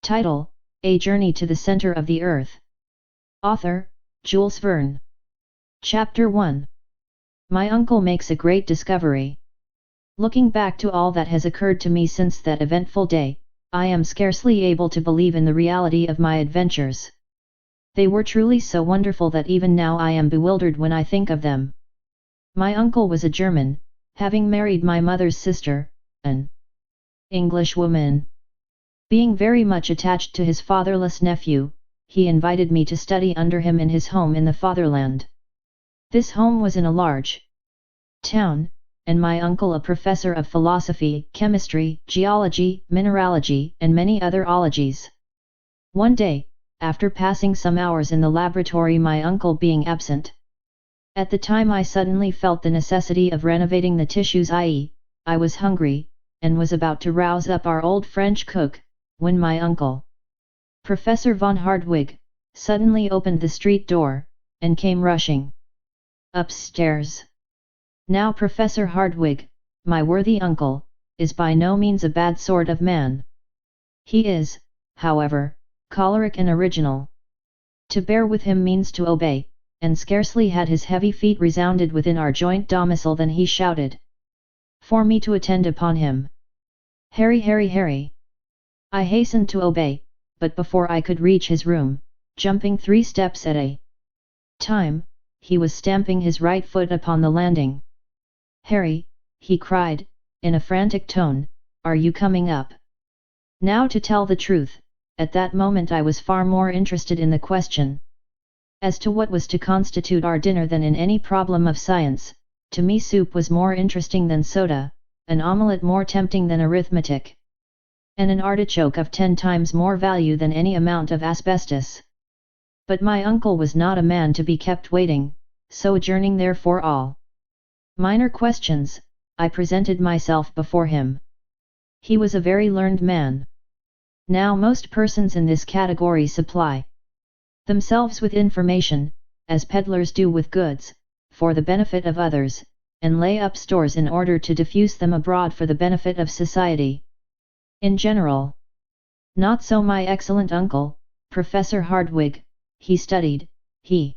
Title: A Journey to the Center of the Earth. Author: Jules Verne. Chapter 1. My uncle makes a great discovery. Looking back to all that has occurred to me since that eventful day, I am scarcely able to believe in the reality of my adventures. They were truly so wonderful that even now I am bewildered when I think of them. My uncle was a German, having married my mother's sister, an Englishwoman. Being very much attached to his fatherless nephew, he invited me to study under him in his home in the fatherland. This home was in a large town, and my uncle a professor of philosophy, chemistry, geology, mineralogy, and many other ologies. One day, after passing some hours in the laboratory, my uncle being absent, at the time I suddenly felt the necessity of renovating the tissues, i.e., I was hungry, and was about to rouse up our old French cook, when my uncle, Professor von Hardwigg, suddenly opened the street door, and came rushing upstairs. Now Professor Hardwigg, my worthy uncle, is by no means a bad sort of man. He is, however, choleric and original. To bear with him means to obey, and scarcely had his heavy feet resounded within our joint domicile than he shouted for me to attend upon him. Harry, Harry, Harry! I hastened to obey, but before I could reach his room, jumping 3 steps at a time, he was stamping his right foot upon the landing. Harry, he cried, in a frantic tone, are you coming up? Now to tell the truth, at that moment I was far more interested in the question as to what was to constitute our dinner than in any problem of science. To me soup was more interesting than soda, an omelette more tempting than arithmetic, and an artichoke of 10 times more value than any amount of asbestos. But my uncle was not a man to be kept waiting, so adjourning therefore all minor questions, I presented myself before him. He was a very learned man. Now most persons in this category supply themselves with information, as peddlers do with goods, for the benefit of others, and lay up stores in order to diffuse them abroad for the benefit of society in general. Not so my excellent uncle, Professor Hardwigg. He studied, he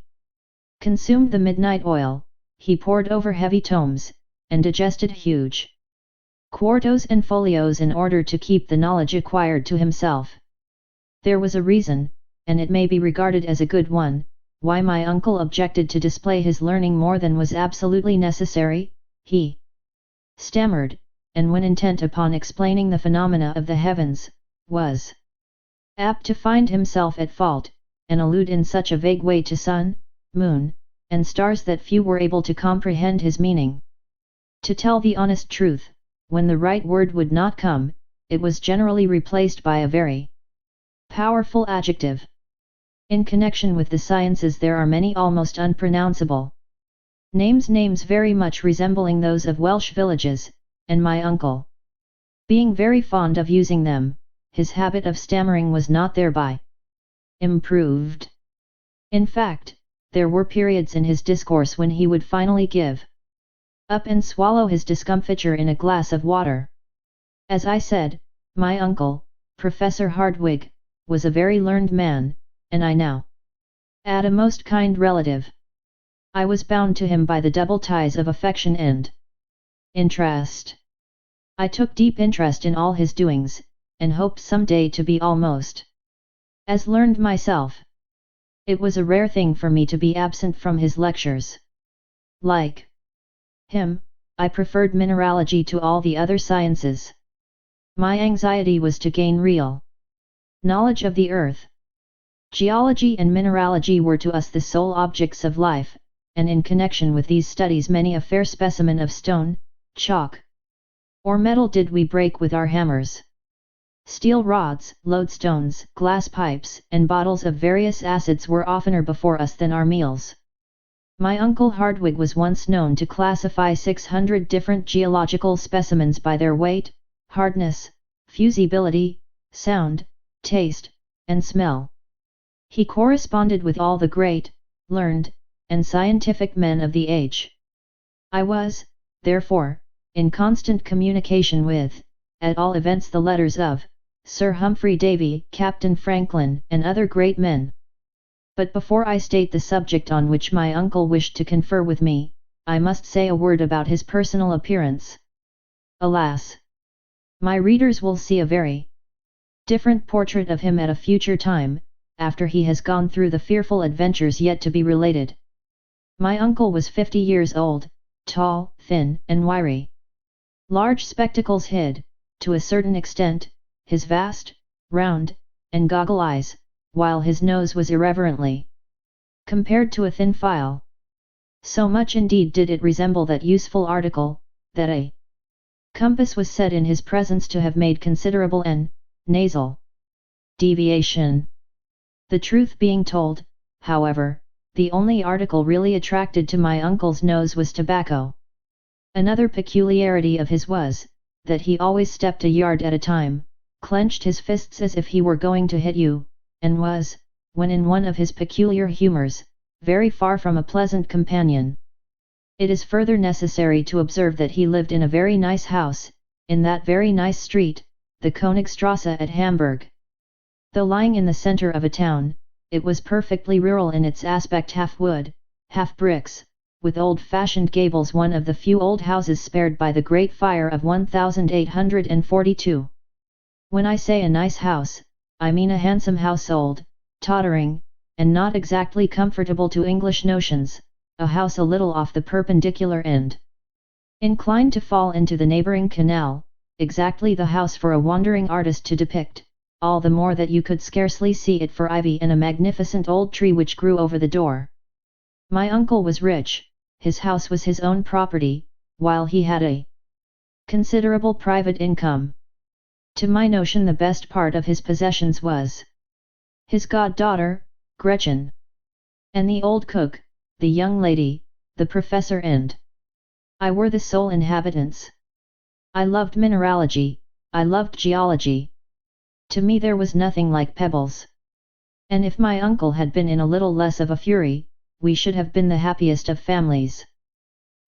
consumed the midnight oil, he pored over heavy tomes, and digested huge quartos and folios in order to keep the knowledge acquired to himself. There was a reason, and it may be regarded as a good one, why my uncle objected to display his learning more than was absolutely necessary. He stammered, and when intent upon explaining the phenomena of the heavens, was apt to find himself at fault, and allude in such a vague way to sun, moon, and stars that few were able to comprehend his meaning. To tell the honest truth, when the right word would not come, it was generally replaced by a very powerful adjective. In connection with the sciences there are many almost unpronounceable names very much resembling those of Welsh villages, and my uncle, being very fond of using them, his habit of stammering was not thereby improved. In fact, there were periods in his discourse when he would finally give up and swallow his discomfiture in a glass of water. As I said, my uncle, Professor Hardwigg, was a very learned man, and I now add a most kind relative. I was bound to him by the double ties of affection and interest. I took deep interest in all his doings, and hoped some day to be almost as learned myself. It was a rare thing for me to be absent from his lectures. Like him, I preferred mineralogy to all the other sciences. My anxiety was to gain real knowledge of the earth. Geology and mineralogy were to us the sole objects of life, and in connection with these studies many a fair specimen of stone, chalk, or metal did we break with our hammers. Steel rods, lodestones, glass pipes, and bottles of various acids were oftener before us than our meals. My uncle Hardwigg was once known to classify 600 different geological specimens by their weight, hardness, fusibility, sound, taste, and smell. He corresponded with all the great, learned, and scientific men of the age. I was, therefore, in constant communication with, at all events the letters of, Sir Humphrey Davy, Captain Franklin, and other great men. But before I state the subject on which my uncle wished to confer with me, I must say a word about his personal appearance. Alas! My readers will see a very different portrait of him at a future time, after he has gone through the fearful adventures yet to be related. My uncle was 50 years old, tall, thin, and wiry. Large spectacles hid, to a certain extent, his vast, round, and goggle eyes, while his nose was irreverently compared to a thin file. So much indeed did it resemble that useful article, that a compass was said in his presence to have made considerable nasal deviation. The truth being told, however, the only article really attracted to my uncle's nose was tobacco. Another peculiarity of his was, that he always stepped a yard at a time, clenched his fists as if he were going to hit you, and was, when in one of his peculiar humours, very far from a pleasant companion. It is further necessary to observe that he lived in a very nice house, in that very nice street, the Königstrasse at Hamburg. Though lying in the centre of a town, it was perfectly rural in its aspect, half wood, half bricks, with old-fashioned gables, one of the few old houses spared by the Great Fire of 1842. When I say a nice house, I mean a handsome household, tottering, and not exactly comfortable to English notions, a house a little off the perpendicular end, inclined to fall into the neighbouring canal, exactly the house for a wandering artist to depict, all the more that you could scarcely see it for ivy and a magnificent old tree which grew over the door. My uncle was rich, his house was his own property, while he had a considerable private income. To my notion the best part of his possessions was his goddaughter, Gretchen, and the old cook, the young lady, the professor, and I were the sole inhabitants. I loved mineralogy, I loved geology. To me there was nothing like pebbles. And if my uncle had been in a little less of a fury, we should have been the happiest of families.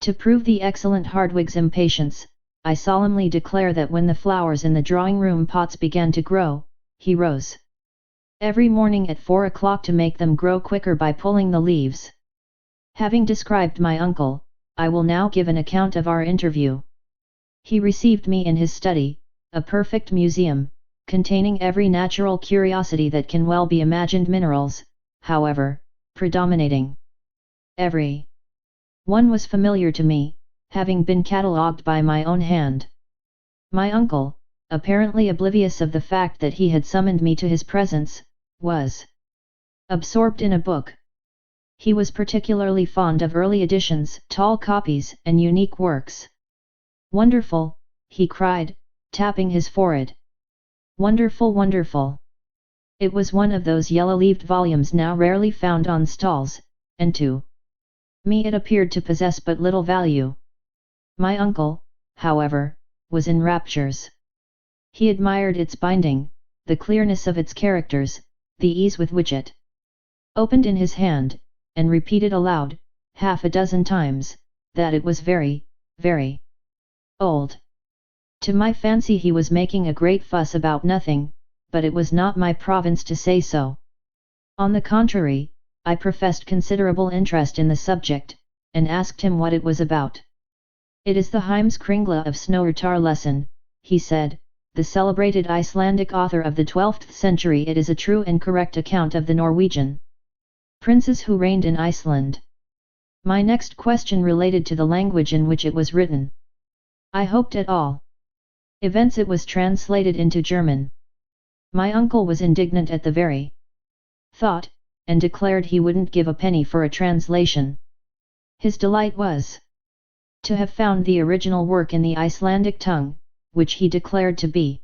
To prove the excellent Hardwig's impatience, I solemnly declare that when the flowers in the drawing-room pots began to grow, he rose every morning at 4 o'clock to make them grow quicker by pulling the leaves. Having described my uncle, I will now give an account of our interview. He received me in his study, a perfect museum, containing every natural curiosity that can well be imagined, minerals, however, predominating. Every one was familiar to me, having been catalogued by my own hand. My uncle, apparently oblivious of the fact that he had summoned me to his presence, was absorbed in a book. He was particularly fond of early editions, tall copies, and unique works. "Wonderful!" he cried, tapping his forehead. "Wonderful, wonderful!" It was one of those yellow-leaved volumes now rarely found on stalls, and to me it appeared to possess but little value. My uncle, however, was in raptures. He admired its binding, the clearness of its characters, the ease with which it opened in his hand, and repeated aloud, half a dozen times, that it was very, very old. To my fancy he was making a great fuss about nothing, but it was not my province to say so. On the contrary, I professed considerable interest in the subject, and asked him what it was about. "It is the Heimskringla of Snorre he said, "the celebrated Icelandic author of the 12th century. It is a true and correct account of the Norwegian princes who reigned in Iceland." My next question related to the language in which it was written. I hoped at all events it was translated into German. My uncle was indignant at the very thought, and declared he wouldn't give a penny for a translation. His delight was to have found the original work in the Icelandic tongue, which he declared to be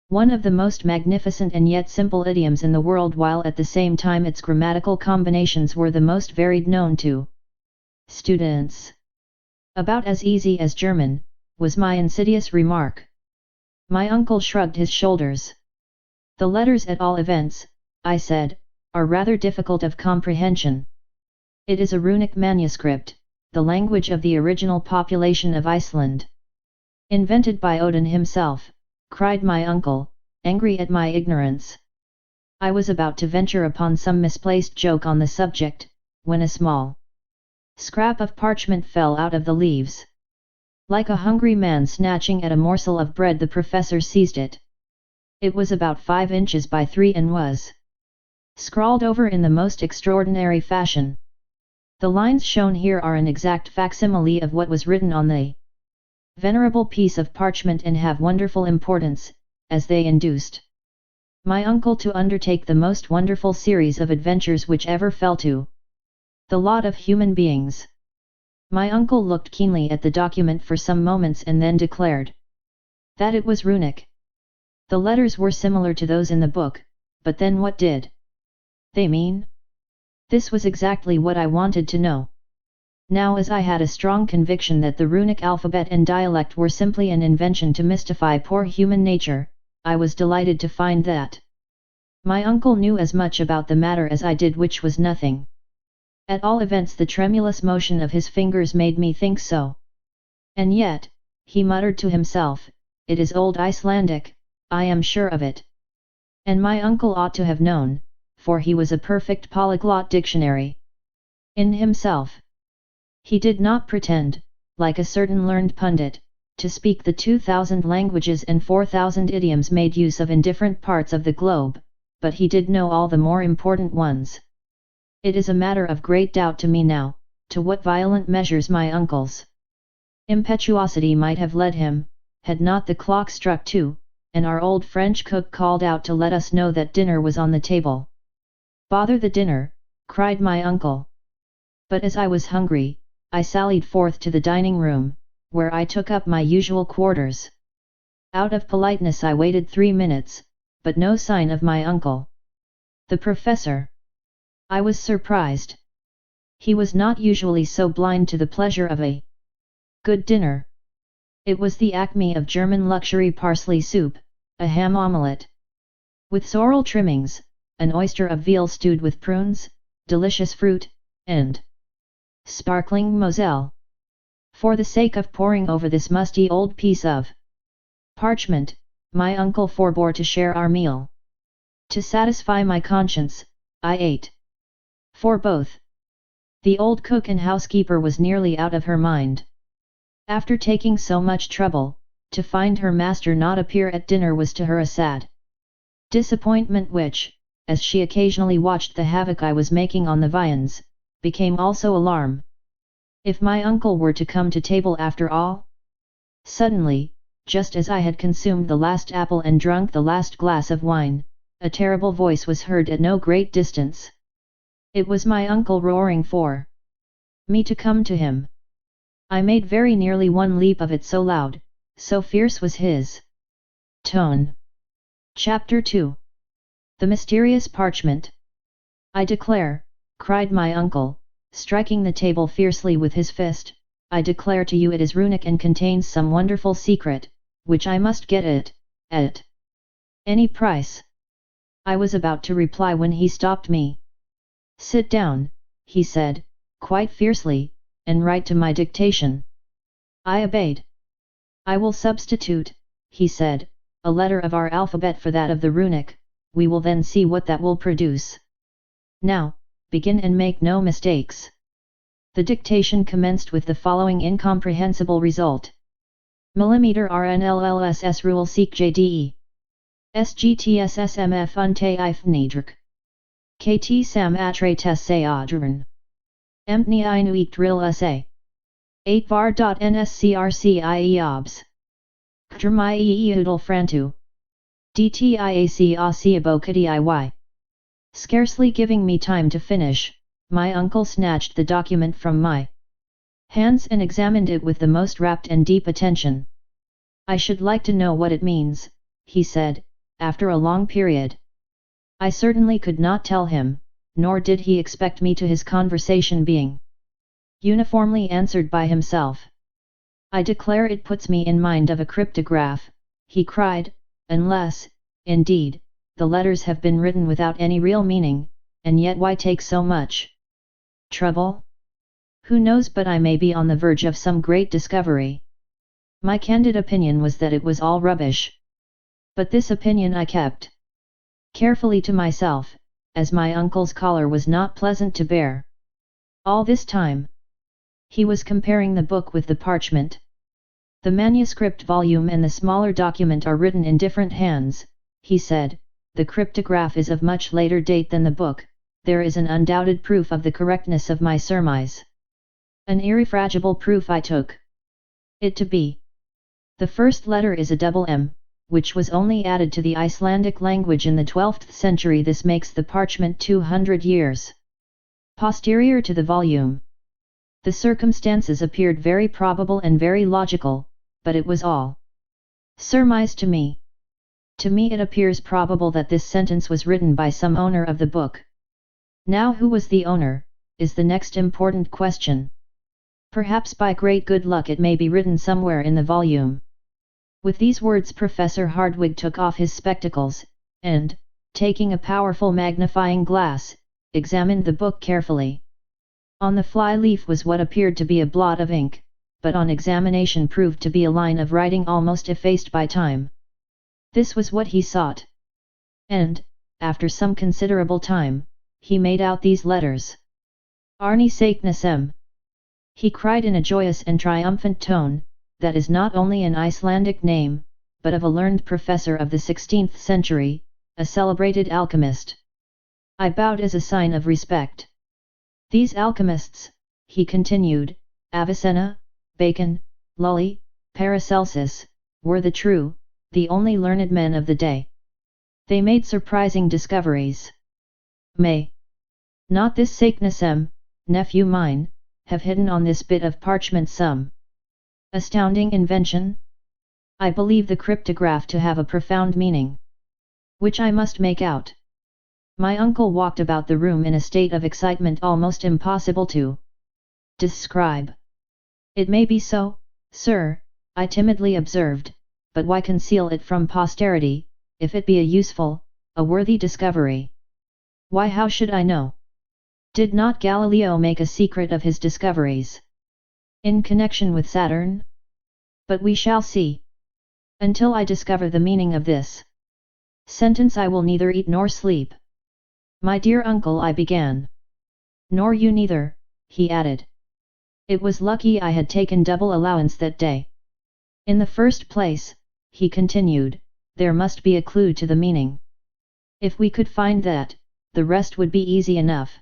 one of the most magnificent and yet simple idioms in the world, while at the same time its grammatical combinations were the most varied known to students. "About as easy as German," was my insidious remark. My uncle shrugged his shoulders. "The letters, at all events," I said, "are rather difficult of comprehension. It is a runic manuscript, the language of the original population of Iceland." "Invented by Odin himself," cried my uncle, angry at my ignorance. I was about to venture upon some misplaced joke on the subject, when a small scrap of parchment fell out of the leaves. Like a hungry man snatching at a morsel of bread, the professor seized it. It was about 5 inches by 3 and was scrawled over in the most extraordinary fashion. The lines shown here are an exact facsimile of what was written on the venerable piece of parchment and have wonderful importance, as they induced my uncle to undertake the most wonderful series of adventures which ever fell to the lot of human beings. My uncle looked keenly at the document for some moments and then declared that it was runic. The letters were similar to those in the book, but then what did they mean? This was exactly what I wanted to know. Now, as I had a strong conviction that the runic alphabet and dialect were simply an invention to mystify poor human nature, I was delighted to find that my uncle knew as much about the matter as I did, which was nothing. At all events, the tremulous motion of his fingers made me think so. And yet, he muttered to himself, it is old Icelandic, I am sure of it. And my uncle ought to have known, for he was a perfect polyglot dictionary in himself. He did not pretend, like a certain learned pundit, to speak the 2,000 languages and 4,000 idioms made use of in different parts of the globe, but he did know all the more important ones. It is a matter of great doubt to me now, to what violent measures my uncle's impetuosity might have led him, had not the clock struck 2, and our old French cook called out to let us know that dinner was on the table. Bother the dinner, cried my uncle. But as I was hungry, I sallied forth to the dining room, where I took up my usual quarters. Out of politeness I waited 3 minutes, but no sign of my uncle. The professor. I was surprised. He was not usually so blind to the pleasure of a good dinner. It was the acme of German luxury: parsley soup, a ham omelette with sorrel trimmings, an oyster of veal stewed with prunes, delicious fruit, and sparkling Moselle. For the sake of poring over this musty old piece of parchment, my uncle forbore to share our meal. To satisfy my conscience, I ate for both. The old cook and housekeeper was nearly out of her mind. After taking so much trouble, to find her master not appear at dinner was to her a sad disappointment which, as she occasionally watched the havoc I was making on the viands, became also alarm. If my uncle were to come to table after all? Suddenly, just as I had consumed the last apple and drunk the last glass of wine, a terrible voice was heard at no great distance. It was my uncle roaring for me to come to him. I made very nearly one leap of it, so loud, so fierce was his tone. Chapter 2. The Mysterious Parchment. I declare, cried my uncle, striking the table fiercely with his fist, I declare to you it is runic and contains some wonderful secret, which I must get at any price. I was about to reply when he stopped me. Sit down, he said, quite fiercely, and write to my dictation. I obeyed. I will substitute, he said, a letter of our alphabet for that of the runic, we will then see what that will produce. Now, begin and make no mistakes. The dictation commenced with the following incomprehensible result. Millimeter RNLLSS rule seek JDE. SGTSSMF unte ifnidruk. KT sam atre tesse adrun. Empni inuit drill sa. 8 var.nscrcie obs. Drmi udal frantu. DTIAC asiabo kdiy. Scarcely giving me time to finish, my uncle snatched the document from my hands and examined it with the most rapt and deep attention. I should like to know what it means, he said, after a long period. I certainly could not tell him, nor did he expect me to, his conversation being uniformly answered by himself. I declare it puts me in mind of a cryptograph, he cried, unless, indeed, the letters have been written without any real meaning, and yet why take so much trouble? Who knows, but I may be on the verge of some great discovery. My candid opinion was that it was all rubbish. But this opinion I kept carefully to myself, as my uncle's choler was not pleasant to bear. All this time, he was comparing the book with the parchment. The manuscript volume and the smaller document are written in different hands, he said. The cryptograph is of much later date than the book. There is an undoubted proof of the correctness of my surmise. An irrefragable proof I took it to be. The first letter is a double M, which was only added to the Icelandic language in the 12th century. This makes the parchment 200 years posterior to the volume. The circumstances appeared very probable and very logical, but it was all surmise to me. To me it appears probable that this sentence was written by some owner of the book. Now who was the owner, is the next important question. Perhaps by great good luck it may be written somewhere in the volume. With these words Professor Hardwigg took off his spectacles, and, taking a powerful magnifying glass, examined the book carefully. On the fly-leaf was what appeared to be a blot of ink, but on examination proved to be a line of writing almost effaced by time. This was what he sought. And, after some considerable time, he made out these letters. Arni Saknus M. He cried in a joyous and triumphant tone, that is not only an Icelandic name, but of a learned professor of the 16th century, a celebrated alchemist. I bowed as a sign of respect. These alchemists, he continued, Avicenna, Bacon, Lully, Paracelsus, were the true, the only learned men of the day. They made surprising discoveries. May not this Saknus M, nephew mine, have hidden on this bit of parchment some astounding invention? I believe the cryptograph to have a profound meaning, which I must make out. My uncle walked about the room in a state of excitement almost impossible to describe. It may be so, sir, I timidly observed, but why conceal it from posterity, if it be a useful, a worthy discovery? Why, how should I know? Did not Galileo make a secret of his discoveries in connection with Saturn? But we shall see. Until I discover the meaning of this sentence I will neither eat nor sleep. My dear uncle, I began. Nor you neither, he added. It was lucky I had taken double allowance that day. In the first place, he continued, there must be a clue to the meaning. If we could find that, the rest would be easy enough.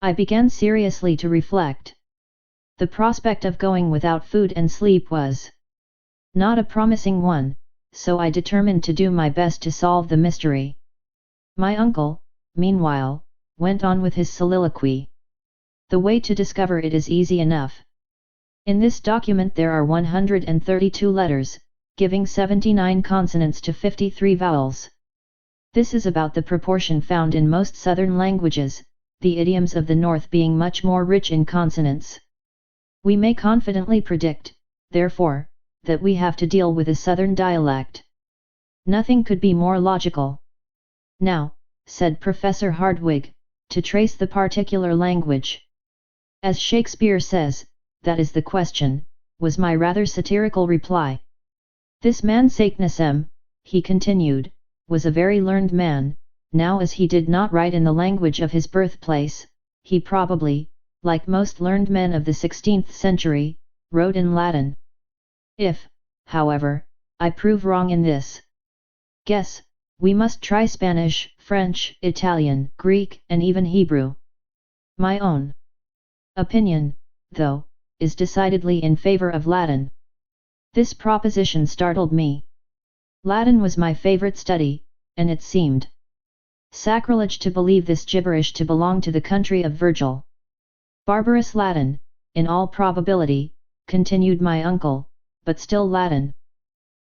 I began seriously to reflect. The prospect of going without food and sleep was not a promising one, so I determined to do my best to solve the mystery. My uncle, meanwhile, went on with his soliloquy. The way to discover it is easy enough. In this document there are 132 letters, giving 79 consonants to 53 vowels. This is about the proportion found in most southern languages, the idioms of the north being much more rich in consonants. We may confidently predict, therefore, that we have to deal with a southern dialect. Nothing could be more logical. Now, said Professor Hardwigg, to trace the particular language. As Shakespeare says, that is the question, was my rather satirical reply. This man Saknus M, he continued, was a very learned man. Now as he did not write in the language of his birthplace, he probably, like most learned men of the 16th century, wrote in Latin. If, however, I prove wrong in this guess, we must try Spanish, French, Italian, Greek, and even Hebrew. My own opinion, though, is decidedly in favor of Latin. This proposition startled me. Latin was my favorite study, and it seemed sacrilege to believe this gibberish to belong to the country of Virgil. Barbarous Latin, in all probability, continued my uncle, but still Latin.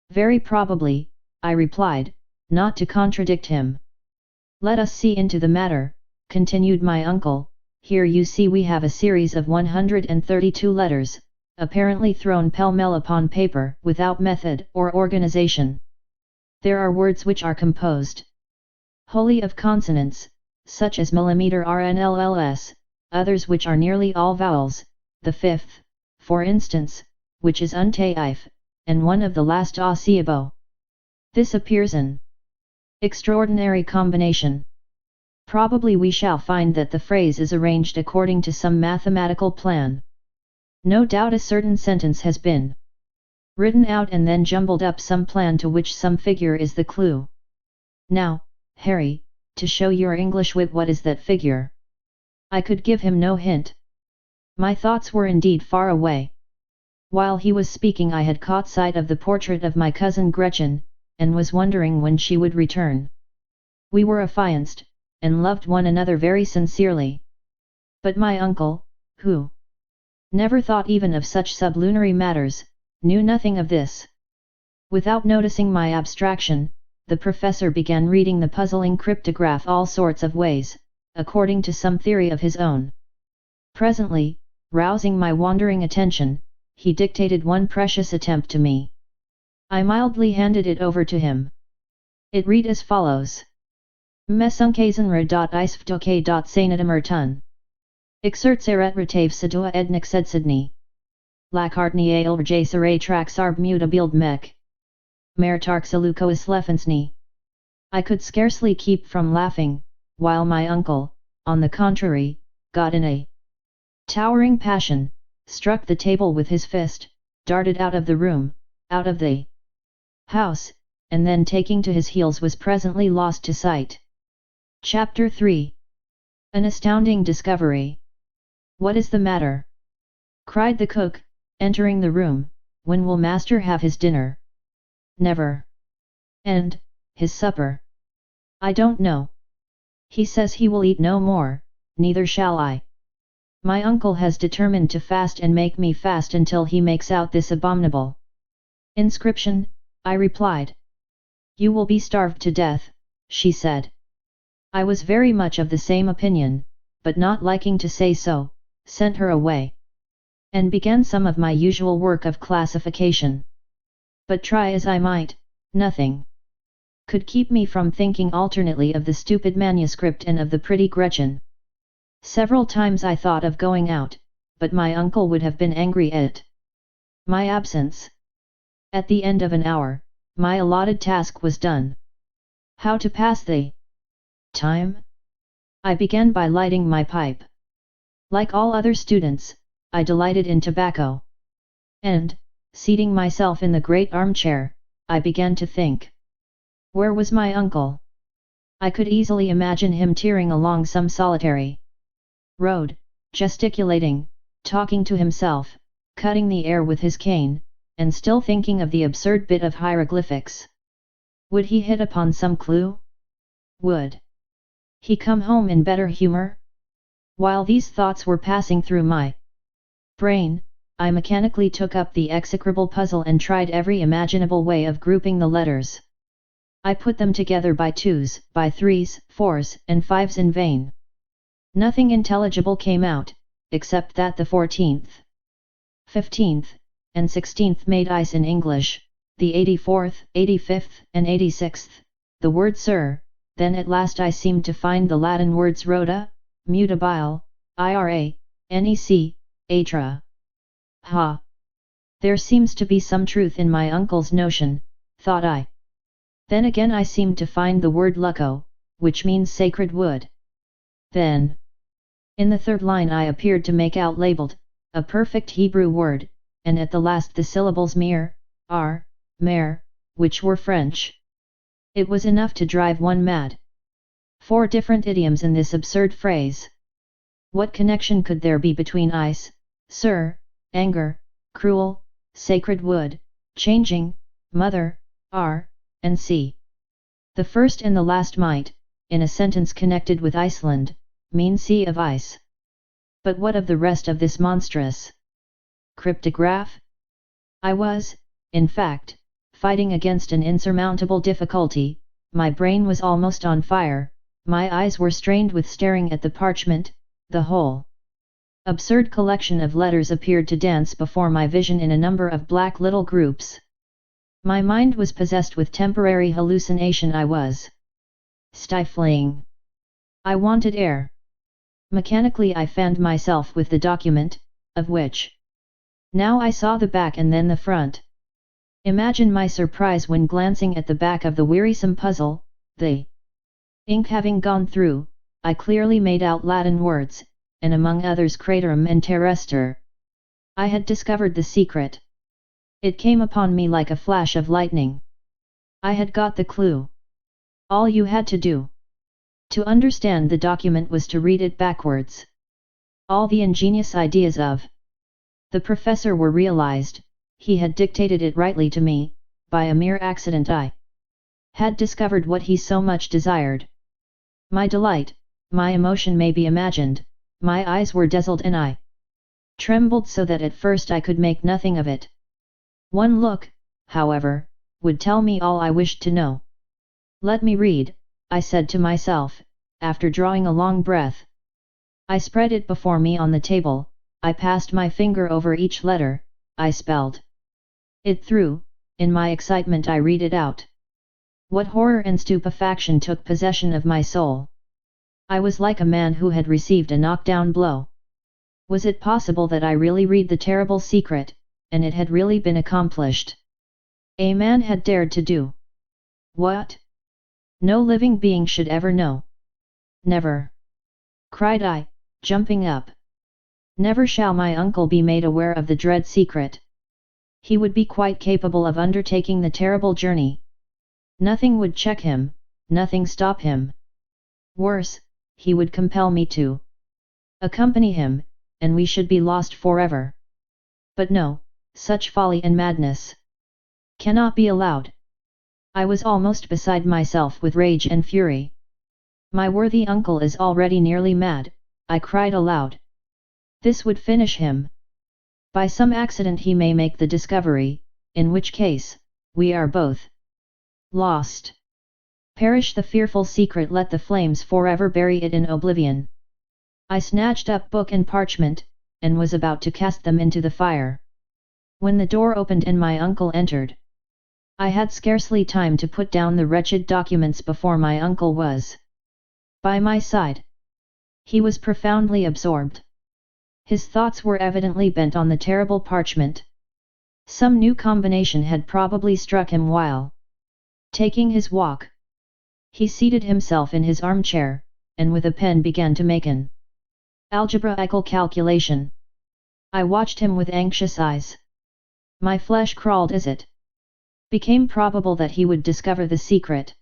Very probably, I replied, not to contradict him. Let us see into the matter, continued my uncle. Here you see we have a series of 132 letters, apparently thrown pell-mell upon paper without method or organization. There are words which are composed wholly of consonants, such as millimeter RNLLS, others which are nearly all vowels, the fifth, for instance, which is untaif, and one of the last asiabo. This appears an extraordinary combination. Probably we shall find that the phrase is arranged according to some mathematical plan. No doubt a certain sentence has been written out and then jumbled up some plan to which some figure is the clue. Now, Harry, to show your English wit, what is that figure? I could give him no hint. My thoughts were indeed far away. While he was speaking I had caught sight of the portrait of my cousin Gretchen, and was wondering when she would return. We were affianced, and loved one another very sincerely. But my uncle, who never thought even of such sublunary matters, knew nothing of this. Without noticing my abstraction, the professor began reading the puzzling cryptograph all sorts of ways, according to some theory of his own. Presently, rousing my wandering attention, he dictated one precious attempt to me. I mildly handed it over to him. It read as follows. Mesunkazenra.isftoke.sanadamertun. Exerts eretritave sedua ednik sedsidni. Lakartni ailrj saray traxarb mutabild mek. Mertarksaluko islefensni. I could scarcely keep from laughing, while my uncle, on the contrary, got in a towering passion, struck the table with his fist, darted out of the room, out of the house, and then taking to his heels was presently lost to sight. Chapter 3. An astounding discovery. What is the matter? Cried the cook, entering the room. When will master have his dinner? Never. And his supper? I don't know. He says he will eat no more, neither shall I. My uncle has determined to fast and make me fast until he makes out this abominable inscription, I replied. You will be starved to death, she said. I was very much of the same opinion, but not liking to say so, sent her away, and began some of my usual work of classification. But try as I might, nothing could keep me from thinking alternately of the stupid manuscript and of the pretty Gretchen. Several times I thought of going out, but my uncle would have been angry at my absence. At the end of an hour, my allotted task was done. How to pass the time? I began by lighting my pipe. Like all other students, I delighted in tobacco. And, seating myself in the great armchair, I began to think. Where was my uncle? I could easily imagine him tearing along some solitary road, gesticulating, talking to himself, cutting the air with his cane, and still thinking of the absurd bit of hieroglyphics. Would he hit upon some clue? Would he come home in better humor? While these thoughts were passing through my brain, I mechanically took up the execrable puzzle and tried every imaginable way of grouping the letters. I put them together by twos, by threes, fours, and fives in vain. Nothing intelligible came out, except that the 14th, 15th, and 16th made ice in English, the 84th, 85th, and 86th, the word sir. Then at last I seemed to find the Latin words rota, mutabile, ira, nec, atra. Ha! There seems to be some truth in my uncle's notion, thought I. Then again I seemed to find the word lucco, which means sacred wood. Then, in the third line I appeared to make out labeled, a perfect Hebrew word, and at the last the syllables mir, ar, mer, which were French. It was enough to drive one mad. 4 different idioms in this absurd phrase. What connection could there be between ice, sir, anger, cruel, sacred wood, changing, mother, ar, and sea? The first and the last might, in a sentence connected with Iceland, mean sea of ice. But what of the rest of this monstrous cryptograph? I was, in fact, fighting against an insurmountable difficulty. My brain was almost on fire, my eyes were strained with staring at the parchment. The whole absurd collection of letters appeared to dance before my vision in a number of black little groups. My mind was possessed with temporary hallucination. I was stifling. I wanted air. Mechanically I fanned myself with the document, of which now I saw the back and then the front. Imagine my surprise when glancing at the back of the wearisome puzzle, the ink having gone through, I clearly made out Latin words, and among others craterum and terrestre. I had discovered the secret. It came upon me like a flash of lightning. I had got the clue. All you had to do to understand the document was to read it backwards. All the ingenious ideas of the professor were realized. He had dictated it rightly to me. By a mere accident I had discovered what he so much desired. My delight, my emotion may be imagined. My eyes were dazzled and I trembled so that at first I could make nothing of it. One look, however, would tell me all I wished to know. Let me read, I said to myself, after drawing a long breath. I spread it before me on the table, I passed my finger over each letter, I spelled it through. In my excitement I read it out. What horror and stupefaction took possession of my soul! I was like a man who had received a knockdown blow. Was it possible that I really read the terrible secret, and it had really been accomplished? A man had dared to do what no living being should ever know. Never! Cried I, jumping up. Never shall my uncle be made aware of the dread secret. He would be quite capable of undertaking the terrible journey. Nothing would check him, nothing stop him. Worse, he would compel me to accompany him, and we should be lost forever. But no, such folly and madness cannot be allowed. I was almost beside myself with rage and fury. My worthy uncle is already nearly mad, I cried aloud. This would finish him. By some accident he may make the discovery, in which case, we are both lost. Perish the fearful secret, let the flames forever bury it in oblivion. I snatched up book and parchment, and was about to cast them into the fire, when the door opened and my uncle entered. I had scarcely time to put down the wretched documents before my uncle was by my side. He was profoundly absorbed. His thoughts were evidently bent on the terrible parchment. Some new combination had probably struck him while taking his walk. He seated himself in his armchair, and with a pen began to make an algebraical calculation. I watched him with anxious eyes. My flesh crawled as it became probable that he would discover the secret.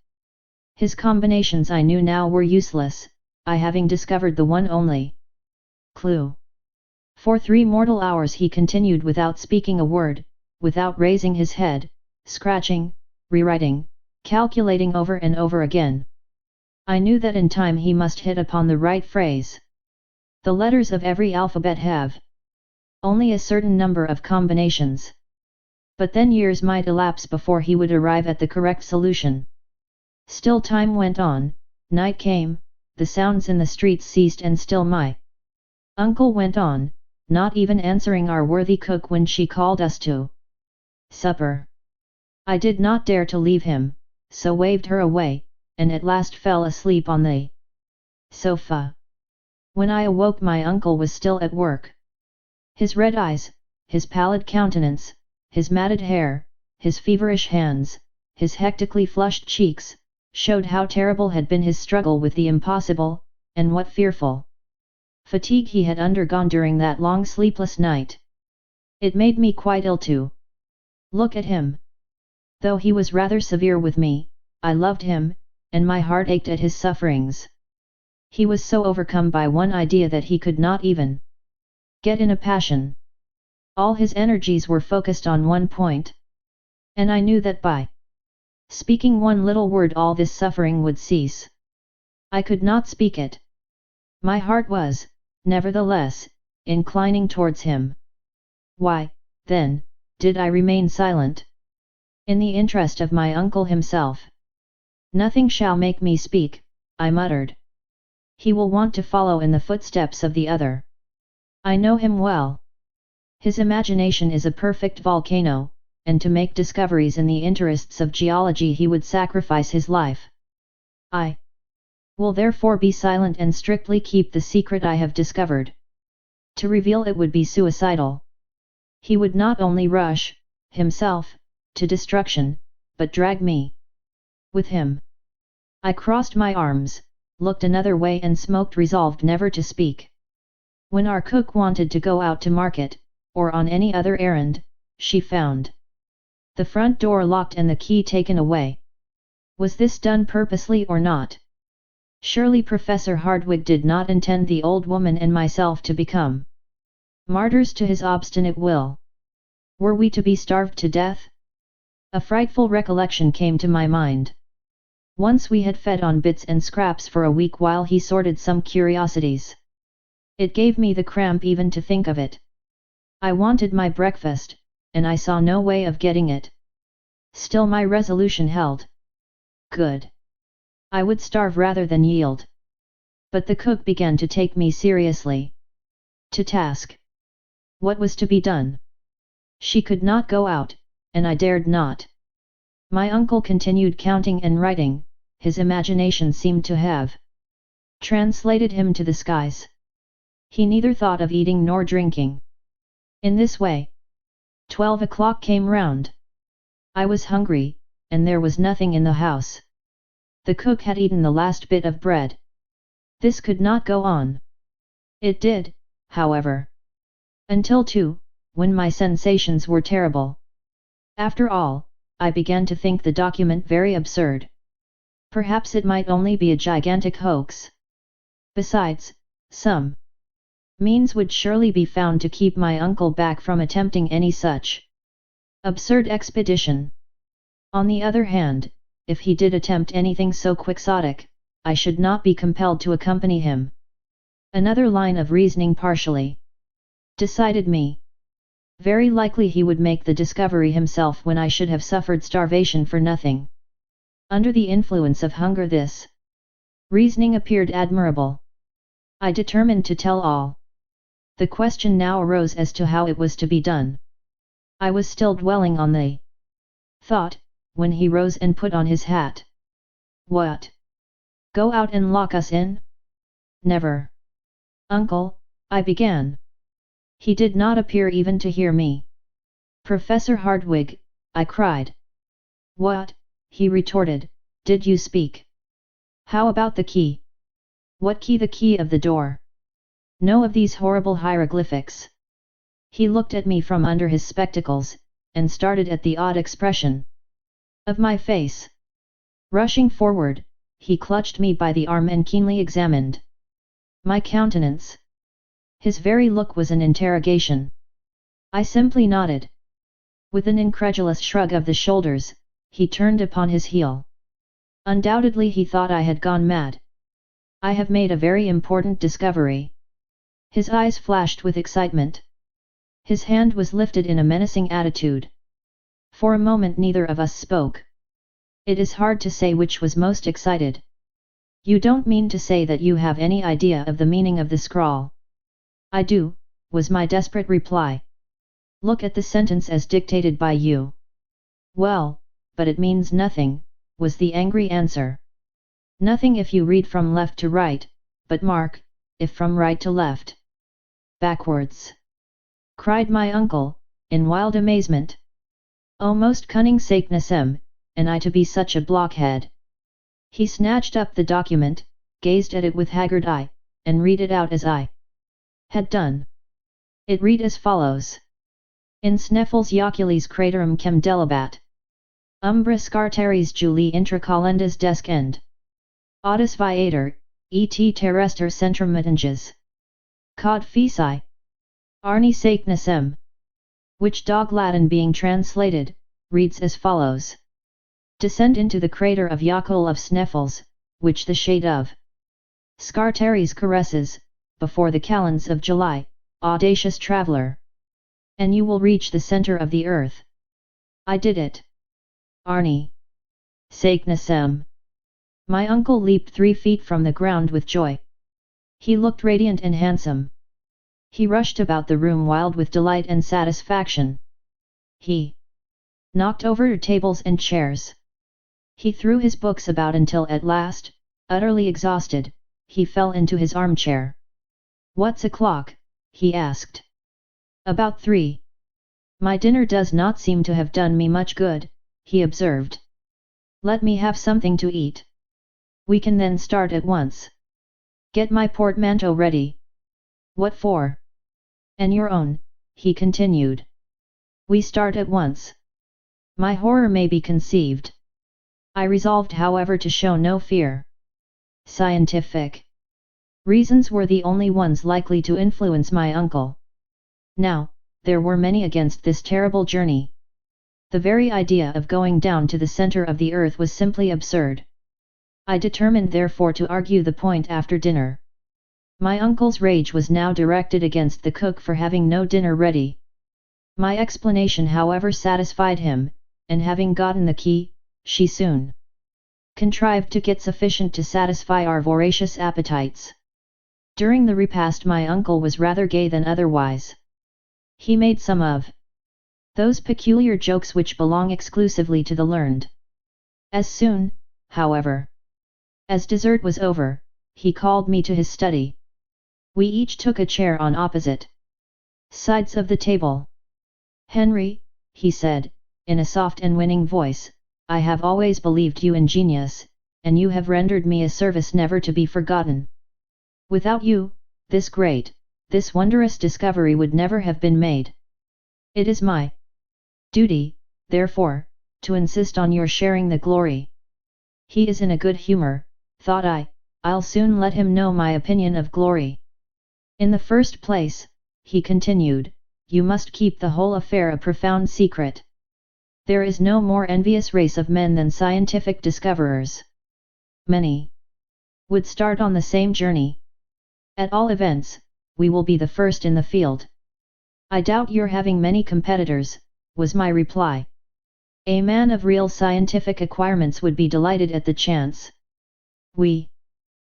His combinations I knew now were useless, I having discovered the one only clue. For 3 mortal hours he continued without speaking a word, without raising his head, scratching, rewriting, calculating over and over again. I knew that in time he must hit upon the right phrase. The letters of every alphabet have only a certain number of combinations. But then years might elapse before he would arrive at the correct solution. Still time went on, night came, the sounds in the streets ceased, and still my uncle went on, not even answering our worthy cook when she called us to supper. I did not dare to leave him, so waved her away, and at last fell asleep on the sofa. When I awoke my uncle was still at work. His red eyes, his pallid countenance, his matted hair, his feverish hands, his hectically flushed cheeks, showed how terrible had been his struggle with the impossible, and what fearful fatigue he had undergone during that long sleepless night. It made me quite ill to look at him. Though he was rather severe with me, I loved him, and my heart ached at his sufferings. He was so overcome by one idea that he could not even get in a passion. All his energies were focused on one point. And I knew that by speaking one little word all this suffering would cease. I could not speak it. My heart was, nevertheless, inclining towards him. Why, then, did I remain silent? In the interest of my uncle himself. Nothing shall make me speak, I muttered. He will want to follow in the footsteps of the other. I know him well. His imagination is a perfect volcano, and to make discoveries in the interests of geology he would sacrifice his life. I will therefore be silent and strictly keep the secret I have discovered. To reveal it would be suicidal. He would not only rush, himself, to destruction, but drag me with him. I crossed my arms, looked another way and smoked, resolved never to speak. When our cook wanted to go out to market, or on any other errand, she found the front door locked and the key taken away. Was this done purposely or not? Surely Professor Hardwigg did not intend the old woman and myself to become martyrs to his obstinate will. Were we to be starved to death? A frightful recollection came to my mind. Once we had fed on bits and scraps for a week while he sorted some curiosities. It gave me the cramp even to think of it. I wanted my breakfast, and I saw no way of getting it. Still my resolution held. Good. I would starve rather than yield. But the cook began to take me seriously to task. What was to be done? She could not go out, and I dared not. My uncle continued counting and writing, his imagination seemed to have translated him to the skies. He neither thought of eating nor drinking. In this way, 12 o'clock came round. I was hungry, and there was nothing in the house. The cook had eaten the last bit of bread. This could not go on. It did, however. Until 2, when my sensations were terrible. After all, I began to think the document very absurd. Perhaps it might only be a gigantic hoax. Besides, some means would surely be found to keep my uncle back from attempting any such absurd expedition. On the other hand, if he did attempt anything so quixotic, I should not be compelled to accompany him. Another line of reasoning partially decided me. Very likely he would make the discovery himself when I should have suffered starvation for nothing. Under the influence of hunger, this reasoning appeared admirable. I determined to tell all. The question now arose as to how it was to be done. I was still dwelling on the thought, when he rose and put on his hat. What? Go out and lock us in? Never. Uncle, I began. He did not appear even to hear me. Professor Hardwigg, I cried. What? He retorted, did you speak? How about the key? What key? The key of the door. No, of these horrible hieroglyphics. He looked at me from under his spectacles, and started at the odd expression of my face. Rushing forward, he clutched me by the arm and keenly examined my countenance. His very look was an interrogation. I simply nodded. With an incredulous shrug of the shoulders, he turned upon his heel. Undoubtedly he thought I had gone mad. I have made a very important discovery. His eyes flashed with excitement. His hand was lifted in a menacing attitude. For a moment neither of us spoke. It is hard to say which was most excited. You don't mean to say that you have any idea of the meaning of the scrawl? I do, was my desperate reply. Look at the sentence as dictated by you. Well, but it means nothing, was the angry answer. Nothing if you read from left to right, but mark, if from right to left. Backwards! Cried my uncle, in wild amazement. Oh, most cunning Saknussemm, and I to be such a blockhead! He snatched up the document, gazed at it with haggard eye, and read it out as I had done. It read as follows. In Sneffels Jocules craterum chem delibat. Umbra scartaris Juli intracalendas descend. Audis viator, et terrester centrum metinges. Cod feci. Arni Saknussemm. Which dog Latin being translated, reads as follows. Descend into the crater of Jocul of Sneffels, which the shade of Scartaris caresses, before the calends of July, audacious traveller. And you will reach the center of the earth. I did it. Arni Saknussemm. My uncle leaped 3 feet from the ground with joy. He looked radiant and handsome. He rushed about the room wild with delight and satisfaction. He knocked over tables and chairs. He threw his books about until at last, utterly exhausted, he fell into his armchair. What's o'clock? He asked. About 3. My dinner does not seem to have done me much good, he observed. Let me have something to eat. We can then start at once. Get my portmanteau ready. What for? And your own, he continued. We start at once. My horror may be conceived. I resolved however to show no fear. Scientific reasons were the only ones likely to influence my uncle. Now, there were many against this terrible journey. The very idea of going down to the center of the earth was simply absurd. I determined therefore to argue the point after dinner. My uncle's rage was now directed against the cook for having no dinner ready. My explanation however satisfied him, and having gotten the key, she soon contrived to get sufficient to satisfy our voracious appetites. During the repast my uncle was rather gay than otherwise. He made some of those peculiar jokes which belong exclusively to the learned. As soon, however, as dessert was over, he called me to his study. We each took a chair on opposite sides of the table. Henry, he said, in a soft and winning voice, I have always believed you ingenious, and you have rendered me a service never to be forgotten. Without you, this wondrous discovery would never have been made. It is my duty, therefore, to insist on your sharing the glory. He is in a good humor, thought I, I'll soon let him know my opinion of glory. In the first place, he continued, you must keep the whole affair a profound secret. There is no more envious race of men than scientific discoverers. Many would start on the same journey. At all events, we will be the first in the field. I doubt your having many competitors, was my reply. A man of real scientific acquirements would be delighted at the chance. We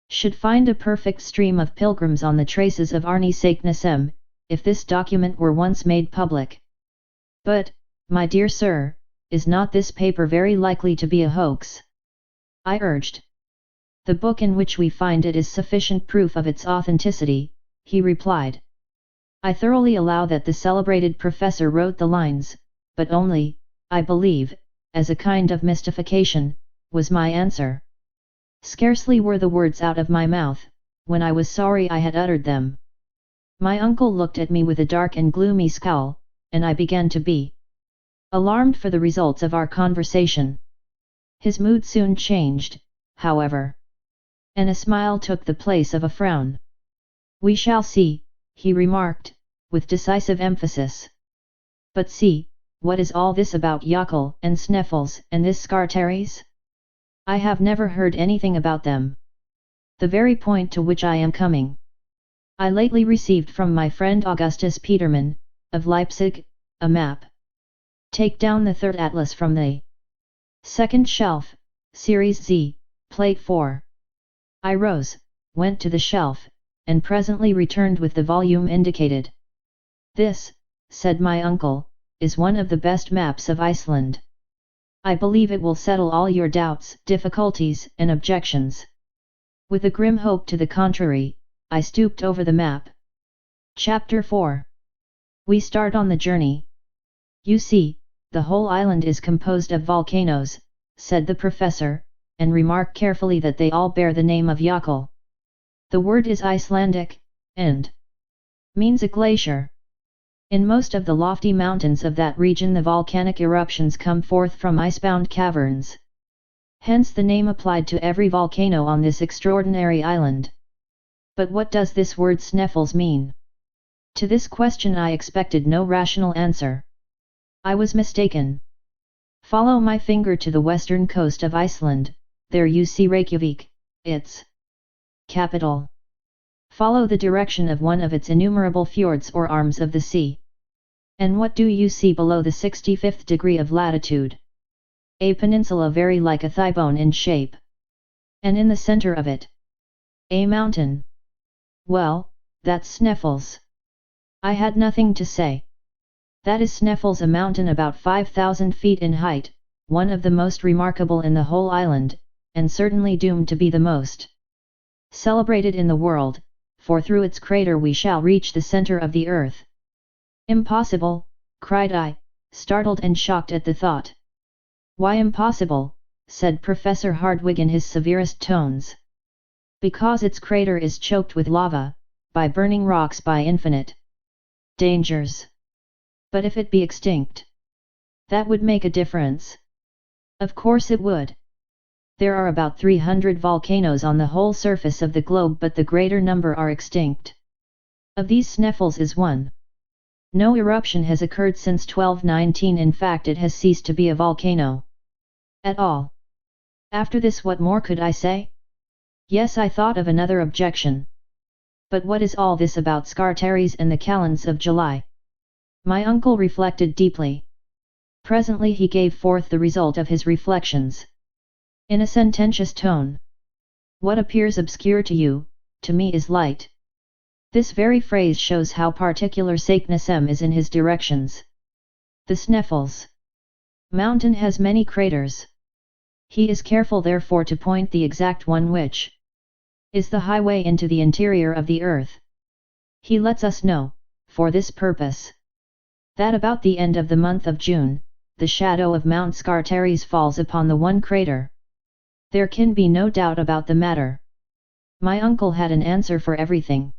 should find a perfect stream of pilgrims on the traces of Arne Saknussemm, if this document were once made public. But, my dear sir, is not this paper very likely to be a hoax? I urged. The book in which we find it is sufficient proof of its authenticity, he replied. I thoroughly allow that the celebrated professor wrote the lines, but only, I believe, as a kind of mystification, was my answer. Scarcely were the words out of my mouth, when I was sorry I had uttered them. My uncle looked at me with a dark and gloomy scowl, and I began to be alarmed for the results of our conversation. His mood soon changed, however, and a smile took the place of a frown. We shall see, he remarked, with decisive emphasis. But see, what is all this about Jackal and Sneffels and this Scartares? I have never heard anything about them. The very point to which I am coming. I lately received from my friend Augustus Petermann, of Leipzig, a map. Take down the third atlas from the second shelf, Series Z, Plate 4. I rose, went to the shelf, and presently returned with the volume indicated. This, said my uncle, is one of the best maps of Iceland. I believe it will settle all your doubts, difficulties, and objections. With a grim hope to the contrary, I stooped over the map. Chapter 4. We start on the journey. You see, the whole island is composed of volcanoes, said the professor, and remarked carefully that they all bear the name of Jackal. The word is Icelandic, and means a glacier. In most of the lofty mountains of that region the volcanic eruptions come forth from icebound caverns. Hence the name applied to every volcano on this extraordinary island. But what does this word Sneffels mean? To this question I expected no rational answer. I was mistaken. Follow my finger to the western coast of Iceland, there you see Reykjavik, its capital. Follow the direction of one of its innumerable fjords or arms of the sea. And what do you see below the 65th degree of latitude? A peninsula very like a thigh bone in shape. And in the center of it, a mountain. Well, that's Sneffels. I had nothing to say. That is Sneffels, a mountain about 5,000 feet in height, one of the most remarkable in the whole island, and certainly doomed to be the most celebrated in the world, for through its crater we shall reach the center of the earth. Impossible, cried I, startled and shocked at the thought. Why impossible, said Professor Hardwigg in his severest tones. Because its crater is choked with lava, by burning rocks by infinite dangers. But if it be extinct, that would make a difference. Of course it would. There are about 300 volcanoes on the whole surface of the globe, but the greater number are extinct. Of these Sneffels is one. No eruption has occurred since 1219, in fact it has ceased to be a volcano at all. After this, what more could I say? Yes, I thought of another objection. But what is all this about Scartaris and the calends of July? My uncle reflected deeply. Presently he gave forth the result of his reflections. In a sententious tone. What appears obscure to you, to me is light. This very phrase shows how particular Saknussemm is in his directions. The Sneffels mountain has many craters. He is careful therefore to point the exact one which is the highway into the interior of the earth. He lets us know, for this purpose, that about the end of the month of June, the shadow of Mount Scartaris falls upon the one crater. There can be no doubt about the matter. My uncle had an answer for everything.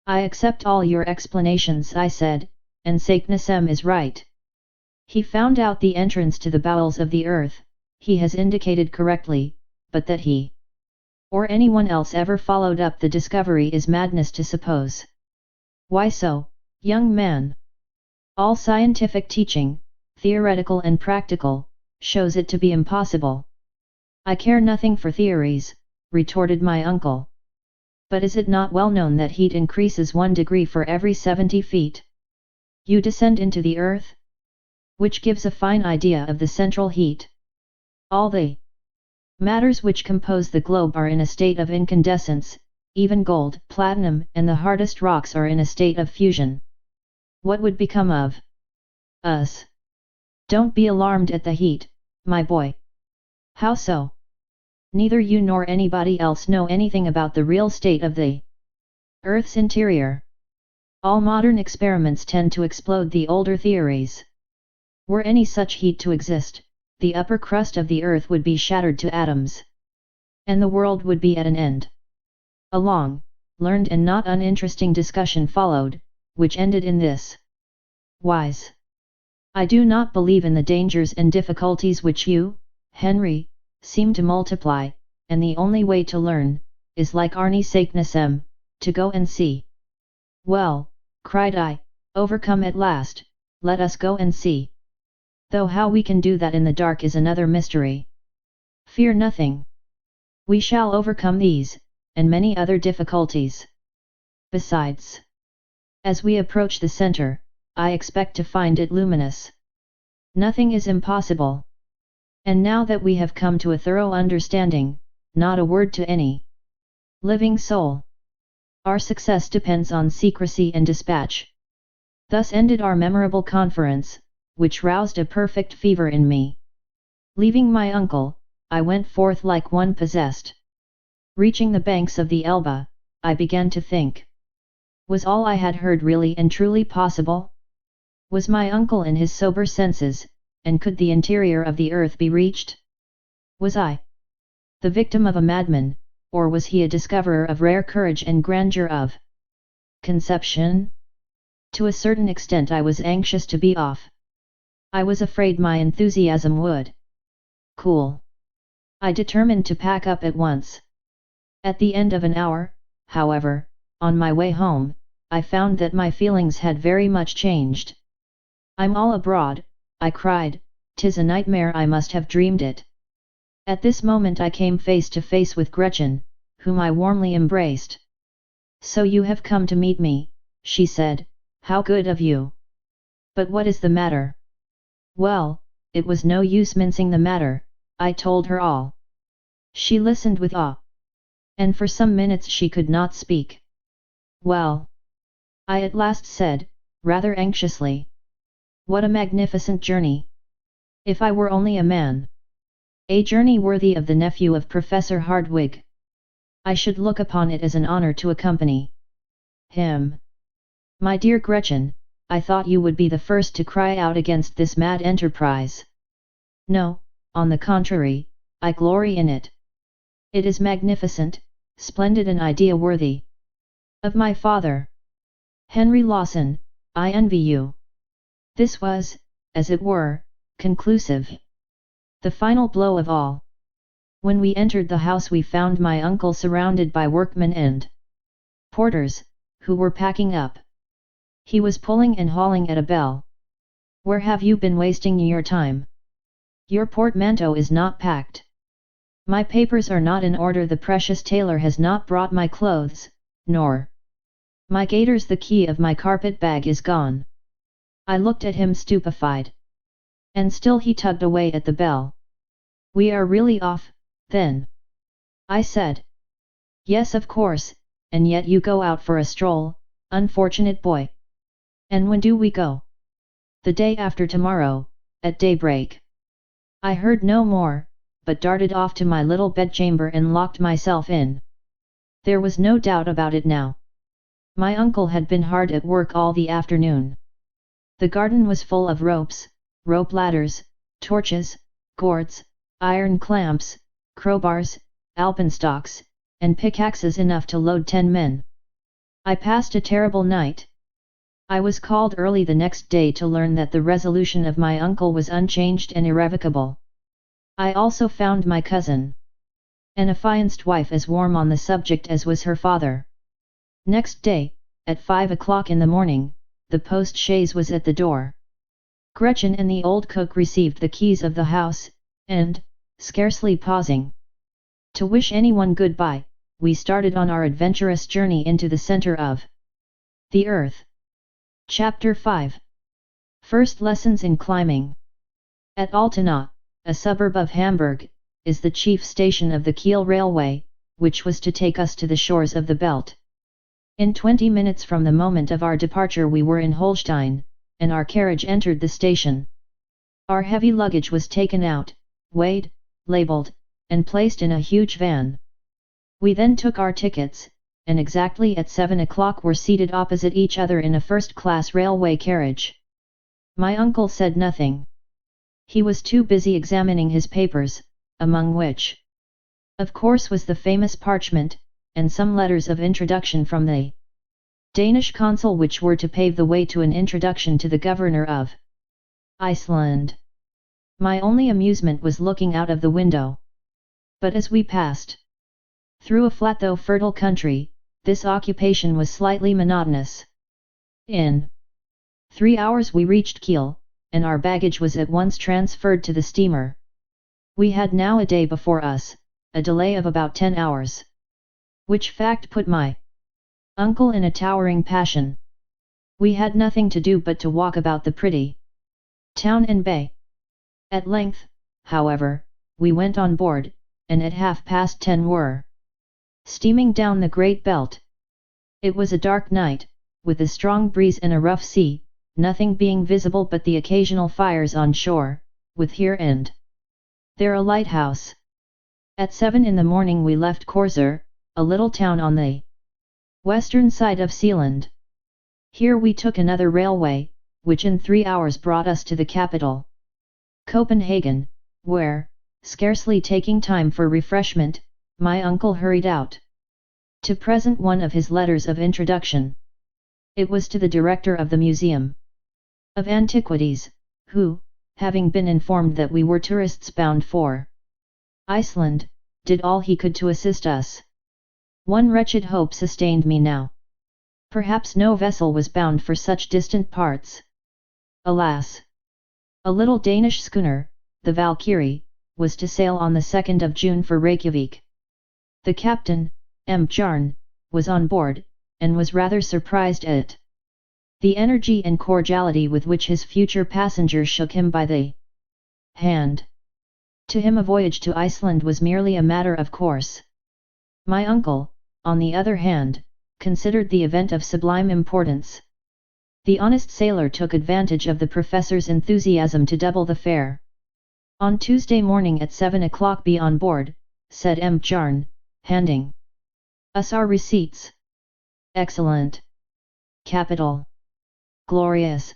I accept all your explanations, I said, and Saknussemm is right. He found out the entrance to the bowels of the earth, he has indicated correctly, but that he or anyone else ever followed up the discovery is madness to suppose. Why so, young man? All scientific teaching, theoretical and practical, shows it to be impossible. I care nothing for theories, retorted my uncle. But is it not well known that heat increases 1 degree for every 70 feet? You descend into the earth? Which gives a fine idea of the central heat. All the matters which compose the globe are in a state of incandescence, even gold, platinum, and the hardest rocks are in a state of fusion. What would become of us? Don't be alarmed at the heat, my boy. How so? Neither you nor anybody else know anything about the real state of the Earth's interior. All modern experiments tend to explode the older theories. Were any such heat to exist, the upper crust of the Earth would be shattered to atoms. And the world would be at an end. A long, learned and not uninteresting discussion followed, which ended in this. Wise. I do not believe in the dangers and difficulties which you, Henry, seem to multiply, and the only way to learn, is like Arne Saknussemm, to go and see. Well, cried I, overcome at last, let us go and see. Though how we can do that in the dark is another mystery. Fear nothing. We shall overcome these, and many other difficulties. Besides, as we approach the center, I expect to find it luminous. Nothing is impossible. And now that we have come to a thorough understanding, not a word to any living soul. Our success depends on secrecy and dispatch. Thus ended our memorable conference, which roused a perfect fever in me. Leaving my uncle, I went forth like one possessed. Reaching the banks of the Elbe, I began to think. Was all I had heard really and truly possible? Was my uncle in his sober senses, and could the interior of the earth be reached? Was I the victim of a madman, or was he a discoverer of rare courage and grandeur of conception? To a certain extent I was anxious to be off. I was afraid my enthusiasm would cool. I determined to pack up at once. At the end of an hour, however, on my way home, I found that my feelings had very much changed. I'm all abroad, I cried, 'tis a nightmare, I must have dreamed it. At this moment I came face to face with Gretchen, whom I warmly embraced. So you have come to meet me, she said, how good of you. But what is the matter? Well, it was no use mincing the matter, I told her all. She listened with awe. And for some minutes she could not speak. Well, I at last said, rather anxiously. What a magnificent journey! If I were only a man. A journey worthy of the nephew of Professor Hardwigg. I should look upon it as an honor to accompany him. My dear Gretchen, I thought you would be the first to cry out against this mad enterprise. No, on the contrary, I glory in it. It is magnificent, splendid and idea-worthy. Of my father, Henry Lawson, I envy you. This was, as it were, conclusive. The final blow of all. When we entered the house we found my uncle surrounded by workmen and porters, who were packing up. He was pulling and hauling at a bell. Where have you been wasting your time? Your portmanteau is not packed. My papers are not in order. The precious tailor has not brought my clothes, nor my gaiters. The key of my carpet bag is gone. I looked at him stupefied. And still he tugged away at the bell. We are really off, then? I said. Yes, of course, and yet you go out for a stroll, unfortunate boy. And when do we go? The day after tomorrow, at daybreak. I heard no more, but darted off to my little bedchamber and locked myself in. There was no doubt about it now. My uncle had been hard at work all the afternoon. The garden was full of ropes, rope ladders, torches, gourds, iron clamps, crowbars, alpenstocks, and pickaxes enough to load 10 men. I passed a terrible night. I was called early the next day to learn that the resolution of my uncle was unchanged and irrevocable. I also found my cousin, an affianced wife, as warm on the subject as was her father. Next day, at 5 o'clock in the morning, the post-chaise was at the door. Gretchen and the old cook received the keys of the house, and, scarcely pausing to wish anyone good-bye, we started on our adventurous journey into the center of the earth. Chapter 5. First Lessons in Climbing. At Altena, a suburb of Hamburg, is the chief station of the Kiel Railway, which was to take us to the shores of the Belt. In 20 minutes from the moment of our departure we were in Holstein, and our carriage entered the station. Our heavy luggage was taken out, weighed, labelled, and placed in a huge van. We then took our tickets, and exactly at 7 o'clock were seated opposite each other in a first-class railway carriage. My uncle said nothing. He was too busy examining his papers, among which, of course, was the famous parchment, and some letters of introduction from the Danish consul which were to pave the way to an introduction to the governor of Iceland. My only amusement was looking out of the window. But as we passed through a flat though fertile country, this occupation was slightly monotonous. In 3 hours we reached Kiel, and our baggage was at once transferred to the steamer. We had now a day before us, a delay of about 10 hours. Which fact put my uncle in a towering passion. We had nothing to do but to walk about the pretty town and bay. At length, however, we went on board, and at 10:30 were steaming down the Great Belt. It was a dark night, with a strong breeze and a rough sea, nothing being visible but the occasional fires on shore, with here and there a lighthouse. At 7 in the morning we left Korser, a little town on the western side of Sealand. Here we took another railway, which in 3 hours brought us to the capital, Copenhagen, where, scarcely taking time for refreshment, my uncle hurried out to present one of his letters of introduction. It was to the director of the Museum of Antiquities, who, having been informed that we were tourists bound for Iceland, did all he could to assist us. One wretched hope sustained me now. Perhaps no vessel was bound for such distant parts. Alas! A little Danish schooner, the Valkyrie, was to sail on the 2nd of June for Reykjavik. The captain, M. Bjarne, was on board, and was rather surprised at the energy and cordiality with which his future passengers shook him by the hand. To him a voyage to Iceland was merely a matter of course. My uncle, on the other hand, considered the event of sublime importance. The honest sailor took advantage of the professor's enthusiasm to double the fare. On Tuesday morning at 7 o'clock be on board, said M. Bjarne, handing us our receipts. Excellent! Capital! glorious,"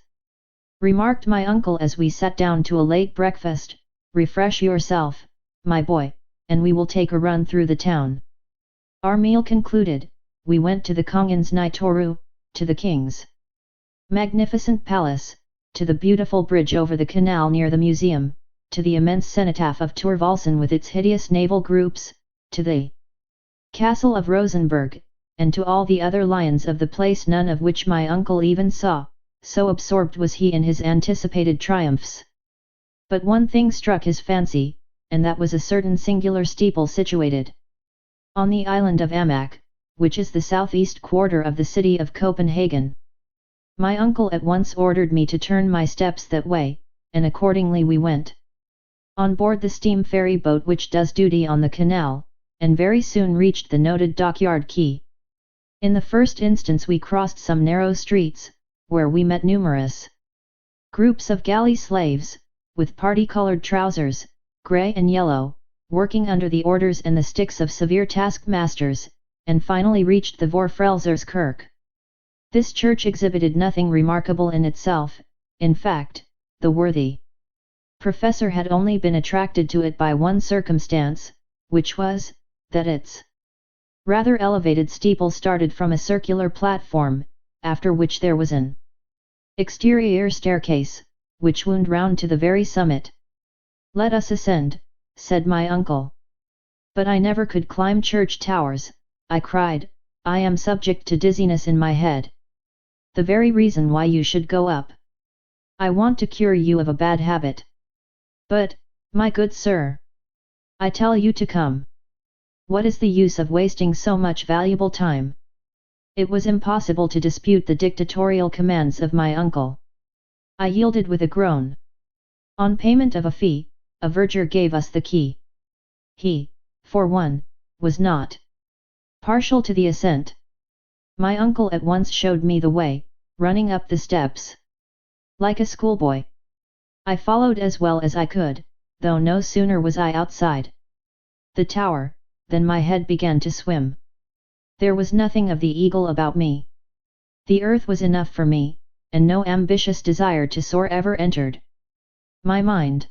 remarked my uncle as we sat down to a late breakfast. "Refresh yourself, my boy, and we will take a run through the town." Our meal concluded, we went to the Kongens Nytorv, to the king's magnificent palace, to the beautiful bridge over the canal near the museum, to the immense cenotaph of Thorvaldsen with its hideous naval groups, to the castle of Rosenberg, and to all the other lions of the place, none of which my uncle even saw, so absorbed was he in his anticipated triumphs. But one thing struck his fancy, and that was a certain singular steeple situated on the island of Amak, which is the southeast quarter of the city of Copenhagen. My uncle at once ordered me to turn my steps that way, and accordingly we went on board the steam ferry boat which does duty on the canal, and very soon reached the noted dockyard quay. In the first instance we crossed some narrow streets, where we met numerous groups of galley slaves, with party-coloured trousers, grey and yellow, working under the orders and the sticks of severe taskmasters, and finally reached the Vorfrelser's Kirk. This church exhibited nothing remarkable in itself. In fact, the worthy professor had only been attracted to it by one circumstance, which was, that its rather elevated steeple started from a circular platform, after which there was an exterior staircase, which wound round to the very summit. "Let us ascend," said my uncle. "But I never could climb church towers," I cried, "I am subject to dizziness in my head." "The very reason why you should go up. I want to cure you of a bad habit." "But, my good sir, I tell you to come. What is the use of wasting so much valuable time?" It was impossible to dispute the dictatorial commands of my uncle. I yielded with a groan. On payment of a fee, a verger gave us the key. He, for one, was not partial to the ascent. My uncle at once showed me the way, running up the steps like a schoolboy. I followed as well as I could, though no sooner was I outside the tower, than my head began to swim. There was nothing of the eagle about me. The earth was enough for me, and no ambitious desire to soar ever entered my mind.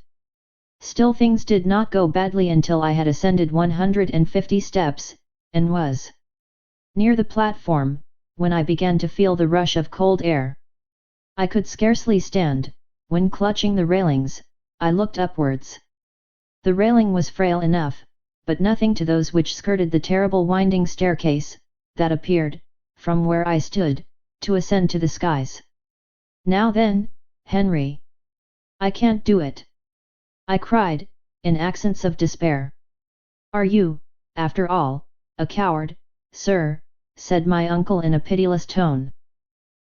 Still things did not go badly until I had ascended 150 steps, and was near the platform, when I began to feel the rush of cold air. I could scarcely stand, when clutching the railings, I looked upwards. The railing was frail enough, but nothing to those which skirted the terrible winding staircase, that appeared, from where I stood, to ascend to the skies. "Now then, Henry! I can't do it!" I cried, in accents of despair. "Are you, after all, a coward, sir?" said my uncle in a pitiless tone.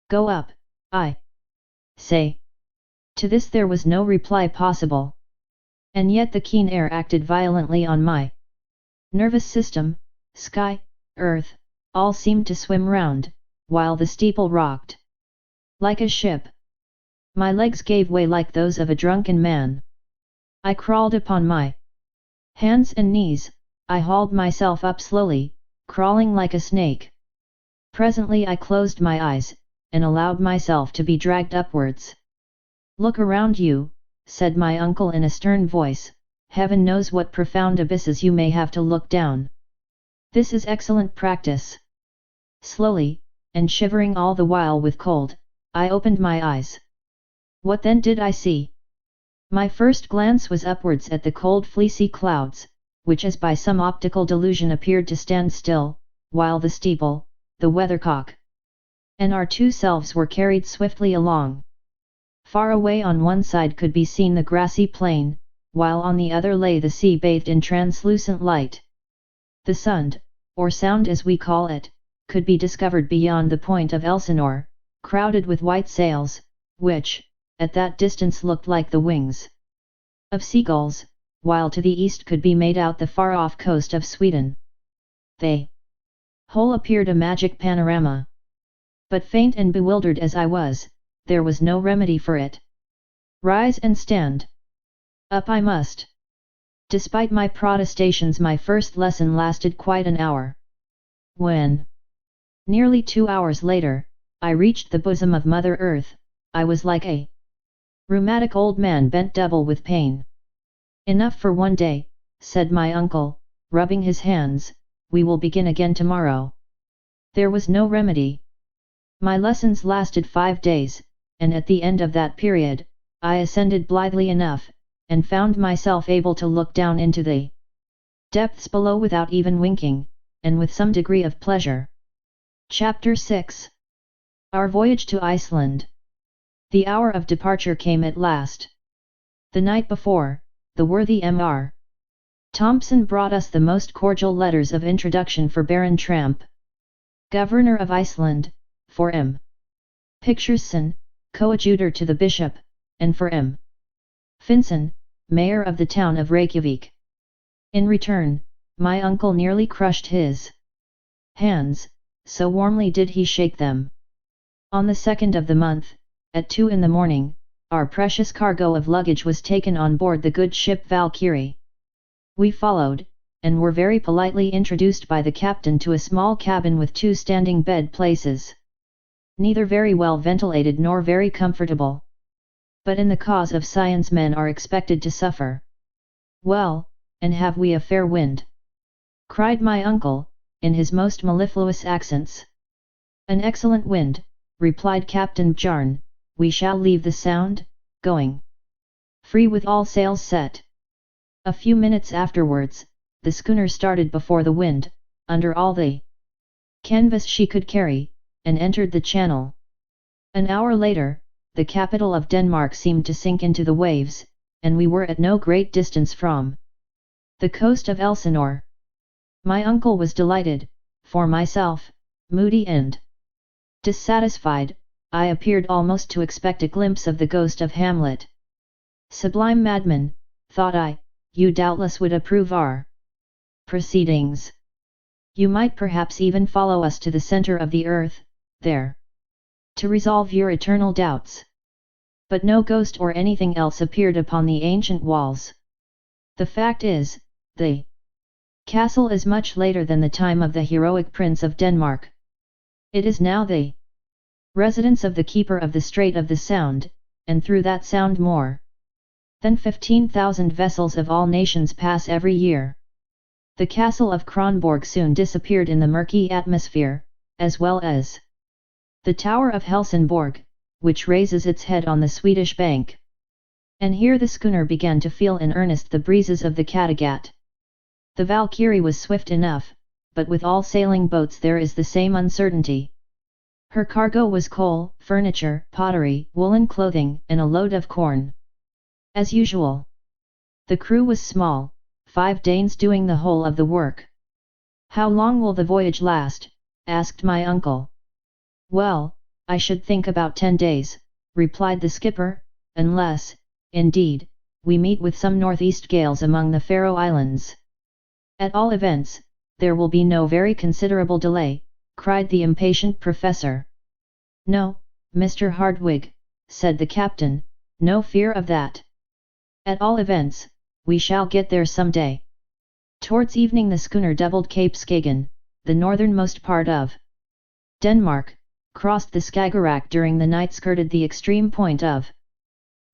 "Go up, I say!" To this there was no reply possible. And yet the keen air acted violently on my nervous system, sky, earth, all seemed to swim round, while the steeple rocked like a ship. My legs gave way like those of a drunken man. I crawled upon my hands and knees, I hauled myself up slowly, crawling like a snake. Presently I closed my eyes, and allowed myself to be dragged upwards. "Look around you," said my uncle in a stern voice, "heaven knows what profound abysses you may have to look down. This is excellent practice." Slowly, and shivering all the while with cold, I opened my eyes. What then did I see? My first glance was upwards at the cold fleecy clouds, which as by some optical delusion appeared to stand still, while the steeple, the weathercock, and our two selves were carried swiftly along. Far away on one side could be seen the grassy plain, while on the other lay the sea bathed in translucent light. The Sund, or Sound as we call it, could be discovered beyond the point of Elsinore, crowded with white sails, which, at that distance looked like the wings of seagulls, while to the east could be made out the far-off coast of Sweden. The whole appeared a magic panorama. But faint and bewildered as I was, there was no remedy for it. Rise and stand. Up I must. Despite my protestations, my first lesson lasted quite an hour. When, nearly 2 hours later, I reached the bosom of Mother Earth, I was like a rheumatic old man bent double with pain. Enough for one day, said my uncle, rubbing his hands, we will begin again tomorrow. There was no remedy. My lessons lasted 5 days, and at the end of that period, I ascended blithely enough, and found myself able to look down into the depths below without even winking, and with some degree of pleasure. Chapter 6. Our voyage to Iceland. The hour of departure came at last. The night before, the worthy Mr. Thompson brought us the most cordial letters of introduction for Baron Tramp, Governor of Iceland, for M. Picturesson, coadjutor to the bishop, and for M. Finson, mayor of the town of Reykjavik. In return, my uncle nearly crushed his hands, so warmly did he shake them. On the 2nd of the month, at 2 in the morning, our precious cargo of luggage was taken on board the good ship Valkyrie. We followed, and were very politely introduced by the captain to a small cabin with 2 standing bed places. Neither very well ventilated nor very comfortable. But in the cause of science men are expected to suffer. Well, and have we a fair wind? Cried my uncle, in his most mellifluous accents. An excellent wind, replied Captain Bjarne, we shall leave the Sound, going free with all sails set. A few minutes afterwards, the schooner started before the wind, under all the canvas she could carry, and entered the channel. An hour later, the capital of Denmark seemed to sink into the waves, and we were at no great distance from the coast of Elsinore. My uncle was delighted, for myself, moody and dissatisfied, I appeared almost to expect a glimpse of the ghost of Hamlet. Sublime madman, thought I, you doubtless would approve our proceedings. You might perhaps even follow us to the center of the earth, there to resolve your eternal doubts. But no ghost or anything else appeared upon the ancient walls. The fact is, the castle is much later than the time of the heroic Prince of Denmark. It is now the residence of the keeper of the Strait of the Sound, and through that sound more than 15,000 vessels of all nations pass every year. The castle of Kronborg soon disappeared in the murky atmosphere, as well as the tower of Helsingborg, which raises its head on the Swedish bank. And here the schooner began to feel in earnest the breezes of the Kattegat. The Valkyrie was swift enough, but with all sailing boats there is the same uncertainty. Her cargo was coal, furniture, pottery, woolen clothing, and a load of corn. As usual. The crew was small, 5 Danes doing the whole of the work. How long will the voyage last? Asked my uncle. Well, I should think about 10 days, replied the skipper, unless, indeed, we meet with some northeast gales among the Faroe Islands. At all events, there will be no very considerable delay, cried the impatient professor. No, Mr. Hardwigg, said the captain, no fear of that. At all events, we shall get there some day. Towards evening the schooner doubled Cape Skagen, the northernmost part of Denmark, crossed the Skagerrak during the night, skirted the extreme point of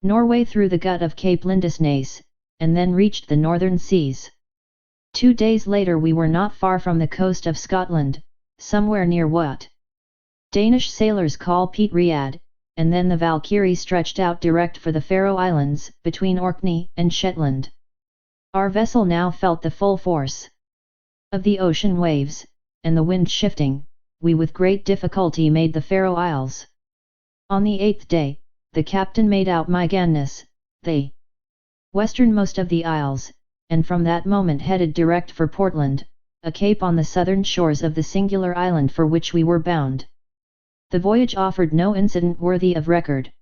Norway through the gut of Cape Lindesnæs, and then reached the northern seas. 2 days later we were not far from the coast of Scotland, somewhere near what Danish sailors call Piet Riad, and then the Valkyrie stretched out direct for the Faroe Islands, between Orkney and Shetland. Our vessel now felt the full force of the ocean waves, and the wind shifting, we with great difficulty made the Faroe Isles. On the 8th day, the captain made out Myganness, the westernmost of the isles, and from that moment headed direct for Portland, a cape on the southern shores of the singular island for which we were bound. The voyage offered no incident worthy of record.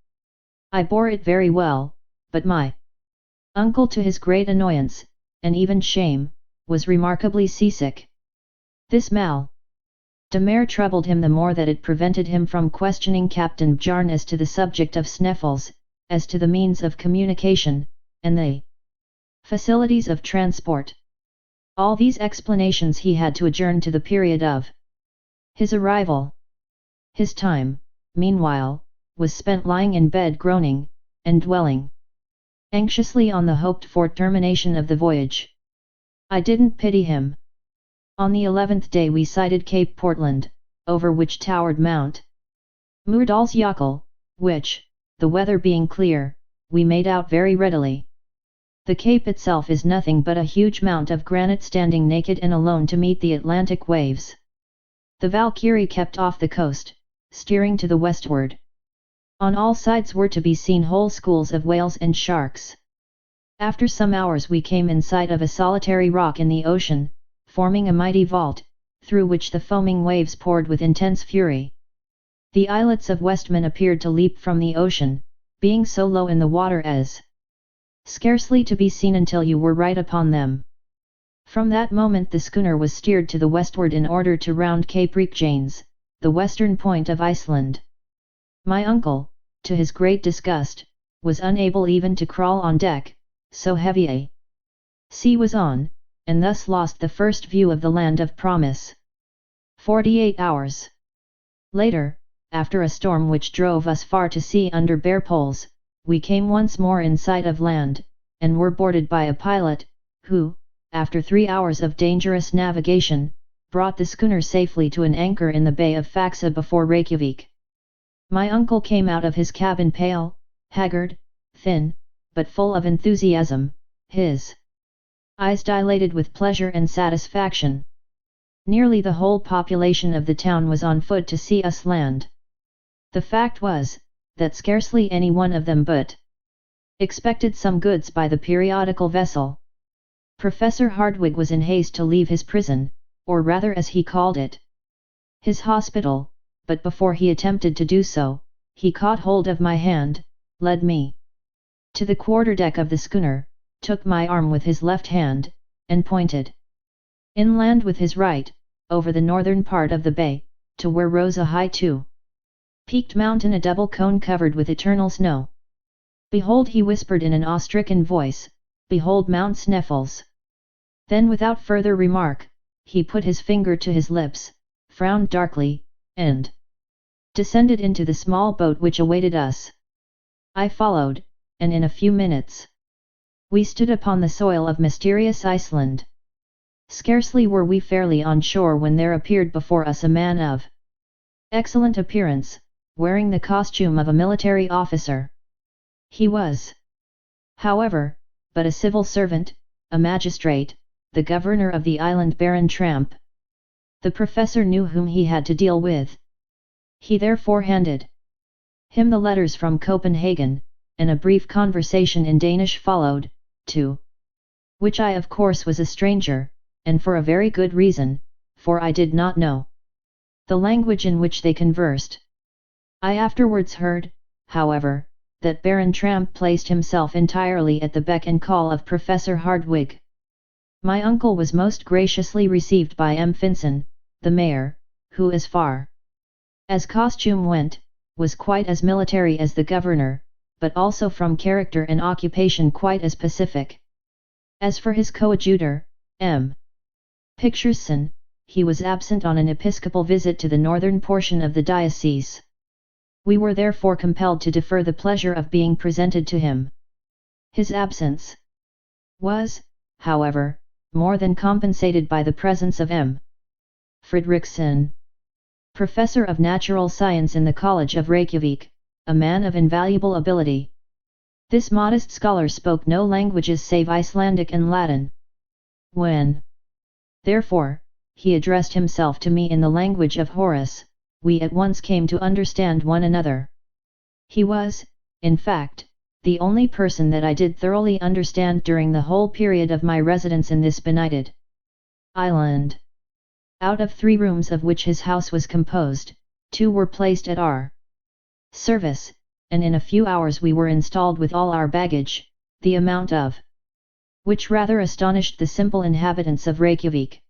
I bore it very well, but my uncle, to his great annoyance, and even shame, was remarkably seasick. This mal de mer troubled him the more that it prevented him from questioning Captain Bjarne as to the subject of Sneffels, as to the means of communication, and the facilities of transport. All these explanations he had to adjourn to the period of his arrival. His time, meanwhile, was spent lying in bed groaning, and dwelling anxiously on the hoped-for termination of the voyage. I didn't pity him. On the 11th day we sighted Cape Portland, over which towered Mount Moerdalsjakkel, which, the weather being clear, we made out very readily. The cape itself is nothing but a huge mount of granite standing naked and alone to meet the Atlantic waves. The Valkyrie kept off the coast, steering to the westward. On all sides were to be seen whole schools of whales and sharks. After some hours we came in sight of a solitary rock in the ocean, forming a mighty vault, through which the foaming waves poured with intense fury. The islets of Westman appeared to leap from the ocean, being so low in the water as scarcely to be seen until you were right upon them. From that moment the schooner was steered to the westward in order to round Cape Reykjanes, the western point of Iceland. My uncle, to his great disgust, was unable even to crawl on deck, so heavy a sea was on, and thus lost the first view of the land of promise. 48 hours later, after a storm which drove us far to sea under bare poles, we came once more in sight of land, and were boarded by a pilot, who, after 3 hours of dangerous navigation, brought the schooner safely to an anchor in the Bay of Faxa before Reykjavik. My uncle came out of his cabin pale, haggard, thin, but full of enthusiasm, his eyes dilated with pleasure and satisfaction. Nearly the whole population of the town was on foot to see us land. The fact was, that scarcely any one of them but expected some goods by the periodical vessel. Professor Hardwigg was in haste to leave his prison, or rather as he called it, his hospital, but before he attempted to do so, he caught hold of my hand, led me to the quarterdeck of the schooner, took my arm with his left hand, and pointed inland with his right, over the northern part of the bay, to where rose a high two-peaked mountain, a double cone covered with eternal snow. "Behold," he whispered in an awe-stricken voice, "behold Mount Sneffels." Then without further remark, he put his finger to his lips, frowned darkly, and descended into the small boat which awaited us. I followed, and in a few minutes we stood upon the soil of mysterious Iceland. Scarcely were we fairly on shore when there appeared before us a man of excellent appearance, wearing the costume of a military officer. He was, however, but a civil servant, a magistrate, the governor of the island Baron Tramp. The professor knew whom he had to deal with. He therefore handed him the letters from Copenhagen, and a brief conversation in Danish followed, to which I of course was a stranger, and for a very good reason, for I did not know the language in which they conversed. I afterwards heard, however, that Baron Tramp placed himself entirely at the beck and call of Professor Hardwigg. My uncle was most graciously received by M. Finson, the mayor, who as far as costume went, was quite as military as the governor, but also from character and occupation quite as pacific. As for his coadjutor, M. Pictureson, he was absent on an episcopal visit to the northern portion of the diocese. We were therefore compelled to defer the pleasure of being presented to him. His absence was, however, more than compensated by the presence of M. Fredriksson, professor of natural science in the College of Reykjavik, a man of invaluable ability. This modest scholar spoke no languages save Icelandic and Latin. When, therefore, he addressed himself to me in the language of Horace, we at once came to understand one another. He was, in fact, the only person that I did thoroughly understand during the whole period of my residence in this benighted island. Out of 3 rooms of which his house was composed, 2 were placed at our service, and in a few hours we were installed with all our baggage, the amount of which rather astonished the simple inhabitants of Reykjavik.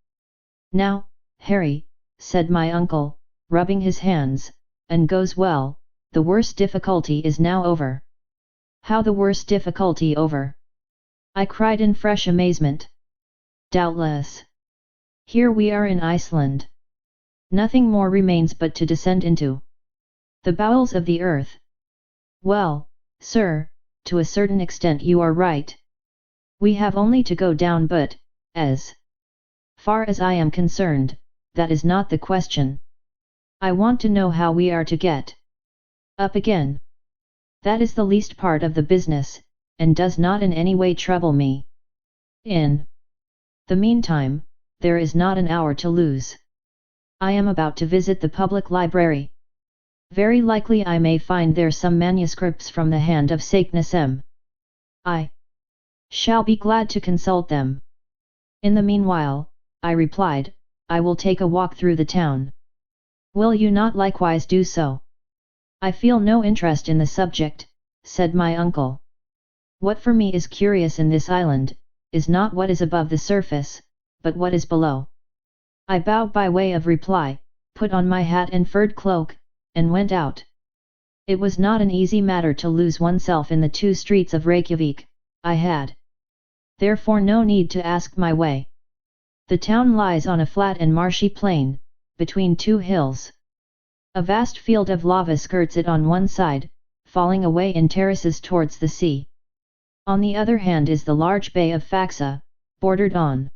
"Now, Harry," said my uncle, rubbing his hands, "and goes well, the worst difficulty is now over." "How the worst difficulty over?" I cried in fresh amazement. "Doubtless. Here we are in Iceland. Nothing more remains but to descend into the bowels of the earth, Well, sir, to a certain extent you are right. We have only to go down, but, as far as I am concerned, that is not the question. I want to know how we are to get up again. That is the least part of the business, and does not in any way trouble me. In the meantime, there is not an hour to lose. I am about to visit the public library. Very likely I may find there some manuscripts from the hand of Saknussemm. I shall be glad to consult them. In the meanwhile, I replied, I will take a walk through the town. Will you not likewise do so? I feel no interest in the subject, said my uncle. What for me is curious in this island, is not what is above the surface, but what is below. I bowed by way of reply, put on my hat and furred cloak, and went out. It was not an easy matter to lose oneself in the 2 streets of Reykjavik. I had therefore no need to ask my way. The town lies on a flat and marshy plain, between 2 hills. A vast field of lava skirts it on one side, falling away in terraces towards the sea. On the other hand is the large bay of Faxa, bordered on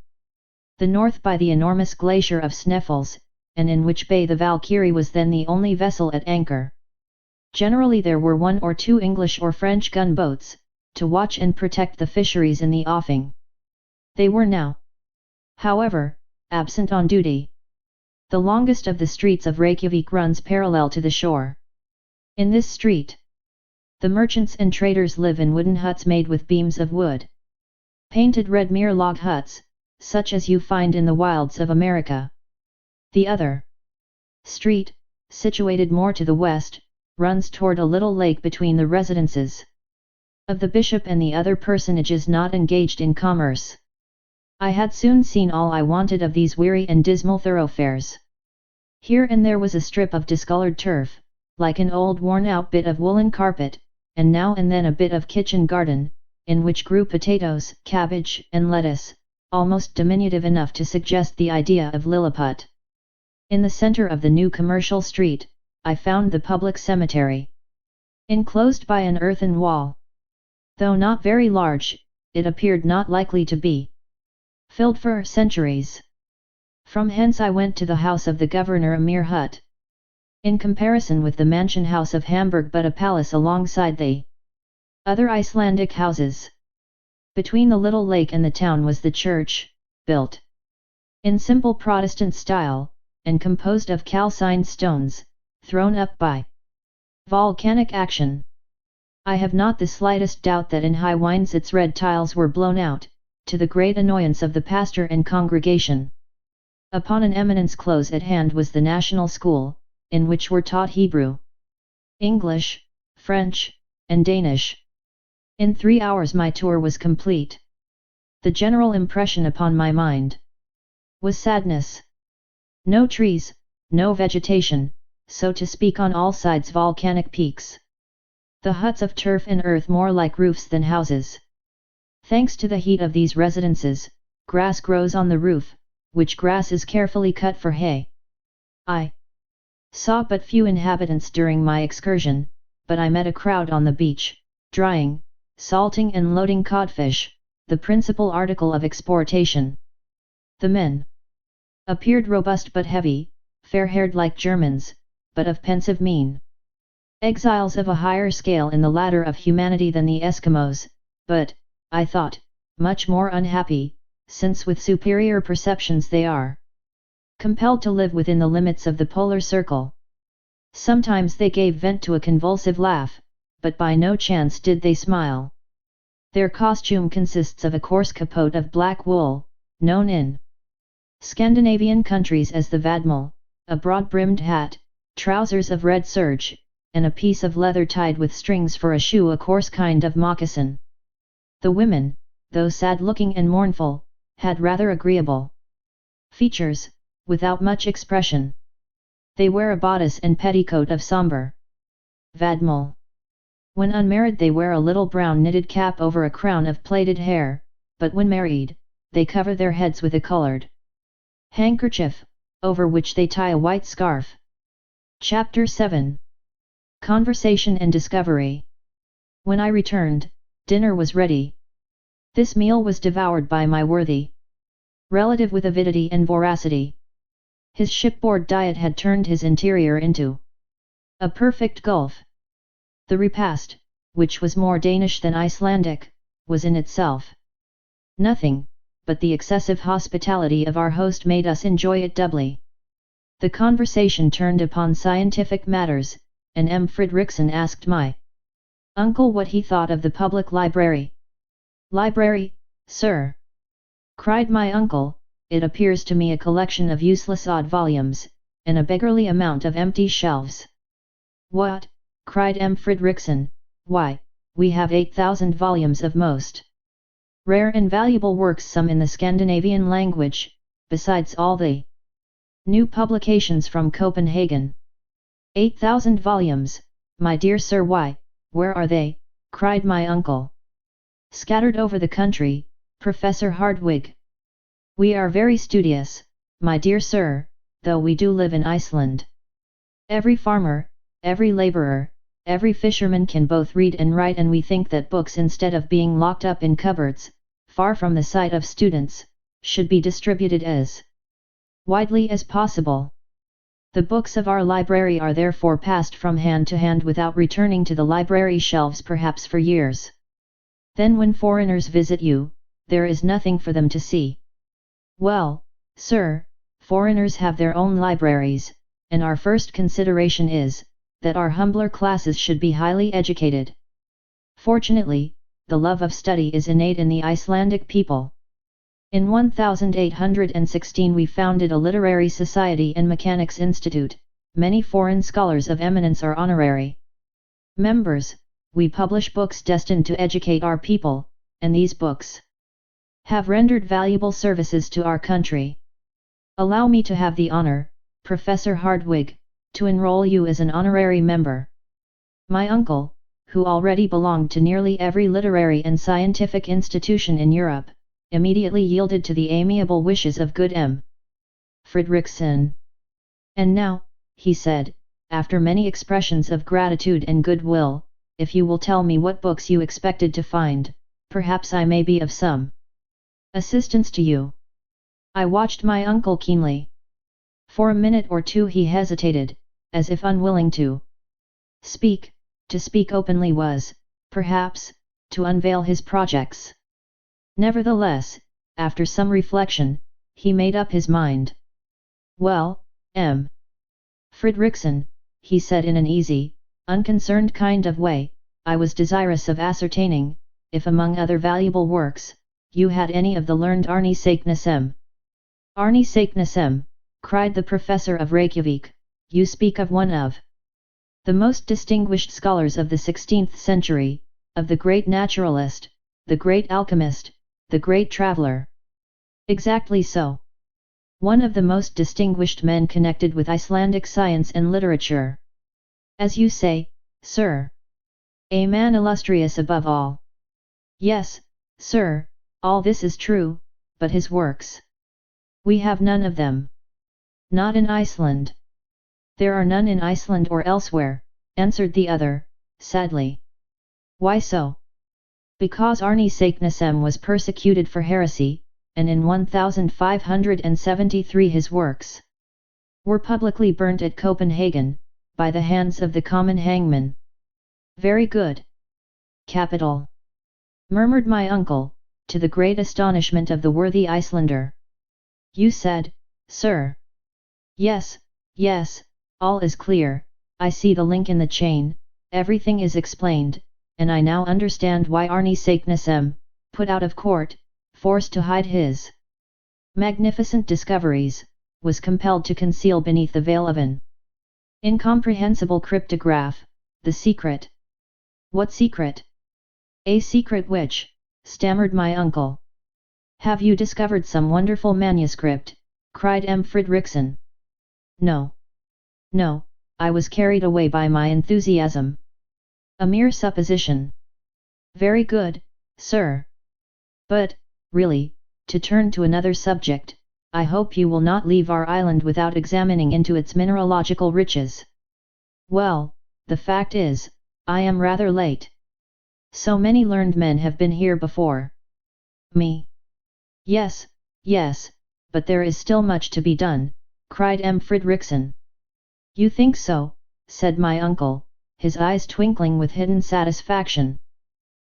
the north by the enormous glacier of Sneffels, and in which bay the Valkyrie was then the only vessel at anchor. Generally there were 1 or 2 English or French gunboats, to watch and protect the fisheries in the offing. They were now, however, absent on duty. The longest of the streets of Reykjavik runs parallel to the shore. In this street, the merchants and traders live in wooden huts made with beams of wood. Painted red mere log huts, such as you find in the wilds of America. The other street, situated more to the west, runs toward a little lake between the residences of the bishop and the other personages not engaged in commerce. I had soon seen all I wanted of these weary and dismal thoroughfares. Here and there was a strip of discolored turf, like an old worn-out bit of woolen carpet, and now and then a bit of kitchen garden, in which grew potatoes, cabbage, and lettuce, almost diminutive enough to suggest the idea of Lilliput. In the center of the new commercial street, I found the public cemetery, enclosed by an earthen wall. Though not very large, it appeared not likely to be filled for centuries. From hence I went to the house of the governor, a mere hut, in comparison with the mansion house of Hamburg, but a palace alongside the other Icelandic houses. Between the little lake and the town was the church, built in simple Protestant style, and composed of calcined stones, thrown up by volcanic action. I have not the slightest doubt that in high winds its red tiles were blown out, to the great annoyance of the pastor and congregation. Upon an eminence close at hand was the National School, in which were taught Hebrew, English, French, and Danish. In 3 hours my tour was complete. The general impression upon my mind was sadness. No trees, no vegetation, so to speak, on all sides volcanic peaks. The huts of turf and earth more like roofs than houses. Thanks to the heat of these residences, grass grows on the roof, which grass is carefully cut for hay. I saw but few inhabitants during my excursion, but I met a crowd on the beach, drying, salting and loading codfish, the principal article of exportation. The men appeared robust but heavy, fair-haired like Germans, but of pensive mien. Exiles of a higher scale in the ladder of humanity than the Eskimos, but, I thought, much more unhappy, since with superior perceptions they are compelled to live within the limits of the polar circle. Sometimes they gave vent to a convulsive laugh, but by no chance did they smile. Their costume consists of a coarse capote of black wool, known in Scandinavian countries as the vadmal, a broad-brimmed hat, trousers of red serge, and a piece of leather tied with strings for a shoe, a coarse kind of moccasin. The women, though sad-looking and mournful, had rather agreeable features, without much expression. They wear a bodice and petticoat of sombre vadmal. When unmarried they wear a little brown knitted cap over a crown of plaited hair, but when married, they cover their heads with a coloured handkerchief, over which they tie a white scarf. Chapter 7. Conversation and Discovery. When I returned, dinner was ready. This meal was devoured by my worthy relative with avidity and voracity. His shipboard diet had turned his interior into a perfect gulf. The repast, which was more Danish than Icelandic, was in itself nothing, but the excessive hospitality of our host made us enjoy it doubly. The conversation turned upon scientific matters, and M. Fridriksson asked my uncle what he thought of the public library. Library, sir? Cried my uncle, it appears to me a collection of useless odd volumes, and a beggarly amount of empty shelves. What? Cried M. Fridriksson, why, we have 8,000 volumes of most rare and valuable works, some in the Scandinavian language, besides all the new publications from Copenhagen. 8,000 volumes, my dear sir, why, where are they? Cried my uncle. Scattered over the country, Professor Hardwig. We are very studious, my dear sir, though we do live in Iceland. Every farmer, every labourer, every fisherman can both read and write, and we think that books, instead of being locked up in cupboards, far from the sight of students, should be distributed as widely as possible. The books of our library are therefore passed from hand to hand without returning to the library shelves perhaps for years. Then when foreigners visit you, there is nothing for them to see. Well, sir, foreigners have their own libraries, and our first consideration is, that our humbler classes should be highly educated. Fortunately, the love of study is innate in the Icelandic people. In 1816 we founded a literary society and mechanics institute. Many foreign scholars of eminence are honorary members. We publish books destined to educate our people, and these books have rendered valuable services to our country. Allow me to have the honor, Professor Hardwig, to enroll you as an honorary member. My uncle, who already belonged to nearly every literary and scientific institution in Europe, immediately yielded to the amiable wishes of good M. Fridriksson. And now, he said, after many expressions of gratitude and goodwill, if you will tell me what books you expected to find, perhaps I may be of some assistance to you. I watched my uncle keenly. For a minute or two he hesitated, as if unwilling to speak. To speak openly was, perhaps, to unveil his projects. Nevertheless, after some reflection, he made up his mind. Well, M. Fridriksson, he said in an easy, unconcerned kind of way, I was desirous of ascertaining, if among other valuable works, you had any of the learned Arne Saknussemm. Arne Saknussemm, cried the professor of Reykjavik, you speak of one of the most distinguished scholars of the 16th century, of the great naturalist, the great alchemist, the great traveller. Exactly so. One of the most distinguished men connected with Icelandic science and literature. As you say, sir. A man illustrious above all. Yes, sir, all this is true, but his works. We have none of them. Not in Iceland. There are none in Iceland or elsewhere, answered the other, sadly. Why so? Because Arne Saknussemm was persecuted for heresy, and in 1573 his works were publicly burnt at Copenhagen, by the hands of the common hangman. Very good. Capital. Murmured my uncle, to the great astonishment of the worthy Icelander. You said, sir. Yes, yes, all is clear, I see the link in the chain, everything is explained, and I now understand why Arne Saknussemm, put out of court, forced to hide his magnificent discoveries, was compelled to conceal beneath the veil of an incomprehensible cryptograph, the secret. What secret? A secret which, stammered my uncle. Have you discovered some wonderful manuscript? Cried M. Fridriksson. No. No, I was carried away by my enthusiasm. A mere supposition. Very good, sir. But, really, to turn to another subject, I hope you will not leave our island without examining into its mineralogical riches. Well, the fact is, I am rather late. So many learned men have been here before me. Yes, yes, but there is still much to be done, cried M. Fridriksson. You think so, said my uncle, his eyes twinkling with hidden satisfaction.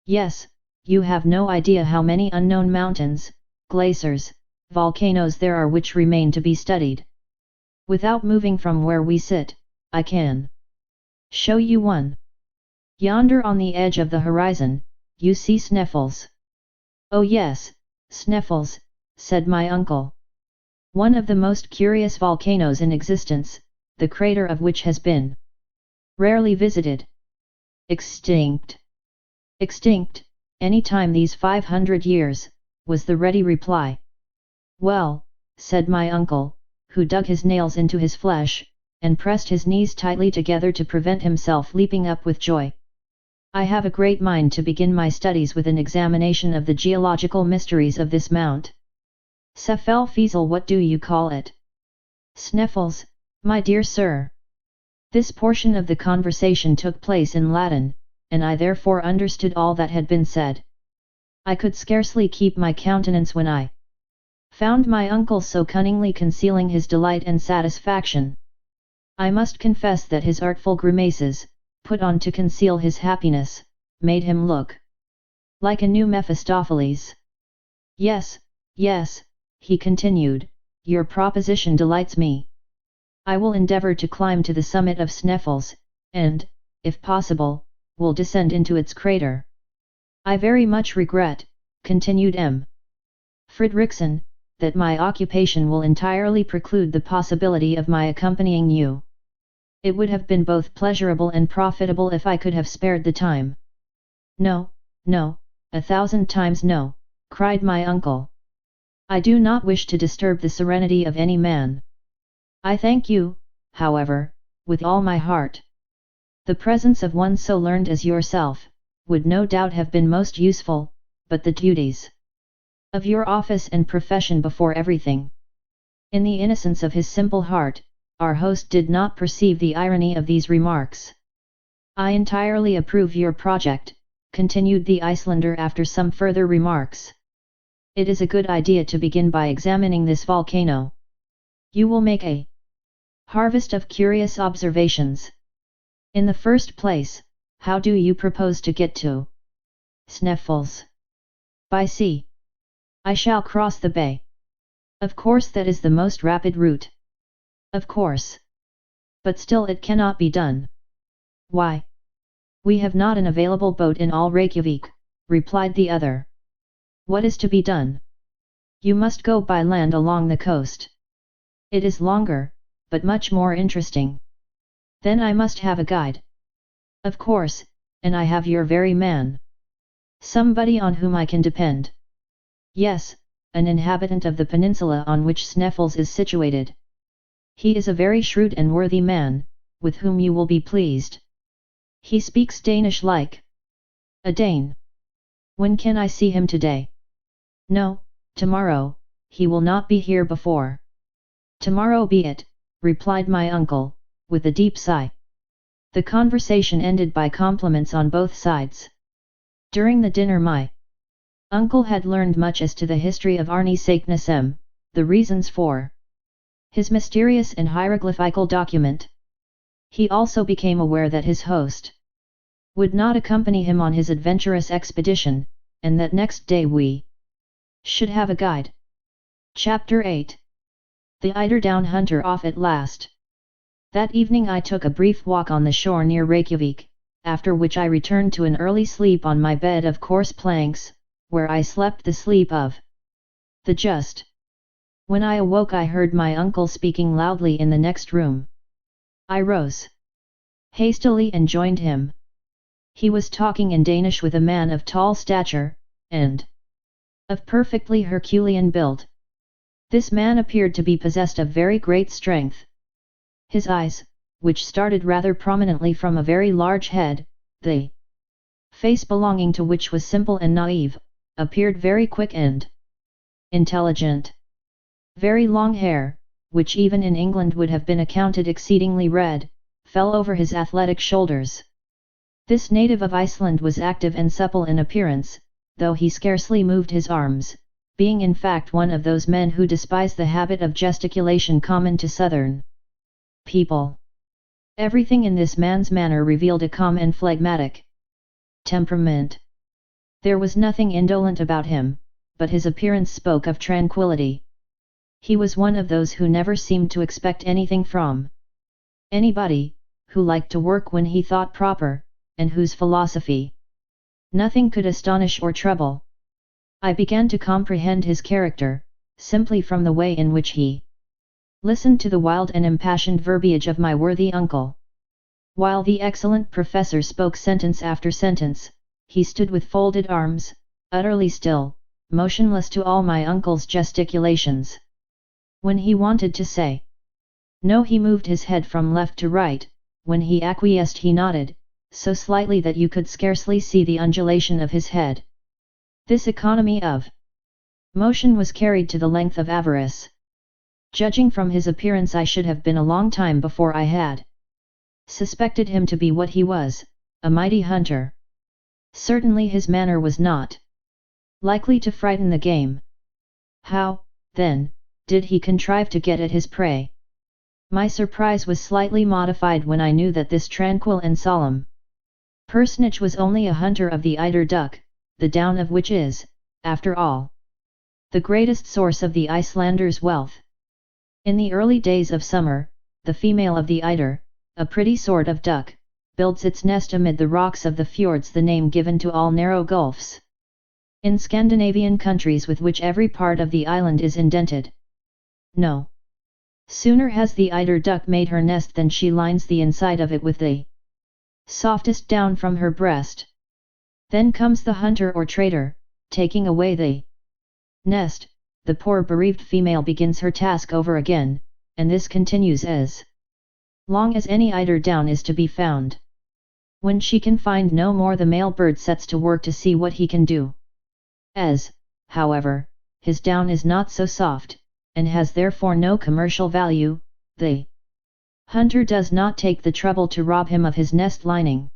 Yes, you have no idea how many unknown mountains, glaciers, volcanoes there are which remain to be studied. Without moving from where we sit, I can show you one. Yonder on the edge of the horizon, you see Sneffels. Oh yes, Sneffels, said my uncle. One of the most curious volcanoes in existence, the crater of which has been rarely visited. Extinct. Extinct, any time these 500 years, was the ready reply. Well, said my uncle, who dug his nails into his flesh, and pressed his knees tightly together to prevent himself leaping up with joy. I have a great mind to begin my studies with an examination of the geological mysteries of this mount. Cephelfiesel, what do you call it? Sneffels, my dear sir. This portion of the conversation took place in Latin, and I therefore understood all that had been said. I could scarcely keep my countenance when I found my uncle so cunningly concealing his delight and satisfaction. I must confess that his artful grimaces, put on to conceal his happiness, made him look like a new Mephistopheles. Yes, yes, he continued, your proposition delights me. I will endeavour to climb to the summit of Sneffels, and, if possible, will descend into its crater. I very much regret, continued M. Fridriksson, that my occupation will entirely preclude the possibility of my accompanying you. It would have been both pleasurable and profitable if I could have spared the time. No, no, 1,000 times no, cried my uncle. I do not wish to disturb the serenity of any man. I thank you, however, with all my heart. The presence of one so learned as yourself, would no doubt have been most useful, but the duties of your office and profession before everything. In the innocence of his simple heart, our host did not perceive the irony of these remarks. I entirely approve your project, continued the Icelander after some further remarks. It is a good idea to begin by examining this volcano. You will make a harvest of curious observations. In the first place, how do you propose to get to Sneffels? By sea. I shall cross the bay. Of course that is the most rapid route. Of course. But still it cannot be done. Why? We have not an available boat in all Reykjavik, replied the other. What is to be done? You must go by land along the coast. It is longer, but much more interesting. Then I must have a guide. Of course, and I have your very man. Somebody on whom I can depend. Yes, an inhabitant of the peninsula on which Sneffels is situated. He is a very shrewd and worthy man, with whom you will be pleased. He speaks Danish like a Dane. When can I see him today? No, tomorrow, he will not be here before. Tomorrow be it, replied my uncle, with a deep sigh. The conversation ended by compliments on both sides. During the dinner my uncle had learned much as to the history of Arne Saknessem, the reasons for his mysterious and hieroglyphical document. He also became aware that his host would not accompany him on his adventurous expedition, and that next day we should have a guide. Chapter 8. The eiderdown hunter off at last. That evening I took a brief walk on the shore near Reykjavik, after which I returned to an early sleep on my bed of coarse planks, where I slept the sleep of the just. When I awoke I heard my uncle speaking loudly in the next room. I rose hastily and joined him. He was talking in Danish with a man of tall stature, and of perfectly Herculean build. This man appeared to be possessed of very great strength. His eyes, which started rather prominently from a very large head, the face belonging to which was simple and naive, appeared very quick and intelligent. Very long hair, which even in England would have been accounted exceedingly red, fell over his athletic shoulders. This native of Iceland was active and supple in appearance, though he scarcely moved his arms, being in fact one of those men who despise the habit of gesticulation common to southern people. Everything in this man's manner revealed a calm and phlegmatic temperament. There was nothing indolent about him, but his appearance spoke of tranquility. He was one of those who never seemed to expect anything from anybody, who liked to work when he thought proper, and whose philosophy nothing could astonish or trouble. I began to comprehend his character, simply from the way in which he listened to the wild and impassioned verbiage of my worthy uncle. While the excellent professor spoke sentence after sentence, he stood with folded arms, utterly still, motionless to all my uncle's gesticulations. When he wanted to say no, he moved his head from left to right; when he acquiesced he nodded, so slightly that you could scarcely see the undulation of his head. This economy of motion was carried to the length of avarice. Judging from his appearance, I should have been a long time before I had suspected him to be what he was, a mighty hunter. Certainly his manner was not likely to frighten the game. How, then, did he contrive to get at his prey? My surprise was slightly modified when I knew that this tranquil and solemn personage was only a hunter of the eider duck, the down of which is, after all, the greatest source of the Icelanders' wealth. In the early days of summer, the female of the eider, a pretty sort of duck, builds its nest amid the rocks of the fjords, the name given to all narrow gulfs in Scandinavian countries with which every part of the island is indented. No sooner has the eider duck made her nest than she lines the inside of it with the softest down from her breast. Then comes the hunter or trader, taking away the nest. The poor bereaved female begins her task over again, and this continues as long as any eider down is to be found. When she can find no more, the male bird sets to work to see what he can do. As, however, his down is not so soft, and has therefore no commercial value, the hunter does not take the trouble to rob him of his nest lining.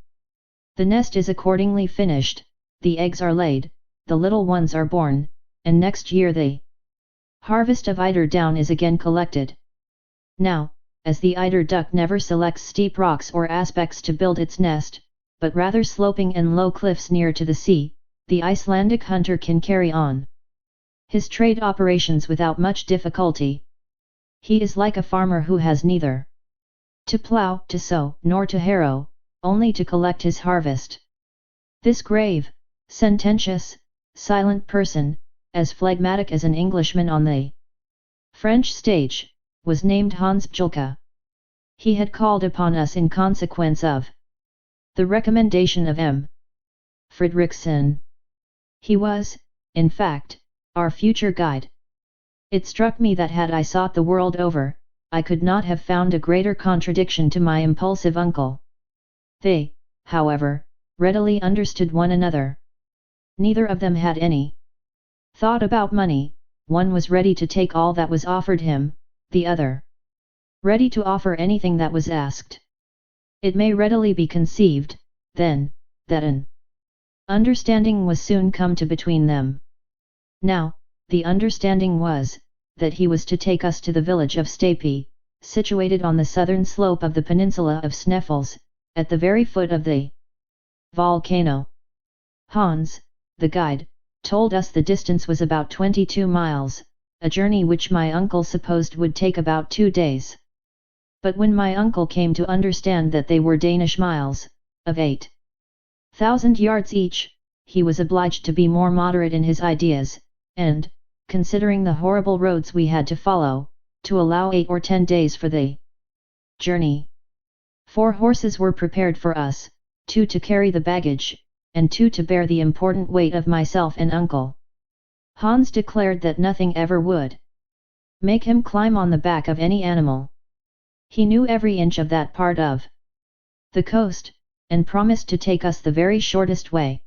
The nest is accordingly finished, the eggs are laid, the little ones are born, and next year the harvest of eider down is again collected. Now, as the eider duck never selects steep rocks or aspects to build its nest, but rather sloping and low cliffs near to the sea, the Icelandic hunter can carry on his trade operations without much difficulty. He is like a farmer who has neither to plough, to sow, nor to harrow, only to collect his harvest. This grave, sententious, silent person, as phlegmatic as an Englishman on the French stage, was named Hans Bjulka. He had called upon us in consequence of the recommendation of M. Fredriksson. He was, in fact, our future guide. It struck me that had I sought the world over, I could not have found a greater contradiction to my impulsive uncle. They, however, readily understood one another. Neither of them had any thought about money. One was ready to take all that was offered him, the other ready to offer anything that was asked. It may readily be conceived, then, that an understanding was soon come to between them. Now, the understanding was, that he was to take us to the village of Stapi, situated on the southern slope of the peninsula of Sneffels, at the very foot of the volcano. Hans, the guide, told us the distance was about 22 miles, a journey which my uncle supposed would take about 2 days. But when my uncle came to understand that they were Danish miles, of 8,000 yards each, he was obliged to be more moderate in his ideas, and, considering the horrible roads we had to follow, to allow 8 or 10 days for the journey. 4 horses were prepared for us, 2 to carry the baggage, and 2 to bear the important weight of myself and uncle. Hans declared that nothing ever would make him climb on the back of any animal. He knew every inch of that part of the coast, and promised to take us the very shortest way.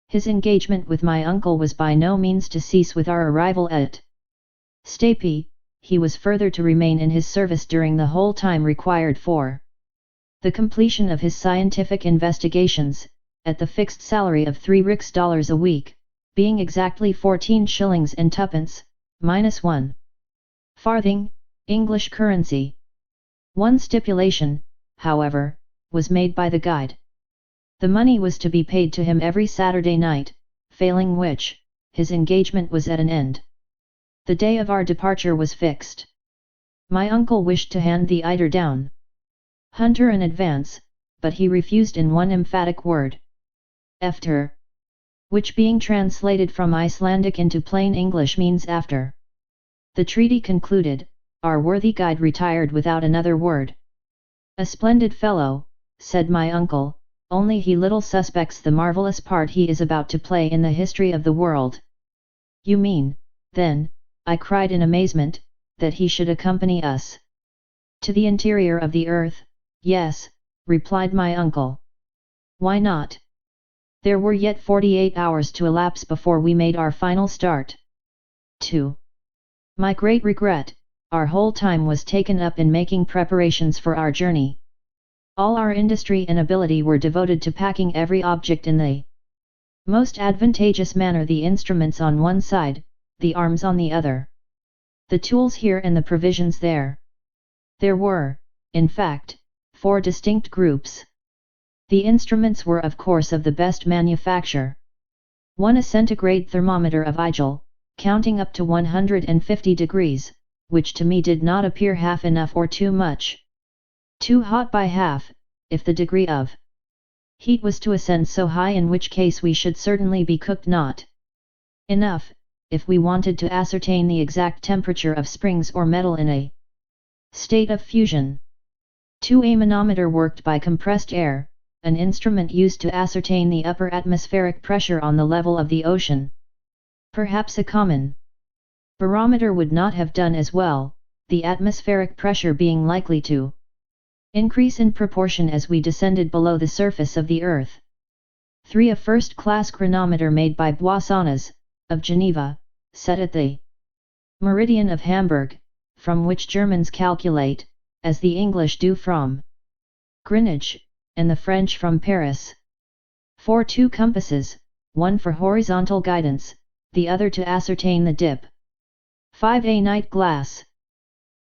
His engagement with my uncle was by no means to cease with our arrival at Stapi. He was further to remain in his service during the whole time required for The completion of his scientific investigations, at the fixed salary of 3 Rix dollars a week, being exactly 14 shillings and twopence, minus 1 farthing, English currency. One stipulation, however, was made by the guide. The money was to be paid to him every Saturday night, failing which, his engagement was at an end. The day of our departure was fixed. My uncle wished to hand the eider down Hunter in advance, but he refused in one emphatic word. Efter. Which being translated from Icelandic into plain English means after. The treaty concluded, our worthy guide retired without another word. A splendid fellow, said my uncle, only he little suspects the marvellous part he is about to play in the history of the world. You mean, then, I cried in amazement, that he should accompany us to the interior of the earth? Yes, replied my uncle. Why not? There were yet 48 hours to elapse before we made our final start. 2. My great regret, our whole time was taken up in making preparations for our journey. All our industry and ability were devoted to packing every object in the most advantageous manner, the instruments on one side, the arms on the other, the tools here and the provisions there. There were, in fact, 4 distinct groups. The instruments were of course of the best manufacture. One a centigrade thermometer of Igel, counting up to 150 degrees, which to me did not appear half enough or too much. Too hot by half, if the degree of heat was to ascend so high, in which case we should certainly be cooked. Not enough, if we wanted to ascertain the exact temperature of springs or metal in a state of fusion. 2 a manometer worked by compressed air, an instrument used to ascertain the upper atmospheric pressure on the level of the ocean. Perhaps a common barometer would not have done as well, the atmospheric pressure being likely to increase in proportion as we descended below the surface of the earth. 3 a first-class chronometer made by Boissonnas, of Geneva, set at the meridian of Hamburg, from which Germans calculate, as the English do from Greenwich, and the French from Paris. 4 2 compasses, one for horizontal guidance, the other to ascertain the dip. 5 a night glass.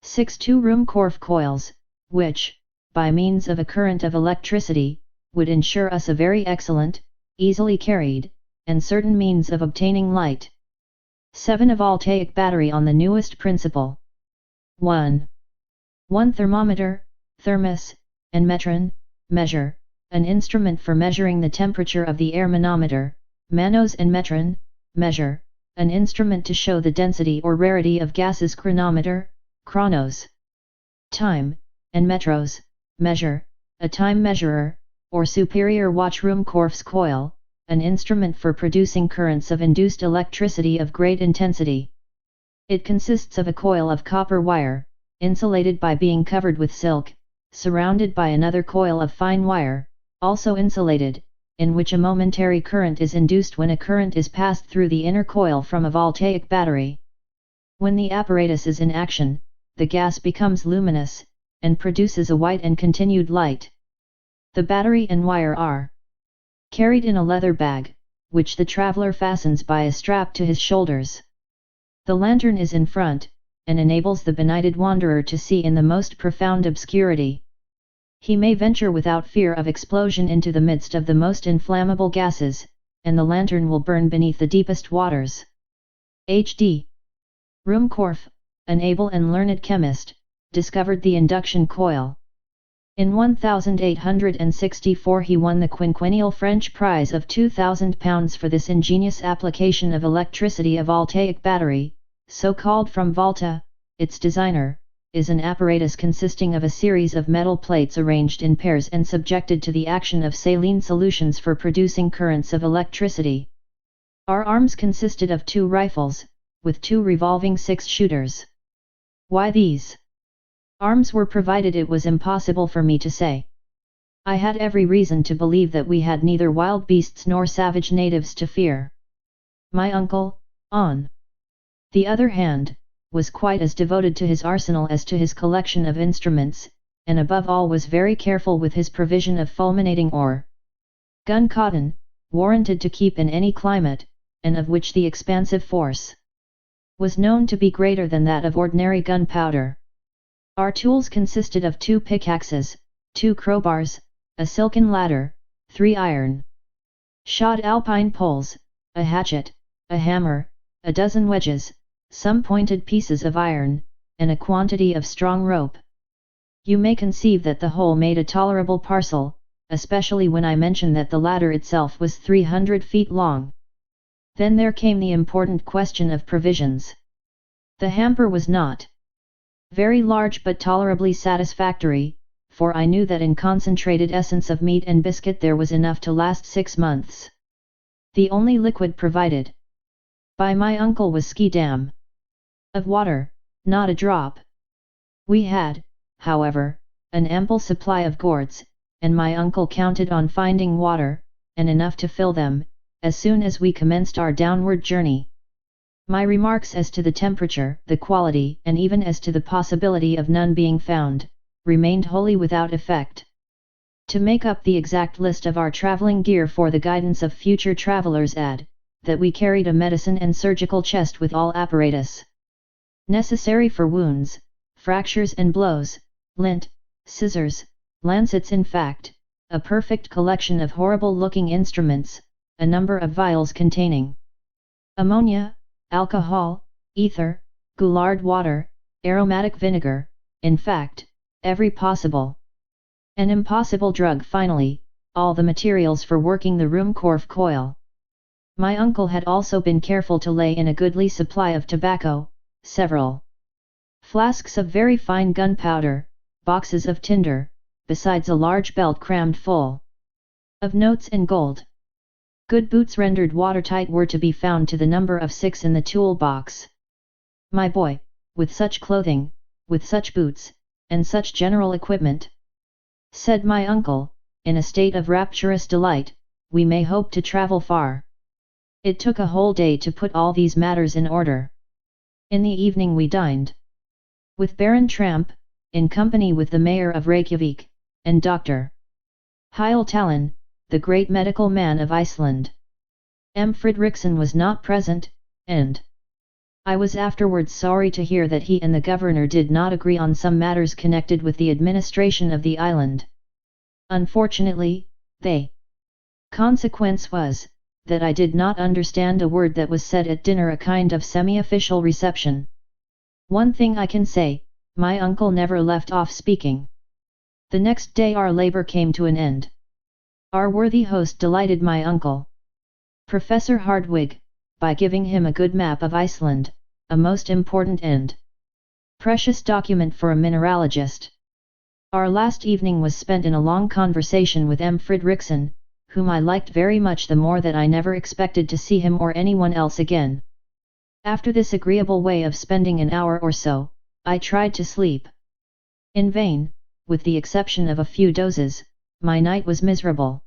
6 2 Ruhmkorff coils, which, by means of a current of electricity, would ensure us a very excellent, easily carried, and certain means of obtaining light. 7 a voltaic battery on the newest principle. 1 thermometer, thermos, and metron, measure, an instrument for measuring the temperature of the air. Manometer, manos, and metron, measure, an instrument to show the density or rarity of gases. Chronometer, chronos, time, and metros, measure, a time measurer, or superior watch. Ruhmkorff's coil, an instrument for producing currents of induced electricity of great intensity. It consists of a coil of copper wire, insulated by being covered with silk, surrounded by another coil of fine wire, also insulated, in which a momentary current is induced when a current is passed through the inner coil from a voltaic battery. When the apparatus is in action, the gas becomes luminous, and produces a white and continued light. The battery and wire are carried in a leather bag, which the traveller fastens by a strap to his shoulders. The lantern is in front, and enables the benighted wanderer to see in the most profound obscurity. He may venture without fear of explosion into the midst of the most inflammable gases, and the lantern will burn beneath the deepest waters. H.D. Ruhmkorff, an able and learned chemist, discovered the induction coil. In 1864 he won the quinquennial French prize of £2,000 for this ingenious application of electricity. A voltaic battery, so called from volta, its designer, is an apparatus consisting of a series of metal plates arranged in pairs and subjected to the action of saline solutions for producing currents of electricity. Our arms consisted of 2 rifles, with 2 revolving 6-shooters. Why these arms were provided it was impossible for me to say. I had every reason to believe that we had neither wild beasts nor savage natives to fear. My uncle, on the other hand, was quite as devoted to his arsenal as to his collection of instruments, and above all was very careful with his provision of fulminating ore. Gun cotton, warranted to keep in any climate, and of which the expansive force was known to be greater than that of ordinary gunpowder. Our tools consisted of 2 pickaxes, 2 crowbars, a silken ladder, 3 iron shod alpine poles, a hatchet, a hammer, a dozen wedges, some pointed pieces of iron, and a quantity of strong rope. You may conceive that the whole made a tolerable parcel, especially when I mention that the ladder itself was 300 feet long. Then there came the important question of provisions. The hamper was not very large but tolerably satisfactory, for I knew that in concentrated essence of meat and biscuit there was enough to last 6 months. The only liquid provided by my uncle was ski-dam. Of water, not a drop. We had, however, an ample supply of gourds, and my uncle counted on finding water, and enough to fill them, as soon as we commenced our downward journey. My remarks as to the temperature, the quality, and even as to the possibility of none being found, remained wholly without effect. To make up the exact list of our traveling gear for the guidance of future travelers, add, that we carried a medicine and surgical chest with all apparatus necessary for wounds, fractures and blows, lint, scissors, lancets, in fact, a perfect collection of horrible-looking instruments, a number of vials containing ammonia, alcohol, ether, Goulard water, aromatic vinegar, in fact, every possible and impossible drug, finally, all the materials for working the Ruhmkorff coil. My uncle had also been careful to lay in a goodly supply of tobacco, several flasks of very fine gunpowder, boxes of tinder, besides a large belt crammed full of notes and gold. Good boots rendered watertight were to be found to the number of 6 in the toolbox. My boy, with such clothing, with such boots, and such general equipment, said my uncle, in a state of rapturous delight, we may hope to travel far. It took a whole day to put all these matters in order. In the evening we dined with Baron Tramp, in company with the Mayor of Reykjavik, and Dr. Heil Talon, the great medical man of Iceland. M. Fridriksson was not present, and I was afterwards sorry to hear that he and the governor did not agree on some matters connected with the administration of the island. Unfortunately, the consequence was, that I did not understand a word that was said at dinner, a kind of semi-official reception. One thing I can say, my uncle never left off speaking. The next day our labor came to an end. Our worthy host delighted my uncle, Professor Hardwig, by giving him a good map of Iceland, a most important and precious document for a mineralogist. Our last evening was spent in a long conversation with M. Fridriksson, whom I liked very much, the more that I never expected to see him or anyone else again. After this agreeable way of spending an hour or so, I tried to sleep. In vain, with the exception of a few dozes, my night was miserable.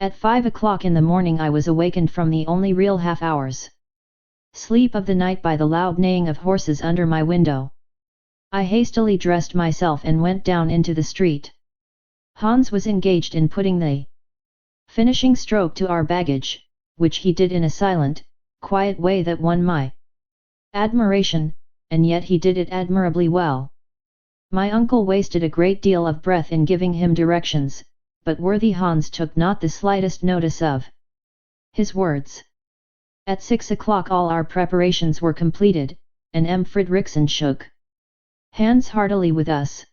At 5 o'clock in the morning I was awakened from the only real half-hour's sleep of the night by the loud neighing of horses under my window. I hastily dressed myself and went down into the street. Hans was engaged in putting the finishing stroke to our baggage, which he did in a silent, quiet way that won my admiration, and yet he did it admirably well. My uncle wasted a great deal of breath in giving him directions, but worthy Hans took not the slightest notice of his words. At 6 o'clock all our preparations were completed, and M. Fridriksson shook hands heartily with us.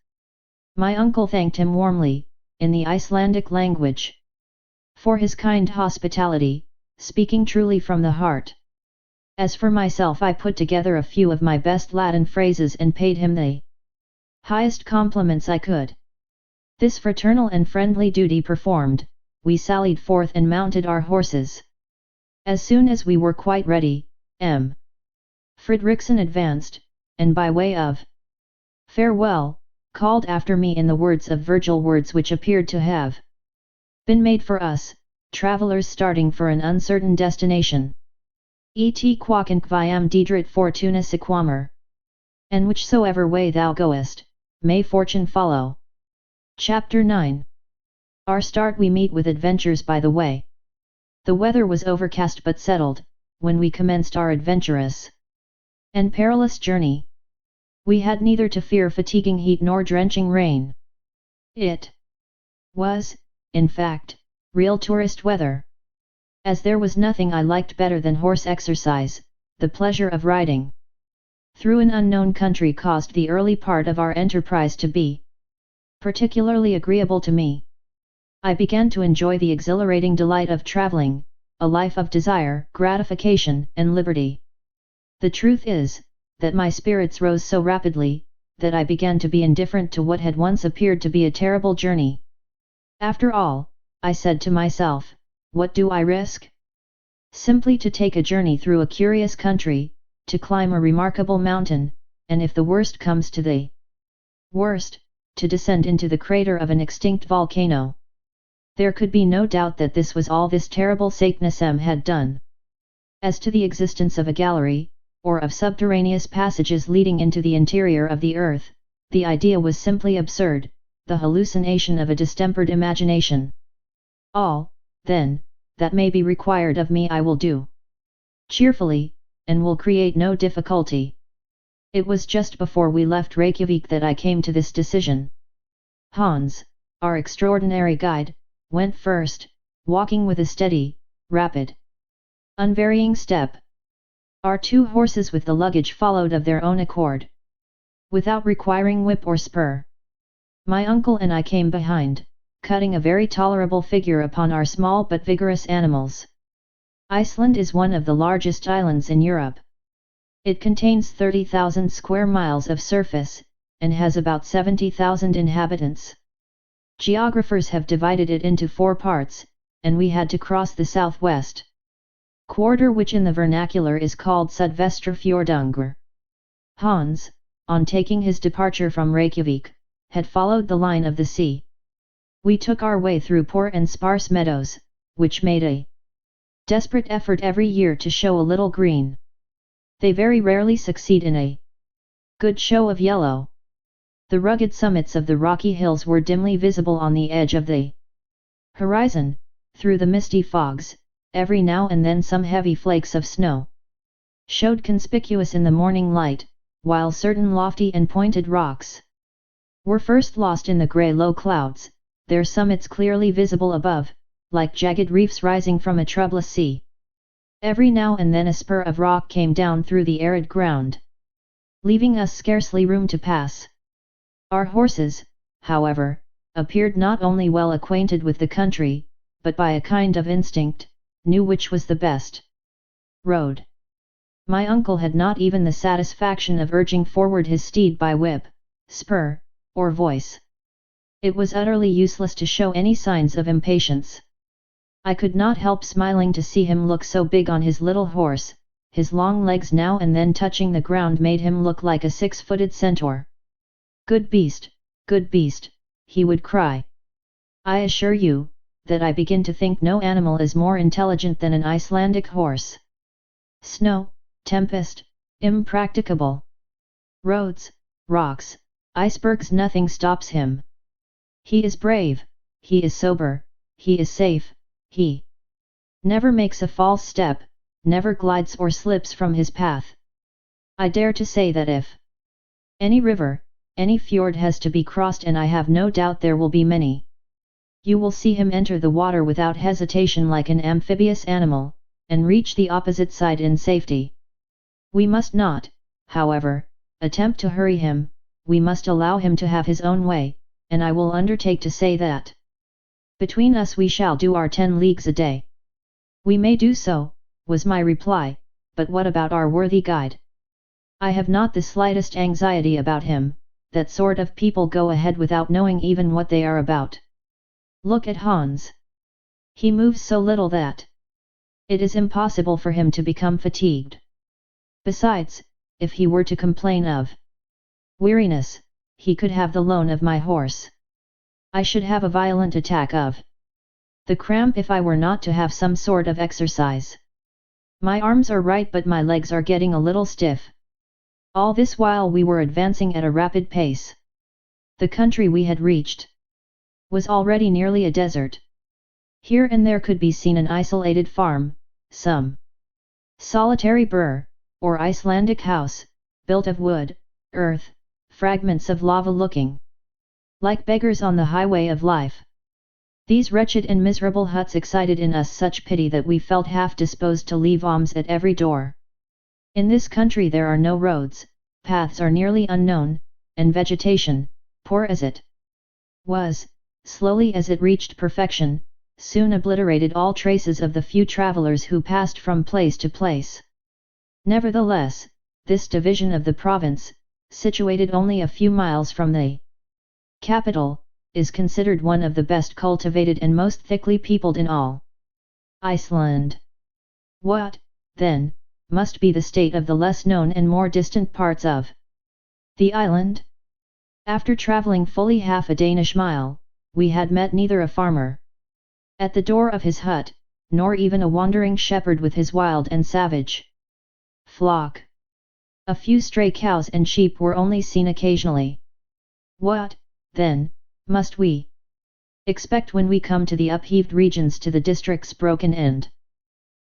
My uncle thanked him warmly, in the Icelandic language, for his kind hospitality, speaking truly from the heart. As for myself, I put together a few of my best Latin phrases and paid him the highest compliments I could. This fraternal and friendly duty performed, we sallied forth and mounted our horses. As soon as we were quite ready, M. Fridriksson advanced, and by way of farewell, called after me in the words of Virgil, words which appeared to have been made for us, travellers starting for an uncertain destination. Et quaquanque viam dedrit fortuna sequamur. And whichsoever way thou goest, may fortune follow. Chapter 9. Our start. We meet with adventures by the way. The weather was overcast but settled, when we commenced our adventurous and perilous journey. We had neither to fear fatiguing heat nor drenching rain. It was, in fact, real tourist weather. As there was nothing I liked better than horse exercise, the pleasure of riding through an unknown country caused the early part of our enterprise to be particularly agreeable to me. I began to enjoy the exhilarating delight of traveling, a life of desire, gratification, and liberty. The truth is, that my spirits rose so rapidly, that I began to be indifferent to what had once appeared to be a terrible journey. After all, I said to myself, what do I risk? Simply to take a journey through a curious country, to climb a remarkable mountain, and if the worst comes to the worst, to descend into the crater of an extinct volcano. There could be no doubt that this was all this terrible Saknussemm had done. As to the existence of a gallery, or of subterraneous passages leading into the interior of the earth, the idea was simply absurd, the hallucination of a distempered imagination. All, then, that may be required of me I will do cheerfully, and will create no difficulty. It was just before we left Reykjavik that I came to this decision. Hans, our extraordinary guide, went first, walking with a steady, rapid, unvarying step. Our 2 horses with the luggage followed of their own accord, without requiring whip or spur. My uncle and I came behind, cutting a very tolerable figure upon our small but vigorous animals. Iceland is one of the largest islands in Europe. It contains 30,000 square miles of surface, and has about 70,000 inhabitants. Geographers have divided it into 4 parts, and we had to cross the southwest quarter, which in the vernacular is called Sudvestrafjordungr. Hans, on taking his departure from Reykjavik, had followed the line of the sea. We took our way through poor and sparse meadows, which made a desperate effort every year to show a little green. They very rarely succeed in a good show of yellow. The rugged summits of the rocky hills were dimly visible on the edge of the horizon, through the misty fogs. Every now and then some heavy flakes of snow showed conspicuous in the morning light, while certain lofty and pointed rocks were first lost in the grey low clouds, their summits clearly visible above, like jagged reefs rising from a troublous sea. Every now and then a spur of rock came down through the arid ground, leaving us scarcely room to pass. Our horses, however, appeared not only well acquainted with the country, but by a kind of instinct, knew which was the best road. My uncle had not even the satisfaction of urging forward his steed by whip, spur, or voice. It was utterly useless to show any signs of impatience. I could not help smiling to see him look so big on his little horse. His long legs now and then touching the ground made him look like a 6-footed centaur. Good beast, he would cry. I assure you, that I begin to think no animal is more intelligent than an Icelandic horse. Snow, tempest, impracticable roads, rocks, icebergs, nothing stops him. He is brave, he is sober, he is safe, he never makes a false step, never glides or slips from his path. I dare to say that if any river, any fjord has to be crossed, and I have no doubt there will be many, you will see him enter the water without hesitation like an amphibious animal, and reach the opposite side in safety. We must not, however, attempt to hurry him, we must allow him to have his own way, and I will undertake to say that between us we shall do our 10 leagues a day. We may do so, was my reply, but what about our worthy guide? I have not the slightest anxiety about him. That sort of people go ahead without knowing even what they are about. Look at Hans. He moves so little that it is impossible for him to become fatigued. Besides, if he were to complain of weariness, he could have the loan of my horse. I should have a violent attack of the cramp if I were not to have some sort of exercise. My arms are right, but my legs are getting a little stiff. All this while we were advancing at a rapid pace. The country we had reached was already nearly a desert. Here and there could be seen an isolated farm, some solitary burr, or Icelandic house, built of wood, earth, fragments of lava looking like beggars on the highway of life. These wretched and miserable huts excited in us such pity that we felt half disposed to leave alms at every door. In this country there are no roads, paths are nearly unknown, and vegetation, poor as it was, slowly as it reached perfection, soon obliterated all traces of the few travelers who passed from place to place. Nevertheless, this division of the province, situated only a few miles from the capital, is considered one of the best cultivated and most thickly peopled in all Iceland. What, then, must be the state of the less known and more distant parts of the island? After travelling fully half a Danish mile, we had met neither a farmer at the door of his hut, nor even a wandering shepherd with his wild and savage flock. A few stray cows and sheep were only seen occasionally. What, then, must we expect when we come to the upheaved regions, to the districts broken and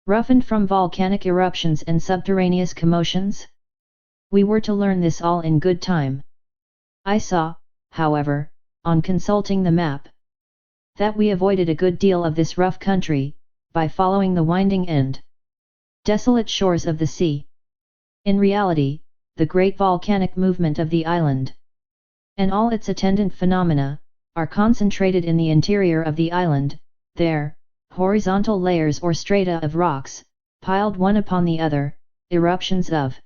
roughened from volcanic eruptions and subterraneous commotions? We were to learn this all in good time. I saw, however, on consulting the map, that we avoided a good deal of this rough country, by following the winding and desolate shores of the sea. In reality, the great volcanic movement of the island, and all its attendant phenomena, are concentrated in the interior of the island. There, horizontal layers or strata of rocks, piled one upon the other, eruptions of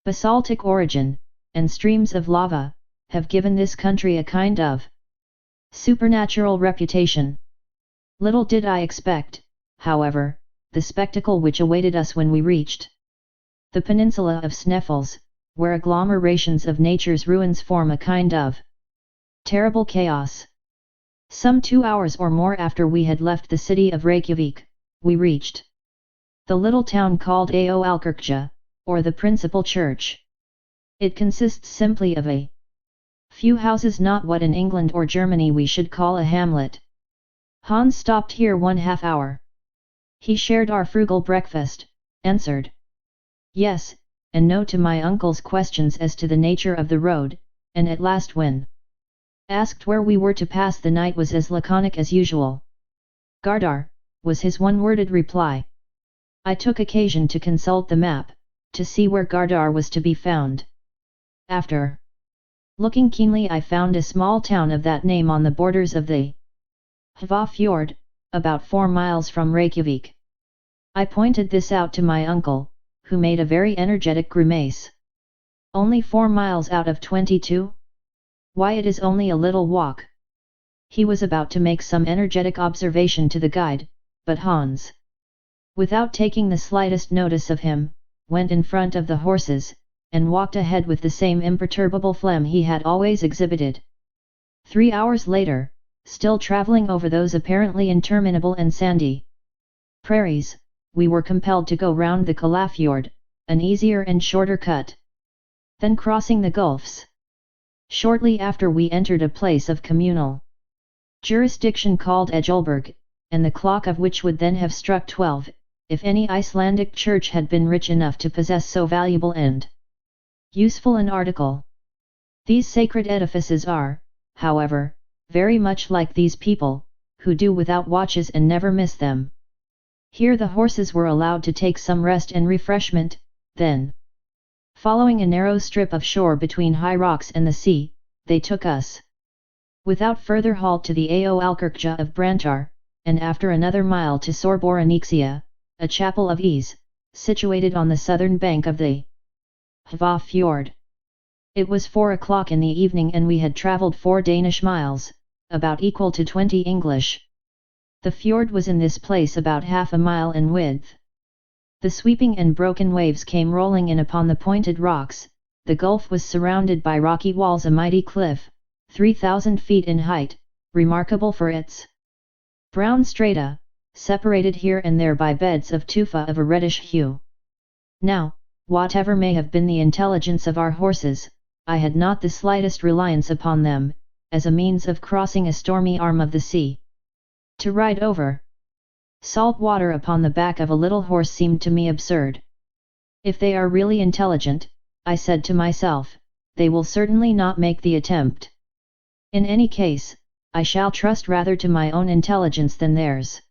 basaltic origin, and streams of lava, have given this country a kind of supernatural reputation. Little did I expect, however, the spectacle which awaited us when we reached the peninsula of Sneffels, where agglomerations of nature's ruins form a kind of terrible chaos. Some 2 hours or more after we had left the city of Reykjavik, we reached the little town called Aodalkirkja, or the principal church. It consists simply of a few houses, not what in England or Germany we should call a hamlet. Hans stopped here 1/2 hour. He shared our frugal breakfast, answered yes and no to my uncle's questions as to the nature of the road, and at last, when asked where we were to pass the night, was as laconic as usual. Gardar, was his one-worded reply. I took occasion to consult the map, to see where Gardar was to be found. After looking keenly, I found a small town of that name on the borders of the Hva Fjord, about 4 miles from Reykjavik. I pointed this out to my uncle, who made a very energetic grimace. Only 4 miles out of 22? Why, it is only a little walk. He was about to make some energetic observation to the guide, but Hans, without taking the slightest notice of him, went in front of the horses, and walked ahead with the same imperturbable phlegm he had always exhibited. 3 hours later, still travelling over those apparently interminable and sandy prairies, we were compelled to go round the Kalafjord, an easier and shorter cut than crossing the gulfs. Shortly after we entered a place of communal jurisdiction called Ejulberg, and the clock of which would then have struck 12, if any Icelandic church had been rich enough to possess so valuable and useful an article. These sacred edifices are, however, very much like these people, who do without watches and never miss them. Here the horses were allowed to take some rest and refreshment, then, following a narrow strip of shore between high rocks and the sea, they took us without further halt to the Aodalkirkja of Brantar, and after another mile to Sorboranixia, a chapel of ease, situated on the southern bank of the Hva Fjord. It was 4 o'clock in the evening, and we had travelled 4 Danish miles, about equal to 20 English. The fjord was in this place about half a mile in width. The sweeping and broken waves came rolling in upon the pointed rocks. The gulf was surrounded by rocky walls, a mighty cliff, 3,000 feet in height, remarkable for its brown strata, separated here and there by beds of tufa of a reddish hue. Now, whatever may have been the intelligence of our horses, I had not the slightest reliance upon them, as a means of crossing a stormy arm of the sea. To ride over salt water upon the back of a little horse seemed to me absurd. If they are really intelligent, I said to myself, they will certainly not make the attempt. In any case, I shall trust rather to my own intelligence than theirs.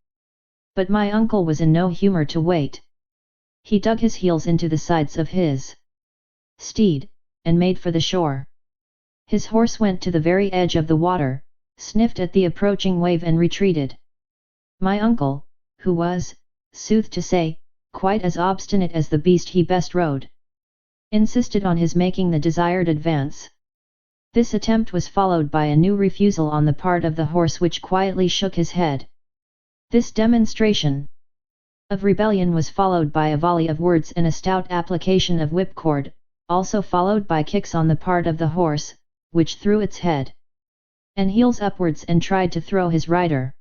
But my uncle was in no humor to wait. He dug his heels into the sides of his steed, and made for the shore. His horse went to the very edge of the water, sniffed at the approaching wave and retreated. My uncle, who was, sooth to say, quite as obstinate as the beast he best rode, insisted on his making the desired advance. This attempt was followed by a new refusal on the part of the horse, which quietly shook his head. This demonstration of rebellion was followed by a volley of words and a stout application of whipcord, also followed by kicks on the part of the horse, which threw its head and heels upwards and tried to throw his rider.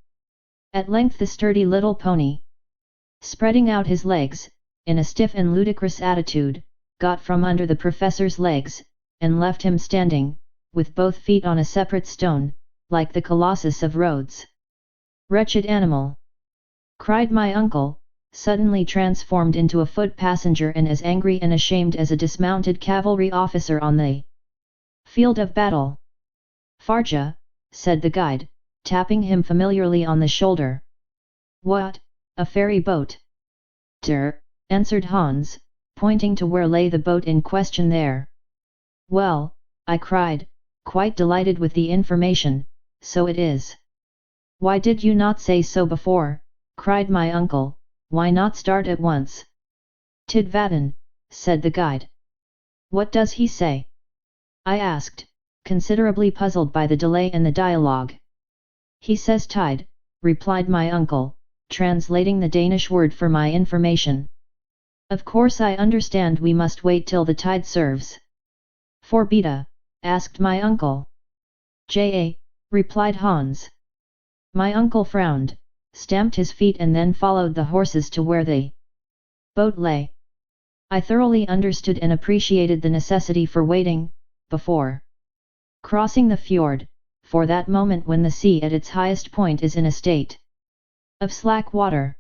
At length the sturdy little pony, spreading out his legs, in a stiff and ludicrous attitude, got from under the professor's legs, and left him standing, with both feet on a separate stone, like the Colossus of Rhodes. "Wretched animal!" cried my uncle, suddenly transformed into a foot passenger and as angry and ashamed as a dismounted cavalry officer on the field of battle. "Farja," said the guide, tapping him familiarly on the shoulder. "What, a ferry boat?" "Der," answered Hans, pointing to where lay the boat in question there. "Well," I cried, quite delighted with the information, "so it is." "Why did you not say so before?" cried my uncle, "why not start at once?" "Tid vatten," said the guide. "What does he say?" I asked, considerably puzzled by the delay and the dialogue. "He says tide," replied my uncle, translating the Danish word for my information. "Of course I understand we must wait till the tide serves." "For beta?" asked my uncle. "Ja," replied Hans. My uncle frowned, stamped his feet and then followed the horses to where the boat lay. I thoroughly understood and appreciated the necessity for waiting, before crossing the fjord, for that moment when the sea at its highest point is in a state of slack water.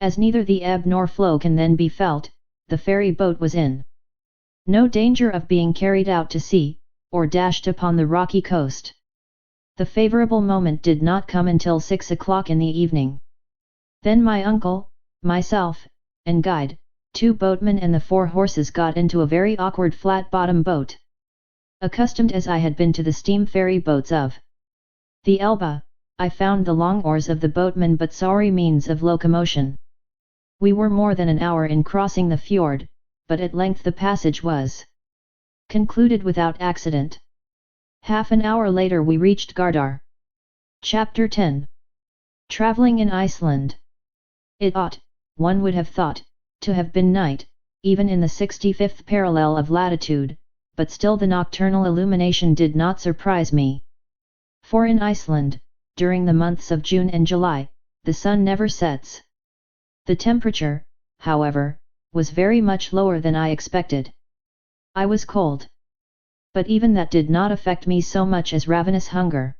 As neither the ebb nor flow can then be felt, the ferry boat was in no danger of being carried out to sea, or dashed upon the rocky coast. The favourable moment did not come until 6 o'clock in the evening. Then my uncle, myself, and guide, 2 boatmen and the 4 horses got into a very awkward flat-bottom boat. Accustomed as I had been to the steam ferry boats of the Elbe, I found the long oars of the boatmen but sorry means of locomotion. We were more than an hour in crossing the fjord, but at length the passage was concluded without accident. Half an hour later we reached Gardar. Chapter 10. Travelling in Iceland. It ought, one would have thought, to have been night, even in the 65th parallel of latitude, but still the nocturnal illumination did not surprise me. For in Iceland, during the months of June and July, the sun never sets. The temperature, however, was very much lower than I expected. I was cold. But even that did not affect me so much as ravenous hunger.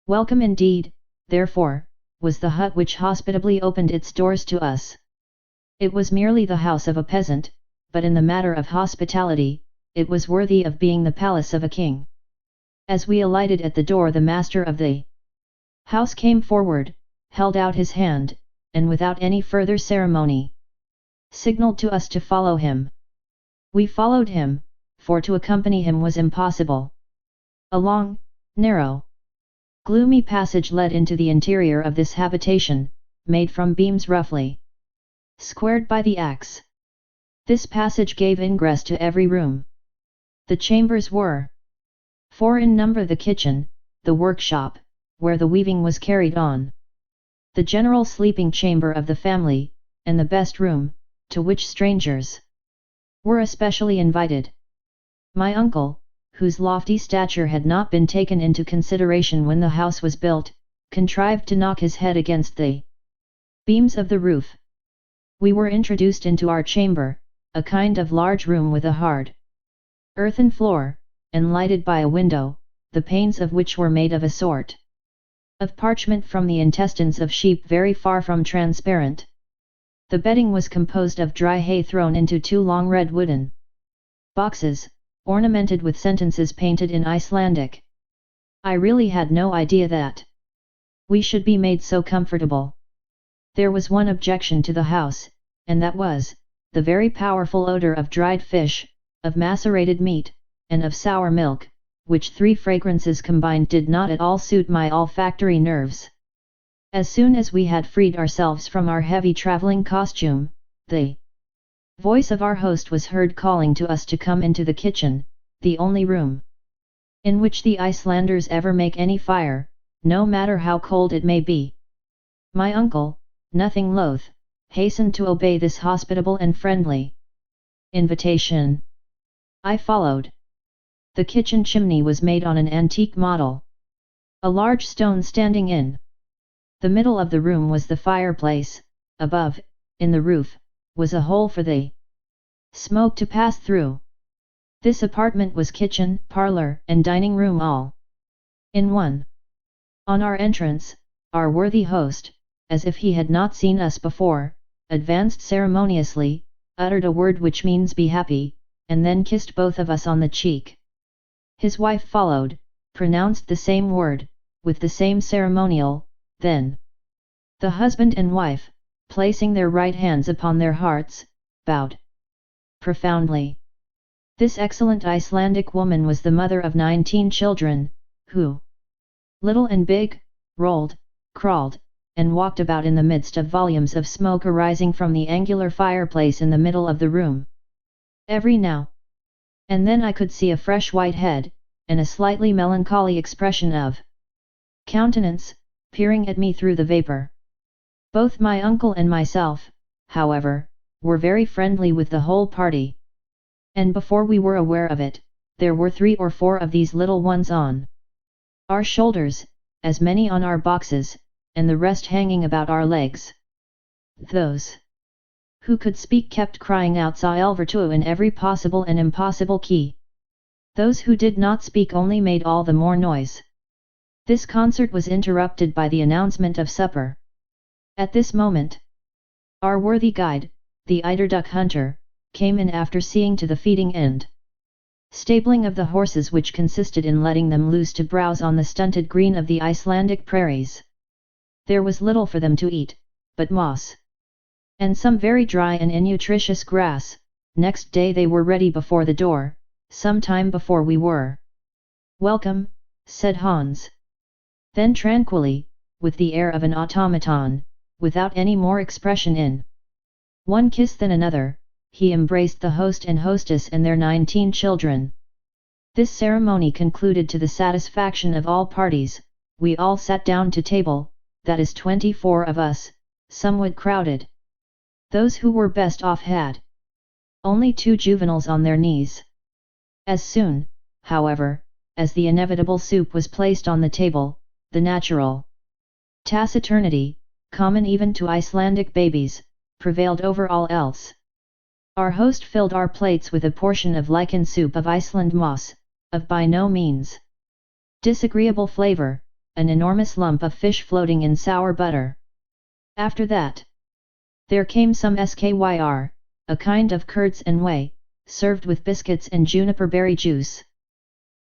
Welcome indeed, therefore, was the hut which hospitably opened its doors to us. It was merely the house of a peasant, but in the matter of hospitality, it was worthy of being the palace of a king. As we alighted at the door, the master of the house came forward, held out his hand, and without any further ceremony, signalled to us to follow him. We followed him, for to accompany him was impossible. A long, narrow, gloomy passage led into the interior of this habitation, made from beams roughly squared by the axe. This passage gave ingress to every room. The chambers were 4 in number: the kitchen, the workshop, where the weaving was carried on, the general sleeping chamber of the family, and the best room, to which strangers were especially invited. My uncle, whose lofty stature had not been taken into consideration when the house was built, contrived to knock his head against the beams of the roof. We were introduced into our chamber, a kind of large room with a hard earthen floor, and lighted by a window, the panes of which were made of a sort of parchment from the intestines of sheep, very far from transparent. The bedding was composed of dry hay thrown into 2 long red wooden boxes, ornamented with sentences painted in Icelandic. I really had no idea that we should be made so comfortable. There was one objection to the house, and that was the very powerful odor of dried fish, of macerated meat, and of sour milk, which 3 fragrances combined did not at all suit my olfactory nerves. As soon as we had freed ourselves from our heavy traveling costume, the voice of our host was heard calling to us to come into the kitchen, the only room in which the Icelanders ever make any fire, no matter how cold it may be. My uncle, nothing loath, hastened to obey this hospitable and friendly invitation. I followed. The kitchen chimney was made on an antique model. A large stone standing in the middle of the room was the fireplace. Above, in the roof, was a hole for the smoke to pass through. This apartment was kitchen, parlor, and dining room all in one. On our entrance, our worthy host, as if he had not seen us before, advanced ceremoniously, uttered a word which means be happy, and then kissed both of us on the cheek. His wife followed, pronounced the same word, with the same ceremonial, then the husband and wife, placing their right hands upon their hearts, bowed profoundly. This excellent Icelandic woman was the mother of 19 children, who, little and big, rolled, crawled, and walked about in the midst of volumes of smoke arising from the angular fireplace in the middle of the room. Every now and then I could see a fresh white head, and a slightly melancholy expression of countenance, peering at me through the vapour. Both my uncle and myself, however, were very friendly with the whole party. And before we were aware of it, there were 3 or 4 of these little ones on our shoulders, as many on our boxes, and the rest hanging about our legs. Those who could speak kept crying out Silvertue in every possible and impossible key. Those who did not speak only made all the more noise. This concert was interrupted by the announcement of supper. At this moment, our worthy guide, the eiderduck hunter, came in after seeing to the feeding and stabling of the horses, which consisted in letting them loose to browse on the stunted green of the Icelandic prairies. There was little for them to eat, but moss and some very dry and innutritious grass. Next day they were ready before the door, some time before we were. "Welcome," said Hans. Then tranquilly, with the air of an automaton, without any more expression in one kiss than another, he embraced the host and hostess and their 19 children. This ceremony concluded to the satisfaction of all parties. We all sat down to table, that is 24 of us, somewhat crowded. Those who were best off had only 2 juveniles on their knees. As soon, however, as the inevitable soup was placed on the table, the natural taciturnity, common even to Icelandic babies, prevailed over all else. Our host filled our plates with a portion of lichen soup of Iceland moss, of by no means disagreeable flavour, an enormous lump of fish floating in sour butter. After that, there came some skyr, a kind of curds and whey, served with biscuits and juniper berry juice.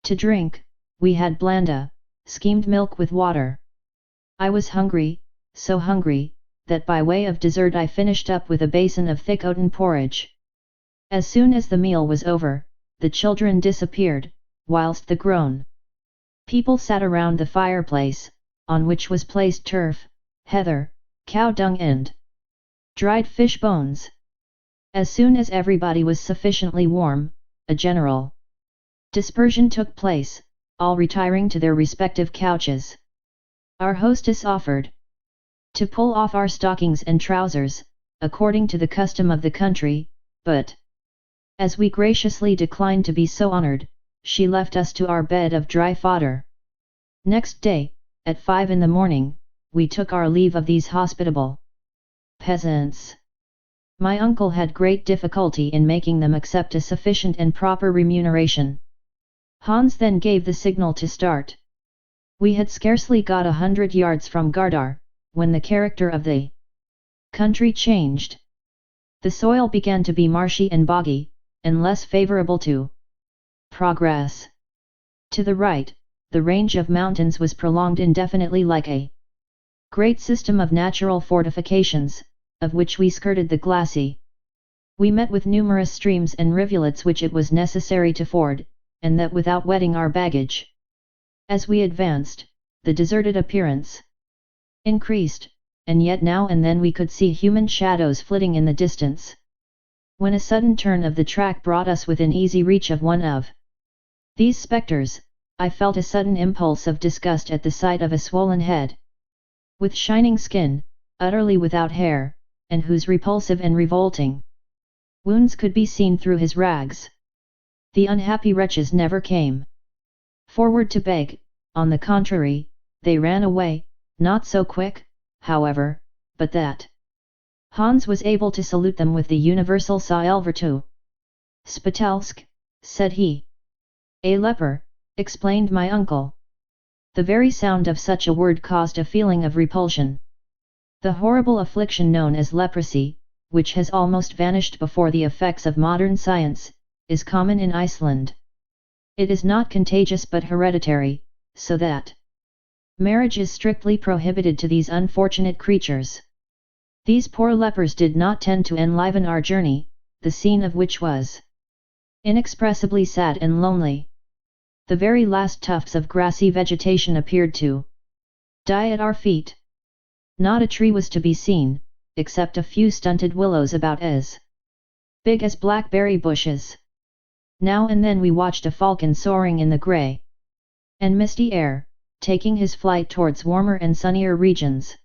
To drink, we had blanda, skimmed milk with water. I was hungry, so hungry, that by way of dessert I finished up with a basin of thick oaten porridge. As soon as the meal was over, the children disappeared, whilst the grown people sat around the fireplace, on which was placed turf, heather, cow dung and dried fish bones. As soon as everybody was sufficiently warm, a general dispersion took place, all retiring to their respective couches. Our hostess offered to pull off our stockings and trousers, according to the custom of the country, but as we graciously declined to be so honoured, she left us to our bed of dry fodder. Next day, at 5 in the morning, we took our leave of these hospitable peasants. My uncle had great difficulty in making them accept a sufficient and proper remuneration. Hans then gave the signal to start. We had scarcely got 100 yards from Gardar, when the character of the country changed. The soil began to be marshy and boggy, and less favorable to progress. To the right, the range of mountains was prolonged indefinitely like a great system of natural fortifications, of which we skirted the glacis. We met with numerous streams and rivulets which it was necessary to ford, and that without wetting our baggage. As we advanced, the deserted appearance increased, and yet now and then we could see human shadows flitting in the distance. When a sudden turn of the track brought us within easy reach of one of these spectres, I felt a sudden impulse of disgust at the sight of a swollen head, with shining skin, utterly without hair, and whose repulsive and revolting wounds could be seen through his rags. The unhappy wretches never came forward to beg, on the contrary, they ran away, not so quick, however, but that Hans was able to salute them with the universal Saelvertu. Spitelsk, said he. A leper, explained my uncle. The very sound of such a word caused a feeling of repulsion. The horrible affliction known as leprosy, which has almost vanished before the effects of modern science, is common in Iceland. It is not contagious but hereditary, so that marriage is strictly prohibited to these unfortunate creatures. These poor lepers did not tend to enliven our journey, the scene of which was inexpressibly sad and lonely. The very last tufts of grassy vegetation appeared to die at our feet. Not a tree was to be seen, except a few stunted willows about as big as blackberry bushes. Now and then we watched a falcon soaring in the grey and misty air, taking his flight towards warmer and sunnier regions.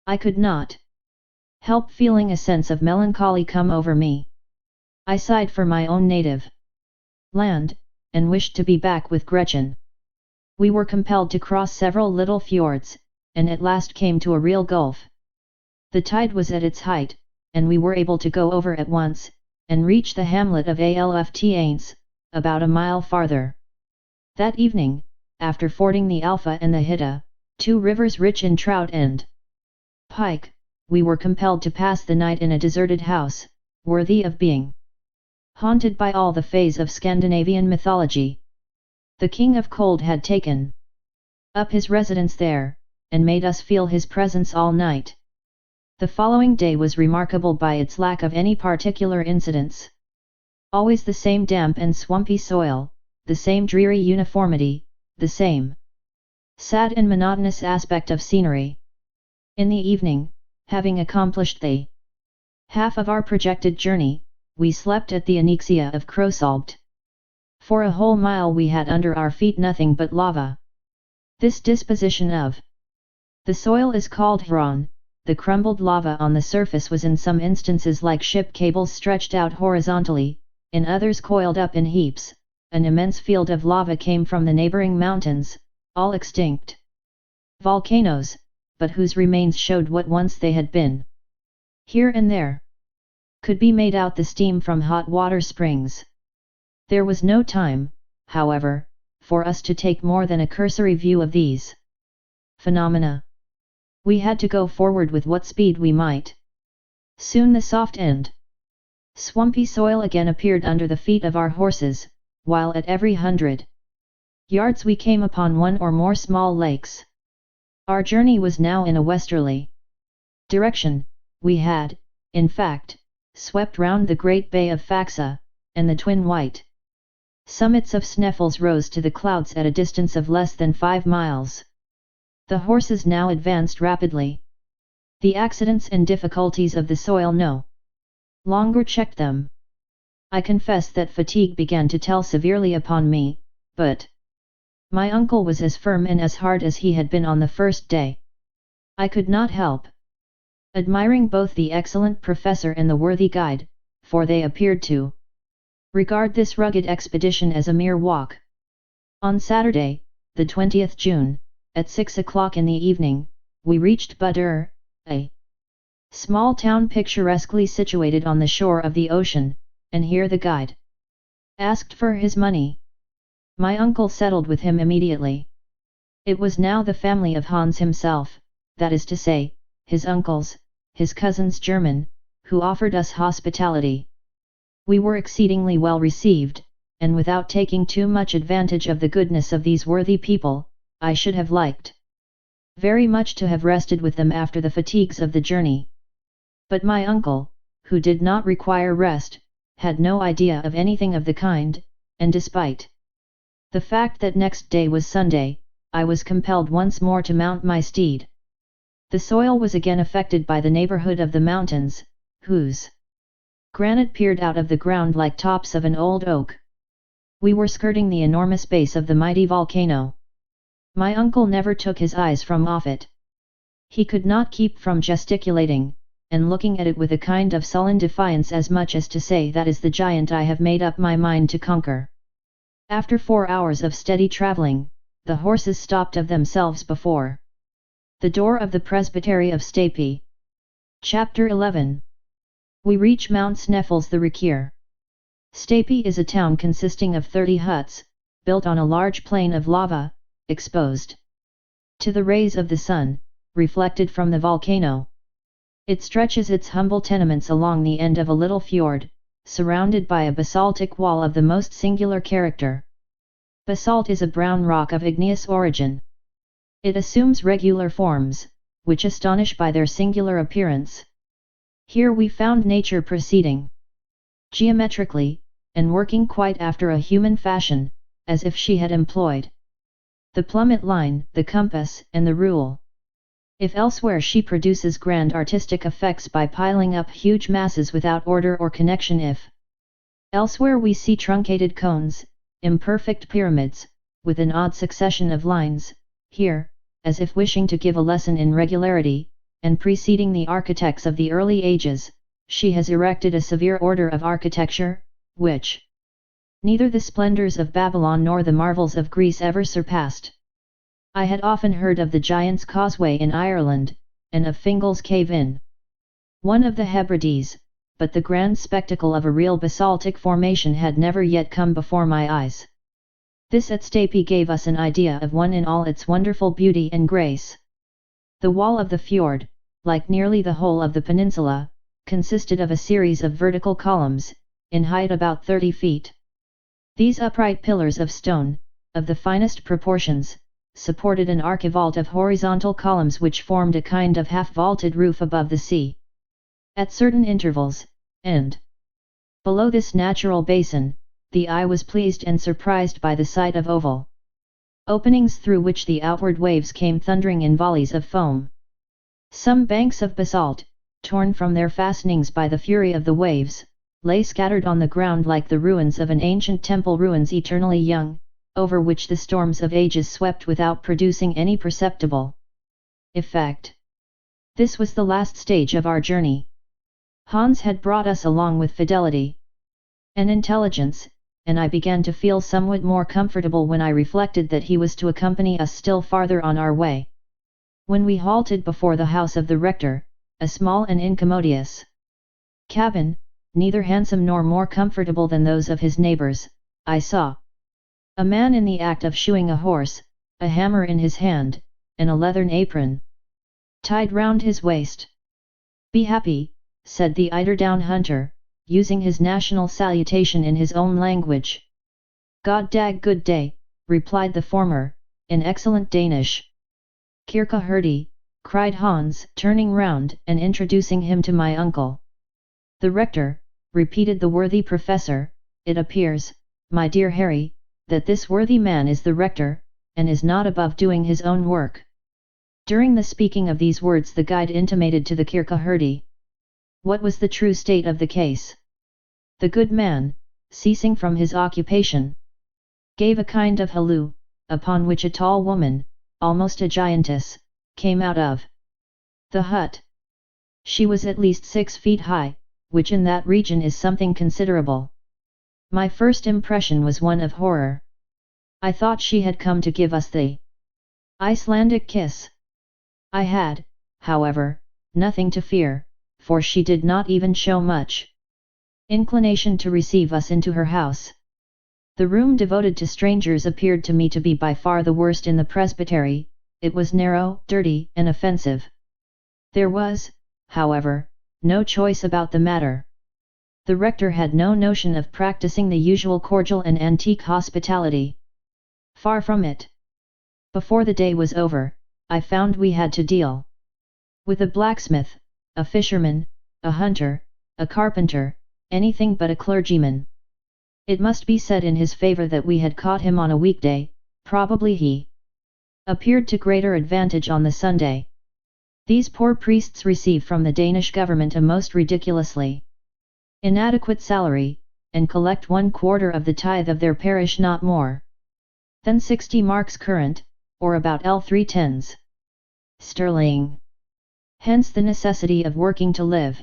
I could not help feeling a sense of melancholy come over me. I sighed for my own native land, and wished to be back with Gretchen. We were compelled to cross several little fjords, and at last came to a real gulf. The tide was at its height, and we were able to go over at once, and reach the hamlet of Alftanes, about a mile farther. That evening, after fording the Alpha and the Hitta, two rivers rich in trout and pike, we were compelled to pass the night in a deserted house, worthy of being haunted by all the fays of Scandinavian mythology. The King of Cold had taken up his residence there, and made us feel his presence all night. The following day was remarkable by its lack of any particular incidents. Always the same damp and swampy soil, the same dreary uniformity, the same sad and monotonous aspect of scenery. In the evening, having accomplished the half of our projected journey, we slept at the Anixia of Krosalbt. For a whole mile we had under our feet nothing but lava. This disposition of the soil is called hron. The crumbled lava on the surface was in some instances like ship cables stretched out horizontally, in others coiled up in heaps. An immense field of lava came from the neighboring mountains, all extinct volcanoes, but whose remains showed what once they had been. Here and there could be made out the steam from hot water springs. There was no time, however, for us to take more than a cursory view of these phenomena. We had to go forward with what speed we might. Soon the soft and swampy soil again appeared under the feet of our horses, while at every 100 yards we came upon one or more small lakes. Our journey was now in a westerly direction. We had, in fact, swept round the great bay of Faxa, and the twin white summits of Sneffels rose to the clouds at a distance of less than 5 miles. The horses now advanced rapidly. The accidents and difficulties of the soil no longer checked them. I confess that fatigue began to tell severely upon me, but my uncle was as firm and as hard as he had been on the first day. I could not help admiring both the excellent professor and the worthy guide, for they appeared to regard this rugged expedition as a mere walk. On Saturday, the 20th June, at 6 o'clock in the evening, we reached Budur, a small town picturesquely situated on the shore of the ocean, and here the guide asked for his money. My uncle settled with him immediately. It was now the family of Hans himself, that is to say, his uncles, his cousins German, who offered us hospitality. We were exceedingly well received, and without taking too much advantage of the goodness of these worthy people, I should have liked very much to have rested with them after the fatigues of the journey. But my uncle, who did not require rest, had no idea of anything of the kind, and despite the fact that next day was Sunday, I was compelled once more to mount my steed. The soil was again affected by the neighborhood of the mountains, whose granite peered out of the ground like tops of an old oak. We were skirting the enormous base of the mighty volcano. My uncle never took his eyes from off it. He could not keep from gesticulating, and looking at it with a kind of sullen defiance, as much as to say, "That is the giant I have made up my mind to conquer." After 4 hours of steady travelling, the horses stopped of themselves before the door of the presbytery of Stapi. Chapter 11. We reach Mount Sneffels the Rekir. Stapi is a town consisting of 30 huts, built on a large plain of lava, exposed to the rays of the sun, reflected from the volcano. It stretches its humble tenements along the end of a little fjord, surrounded by a basaltic wall of the most singular character. Basalt is a brown rock of igneous origin. It assumes regular forms, which astonish by their singular appearance. Here we found nature proceeding geometrically, and working quite after a human fashion, as if she had employed the plummet line, the compass, and the rule. If elsewhere she produces grand artistic effects by piling up huge masses without order or connection, if elsewhere we see truncated cones, imperfect pyramids, with an odd succession of lines, here, as if wishing to give a lesson in regularity, and preceding the architects of the early ages, she has erected a severe order of architecture, which neither the splendours of Babylon nor the marvels of Greece ever surpassed. I had often heard of the Giant's Causeway in Ireland, and of Fingal's Cave in one of the Hebrides, but the grand spectacle of a real basaltic formation had never yet come before my eyes. This at Stapi gave us an idea of one in all its wonderful beauty and grace. The wall of the fjord, like nearly the whole of the peninsula, consisted of a series of vertical columns, in height about 30 feet. These upright pillars of stone, of the finest proportions, supported an archivolt of horizontal columns which formed a kind of half-vaulted roof above the sea. At certain intervals, and below this natural basin, the eye was pleased and surprised by the sight of oval openings through which the outward waves came thundering in volleys of foam. Some banks of basalt, torn from their fastenings by the fury of the waves, lay scattered on the ground like the ruins of an ancient temple, ruins eternally young, over which the storms of ages swept without producing any perceptible effect. This was the last stage of our journey. Hans had brought us along with fidelity and intelligence, and I began to feel somewhat more comfortable when I reflected that he was to accompany us still farther on our way. When we halted before the house of the rector, a small and incommodious cabin, neither handsome nor more comfortable than those of his neighbours, I saw a man in the act of shoeing a horse, a hammer in his hand, and a leathern apron tied round his waist. "Be happy," said the eiderdown hunter, using his national salutation in his own language. "God dag good day," replied the former, in excellent Danish. "Kirke hurdy," cried Hans, turning round and introducing him to my uncle. "The rector," repeated the worthy professor. "It appears, my dear Harry, that this worthy man is the rector, and is not above doing his own work." During the speaking of these words the guide intimated to the Kirke hurdy what was the true state of the case. The good man, ceasing from his occupation, gave a kind of halloo, upon which a tall woman, almost a giantess, came out of the hut. She was at least 6 feet high, which in that region is something considerable. My first impression was one of horror. I thought she had come to give us the Icelandic kiss. I had, however, nothing to fear, for she did not even show much inclination to receive us into her house. The room devoted to strangers appeared to me to be by far the worst in the presbytery. It was narrow, dirty, and offensive. There was, however, no choice about the matter. The rector had no notion of practicing the usual cordial and antique hospitality. Far from it. Before the day was over, I found we had to deal with a blacksmith, a fisherman, a hunter, a carpenter, anything but a clergyman. It must be said in his favor that we had caught him on a weekday. Probably he appeared to greater advantage on the Sunday. These poor priests receive from the Danish government a most ridiculously inadequate salary, and collect 1/4 of the tithe of their parish, not more than 60 marks current, or about L3/10 sterling. Hence the necessity of working to live.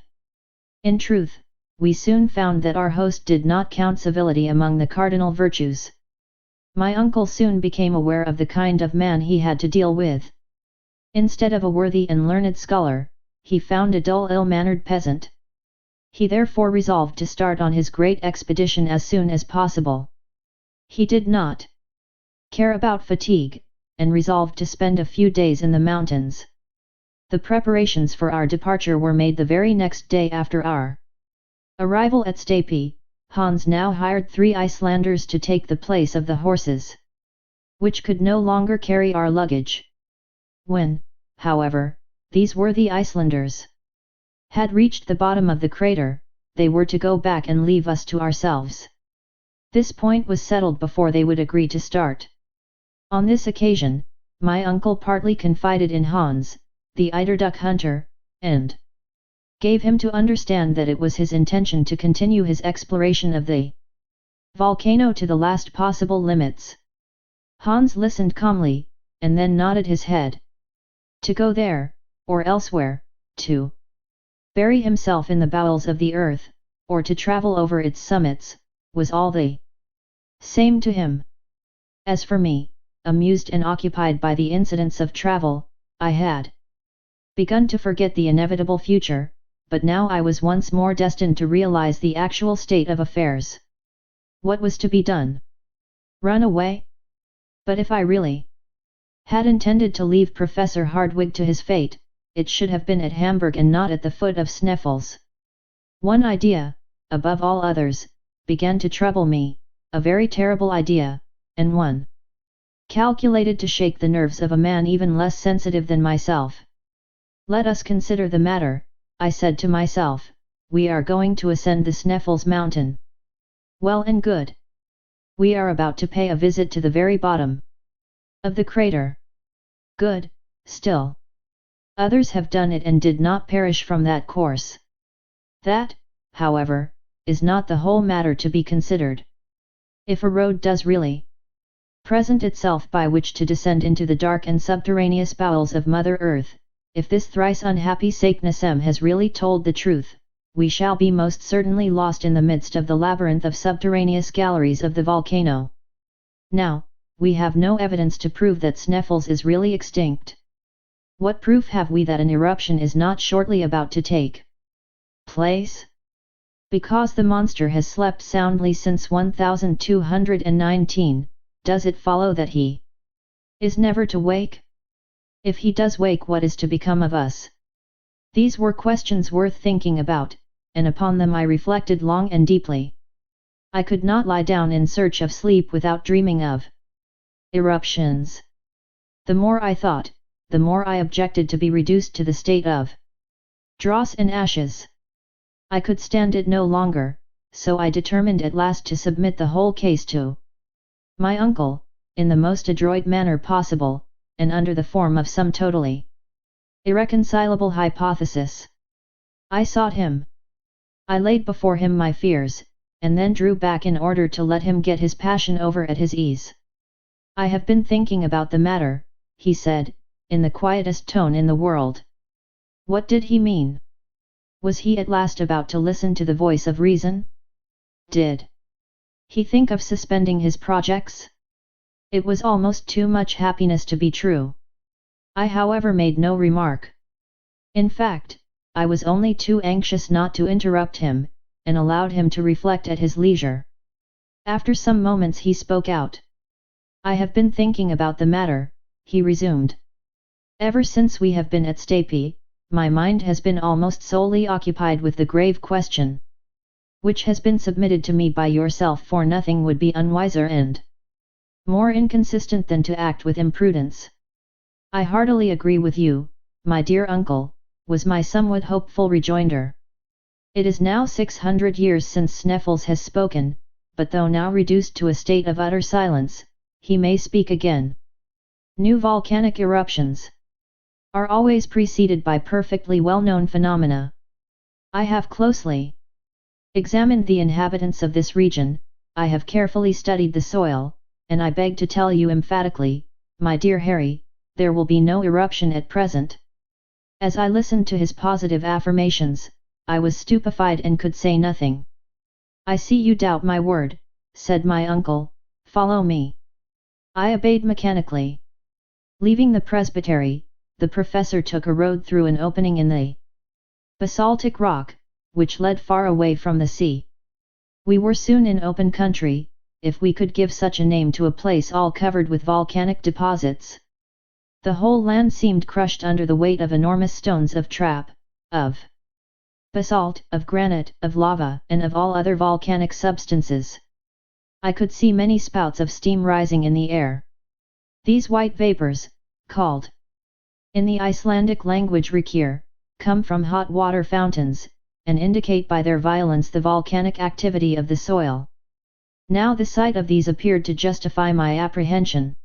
In truth, we soon found that our host did not count civility among the cardinal virtues. My uncle soon became aware of the kind of man he had to deal with. Instead of a worthy and learned scholar, he found a dull, ill-mannered peasant. He therefore resolved to start on his great expedition as soon as possible. He did not care about fatigue, and resolved to spend a few days in the mountains. The preparations for our departure were made the very next day after our arrival at Stapi. Hans now hired 3 Icelanders to take the place of the horses, which could no longer carry our luggage. When, however, these worthy Icelanders had reached the bottom of the crater, they were to go back and leave us to ourselves. This point was settled before they would agree to start. On this occasion, my uncle partly confided in Hans, the eiderduck hunter, and gave him to understand that it was his intention to continue his exploration of the volcano to the last possible limits. Hans listened calmly, and then nodded his head. To go there, or elsewhere, to bury himself in the bowels of the earth, or to travel over its summits, was all the same to him. As for me, amused and occupied by the incidents of travel, I had begun to forget the inevitable future, but now I was once more destined to realize the actual state of affairs. What was to be done? Run away? But if I really had intended to leave Professor Hardwigg to his fate, it should have been at Hamburg and not at the foot of Sneffels. One idea, above all others, began to trouble me, a very terrible idea, and one calculated to shake the nerves of a man even less sensitive than myself. Let us consider the matter, I said to myself. We are going to ascend the Sneffels mountain. Well and good. We are about to pay a visit to the very bottom of the crater. Good, still. Others have done it and did not perish from that course. That, however, is not the whole matter to be considered. If a road does really present itself by which to descend into the dark and subterraneous bowels of Mother Earth, if this thrice unhappy Saknussemm has really told the truth, we shall be most certainly lost in the midst of the labyrinth of subterraneous galleries of the volcano. Now, we have no evidence to prove that Sneffels is really extinct. What proof have we that an eruption is not shortly about to take place? Because the monster has slept soundly since 1219, does it follow that he is never to wake? If he does wake, what is to become of us? These were questions worth thinking about, and upon them I reflected long and deeply. I could not lie down in search of sleep without dreaming of eruptions. The more I thought, the more I objected to be reduced to the state of dross and ashes. I could stand it no longer, so I determined at last to submit the whole case to my uncle, in the most adroit manner possible, and under the form of some totally irreconcilable hypothesis. I sought him. I laid before him my fears, and then drew back in order to let him get his passion over at his ease. I have been thinking about the matter, he said, in the quietest tone in the world. What did he mean? Was he at last about to listen to the voice of reason? Did he think of suspending his projects? It was almost too much happiness to be true. I however made no remark. In fact, I was only too anxious not to interrupt him, and allowed him to reflect at his leisure. After some moments he spoke out. I have been thinking about the matter, he resumed. Ever since we have been at Stapi, my mind has been almost solely occupied with the grave question, which has been submitted to me by yourself, for nothing would be unwiser and more inconsistent than to act with imprudence. I heartily agree with you, my dear uncle, was my somewhat hopeful rejoinder. It is now 600 years since Sneffels has spoken, but though now reduced to a state of utter silence, he may speak again. New volcanic eruptions are always preceded by perfectly well-known phenomena. I have closely examined the inhabitants of this region, I have carefully studied the soil, and I beg to tell you emphatically, my dear Harry, there will be no eruption at present. As I listened to his positive affirmations, I was stupefied and could say nothing. I see you doubt my word, said my uncle, follow me. I obeyed mechanically. Leaving the presbytery, the professor took a road through an opening in the basaltic rock, which led far away from the sea. We were soon in open country, if we could give such a name to a place all covered with volcanic deposits. The whole land seemed crushed under the weight of enormous stones of trap, of basalt, of granite, of lava, and of all other volcanic substances. I could see many spouts of steam rising in the air. These white vapors, called in the Icelandic language rykir, come from hot water fountains, and indicate by their violence the volcanic activity of the soil. Now the sight of these appeared to justify my apprehension.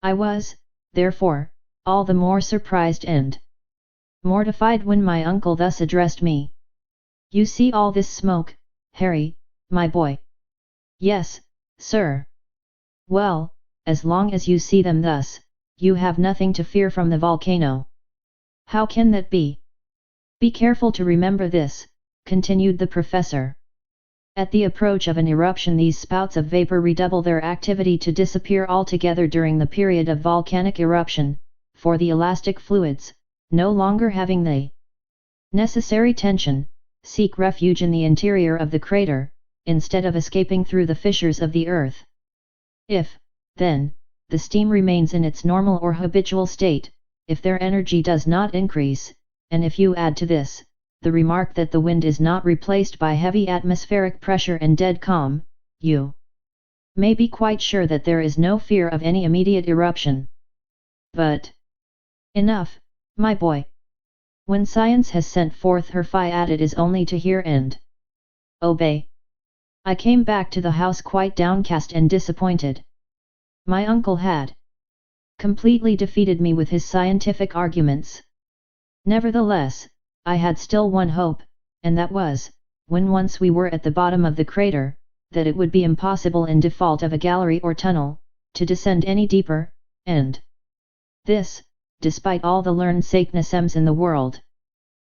I was, therefore, all the more surprised and mortified when my uncle thus addressed me. You see all this smoke, Harry, my boy? Yes, sir. Well, as long as you see them thus, you have nothing to fear from the volcano. How can that be? Be careful to remember this, continued the professor. At the approach of an eruption, these spouts of vapor redouble their activity to disappear altogether during the period of volcanic eruption, for the elastic fluids, no longer having the necessary tension, seek refuge in the interior of the crater, instead of escaping through the fissures of the earth. If, then, the steam remains in its normal or habitual state, if their energy does not increase, and if you add to this, the remark that the wind is not replaced by heavy atmospheric pressure and dead calm, you may be quite sure that there is no fear of any immediate eruption. But enough, my boy. When science has sent forth her fiat, it is only to hear and obey. I came back to the house quite downcast and disappointed. My uncle had completely defeated me with his scientific arguments. Nevertheless, I had still one hope, and that was, when once we were at the bottom of the crater, that it would be impossible in default of a gallery or tunnel, to descend any deeper, and this, despite all the learned Saknessems in the world.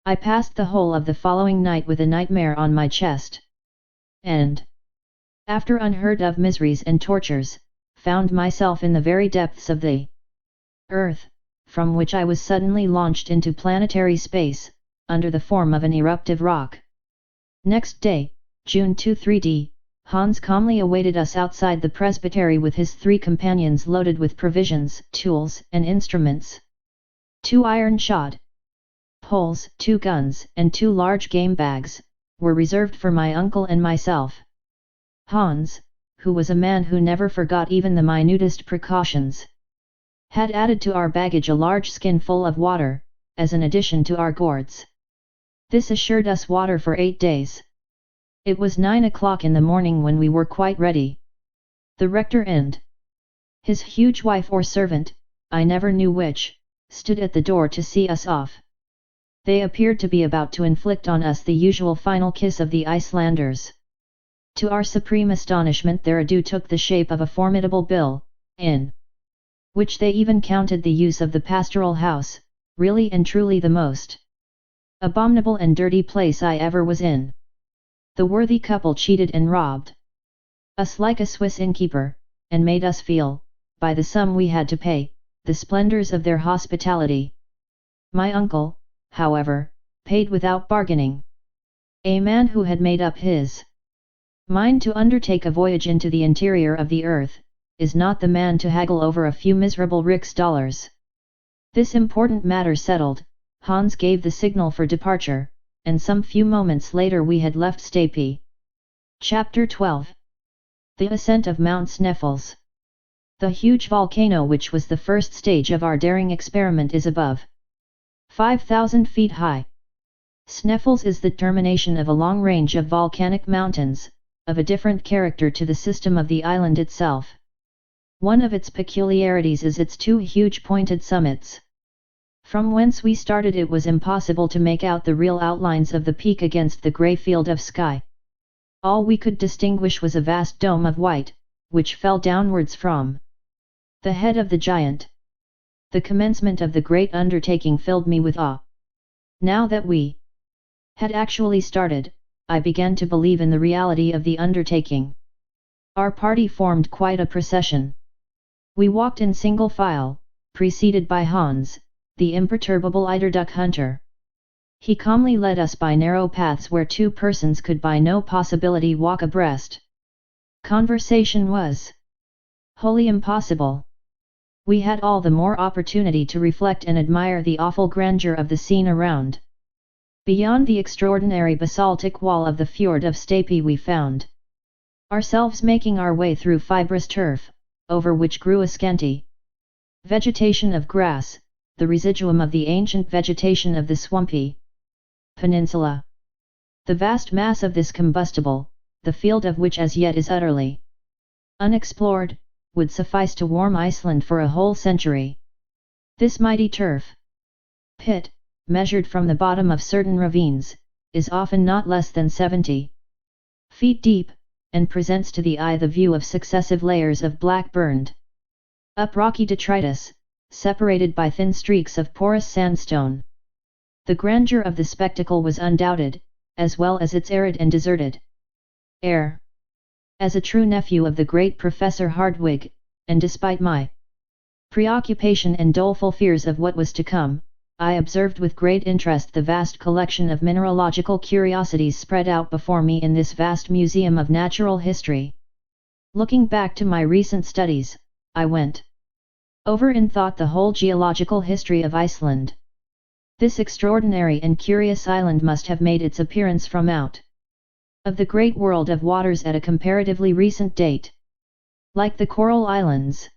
I passed the whole of the following night with a nightmare on my chest. And, after unheard of miseries and tortures, found myself in the very depths of the earth, from which I was suddenly launched into planetary space, under the form of an eruptive rock. Next day, June 23d, Hans calmly awaited us outside the presbytery with his 3 companions loaded with provisions, tools, and instruments. 2 iron-shod poles, 2 guns, and 2 large game bags, were reserved for my uncle and myself. Hans, who was a man who never forgot even the minutest precautions, had added to our baggage a large skin full of water, as an addition to our gourds. This assured us water for 8 days. It was 9 o'clock in the morning when we were quite ready. The rector and his huge wife or servant, I never knew which, stood at the door to see us off. They appeared to be about to inflict on us the usual final kiss of the Icelanders. To our supreme astonishment, their adieu took the shape of a formidable bill, in which they even counted the use of the pastoral house, really and truly the most abominable and dirty place I ever was in. The worthy couple cheated and robbed us like a Swiss innkeeper, and made us feel, by the sum we had to pay, the splendors of their hospitality. My uncle, however, paid without bargaining. A man who had made up his Mind to undertake a voyage into the interior of the earth, is not the man to haggle over a few miserable rix dollars. This important matter settled, Hans gave the signal for departure, and some few moments later we had left Stapi. Chapter 12. The Ascent of Mount Sneffels. The huge volcano which was the first stage of our daring experiment is above 5,000 feet high. Sneffels is the termination of a long range of volcanic mountains, of a different character to the system of the island itself. One of its peculiarities is its two huge pointed summits. From whence we started it was impossible to make out the real outlines of the peak against the grey field of sky. All we could distinguish was a vast dome of white, which fell downwards from the head of the giant. The commencement of the great undertaking filled me with awe. Now that we had actually started, I began to believe in the reality of the undertaking. Our party formed quite a procession. We walked in single file, preceded by Hans, the imperturbable eiderduck hunter. He calmly led us by narrow paths where two persons could by no possibility walk abreast. Conversation was wholly impossible. We had all the more opportunity to reflect and admire the awful grandeur of the scene around. Beyond the extraordinary basaltic wall of the fjord of Stapi we found ourselves making our way through fibrous turf, over which grew a scanty vegetation of grass, the residuum of the ancient vegetation of the swampy peninsula. The vast mass of this combustible, the field of which as yet is utterly unexplored, would suffice to warm Iceland for a whole century. This mighty turf pit, measured from the bottom of certain ravines, is often not less than 70 feet deep, and presents to the eye the view of successive layers of black burned up rocky detritus, separated by thin streaks of porous sandstone. The grandeur of the spectacle was undoubted, as well as its arid and deserted air. As a true nephew of the great Professor Hardwigg, and despite my preoccupation and doleful fears of what was to come, I observed with great interest the vast collection of mineralogical curiosities spread out before me in this vast museum of natural history. Looking back to my recent studies, I went over in thought the whole geological history of Iceland. This extraordinary and curious island must have made its appearance from out of the great world of waters at a comparatively recent date. Like the coral islands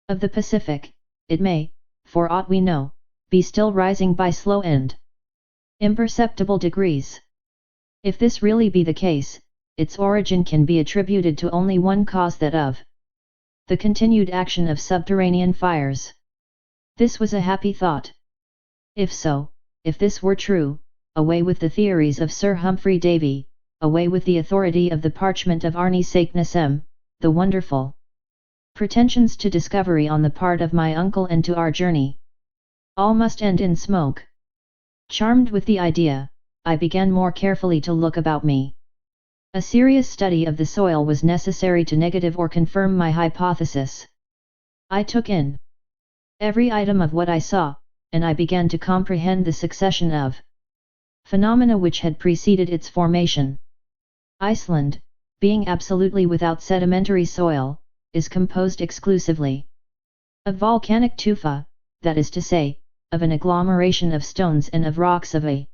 of the Pacific, it may, for aught we know, be still rising by slow and imperceptible degrees. If this really be the case, its origin can be attributed to only one cause, that of the continued action of subterranean fires. This was a happy thought. If so, if this were true, away with the theories of Sir Humphrey Davy, away with the authority of the parchment of Arne Saknussemm, the wonderful pretensions to discovery on the part of my uncle, and to our journey. All must end in smoke. Charmed with the idea, I began more carefully to look about me. A serious study of the soil was necessary to negative or confirm my hypothesis. I took in every item of what I saw, and I began to comprehend the succession of phenomena which had preceded its formation. Iceland, being absolutely without sedimentary soil, is composed exclusively of volcanic tufa, that is to say, of an agglomeration of stones and of rocks of a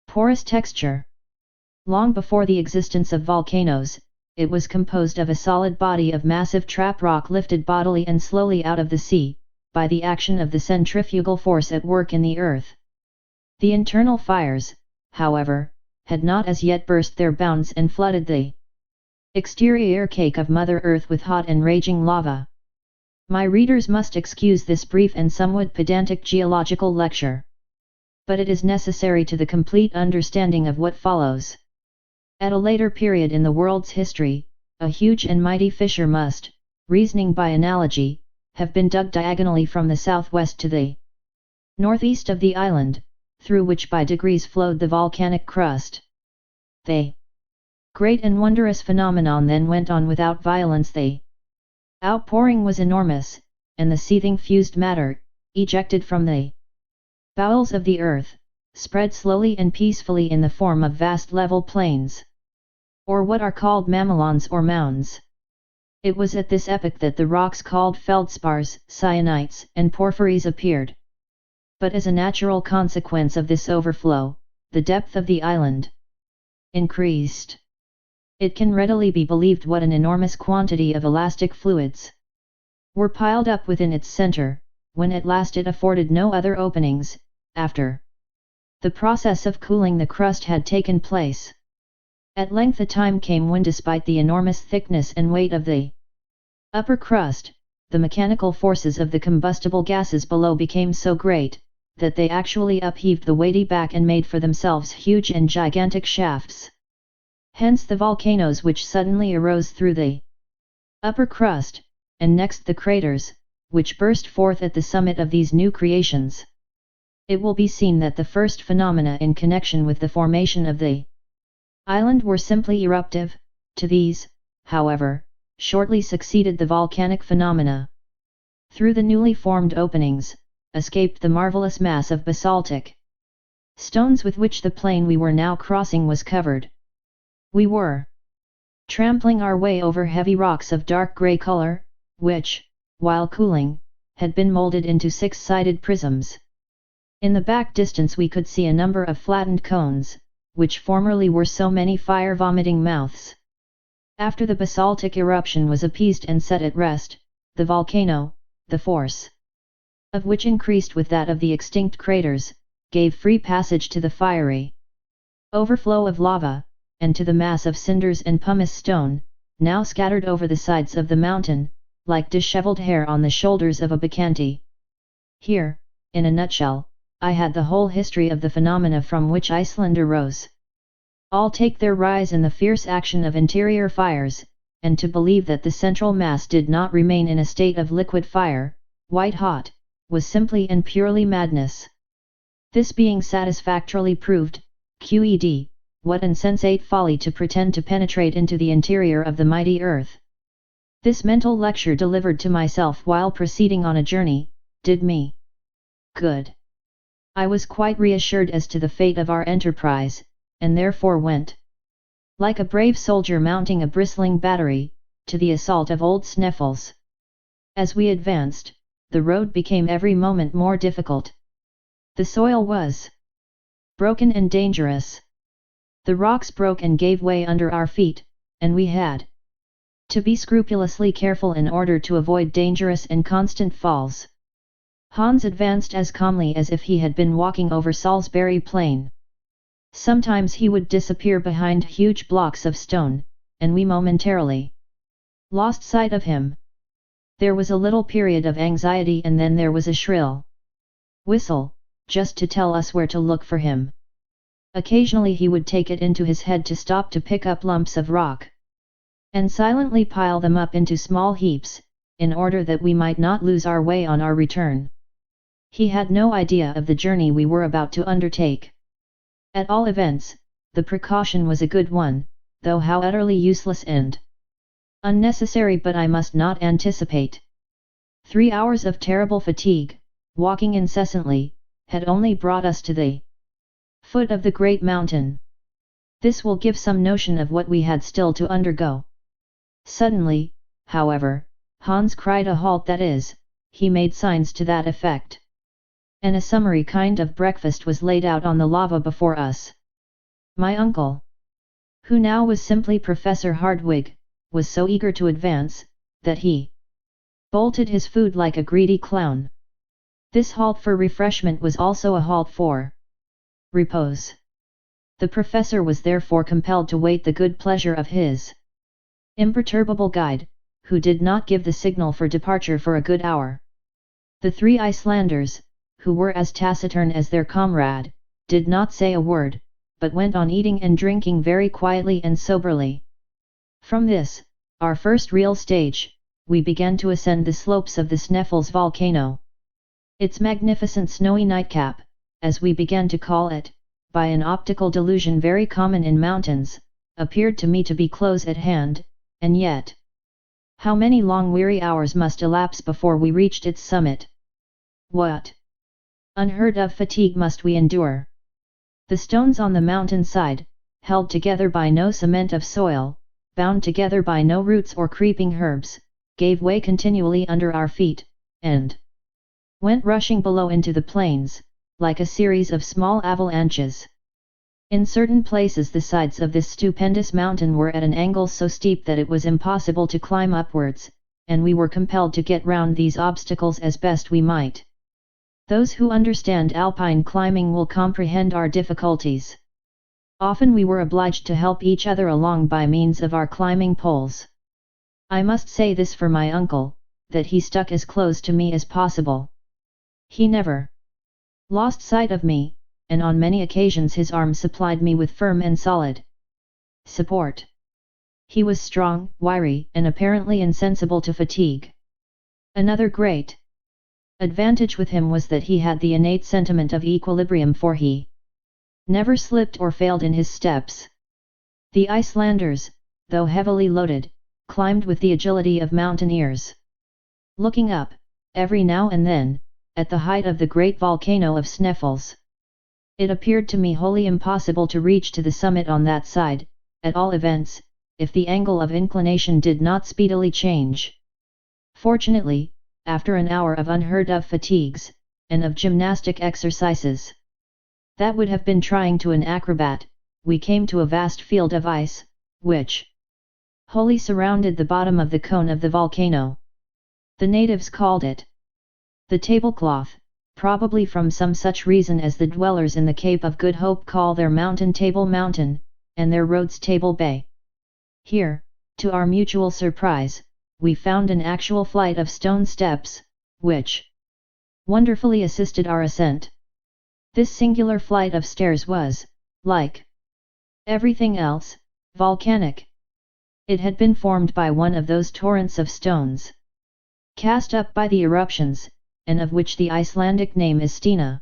porous texture. Long before the existence of volcanoes, it was composed of a solid body of massive trap rock lifted bodily and slowly out of the sea, by the action of the centrifugal force at work in the earth. The internal fires, however, had not as yet burst their bounds and flooded the exterior cake of Mother Earth with hot and raging lava. My readers must excuse this brief and somewhat pedantic geological lecture. But it is necessary to the complete understanding of what follows. At a later period in the world's history, a huge and mighty fissure must, reasoning by analogy, have been dug diagonally from the southwest to the northeast of the island, through which by degrees flowed the volcanic crust. The great and wondrous phenomenon then went on without violence. The outpouring was enormous, and the seething fused matter, ejected from the bowels of the earth, spread slowly and peacefully in the form of vast level plains. or what are called mamelons or mounds. It was at this epoch that the rocks called feldspars, syenites, and porphyries appeared. But as a natural consequence of this overflow, the depth of the island increased. It can readily be believed what an enormous quantity of elastic fluids were piled up within its center, when at last it afforded no other openings, after the process of cooling the crust had taken place. At length a time came when, despite the enormous thickness and weight of the upper crust, the mechanical forces of the combustible gases below became so great, that they actually upheaved the weighty back and made for themselves huge and gigantic shafts. Hence the volcanoes which suddenly arose through the upper crust, and next the craters, which burst forth at the summit of these new creations. It will be seen that the first phenomena in connection with the formation of the island were simply eruptive. To these, however, shortly succeeded the volcanic phenomena. Through the newly formed openings, escaped the marvelous mass of basaltic stones with which the plain we were now crossing was covered. We were trampling our way over heavy rocks of dark grey color, which, while cooling, had been molded into six-sided prisms. In the back distance we could see a number of flattened cones, which formerly were so many fire-vomiting mouths. After the basaltic eruption was appeased and set at rest, the volcano, the force of which increased with that of the extinct craters, gave free passage to the fiery overflow of lava, and to the mass of cinders and pumice stone, now scattered over the sides of the mountain, like dishevelled hair on the shoulders of a bacchante. Here, in a nutshell, I had the whole history of the phenomena from which Iceland arose. All take their rise in the fierce action of interior fires, and to believe that the central mass did not remain in a state of liquid fire, white hot, was simply and purely madness. This being satisfactorily proved, QED, what insensate folly to pretend to penetrate into the interior of the mighty earth. This mental lecture delivered to myself while proceeding on a journey, did me good. I was quite reassured as to the fate of our enterprise, and therefore went, like a brave soldier mounting a bristling battery, to the assault of old Sneffels. As we advanced, the road became every moment more difficult. The soil was broken and dangerous. The rocks broke and gave way under our feet, and we had to be scrupulously careful in order to avoid dangerous and constant falls. Hans advanced as calmly as if he had been walking over Salisbury Plain. Sometimes he would disappear behind huge blocks of stone, and we momentarily lost sight of him. There was a little period of anxiety, and then there was a shrill whistle, just to tell us where to look for him. Occasionally he would take it into his head to stop to pick up lumps of rock, and silently pile them up into small heaps, in order that we might not lose our way on our return. He had no idea of the journey we were about to undertake. At all events, the precaution was a good one, though how utterly useless and unnecessary but I must not anticipate. 3 hours of terrible fatigue, walking incessantly, had only brought us to the foot of the great mountain. This will give some notion of what we had still to undergo. Suddenly, however, Hans cried a halt, that is, he made signs to that effect. And a summary kind of breakfast was laid out on the lava before us. My uncle, who now was simply Professor Hardwigg, was so eager to advance, that he bolted his food like a greedy clown. This halt for refreshment was also a halt for repose. The professor was therefore compelled to wait the good pleasure of his imperturbable guide, who did not give the signal for departure for a good hour. The 3 Icelanders, who were as taciturn as their comrade, did not say a word, but went on eating and drinking very quietly and soberly. From this, our first real stage, we began to ascend the slopes of the Sneffels volcano. Its magnificent snowy nightcap, as we began to call it, by an optical delusion very common in mountains, appeared to me to be close at hand, and yet, how many long weary hours must elapse before we reached its summit? What unheard of fatigue must we endure? The stones on the mountain side, held together by no cement of soil, bound together by no roots or creeping herbs, gave way continually under our feet, and went rushing below into the plains, like a series of small avalanches. In certain places the sides of this stupendous mountain were at an angle so steep that it was impossible to climb upwards, and we were compelled to get round these obstacles as best we might. Those who understand alpine climbing will comprehend our difficulties. Often we were obliged to help each other along by means of our climbing poles. I must say this for my uncle, that he stuck as close to me as possible. He never lost sight of me, and on many occasions his arm supplied me with firm and solid support. He was strong, wiry, and apparently insensible to fatigue. Another great advantage with him was that he had the innate sentiment of equilibrium, for he never slipped or failed in his steps. The Icelanders, though heavily loaded, climbed with the agility of mountaineers. Looking up, every now and then, at the height of the great volcano of Sneffels, it appeared to me wholly impossible to reach to the summit on that side, at all events, if the angle of inclination did not speedily change. Fortunately, after an hour of unheard-of fatigues, and of gymnastic exercises that would have been trying to an acrobat, we came to a vast field of ice, which wholly surrounded the bottom of the cone of the volcano. The natives called it the tablecloth, probably from some such reason as the dwellers in the Cape of Good Hope call their mountain Table Mountain, and their roads Table Bay. Here, to our mutual surprise, we found an actual flight of stone steps, which wonderfully assisted our ascent. This singular flight of stairs was, like everything else, volcanic. It had been formed by one of those torrents of stones cast up by the eruptions, and of which the Icelandic name is Stina.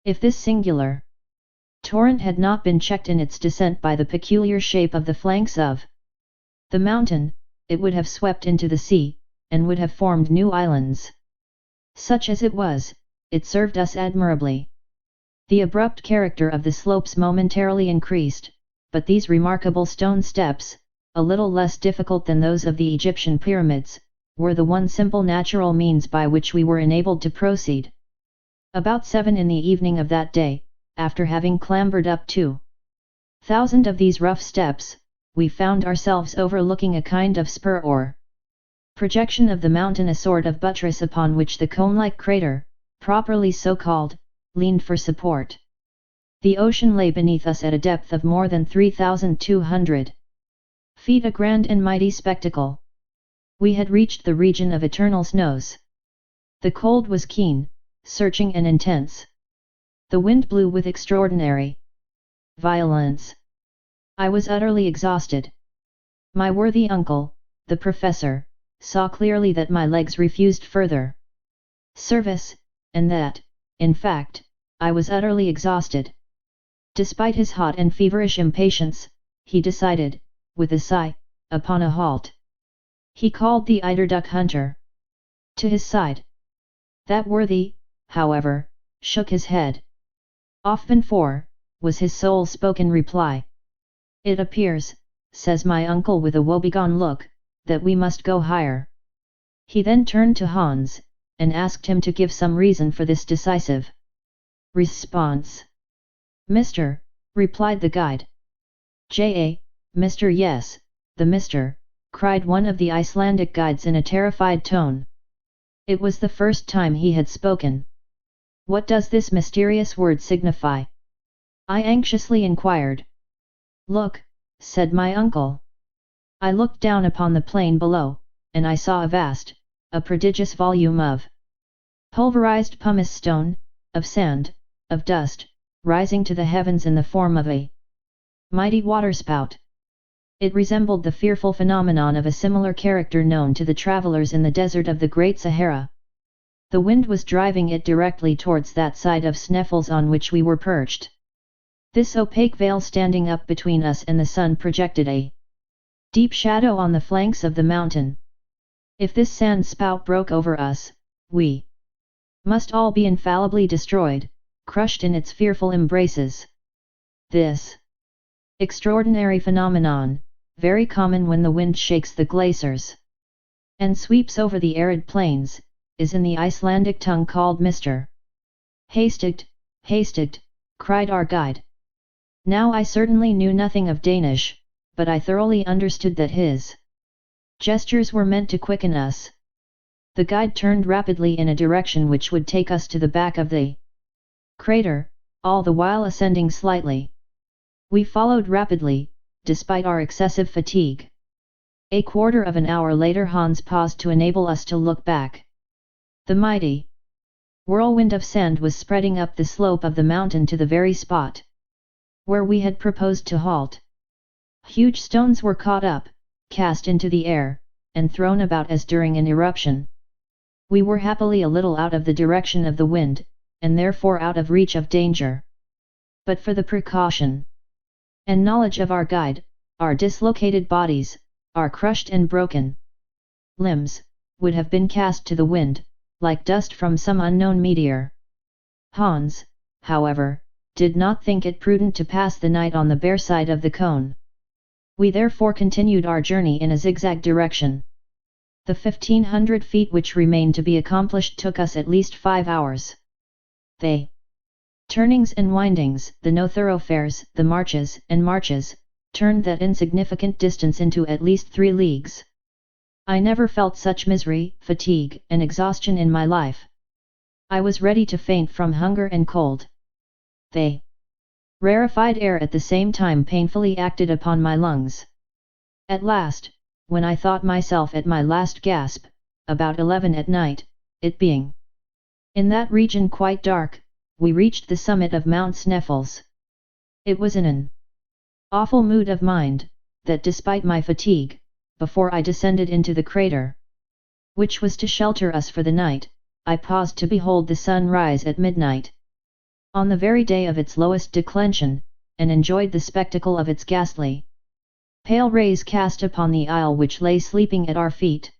If this singular torrent had not been checked in its descent by the peculiar shape of the flanks of the mountain, it would have swept into the sea, and would have formed new islands. Such as it was, it served us admirably. The abrupt character of the slopes momentarily increased, but these remarkable stone steps, a little less difficult than those of the Egyptian pyramids, were the one simple natural means by which we were enabled to proceed. About 7 in the evening of that day, after having clambered up 2,000 of these rough steps, we found ourselves overlooking a kind of spur or projection of the mountain, a sort of buttress upon which the cone-like crater, properly so called, leaned for support. The ocean lay beneath us at a depth of more than 3,200 feet, a grand and mighty spectacle. We had reached the region of eternal snows. The cold was keen, searching and intense. The wind blew with extraordinary violence. I was utterly exhausted. My worthy uncle, the professor, saw clearly that my legs refused further service, and that, in fact, I was utterly exhausted. Despite his hot and feverish impatience, he decided, with a sigh, upon a halt. He called the eiderduck hunter to his side. That worthy, however, shook his head. "Often for," was his sole spoken reply. "It appears," says my uncle with a woebegone look, "that we must go higher." He then turned to Hans, and asked him to give some reason for this decisive response. "Mister," replied the guide. "J.A., Mister, yes, the Mister," cried one of the Icelandic guides in a terrified tone. It was the first time he had spoken. "What does this mysterious word signify?" I anxiously inquired. "Look," said my uncle. I looked down upon the plain below, and I saw a prodigious volume of pulverized pumice stone, of sand, of dust, rising to the heavens in the form of a mighty waterspout. It resembled the fearful phenomenon of a similar character known to the travellers in the desert of the Great Sahara. The wind was driving it directly towards that side of Sneffels on which we were perched. This opaque veil standing up between us and the sun projected a deep shadow on the flanks of the mountain. If this sand spout broke over us, we must all be infallibly destroyed, crushed in its fearful embraces. This Extraordinary phenomenon, very common when the wind shakes the glaciers and sweeps over the arid plains, is in the Icelandic tongue called Mr. Hastigt, hastigt, cried our guide. Now I certainly knew nothing of Danish, but I thoroughly understood that his gestures were meant to quicken us. The guide turned rapidly in a direction which would take us to the back of the crater, all the while ascending slightly. We followed rapidly, despite our excessive fatigue. A quarter of an hour later Hans paused to enable us to look back. The mighty whirlwind of sand was spreading up the slope of the mountain to the very spot where we had proposed to halt. Huge stones were caught up, cast into the air, and thrown about as during an eruption. We were happily a little out of the direction of the wind, and therefore out of reach of danger. But for the precaution and knowledge of our guide, our dislocated bodies, our crushed and broken limbs, would have been cast to the wind, like dust from some unknown meteor. Hans, however, did not think it prudent to pass the night on the bare side of the cone. We therefore continued our journey in a zigzag direction. The 1500 feet which remained to be accomplished took us at least 5 hours. The turnings and windings, the no thoroughfares, the marches and marches, turned that insignificant distance into at least 3 leagues. I never felt such misery, fatigue, and exhaustion in my life. I was ready to faint from hunger and cold. The rarefied air at the same time painfully acted upon my lungs. At last, when I thought myself at my last gasp, about 11 at night, it being in that region quite dark, we reached the summit of Mount Sneffels. It was in an awful mood of mind, that despite my fatigue, before I descended into the crater, which was to shelter us for the night, I paused to behold the sun rise at midnight, on the very day of its lowest declension, and enjoyed the spectacle of its ghastly, pale rays cast upon the isle which lay sleeping at our feet.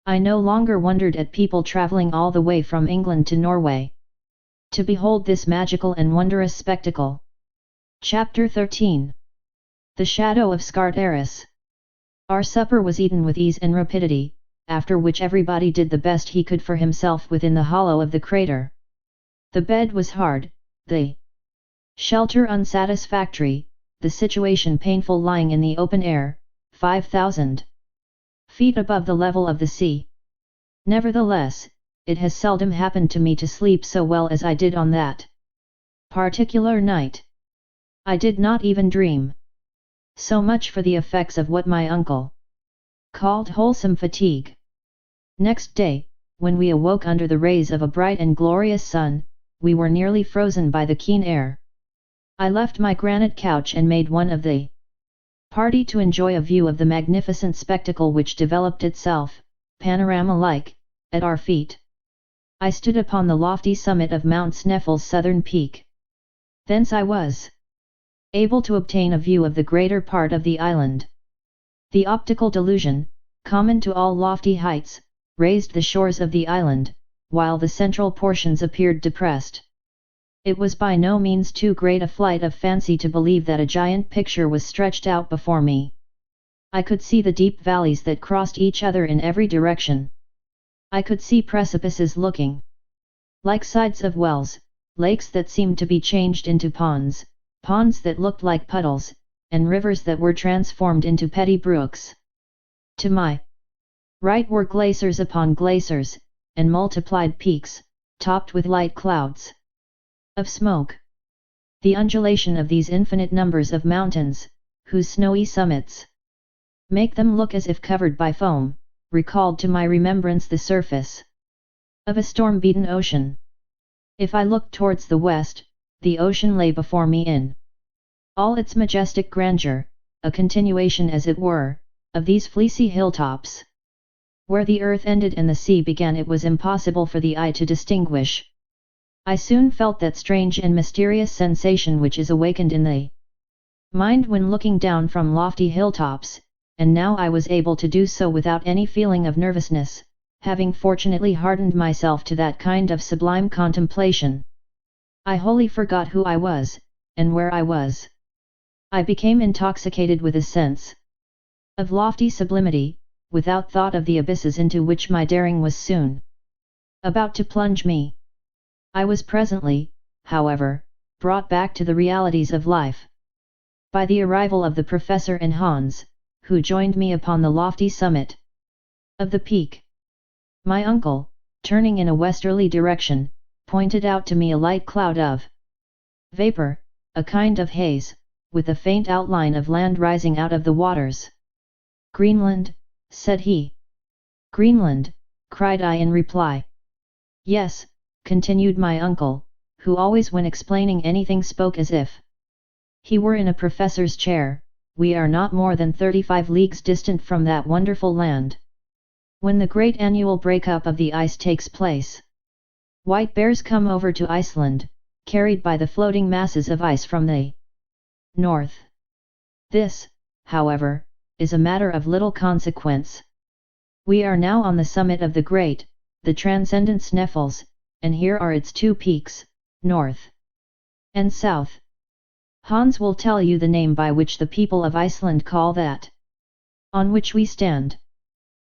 I no longer wondered at people travelling all the way from England to Norway to behold this magical and wondrous spectacle. Chapter 13. The Shadow of Scartaris. Our supper was eaten with ease and rapidity, after which everybody did the best he could for himself within the hollow of the crater. The bed was hard, the shelter unsatisfactory, the situation painful lying in the open air, 5,000 feet above the level of the sea. Nevertheless, it has seldom happened to me to sleep so well as I did on that particular night. I did not even dream. So much for the effects of what my uncle called wholesome fatigue. Next day, when we awoke under the rays of a bright and glorious sun, we were nearly frozen by the keen air. I left my granite couch and made one of the party to enjoy a view of the magnificent spectacle which developed itself, panorama-like, at our feet. I stood upon the lofty summit of Mount Sneffels' southern peak. Thence I was able to obtain a view of the greater part of the island. The optical delusion, common to all lofty heights, raised the shores of the island, while the central portions appeared depressed. It was by no means too great a flight of fancy to believe that a giant picture was stretched out before me. I could see the deep valleys that crossed each other in every direction. I could see precipices looking like sides of wells, lakes that seemed to be changed into ponds, ponds that looked like puddles, and rivers that were transformed into petty brooks. To my right were glaciers upon glaciers, and multiplied peaks, topped with light clouds of smoke. The undulation of these infinite numbers of mountains, whose snowy summits make them look as if covered by foam, recalled to my remembrance the surface of a storm-beaten ocean. If I looked towards the west, the ocean lay before me in all its majestic grandeur, a continuation as it were, of these fleecy hilltops. Where the earth ended and the sea began it was impossible for the eye to distinguish. I soon felt that strange and mysterious sensation which is awakened in the mind when looking down from lofty hilltops, and now I was able to do so without any feeling of nervousness, having fortunately hardened myself to that kind of sublime contemplation. I wholly forgot who I was, and where I was. I became intoxicated with a sense of lofty sublimity, without thought of the abysses into which my daring was soon about to plunge me. I was presently, however, brought back to the realities of life by the arrival of the professor and Hans, who joined me upon the lofty summit of the peak. My uncle, turning in a westerly direction, pointed out to me a light cloud of vapor, a kind of haze, with a faint outline of land rising out of the waters. "Greenland," said he. "Greenland," cried I in reply. "Yes," continued my uncle, who always when explaining anything spoke as if he were in a professor's chair, "we are not more than 35 leagues distant from that wonderful land. When the great annual break-up of the ice takes place, white bears come over to Iceland, carried by the floating masses of ice from the north. This, however, is a matter of little consequence. We are now on the summit of the great, the transcendent Sneffels, and here are its two peaks, north and south. Hans will tell you the name by which the people of Iceland call that on which we stand."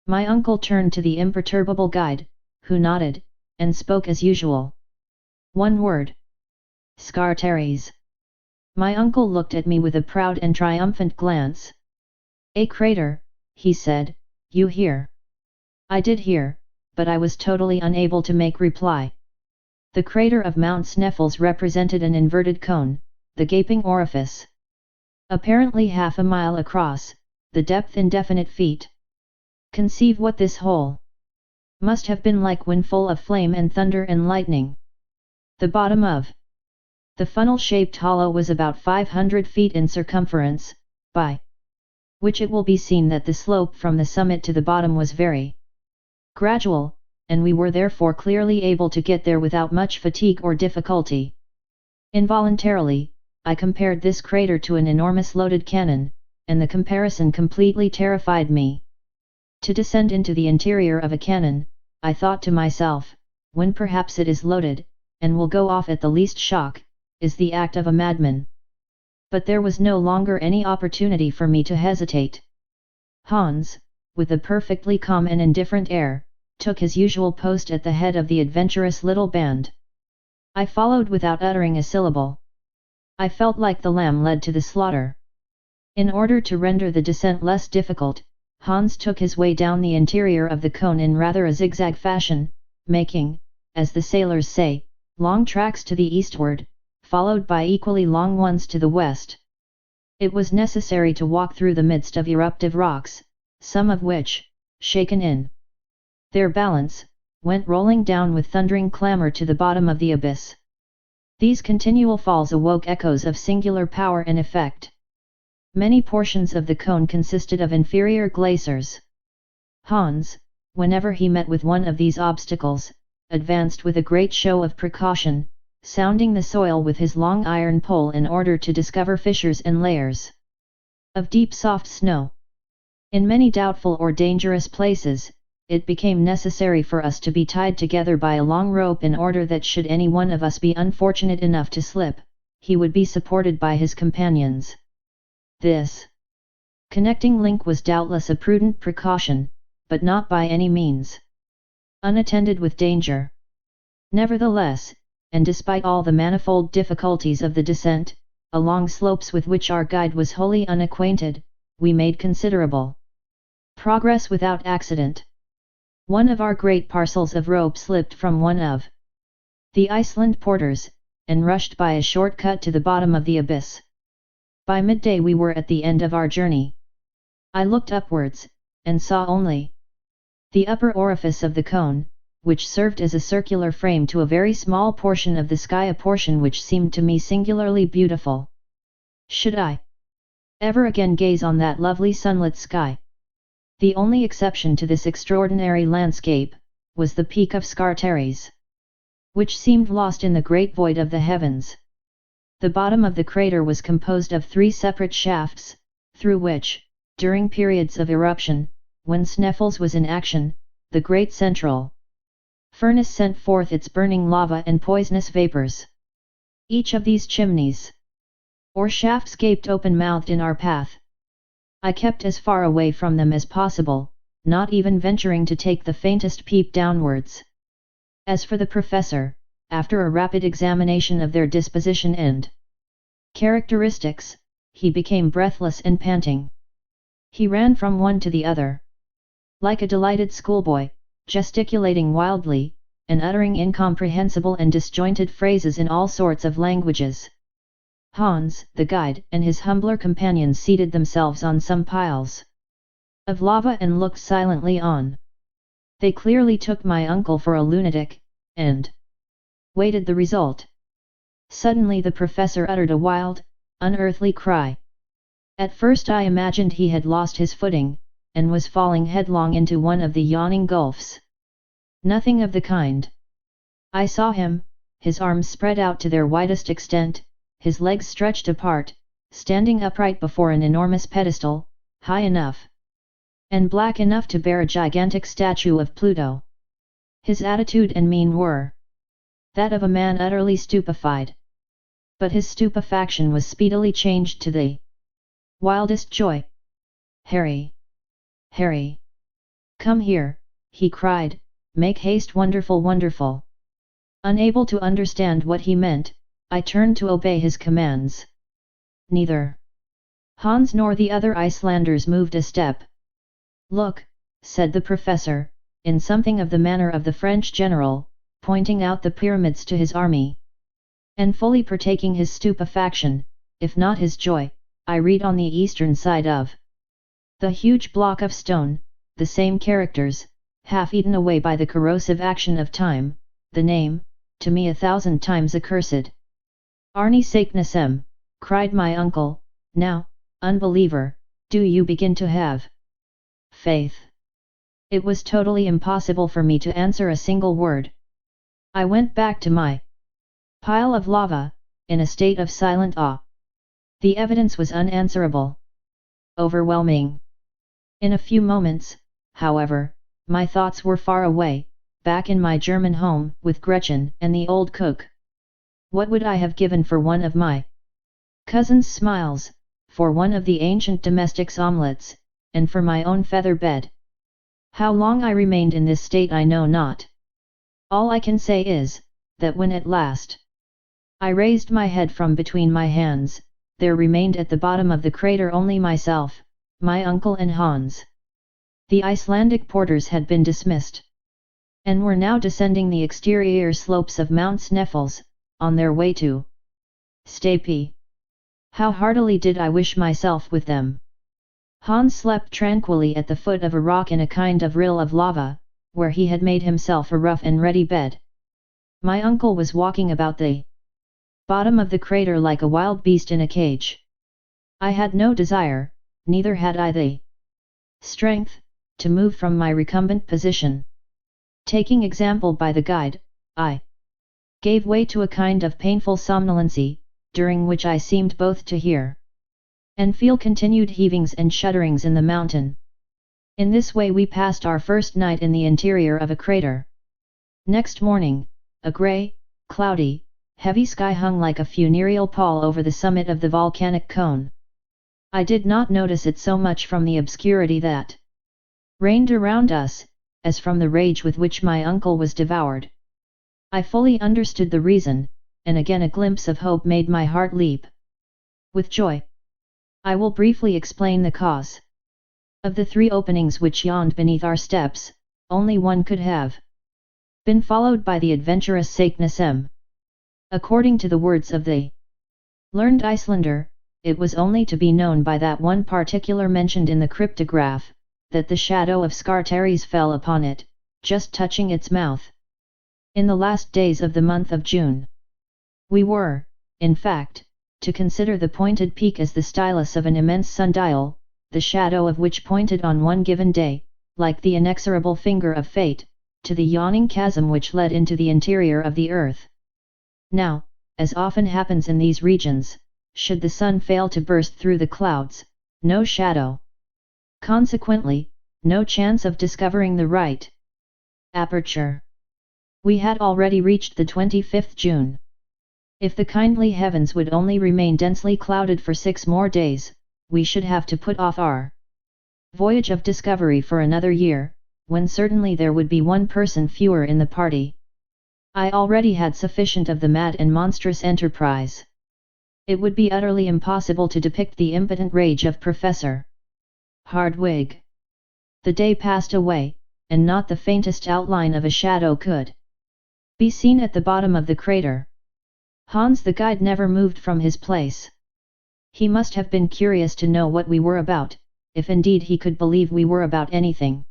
My uncle turned to the imperturbable guide, who nodded, and spoke as usual. "One word. Scartaris." My uncle looked at me with a proud and triumphant glance. "A crater," he said, "you hear?" I did hear, but I was totally unable to make reply. The crater of Mount Sneffels represented an inverted cone, the gaping orifice apparently half a mile across, the depth indefinite feet. Conceive what this hole must have been like when full of flame and thunder and lightning. The bottom of the funnel-shaped hollow was about 500 feet in circumference, by which it will be seen that the slope from the summit to the bottom was very gradual, and we were therefore clearly able to get there without much fatigue or difficulty. Involuntarily, I compared this crater to an enormous loaded cannon, and the comparison completely terrified me. To descend into the interior of a cannon, I thought to myself, when perhaps it is loaded, and will go off at the least shock, is the act of a madman. But there was no longer any opportunity for me to hesitate. Hans, with a perfectly calm and indifferent air, took his usual post at the head of the adventurous little band. I followed without uttering a syllable. I felt like the lamb led to the slaughter. In order to render the descent less difficult, Hans took his way down the interior of the cone in rather a zigzag fashion, making, as the sailors say, long tracks to the eastward, followed by equally long ones to the west. It was necessary to walk through the midst of eruptive rocks, some of which, shaken in their balance, went rolling down with thundering clamour to the bottom of the abyss. These continual falls awoke echoes of singular power and effect. Many portions of the cone consisted of inferior glaciers. Hans, whenever he met with one of these obstacles, advanced with a great show of precaution, sounding the soil with his long iron pole in order to discover fissures and layers of deep soft snow. In many doubtful or dangerous places, it became necessary for us to be tied together by a long rope in order that should any one of us be unfortunate enough to slip, he would be supported by his companions. This connecting link was doubtless a prudent precaution, but not by any means unattended with danger. Nevertheless, and despite all the manifold difficulties of the descent, along slopes with which our guide was wholly unacquainted, we made considerable progress without accident. One of our great parcels of rope slipped from one of the Iceland porters, and rushed by a short cut to the bottom of the abyss. By midday we were at the end of our journey. I looked upwards, and saw only the upper orifice of the cone, which served as a circular frame to a very small portion of the sky, a portion which seemed to me singularly beautiful. Should I ever again gaze on that lovely sunlit sky? The only exception to this extraordinary landscape was the peak of Scartaris, which seemed lost in the great void of the heavens. The bottom of the crater was composed of 3 separate shafts, through which, during periods of eruption, when Sneffels was in action, the great central furnace sent forth its burning lava and poisonous vapors. Each of these chimneys or shafts gaped open-mouthed in our path. I kept as far away from them as possible, not even venturing to take the faintest peep downwards. As for the professor, after a rapid examination of their disposition and characteristics, he became breathless and panting. He ran from one to the other, like a delighted schoolboy, gesticulating wildly, and uttering incomprehensible and disjointed phrases in all sorts of languages. Hans, the guide, and his humbler companions seated themselves on some piles of lava and looked silently on. They clearly took my uncle for a lunatic, and waited the result. Suddenly the professor uttered a wild, unearthly cry. At first I imagined he had lost his footing, and was falling headlong into one of the yawning gulfs. Nothing of the kind. I saw him, his arms spread out to their widest extent, his legs stretched apart, standing upright before an enormous pedestal, high enough and black enough to bear a gigantic statue of Pluto. His attitude and mien were that of a man utterly stupefied. But his stupefaction was speedily changed to the wildest joy. "Harry! Harry! Come here," he cried, "make haste, wonderful, wonderful!" Unable to understand what he meant, I turned to obey his commands. Neither Hans nor the other Icelanders moved a step. "Look," said the professor, in something of the manner of the French general, pointing out the pyramids to his army. And fully partaking his stupefaction, if not his joy, I read on the eastern side of the huge block of stone, the same characters, half eaten away by the corrosive action of time, the name, to me 1,000 times accursed. "Arne Saknussemm," cried my uncle, "now, unbeliever, do you begin to have faith?" It was totally impossible for me to answer a single word. I went back to my pile of lava, in a state of silent awe. The evidence was unanswerable, overwhelming. In a few moments, however, my thoughts were far away, back in my German home with Gretchen and the old cook. What would I have given for one of my cousin's smiles, for one of the ancient domestic's omelettes, and for my own feather bed? How long I remained in this state I know not. All I can say is, that when at last I raised my head from between my hands, there remained at the bottom of the crater only myself, my uncle and Hans. The Icelandic porters had been dismissed, and were now descending the exterior slopes of Mount Sneffels, on their way to Stapi. How heartily did I wish myself with them! Hans slept tranquilly at the foot of a rock in a kind of rill of lava, where he had made himself a rough and ready bed. My uncle was walking about the bottom of the crater like a wild beast in a cage. I had no desire, neither had I the strength, to move from my recumbent position. Taking example by the guide, I gave way to a kind of painful somnolency, during which I seemed both to hear and feel continued heavings and shudderings in the mountain. In this way we passed our first night in the interior of a crater. Next morning, a grey, cloudy, heavy sky hung like a funereal pall over the summit of the volcanic cone. I did not notice it so much from the obscurity that reigned around us, as from the rage with which my uncle was devoured. I fully understood the reason, and again a glimpse of hope made my heart leap with joy. I will briefly explain the cause. Of the 3 openings which yawned beneath our steps, only one could have been followed by the adventurous Saknussemm. According to the words of the learned Icelander, it was only to be known by that one particular mentioned in the cryptograph, that the shadow of Scartaris fell upon it, just touching its mouth, in the last days of the month of June. We were, in fact, to consider the pointed peak as the stylus of an immense sundial, the shadow of which pointed on one given day, like the inexorable finger of fate, to the yawning chasm which led into the interior of the earth. Now, as often happens in these regions, should the sun fail to burst through the clouds, no shadow. Consequently, no chance of discovering the right aperture. We had already reached the 25th June. If the kindly heavens would only remain densely clouded for 6 more days, we should have to put off our voyage of discovery for another year, when certainly there would be one person fewer in the party. I already had sufficient of the mad and monstrous enterprise. It would be utterly impossible to depict the impotent rage of Professor Hardwigg. The day passed away, and not the faintest outline of a shadow could be seen at the bottom of the crater. Hans the guide never moved from his place. He must have been curious to know what we were about, if indeed he could believe we were about anything.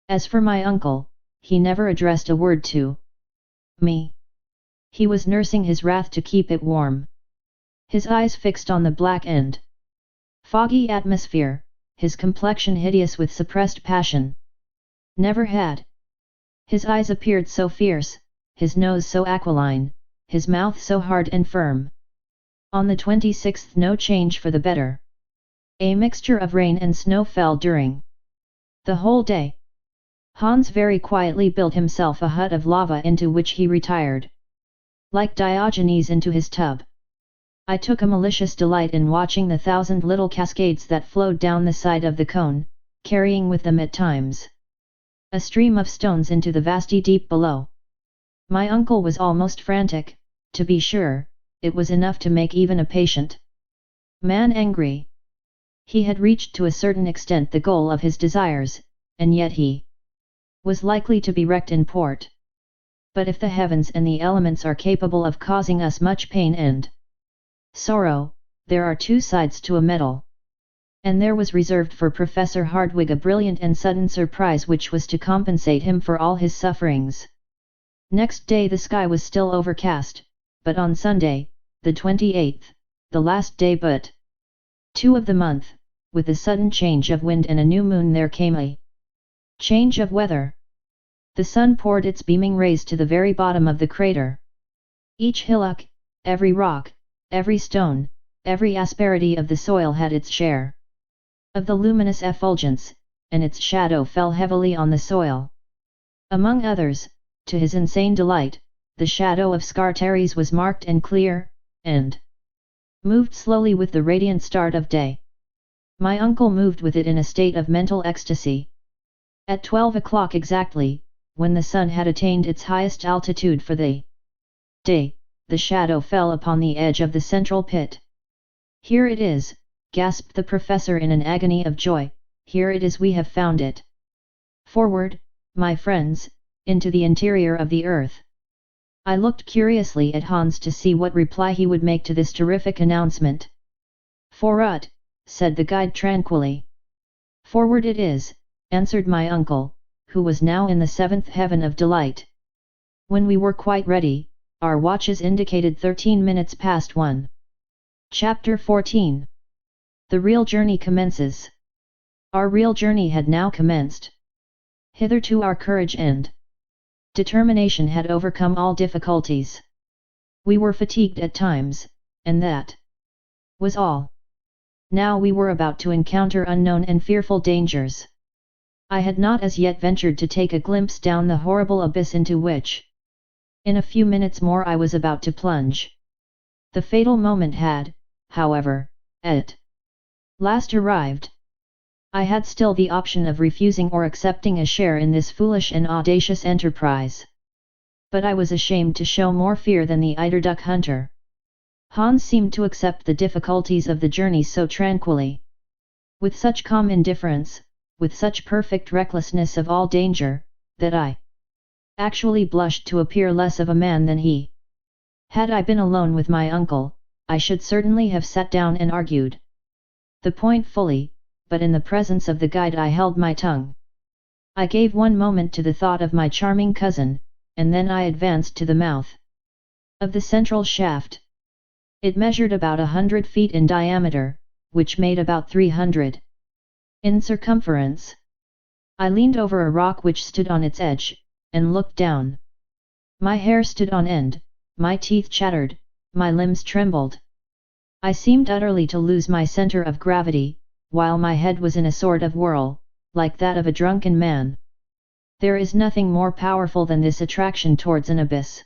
As for my uncle, he never addressed a word to me. He was nursing his wrath to keep it warm. His eyes fixed on the black and foggy atmosphere, his complexion hideous with suppressed passion. Never had his eyes appeared so fierce, his nose so aquiline, his mouth so hard and firm. On the 26th no change for the better. A mixture of rain and snow fell during the whole day. Hans very quietly built himself a hut of lava into which he retired, like Diogenes into his tub. I took a malicious delight in watching the 1,000 little cascades that flowed down the side of the cone, carrying with them at times a stream of stones into the vasty deep below. My uncle was almost frantic, to be sure, it was enough to make even a patient man angry. He had reached to a certain extent the goal of his desires, and yet he was likely to be wrecked in port. But if the heavens and the elements are capable of causing us much pain and sorrow, there are 2 sides to a medal. And there was reserved for Professor Hardwigg a brilliant and sudden surprise which was to compensate him for all his sufferings. Next day the sky was still overcast, but on Sunday, the 28th, the last day but 2 of the month, with a sudden change of wind and a new moon there came a change of weather. The sun poured its beaming rays to the very bottom of the crater. Each hillock, every rock, every stone, every asperity of the soil had its share of the luminous effulgence, and its shadow fell heavily on the soil. Among others, to his insane delight, the shadow of Scartares was marked and clear, and moved slowly with the radiant start of day. My uncle moved with it in a state of mental ecstasy. At 12 o'clock exactly, when the sun had attained its highest altitude for the day, the shadow fell upon the edge of the central pit. "Here it is," gasped the professor in an agony of joy, "here it is, we have found it. Forward, my friends, into the interior of the earth." I looked curiously at Hans to see what reply he would make to this terrific announcement. "Forward," said the guide tranquilly. "Forward it is," answered my uncle, who was now in the 7th heaven of delight. When we were quite ready, our watches indicated 13 minutes past 1. Chapter 14. The real journey commences. Our real journey had now commenced. Hitherto our courage and determination had overcome all difficulties. We were fatigued at times, and that was all. Now we were about to encounter unknown and fearful dangers. I had not as yet ventured to take a glimpse down the horrible abyss into which, in a few minutes more, I was about to plunge. The fatal moment had, however, at last arrived. I had still the option of refusing or accepting a share in this foolish and audacious enterprise. But I was ashamed to show more fear than the eiderduck hunter. Hans seemed to accept the difficulties of the journey so tranquilly, with such calm indifference, with such perfect recklessness of all danger, that I actually blushed to appear less of a man than he. Had I been alone with my uncle, I should certainly have sat down and argued the point fully, but in the presence of the guide I held my tongue. I gave one moment to the thought of my charming cousin, and then I advanced to the mouth of the central shaft. It measured about 100 feet in diameter, which made about 300 in circumference. I leaned over a rock which stood on its edge, and looked down. My hair stood on end, my teeth chattered, my limbs trembled. I seemed utterly to lose my center of gravity, while my head was in a sort of whirl, like that of a drunken man. There is nothing more powerful than this attraction towards an abyss.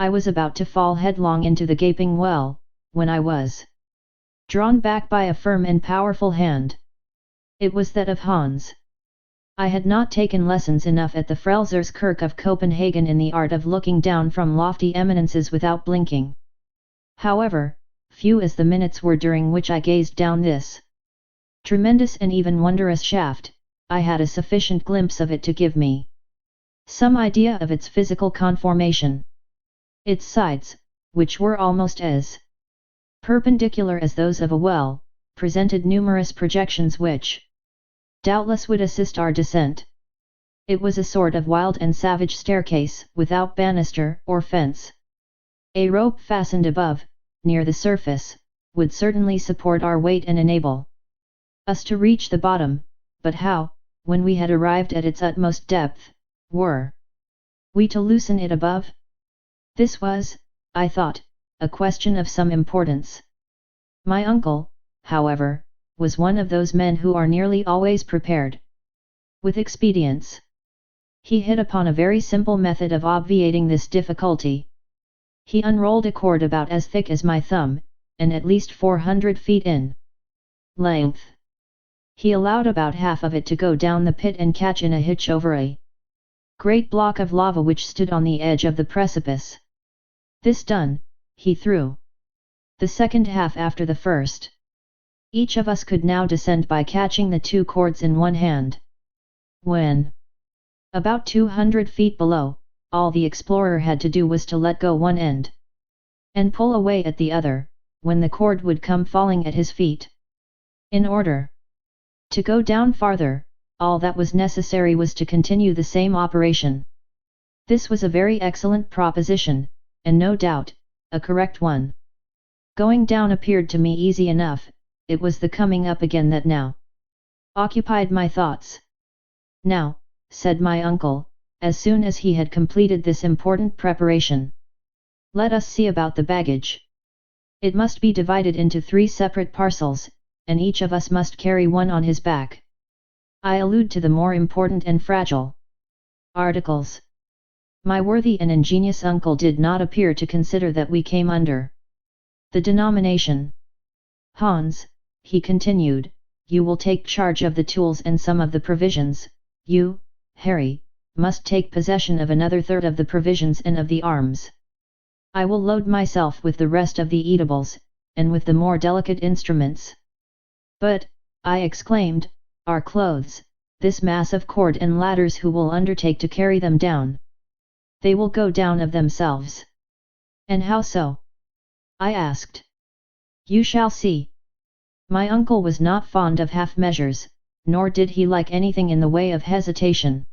I was about to fall headlong into the gaping well, when I was drawn back by a firm and powerful hand. It was that of Hans. I had not taken lessons enough at the Frelsers of Copenhagen in the art of looking down from lofty eminences without blinking. However, few as the minutes were during which I gazed down this tremendous and even wondrous shaft, I had a sufficient glimpse of it to give me some idea of its physical conformation. Its sides, which were almost as perpendicular as those of a well, presented numerous projections which doubtless would assist our descent. It was a sort of wild and savage staircase, without banister or fence. A rope fastened above, near the surface, would certainly support our weight and enable us to reach the bottom, but how, when we had arrived at its utmost depth, were we to loosen it above? This was, I thought, a question of some importance. My uncle, however, was one of those men who are nearly always prepared with expedients. He hit upon a very simple method of obviating this difficulty. He unrolled a cord about as thick as my thumb, and at least 400 feet in length. He allowed about half of it to go down the pit and catch in a hitch over a great block of lava which stood on the edge of the precipice. This done, he threw the second half after the first. Each of us could now descend by catching the two cords in one hand. When about 200 feet below, all the explorer had to do was to let go one end and pull away at the other, when the cord would come falling at his feet. In order to go down farther, all that was necessary was to continue the same operation. This was a very excellent proposition, and no doubt, a correct one. Going down appeared to me easy enough. It was the coming up again that now occupied my thoughts. Now, said my uncle, as soon as he had completed this important preparation, let us see about the baggage. It must be divided into 3 separate parcels, and each of us must carry one on his back. I allude to the more important and fragile articles. My worthy and ingenious uncle did not appear to consider that we came under the denomination. Hans, he continued, you will take charge of the tools and some of the provisions. You, Harry, must take possession of another third of the provisions and of the arms. I will load myself with the rest of the eatables, and with the more delicate instruments. But, I exclaimed, our clothes, this mass of cord and ladders, who will undertake to carry them down? They will go down of themselves. And how so? I asked. You shall see. My uncle was not fond of half measures, nor did he like anything in the way of hesitation.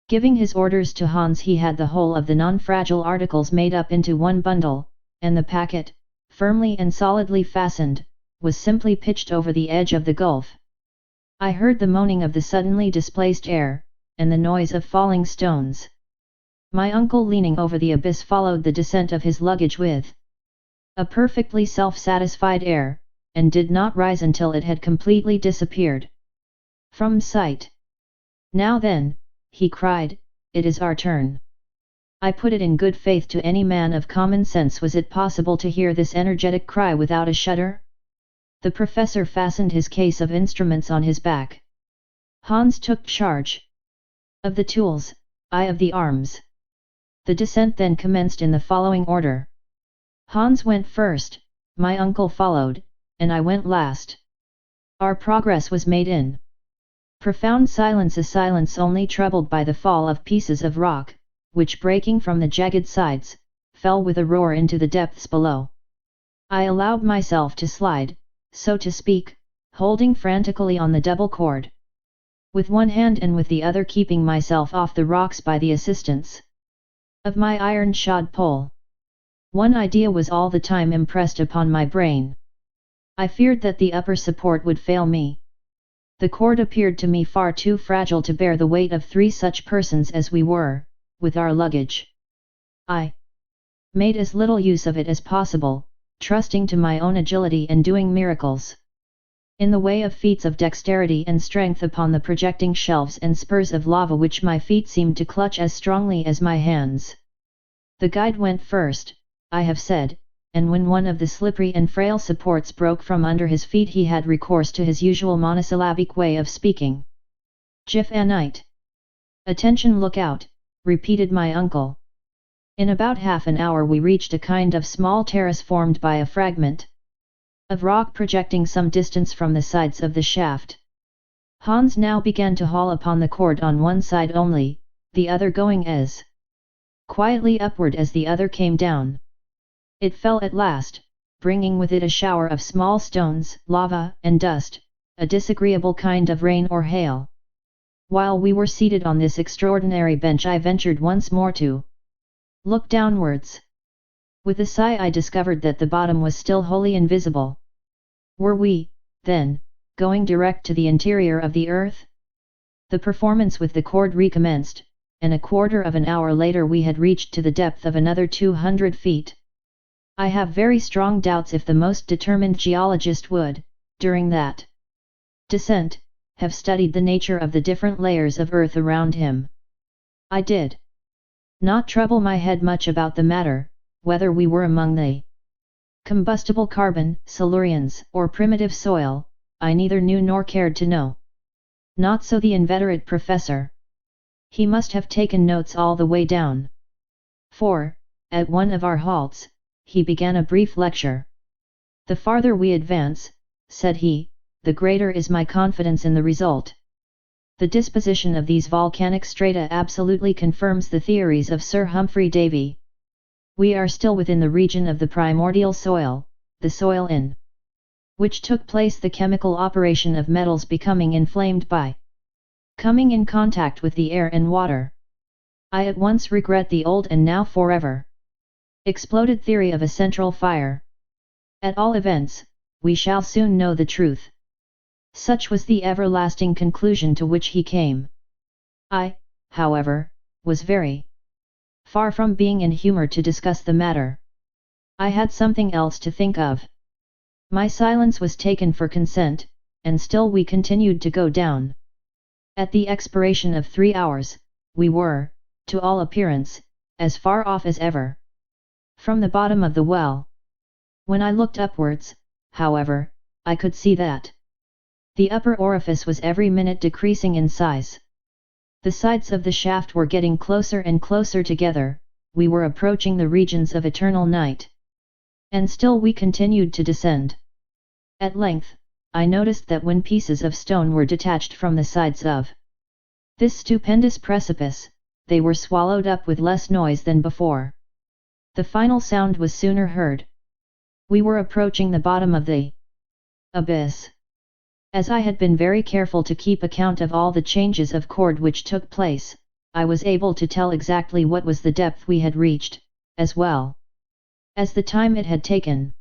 Giving his orders to Hans, he had the whole of the non-fragile articles made up into one bundle, and the packet, firmly and solidly fastened, was simply pitched over the edge of the gulf. I heard the moaning of the suddenly displaced air, and the noise of falling stones. My uncle, leaning over the abyss, followed the descent of his luggage with a perfectly self-satisfied air, and did not rise until it had completely disappeared from sight. Now then, he cried, it is our turn. I put it in good faith to any man of common sense, was it possible to hear this energetic cry without a shudder? The professor fastened his case of instruments on his back. Hans took charge of the tools, I of the arms. The descent then commenced in the following order. Hans went first, my uncle followed, and I went last. Our progress was made in profound silence, a silence only troubled by the fall of pieces of rock, which, breaking from the jagged sides, fell with a roar into the depths below. I allowed myself to slide, so to speak, holding frantically on the double cord, with one hand, and with the other keeping myself off the rocks by the assistance of my iron-shod pole. One idea was all the time impressed upon my brain. I feared that the upper support would fail me. The cord appeared to me far too fragile to bear the weight of 3 such persons as we were, with our luggage. I made as little use of it as possible, trusting to my own agility and doing miracles in the way of feats of dexterity and strength upon the projecting shelves and spurs of lava which my feet seemed to clutch as strongly as my hands. The guide went first, I have said, and when one of the slippery and frail supports broke from under his feet he had recourse to his usual monosyllabic way of speaking. Jif a night. Attention, look out, repeated my uncle. In about half an hour we reached a kind of small terrace formed by a fragment of rock projecting some distance from the sides of the shaft. Hans now began to haul upon the cord on one side only, the other going as quietly upward as the other came down. It fell at last, bringing with it a shower of small stones, lava, and dust, a disagreeable kind of rain or hail. While we were seated on this extraordinary bench I ventured once more to look downwards. With a sigh I discovered that the bottom was still wholly invisible. Were we, then, going direct to the interior of the earth? The performance with the cord recommenced, and a quarter of an hour later we had reached to the depth of another 200 feet. I have very strong doubts if the most determined geologist would, during that descent, have studied the nature of the different layers of earth around him. I did not trouble my head much about the matter, whether we were among the combustible carbon, Silurians, or primitive soil, I neither knew nor cared to know. Not so the inveterate professor. He must have taken notes all the way down. For, at one of our halts, he began a brief lecture. The farther we advance, said he, the greater is my confidence in the result. The disposition of these volcanic strata absolutely confirms the theories of Sir Humphrey Davy. We are still within the region of the primordial soil, the soil in which took place the chemical operation of metals becoming inflamed by coming in contact with the air and water. I at once regret the old and now forever exploded theory of a central fire. At all events, we shall soon know the truth. Such was the everlasting conclusion to which he came. I, however, was very far from being in humor to discuss the matter. I had something else to think of. My silence was taken for consent, and still we continued to go down. At the expiration of 3 hours, we were, to all appearance, as far off as ever from the bottom of the well. When I looked upwards, however, I could see that the upper orifice was every minute decreasing in size. The sides of the shaft were getting closer and closer together, we were approaching the regions of eternal night. And still we continued to descend. At length, I noticed that when pieces of stone were detached from the sides of this stupendous precipice, they were swallowed up with less noise than before. The final sound was sooner heard. We were approaching the bottom of the abyss. As I had been very careful to keep account of all the changes of chord which took place, I was able to tell exactly what was the depth we had reached, as well as the time it had taken.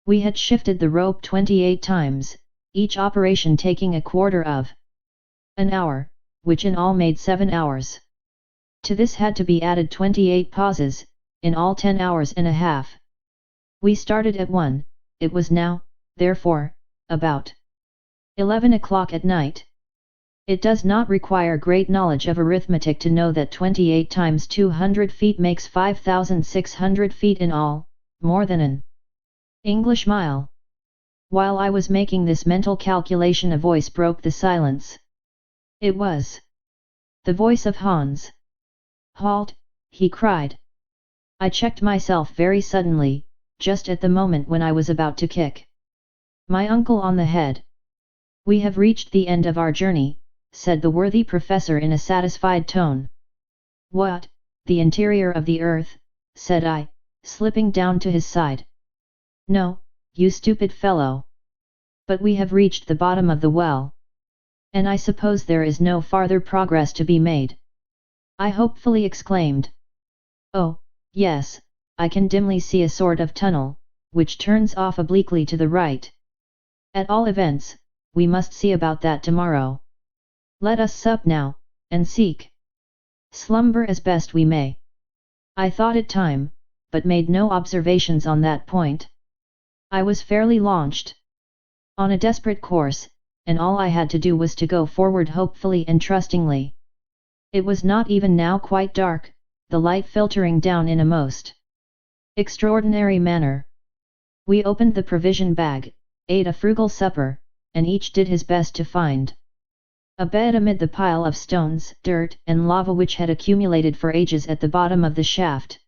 We had shifted the rope 28 times, each operation taking a quarter of an hour, which in all made 7 hours. To this had to be added 28 pauses, in all 10 hours and a half. We started at 1, it was now, therefore, about 11 o'clock at night. It does not require great knowledge of arithmetic to know that 28 times 200 feet makes 5,600 feet in all, more than an English mile. While I was making this mental calculation a voice broke the silence. It was the voice of Hans. "Halt!" he cried. I checked myself very suddenly, just at the moment when I was about to kick my uncle on the head. "We have reached the end of our journey," said the worthy professor in a satisfied tone. "What, the interior of the earth?" said I, slipping down to his side. "No, you stupid fellow. But we have reached the bottom of the well. And I suppose there is no farther progress to be made?" I hopefully exclaimed. "Oh, yes, I can dimly see a sort of tunnel, which turns off obliquely to the right. At all events, we must see about that tomorrow. Let us sup now, and seek slumber as best we may." I thought it time, but made no observations on that point. I was fairly launched on a desperate course, and all I had to do was to go forward hopefully and trustingly. It was not even now quite dark, the light filtering down in a most extraordinary manner. We opened the provision bag, ate a frugal supper, and each did his best to find a bed amid the pile of stones, dirt, and lava which had accumulated for ages at the bottom of the shaft.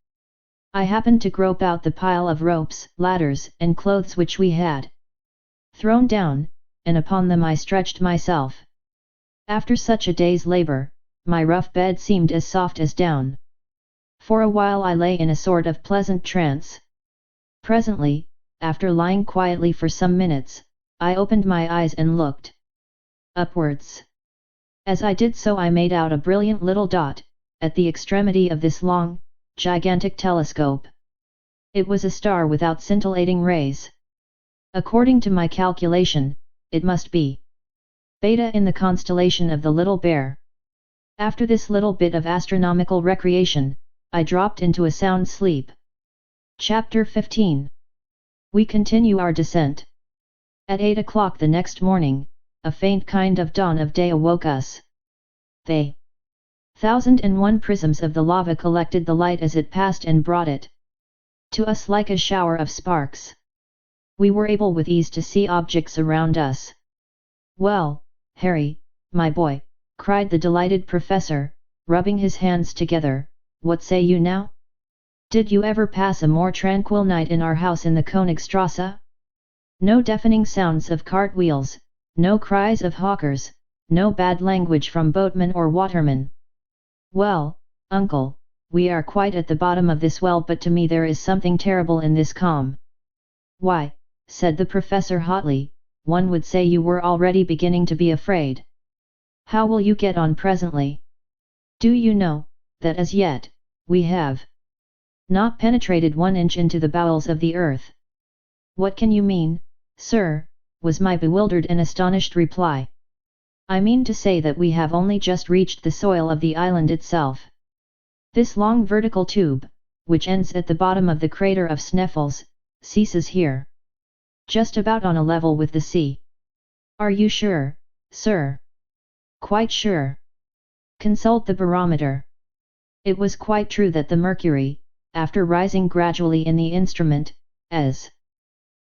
I happened to grope out the pile of ropes, ladders, and clothes which we had thrown down, and upon them I stretched myself. After such a day's labor, my rough bed seemed as soft as down. For a while I lay in a sort of pleasant trance. Presently, after lying quietly for some minutes, I opened my eyes and looked upwards. As I did so I made out a brilliant little dot, at the extremity of this long, gigantic telescope. It was a star without scintillating rays. According to my calculation, it must be Beta in the constellation of the Little Bear. After this little bit of astronomical recreation, I dropped into a sound sleep. Chapter 15. We continue our descent. At 8 o'clock the next morning, a faint kind of dawn of day awoke us. The 1001 prisms of the lava collected the light as it passed and brought it to us like a shower of sparks. We were able with ease to see objects around us. "Well, Harry, my boy," cried the delighted professor, rubbing his hands together, "what say you now? Did you ever pass a more tranquil night in our house in the Königstrasse? No deafening sounds of cartwheels, no cries of hawkers, no bad language from boatmen or watermen. Well, uncle, we are quite at the bottom of this well, but to me there is something terrible in this calm." "Why," said the professor hotly, "one would say you were already beginning to be afraid. How will you get on presently? Do you know, that as yet, we have not penetrated 1 inch into the bowels of the earth?" "What can you mean, sir?" was my bewildered and astonished reply. "I mean to say that we have only just reached the soil of the island itself. This long vertical tube, which ends at the bottom of the crater of Sneffels, ceases here, just about on a level with the sea." "Are you sure, sir?" "Quite sure. Consult the barometer." It was quite true that the mercury, after rising gradually in the instrument, as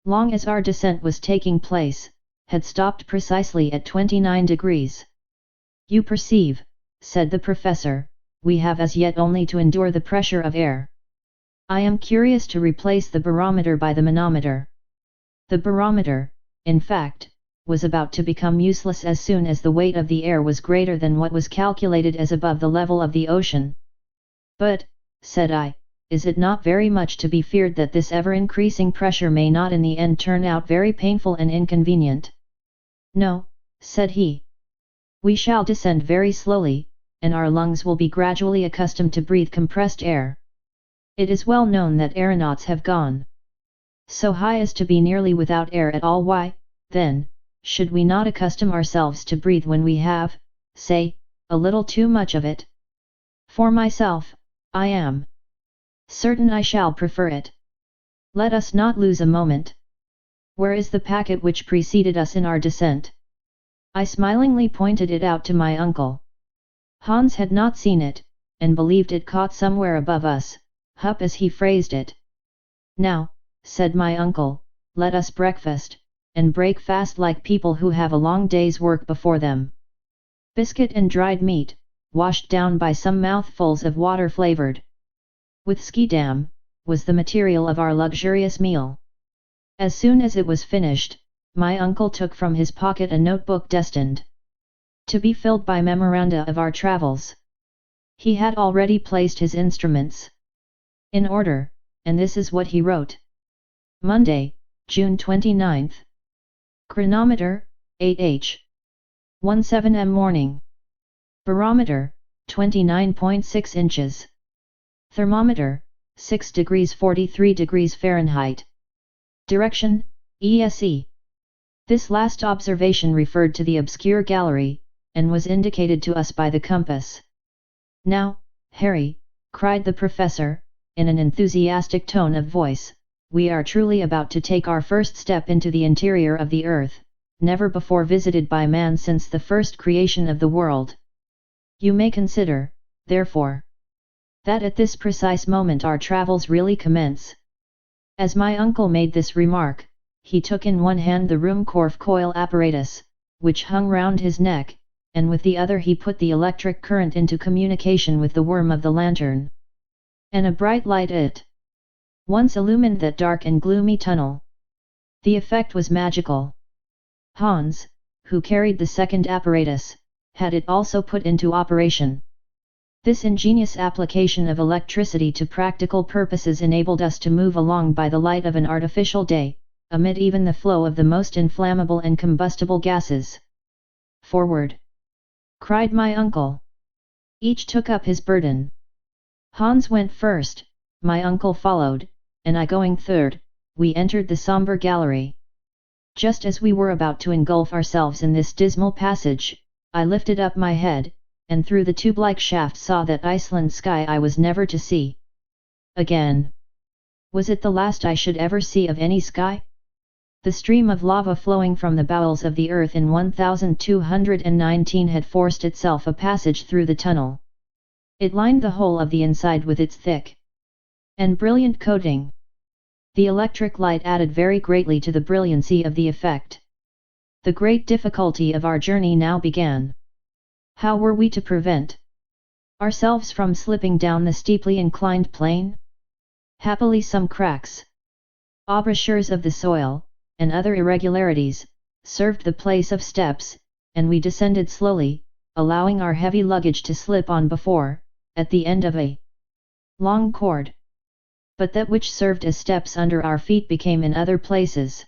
long as our descent was taking place, had stopped precisely at 29 degrees. "You perceive," said the professor, "we have as yet only to endure the pressure of air. I am curious to replace the barometer by the manometer." The barometer, in fact, was about to become useless as soon as the weight of the air was greater than what was calculated as above the level of the ocean. "But," said I, "is it not very much to be feared that this ever-increasing pressure may not in the end turn out very painful and inconvenient?" "No," said he. "We shall descend very slowly, and our lungs will be gradually accustomed to breathe compressed air. It is well known that aeronauts have gone so high as to be nearly without air at all. Why, then, should we not accustom ourselves to breathe when we have, say, a little too much of it? For myself, I am certain I shall prefer it. Let us not lose a moment. Where is the packet which preceded us in our descent?" I smilingly pointed it out to my uncle. Hans had not seen it, and believed it caught somewhere above us, hup as he phrased it. "Now," said my uncle, "let us breakfast, and break fast like people who have a long day's work before them." Biscuit and dried meat, washed down by some mouthfuls of water flavored with Schiedam, was the material of our luxurious meal. As soon as it was finished, my uncle took from his pocket a notebook destined to be filled by memoranda of our travels. He had already placed his instruments in order, and this is what he wrote. Monday, June 29th. Chronometer, 8h. 17 m. Morning. Barometer, 29.6 inches. Thermometer, 6 degrees 43 degrees Fahrenheit. Direction, ESE. This last observation referred to the obscure gallery, and was indicated to us by the compass. "Now, Harry," cried the professor, in an enthusiastic tone of voice, "we are truly about to take our first step into the interior of the earth, never before visited by man since the first creation of the world. You may consider, therefore, that at this precise moment our travels really commence. As my uncle made this remark, he took in one hand the Ruhmkorff coil apparatus, which hung round his neck, and with the other he put the electric current into communication with the worm of the lantern. And a bright light it once illumined that dark and gloomy tunnel. The effect was magical. Hans, who carried the second apparatus, had it also put into operation. This ingenious application of electricity to practical purposes enabled us to move along by the light of an artificial day, amid even the flow of the most inflammable and combustible gases. "Forward!" cried my uncle. Each took up his burden. Hans went first, my uncle followed, and I going third. We entered the sombre gallery. Just as we were about to engulf ourselves in this dismal passage, I lifted up my head, and through the tube-like shaft saw that Iceland sky I was never to see again. Was it the last I should ever see of any sky? The stream of lava flowing from the bowels of the earth in 1219 had forced itself a passage through the tunnel. It lined the whole of the inside with its thick and brilliant coating. The electric light added very greatly to the brilliancy of the effect. The great difficulty of our journey now began. How were we to prevent ourselves from slipping down the steeply inclined plane? Happily some cracks, embouchures of the soil, and other irregularities, served the place of steps, and we descended slowly, allowing our heavy luggage to slip on before, at the end of a long cord. But that which served as steps under our feet became in other places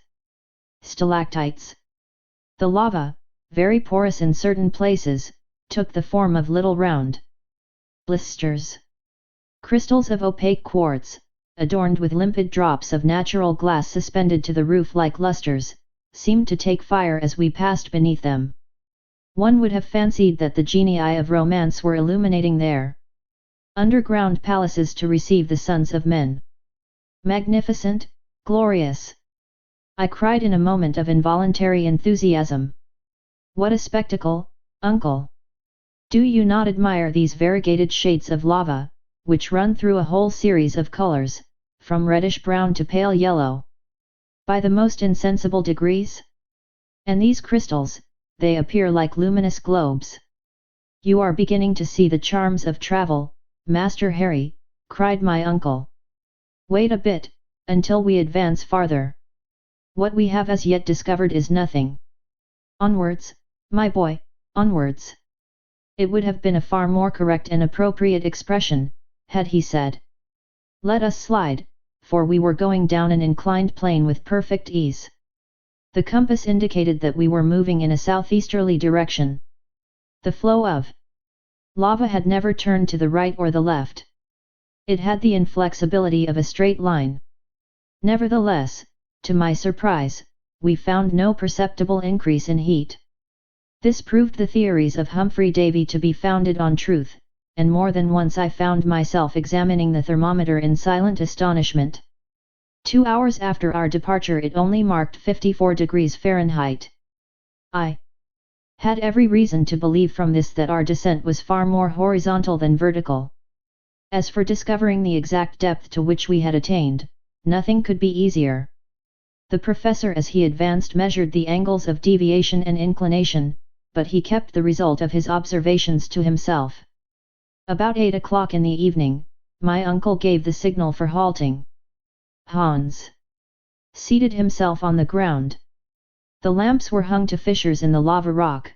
stalactites. The lava, very porous in certain places, took the form of little round blisters. Crystals of opaque quartz, adorned with limpid drops of natural glass suspended to the roof like lustres, seemed to take fire as we passed beneath them. One would have fancied that the genii of romance were illuminating their underground palaces to receive the sons of men. Magnificent, glorious! I cried in a moment of involuntary enthusiasm. What a spectacle, uncle! Do you not admire these variegated shades of lava, which run through a whole series of colors, from reddish-brown to pale yellow, by the most insensible degrees? And these crystals, they appear like luminous globes. You are beginning to see the charms of travel, Master Harry, cried my uncle. Wait a bit, until we advance farther. What we have as yet discovered is nothing. Onwards, my boy, onwards. It would have been a far more correct and appropriate expression, had he said, let us slide, for we were going down an inclined plane with perfect ease. The compass indicated that we were moving in a southeasterly direction. The flow of lava had never turned to the right or the left. It had the inflexibility of a straight line. Nevertheless, to my surprise, we found no perceptible increase in heat. This proved the theories of Humphrey Davy to be founded on truth, and more than once I found myself examining the thermometer in silent astonishment. 2 hours after our departure it only marked 54 degrees Fahrenheit. I had every reason to believe from this that our descent was far more horizontal than vertical. As for discovering the exact depth to which we had attained, nothing could be easier. The professor as he advanced measured the angles of deviation and inclination, but he kept the result of his observations to himself. About 8 o'clock in the evening, my uncle gave the signal for halting. Hans seated himself on the ground. The lamps were hung to fissures in the lava rock.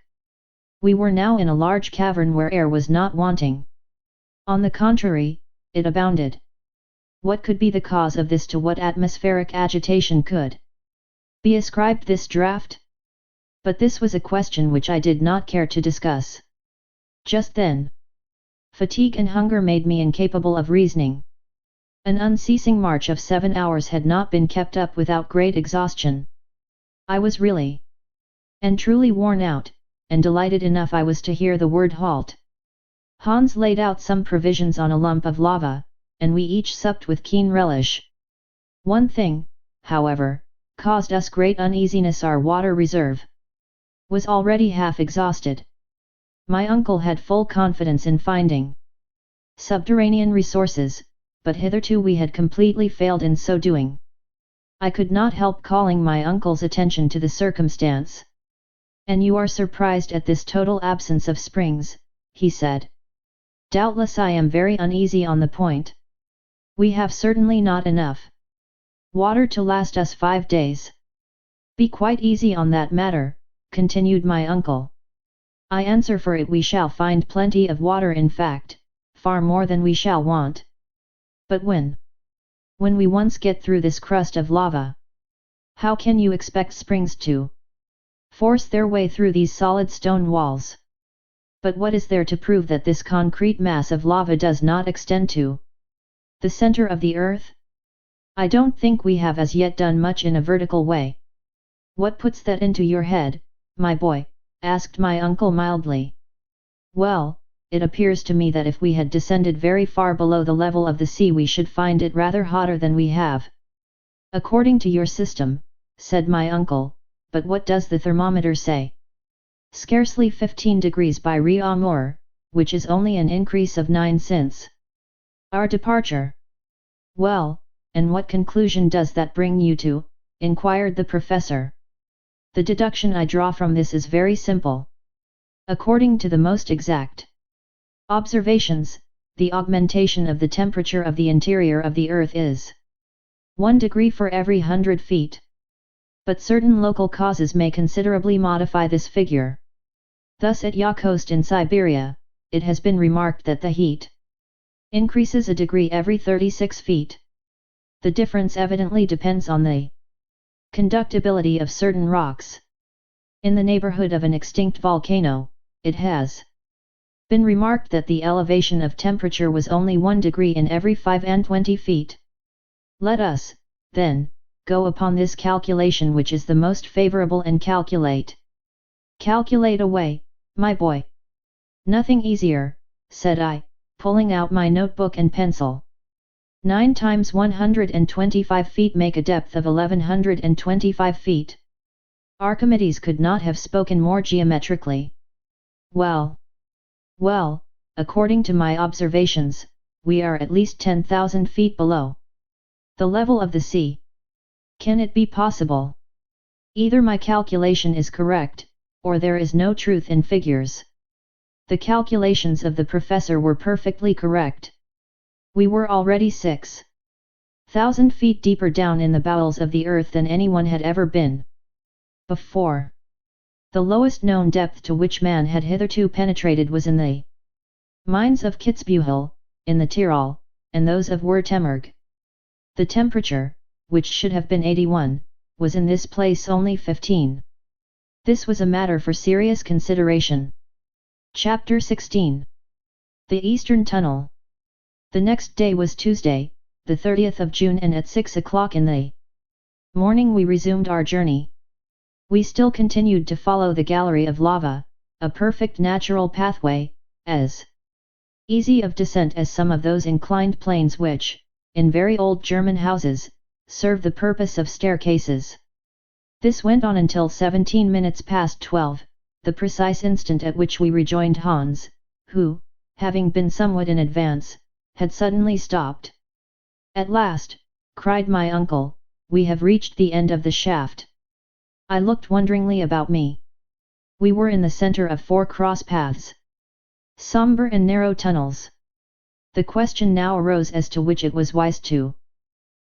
We were now in a large cavern where air was not wanting. On the contrary, it abounded. What could be the cause of this? To what atmospheric agitation could be ascribed this draught? But this was a question which I did not care to discuss just then. Fatigue and hunger made me incapable of reasoning. An unceasing march of 7 hours had not been kept up without great exhaustion. I was really and truly worn out, and delighted enough I was to hear the word halt. Hans laid out some provisions on a lump of lava, and we each supped with keen relish. One thing, however, caused us great uneasiness: our water reserve was already half exhausted. My uncle had full confidence in finding subterranean resources, but hitherto we had completely failed in so doing. I could not help calling my uncle's attention to the circumstance. "And you are surprised at this total absence of springs," he said. "Doubtless I am very uneasy on the point. We have certainly not enough water to last us 5 days. Be quite easy on that matter," continued my uncle. "I answer for it we shall find plenty of water, in fact, far more than we shall want. But when we once get through this crust of lava, how can you expect springs to force their way through these solid stone walls? But what is there to prove that this concrete mass of lava does not extend to the center of the earth? I don't think we have as yet done much in a vertical way." "What puts that into your head, my boy?" asked my uncle mildly. "Well, it appears to me that if we had descended very far below the level of the sea we should find it rather hotter than we have." "According to your system," said my uncle, "but what does the thermometer say?" "Scarcely 15 degrees by Riaumur, which is only an increase of 9 since our departure." "Well, and what conclusion does that bring you to?" inquired the professor. "The deduction I draw from this is very simple. According to the most exact observations, the augmentation of the temperature of the interior of the earth is 1 degree for every 100 feet. But certain local causes may considerably modify this figure. Thus at Yakutsk in Siberia, it has been remarked that the heat increases a degree every 36 feet. The difference evidently depends on the conductibility of certain rocks. In the neighborhood of an extinct volcano, it has been remarked that the elevation of temperature was only 1 degree in every 25 feet. Let us, then, go upon this calculation which is the most favorable and calculate. Calculate away, my boy. Nothing easier, said I, pulling out my notebook and pencil. 9 times 125 feet make a depth of 1125 feet. Archimedes could not have spoken more geometrically. Well, according to my observations, we are at least 10,000 feet below the level of the sea. Can it be possible? Either my calculation is correct, or there is no truth in figures. The calculations of the professor were perfectly correct. We were already 6,000 feet deeper down in the bowels of the earth than anyone had ever been before. The lowest known depth to which man had hitherto penetrated was in the mines of Kitzbühel, in the Tyrol, and those of Württemberg. The temperature, which should have been 81, was in this place only 15. This was a matter for serious consideration. Chapter 16. The Eastern Tunnel. The next day was Tuesday, the 30th of June, and at 6 o'clock in the morning we resumed our journey. We still continued to follow the gallery of lava, a perfect natural pathway, as easy of descent as some of those inclined planes which, in very old German houses, serve the purpose of staircases. This went on until 17 minutes past 12, the precise instant at which we rejoined Hans, who, having been somewhat in advance, had suddenly stopped. "At last," cried my uncle, "we have reached the end of the shaft." I looked wonderingly about me. We were in the center of 4 cross paths, somber and narrow tunnels. The question now arose as to which it was wise to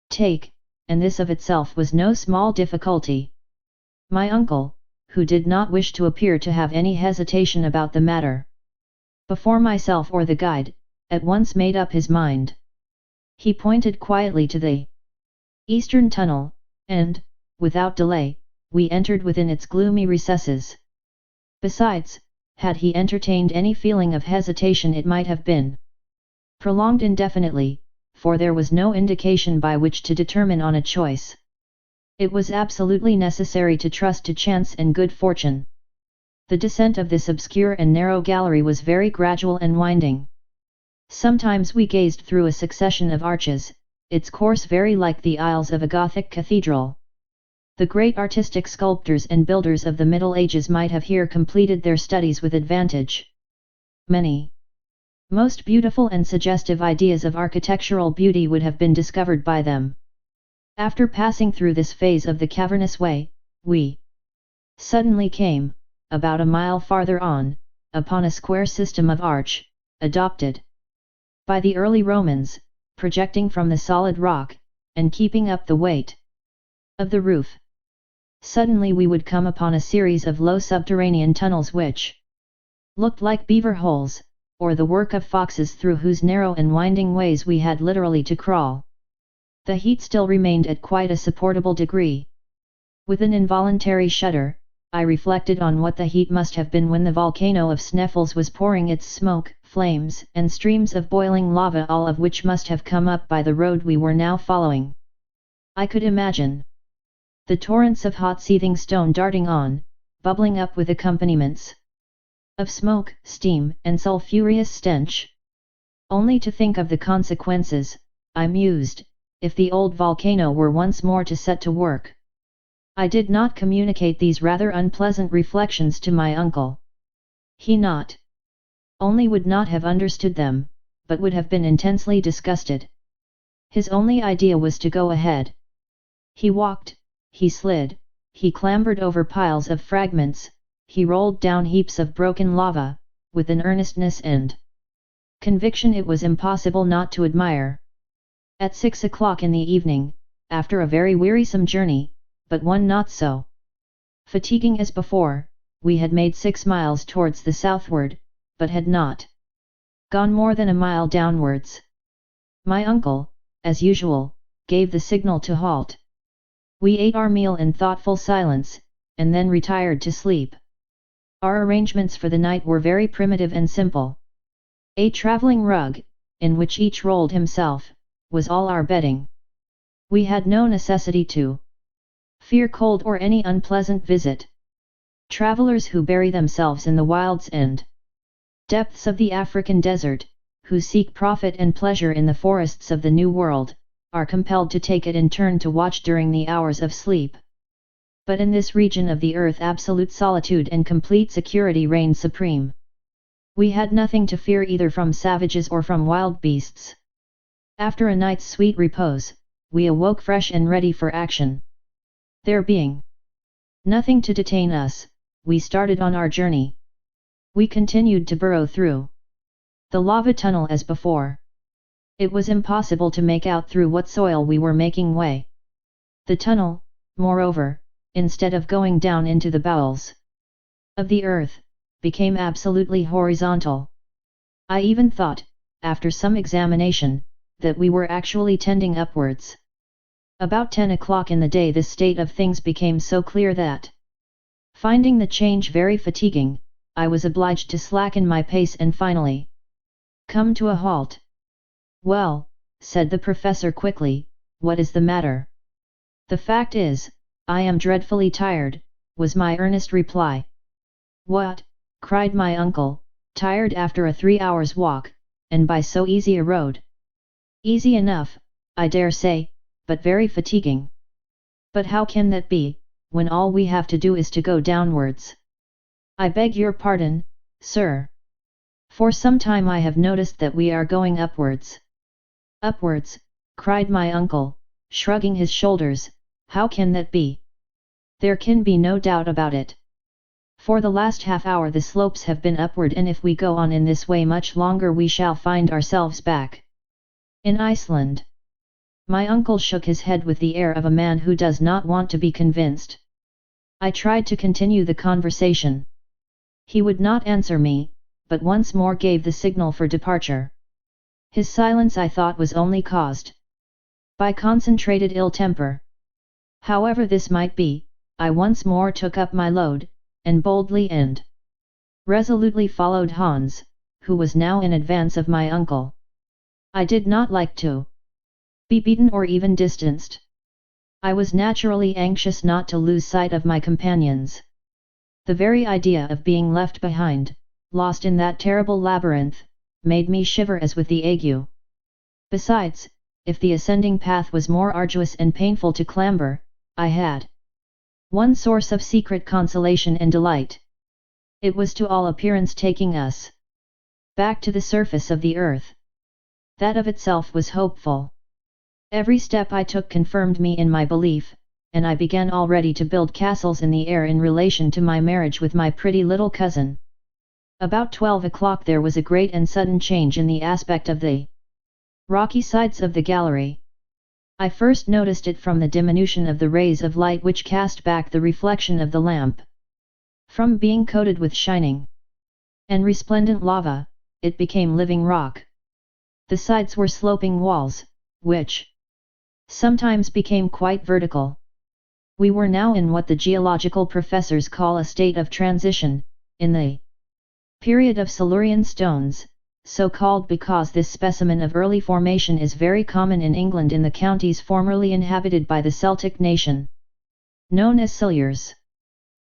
take, and this of itself was no small difficulty. My uncle, who did not wish to appear to have any hesitation about the matter, before myself or the guide, at once made up his mind. He pointed quietly to the eastern tunnel, and, without delay, we entered within its gloomy recesses. Besides, had he entertained any feeling of hesitation it might have been prolonged indefinitely, for there was no indication by which to determine on a choice. It was absolutely necessary to trust to chance and good fortune. The descent of this obscure and narrow gallery was very gradual and winding. Sometimes we gazed through a succession of arches, its course very like the aisles of a Gothic cathedral. The great artistic sculptors and builders of the Middle Ages might have here completed their studies with advantage. Many Most beautiful and suggestive ideas of architectural beauty would have been discovered by them. After passing through this phase of the cavernous way, we suddenly came, about a mile farther on, upon a square system of arch, adopted by the early Romans, projecting from the solid rock, and keeping up the weight of the roof. Suddenly we would come upon a series of low subterranean tunnels which looked like beaver holes, or the work of foxes through whose narrow and winding ways we had literally to crawl. The heat still remained at quite a supportable degree. With an involuntary shudder, I reflected on what the heat must have been when the volcano of Sneffels was pouring its smoke, flames, and streams of boiling lava, all of which must have come up by the road we were now following. I could imagine the torrents of hot seething stone darting on, bubbling up with accompaniments of smoke, steam, and sulphurous stench. Only to think of the consequences, I mused, if the old volcano were once more to set to work. I did not communicate these rather unpleasant reflections to my uncle. He not only would not have understood them, but would have been intensely disgusted. His only idea was to go ahead. He walked, he slid, he clambered over piles of fragments, he rolled down heaps of broken lava, with an earnestness and conviction it was impossible not to admire. At 6 o'clock in the evening, after a very wearisome journey, but one not so fatiguing as before, we had made 6 miles towards the southward, but had not gone more than a mile downwards. My uncle, as usual, gave the signal to halt. We ate our meal in thoughtful silence, and then retired to sleep. Our arrangements for the night were very primitive and simple. A travelling rug, in which each rolled himself, was all our bedding. We had no necessity to fear cold or any unpleasant visit. Travellers who bury themselves in the wilds and depths of the African desert, who seek profit and pleasure in the forests of the New World, are compelled to take it in turn to watch during the hours of sleep. But in this region of the earth absolute solitude and complete security reigned supreme. We had nothing to fear either from savages or from wild beasts. After a night's sweet repose, we awoke fresh and ready for action. There being nothing to detain us, we started on our journey. We continued to burrow through the lava tunnel as before. It was impossible to make out through what soil we were making way. The tunnel, moreover, instead of going down into the bowels of the earth, became absolutely horizontal. I even thought, after some examination, that we were actually tending upwards. About 10 o'clock in the day this state of things became so clear that, finding the change very fatiguing, I was obliged to slacken my pace and finally come to a halt. "Well," said the professor quickly, "what is the matter?" "The fact is, I am dreadfully tired," was my earnest reply. "What?" cried my uncle, "tired after a 3 hours' walk, and by so easy a road?" "Easy enough, I dare say, but very fatiguing." "But how can that be, when all we have to do is to go downwards?" "I beg your pardon, sir. For some time I have noticed that we are going upwards." "Upwards," cried my uncle, shrugging his shoulders, "how can that be? There can be no doubt about it. For the last half hour the slopes have been upward, and if we go on in this way much longer we shall find ourselves back in Iceland." My uncle shook his head with the air of a man who does not want to be convinced. I tried to continue the conversation. He would not answer me, but once more gave the signal for departure. His silence I thought was only caused by concentrated ill temper. However this might be, I once more took up my load, and boldly and resolutely followed Hans, who was now in advance of my uncle. I did not like to be beaten or even distanced. I was naturally anxious not to lose sight of my companions. The very idea of being left behind, lost in that terrible labyrinth, made me shiver as with the ague. Besides, if the ascending path was more arduous and painful to clamber, I had one source of secret consolation and delight. It was to all appearance taking us back to the surface of the earth. That of itself was hopeful. Every step I took confirmed me in my belief, and I began already to build castles in the air in relation to my marriage with my pretty little cousin. About 12 o'clock there was a great and sudden change in the aspect of the rocky sides of the gallery. I first noticed it from the diminution of the rays of light which cast back the reflection of the lamp. From being coated with shining and resplendent lava, it became living rock. The sides were sloping walls, which sometimes became quite vertical. We were now in what the geological professors call a state of transition, in the period of Silurian stones, so called because this specimen of early formation is very common in England in the counties formerly inhabited by the Celtic nation, known as Silures.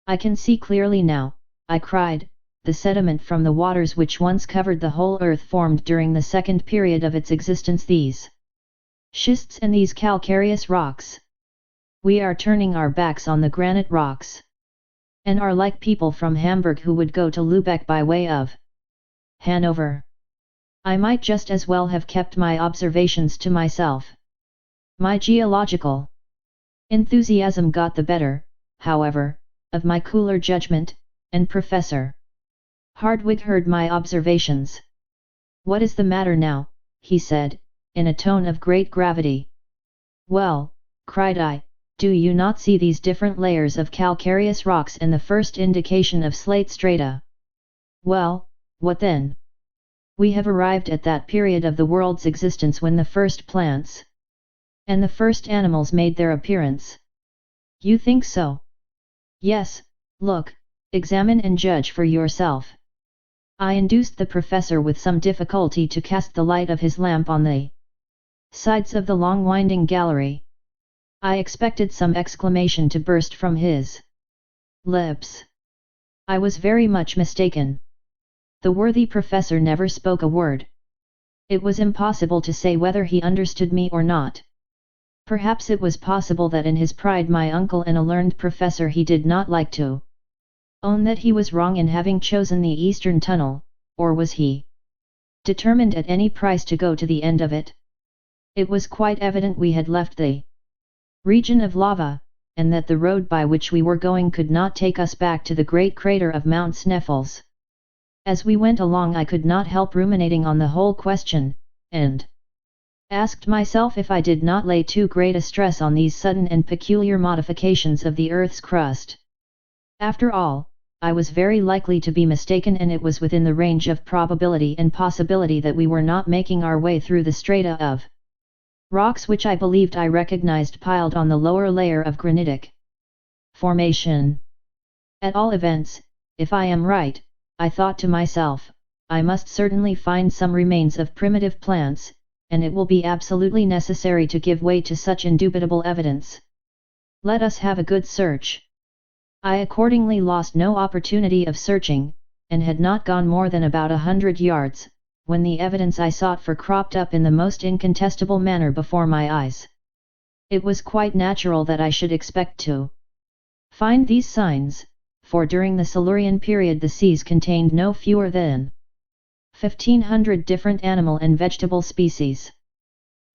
I can see clearly now, I cried, the sediment from the waters which once covered the whole earth formed during the second period of its existence these schists and these calcareous rocks. We are turning our backs on the granite rocks, and are like people from Hamburg who would go to Lübeck by way of Hanover. I might just as well have kept my observations to myself. My geological enthusiasm got the better, however, of my cooler judgment, and Professor Hardwigg heard my observations. "What is the matter now?" he said, in a tone of great gravity. "Well," cried I, "do you not see these different layers of calcareous rocks and the first indication of slate strata?" "Well, what then?" "We have arrived at that period of the world's existence when the first plants and the first animals made their appearance." "You think so?" "Yes, look, examine and judge for yourself." I induced the professor with some difficulty to cast the light of his lamp on the sides of the long winding gallery. I expected some exclamation to burst from his lips. I was very much mistaken. The worthy professor never spoke a word. It was impossible to say whether he understood me or not. Perhaps it was possible that in his pride my uncle and a learned professor he did not like to own that he was wrong in having chosen the eastern tunnel, or was he determined at any price to go to the end of it? It was quite evident we had left the region of lava, and that the road by which we were going could not take us back to the great crater of Mount Sneffels. As we went along I could not help ruminating on the whole question, and asked myself if I did not lay too great a stress on these sudden and peculiar modifications of the earth's crust. After all, I was very likely to be mistaken, and it was within the range of probability and possibility that we were not making our way through the strata of rocks which I believed I recognized piled on the lower layer of granitic formation. At all events, if I am right, I thought to myself, I must certainly find some remains of primitive plants, and it will be absolutely necessary to give way to such indubitable evidence. Let us have a good search. I accordingly lost no opportunity of searching, and had not gone more than about 100 yards, when the evidence I sought for cropped up in the most incontestable manner before my eyes. It was quite natural that I should expect to find these signs, for during the Silurian period the seas contained no fewer than 1,500 different animal and vegetable species.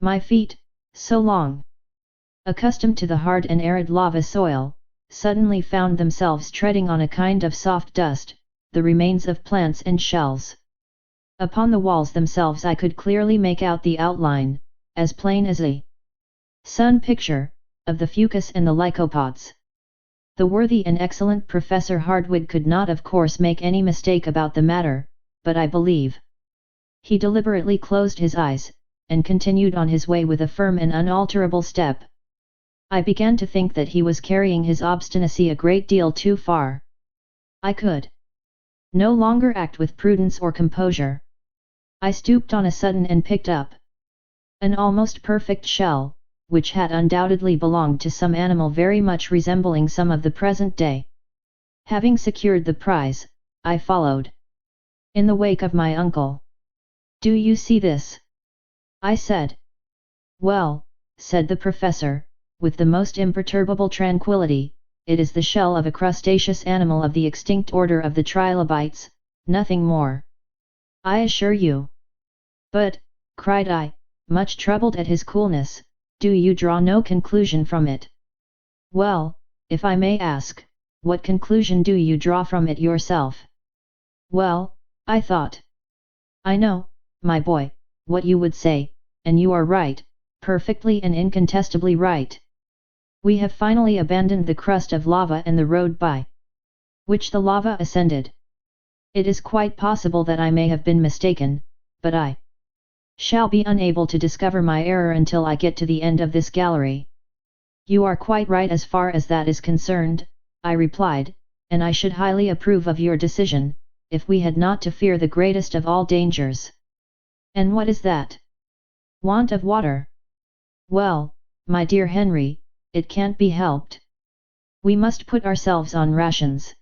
My feet, so long accustomed to the hard and arid lava soil, suddenly found themselves treading on a kind of soft dust, the remains of plants and shells. Upon the walls themselves I could clearly make out the outline, as plain as a sun picture, of the fucus and the lycopods. The worthy and excellent Professor Hardwigg could not of course make any mistake about the matter, but I believe he deliberately closed his eyes, and continued on his way with a firm and unalterable step. I began to think that he was carrying his obstinacy a great deal too far. I could no longer act with prudence or composure. I stooped on a sudden and picked up an almost perfect shell, which had undoubtedly belonged to some animal very much resembling some of the present day. Having secured the prize, I followed in the wake of my uncle. "Do you see this?" I said. "Well," said the professor, with the most imperturbable tranquillity, "it is the shell of a crustaceous animal of the extinct order of the trilobites, nothing more." I assure you. But, cried I, much troubled at his coolness, do you draw no conclusion from it? Well, if I may ask, what conclusion do you draw from it yourself? Well, I thought. I know, my boy, what you would say, and you are right, perfectly and incontestably right. We have finally abandoned the crust of lava and the road by which the lava ascended. It is quite possible that I may have been mistaken, but I shall be unable to discover my error until I get to the end of this gallery. You are quite right as far as that is concerned, I replied, and I should highly approve of your decision, if we had not to fear the greatest of all dangers. And what is that? Want of water. Well, my dear Henry, it can't be helped. We must put ourselves on rations.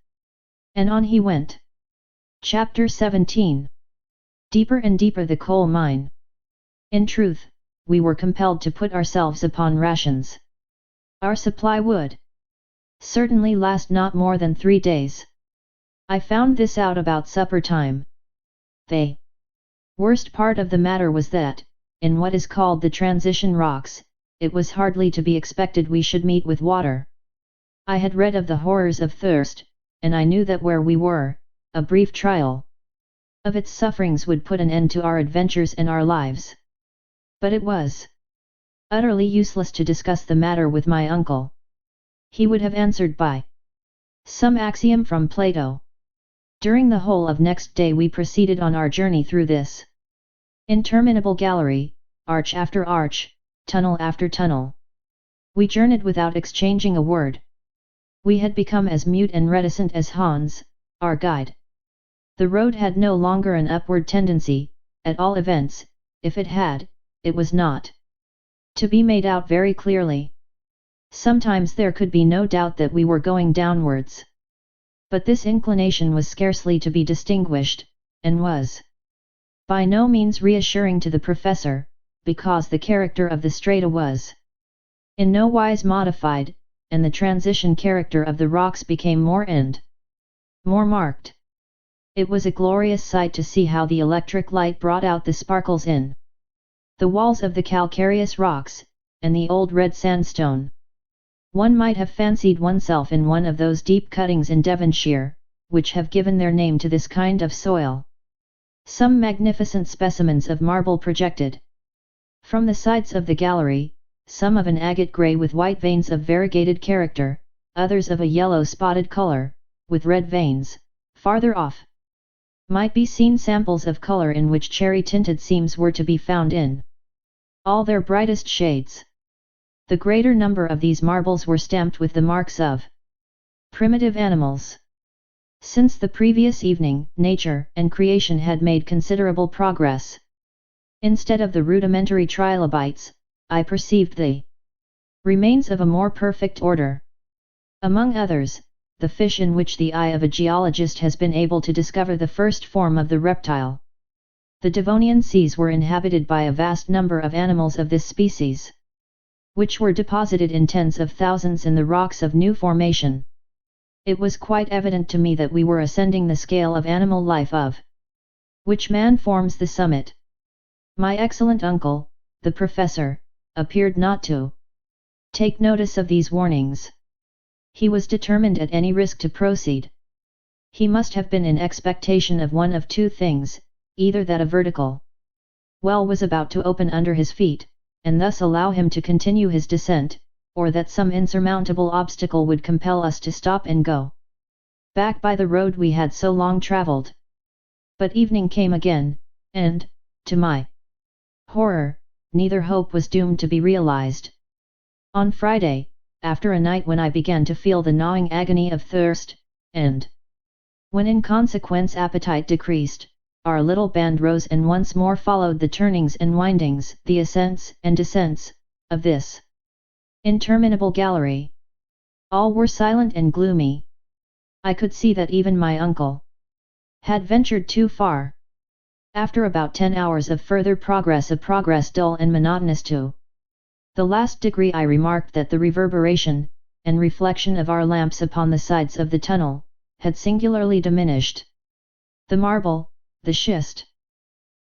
And on he went. Chapter 17. Deeper and deeper the coal mine. In truth, we were compelled to put ourselves upon rations. Our supply would certainly last not more than 3 days. I found this out about supper time. The worst part of the matter was that, in what is called the transition rocks, it was hardly to be expected we should meet with water. I had read of the horrors of thirst, and I knew that where we were, a brief trial of its sufferings would put an end to our adventures and our lives. But it was utterly useless to discuss the matter with my uncle. He would have answered by some axiom from Plato. During the whole of next day we proceeded on our journey through this interminable gallery, arch after arch, tunnel after tunnel. We journeyed without exchanging a word. We had become as mute and reticent as Hans, our guide. The road had no longer an upward tendency, at all events, if it had, it was not to be made out very clearly. Sometimes there could be no doubt that we were going downwards. But this inclination was scarcely to be distinguished, and was by no means reassuring to the professor, because the character of the strata was in no wise modified, and the transition character of the rocks became more and more marked. It was a glorious sight to see how the electric light brought out the sparkles in the walls of the calcareous rocks, and the old red sandstone. One might have fancied oneself in one of those deep cuttings in Devonshire, which have given their name to this kind of soil. Some magnificent specimens of marble projected from the sides of the gallery, some of an agate grey with white veins of variegated character, others of a yellow spotted colour, with red veins. Farther off might be seen samples of colour in which cherry-tinted seams were to be found in all their brightest shades. The greater number of these marbles were stamped with the marks of primitive animals. Since the previous evening, nature and creation had made considerable progress. Instead of the rudimentary trilobites, I perceived the remains of a more perfect order. Among others, the fish in which the eye of a geologist has been able to discover the first form of the reptile. The Devonian seas were inhabited by a vast number of animals of this species, which were deposited in tens of thousands in the rocks of new formation. It was quite evident to me that we were ascending the scale of animal life of which man forms the summit. My excellent uncle, the professor, appeared not to take notice of these warnings. He was determined at any risk to proceed. He must have been in expectation of one of two things, either that a vertical well was about to open under his feet, and thus allow him to continue his descent, or that some insurmountable obstacle would compel us to stop and go back by the road we had so long travelled. But evening came again, and, to my horror, neither hope was doomed to be realized. On Friday, after a night when I began to feel the gnawing agony of thirst, and when in consequence appetite decreased, our little band rose and once more followed the turnings and windings, the ascents and descents, of this interminable gallery. All were silent and gloomy. I could see that even my uncle had ventured too far. After about 10 hours of further progress, a progress dull and monotonous to the last degree, I remarked that the reverberation and reflection of our lamps upon the sides of the tunnel had singularly diminished. The marble, the schist,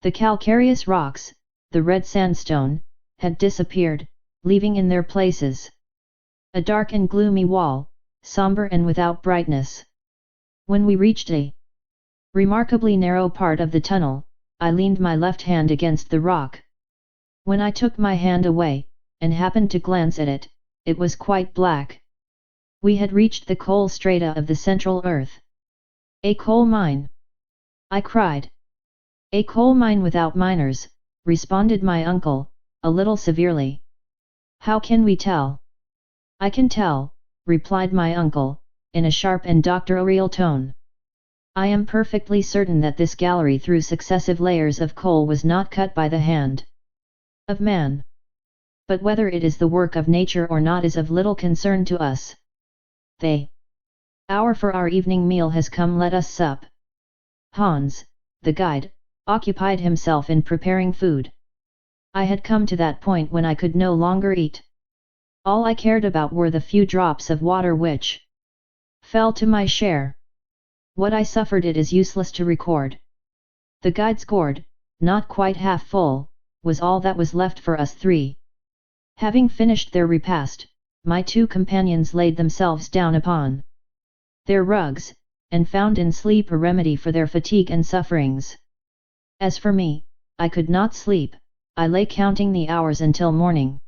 The calcareous rocks, the red sandstone, had disappeared, leaving in their places a dark and gloomy wall, somber and without brightness. When we reached a remarkably narrow part of the tunnel, I leaned my left hand against the rock. When I took my hand away, and happened to glance at it, it was quite black. We had reached the coal strata of the central earth. A coal mine! I cried. A coal mine without miners, responded my uncle, a little severely. How can we tell? I can tell, replied my uncle, in a sharp and doctorial tone. I am perfectly certain that this gallery through successive layers of coal was not cut by the hand of man. But whether it is the work of nature or not is of little concern to us. The hour for our evening meal has come, let us sup. Hans, the guide, occupied himself in preparing food. I had come to that point when I could no longer eat. All I cared about were the few drops of water which fell to my share. What I suffered it is useless to record. The guide's gourd, not quite half full, was all that was left for us three. Having finished their repast, my two companions laid themselves down upon their rugs, and found in sleep a remedy for their fatigue and sufferings. As for me, I could not sleep, I lay counting the hours until morning.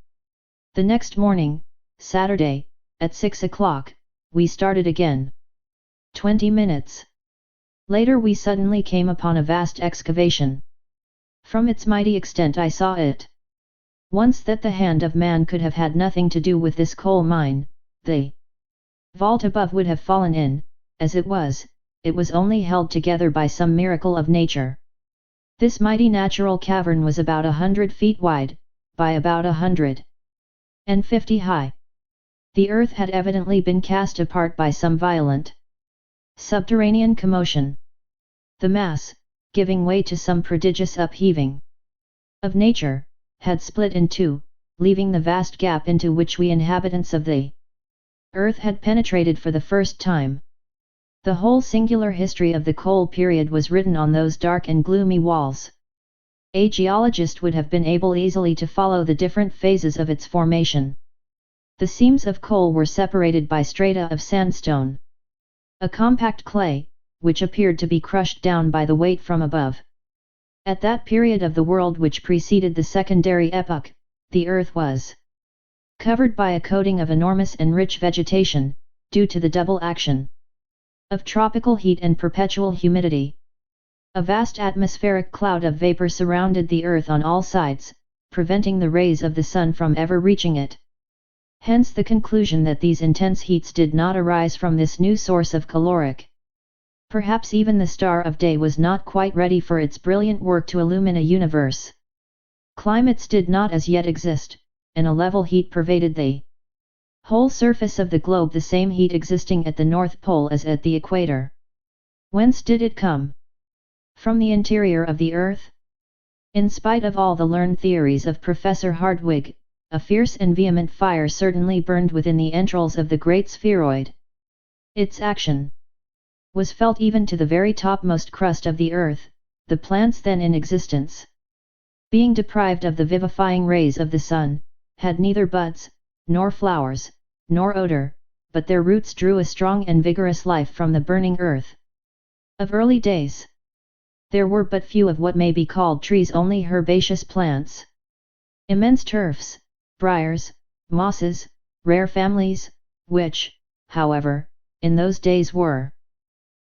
The next morning, Saturday, at 6 o'clock, we started again. 20 minutes later we suddenly came upon a vast excavation. From its mighty extent I saw it once that the hand of man could have had nothing to do with this coal mine. The vault above would have fallen in. As it was only held together by some miracle of nature. This mighty natural cavern was about 100 feet wide, by about 150 high. The earth had evidently been cast apart by some violent subterranean commotion. The mass, giving way to some prodigious upheaving of nature, had split in two, leaving the vast gap into which we inhabitants of the earth had penetrated for the first time. The whole singular history of the coal period was written on those dark and gloomy walls. A geologist would have been able easily to follow the different phases of its formation. The seams of coal were separated by strata of sandstone, a compact clay, which appeared to be crushed down by the weight from above. At that period of the world which preceded the secondary epoch, the earth was covered by a coating of enormous and rich vegetation, due to the double action of tropical heat and perpetual humidity. A vast atmospheric cloud of vapor surrounded the earth on all sides, preventing the rays of the sun from ever reaching it. Hence the conclusion that these intense heats did not arise from this new source of caloric. Perhaps even the star of day was not quite ready for its brilliant work to illumine a universe. Climates did not as yet exist, and a level heat pervaded the whole surface of the globe, the same heat existing at the North Pole as at the equator. Whence did it come? From the interior of the earth? In spite of all the learned theories of Professor Hardwigg, a fierce and vehement fire certainly burned within the entrails of the great spheroid. Its action was felt even to the very topmost crust of the earth, the plants then in existence, being deprived of the vivifying rays of the sun, had neither buds, nor flowers, nor odor, but their roots drew a strong and vigorous life from the burning earth. Of early days, there were but few of what may be called trees, only herbaceous plants. Immense turfs, briars, mosses, rare families, which, however, in those days were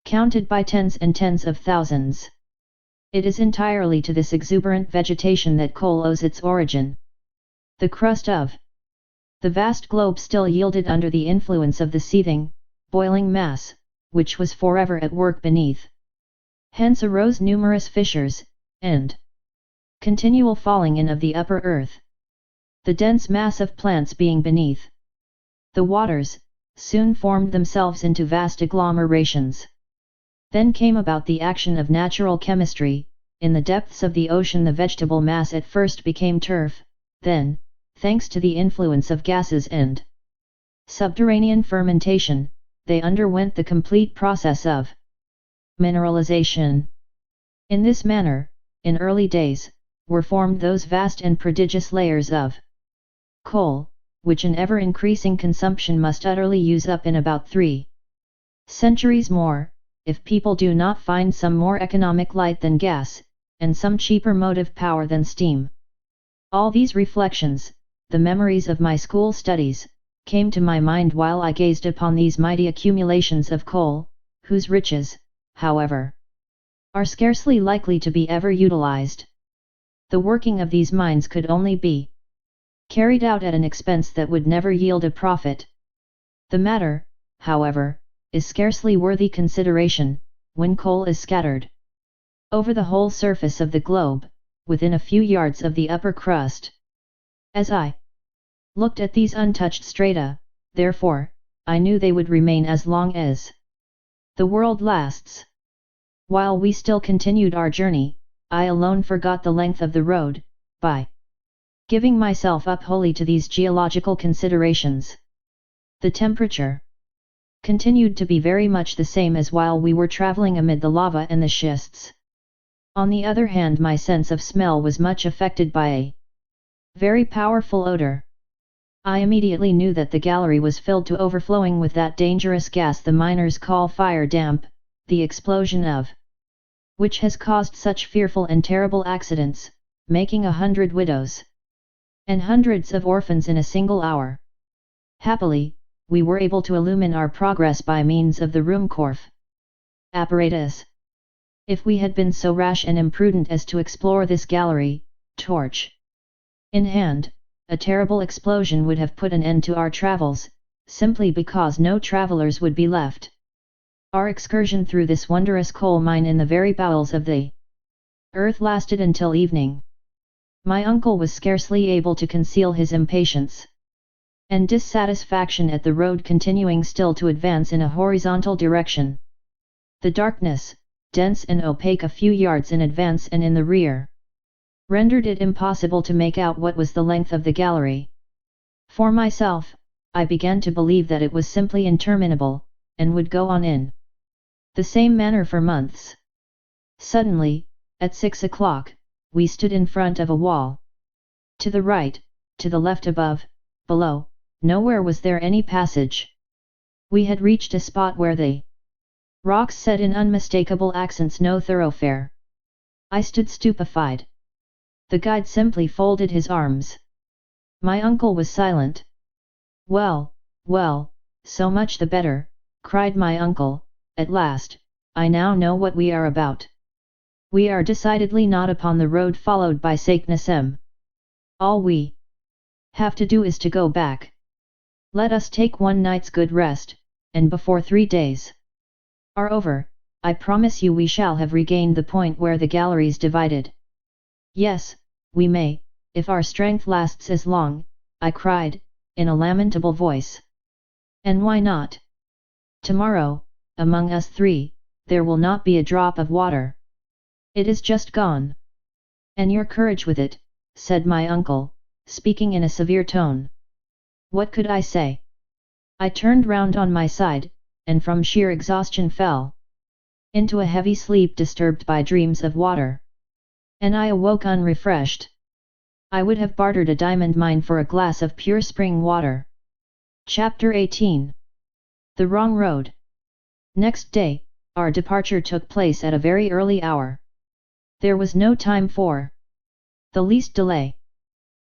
counted by tens and tens of thousands. It is entirely to this exuberant vegetation that coal owes its origin. The crust of the vast globe still yielded under the influence of the seething, boiling mass, which was forever at work beneath. Hence arose numerous fissures, and continual falling in of the upper earth. The dense mass of plants being beneath the waters, soon formed themselves into vast agglomerations. Then came about the action of natural chemistry. In the depths of the ocean the vegetable mass at first became turf, then, thanks to the influence of gases and subterranean fermentation, they underwent the complete process of mineralization. In this manner, in early days, were formed those vast and prodigious layers of coal, which an ever-increasing consumption must utterly use up in about 3 centuries more, if people do not find some more economic light than gas, and some cheaper motive power than steam. All these reflections, the memories of my school studies, came to my mind while I gazed upon these mighty accumulations of coal, whose riches, however, are scarcely likely to be ever utilized. The working of these mines could only be carried out at an expense that would never yield a profit. The matter, however, is scarcely worthy consideration, when coal is scattered over the whole surface of the globe, within a few yards of the upper crust. As I looked at these untouched strata, therefore, I knew they would remain as long as the world lasts. While we still continued our journey, I alone forgot the length of the road, by giving myself up wholly to these geological considerations. The temperature continued to be very much the same as while we were traveling amid the lava and the schists. On the other hand, my sense of smell was much affected by a very powerful odor. I immediately knew that the gallery was filled to overflowing with that dangerous gas the miners call fire damp, the explosion of which has caused such fearful and terrible accidents, making 100 widows and hundreds of orphans in a single hour. Happily, we were able to illumine our progress by means of the Ruhmkorff apparatus. If we had been so rash and imprudent as to explore this gallery, torch in hand, a terrible explosion would have put an end to our travels, simply because no travelers would be left. Our excursion through this wondrous coal mine in the very bowels of the earth lasted until evening. My uncle was scarcely able to conceal his impatience and dissatisfaction at the road continuing still to advance in a horizontal direction. The darkness, dense and opaque a few yards in advance and in the rear, rendered it impossible to make out what was the length of the gallery. For myself, I began to believe that it was simply interminable, and would go on in the same manner for months. Suddenly, at 6 o'clock, we stood in front of a wall. To the right, to the left, above, below, nowhere was there any passage. We had reached a spot where the rocks said in unmistakable accents no thoroughfare. I stood stupefied. The guide simply folded his arms. My uncle was silent. "Well, well, so much the better," cried my uncle, "at last, I now know what we are about. We are decidedly not upon the road followed by Saknussemm. All we have to do is to go back. Let us take one night's good rest, and before 3 days are over, I promise you we shall have regained the point where the galleries divided." "Yes, we may, if our strength lasts as long," I cried, in a lamentable voice. "And why not? Tomorrow, among us 3, there will not be a drop of water. It is just gone. And your courage with it," said my uncle, speaking in a severe tone. What could I say? I turned round on my side, and from sheer exhaustion fell into a heavy sleep disturbed by dreams of water. And I awoke unrefreshed. I would have bartered a diamond mine for a glass of pure spring water. Chapter 18. The Wrong Road. Next day, our departure took place at a very early hour. There was no time for the least delay.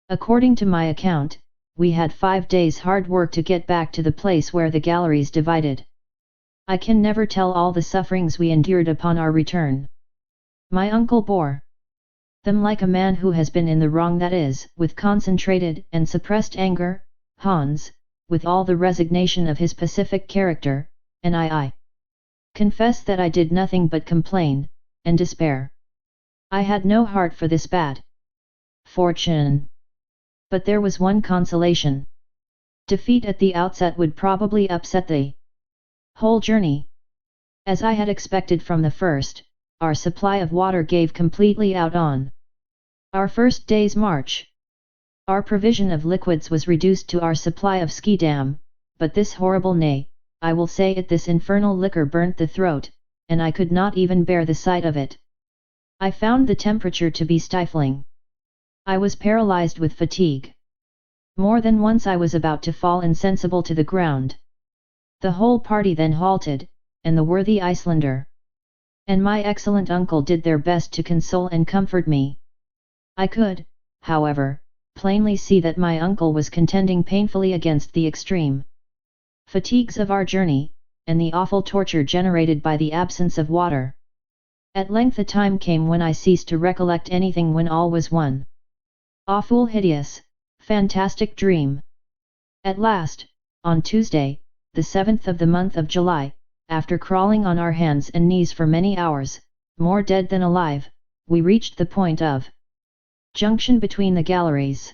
According to my account, we had 5 days hard work to get back to the place where the galleries divided. I can never tell all the sufferings we endured upon our return. My uncle bore them like a man who has been in the wrong, that is, with concentrated and suppressed anger. Hans, with all the resignation of his pacific character, and I confess that I did nothing but complain and despair. I had no heart for this bad fortune. But there was one consolation. Defeat at the outset would probably upset the whole journey. As I had expected from the first, our supply of water gave completely out on our first day's march. Our provision of liquids was reduced to our supply of Schiedam, but this horrible, nay, I will say it, this infernal liquor burnt the throat, and I could not even bear the sight of it. I found the temperature to be stifling. I was paralyzed with fatigue. More than once I was about to fall insensible to the ground. The whole party then halted, and the worthy Icelander and my excellent uncle did their best to console and comfort me. I could, however, plainly see that my uncle was contending painfully against the extreme fatigues of our journey, and the awful torture generated by the absence of water. At length a time came when I ceased to recollect anything when all was one awful, hideous, fantastic dream. At last, on Tuesday, the 7th of the month of July, after crawling on our hands and knees for many hours, more dead than alive, we reached the point of junction between the galleries.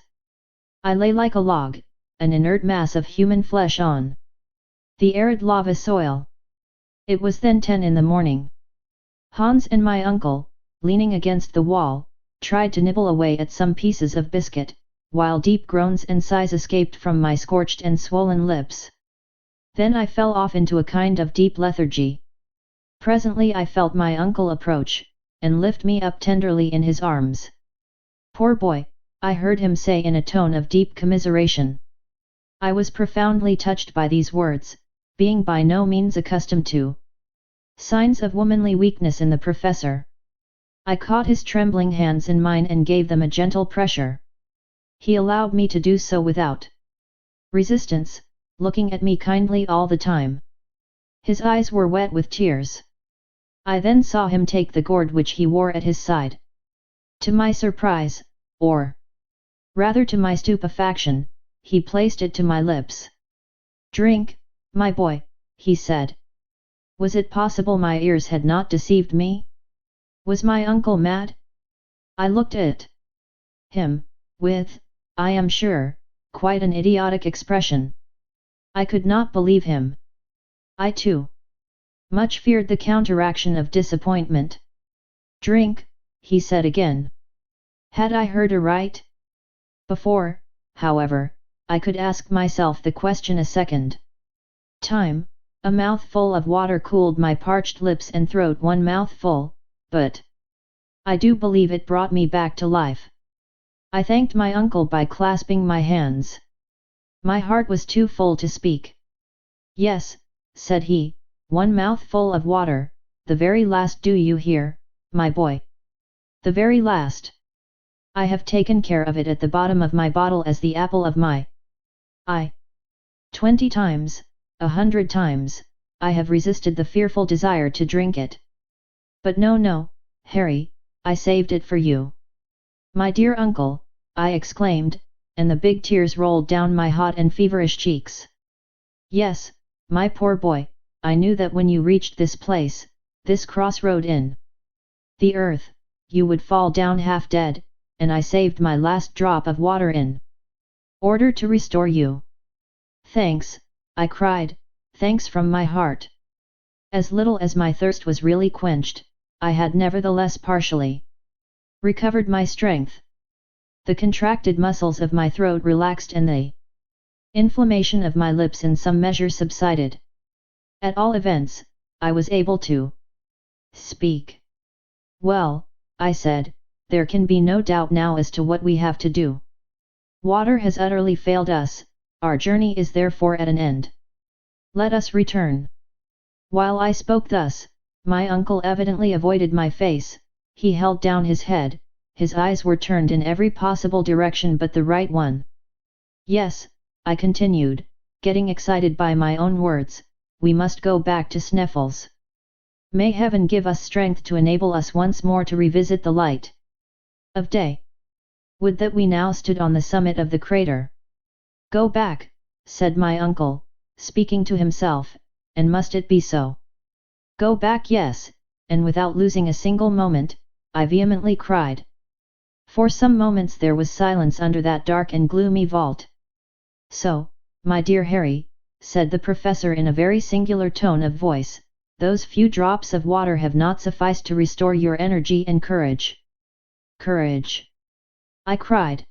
I lay like a log, an inert mass of human flesh on the arid lava soil. It was then 10 in the morning. Hans and my uncle, leaning against the wall, tried to nibble away at some pieces of biscuit, while deep groans and sighs escaped from my scorched and swollen lips. Then I fell off into a kind of deep lethargy. Presently I felt my uncle approach, and lift me up tenderly in his arms. "Poor boy," I heard him say in a tone of deep commiseration. I was profoundly touched by these words, being by no means accustomed to signs of womanly weakness in the professor. I caught his trembling hands in mine and gave them a gentle pressure. He allowed me to do so without resistance, looking at me kindly all the time. His eyes were wet with tears. I then saw him take the gourd which he wore at his side. To my surprise, or rather to my stupefaction, he placed it to my lips. "Drink, my boy," he said. Was it possible my ears had not deceived me? Was my uncle mad? I looked at him, with, I am sure, quite an idiotic expression. I could not believe him. I too much feared the counteraction of disappointment. "Drink," he said again. Had I heard aright? Before, however, I could ask myself the question a second time, a mouthful of water cooled my parched lips and throat. One mouthful, but I do believe it brought me back to life. I thanked my uncle by clasping my hands. My heart was too full to speak. "Yes," said he, "one mouthful of water, the very last, do you hear, my boy? The very last. I have taken care of it at the bottom of my bottle as the apple of my eye. 20 times, 100 times, I have resisted the fearful desire to drink it. But no, Harry, I saved it for you." "My dear uncle," I exclaimed, and the big tears rolled down my hot and feverish cheeks. "Yes, my poor boy, I knew that when you reached this place, this crossroad in the earth, you would fall down half dead, and I saved my last drop of water in order to restore you." "Thanks," I cried, "thanks from my heart." As little as my thirst was really quenched, I had nevertheless partially recovered my strength. The contracted muscles of my throat relaxed and the inflammation of my lips in some measure subsided. At all events, I was able to speak. "Well," I said, "there can be no doubt now as to what we have to do. Water has utterly failed us, our journey is therefore at an end. Let us return." While I spoke thus, my uncle evidently avoided my face, he held down his head, his eyes were turned in every possible direction but the right one. "Yes," I continued, getting excited by my own words, "we must go back to Sneffels. May Heaven give us strength to enable us once more to revisit the light of day. Would that we now stood on the summit of the crater." "Go back," said my uncle, speaking to himself, "and must it be so?" "Go back, yes," and without losing a single moment, I vehemently cried. For some moments there was silence under that dark and gloomy vault. "So, my dear Harry," said the professor in a very singular tone of voice, "those few drops of water have not sufficed to restore your energy and courage." "Courage!" I cried.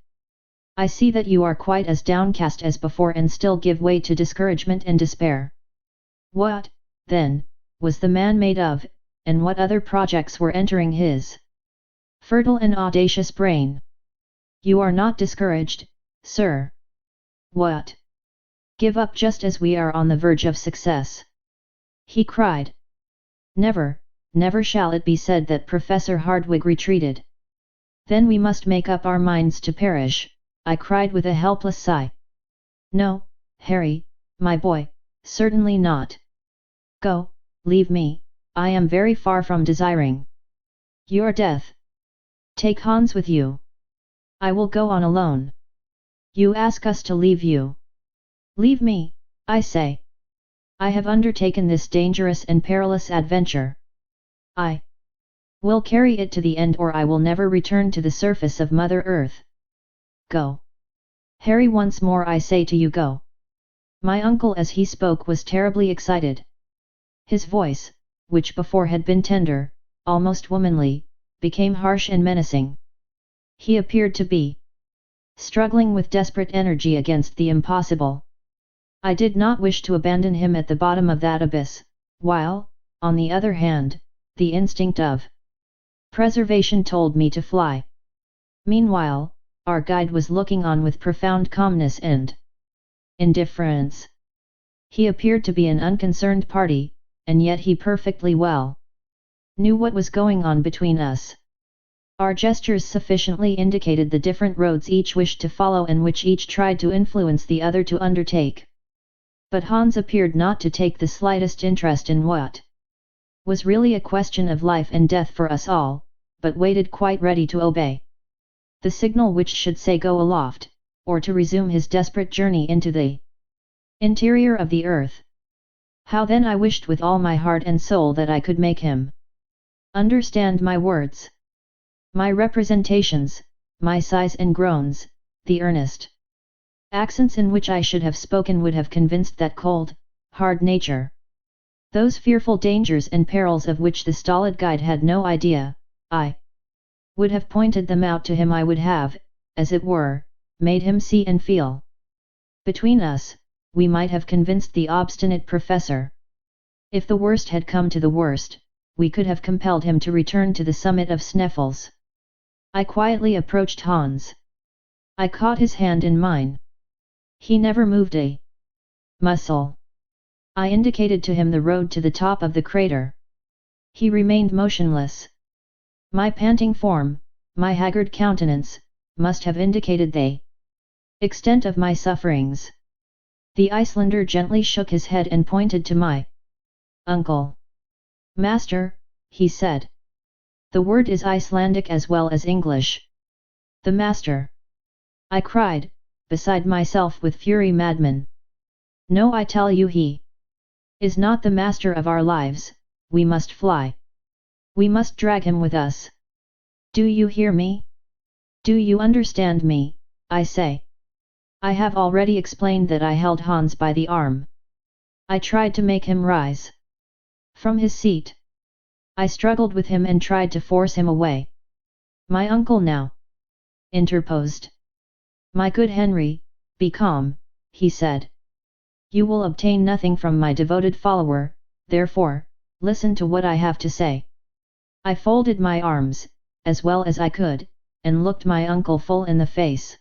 "I see that you are quite as downcast as before and still give way to discouragement and despair. What, then, was the man made of, and what other projects were entering his Fertile and audacious brain. You are not discouraged, sir. What? Give up just as we are on the verge of success? He cried. Never, never shall it be said that Professor Hardwigg retreated. Then we must make up our minds to perish, I cried with a helpless sigh. No, Harry, my boy, certainly not. Go, leave me, I am very far from desiring your death. Take Hans with you. I will go on alone. You ask us to leave you. Leave me, I say. I have undertaken this dangerous and perilous adventure. I will carry it to the end, or I will never return to the surface of Mother Earth. Go. Harry, once more I say to you, go. My uncle as he spoke was terribly excited. His voice, which before had been tender, almost womanly, became harsh and menacing. He appeared to be struggling with desperate energy against the impossible. I did not wish to abandon him at the bottom of that abyss, while, on the other hand, the instinct of preservation told me to fly. Meanwhile, our guide was looking on with profound calmness and indifference. He appeared to be an unconcerned party, and yet he perfectly well knew what was going on between us. Our gestures sufficiently indicated the different roads each wished to follow and which each tried to influence the other to undertake. But Hans appeared not to take the slightest interest in what was really a question of life and death for us all, but waited quite ready to obey the signal which should say go aloft, or to resume his desperate journey into the interior of the earth. How then I wished with all my heart and soul that I could make him understand my words, my representations, my sighs and groans, the earnest accents in which I should have spoken would have convinced that cold, hard nature. Those fearful dangers and perils of which the stolid guide had no idea, I would have pointed them out to him. I would have, as it were, made him see and feel. Between us, we might have convinced the obstinate professor. If the worst had come to the worst, we could have compelled him to return to the summit of Sneffels. I quietly approached Hans. I caught his hand in mine. He never moved a muscle. I indicated to him the road to the top of the crater. He remained motionless. My panting form, my haggard countenance, must have indicated the extent of my sufferings. The Icelander gently shook his head and pointed to my uncle. Master, he said. The word is Icelandic as well as English. The master! I cried, beside myself with fury. Madman! No, I tell you, he is not the master of our lives. We must fly. We must drag him with us. Do you hear me? Do you understand me, I say? I have already explained that I held Hans by the arm. I tried to make him rise from his seat. I struggled with him and tried to force him away. My uncle now interposed. My good Henry, be calm, he said. You will obtain nothing from my devoted follower, therefore, listen to what I have to say. I folded my arms, as well as I could, and looked my uncle full in the face.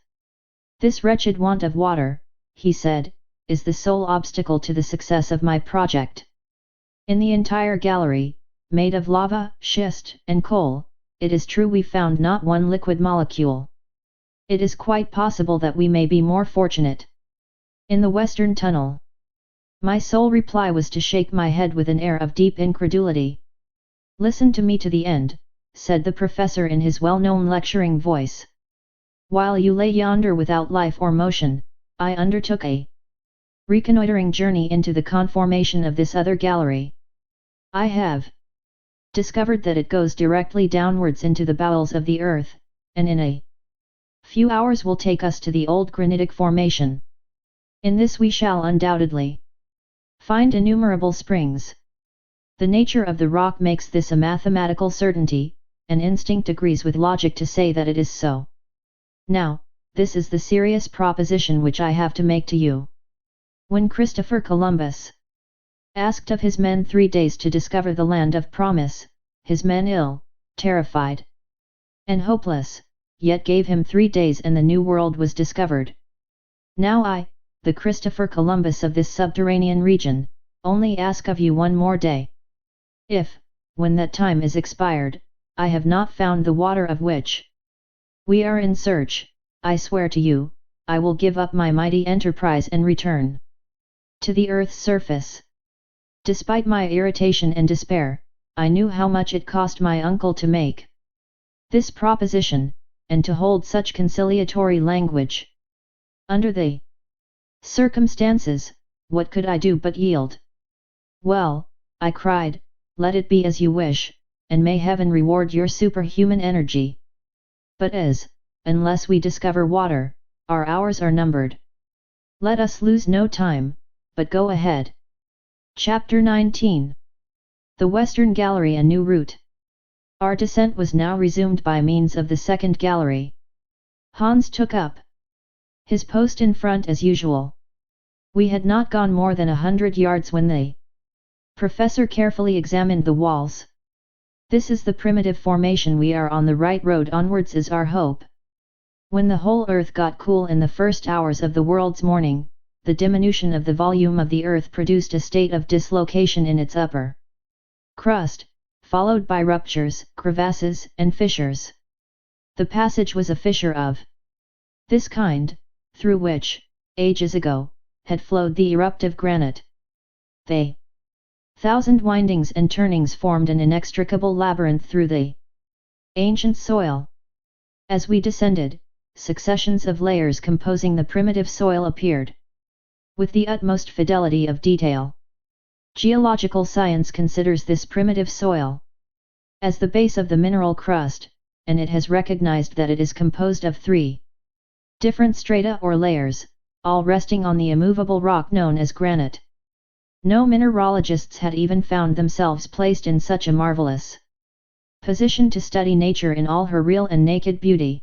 This wretched want of water, he said, is the sole obstacle to the success of my project. In the entire gallery, made of lava, schist, and coal, it is true we found not one liquid molecule. It is quite possible that we may be more fortunate in the western tunnel. My sole reply was to shake my head with an air of deep incredulity. Listen to me to the end, said the professor in his well-known lecturing voice. While you lay yonder without life or motion, I undertook a reconnoitering journey into the conformation of this other gallery. I have discovered that it goes directly downwards into the bowels of the earth, and in a few hours will take us to the old granitic formation. In this we shall undoubtedly find innumerable springs. The nature of the rock makes this a mathematical certainty, and instinct agrees with logic to say that it is so. Now, this is the serious proposition which I have to make to you. When Christopher Columbus asked of his men 3 days to discover the land of promise, his men terrified, and hopeless, yet gave him 3 days and the New World was discovered. Now I, the Christopher Columbus of this subterranean region, only ask of you one more day. If, when that time is expired, I have not found the water of which we are in search, I swear to you, I will give up my mighty enterprise and return to the earth's surface. Despite my irritation and despair, I knew how much it cost my uncle to make this proposition, and to hold such conciliatory language. Under the circumstances, what could I do but yield? Well, I cried, let it be as you wish, and may heaven reward your superhuman energy. But unless we discover water, our hours are numbered. Let us lose no time, but go ahead. Chapter 19. The Western Gallery, a new route. Our descent was now resumed by means of the second gallery. Hans took up his post in front as usual. We had not gone more than 100 yards when the professor carefully examined the walls. This is the primitive formation, we are on the right road onwards is our hope. When the whole earth got cool in the first hours of the world's morning, the diminution of the volume of the earth produced a state of dislocation in its upper crust, followed by ruptures, crevasses, and fissures. The passage was a fissure of this kind, through which, ages ago, had flowed the eruptive granite. The thousand windings and turnings formed an inextricable labyrinth through the ancient soil. As we descended, successions of layers composing the primitive soil appeared. With the utmost fidelity of detail, geological science considers this primitive soil as the base of the mineral crust, and it has recognized that it is composed of 3 different strata or layers, all resting on the immovable rock known as granite. No mineralogists had even found themselves placed in such a marvelous position to study nature in all her real and naked beauty.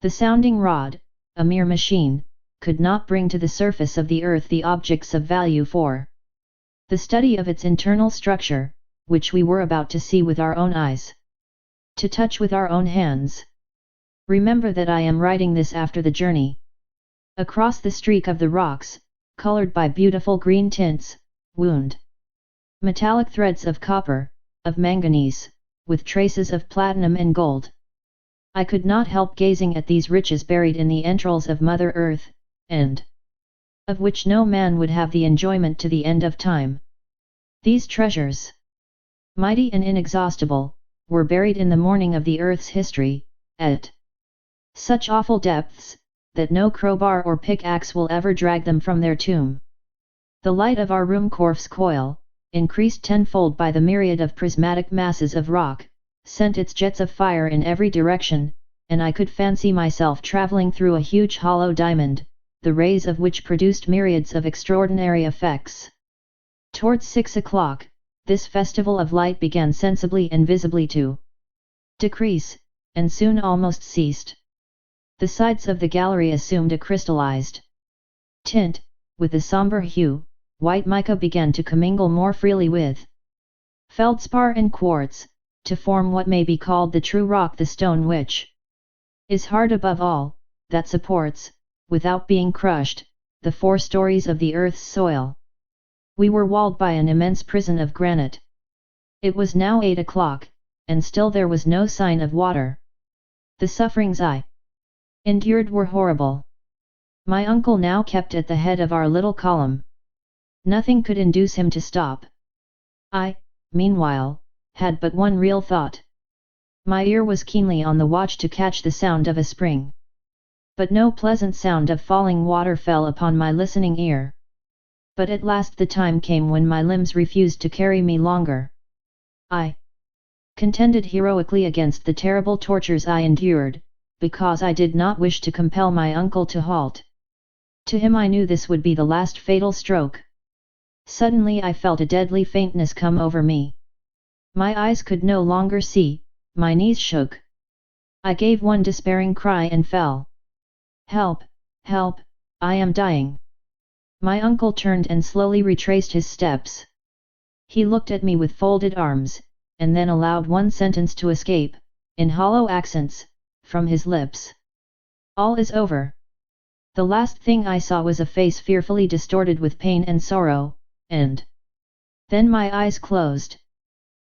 The sounding rod, a mere machine, could not bring to the surface of the earth the objects of value for the study of its internal structure, which we were about to see with our own eyes, to touch with our own hands. Remember that I am writing this after the journey across the streak of the rocks, colored by beautiful green tints, wound metallic threads of copper, of manganese, with traces of platinum and gold. I could not help gazing at these riches buried in the entrails of Mother Earth, and of which no man would have the enjoyment to the end of time. These treasures, mighty and inexhaustible, were buried in the morning of the earth's history, at such awful depths, that no crowbar or pickaxe will ever drag them from their tomb. The light of our Ruhmkorff's coil, increased tenfold by the myriad of prismatic masses of rock, sent its jets of fire in every direction, and I could fancy myself travelling through a huge hollow diamond, the rays of which produced myriads of extraordinary effects. Towards 6 o'clock, this festival of light began sensibly and visibly to decrease, and soon almost ceased. The sides of the gallery assumed a crystallized tint, with a sombre hue. White mica began to commingle more freely with feldspar and quartz, to form what may be called the true rock, the stone which is hard above all, that supports, without being crushed, the 4 stories of the earth's soil. We were walled by an immense prison of granite. It was now 8 o'clock, and still there was no sign of water. The sufferings I endured were horrible. My uncle now kept at the head of our little column. Nothing could induce him to stop. I, meanwhile, had but one real thought. My ear was keenly on the watch to catch the sound of a spring. But no pleasant sound of falling water fell upon my listening ear. But at last the time came when my limbs refused to carry me longer. I contended heroically against the terrible tortures I endured, because I did not wish to compel my uncle to halt. To him I knew this would be the last fatal stroke. Suddenly I felt a deadly faintness come over me. My eyes could no longer see, my knees shook. I gave one despairing cry and fell. Help! Help! I am dying! My uncle turned and slowly retraced his steps. He looked at me with folded arms, and then allowed one sentence to escape, in hollow accents, from his lips. All is over. The last thing I saw was a face fearfully distorted with pain and sorrow, and then my eyes closed.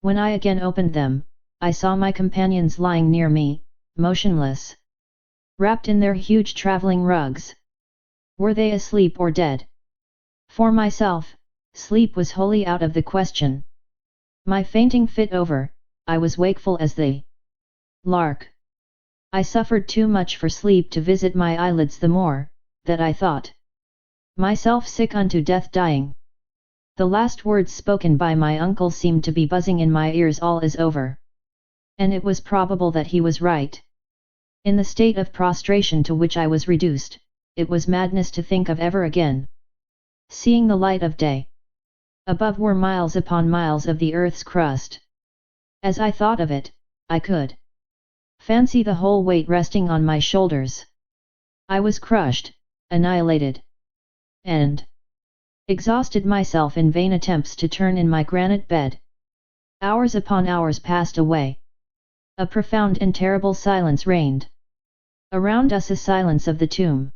When I again opened them, I saw my companions lying near me, motionless, wrapped in their huge traveling rugs. Were they asleep or dead? For myself, sleep was wholly out of the question. My fainting fit over, I was wakeful as the lark. I suffered too much for sleep to visit my eyelids the more, that I thought myself sick unto death dying. The last words spoken by my uncle seemed to be buzzing in my ears. All is over. And it was probable that he was right. In the state of prostration to which I was reduced, it was madness to think of ever again seeing the light of day. Above were miles upon miles of the earth's crust. As I thought of it, I could fancy the whole weight resting on my shoulders. I was crushed, annihilated, and exhausted myself in vain attempts to turn in my granite bed. Hours upon hours passed away. A profound and terrible silence reigned. Around us a silence of the tomb.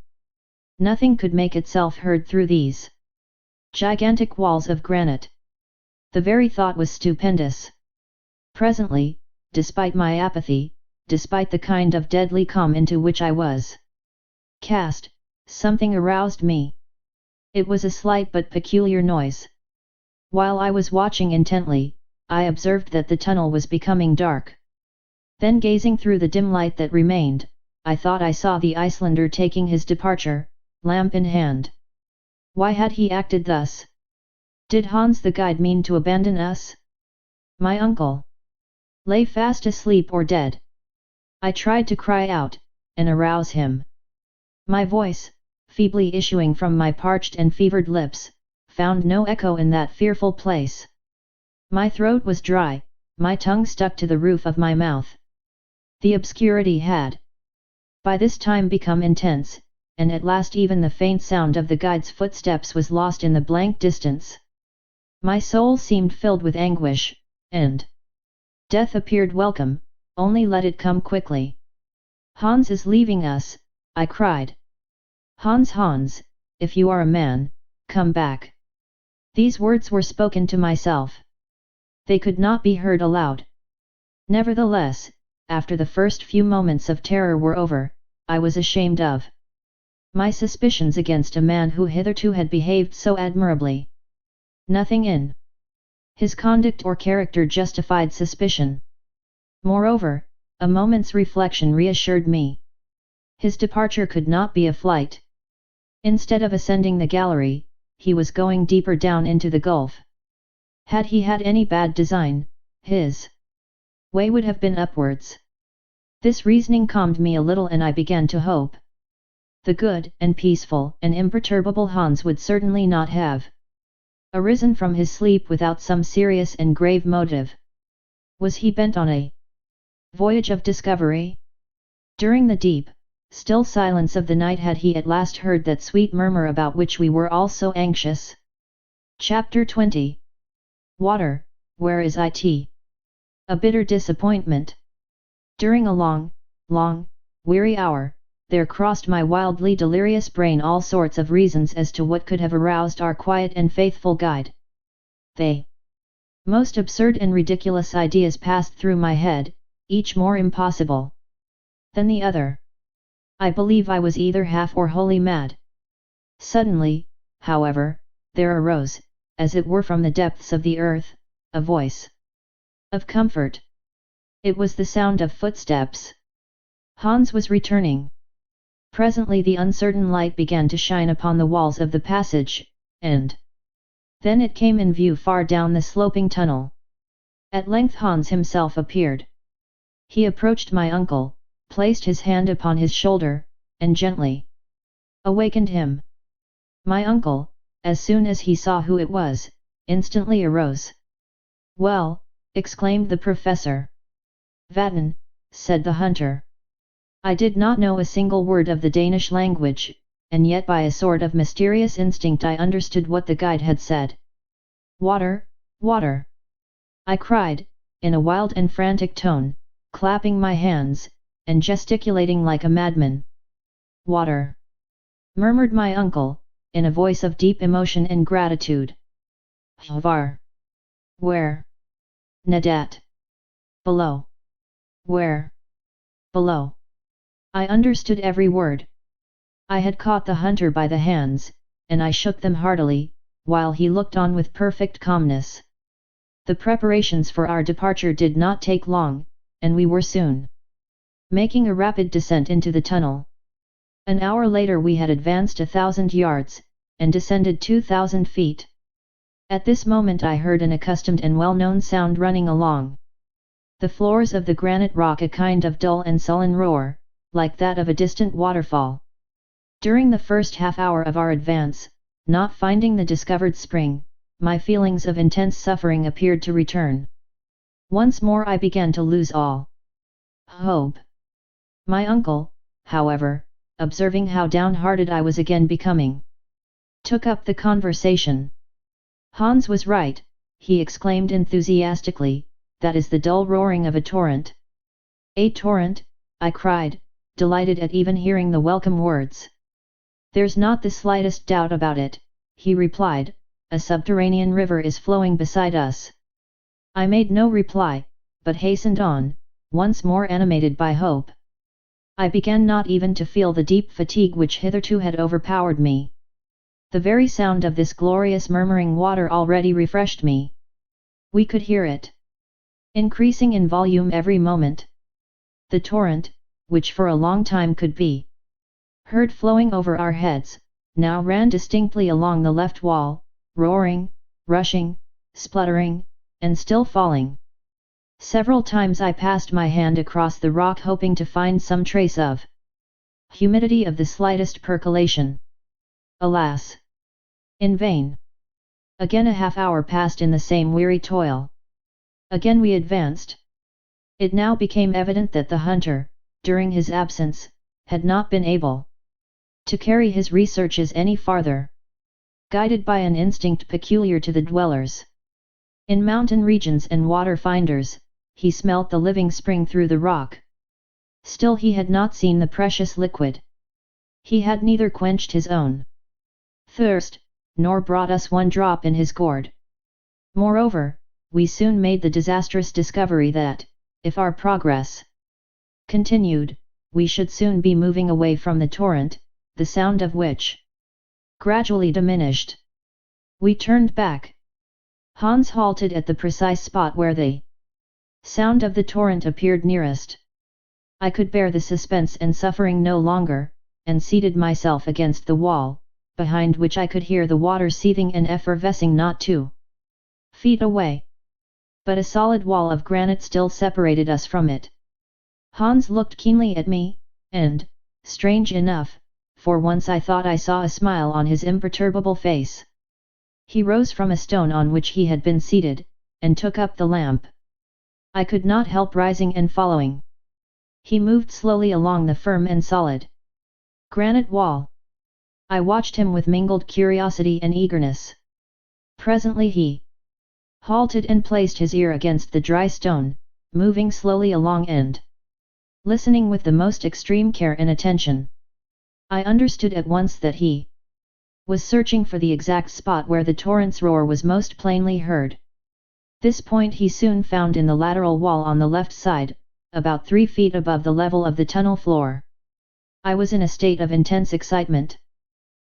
Nothing could make itself heard through these gigantic walls of granite. The very thought was stupendous. Presently, despite my apathy, despite the kind of deadly calm into which I was cast, something aroused me. It was a slight but peculiar noise. While I was watching intently, I observed that the tunnel was becoming dark. Then gazing through the dim light that remained, I thought I saw the Icelander taking his departure, lamp in hand. Why had he acted thus? Did Hans the guide mean to abandon us? My uncle lay fast asleep or dead. I tried to cry out, and arouse him. My voice, feebly issuing from my parched and fevered lips, found no echo in that fearful place. My throat was dry, my tongue stuck to the roof of my mouth. The obscurity had by this time become intense, and at last even the faint sound of the guide's footsteps was lost in the blank distance. My soul seemed filled with anguish, and death appeared welcome, only let it come quickly. Hans is leaving us, I cried. Hans, Hans, if you are a man, come back. These words were spoken to myself. They could not be heard aloud. Nevertheless, after the first few moments of terror were over, I was ashamed of my suspicions against a man who hitherto had behaved so admirably. Nothing in his conduct or character justified suspicion. Moreover, a moment's reflection reassured me. His departure could not be a flight. Instead of ascending the gallery, he was going deeper down into the gulf. Had he had any bad design, his way would have been upwards. This reasoning calmed me a little, and I began to hope. The good and peaceful and imperturbable Hans would certainly not have arisen from his sleep without some serious and grave motive. Was he bent on a voyage of discovery? During the deep, still silence of the night had he at last heard that sweet murmur about which we were all so anxious? Chapter 20. Water, where is it? A bitter disappointment. During a long, weary hour, there crossed my wildly delirious brain all sorts of reasons as to what could have aroused our quiet and faithful guide. The most absurd and ridiculous ideas passed through my head, each more impossible than the other. I believe I was either half or wholly mad. Suddenly, however, there arose, as it were from the depths of the earth, a voice of comfort. It was the sound of footsteps. Hans was returning. Presently the uncertain light began to shine upon the walls of the passage, and then it came in view far down the sloping tunnel. At length Hans himself appeared. He approached my uncle, placed his hand upon his shoulder, and gently awakened him. My uncle, as soon as he saw who it was, instantly arose. "Well," exclaimed the professor. "Vatten," said the hunter. I did not know a single word of the Danish language, and yet by a sort of mysterious instinct I understood what the guide had said. "Water, water!" I cried, in a wild and frantic tone, clapping my hands, and gesticulating like a madman. "Water!" murmured my uncle, in a voice of deep emotion and gratitude. "Var! Where?" "Nadat! Below." "Where?" "Below." I understood every word. I had caught the hunter by the hands, and I shook them heartily, while he looked on with perfect calmness. The preparations for our departure did not take long, and we were soon making a rapid descent into the tunnel. An hour later we had advanced 1,000 yards, and descended 2,000 feet. At this moment I heard an accustomed and well-known sound running along the floors of the granite rock, a kind of dull and sullen roar, like that of a distant waterfall. During the first half-hour of our advance, not finding the discovered spring, my feelings of intense suffering appeared to return. Once more I began to lose all hope. My uncle, however, observing how downhearted I was again becoming, took up the conversation. "Hans was right," he exclaimed enthusiastically, "that is the dull roaring of a torrent." "A torrent?" I cried, delighted at even hearing the welcome words. "There's not the slightest doubt about it," he replied, "a subterranean river is flowing beside us." I made no reply, but hastened on, once more animated by hope. I began not even to feel the deep fatigue which hitherto had overpowered me. The very sound of this glorious murmuring water already refreshed me. We could hear it increasing in volume every moment. The torrent, which for a long time could be heard flowing over our heads, now ran distinctly along the left wall, roaring, rushing, spluttering, and still falling. Several times I passed my hand across the rock hoping to find some trace of humidity, of the slightest percolation. Alas! In vain. Again a half-hour passed in the same weary toil. Again we advanced. It now became evident that the hunter, during his absence, had not been able to carry his researches any farther. Guided by an instinct peculiar to the dwellers in mountain regions and water-finders, he smelt the living spring through the rock. Still he had not seen the precious liquid. He had neither quenched his own thirst, nor brought us one drop in his gourd. Moreover, we soon made the disastrous discovery that, if our progress continued, we should soon be moving away from the torrent, the sound of which gradually diminished. We turned back. Hans halted at the precise spot where the sound of the torrent appeared nearest. I could bear the suspense and suffering no longer, and seated myself against the wall, behind which I could hear the water seething and effervescing not 2 feet away. But a solid wall of granite still separated us from it. Hans looked keenly at me, and, strange enough, for once I thought I saw a smile on his imperturbable face. He rose from a stone on which he had been seated, and took up the lamp. I could not help rising and following. He moved slowly along the firm and solid granite wall. I watched him with mingled curiosity and eagerness. Presently he halted and placed his ear against the dry stone, moving slowly along and listening with the most extreme care and attention. I understood at once that he was searching for the exact spot where the torrent's roar was most plainly heard. This point he soon found in the lateral wall on the left side, about 3 feet above the level of the tunnel floor. I was in a state of intense excitement.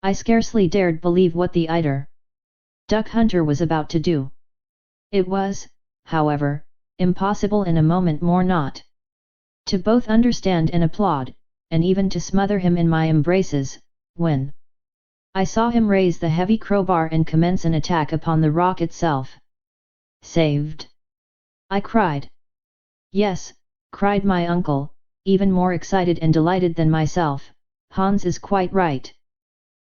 I scarcely dared believe what the duck hunter was about to do. It was, however, impossible in a moment more not to both understand and applaud, and even to smother him in my embraces, when I saw him raise the heavy crowbar and commence an attack upon the rock itself. "Saved!" I cried. "Yes," cried my uncle, even more excited and delighted than myself, "Hans is quite right.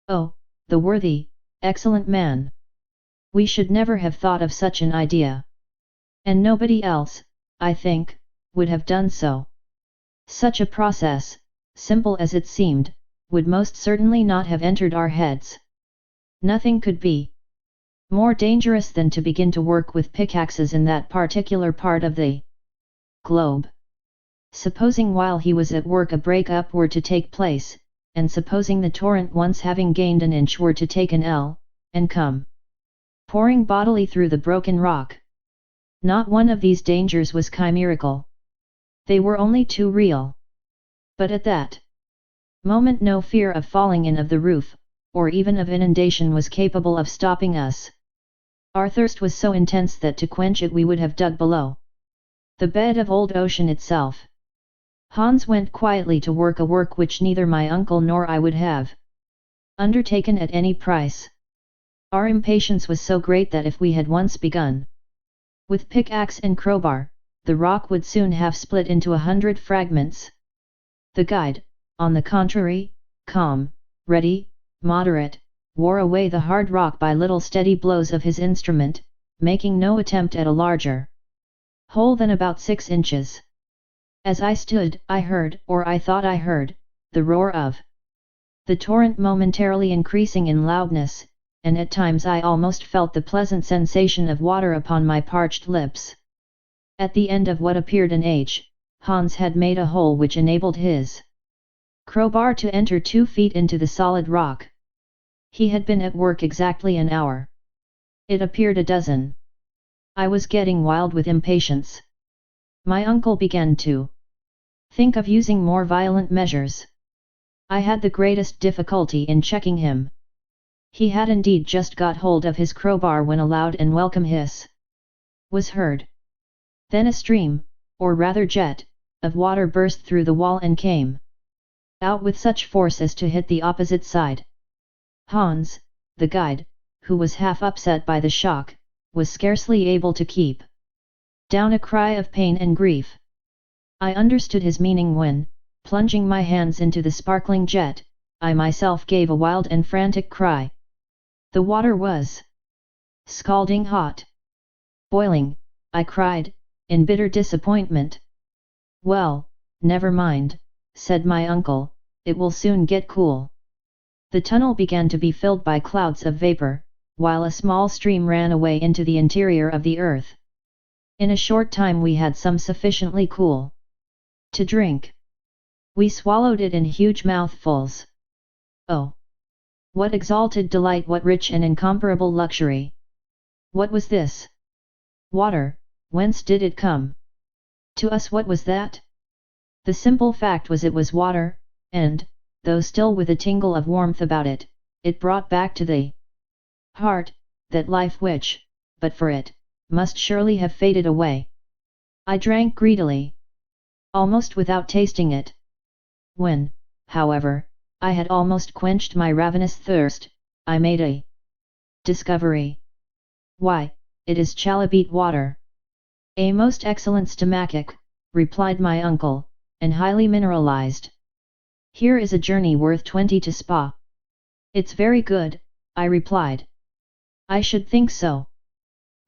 Oh, the worthy, excellent man! We should never have thought of such an idea. And nobody else, I think, would have done so. Such a process, simple as it seemed, would most certainly not have entered our heads. Nothing could be more dangerous than to begin to work with pickaxes in that particular part of the globe. Supposing while he was at work a break-up were to take place, and supposing the torrent once having gained an inch were to take an ell, and come pouring bodily through the broken rock. Not one of these dangers was chimerical. They were only too real. But at that moment no fear of falling in of the roof, or even of inundation was capable of stopping us. Our thirst was so intense that to quench it we would have dug below the bed of old ocean itself. Hans went quietly to work, a work which neither my uncle nor I would have undertaken at any price. Our impatience was so great that if we had once begun with pickaxe and crowbar, the rock would soon have split into 100 fragments. The guide, on the contrary, calm, ready, moderate, wore away the hard rock by little steady blows of his instrument, making no attempt at a larger hole than about 6 inches. As I stood, I heard, or I thought I heard, the roar of the torrent momentarily increasing in loudness, and at times I almost felt the pleasant sensation of water upon my parched lips. At the end of what appeared an age, Hans had made a hole which enabled his crowbar to enter 2 feet into the solid rock. He had been at work exactly an hour. It appeared a dozen. I was getting wild with impatience. My uncle began to think of using more violent measures. I had the greatest difficulty in checking him. He had indeed just got hold of his crowbar when a loud and welcome hiss was heard. Then a stream, or rather jet, of water burst through the wall and came out with such force as to hit the opposite side. Hans, the guide, who was half upset by the shock, was scarcely able to keep down a cry of pain and grief. I understood his meaning when, plunging my hands into the sparkling jet, I myself gave a wild and frantic cry. The water was scalding hot. Boiling, I cried, in bitter disappointment. Well, never mind, said my uncle, it will soon get cool. The tunnel began to be filled by clouds of vapor, while a small stream ran away into the interior of the earth. In a short time we had some sufficiently cool to drink. We swallowed it in huge mouthfuls. Oh! What exalted delight, what rich and incomparable luxury! What was this? Water, whence did it come? To us what was that? The simple fact was it was water, and, though still with a tingle of warmth about it, it brought back to the heart that life which, but for it, must surely have faded away. I drank greedily, almost without tasting it. When, however, I had almost quenched my ravenous thirst, I made a discovery. Why, it is chalybeate water. A most excellent stomachic, replied my uncle, and highly mineralized. Here is a journey worth 20 to Spa. It's very good, I replied. I should think so.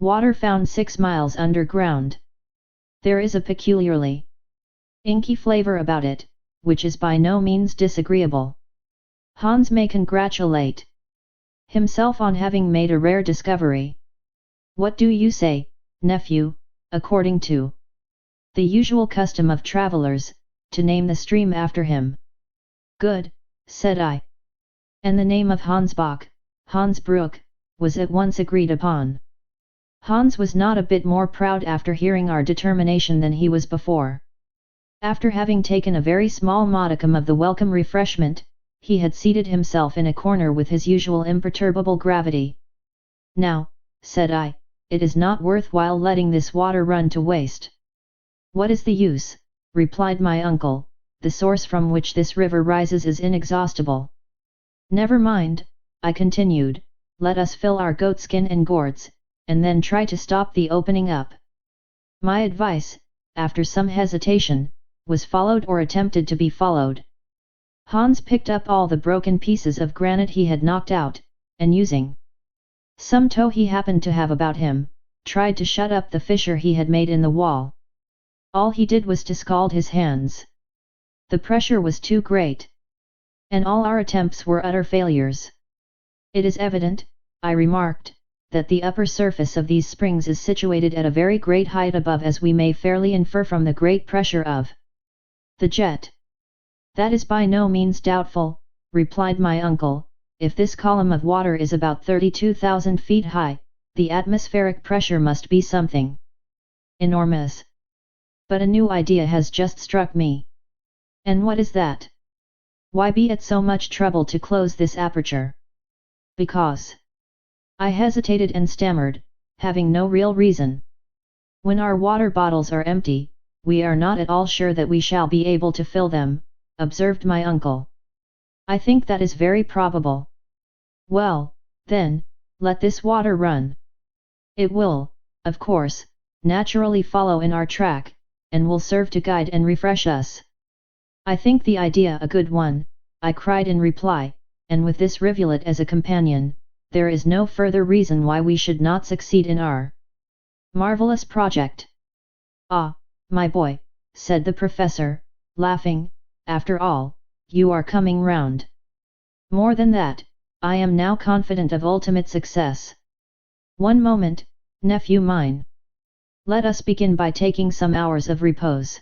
Water found 6 miles underground. There is a peculiarly inky flavor about it, which is by no means disagreeable. Hans may congratulate himself on having made a rare discovery. What do you say, nephew, according to the usual custom of travelers, to name the stream after him? Good, said I. And the name of Hansbach, Hansbrook, was at once agreed upon. Hans was not a bit more proud after hearing our determination than he was before. After having taken a very small modicum of the welcome refreshment, he had seated himself in a corner with his usual imperturbable gravity. Now, said I, it is not worth while letting this water run to waste. What is the use, replied my uncle, the source from which this river rises is inexhaustible. Never mind, I continued, let us fill our goatskin and gourds, and then try to stop the opening up. My advice, after some hesitation, was followed or attempted to be followed. Hans picked up all the broken pieces of granite he had knocked out, and using some tow he happened to have about him, tried to shut up the fissure he had made in the wall. All he did was to scald his hands. The pressure was too great. And all our attempts were utter failures. It is evident, I remarked, that the upper surface of these springs is situated at a very great height above, as we may fairly infer from the great pressure of The jet. That is by no means doubtful, replied my uncle. If this column of water is about 32,000 feet high, the atmospheric pressure must be something enormous. But a new idea has just struck me. And what is that? Why be at so much trouble to close this aperture? Because. I hesitated and stammered, having no real reason. When our water bottles are empty, we are not at all sure that we shall be able to fill them, observed my uncle. I think that is very probable. Well, then, let this water run. It will, of course, naturally follow in our track, and will serve to guide and refresh us. I think the idea a good one, I cried in reply, and with this rivulet as a companion, there is no further reason why we should not succeed in our marvelous project. Ah, my boy, said the professor, laughing, after all, you are coming round. More than that, I am now confident of ultimate success. One moment, nephew mine. Let us begin by taking some hours of repose.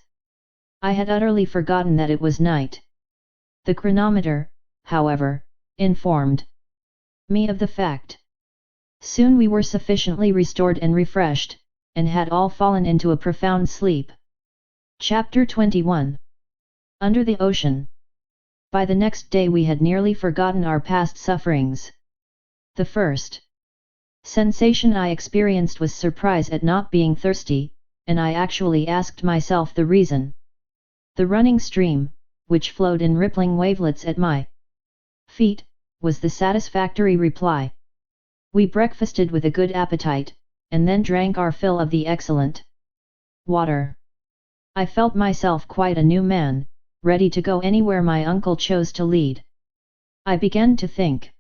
I had utterly forgotten that it was night. The chronometer, however, informed me of the fact. Soon we were sufficiently restored and refreshed, and had all fallen into a profound sleep. Chapter 21. Under the Ocean. By the next day we had nearly forgotten our past sufferings. The first sensation I experienced was surprise at not being thirsty, and I actually asked myself the reason. The running stream, which flowed in rippling wavelets at my feet, was the satisfactory reply. We breakfasted with a good appetite, and then drank our fill of the excellent water. I felt myself quite a new man, ready to go anywhere my uncle chose to lead. I began to think.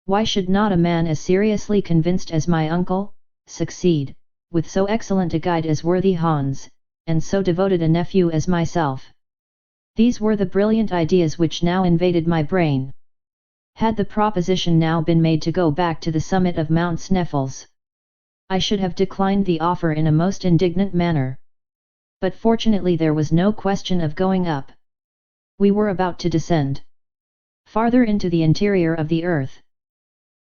Why should not a man as seriously convinced as my uncle, succeed, with so excellent a guide as worthy Hans, and so devoted a nephew as myself? These were the brilliant ideas which now invaded my brain. Had the proposition now been made to go back to the summit of Mount Sneffels, I should have declined the offer in a most indignant manner. But fortunately there was no question of going up. We were about to descend farther into the interior of the earth.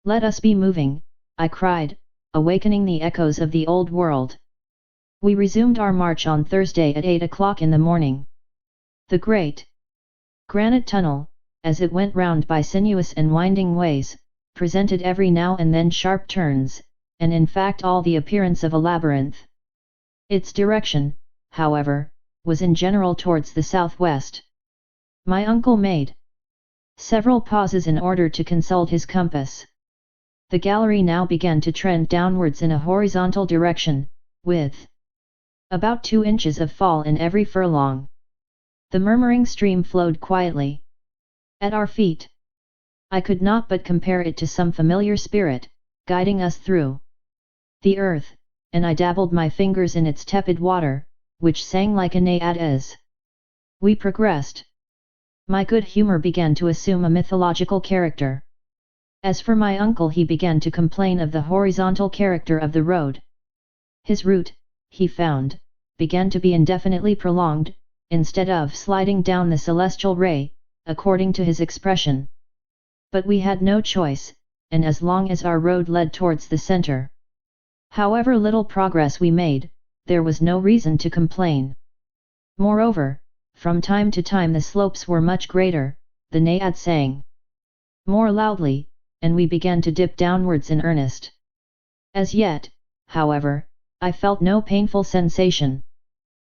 Let us be moving, I cried, awakening the echoes of the old world. We resumed our march on Thursday at 8 o'clock in the morning. The great granite tunnel, as it went round by sinuous and winding ways, presented every now and then sharp turns, and in fact all the appearance of a labyrinth. Its direction, however, was in general towards the southwest. My uncle made several pauses in order to consult his compass. The gallery now began to trend downwards in a horizontal direction, with about 2 inches of fall in every furlong. The murmuring stream flowed quietly at our feet. I could not but compare it to some familiar spirit, guiding us through the earth, and I dabbled my fingers in its tepid water, which sang like a naiad as we progressed. My good humour began to assume a mythological character. As for my uncle, he began to complain of the horizontal character of the road. His route, he found, began to be indefinitely prolonged, instead of sliding down the celestial ray, according to his expression. But we had no choice, and as long as our road led towards the centre, however little progress we made, there was no reason to complain. Moreover, from time to time the slopes were much greater, the naiad sang more loudly, and we began to dip downwards in earnest. As yet, however, I felt no painful sensation.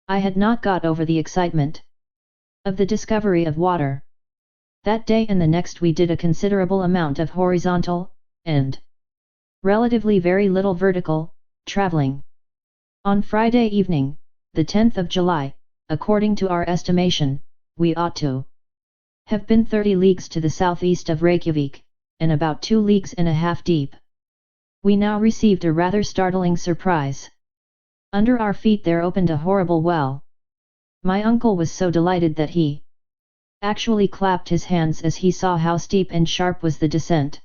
I had not got over the excitement of the discovery of water. That day and the next we did a considerable amount of horizontal, and relatively very little vertical, travelling. On Friday evening, the 10th of July, according to our estimation, we ought to have been 30 leagues to the southeast of Reykjavik, and about 2 leagues and a half deep. We now received a rather startling surprise. Under our feet there opened a horrible well. My uncle was so delighted that he actually clapped his hands as he saw how steep and sharp was the descent.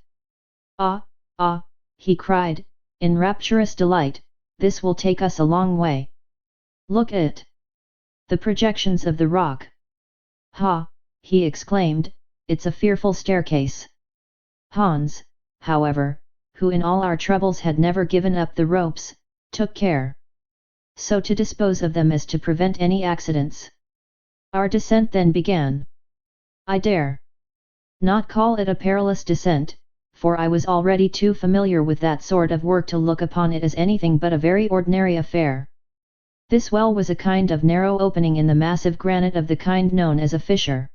Ah, ah, he cried, in rapturous delight, this will take us a long way. Look at the projections of the rock. Ha, he exclaimed, it's a fearful staircase. Hans, however, who in all our troubles had never given up the ropes, took care so to dispose of them as to prevent any accidents. Our descent then began. I dare not call it a perilous descent, for I was already too familiar with that sort of work to look upon it as anything but a very ordinary affair. This well was a kind of narrow opening in the massive granite of the kind known as a fissure.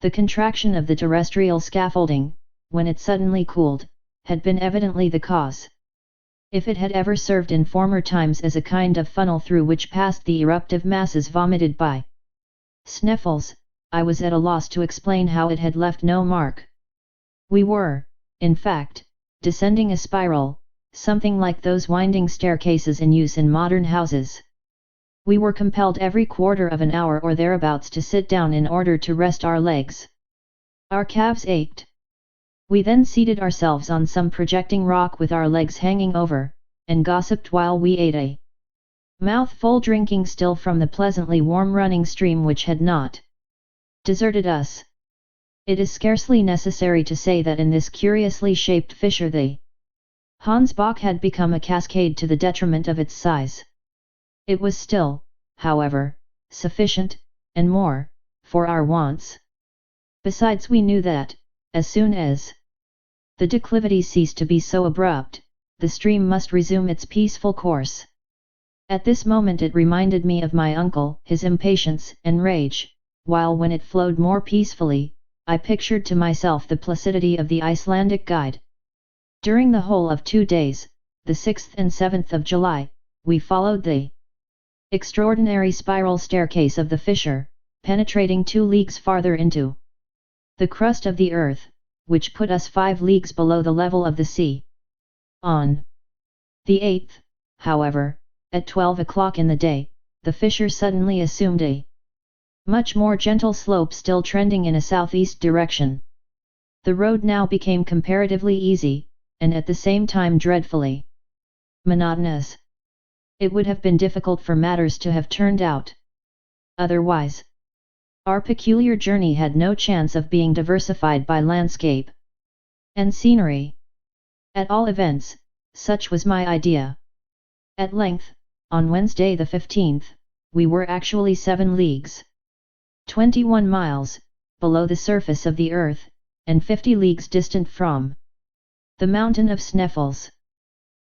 The contraction of the terrestrial scaffolding, when it suddenly cooled, had been evidently the cause. If it had ever served in former times as a kind of funnel through which passed the eruptive masses vomited by Sneffels, I was at a loss to explain how it had left no mark. We were, in fact, descending a spiral, something like those winding staircases in use in modern houses. We were compelled every quarter of an hour or thereabouts to sit down in order to rest our legs. Our calves ached. We then seated ourselves on some projecting rock with our legs hanging over, and gossiped while we ate a mouthful, drinking still from the pleasantly warm running stream which had not deserted us. It is scarcely necessary to say that in this curiously shaped fissure the Hansbach had become a cascade to the detriment of its size. It was still, however, sufficient, and more, for our wants. Besides, we knew that, as soon as the declivity ceased to be so abrupt, the stream must resume its peaceful course. At this moment it reminded me of my uncle, his impatience and rage, while when it flowed more peacefully, I pictured to myself the placidity of the Icelandic guide. During the whole of 2 days, the 6th and 7th of July, we followed the extraordinary spiral staircase of the fissure, penetrating 2 leagues farther into the crust of the earth, which put us 5 leagues below the level of the sea. On the 8th, however, at 12 o'clock in the day, the fissure suddenly assumed a much more gentle slope, still trending in a southeast direction. The road now became comparatively easy, and at the same time dreadfully monotonous. It would have been difficult for matters to have turned out otherwise. Our peculiar journey had no chance of being diversified by landscape and scenery. At all events, such was my idea. At length, on Wednesday the 15th, we were actually 7 leagues, 21 miles, below the surface of the earth, and 50 leagues distant from the mountain of Sneffels.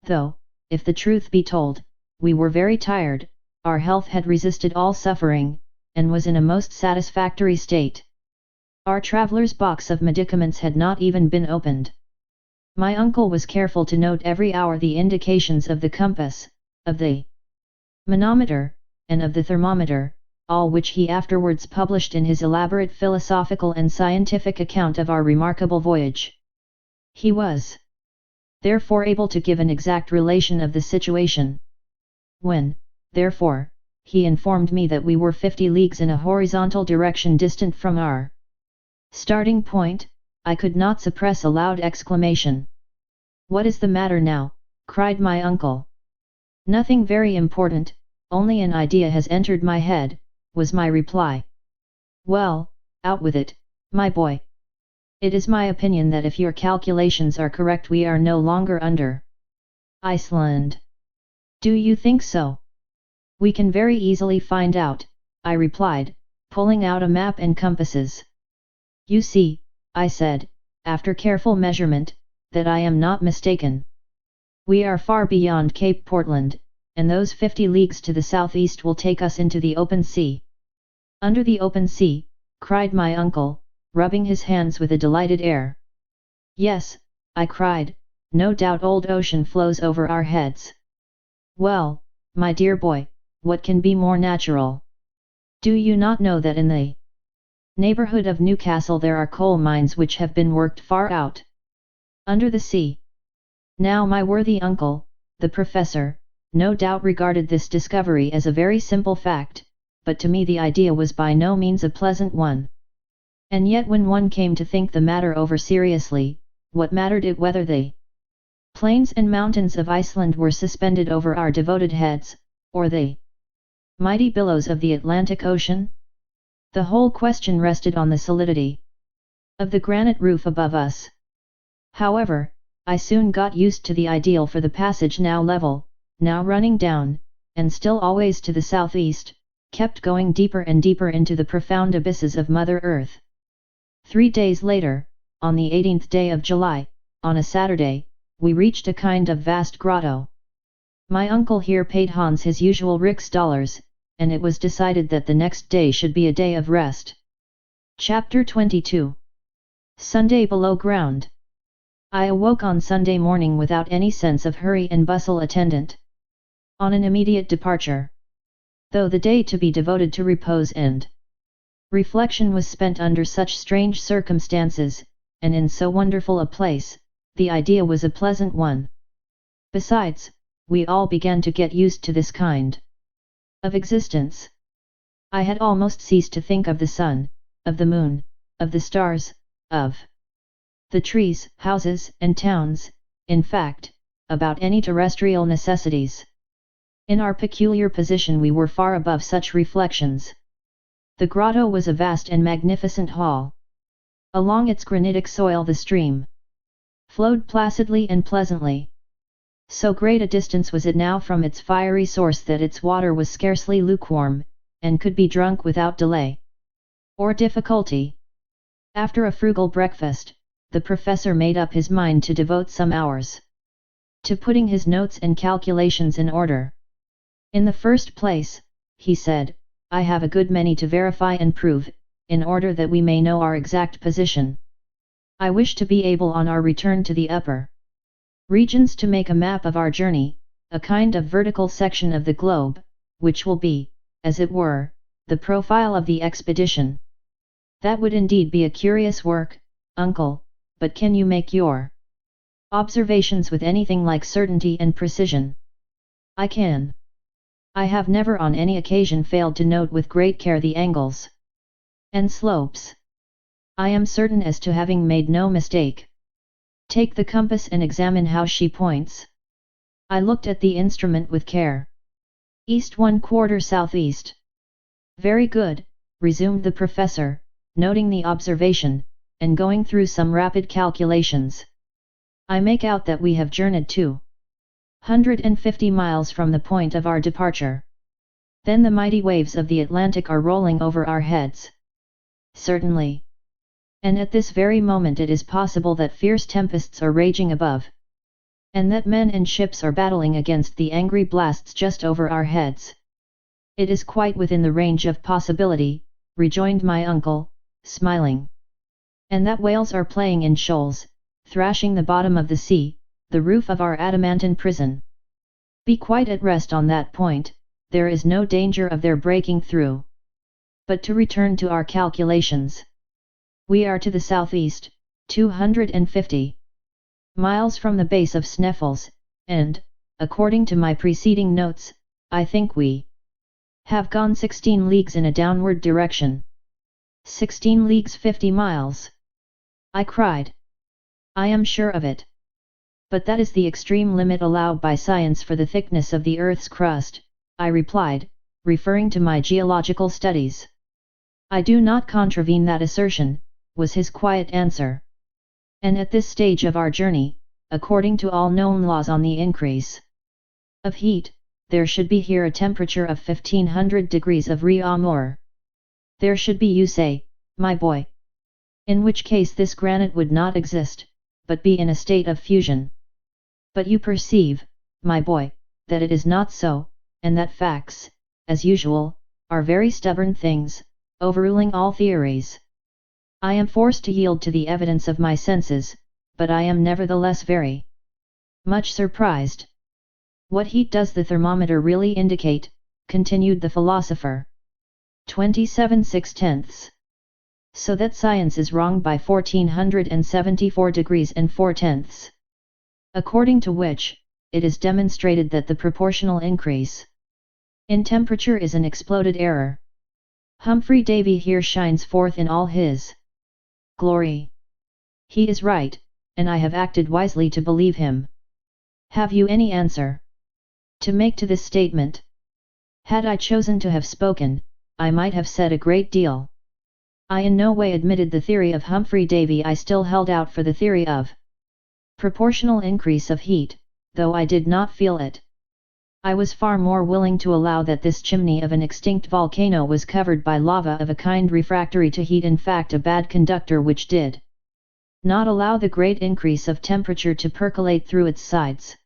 Though, if the truth be told, we were very tired, our health had resisted all suffering, and was in a most satisfactory state. Our traveller's box of medicaments had not even been opened. My uncle was careful to note every hour the indications of the compass, of the manometer, and of the thermometer, all which he afterwards published in his elaborate philosophical and scientific account of our remarkable voyage. He was therefore able to give an exact relation of the situation. When, therefore, he informed me that we were 50 leagues in a horizontal direction distant from our starting point, I could not suppress a loud exclamation. "What is the matter now?" cried my uncle. "Nothing very important, only an idea has entered my head," was my reply. "Well, out with it, my boy. It is my opinion that if your calculations are correct we are no longer under Iceland." "Do you think so?" "We can very easily find out," I replied, pulling out a map and compasses. "You see," I said, after careful measurement, "that I am not mistaken. We are far beyond Cape Portland, and those 50 leagues to the southeast will take us into the open sea." "Under the open sea?" cried my uncle, rubbing his hands with a delighted air. "Yes," I cried, "no doubt old ocean flows over our heads." "Well, my dear boy, what can be more natural? Do you not know that in the neighbourhood of Newcastle there are coal mines which have been worked far out under the sea?" Now my worthy uncle, the professor, no doubt regarded this discovery as a very simple fact, but to me the idea was by no means a pleasant one. And yet when one came to think the matter over seriously, what mattered it whether the plains and mountains of Iceland were suspended over our devoted heads, or the mighty billows of the Atlantic Ocean? The whole question rested on the solidity of the granite roof above us. However, I soon got used to the ideal for the passage, now level, now running down, and still always to the southeast, kept going deeper and deeper into the profound abysses of Mother Earth. 3 days later, on the 18th day of July, on a Saturday, we reached a kind of vast grotto. My uncle here paid Hans his usual $6, and it was decided that the next day should be a day of rest. Chapter 22. Sunday below ground. I awoke on Sunday morning without any sense of hurry and bustle attendant on an immediate departure. Though the day to be devoted to repose and reflection was spent under such strange circumstances, and in so wonderful a place, the idea was a pleasant one. Besides, we all began to get used to this kind of existence. I had almost ceased to think of the sun, of the moon, of the stars, of the trees, houses, and towns, in fact, about any terrestrial necessities. In our peculiar position we were far above such reflections. The grotto was a vast and magnificent hall. Along its granitic soil the stream flowed placidly and pleasantly. So great a distance was it now from its fiery source that its water was scarcely lukewarm, and could be drunk without delay or difficulty. After a frugal breakfast, the professor made up his mind to devote some hours to putting his notes and calculations in order. In the first place, he said, I have a good many to verify and prove, in order that we may know our exact position. I wish to be able on our return to the upper regions to make a map of our journey, a kind of vertical section of the globe, which will be, as it were, the profile of the expedition. That would indeed be a curious work, uncle, but can you make your observations with anything like certainty and precision? I can. I have never on any occasion failed to note with great care the angles and slopes. I am certain as to having made no mistake. Take the compass and examine how she points. I looked at the instrument with care. East 1/4 southeast. Very good, resumed the professor, noting the observation, and going through some rapid calculations. I make out that we have journeyed 250 miles from the point of our departure. Then the mighty waves of the Atlantic are rolling over our heads. Certainly. And at this very moment it is possible that fierce tempests are raging above, and that men and ships are battling against the angry blasts just over our heads. It is quite within the range of possibility, rejoined my uncle, smiling. And that whales are playing in shoals, thrashing the bottom of the sea, the roof of our adamantine prison. Be quite at rest on that point, there is no danger of their breaking through. But to return to our calculations. We are to the southeast, 250 miles from the base of Sneffels, and, according to my preceding notes, I think we have gone 16 leagues in a downward direction. 16 leagues 50 miles. I cried. I am sure of it. But that is the extreme limit allowed by science for the thickness of the Earth's crust, I replied, referring to my geological studies. I do not contravene that assertion, was his quiet answer. And at this stage of our journey, according to all known laws on the increase of heat, there should be here a temperature of 1500 degrees of Réaumur. There should be, you say, my boy. In which case this granite would not exist, but be in a state of fusion. But you perceive, my boy, that it is not so, and that facts, as usual, are very stubborn things, overruling all theories. I am forced to yield to the evidence of my senses, but I am nevertheless very much surprised. What heat does the thermometer really indicate? Continued the philosopher. 27/6. So that science is wrong by 1474 degrees and 4/10. According to which, it is demonstrated that the proportional increase in temperature is an exploded error. Humphrey Davy here shines forth in all his glory. He is right, and I have acted wisely to believe him. Have you any answer to make to this statement? Had I chosen to have spoken, I might have said a great deal. I in no way admitted the theory of Humphrey Davy. I still held out for the theory of proportional increase of heat, though I did not feel it. I was far more willing to allow that this chimney of an extinct volcano was covered by lava of a kind refractory to heat, in fact a bad conductor which did not allow the great increase of temperature to percolate through its sides.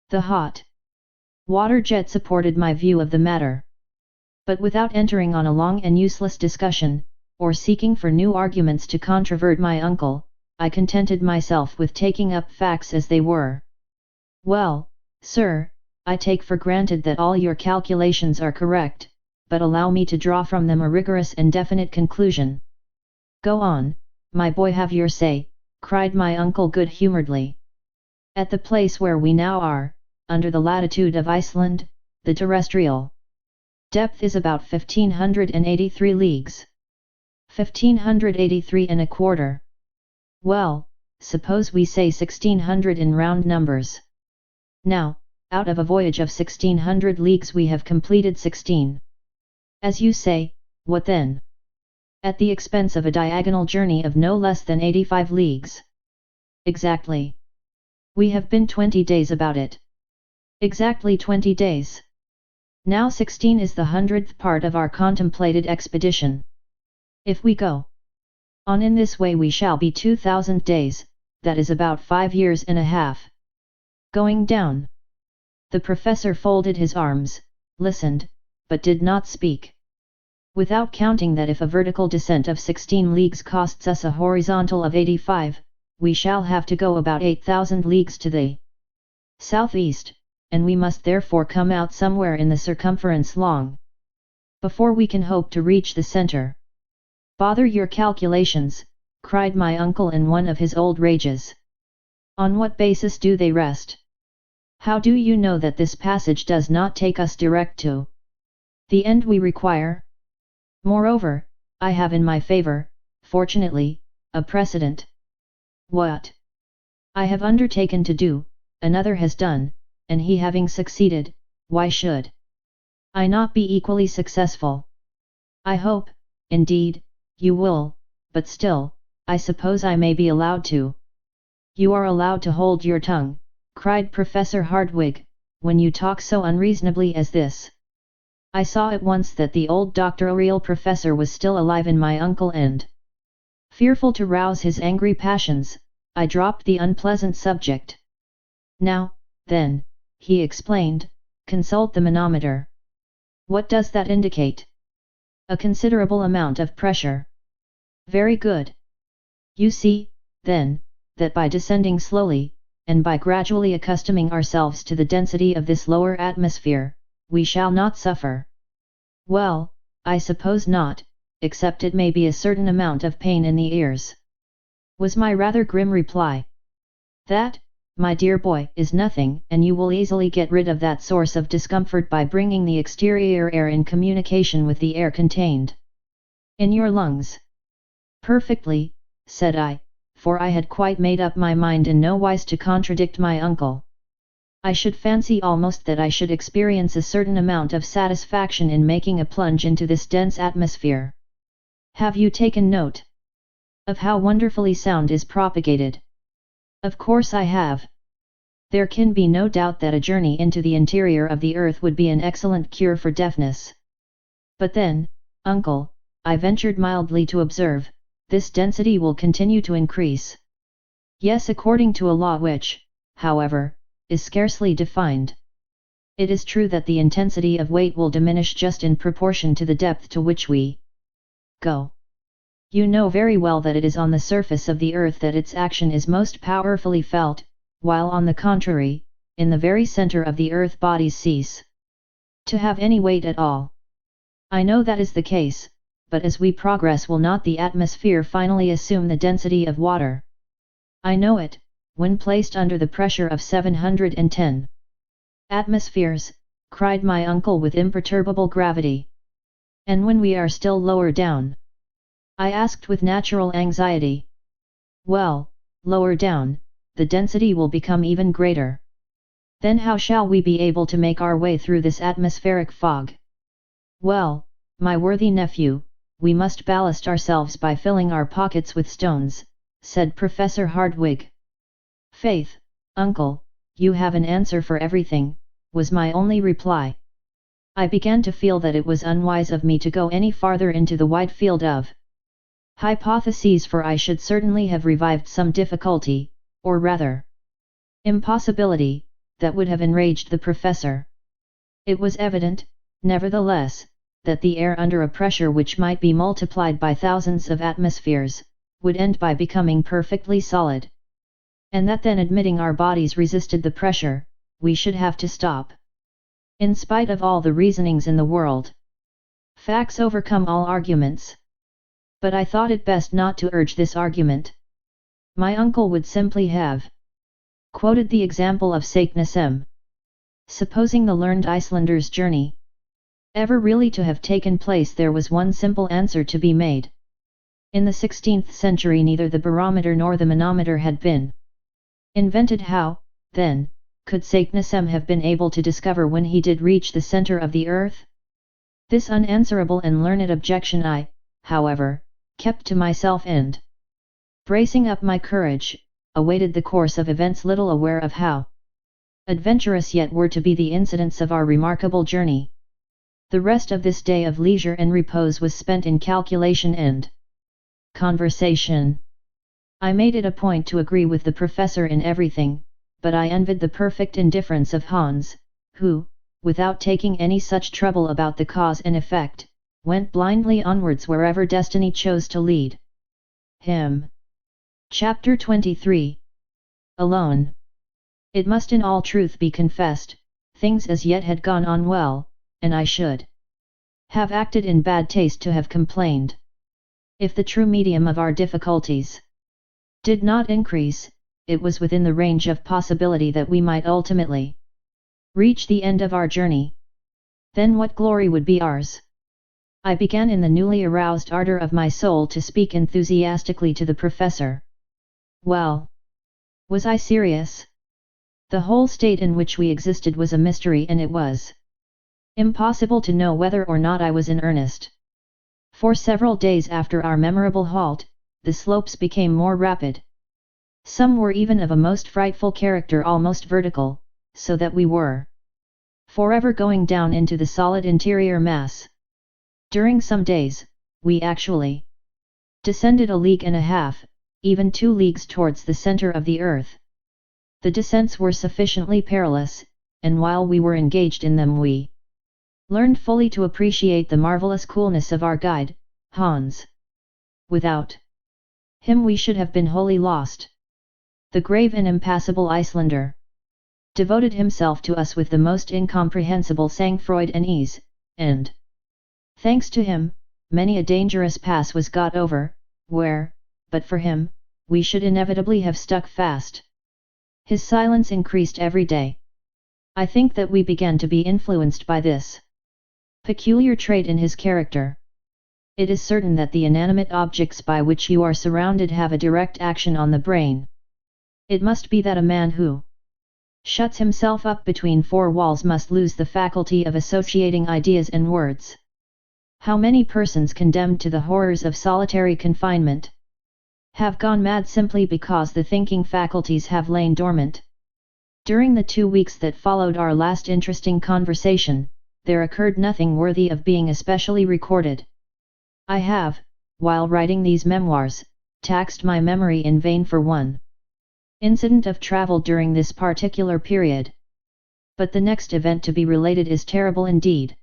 The hot water jet supported my view of the matter. But without entering on a long and useless discussion, or seeking for new arguments to controvert my uncle, I contented myself with taking up facts as they were. Well, sir, I take for granted that all your calculations are correct, but allow me to draw from them a rigorous and definite conclusion. Go on, my boy, have your say, cried my uncle good-humouredly. At the place where we now are, under the latitude of Iceland, the terrestrial depth is about 1583 leagues. 1583 1/4. Well, suppose we say 1600 in round numbers. Now, out of a voyage of 1600 leagues we have completed 16. As you say, what then? At the expense of a diagonal journey of no less than 85 leagues. Exactly. We have been 20 days about it. Exactly 20 days. Now 16 is the 100th part of our contemplated expedition. If we go on in this way we shall be 2000 days, that is about 5 years and a half. Going down. The professor folded his arms, listened, but did not speak. Without counting that if a vertical descent of 16 leagues costs us a horizontal of 85, we shall have to go about 8000 leagues to the southeast, and we must therefore come out somewhere in the circumference long before we can hope to reach the center. Bother your calculations, cried my uncle in one of his old rages. On what basis do they rest? How do you know that this passage does not take us direct to the end we require? Moreover, I have in my favor, fortunately, a precedent. What I have undertaken to do, another has done, and he having succeeded, why should I not be equally successful? I hope, indeed, you will, but still, I suppose I may be allowed to. You are allowed to hold your tongue, cried Professor Hardwigg, when you talk so unreasonably as this. I saw at once that the old doctorial professor was still alive in my uncle, and, fearful to rouse his angry passions, I dropped the unpleasant subject. Now, then, he explained, consult the manometer. What does that indicate? A considerable amount of pressure. Very good. You see, then, that by descending slowly, and by gradually accustoming ourselves to the density of this lower atmosphere, we shall not suffer. Well, I suppose not, except it may be a certain amount of pain in the ears, was my rather grim reply. That, my dear boy, is nothing, and you will easily get rid of that source of discomfort by bringing the exterior air in communication with the air contained in your lungs. Perfectly, said I, for I had quite made up my mind in no wise to contradict my uncle. I should fancy almost that I should experience a certain amount of satisfaction in making a plunge into this dense atmosphere. Have you taken note of how wonderfully sound is propagated? Of course I have. There can be no doubt that a journey into the interior of the earth would be an excellent cure for deafness. But then, uncle, I ventured mildly to observe, this density will continue to increase. Yes, according to a law which, however, is scarcely defined. It is true that the intensity of weight will diminish just in proportion to the depth to which we go. You know very well that it is on the surface of the earth that its action is most powerfully felt, while on the contrary, in the very center of the earth bodies cease to have any weight at all. I know that is the case, but as we progress will not the atmosphere finally assume the density of water? I know it, when placed under the pressure of 710 atmospheres, cried my uncle with imperturbable gravity. And when we are still lower down? I asked with natural anxiety. Well, lower down, the density will become even greater. Then how shall we be able to make our way through this atmospheric fog? Well, my worthy nephew, we must ballast ourselves by filling our pockets with stones, said Professor Hardwigg. Faith, uncle, you have an answer for everything, was my only reply. I began to feel that it was unwise of me to go any farther into the wide field of hypotheses, for I should certainly have revived some difficulty, or rather, impossibility, that would have enraged the professor. It was evident, nevertheless, that the air under a pressure which might be multiplied by thousands of atmospheres, would end by becoming perfectly solid. And that then, admitting our bodies resisted the pressure, we should have to stop. In spite of all the reasonings in the world, facts overcome all arguments. But I thought it best not to urge this argument. My uncle would simply have quoted the example of Saknussemm. Supposing the learned Icelander's journey ever really to have taken place, there was one simple answer to be made. In the 16th century neither the barometer nor the manometer had been invented. How, then, could Saknussemm have been able to discover when he did reach the center of the earth? This unanswerable and learned objection I, however, kept to myself and, bracing up my courage, awaited the course of events, little aware of how adventurous yet were to be the incidents of our remarkable journey. The rest of this day of leisure and repose was spent in calculation and conversation. I made it a point to agree with the professor in everything, but I envied the perfect indifference of Hans, who, without taking any such trouble about the cause and effect, went blindly onwards wherever destiny chose to lead him. Chapter 23. Alone. It must in all truth be confessed, things as yet had gone on well, and I should have acted in bad taste to have complained. If the true medium of our difficulties did not increase, it was within the range of possibility that we might ultimately reach the end of our journey. Then what glory would be ours! I began in the newly aroused ardor of my soul to speak enthusiastically to the professor. Well, was I serious? The whole state in which we existed was a mystery, and it was impossible to know whether or not I was in earnest. For several days after our memorable halt, the slopes became more rapid. Some were even of a most frightful character, almost vertical, so that we were forever going down into the solid interior mass. During some days, we actually descended 1.5 leagues, even 2 leagues towards the center of the earth. The descents were sufficiently perilous, and while we were engaged in them we learned fully to appreciate the marvelous coolness of our guide, Hans. Without him we should have been wholly lost. The grave and impassible Icelander devoted himself to us with the most incomprehensible sang-froid and ease, and, thanks to him, many a dangerous pass was got over, where, but for him, we should inevitably have stuck fast. His silence increased every day. I think that we began to be influenced by this peculiar trait in his character. It is certain that the inanimate objects by which you are surrounded have a direct action on the brain. It must be that a man who shuts himself up between 4 walls must lose the faculty of associating ideas and words. How many persons condemned to the horrors of solitary confinement have gone mad simply because the thinking faculties have lain dormant? During the 2 weeks that followed our last interesting conversation, there occurred nothing worthy of being especially recorded. I have, while writing these memoirs, taxed my memory in vain for one incident of travel during this particular period. But the next event to be related is terrible indeed.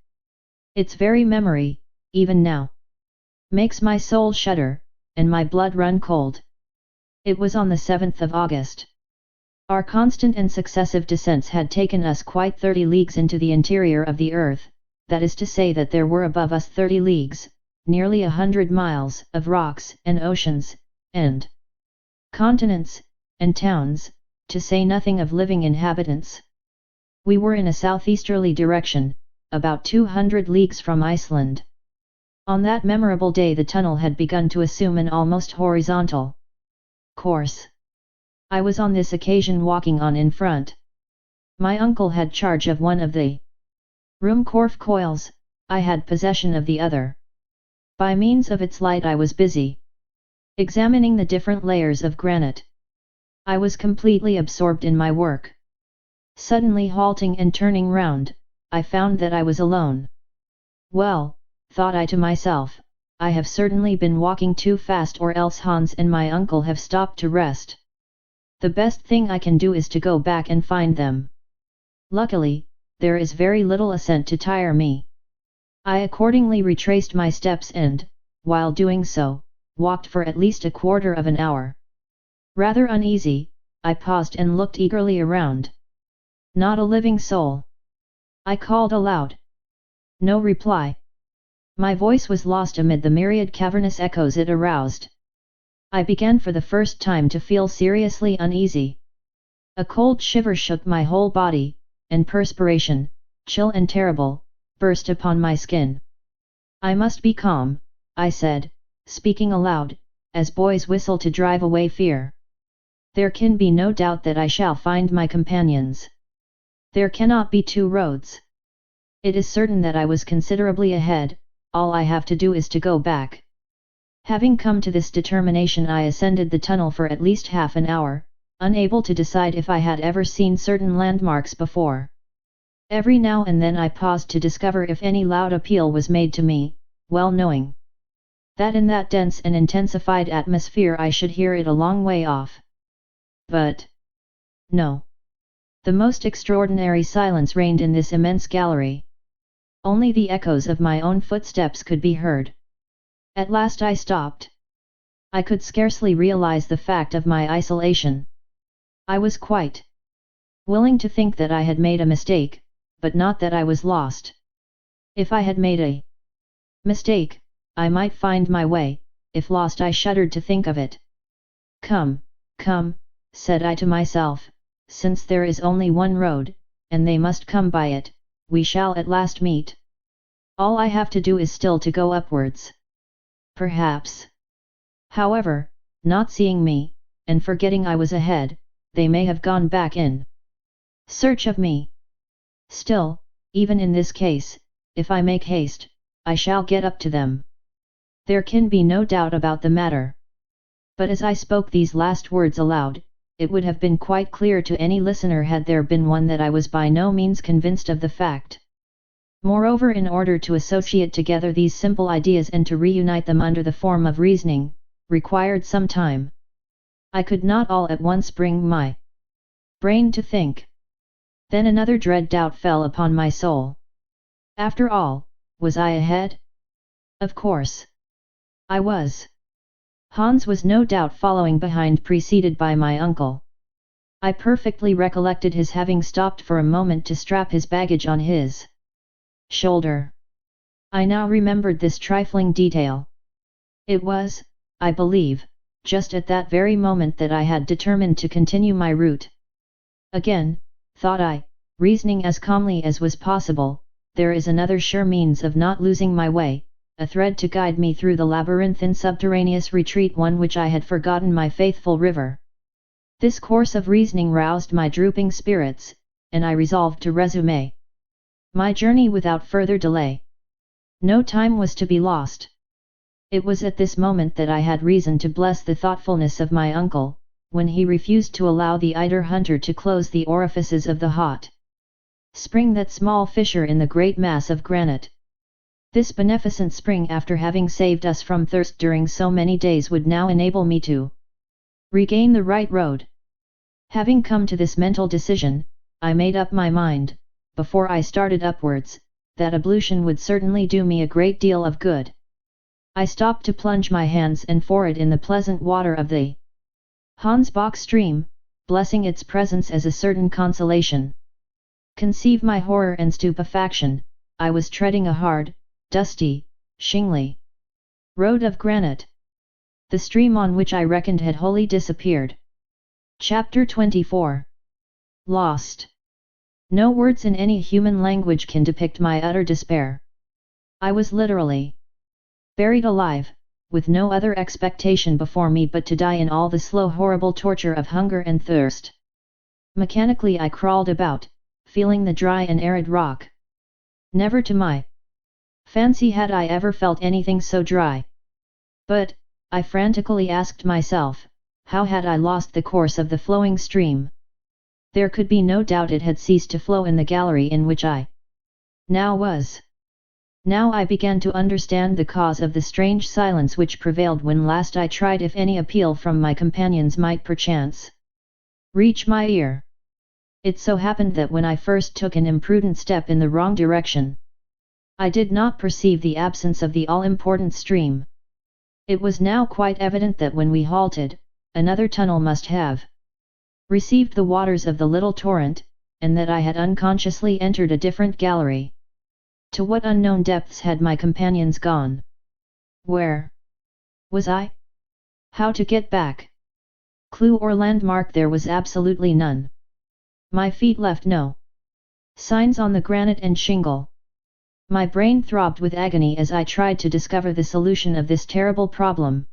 Its very memory, even now, makes my soul shudder, and my blood run cold. It was on the 7th of August. Our constant and successive descents had taken us quite 30 leagues into the interior of the earth, that is to say that there were above us 30 leagues, nearly 100 miles, of rocks and oceans, and continents, and towns, to say nothing of living inhabitants. We were in a southeasterly direction, about 200 leagues from Iceland. On that memorable day the tunnel had begun to assume an almost horizontal course. I was on this occasion walking on in front. My uncle had charge of one of the Ruhmkorff coils, I had possession of the other. By means of its light I was busy examining the different layers of granite. I was completely absorbed in my work. Suddenly halting and turning round, I found that I was alone. Well, thought I to myself, I have certainly been walking too fast, or else Hans and my uncle have stopped to rest. The best thing I can do is to go back and find them. Luckily, there is very little ascent to tire me. I accordingly retraced my steps and, while doing so, walked for at least a quarter of an hour. Rather uneasy, I paused and looked eagerly around. Not a living soul. I called aloud. No reply. My voice was lost amid the myriad cavernous echoes it aroused. I began for the first time to feel seriously uneasy. A cold shiver shook my whole body, and perspiration, chill and terrible, burst upon my skin. I must be calm, I said, speaking aloud, as boys whistle to drive away fear. There can be no doubt that I shall find my companions. There cannot be two roads. It is certain that I was considerably ahead, all I have to do is to go back. Having come to this determination, I ascended the tunnel for at least half an hour, unable to decide if I had ever seen certain landmarks before. Every now and then I paused to discover if any loud appeal was made to me, well knowing that in that dense and intensified atmosphere I should hear it a long way off. But no. The most extraordinary silence reigned in this immense gallery. Only the echoes of my own footsteps could be heard. At last I stopped. I could scarcely realize the fact of my isolation. I was quite willing to think that I had made a mistake, but not that I was lost. If I had made a mistake, I might find my way; if lost, I shuddered to think of it. Come, come, said I to myself, since there is only one road, and they must come by it, we shall at last meet. All I have to do is still to go upwards. Perhaps, however, not seeing me, and forgetting I was ahead, they may have gone back in search of me. Still, even in this case, if I make haste, I shall get up to them. There can be no doubt about the matter. But as I spoke these last words aloud, it would have been quite clear to any listener had there been one that I was by no means convinced of the fact. Moreover, in order to associate together these simple ideas and to reunite them under the form of reasoning, required some time. I could not all at once bring my brain to think. Then another dread doubt fell upon my soul. After all, was I ahead? Of course I was. Hans was no doubt following behind, preceded by my uncle. I perfectly recollected his having stopped for a moment to strap his baggage on his shoulder. I now remembered this trifling detail. It was, I believe, just at that very moment that I had determined to continue my route. Again, thought I, reasoning as calmly as was possible, there is another sure means of not losing my way, a thread to guide me through the labyrinthine subterraneous retreat, one which I had forgotten, my faithful river. This course of reasoning roused my drooping spirits, and I resolved to resume my journey without further delay. No time was to be lost. It was at this moment that I had reason to bless the thoughtfulness of my uncle, when he refused to allow the eider hunter to close the orifices of the hot spring, that small fissure in the great mass of granite. This beneficent spring, after having saved us from thirst during so many days, would now enable me to regain the right road. Having come to this mental decision, I made up my mind, before I started upwards, that ablution would certainly do me a great deal of good. I stopped to plunge my hands and forehead in the pleasant water of the Hansbach stream, blessing its presence as a certain consolation. Conceive my horror and stupefaction, I was treading a hard, dusty, shingly road of granite. The stream on which I reckoned had wholly disappeared. Chapter 24. Lost. No words in any human language can depict my utter despair. I was literally buried alive, with no other expectation before me but to die in all the slow horrible torture of hunger and thirst. Mechanically I crawled about, feeling the dry and arid rock. Never to my Fancy had I ever felt anything so dry. But, I frantically asked myself, how had I lost the course of the flowing stream? There could be no doubt it had ceased to flow in the gallery in which I now was. Now I began to understand the cause of the strange silence which prevailed when last I tried if any appeal from my companions might perchance reach my ear. It so happened that when I first took an imprudent step in the wrong direction, I did not perceive the absence of the all-important stream. It was now quite evident that when we halted, another tunnel must have received the waters of the little torrent, and that I had unconsciously entered a different gallery. To what unknown depths had my companions gone? Where was I? How to get back? Clue or landmark there was absolutely none. My feet left no signs on the granite and shingle. My brain throbbed with agony as I tried to discover the solution of this terrible problem.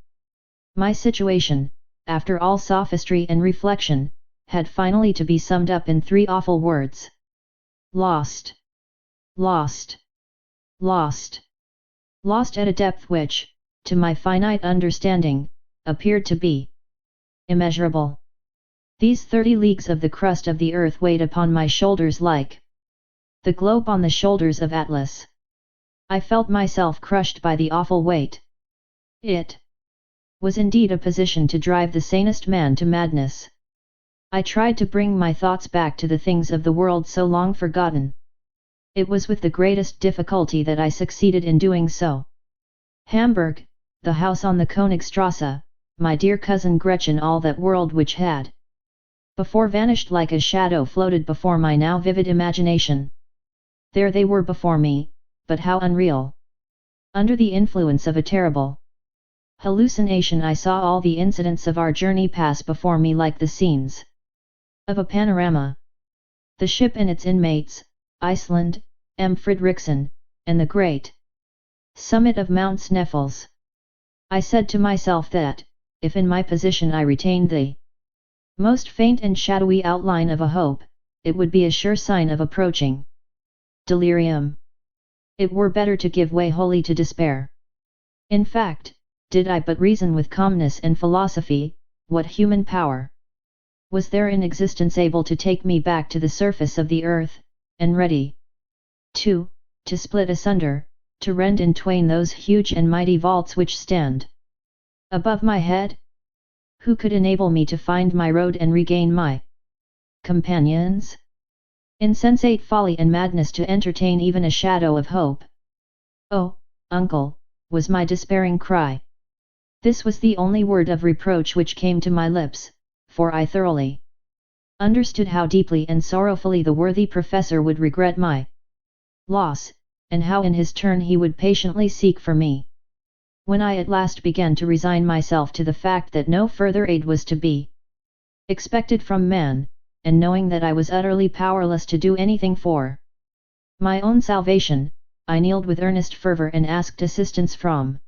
My situation, after all sophistry and reflection, had finally to be summed up in 3 awful words. Lost. Lost. Lost. Lost at a depth which, to my finite understanding, appeared to be immeasurable. These 30 leagues of the crust of the earth weighed upon my shoulders like the globe on the shoulders of Atlas. I felt myself crushed by the awful weight. It was indeed a position to drive the sanest man to madness. I tried to bring my thoughts back to the things of the world so long forgotten. It was with the greatest difficulty that I succeeded in doing so. Hamburg, the house on the Königstrasse, my dear cousin Gretchen, all that world which had before vanished like a shadow floated before my now vivid imagination. There they were before me, but how unreal! Under the influence of a terrible hallucination I saw all the incidents of our journey pass before me like the scenes of a panorama. The ship and its inmates, Iceland, M. Fridriksson, and the great summit of Mount Sneffels. I said to myself that, if in my position I retained the most faint and shadowy outline of a hope, it would be a sure sign of approaching delirium. It were better to give way wholly to despair. In fact, did I but reason with calmness and philosophy, what human power was there in existence able to take me back to the surface of the earth, and ready to split asunder, to rend in twain those huge and mighty vaults which stand above my head? Who could enable me to find my road and regain my companions? Insensate folly and madness to entertain even a shadow of hope. Oh, uncle, was my despairing cry. This was the only word of reproach which came to my lips, for I thoroughly understood how deeply and sorrowfully the worthy professor would regret my loss, and how in his turn he would patiently seek for me. When I at last began to resign myself to the fact that no further aid was to be expected from man, and knowing that I was utterly powerless to do anything for my own salvation, I kneeled with earnest fervor and asked assistance from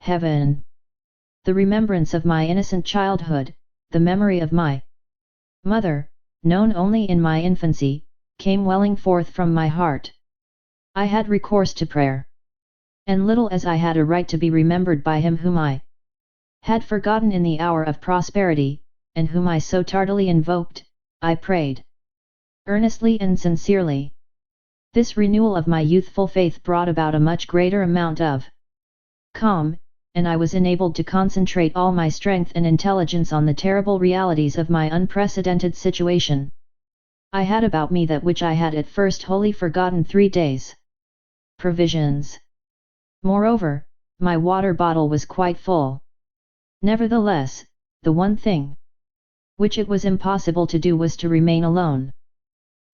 heaven. The remembrance of my innocent childhood, the memory of my mother, known only in my infancy, came welling forth from my heart. I had recourse to prayer. And little as I had a right to be remembered by him whom I had forgotten in the hour of prosperity, and whom I so tardily invoked, I prayed earnestly and sincerely. This renewal of my youthful faith brought about a much greater amount of calm, and I was enabled to concentrate all my strength and intelligence on the terrible realities of my unprecedented situation. I had about me that which I had at first wholly forgotten: 3 days' provisions. Moreover, my water bottle was quite full. Nevertheless, the one thing which it was impossible to do was to remain alone.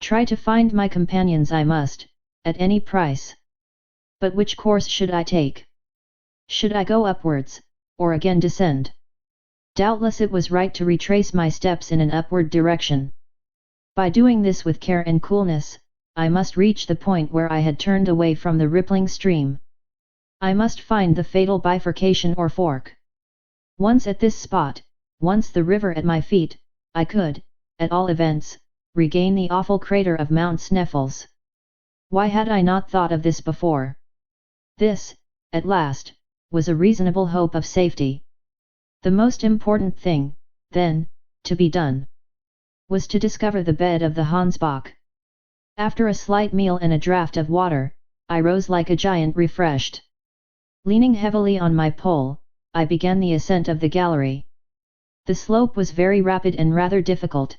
Try to find my companions I must, at any price. But which course should I take? Should I go upwards, or again descend? Doubtless it was right to retrace my steps in an upward direction. By doing this with care and coolness, I must reach the point where I had turned away from the rippling stream. I must find the fatal bifurcation or fork. Once at this spot, once the river at my feet, I could, at all events, regain the awful crater of Mount Sneffels. Why had I not thought of this before? This, at last, was a reasonable hope of safety. The most important thing, then, to be done, was to discover the bed of the Hansbach. After a slight meal and a draught of water, I rose like a giant refreshed. Leaning heavily on my pole, I began the ascent of the gallery. The slope was very rapid and rather difficult.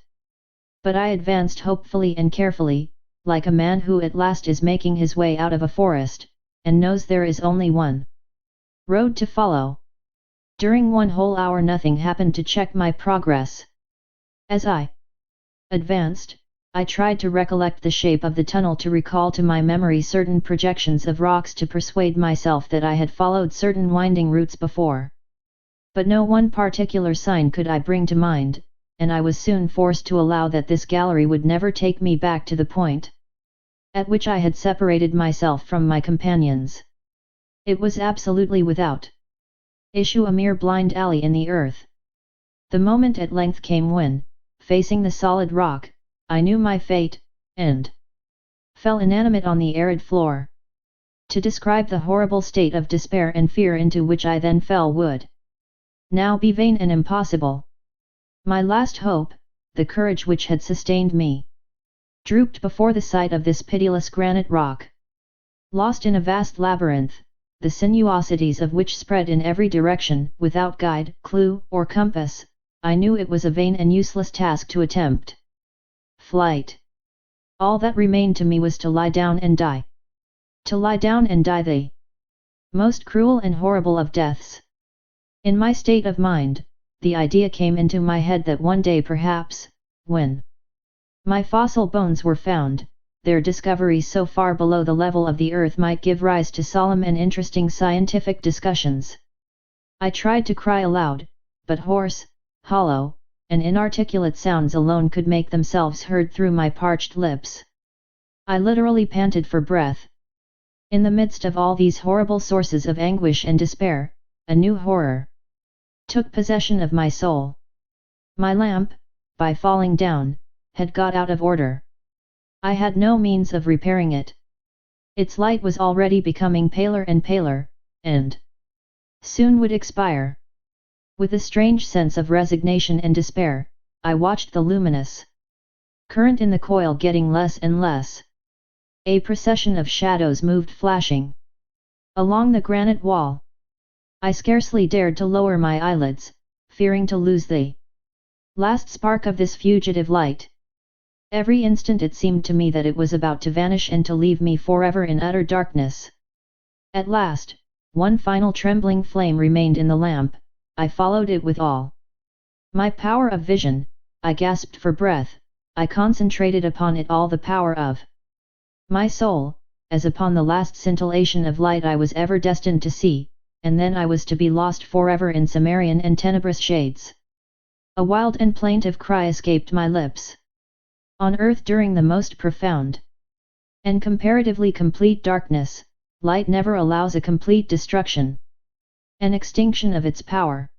But I advanced hopefully and carefully, like a man who at last is making his way out of a forest, and knows there is only one road to follow. During 1 whole hour nothing happened to check my progress. As I advanced, I tried to recollect the shape of the tunnel, to recall to my memory certain projections of rocks, to persuade myself that I had followed certain winding routes before. But no one particular sign could I bring to mind, and I was soon forced to allow that this gallery would never take me back to the point at which I had separated myself from my companions. It was absolutely without issue, a mere blind alley in the earth. The moment at length came when, facing the solid rock, I knew my fate, and fell inanimate on the arid floor. To describe the horrible state of despair and fear into which I then fell would now be vain and impossible. My last hope, the courage which had sustained me, drooped before the sight of this pitiless granite rock. Lost in a vast labyrinth, the sinuosities of which spread in every direction, without guide, clue, or compass, I knew it was a vain and useless task to attempt flight. All that remained to me was to lie down and die. To lie down and die, the most cruel and horrible of deaths. In my state of mind, the idea came into my head that one day perhaps, when my fossil bones were found, their discovery so far below the level of the earth might give rise to solemn and interesting scientific discussions. I tried to cry aloud, but hoarse, hollow, and inarticulate sounds alone could make themselves heard through my parched lips. I literally panted for breath. In the midst of all these horrible sources of anguish and despair, a new horror took possession of my soul. My lamp, by falling down, had got out of order. I had no means of repairing it. Its light was already becoming paler and paler, and soon would expire. With a strange sense of resignation and despair, I watched the luminous current in the coil getting less and less. A procession of shadows moved flashing along the granite wall. I scarcely dared to lower my eyelids, fearing to lose the last spark of this fugitive light. Every instant it seemed to me that it was about to vanish and to leave me forever in utter darkness. At last, one final trembling flame remained in the lamp. I followed it with all my power of vision. I gasped for breath. I concentrated upon it all the power of my soul, as upon the last scintillation of light I was ever destined to see, and then I was to be lost forever in Cimmerian and tenebrous shades. A wild and plaintive cry escaped my lips. On earth, during the most profound and comparatively complete darkness, light never allows a complete destruction, an extinction of its power.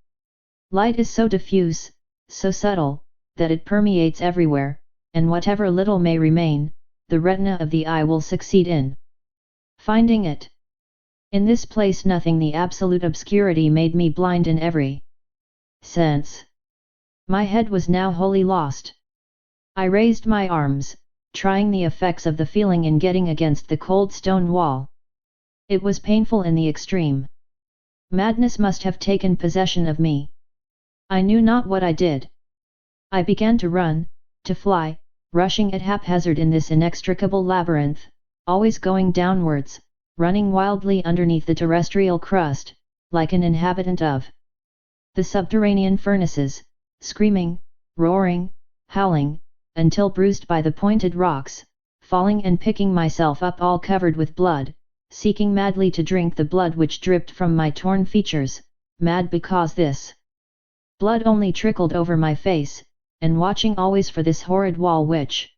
Light is so diffuse, so subtle, that it permeates everywhere, and whatever little may remain, the retina of the eye will succeed in finding it. In this place nothing, the absolute obscurity made me blind in every sense. My head was now wholly lost. I raised my arms, trying the effects of the feeling in getting against the cold stone wall. It was painful in the extreme. Madness must have taken possession of me. I knew not what I did. I began to run, to fly, rushing at haphazard in this inextricable labyrinth, always going downwards, running wildly underneath the terrestrial crust, like an inhabitant of the subterranean furnaces, screaming, roaring, howling, until bruised by the pointed rocks, falling and picking myself up all covered with blood, seeking madly to drink the blood which dripped from my torn features, mad because this blood only trickled over my face, and watching always for this horrid wall which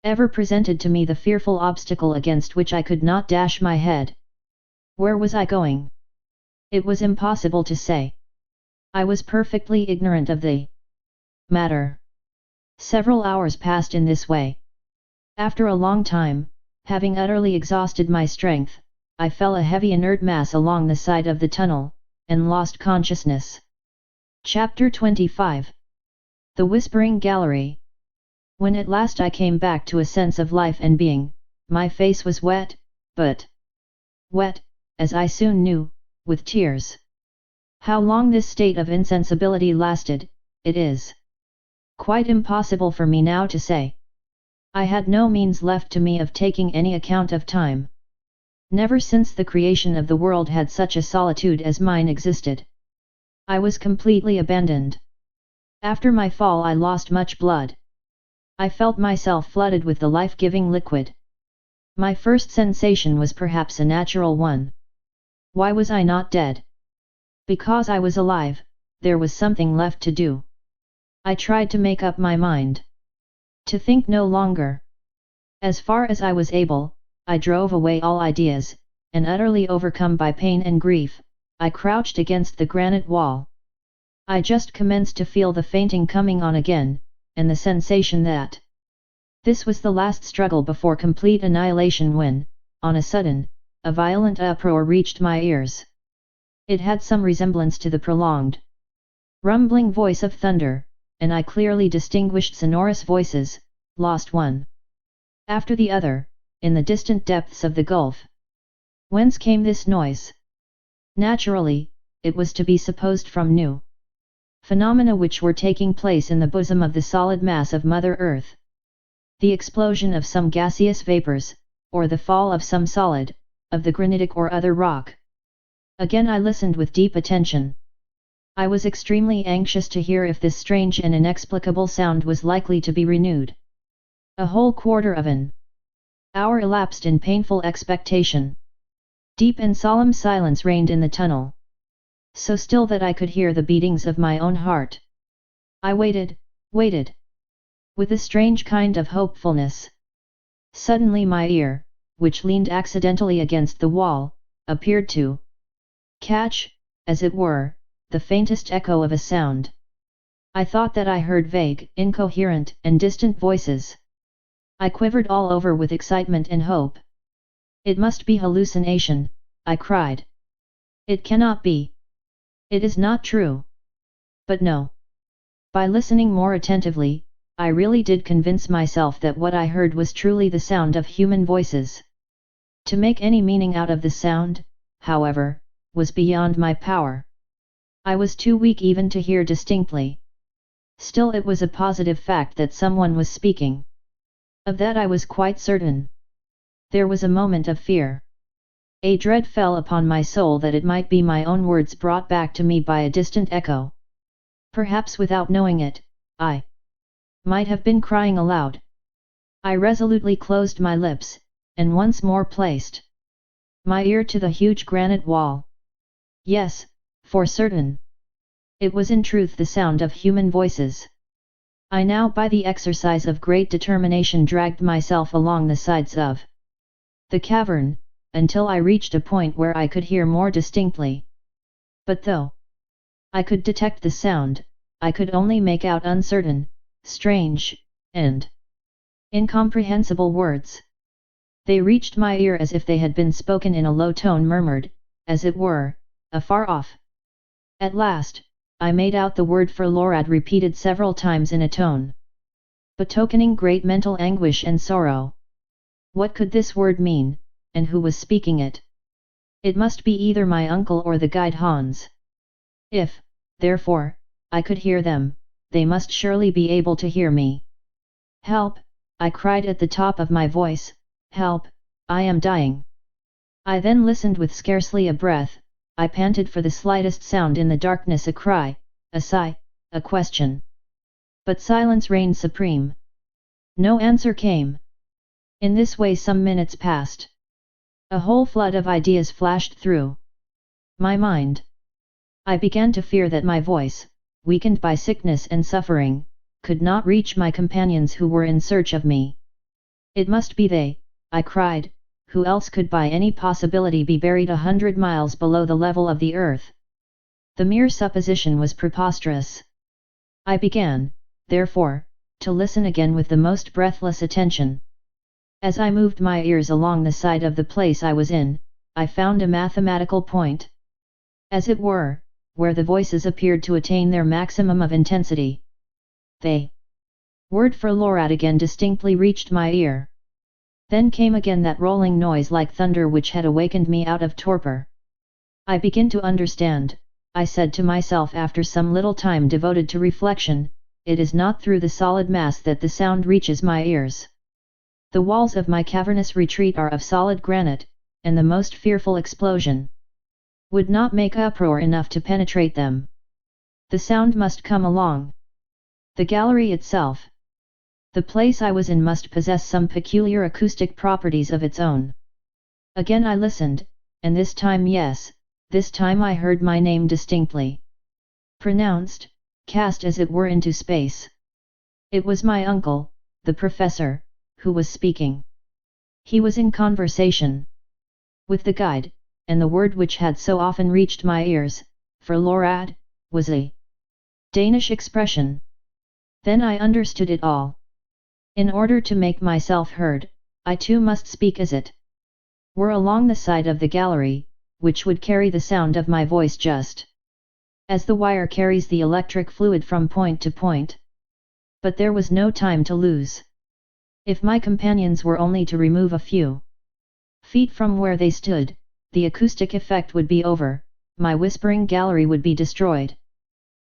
ever presented to me the fearful obstacle against which I could not dash my head. Where was I going? It was impossible to say. I was perfectly ignorant of the matter. Several hours passed in this way. After a long time, having utterly exhausted my strength, I fell a heavy inert mass along the side of the tunnel, and lost consciousness. Chapter 25. The Whispering Gallery. When at last I came back to a sense of life and being, my face was wet, but wet, as I soon knew, with tears. How long this state of insensibility lasted, it is quite impossible for me now to say. I had no means left to me of taking any account of time. Never since the creation of the world had such a solitude as mine existed. I was completely abandoned. After my fall I lost much blood. I felt myself flooded with the life-giving liquid. My first sensation was perhaps a natural one. Why was I not dead? Because I was alive, there was something left to do. I tried to make up my mind. To think no longer. As far as I was able, I drove away all ideas, and utterly overcome by pain and grief, I crouched against the granite wall. I just commenced to feel the fainting coming on again, and the sensation that this was the last struggle before complete annihilation when, on a sudden, a violent uproar reached my ears. It had some resemblance to the prolonged rumbling voice of thunder, and I clearly distinguished sonorous voices, lost one after the other, in the distant depths of the gulf. Whence came this noise? Naturally, it was to be supposed from new phenomena which were taking place in the bosom of the solid mass of Mother Earth. The explosion of some gaseous vapors, or the fall of some solid, of the granitic or other rock. Again I listened with deep attention. I was extremely anxious to hear if this strange and inexplicable sound was likely to be renewed. A whole quarter of an hour elapsed in painful expectation. Deep and solemn silence reigned in the tunnel. So still that I could hear the beatings of my own heart. I waited, with a strange kind of hopefulness. Suddenly my ear, which leaned accidentally against the wall, appeared to catch, as it were, the faintest echo of a sound. I thought that I heard vague, incoherent, and distant voices. I quivered all over with excitement and hope. It must be hallucination, I cried. It cannot be. It is not true. But no. By listening more attentively, I really did convince myself that what I heard was truly the sound of human voices. To make any meaning out of the sound, however, was beyond my power. I was too weak even to hear distinctly. Still it was a positive fact that someone was speaking. Of that I was quite certain. There was a moment of fear. A dread fell upon my soul that it might be my own words brought back to me by a distant echo. Perhaps without knowing it, I might have been crying aloud. I resolutely closed my lips, and once more placed my ear to the huge granite wall. Yes, for certain. It was in truth the sound of human voices. I now by the exercise of great determination dragged myself along the sides of the cavern, until I reached a point where I could hear more distinctly. But though I could detect the sound, I could only make out uncertain, strange, and incomprehensible words. They reached my ear as if they had been spoken in a low tone murmured, as it were, afar off. At last, I made out the word for Lorad repeated several times in a tone betokening great mental anguish and sorrow. What could this word mean, and who was speaking it? It must be either my uncle or the guide Hans. If, therefore, I could hear them, they must surely be able to hear me. Help! I cried at the top of my voice, help, I am dying. I then listened with scarcely a breath. I panted for the slightest sound in the darkness, a cry, a sigh, a question. But silence reigned supreme. No answer came. In this way some minutes passed. A whole flood of ideas flashed through my mind. I began to fear that my voice, weakened by sickness and suffering, could not reach my companions who were in search of me. It must be they, I cried. Who else could by any possibility be buried 100 miles below the level of the earth? The mere supposition was preposterous. I began, therefore, to listen again with the most breathless attention. As I moved my ears along the side of the place I was in, I found a mathematical point. As it were, where the voices appeared to attain their maximum of intensity. They. Word for Lorad again distinctly reached my ear. Then came again that rolling noise like thunder which had awakened me out of torpor. I begin to understand, I said to myself after some little time devoted to reflection, it is not through the solid mass that the sound reaches my ears. The walls of my cavernous retreat are of solid granite, and the most fearful explosion would not make uproar enough to penetrate them. The sound must come along the gallery itself. The place I was in must possess some peculiar acoustic properties of its own. Again I listened, and this time this time I heard my name distinctly. Pronounced, cast as it were into space. It was my uncle, the professor, who was speaking. He was in conversation with the guide, and the word which had so often reached my ears, for Lorad, was a Danish expression. Then I understood it all. In order to make myself heard, I too must speak as it were along the side of the gallery, which would carry the sound of my voice just as the wire carries the electric fluid from point to point. But there was no time to lose. If my companions were only to remove a few feet from where they stood, the acoustic effect would be over, my whispering gallery would be destroyed.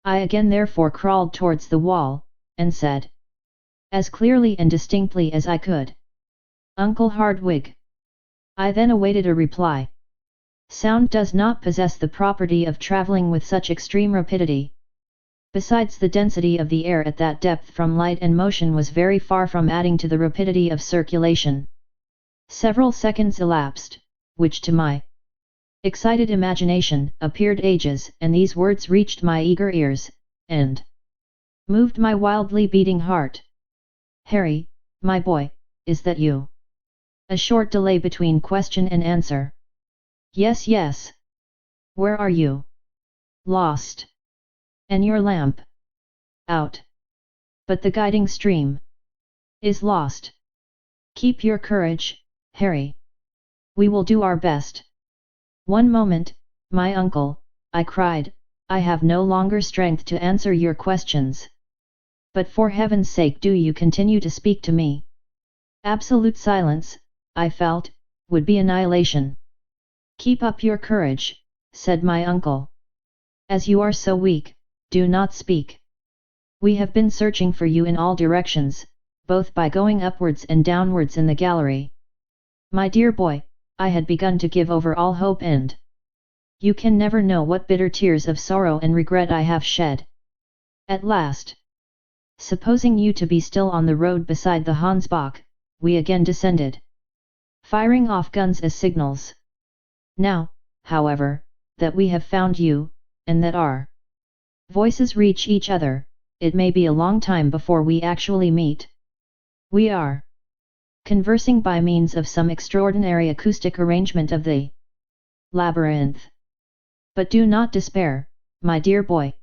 I again therefore crawled towards the wall, and said, as clearly and distinctly as I could, Uncle Hardwig. I then awaited a reply. Sound does not possess the property of travelling with such extreme rapidity. Besides, the density of the air at that depth from light and motion was very far from adding to the rapidity of circulation. Several seconds elapsed, which to my excited imagination appeared ages, and these words reached my eager ears, and moved my wildly beating heart. Harry, my boy, is that you? A short delay between question and answer. Yes, yes. Where are you? Lost. And your lamp? Out. But the guiding stream is lost. Keep your courage, Harry. We will do our best. One moment, my uncle, I cried, I have no longer strength to answer your questions. But for heaven's sake do you continue to speak to me. Absolute silence, I felt, would be annihilation. Keep up your courage, said my uncle. As you are so weak, do not speak. We have been searching for you in all directions, both by going upwards and downwards in the gallery. My dear boy, I had begun to give over all hope, and you can never know what bitter tears of sorrow and regret I have shed. At last, supposing you to be still on the road beside the Hansbach, we again descended, firing off guns as signals. Now, however, that we have found you, and that our voices reach each other, it may be a long time before we actually meet. We are conversing by means of some extraordinary acoustic arrangement of the labyrinth. But do not despair, my dear boy.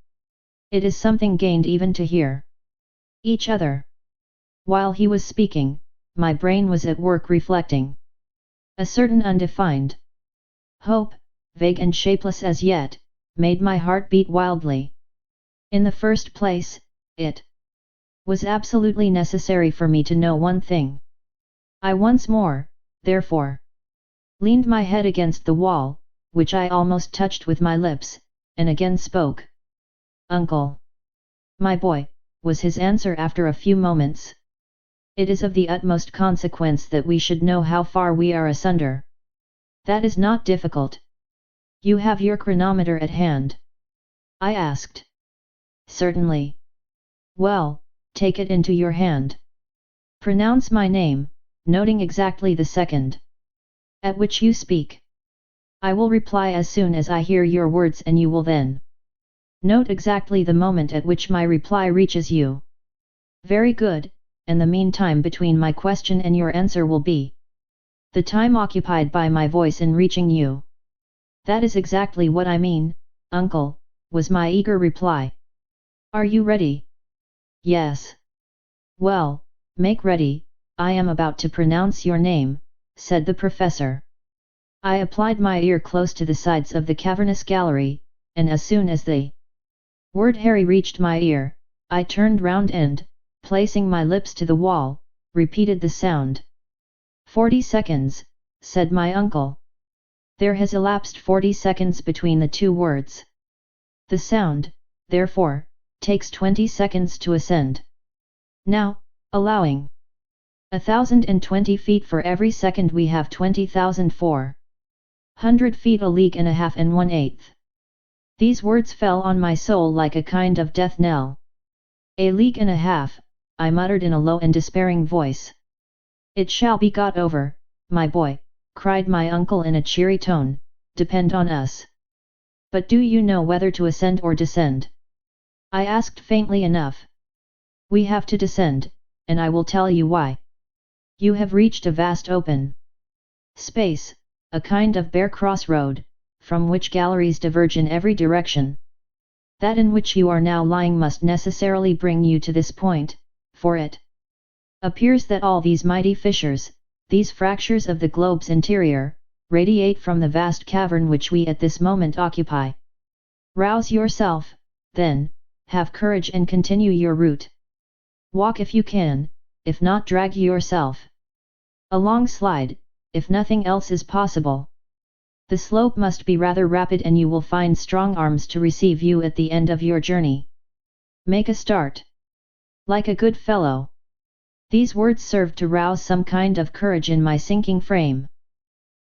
It is something gained even to hear each other. While he was speaking, my brain was at work reflecting. A certain undefined hope, vague and shapeless as yet, made my heart beat wildly. In the first place, it was absolutely necessary for me to know one thing. I once more, therefore, leaned my head against the wall, which I almost touched with my lips, and again spoke. Uncle. My boy, was his answer after a few moments. It is of the utmost consequence that we should know how far we are asunder. That is not difficult. You have your chronometer at hand? I asked. Certainly. Well, take it into your hand. Pronounce my name, noting exactly the second at which you speak. I will reply as soon as I hear your words, and you will then note exactly the moment at which my reply reaches you. Very good, and the meantime between my question and your answer will be the time occupied by my voice in reaching you. That is exactly what I mean, uncle, was my eager reply. Are you ready? Yes. Well, make ready, I am about to pronounce your name, said the professor. I applied my ear close to the sides of the cavernous gallery, and as soon as the word Harry reached my ear, I turned round and, placing my lips to the wall, repeated the sound. 40 seconds, said my uncle. There has elapsed 40 seconds between the two words. The sound, therefore, takes 20 seconds to ascend. Now, allowing 1,020 feet for every second, we have 20,400 feet, a league and a half and 1/8. These words fell on my soul like a kind of death knell. A league and a half, I muttered in a low and despairing voice. It shall be got over, my boy, cried my uncle in a cheery tone, depend on us. But do you know whether to ascend or descend? I asked faintly enough. We have to descend, and I will tell you why. You have reached a vast open space, a kind of bare crossroad, from which galleries diverge in every direction. That in which you are now lying must necessarily bring you to this point, for it appears that all these mighty fissures, these fractures of the globe's interior, radiate from the vast cavern which we at this moment occupy. Rouse yourself, then, have courage and continue your route. Walk if you can, if not drag yourself along, slide, if nothing else is possible. The slope must be rather rapid and you will find strong arms to receive you at the end of your journey. Make a start. Like a good fellow. These words served to rouse some kind of courage in my sinking frame.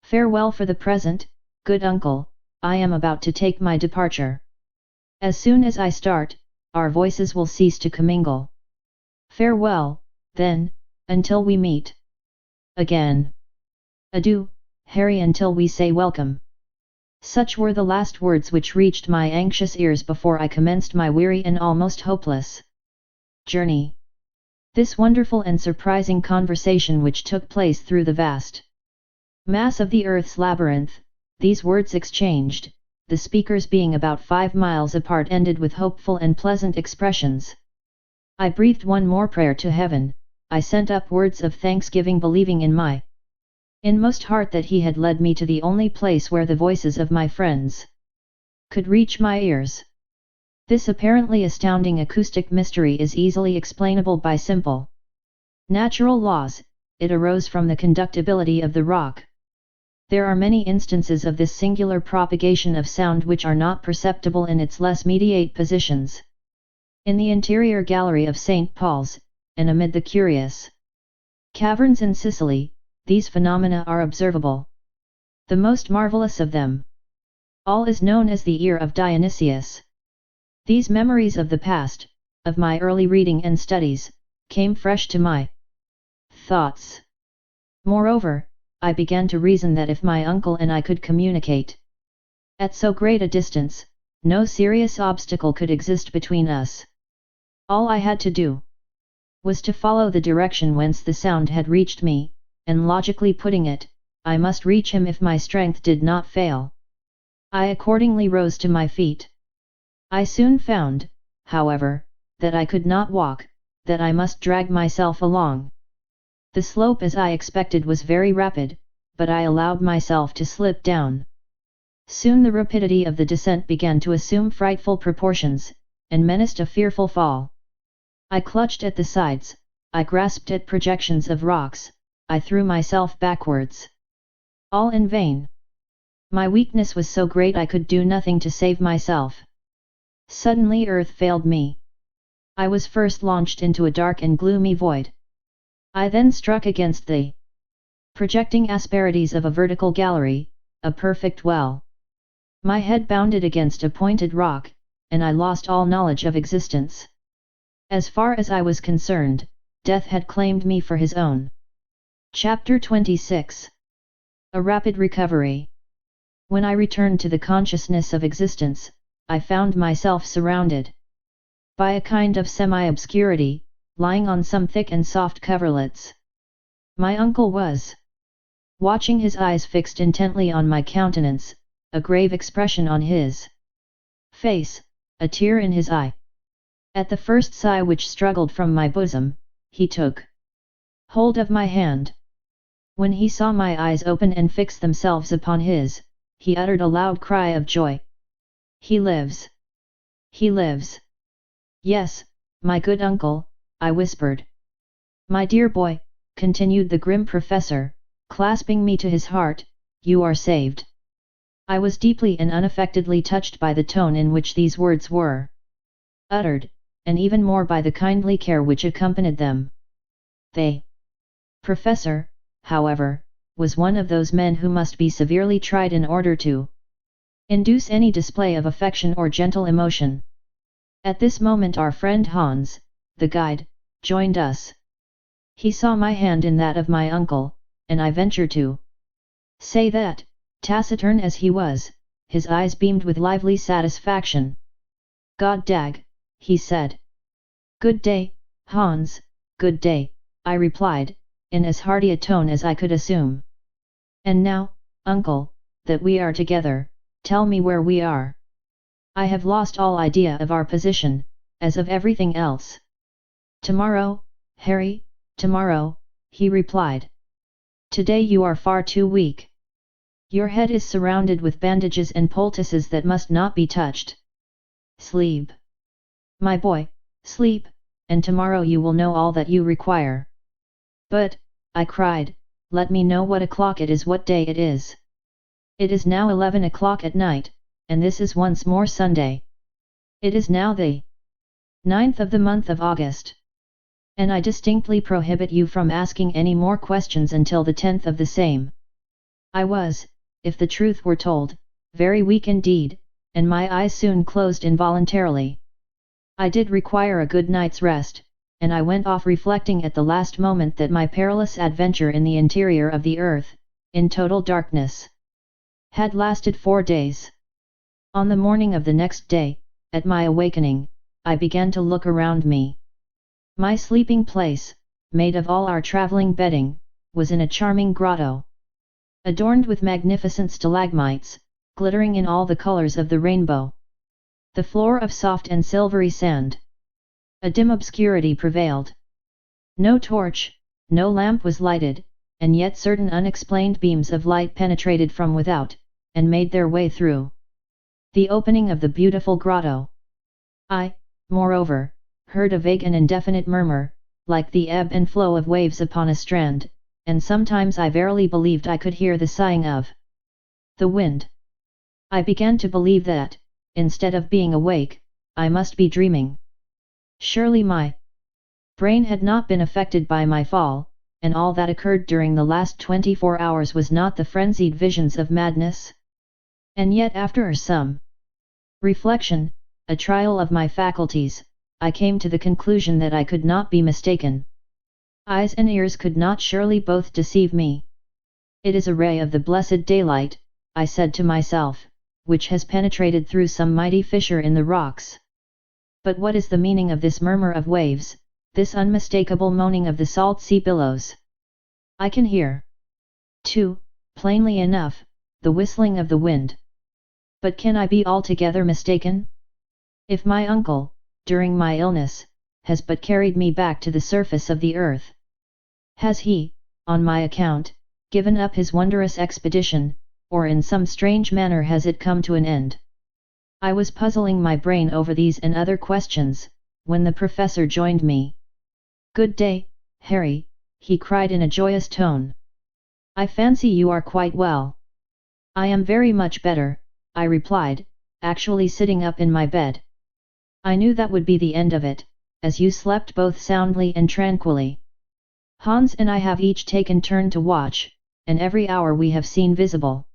Farewell for the present, good uncle, I am about to take my departure. As soon as I start, our voices will cease to commingle. Farewell, then, until we meet again. Adieu, Harry, until we say welcome. Such were the last words which reached my anxious ears before I commenced my weary and almost hopeless journey. This wonderful and surprising conversation which took place through the vast mass of the earth's labyrinth, these words exchanged, the speakers being about 5 miles apart, ended with hopeful and pleasant expressions. I breathed one more prayer to heaven, I sent up words of thanksgiving, believing in my inmost heart that he had led me to the only place where the voices of my friends could reach my ears. This apparently astounding acoustic mystery is easily explainable by simple natural laws. It arose from the conductibility of the rock. There are many instances of this singular propagation of sound which are not perceptible in its less mediate positions. In the interior gallery of St. Paul's, and amid the curious caverns in Sicily, these phenomena are observable. The most marvelous of them all is known as the ear of Dionysius. These memories of the past, of my early reading and studies, came fresh to my thoughts. Moreover, I began to reason that if my uncle and I could communicate at so great a distance, no serious obstacle could exist between us. All I had to do was to follow the direction whence the sound had reached me, and logically putting it, I must reach him if my strength did not fail. I accordingly rose to my feet. I soon found, however, that I could not walk, that I must drag myself along. The slope, as I expected, was very rapid, but I allowed myself to slip down. Soon the rapidity of the descent began to assume frightful proportions, and menaced a fearful fall. I clutched at the sides, I grasped at projections of rocks, I threw myself backwards. All in vain. My weakness was so great I could do nothing to save myself. Suddenly earth failed me. I was first launched into a dark and gloomy void. I then struck against the projecting asperities of a vertical gallery, a perfect well. My head bounded against a pointed rock, and I lost all knowledge of existence. As far as I was concerned, death had claimed me for his own. Chapter 26. A rapid recovery. When I returned to the consciousness of existence, I found myself surrounded by a kind of semi-obscurity, lying on some thick and soft coverlets. My uncle was watching, his eyes fixed intently on my countenance, a grave expression on his face, a tear in his eye. At the first sigh which struggled from my bosom, he took hold of my hand. When he saw my eyes open and fix themselves upon his, he uttered a loud cry of joy. He lives! He lives! Yes, my good uncle, I whispered. My dear boy, continued the grim professor, clasping me to his heart, you are saved. I was deeply and unaffectedly touched by the tone in which these words were uttered, and even more by the kindly care which accompanied them. The professor, however, was one of those men who must be severely tried in order to induce any display of affection or gentle emotion. At this moment our friend Hans, the guide, joined us. He saw my hand in that of my uncle, and I venture to say that, taciturn as he was, his eyes beamed with lively satisfaction. God dag, he said. Good day, Hans, good day, I replied, in as hearty a tone as I could assume. And now, uncle, that we are together, tell me where we are. I have lost all idea of our position, as of everything else. Tomorrow, Harry, tomorrow, he replied. Today you are far too weak. Your head is surrounded with bandages and poultices that must not be touched. Sleep. My boy, sleep, and tomorrow you will know all that you require. But, I cried, let me know what o'clock it is, what day it is. It is now 11 o'clock at night, and this is once more Sunday. It is now the 9th of the month of August. And I distinctly prohibit you from asking any more questions until the 10th of the same. I was, if the truth were told, very weak indeed, and my eyes soon closed involuntarily. I did require a good night's rest, and I went off reflecting at the last moment that my perilous adventure in the interior of the earth, in total darkness, had lasted 4 days. On the morning of the next day, at my awakening, I began to look around me. My sleeping place, made of all our travelling bedding, was in a charming grotto, adorned with magnificent stalagmites, glittering in all the colours of the rainbow. The floor of soft and silvery sand. A dim obscurity prevailed. No torch, no lamp was lighted, and yet certain unexplained beams of light penetrated from without, and made their way through the opening of the beautiful grotto. I, moreover, heard a vague and indefinite murmur, like the ebb and flow of waves upon a strand, and sometimes I verily believed I could hear the sighing of the wind. I began to believe that, instead of being awake, I must be dreaming. Surely my brain had not been affected by my fall, and all that occurred during the last 24 hours was not the frenzied visions of madness? And yet after some reflection, a trial of my faculties, I came to the conclusion that I could not be mistaken. Eyes and ears could not surely both deceive me. It is a ray of the blessed daylight, I said to myself, which has penetrated through some mighty fissure in the rocks. But what is the meaning of this murmur of waves, this unmistakable moaning of the salt sea billows? I can hear, too, plainly enough, the whistling of the wind. But can I be altogether mistaken? If my uncle, during my illness, has but carried me back to the surface of the earth, has he, on my account, given up his wondrous expedition, or in some strange manner has it come to an end? I was puzzling my brain over these and other questions, when the professor joined me. Good day, Harry, he cried in a joyous tone. I fancy you are quite well. I am very much better, I replied, actually sitting up in my bed. I knew that would be the end of it, as you slept both soundly and tranquilly. Hans and I have each taken turn to watch, and every hour we have seen visible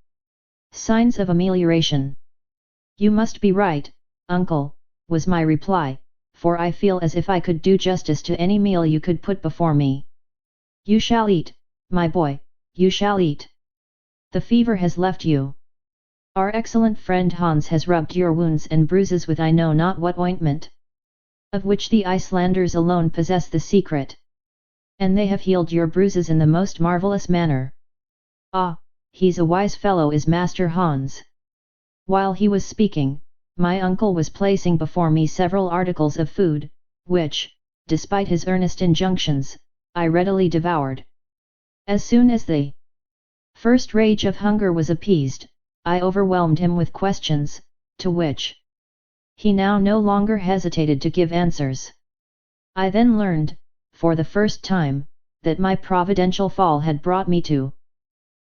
signs of amelioration. You must be right, uncle, was my reply, for I feel as if I could do justice to any meal you could put before me. You shall eat, my boy, you shall eat. The fever has left you. Our excellent friend Hans has rubbed your wounds and bruises with I know not what ointment, of which the Icelanders alone possess the secret. And they have healed your bruises in the most marvellous manner. Ah, he's a wise fellow is Master Hans. While he was speaking, my uncle was placing before me several articles of food, which, despite his earnest injunctions, I readily devoured. As soon as the first rage of hunger was appeased, I overwhelmed him with questions, to which he now no longer hesitated to give answers. I then learned, for the first time, that my providential fall had brought me to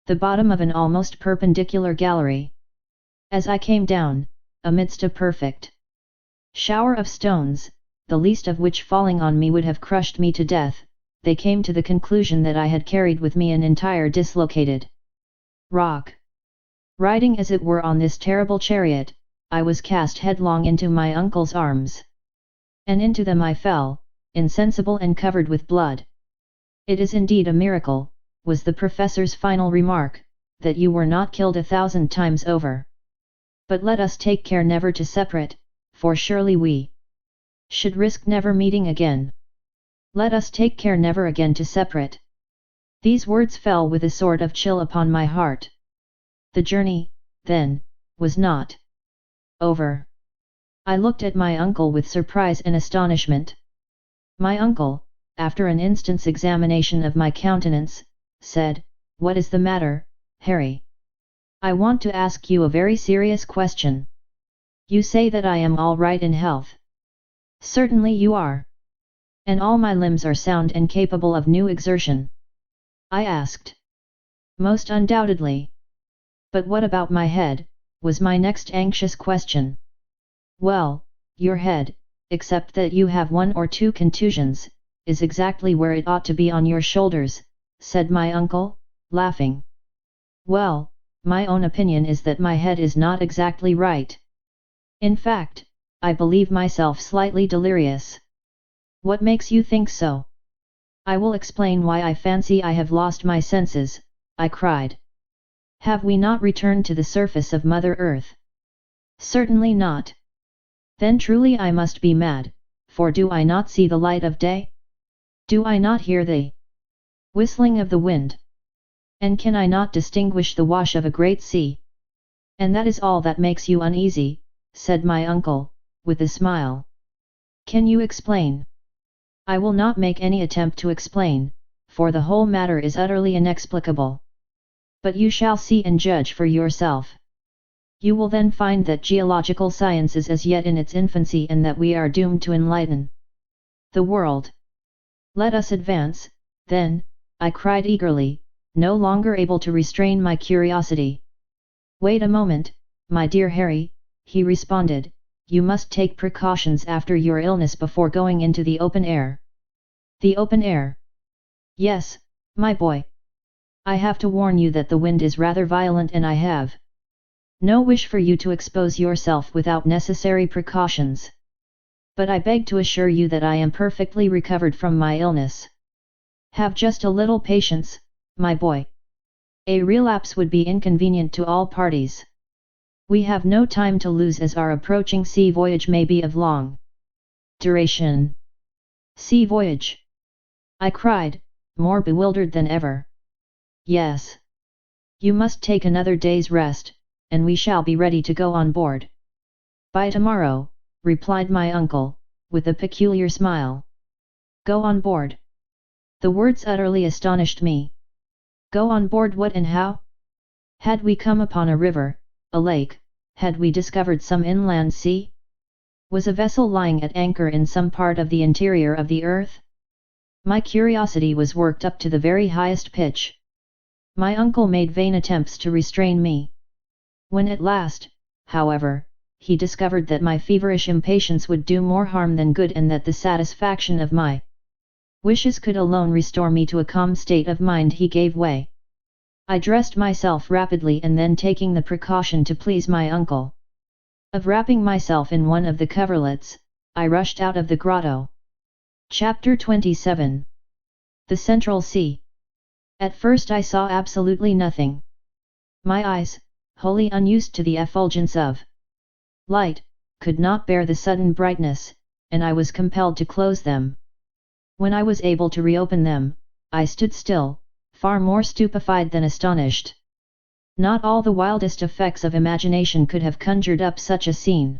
the bottom of an almost perpendicular gallery. As I came down, amidst a perfect shower of stones, the least of which falling on me would have crushed me to death, they came to the conclusion that I had carried with me an entire dislocated rock. Riding as it were on this terrible chariot, I was cast headlong into my uncle's arms. And into them I fell, insensible and covered with blood. "It is indeed a miracle," was the professor's final remark, "that you were not killed 1,000 times over. But let us take care never to separate, for surely we should risk never meeting again. Let us take care never again to separate." These words fell with a sort of chill upon my heart. The journey, then, was not over. I looked at my uncle with surprise and astonishment. My uncle, after an instant's examination of my countenance, said, "What is the matter, Harry? I want to ask you a very serious question. You say that I am all right in health. Certainly you are. And all my limbs are sound and capable of new exertion?" I asked. "Most undoubtedly. But what about my head?" was my next anxious question. "Well, your head, except that you have 1 or 2 contusions, is exactly where it ought to be on your shoulders," said my uncle, laughing. "Well, my own opinion is that my head is not exactly right. In fact, I believe myself slightly delirious." "What makes you think so?" "I will explain why I fancy I have lost my senses," I cried. "Have we not returned to the surface of Mother Earth?" "Certainly not." "Then truly I must be mad, for do I not see the light of day? Do I not hear the whistling of the wind? And can I not distinguish the wash of a great sea? And that is all that makes you uneasy," said my uncle, with a smile. "Can you explain?" "I will not make any attempt to explain, for the whole matter is utterly inexplicable. But you shall see and judge for yourself. You will then find that geological science is as yet in its infancy and that we are doomed to enlighten the world. Let us advance, then," I cried eagerly, no longer able to restrain my curiosity. "Wait a moment, my dear Harry," he responded, "you must take precautions after your illness before going into the open air." "The open air?" "Yes, my boy. I have to warn you that the wind is rather violent and I have no wish for you to expose yourself without necessary precautions. But I beg to assure you that I am perfectly recovered from my illness. Have just a little patience, my boy. A relapse would be inconvenient to all parties. We have no time to lose as our approaching sea voyage may be of long duration." "Sea voyage?" I cried, more bewildered than ever. "Yes. You must take another day's rest, and we shall be ready to go on board." "By tomorrow," replied my uncle, with a peculiar smile. "Go on board?" The words utterly astonished me. Go on board what and how? Had we come upon a river, a lake? Had we discovered some inland sea? Was a vessel lying at anchor in some part of the interior of the earth? My curiosity was worked up to the very highest pitch. My uncle made vain attempts to restrain me. When at last, however, he discovered that my feverish impatience would do more harm than good and that the satisfaction of my wishes could alone restore me to a calm state of mind, he gave way. I dressed myself rapidly and then, taking the precaution to please my uncle of wrapping myself in one of the coverlets, I rushed out of the grotto. Chapter 27. The Central Sea. At first I saw absolutely nothing. My eyes, wholly unused to the effulgence of light, could not bear the sudden brightness, and I was compelled to close them. When I was able to reopen them, I stood still, far more stupefied than astonished. Not all the wildest effects of imagination could have conjured up such a scene.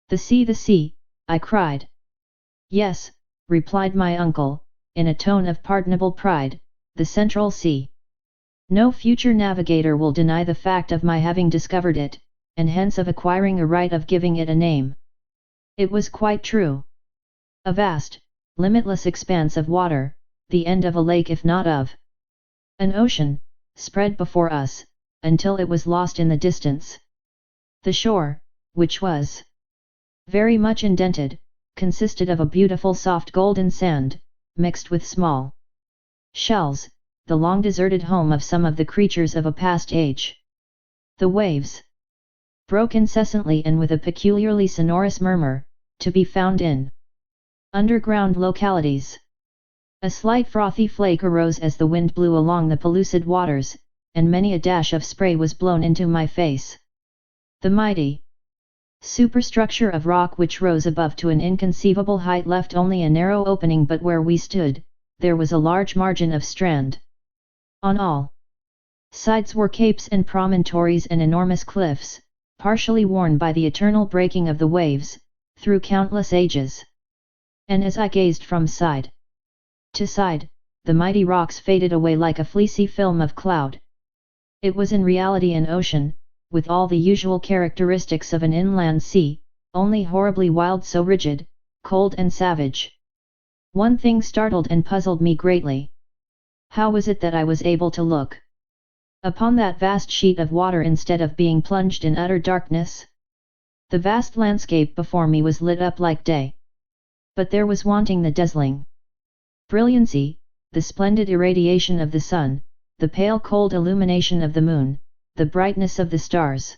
The sea, I cried. Yes, replied my uncle, in a tone of pardonable pride, the Central Sea. No future navigator will deny the fact of my having discovered it, and hence of acquiring a right of giving it a name. It was quite true. A vast, limitless expanse of water, the end of a lake if not of an ocean, spread before us, until it was lost in the distance. The shore, which was very much indented, consisted of a beautiful soft golden sand, mixed with small shells, the long deserted home of some of the creatures of a past age. The waves broke incessantly and with a peculiarly sonorous murmur, to be found in underground localities. A slight frothy flake arose as the wind blew along the pellucid waters, and many a dash of spray was blown into my face. The mighty superstructure of rock which rose above to an inconceivable height left only a narrow opening, but where we stood, there was a large margin of strand. On all sides were capes and promontories and enormous cliffs, partially worn by the eternal breaking of the waves, through countless ages. And as I gazed from side to side, the mighty rocks faded away like a fleecy film of cloud. It was in reality an ocean, with all the usual characteristics of an inland sea, only horribly wild, so rigid, cold and savage. One thing startled and puzzled me greatly. How was it that I was able to look upon that vast sheet of water instead of being plunged in utter darkness? The vast landscape before me was lit up like day. But there was wanting the dazzling brilliancy, the splendid irradiation of the sun, the pale cold illumination of the moon, the brightness of the stars.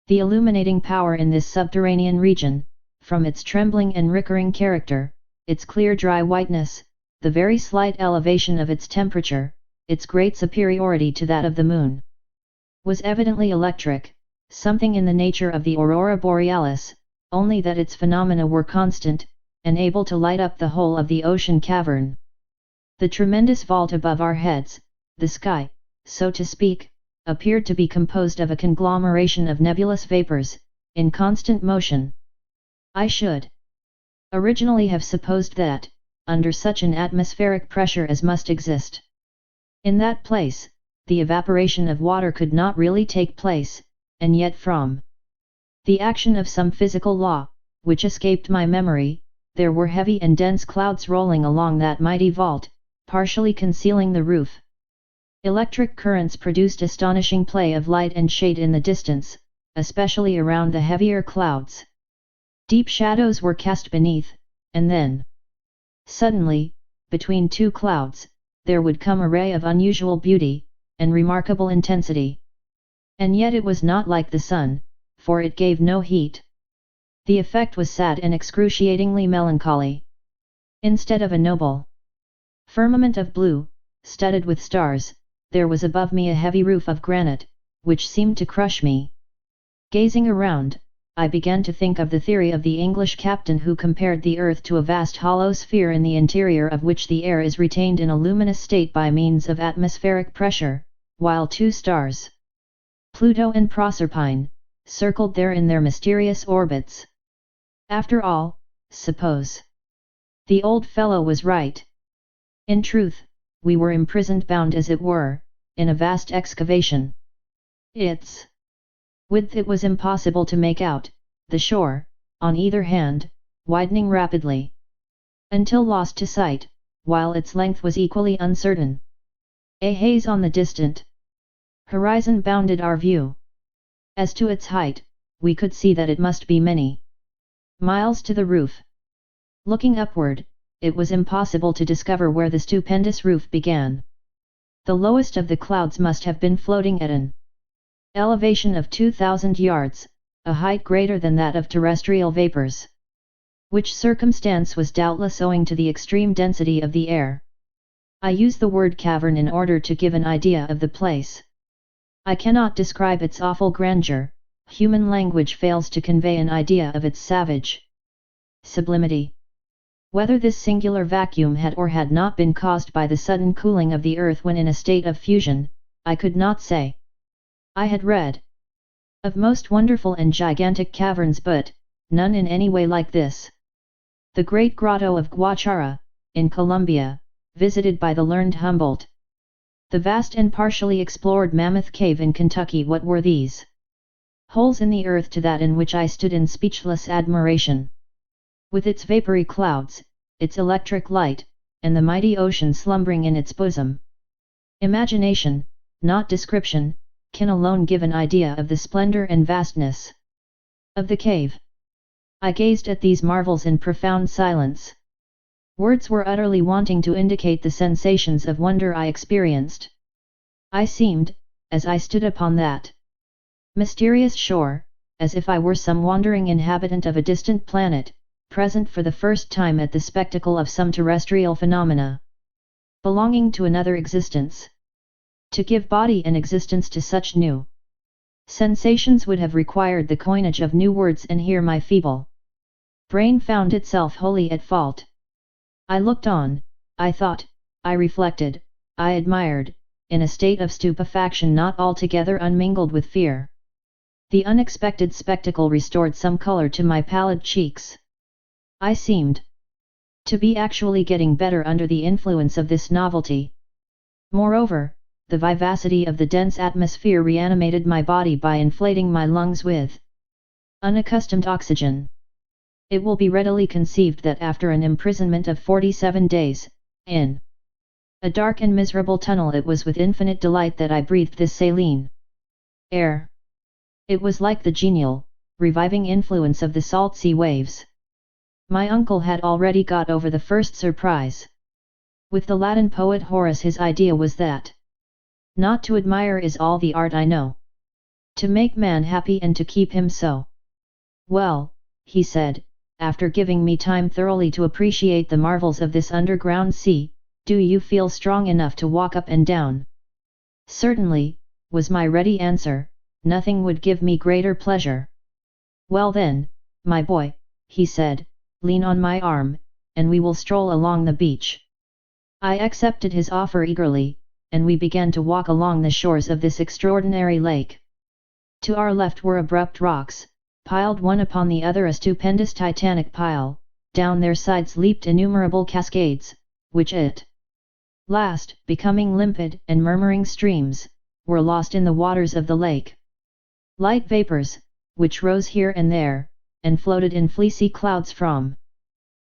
The illuminating power in this subterranean region, from its trembling and recurring character, its clear dry whiteness, the very slight elevation of its temperature, its great superiority to that of the moon, was evidently electric, something in the nature of the aurora borealis, only that its phenomena were constant, and able to light up the whole of the ocean cavern. The tremendous vault above our heads, the sky, so to speak, appeared to be composed of a conglomeration of nebulous vapors, in constant motion. I should originally have supposed that, under such an atmospheric pressure as must exist in that place, the evaporation of water could not really take place, and yet from the action of some physical law, which escaped my memory, there were heavy and dense clouds rolling along that mighty vault, partially concealing the roof. Electric currents produced astonishing play of light and shade in the distance, especially around the heavier clouds. Deep shadows were cast beneath, and then, suddenly, between two clouds, there would come a ray of unusual beauty, and remarkable intensity. And yet it was not like the sun, for it gave no heat. The effect was sad and excruciatingly melancholy. Instead of a noble firmament of blue, studded with stars, there was above me a heavy roof of granite, which seemed to crush me. Gazing around, I began to think of the theory of the English captain who compared the earth to a vast hollow sphere in the interior of which the air is retained in a luminous state by means of atmospheric pressure, while two stars, Pluto and Proserpine, circled there in their mysterious orbits. After all, suppose the old fellow was right. In truth, we were imprisoned, bound as it were, in a vast excavation. Its width it was impossible to make out, the shore, on either hand, widening rapidly, until lost to sight, while its length was equally uncertain. A haze on the distant horizon bounded our view. As to its height, we could see that it must be many miles to the roof. Looking upward, it was impossible to discover where the stupendous roof began. The lowest of the clouds must have been floating at an elevation of 2,000 yards, a height greater than that of terrestrial vapors. Which circumstance was doubtless owing to the extreme density of the air. I use the word cavern in order to give an idea of the place. I cannot describe its awful grandeur, human language fails to convey an idea of its savage sublimity. Whether this singular vacuum had or had not been caused by the sudden cooling of the earth when in a state of fusion, I could not say. I had read of most wonderful and gigantic caverns, but none in any way like this. The great grotto of Guachara, in Colombia, visited by the learned Humboldt, The vast and partially explored Mammoth Cave in Kentucky. What were these holes in the earth to that in which I stood in speechless admiration? With its vapory clouds, its electric light, and the mighty ocean slumbering in its bosom. Imagination, not description, can alone give an idea of the splendor and vastness of the cave. I gazed at these marvels in profound silence. Words were utterly wanting to indicate the sensations of wonder I experienced. I seemed, as I stood upon that mysterious shore, as if I were some wandering inhabitant of a distant planet, present for the first time at the spectacle of some terrestrial phenomena, belonging to another existence. To give body and existence to such new sensations would have required the coinage of new words, and here my feeble brain found itself wholly at fault. I looked on, I thought, I reflected, I admired, in a state of stupefaction not altogether unmingled with fear. The unexpected spectacle restored some color to my pallid cheeks. I seemed to be actually getting better under the influence of this novelty. Moreover, the vivacity of the dense atmosphere reanimated my body by inflating my lungs with unaccustomed oxygen. It will be readily conceived that after an imprisonment of 47 days, in a dark and miserable tunnel, it was with infinite delight that I breathed this saline air. It was like the genial, reviving influence of the salt sea waves. My uncle had already got over the first surprise. With the Latin poet Horace, his idea was that not to admire is all the art I know. To make man happy and to keep him so. Well, he said, after giving me time thoroughly to appreciate the marvels of this underground sea, do you feel strong enough to walk up and down? Certainly, was my ready answer, nothing would give me greater pleasure. Well then, my boy, he said, lean on my arm, and we will stroll along the beach. I accepted his offer eagerly, and we began to walk along the shores of this extraordinary lake. To our left were abrupt rocks, piled one upon the other, a stupendous titanic pile. Down their sides leaped innumerable cascades, which at last, becoming limpid and murmuring streams, were lost in the waters of the lake. Light vapors, which rose here and there, and floated in fleecy clouds from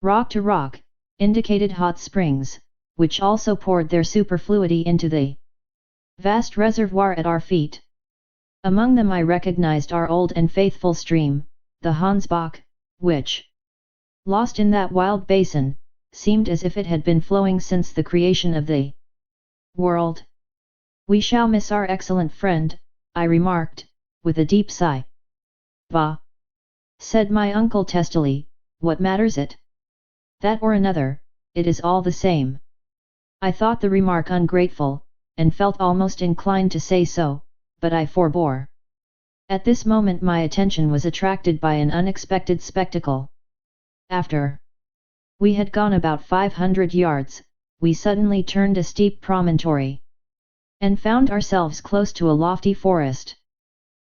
rock to rock, indicated hot springs, which also poured their superfluity into the vast reservoir at our feet. Among them I recognized our old and faithful stream, the Hansbach, which, lost in that wild basin, seemed as if it had been flowing since the creation of the world. We shall miss our excellent friend, I remarked, with a deep sigh. Bah! Said my uncle testily, what matters it? That or another, it is all the same. I thought the remark ungrateful, and felt almost inclined to say so, but I forbore. At this moment my attention was attracted by an unexpected spectacle. After we had gone about 500 yards, we suddenly turned a steep promontory, and found ourselves close to a lofty forest.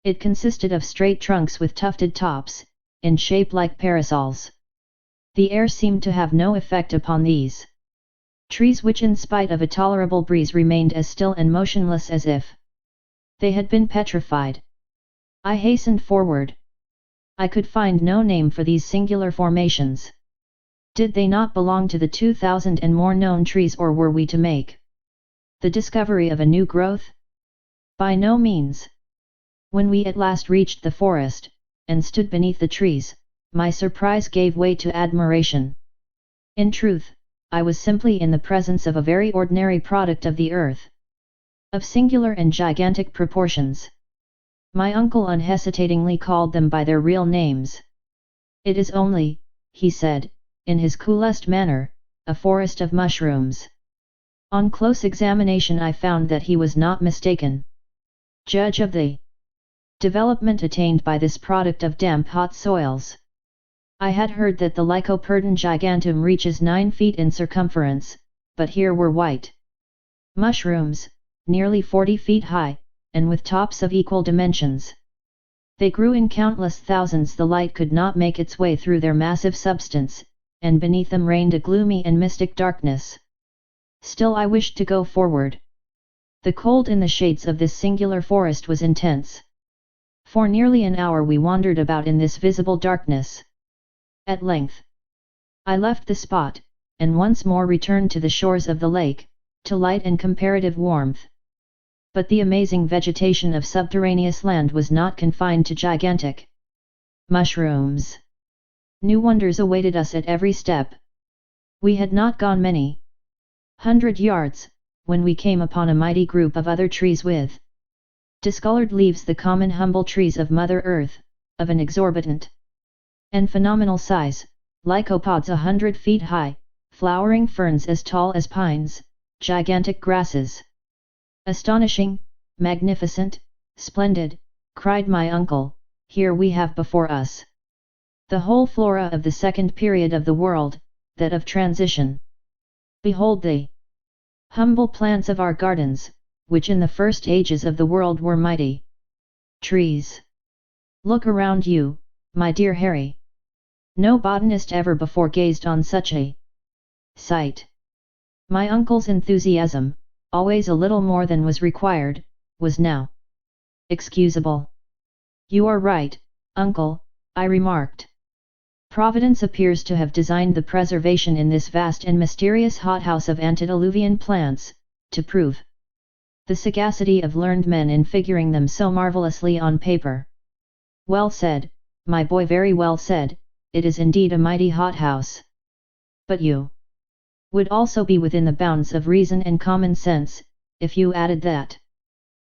It consisted of straight trunks with tufted tops, in shape like parasols. The air seemed to have no effect upon these trees, which in spite of a tolerable breeze remained as still and motionless as if they had been petrified. I hastened forward. I could find no name for these singular formations. Did they not belong to the 2,000 and more known trees, or were we to make the discovery of a new growth? By no means. When we at last reached the forest, and stood beneath the trees, my surprise gave way to admiration. In truth, I was simply in the presence of a very ordinary product of the earth, of singular and gigantic proportions. My uncle unhesitatingly called them by their real names. It is only, he said, in his coolest manner, a forest of mushrooms. On close examination I found that he was not mistaken. Judge of the development attained by this product of damp hot soils. I had heard that the Lycoperdon giganteum reaches 9 feet in circumference, but here were white mushrooms, nearly 40 feet high, and with tops of equal dimensions. They grew in countless thousands. The light could not make its way through their massive substance, and beneath them reigned a gloomy and mystic darkness. Still I wished to go forward. The cold in the shades of this singular forest was intense. For nearly an hour we wandered about in this visible darkness. At length, I left the spot, and once more returned to the shores of the lake, to light and comparative warmth. But the amazing vegetation of subterraneous land was not confined to gigantic mushrooms. New wonders awaited us at every step. We had not gone many 100 yards, when we came upon a mighty group of other trees with discolored leaves, the common humble trees of Mother Earth, of an exorbitant and phenomenal size, lycopods 100 feet high, flowering ferns as tall as pines, gigantic grasses. Astonishing, magnificent, splendid, cried my uncle, here we have before us the whole flora of the second period of the world, that of transition. Behold the humble plants of our gardens, which in the first ages of the world were mighty trees. Look around you, my dear Harry. No botanist ever before gazed on such a sight. My uncle's enthusiasm, always a little more than was required, was now excusable. You are right, uncle, I remarked. Providence appears to have designed the preservation in this vast and mysterious hothouse of antediluvian plants, to prove the sagacity of learned men in figuring them so marvellously on paper. Well said, my boy, very well said, it is indeed a mighty hothouse. But you would also be within the bounds of reason and common sense, if you added that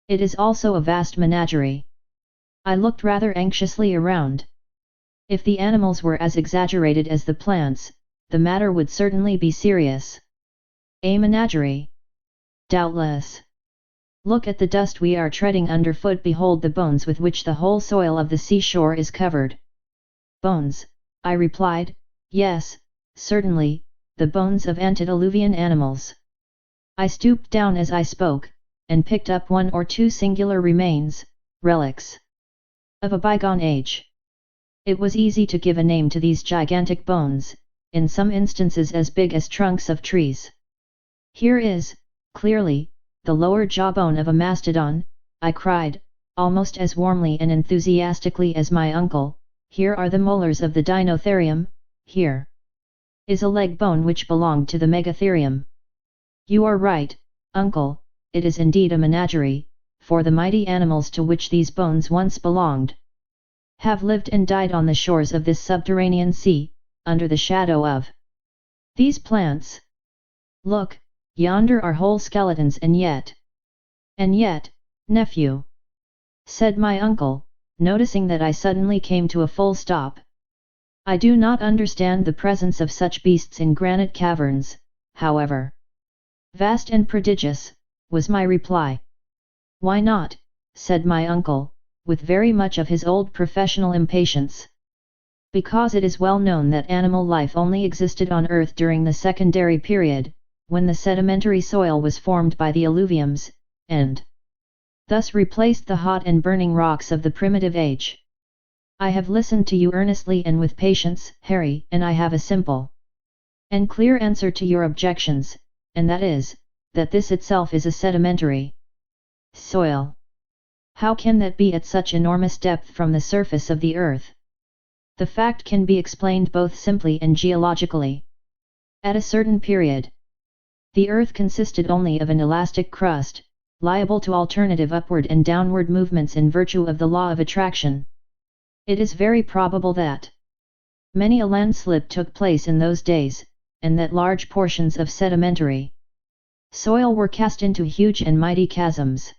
it is also a vast menagerie. I looked rather anxiously around. If the animals were as exaggerated as the plants, the matter would certainly be serious. A menagerie? Doubtless. Look at the dust we are treading underfoot, behold the bones with which the whole soil of the seashore is covered. Bones, I replied, yes, certainly, the bones of antediluvian animals. I stooped down as I spoke, and picked up one or two singular remains, relics of a bygone age. It was easy to give a name to these gigantic bones, in some instances as big as trunks of trees. Here is, clearly, the lower jawbone of a mastodon, I cried, almost as warmly and enthusiastically as my uncle. Here are the molars of the Dinotherium, here is a leg bone which belonged to the Megatherium. You are right, uncle, it is indeed a menagerie, for the mighty animals to which these bones once belonged have lived and died on the shores of this subterranean sea, under the shadow of these plants. Look, yonder are whole skeletons, and yet, nephew, said my uncle, noticing that I suddenly came to a full stop. I do not understand the presence of such beasts in granite caverns, however vast and prodigious, was my reply. Why not, said my uncle, with very much of his old professional impatience. Because it is well known that animal life only existed on Earth during the secondary period, when the sedimentary soil was formed by the alluviums, and thus replaced the hot and burning rocks of the primitive age. I have listened to you earnestly and with patience, Harry, and I have a simple and clear answer to your objections, and that is, that this itself is a sedimentary soil. How can that be at such enormous depth from the surface of the earth? The fact can be explained both simply and geologically. At a certain period, the earth consisted only of an elastic crust, liable to alternative upward and downward movements in virtue of the law of attraction. It is very probable that many a landslip took place in those days, and that large portions of sedimentary soil were cast into huge and mighty chasms.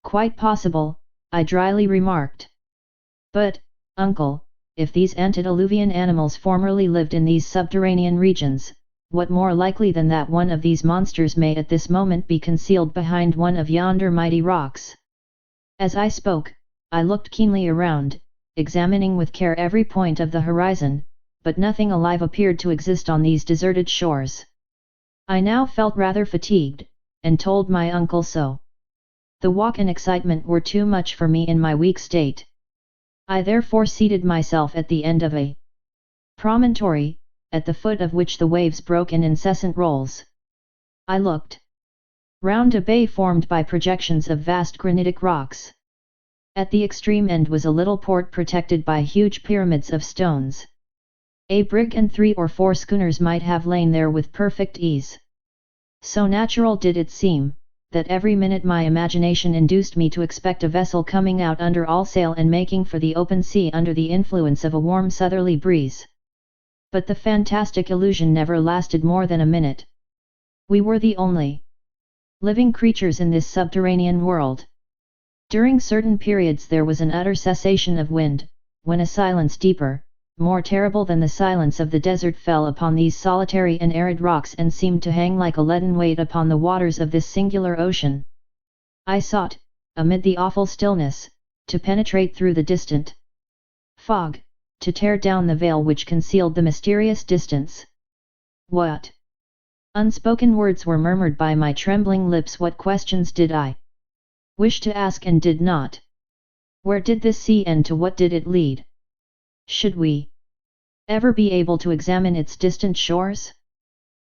Quite possible, I dryly remarked. But, uncle, if these antediluvian animals formerly lived in these subterranean regions, what more likely than that one of these monsters may at this moment be concealed behind one of yonder mighty rocks? As I spoke, I looked keenly around, examining with care every point of the horizon, but nothing alive appeared to exist on these deserted shores. I now felt rather fatigued, and told my uncle so. The walk and excitement were too much for me in my weak state. I therefore seated myself at the end of a promontory, at the foot of which the waves broke in incessant rolls. I looked round a bay formed by projections of vast granitic rocks. At the extreme end was a little port protected by huge pyramids of stones. A brig and 3 or 4 schooners might have lain there with perfect ease. So natural did it seem, that every minute my imagination induced me to expect a vessel coming out under all sail and making for the open sea under the influence of a warm southerly breeze. But the fantastic illusion never lasted more than a minute. We were the only living creatures in this subterranean world. During certain periods there was an utter cessation of wind, when a silence deeper, more terrible than the silence of the desert fell upon these solitary and arid rocks and seemed to hang like a leaden weight upon the waters of this singular ocean. I sought, amid the awful stillness, to penetrate through the distant fog, to tear down the veil which concealed the mysterious distance. What unspoken words were murmured by my trembling lips? What questions did I wish to ask and did not? Where did this sea end? To what did it lead? Should we ever be able to examine its distant shores?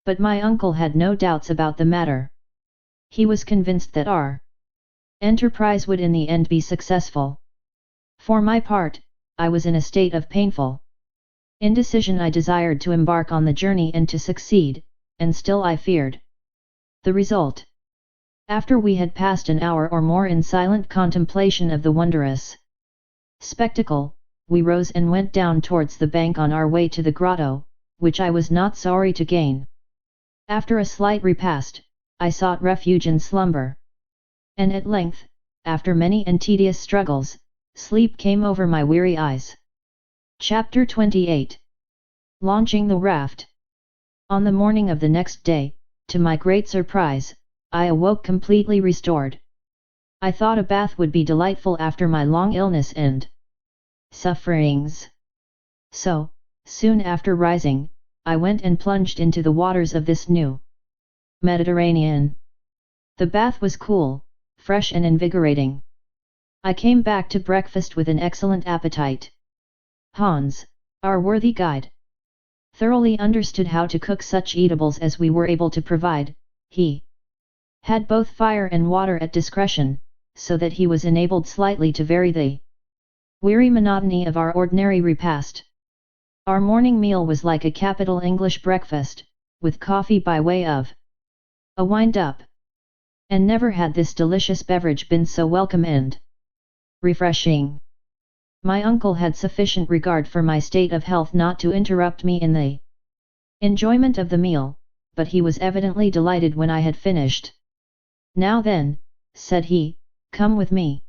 But my uncle had no doubts about the matter. He was convinced that our enterprise would in the end be successful. For my part, I was in a state of painful indecision. I desired to embark on the journey and to succeed, and still I feared the result. After we had passed an hour or more in silent contemplation of the wondrous spectacle, we rose and went down towards the bank on our way to the grotto, which I was not sorry to gain. After a slight repast, I sought refuge in slumber. And at length, after many and tedious struggles, sleep came over my weary eyes. Chapter 28. Launching the raft. On the morning of the next day, to my great surprise, I awoke completely restored. I thought a bath would be delightful after my long illness and sufferings. So, soon after rising, I went and plunged into the waters of this new Mediterranean. The bath was cool, fresh and invigorating. I came back to breakfast with an excellent appetite. Hans, our worthy guide, thoroughly understood how to cook such eatables as we were able to provide. He had both fire and water at discretion, so that he was enabled slightly to vary the weary monotony of our ordinary repast. Our morning meal was like a capital English breakfast, with coffee by way of a wind-up. And never had this delicious beverage been so welcome and refreshing. My uncle had sufficient regard for my state of health not to interrupt me in the enjoyment of the meal, but he was evidently delighted when I had finished. "Now then," said he, "come with me.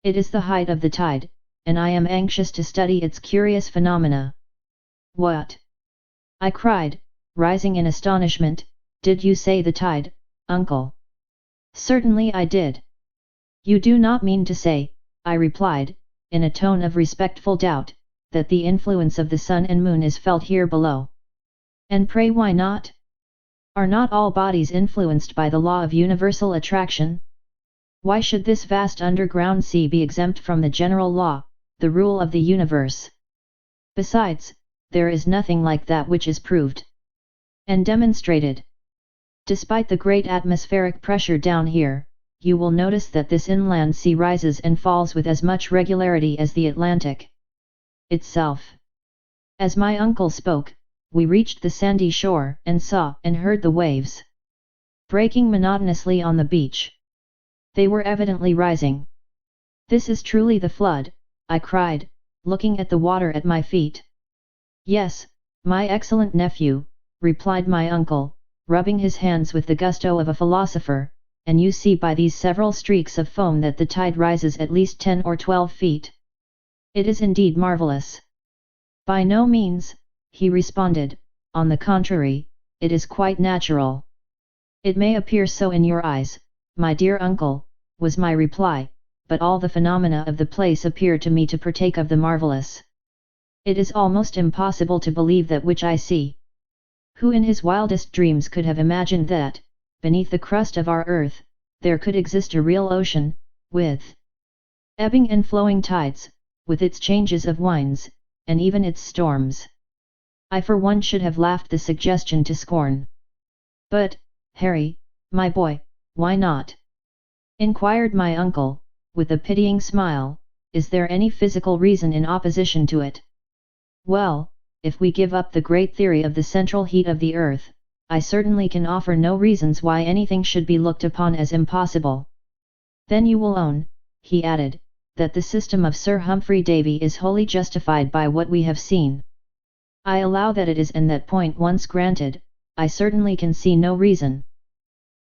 It is the height of the tide, and I am anxious to study its curious phenomena." "What?" I cried, rising in astonishment. "Did you say the tide, uncle?" "Certainly I did." "You do not mean to say," I replied, in a tone of respectful doubt, "that the influence of the sun and moon is felt here below?" "And pray why not? Are not all bodies influenced by the law of universal attraction? Why should this vast underground sea be exempt from the general law, the rule of the universe? Besides, there is nothing like that which is proved and demonstrated. Despite the great atmospheric pressure down here, you will notice that this inland sea rises and falls with as much regularity as the Atlantic itself." As my uncle spoke, we reached the sandy shore and saw and heard the waves breaking monotonously on the beach. They were evidently rising. "This is truly the flood," I cried, looking at the water at my feet. "Yes, my excellent nephew," replied my uncle, rubbing his hands with the gusto of a philosopher, "and you see by these several streaks of foam that the tide rises at least 10 or 12 feet. It is indeed marvellous." "By no means," he responded, "on the contrary, it is quite natural." "It may appear so in your eyes, my dear uncle," was my reply, "but all the phenomena of the place appear to me to partake of the marvellous. It is almost impossible to believe that which I see. Who in his wildest dreams could have imagined that, beneath the crust of our earth, there could exist a real ocean, with ebbing and flowing tides, with its changes of winds, and even its storms? I for one should have laughed the suggestion to scorn. But, Harry, my boy, why not? Inquired my uncle, with a pitying smile. Is there any physical reason in opposition to it? Well, if we give up the great theory of the central heat of the earth, I certainly can offer no reasons why anything should be looked upon as impossible. Then you will own, he added, that the system of Sir Humphry Davy is wholly justified by what we have seen. I allow that it is, and that point once granted, I certainly can see no reason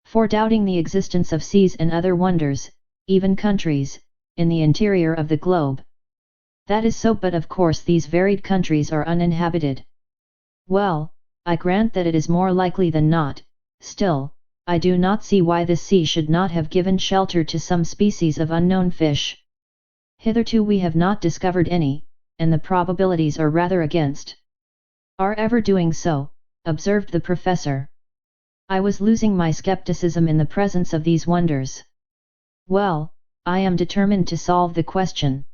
for doubting the existence of seas and other wonders, even countries, in the interior of the globe. That is so, but of course these varied countries are uninhabited. Well, I grant that it is more likely than not. Still, I do not see why this sea should not have given shelter to some species of unknown fish. Hitherto we have not discovered any, and the probabilities are rather against our ever doing so, observed the professor. I was losing my skepticism in the presence of these wonders. Well, I am determined to solve the question.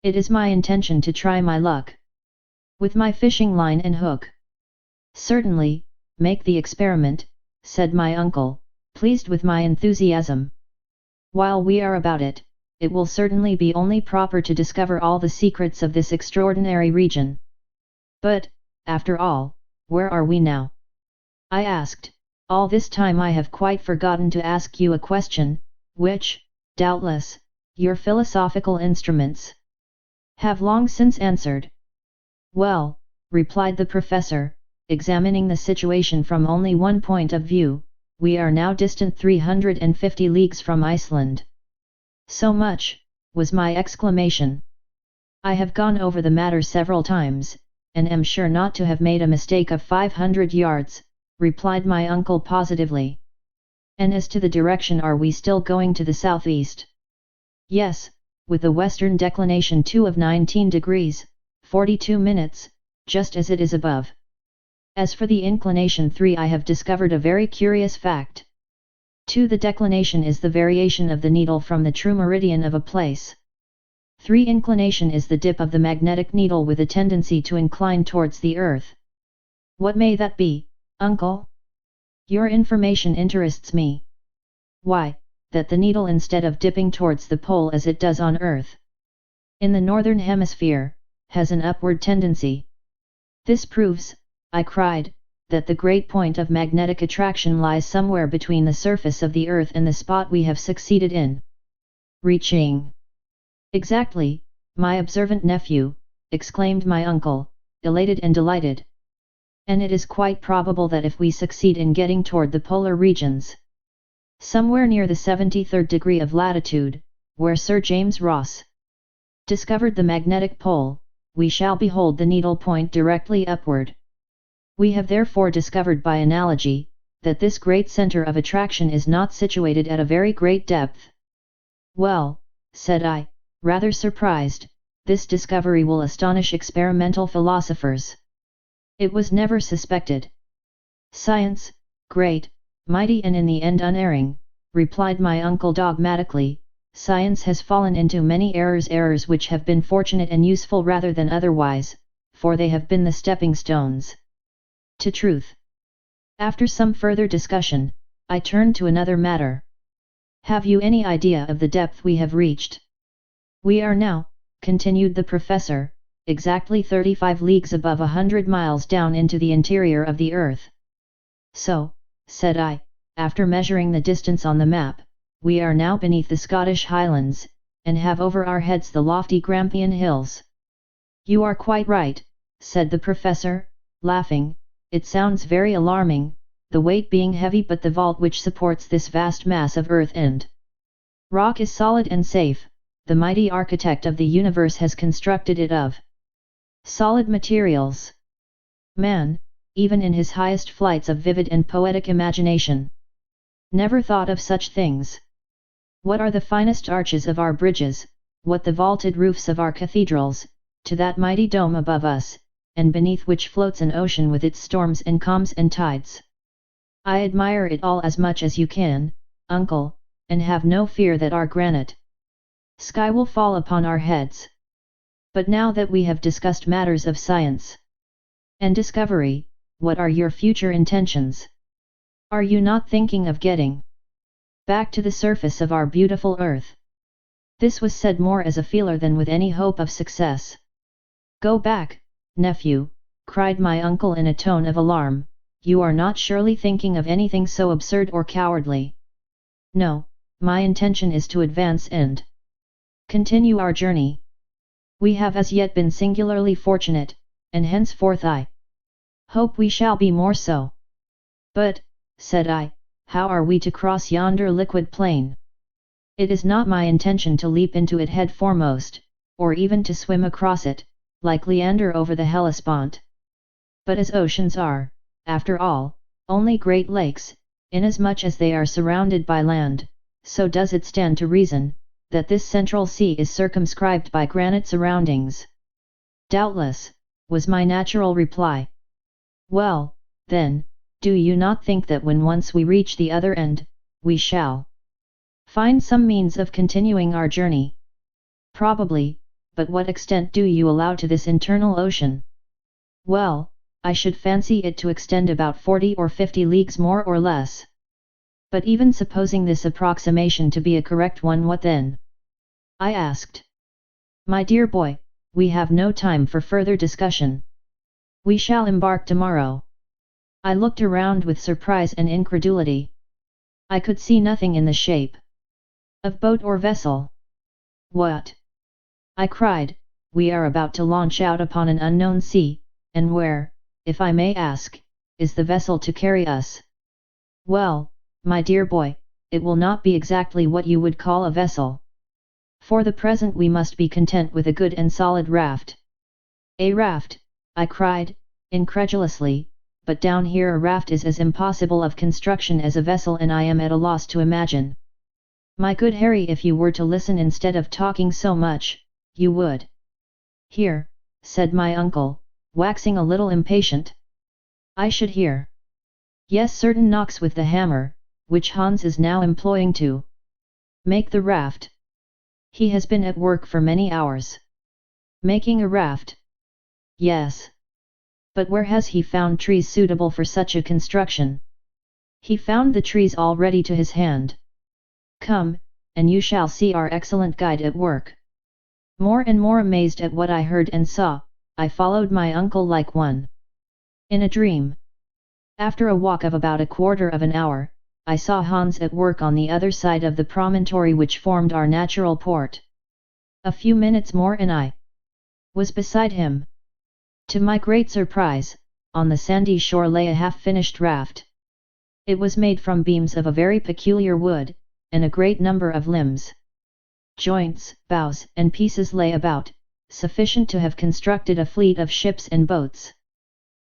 It is my intention to try my luck with my fishing line and hook. Certainly, make the experiment, said my uncle, pleased with my enthusiasm. While we are about it, it will certainly be only proper to discover all the secrets of this extraordinary region. But, after all, where are we now? I asked. All this time I have quite forgotten to ask you a question, which, doubtless, your philosophical instruments have long since answered. Well, replied the professor, examining the situation from only one point of view, we are now distant 350 leagues from Iceland. So much, was my exclamation. I have gone over the matter several times, and am sure not to have made a mistake of 500 yards, replied my uncle positively. And as to the direction, are we still going to the southeast? Yes, with a western declination 2 of 19 degrees, 42 minutes, just as it is above. As for the inclination 3, I have discovered a very curious fact. 2. The declination is the variation of the needle from the true meridian of a place. 3. Inclination is the dip of the magnetic needle with a tendency to incline towards the earth. What may that be, uncle? Your information interests me. Why, that the needle, instead of dipping towards the pole as it does on earth, in the northern hemisphere, has an upward tendency. This proves, I cried, that the great point of magnetic attraction lies somewhere between the surface of the earth and the spot we have succeeded in reaching. Exactly, my observant nephew, exclaimed my uncle, elated and delighted. And it is quite probable that if we succeed in getting toward the polar regions, somewhere near the 73rd degree of latitude, where Sir James Ross discovered the magnetic pole, we shall behold the needle point directly upward. We have therefore discovered by analogy, that this great center of attraction is not situated at a very great depth. Well, said I, rather surprised, this discovery will astonish experimental philosophers. It was never suspected. Science, great, mighty and in the end unerring, replied my uncle dogmatically, science has fallen into many errors which have been fortunate and useful rather than otherwise, for they have been the stepping stones to truth. After some further discussion, I turned to another matter. Have you any idea of the depth we have reached? We are now, continued the professor, exactly 35 leagues above 100 miles down into the interior of the earth. So, said I, after measuring the distance on the map, we are now beneath the Scottish Highlands, and have over our heads the lofty Grampian Hills. You are quite right, said the professor, laughing. It sounds very alarming, the weight being heavy, but the vault which supports this vast mass of earth and rock is solid and safe. The mighty architect of the universe has constructed it of solid materials. Man, even in his highest flights of vivid and poetic imagination, never thought of such things. What are the finest arches of our bridges, what the vaulted roofs of our cathedrals, to that mighty dome above us, and beneath which floats an ocean with its storms and calms and tides. I admire it all as much as you can, uncle, and have no fear that our granite sky will fall upon our heads. But now that we have discussed matters of science and discovery, what are your future intentions? Are you not thinking of getting back to the surface of our beautiful earth. This was said more as a feeler than with any hope of success. Go back, nephew, cried my uncle in a tone of alarm, you are not surely thinking of anything so absurd or cowardly. No, my intention is to advance and continue our journey. We have as yet been singularly fortunate, and henceforth I hope we shall be more so. But, said I, how are we to cross yonder liquid plain? It is not my intention to leap into it head foremost, or even to swim across it, like Leander over the Hellespont. But as oceans are, after all, only great lakes, inasmuch as they are surrounded by land, so does it stand to reason, that this central sea is circumscribed by granite surroundings. Doubtless, was my natural reply. Well, then, do you not think that when once we reach the other end, we shall find some means of continuing our journey? Probably, but what extent do you allow to this internal ocean? Well, I should fancy it to extend about 40 or 50 leagues more or less. But even supposing this approximation to be a correct one, what then? I asked. My dear boy, we have no time for further discussion. We shall embark tomorrow. I looked around with surprise and incredulity. I could see nothing in the shape of boat or vessel. What? I cried, we are about to launch out upon an unknown sea, and where, if I may ask, is the vessel to carry us? Well, my dear boy, it will not be exactly what you would call a vessel. For the present we must be content with a good and solid raft. A raft, I cried, incredulously, but down here a raft is as impossible of construction as a vessel, and I am at a loss to imagine. My good Harry, if you were to listen instead of talking so much, you would hear, said my uncle, waxing a little impatient. I should hear. Yes, certain knocks with the hammer, which Hans is now employing to make the raft. He has been at work for many hours. Making a raft? Yes. But where has he found trees suitable for such a construction? He found the trees all ready to his hand. Come, and you shall see our excellent guide at work. More and more amazed at what I heard and saw, I followed my uncle like one in a dream. After a walk of about a quarter of an hour, I saw Hans at work on the other side of the promontory which formed our natural port. A few minutes more and I was beside him. To my great surprise, on the sandy shore lay a half-finished raft. It was made from beams of a very peculiar wood, and a great number of limbs, joints, boughs, and pieces lay about, sufficient to have constructed a fleet of ships and boats.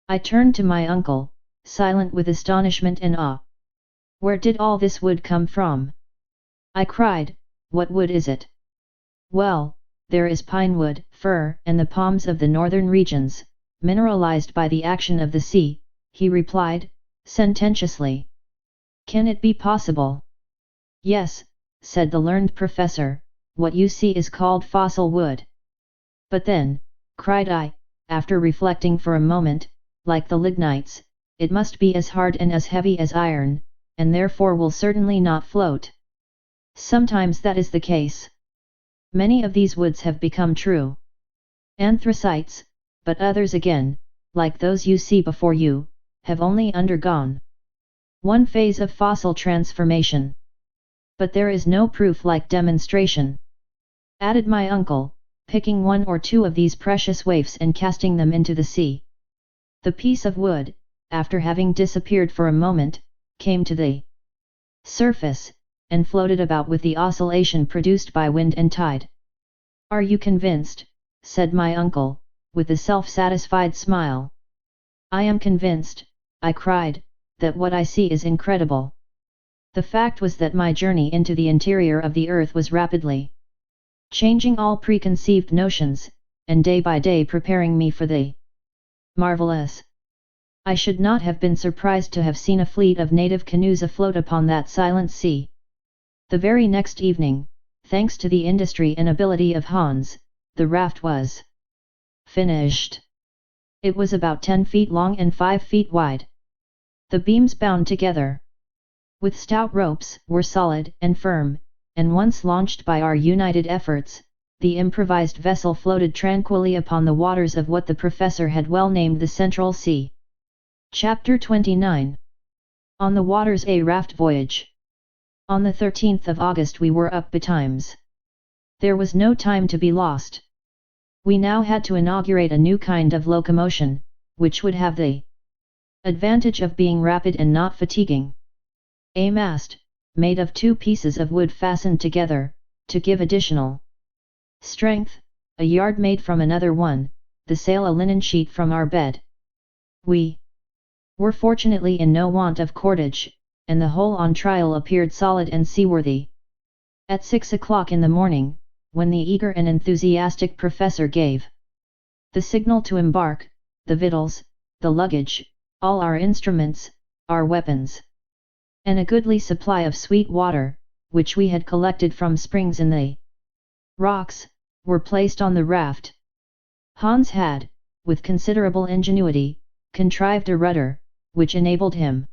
I turned to my uncle, silent with astonishment and awe. Where did all this wood come from? I cried, what wood is it? Well, there is pine wood, fir, and the palms of the northern regions, mineralized by the action of the sea, he replied, sententiously. Can it be possible? Yes, said the learned professor, what you see is called fossil wood. But then, cried I, after reflecting for a moment, like the lignites, it must be as hard and as heavy as iron, and therefore will certainly not float. Sometimes that is the case. Many of these woods have become true anthracites, but others again, like those you see before you, have only undergone one phase of fossil transformation. But there is no proof like demonstration, added my uncle, picking one or two of these precious waifs and casting them into the sea. The piece of wood, after having disappeared for a moment, came to the surface, and floated about with the oscillation produced by wind and tide. Are you convinced? Said my uncle, with a self-satisfied smile. I am convinced, I cried, that what I see is incredible. The fact was that my journey into the interior of the earth was rapidly changing all preconceived notions, and day by day preparing me for the marvelous. I should not have been surprised to have seen a fleet of native canoes afloat upon that silent sea. The very next evening, thanks to the industry and ability of Hans, the raft was finished. It was about 10 feet long and 5 feet wide. The beams bound together with stout ropes, were solid and firm, and once launched by our united efforts, the improvised vessel floated tranquilly upon the waters of what the professor had well named the Central Sea. Chapter 29. On the waters a raft voyage. On the 13th of August we were up betimes. There was no time to be lost. We now had to inaugurate a new kind of locomotion, which would have the advantage of being rapid and not fatiguing. A mast, made of 2 pieces of wood fastened together, to give additional strength, a yard made from another one, the sail a linen sheet from our bed. We were fortunately in no want of cordage, and the whole on trial appeared solid and seaworthy. At 6 o'clock in the morning, when the eager and enthusiastic professor gave the signal to embark, the victuals, the luggage, all our instruments, our weapons, and a goodly supply of sweet water, which we had collected from springs in the rocks, were placed on the raft. Hans had, with considerable ingenuity, contrived a rudder, which enabled him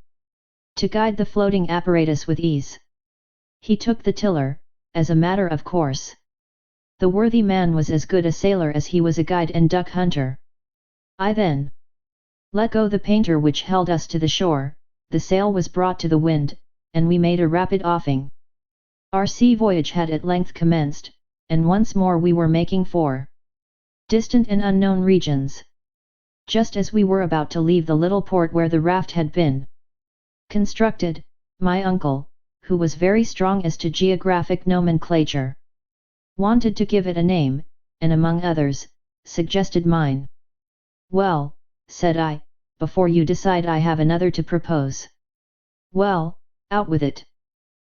to guide the floating apparatus with ease. He took the tiller, as a matter of course. The worthy man was as good a sailor as he was a guide and duck hunter. I then let go the painter which held us to the shore, the sail was brought to the wind, and we made a rapid offing. Our sea voyage had at length commenced, and once more we were making for distant and unknown regions. Just as we were about to leave the little port where the raft had been constructed, my uncle, who was very strong as to geographic nomenclature, wanted to give it a name, and among others, suggested mine. "Well," said I, "before you decide I have another to propose." "Well, out with it."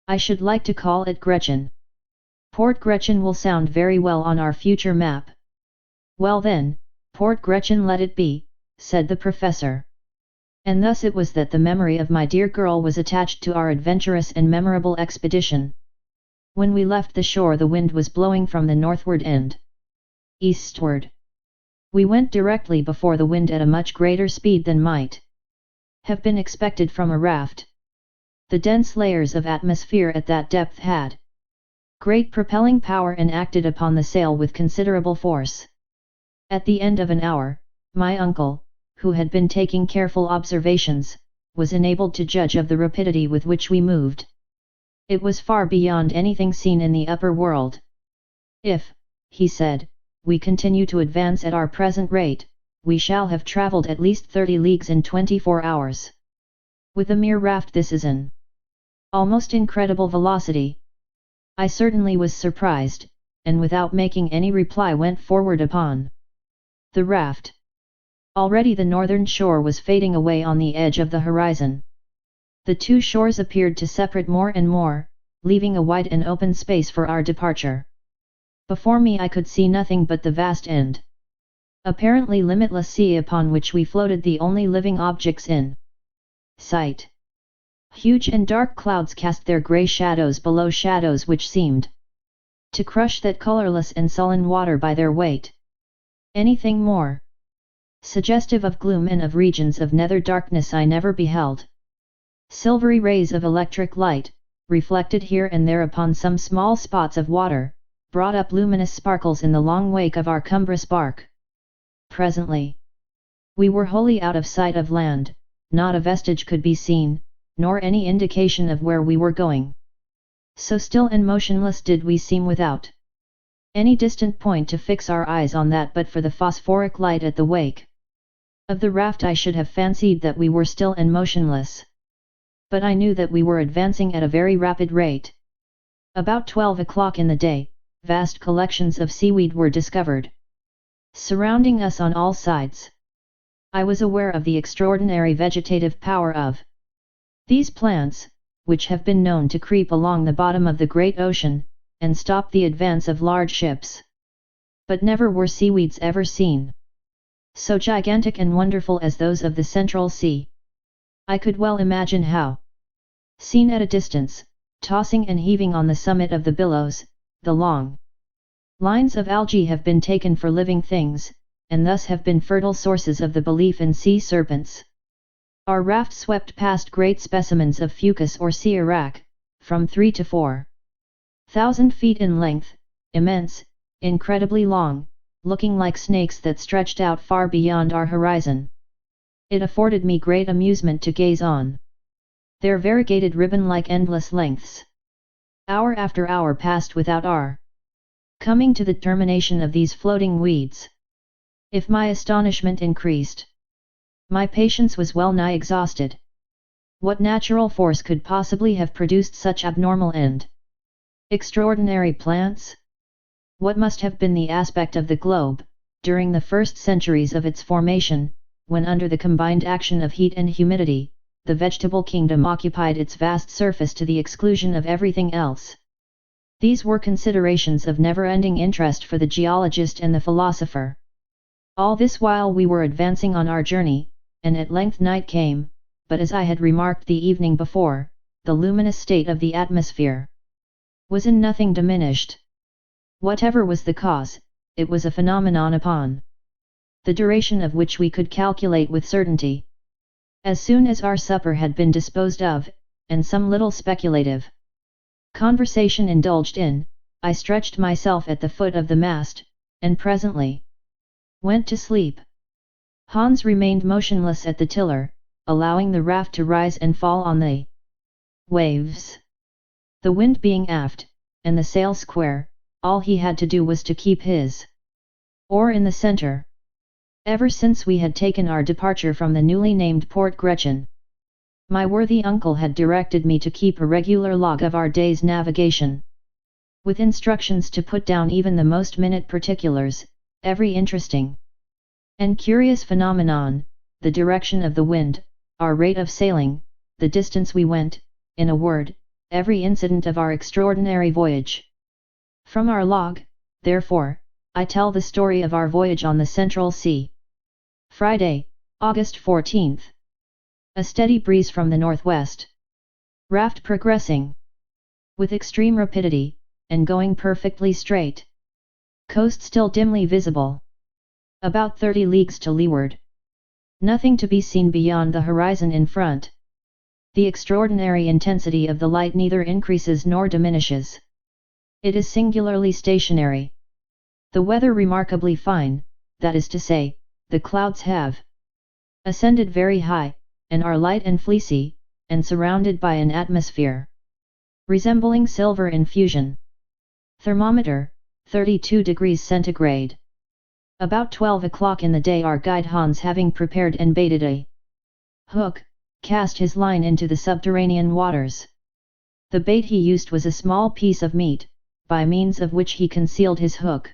"I should like to call it Gretchen. Port Gretchen will sound very well on our future map." "Well then, Port Gretchen let it be," said the professor. And thus it was that the memory of my dear girl was attached to our adventurous and memorable expedition. When we left the shore the wind was blowing from the northward and eastward. We went directly before the wind at a much greater speed than might have been expected from a raft. The dense layers of atmosphere at that depth had great propelling power and acted upon the sail with considerable force. At the end of an hour, my uncle, who had been taking careful observations, was enabled to judge of the rapidity with which we moved. It was far beyond anything seen in the upper world. "If," he said, "we continue to advance at our present rate, we shall have travelled at least 30 leagues in 24 hours. With a mere raft this is an almost incredible velocity." I certainly was surprised, and without making any reply went forward upon the raft. Already the northern shore was fading away on the edge of the horizon. The 2 shores appeared to separate more and more, leaving a wide and open space for our departure. Before me I could see nothing but the vast and apparently limitless sea upon which we floated, the only living objects in sight. Huge and dark clouds cast their grey shadows below shadows which seemed to crush that colourless and sullen water by their weight. Anything more suggestive of gloom and of regions of nether darkness I never beheld. Silvery rays of electric light, reflected here and there upon some small spots of water, brought up luminous sparkles in the long wake of our cumbrous bark. Presently, we were wholly out of sight of land, not a vestige could be seen, nor any indication of where we were going. So still and motionless did we seem without any distant point to fix our eyes on that but for the phosphoric light at the wake of the raft I should have fancied that we were still and motionless. But I knew that we were advancing at a very rapid rate. About 12 o'clock in the day, vast collections of seaweed were discovered, surrounding us on all sides. I was aware of the extraordinary vegetative power of these plants, which have been known to creep along the bottom of the great ocean, and stop the advance of large ships. But never were seaweeds ever seen so gigantic and wonderful as those of the Central Sea. I could well imagine how, seen at a distance, tossing and heaving on the summit of the billows, the long lines of algae have been taken for living things, and thus have been fertile sources of the belief in sea serpents. Our raft swept past great specimens of fucus or sea arac, from 3 to 4,000 feet in length, immense, incredibly long, looking like snakes that stretched out far beyond our horizon. It afforded me great amusement to gaze on their variegated ribbon-like endless lengths. Hour after hour passed without our coming to the termination of these floating weeds. If my astonishment increased, my patience was well nigh exhausted. What natural force could possibly have produced such abnormal and extraordinary plants? What must have been the aspect of the globe, during the first centuries of its formation, when under the combined action of heat and humidity, the vegetable kingdom occupied its vast surface to the exclusion of everything else? These were considerations of never-ending interest for the geologist and the philosopher. All this while we were advancing on our journey, and at length night came, but as I had remarked the evening before, the luminous state of the atmosphere was in nothing diminished. Whatever was the cause, it was a phenomenon upon the duration of which we could calculate with certainty. As soon as our supper had been disposed of, and some little speculative conversation indulged in, I stretched myself at the foot of the mast, and presently went to sleep. Hans remained motionless at the tiller, allowing the raft to rise and fall on the waves. The wind being aft, and the sail square, all he had to do was to keep his oar in the center. Ever since we had taken our departure from the newly named Port Gretchen, my worthy uncle had directed me to keep a regular log of our day's navigation, with instructions to put down even the most minute particulars, every interesting and curious phenomenon, the direction of the wind, our rate of sailing, the distance we went, in a word, every incident of our extraordinary voyage. From our log, therefore, I tell the story of our voyage on the Central Sea. Friday, August 14th. A steady breeze from the northwest. Raft progressing with extreme rapidity, and going perfectly straight. Coast still dimly visible. About 30 leagues to leeward. Nothing to be seen beyond the horizon in front. The extraordinary intensity of the light neither increases nor diminishes. It is singularly stationary. The weather remarkably fine, that is to say, the clouds have ascended very high, and are light and fleecy, and surrounded by an atmosphere resembling silver in fusion. Thermometer, 32 degrees centigrade. About 12 o'clock in the day, our guide Hans, having prepared and baited a hook, cast his line into the subterranean waters. The bait he used was a small piece of meat, by means of which he concealed his hook.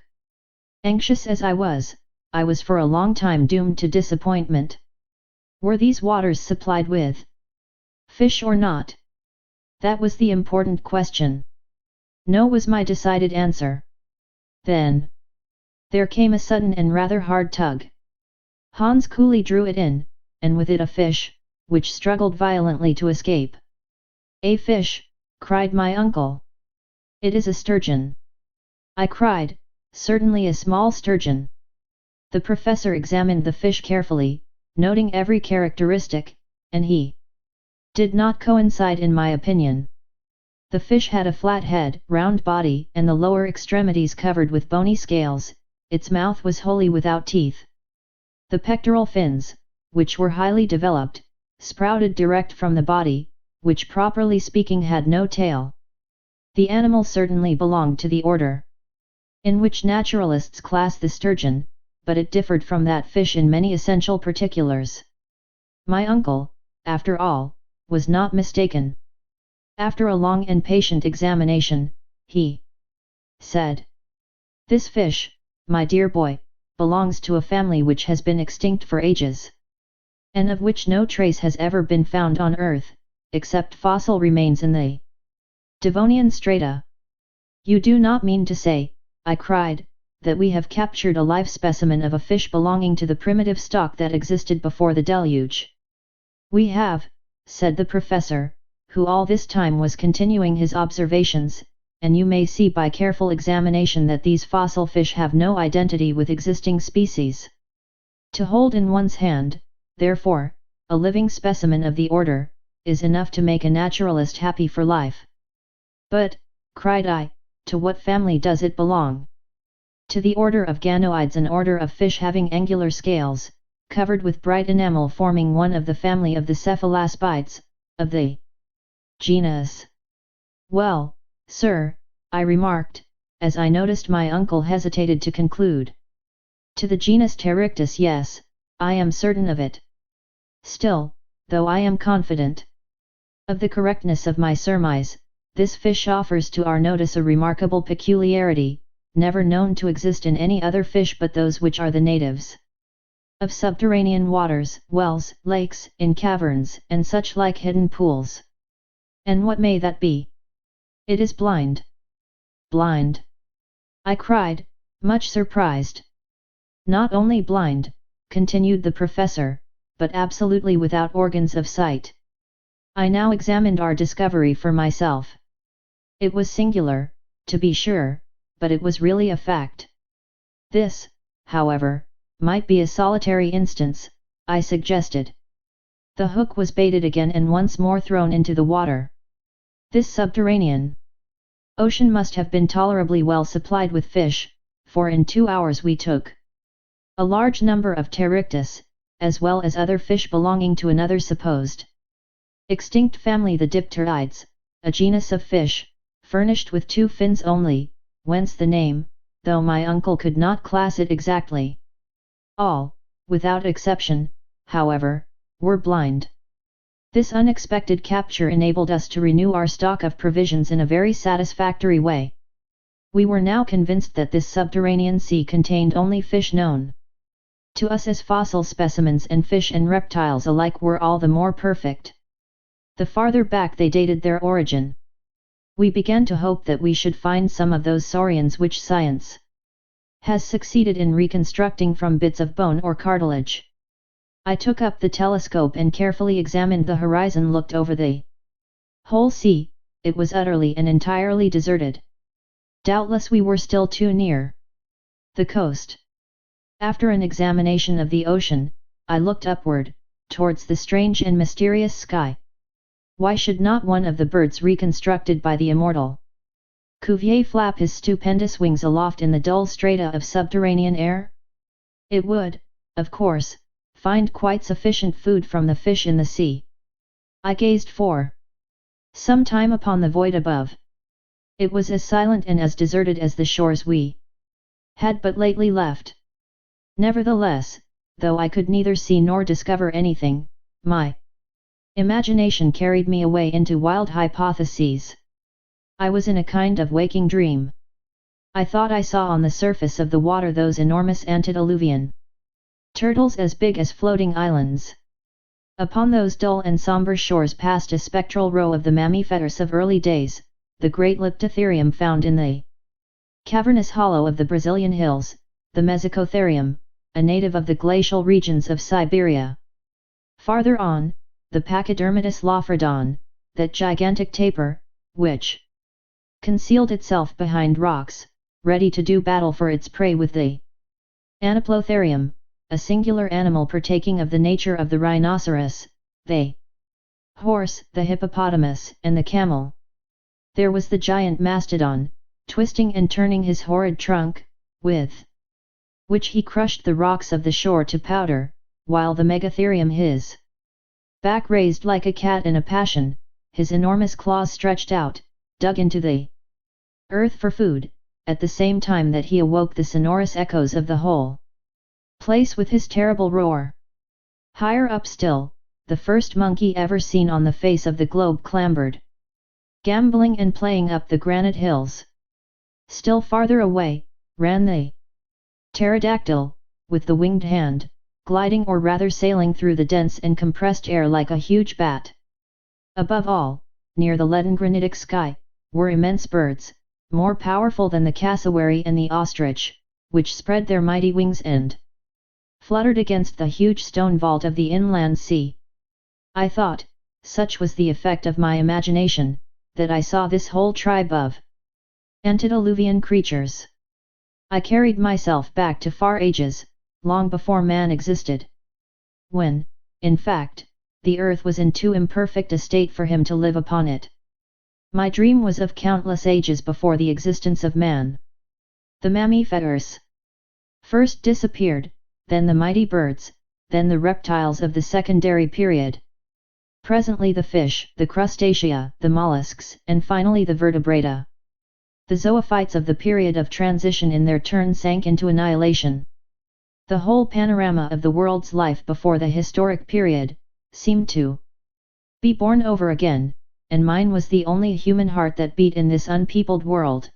Anxious as I was for a long time doomed to disappointment. Were these waters supplied with fish or not? That was the important question. No was my decided answer. Then there came a sudden and rather hard tug. Hans coolly drew it in, and with it a fish, which struggled violently to escape. "A fish!" cried my uncle. "It is a sturgeon!" I cried, "Certainly a small sturgeon." The professor examined the fish carefully, noting every characteristic, and he did not coincide in my opinion. The fish had a flat head, round body, and the lower extremities covered with bony scales. Its mouth was wholly without teeth. The pectoral fins, which were highly developed, sprouted direct from the body, which properly speaking had no tail. The animal certainly belonged to the order in which naturalists class the sturgeon, but it differed from that fish in many essential particulars. My uncle, after all, was not mistaken. After a long and patient examination, he said, "This fish, my dear boy, belongs to a family which has been extinct for ages, and of which no trace has ever been found on earth, except fossil remains in the Devonian strata." "You do not mean to say," I cried, "that we have captured a live specimen of a fish belonging to the primitive stock that existed before the deluge?" "We have," said the professor, who all this time was continuing his observations, "and you may see by careful examination that these fossil fish have no identity with existing species. To hold in one's hand, therefore, a living specimen of the order, is enough to make a naturalist happy for life. But, cried I, to what family does it belong? To the order of ganoids, an order of fish having angular scales, covered with bright enamel, forming one of the family of the cephalaspides, of the genus. Well, sir, I remarked, as I noticed my uncle hesitated to conclude. To the genus Pteryctus, yes, I am certain of it. Still, though I am confident of the correctness of my surmise, this fish offers to our notice a remarkable peculiarity, never known to exist in any other fish but those which are the natives of subterranean waters, wells, lakes, in caverns, and such like hidden pools. And what may that be? It is blind. Blind? I cried, much surprised. Not only blind, continued the professor, but absolutely without organs of sight. I now examined our discovery for myself. It was singular, to be sure, but it was really a fact. This, however, might be a solitary instance, I suggested. The hook was baited again and once more thrown into the water. This subterranean ocean must have been tolerably well supplied with fish, for in 2 hours we took a large number of Pteryctus, as well as other fish belonging to another supposed extinct family, the Dipterides, a genus of fish, furnished with 2 fins only, whence the name, though my uncle could not class it exactly. All, without exception, however, were blind. This unexpected capture enabled us to renew our stock of provisions in a very satisfactory way. We were now convinced that this subterranean sea contained only fish known to us as fossil specimens, and fish and reptiles alike were all the more perfect the farther back they dated their origin. We began to hope that we should find some of those saurians which science has succeeded in reconstructing from bits of bone or cartilage. I took up the telescope and carefully examined the horizon, looked over the whole sea. It was utterly and entirely deserted. Doubtless we were still too near the coast. After an examination of the ocean, I looked upward, towards the strange and mysterious sky. Why should not one of the birds reconstructed by the immortal Cuvier flap his stupendous wings aloft in the dull strata of subterranean air? It would, of course, find quite sufficient food from the fish in the sea. I gazed for some time upon the void above. It was as silent and as deserted as the shores we had but lately left. Nevertheless, though I could neither see nor discover anything, my imagination carried me away into wild hypotheses. I was in a kind of waking dream. I thought I saw on the surface of the water those enormous antediluvian turtles as big as floating islands. Upon those dull and sombre shores passed a spectral row of the mammifers of early days, the great Leptotherium found in the cavernous hollow of the Brazilian hills, the Mesocotherium, a native of the glacial regions of Siberia. Farther on, the Pachydermatous Lophrodon, that gigantic tapir, which concealed itself behind rocks, ready to do battle for its prey with the Anoplotherium, a singular animal partaking of the nature of the rhinoceros, the horse, the hippopotamus, and the camel. There was the giant mastodon, twisting and turning his horrid trunk, with which he crushed the rocks of the shore to powder, while the Megatherium, his back raised like a cat in a passion, his enormous claws stretched out, dug into the earth for food, at the same time that he awoke the sonorous echoes of the whole place with his terrible roar. Higher up still, the first monkey ever seen on the face of the globe clambered, gambolling and playing up the granite hills. Still farther away, ran the pterodactyl, with the winged hand, gliding or rather sailing through the dense and compressed air like a huge bat. Above all, near the leaden granitic sky, were immense birds, more powerful than the cassowary and the ostrich, which spread their mighty wings and fluttered against the huge stone vault of the inland sea. I thought, such was the effect of my imagination, that I saw this whole tribe of antediluvian creatures. I carried myself back to far ages, long before man existed. When, in fact, the earth was in too imperfect a state for him to live upon it. My dream was of countless ages before the existence of man. The mammifers first disappeared, then the mighty birds, then the reptiles of the secondary period. Presently the fish, the crustacea, the mollusks, and finally the vertebrata. The zoophytes of the period of transition in their turn sank into annihilation. The whole panorama of the world's life before the historic period seemed to be born over again, and mine was the only human heart that beat in this unpeopled world.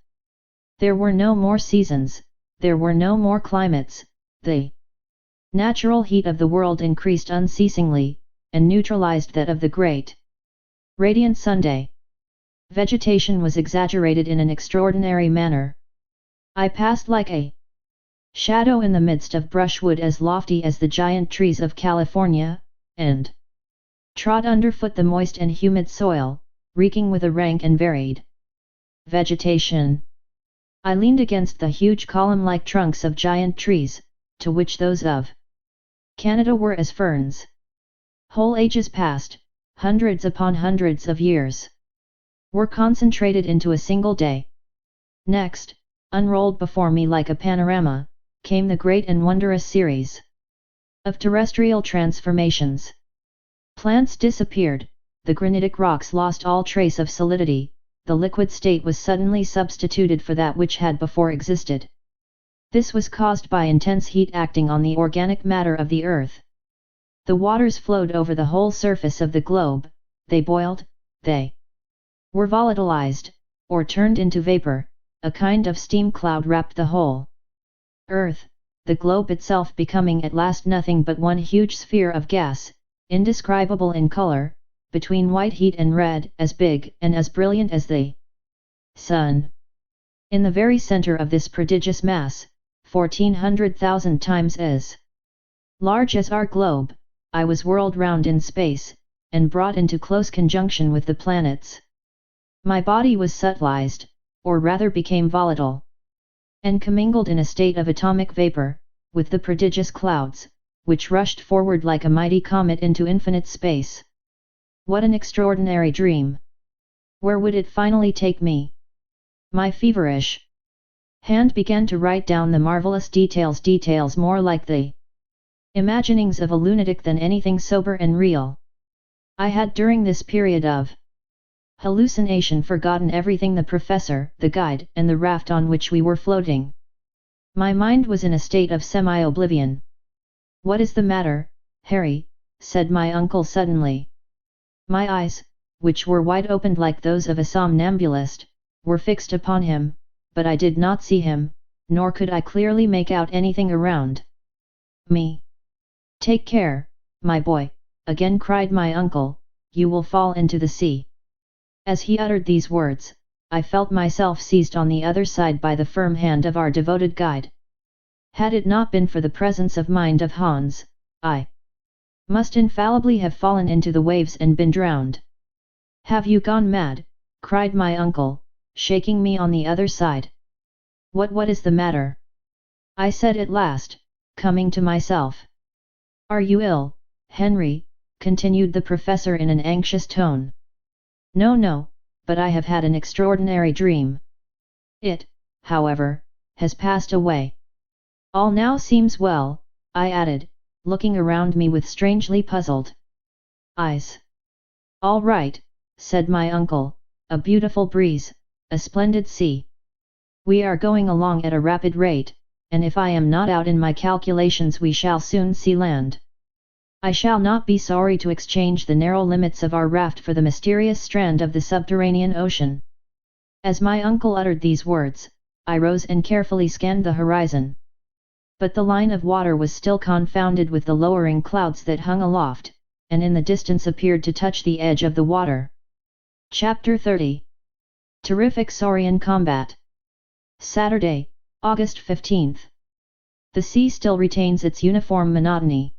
There were no more seasons, there were no more climates, the natural heat of the world increased unceasingly, and neutralized that of the great radiant Sunday. Vegetation was exaggerated in an extraordinary manner. I passed like a shadow in the midst of brushwood as lofty as the giant trees of California, and trod underfoot the moist and humid soil, reeking with a rank and varied vegetation. I leaned against the huge column-like trunks of giant trees, to which those of Canada were as ferns. Whole ages passed, hundreds upon hundreds of years were concentrated into a single day. Next, unrolled before me like a panorama, came the great and wondrous series of terrestrial transformations. Plants disappeared, the granitic rocks lost all trace of solidity, the liquid state was suddenly substituted for that which had before existed. This was caused by intense heat acting on the organic matter of the earth. The waters flowed over the whole surface of the globe, they boiled, they were volatilized, or turned into vapor, a kind of steam cloud wrapped the whole earth, the globe itself becoming at last nothing but one huge sphere of gas, indescribable in color, between white heat and red, as big and as brilliant as the sun. In the very center of this prodigious mass, 1,400,000 times as large as our globe, I was whirled round in space, and brought into close conjunction with the planets. My body was subtilized, or rather became volatile, and commingled in a state of atomic vapor, with the prodigious clouds, which rushed forward like a mighty comet into infinite space. What an extraordinary dream! Where would it finally take me? My feverish hand began to write down the marvelous details more like the imaginings of a lunatic than anything sober and real. I had during this period of hallucination forgotten everything: the professor, the guide, and the raft on which we were floating. My mind was in a state of semi-oblivion. "What is the matter, Harry?" said my uncle suddenly. My eyes, which were wide opened like those of a somnambulist, were fixed upon him, but I did not see him, nor could I clearly make out anything around me. "Take care, my boy," again cried my uncle, "you will fall into the sea." As he uttered these words, I felt myself seized on the other side by the firm hand of our devoted guide. Had it not been for the presence of mind of Hans, I must infallibly have fallen into the waves and been drowned. "Have you gone mad?" cried my uncle, shaking me on the other side. What is the matter?" I said at last, coming to myself. "Are you ill, Henry?" continued the professor in an anxious tone. No, but I have had an extraordinary dream. It, however, has passed away. All now seems well," I added, looking around me with strangely puzzled eyes. "All right," said my uncle, "a beautiful breeze, a splendid sea. We are going along at a rapid rate, and if I am not out in my calculations we shall soon see land. I shall not be sorry to exchange the narrow limits of our raft for the mysterious strand of the subterranean ocean." As my uncle uttered these words, I rose and carefully scanned the horizon. But the line of water was still confounded with the lowering clouds that hung aloft, and in the distance appeared to touch the edge of the water. Chapter 30. Terrific Saurian Combat. Saturday, August 15th. The sea still retains its uniform monotony.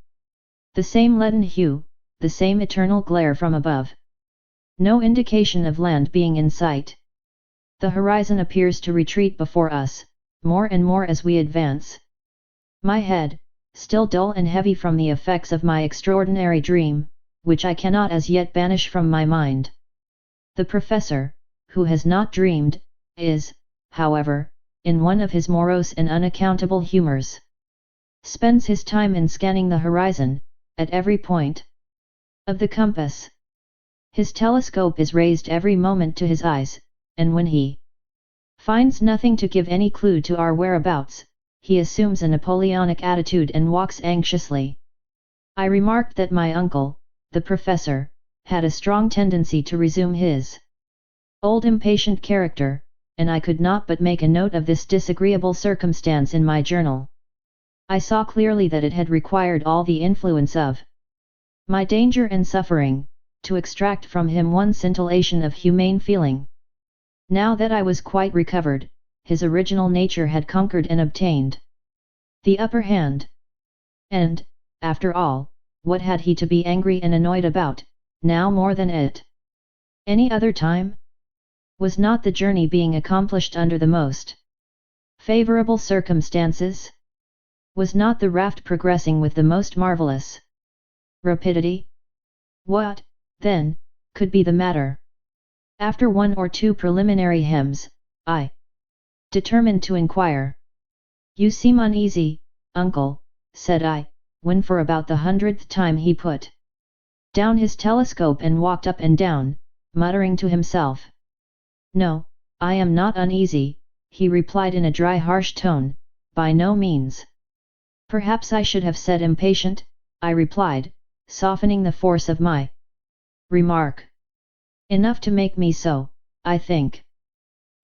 The same leaden hue, the same eternal glare from above. No indication of land being in sight. The horizon appears to retreat before us, more and more as we advance. My head, still dull and heavy from the effects of my extraordinary dream, which I cannot as yet banish from my mind. The professor, who has not dreamed, is, however, in one of his morose and unaccountable humors. Spends his time in scanning the horizon, at every point of the compass. His telescope is raised every moment to his eyes, and when he finds nothing to give any clue to our whereabouts, he assumes a Napoleonic attitude and walks anxiously. I remarked that my uncle, the professor, had a strong tendency to resume his old impatient character, and I could not but make a note of this disagreeable circumstance in my journal. I saw clearly that it had required all the influence of my danger and suffering, to extract from him one scintillation of humane feeling. Now that I was quite recovered, his original nature had conquered and obtained the upper hand. And, after all, what had he to be angry and annoyed about, now more than at any other time? Was not the journey being accomplished under the most favorable circumstances? Was not the raft progressing with the most marvelous rapidity? What, then, could be the matter? After one or two preliminary hems, I determined to inquire. "You seem uneasy, uncle," said I, when for about the 100th time he put down his telescope and walked up and down, muttering to himself. "No, I am not uneasy," he replied in a dry harsh tone, "by no means." "Perhaps I should have said impatient," I replied, softening the force of my remark. "Enough to make me so, I think."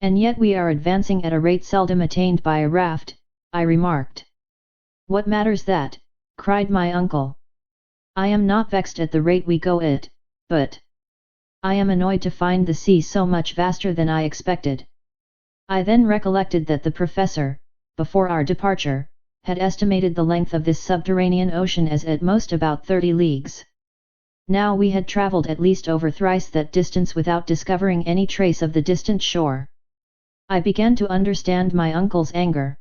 "And yet we are advancing at a rate seldom attained by a raft," I remarked. "What matters that?" cried my uncle. "I am not vexed at the rate we go at, but I am annoyed to find the sea so much vaster than I expected." I then recollected that the professor, before our departure, had estimated the length of this subterranean ocean as at most about 30 leagues. Now we had travelled at least over thrice that distance without discovering any trace of the distant shore. I began to understand my uncle's anger.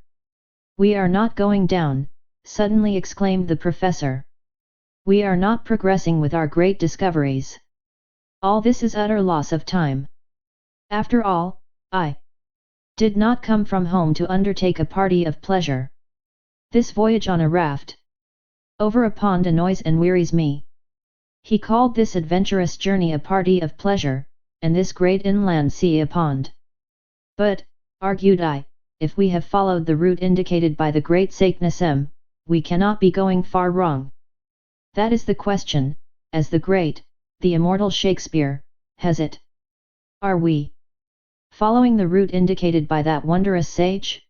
"We are not going down," suddenly exclaimed the professor. "We are not progressing with our great discoveries. All this is utter loss of time. After all, I did not come from home to undertake a party of pleasure. This voyage on a raft over a pond annoys and wearies me." He called this adventurous journey a party of pleasure, and this great inland sea a pond. "But," argued I, "if we have followed the route indicated by the great Saknussemm, we cannot be going far wrong. That is the question, as the great, the immortal Shakespeare, has it. Are we following the route indicated by that wondrous sage?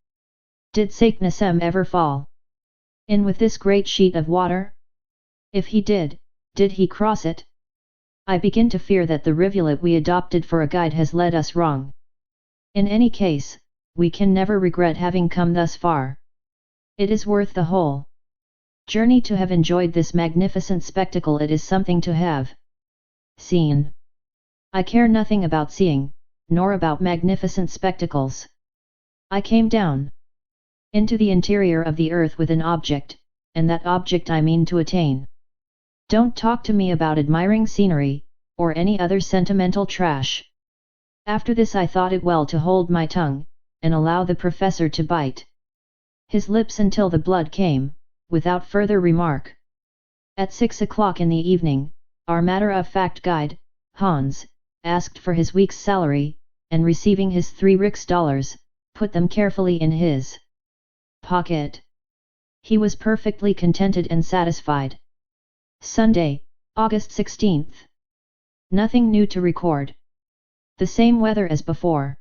Did Saknussemm ever fall in with this great sheet of water? If he did he cross it? I begin to fear that the rivulet we adopted for a guide has led us wrong. In any case, we can never regret having come thus far. It is worth the whole journey to have enjoyed this magnificent spectacle. It is something to have seen. I care nothing about seeing, nor about magnificent spectacles. I came down into the interior of the earth with an object, and that object I mean to attain. Don't talk to me about admiring scenery, or any other sentimental trash." After this I thought it well to hold my tongue, and allow the professor to bite his lips until the blood came, without further remark. At 6 o'clock in the evening, our matter-of-fact guide, Hans, asked for his week's salary, and receiving his 3 rix-dollars, put them carefully in his pocket. He was perfectly contented and satisfied. Sunday, August 16th. Nothing new to record. The same weather as before.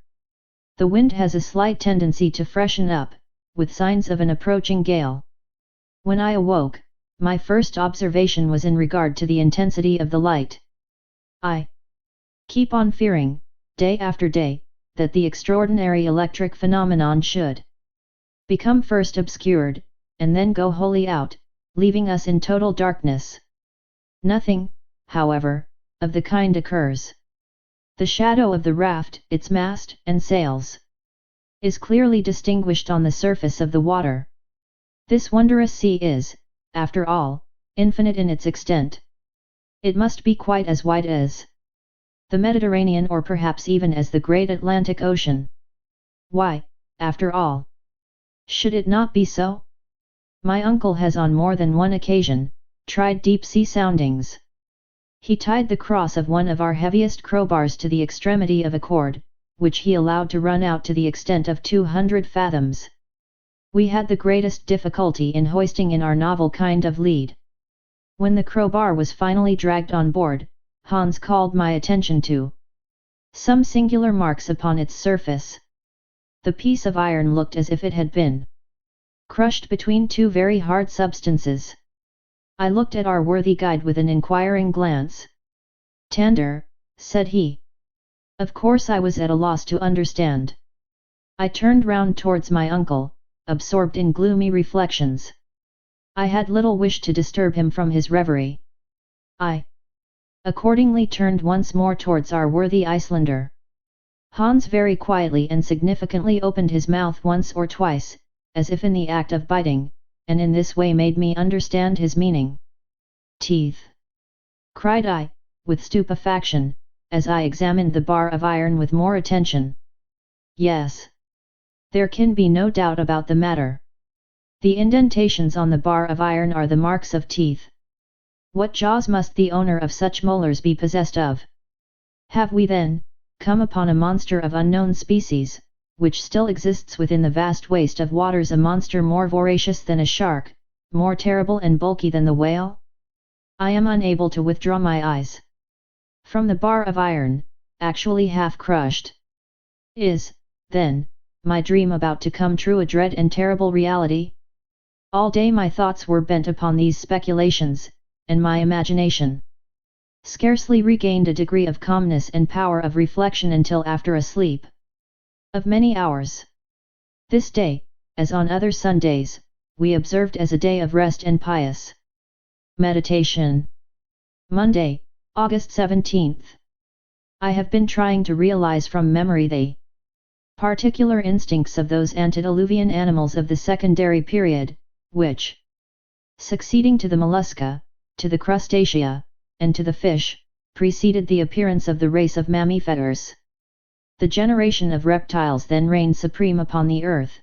The wind has a slight tendency to freshen up, with signs of an approaching gale. When I awoke, my first observation was in regard to the intensity of the light. I keep on fearing, day after day, that the extraordinary electric phenomenon should become first obscured, and then go wholly out, leaving us in total darkness. Nothing, however, of the kind occurs. The shadow of the raft, its mast and sails, is clearly distinguished on the surface of the water. This wondrous sea is, after all, infinite in its extent. It must be quite as wide as the Mediterranean or perhaps even as the great Atlantic Ocean. Why, after all, should it not be so? My uncle has on more than one occasion tried deep-sea soundings. He tied the cross of one of our heaviest crowbars to the extremity of a cord, which he allowed to run out to the extent of 200 fathoms. We had the greatest difficulty in hoisting in our novel kind of lead. When the crowbar was finally dragged on board, Hans called my attention to some singular marks upon its surface. The piece of iron looked as if it had been crushed between two very hard substances. I looked at our worthy guide with an inquiring glance. "Tender," said he. Of course I was at a loss to understand. I turned round towards my uncle, absorbed in gloomy reflections. I had little wish to disturb him from his reverie. I accordingly turned once more towards our worthy Icelander. Hans very quietly and significantly opened his mouth once or twice, as if in the act of biting, and in this way made me understand his meaning. "Teeth!" cried I, with stupefaction, as I examined the bar of iron with more attention. "Yes. There can be no doubt about the matter. The indentations on the bar of iron are the marks of teeth. What jaws must the owner of such molars be possessed of? Have we then come upon a monster of unknown species, which still exists within the vast waste of waters, a monster more voracious than a shark, more terrible and bulky than the whale? I am unable to withdraw my eyes from the bar of iron, actually half crushed. Is, then, my dream about to come true, a dread and terrible reality? All day my thoughts were bent upon these speculations, and my imagination scarcely regained a degree of calmness and power of reflection until after a sleep of many hours. This day, as on other Sundays, we observed as a day of rest and pious meditation. Monday, August 17th. I have been trying to realize from memory the particular instincts of those antediluvian animals of the secondary period, which, succeeding to the mollusca, to the crustacea, and to the fish, preceded the appearance of the race of mammifers. The generation of reptiles then reigned supreme upon the earth.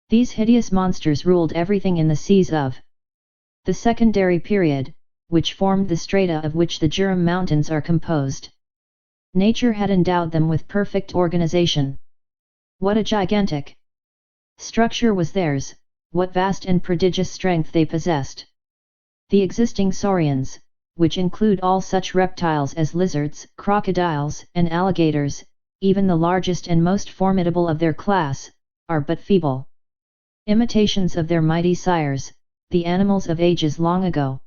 These hideous monsters ruled everything in the seas of the secondary period, which formed the strata of which the Jura Mountains are composed. Nature had endowed them with perfect organization. What a gigantic structure was theirs, what vast and prodigious strength they possessed! The existing saurians, which include all such reptiles as lizards, crocodiles, and alligators, even the largest and most formidable of their class, are but feeble imitations of their mighty sires, the animals of ages long ago.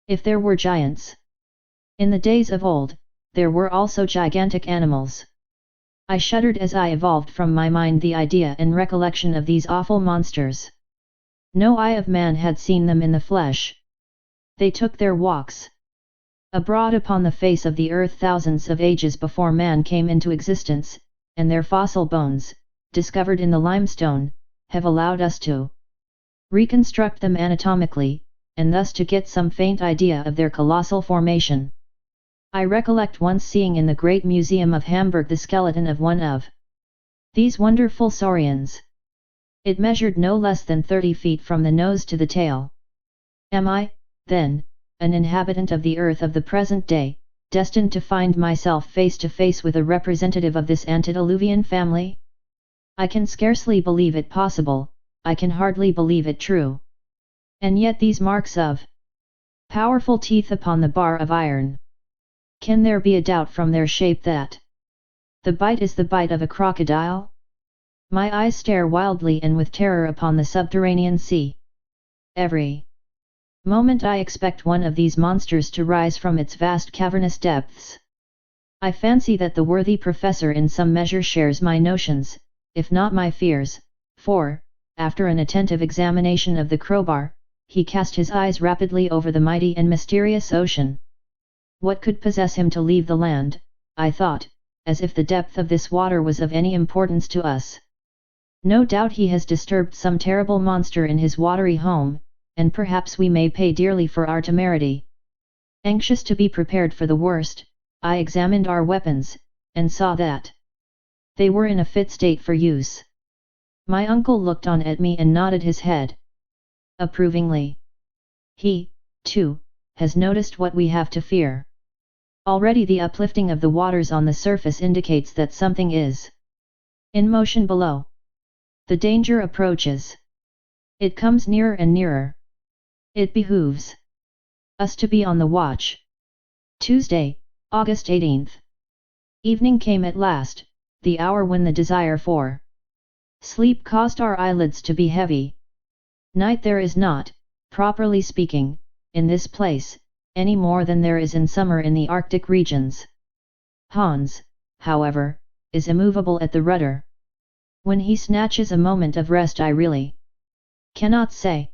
If there were giants in the days of old, there were also gigantic animals. I shuddered as I evolved from my mind the idea and recollection of these awful monsters. No eye of man had seen them in the flesh. They took their walks abroad upon the face of the earth thousands of ages before man came into existence, and their fossil bones, discovered in the limestone, have allowed us to reconstruct them anatomically, and thus to get some faint idea of their colossal formation. I recollect once seeing in the Great Museum of Hamburg the skeleton of one of these wonderful saurians. It measured no less than 30 feet from the nose to the tail. Am I, then, an inhabitant of the earth of the present day, destined to find myself face to face with a representative of this antediluvian family? I can scarcely believe it possible, I can hardly believe it true. And yet these marks of powerful teeth upon the bar of iron. Can there be a doubt from their shape that the bite is the bite of a crocodile? My eyes stare wildly and with terror upon the subterranean sea. Every moment I expect one of these monsters to rise from its vast cavernous depths. I fancy that the worthy professor in some measure shares my notions, if not my fears, for, after an attentive examination of the crowbar, he cast his eyes rapidly over the mighty and mysterious ocean. What could possess him to leave the land, I thought, as if the depth of this water was of any importance to us. No doubt he has disturbed some terrible monster in his watery home, and perhaps we may pay dearly for our temerity. Anxious to be prepared for the worst, I examined our weapons, and saw that they were in a fit state for use. My uncle looked on at me and nodded his head approvingly. He, too, has noticed what we have to fear. Already the uplifting of the waters on the surface indicates that something is in motion below. The danger approaches. It comes nearer and nearer. It behooves us to be on the watch. Tuesday, August 18th. Evening came at last, the hour when the desire for sleep caused our eyelids to be heavy. Night there is not, properly speaking, in this place, any more than there is in summer in the Arctic regions. Hans, however, is immovable at the rudder. When he snatches a moment of rest I really cannot say.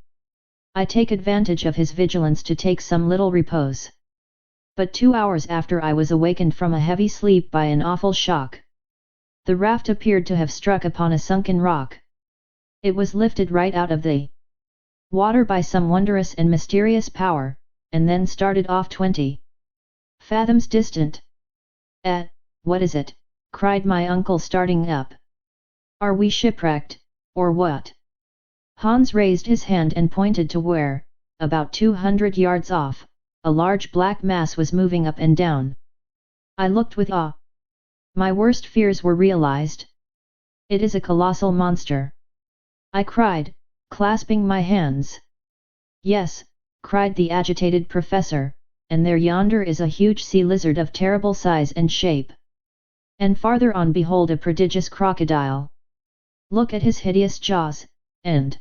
I take advantage of his vigilance to take some little repose. But 2 hours after I was awakened from a heavy sleep by an awful shock. The raft appeared to have struck upon a sunken rock. It was lifted right out of the water by some wondrous and mysterious power, and then started off 20 fathoms distant. What is it?" cried my uncle starting up. "Are we shipwrecked, or what?" Hans raised his hand and pointed to where, about 200 yards off, a large black mass was moving up and down. I looked with awe. My worst fears were realized. "It is a colossal monster!" I cried, clasping my hands. "Yes," cried the agitated professor, "and there yonder is a huge sea lizard of terrible size and shape. And farther on behold a prodigious crocodile. Look at his hideous jaws, and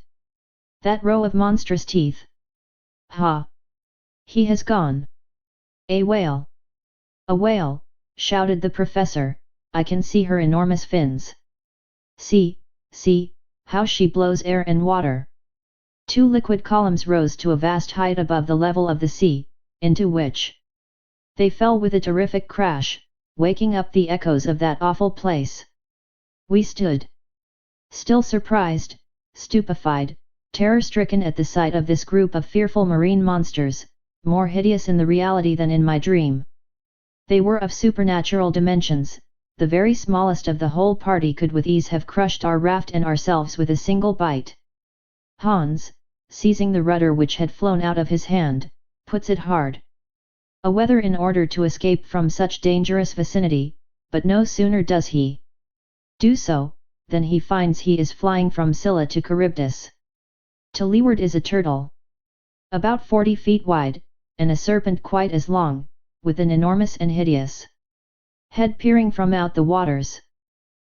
that row of monstrous teeth. Ha! He has gone. A whale! A whale!" shouted the professor. "I can see her enormous fins. See, see, how she blows air and water." 2 liquid columns rose to a vast height above the level of the sea, into which they fell with a terrific crash, waking up the echoes of that awful place. We stood still, surprised, stupefied, terror-stricken at the sight of this group of fearful marine monsters, more hideous in the reality than in my dream. They were of supernatural dimensions. The very smallest of the whole party could with ease have crushed our raft and ourselves with a single bite. Hans, seizing the rudder which had flown out of his hand, puts it hard aweather in order to escape from such dangerous vicinity, but no sooner does he do so, than he finds he is flying from Scylla to Charybdis. To leeward is a turtle, about 40 feet wide, and a serpent quite as long, with an enormous and hideous head peering from out the waters.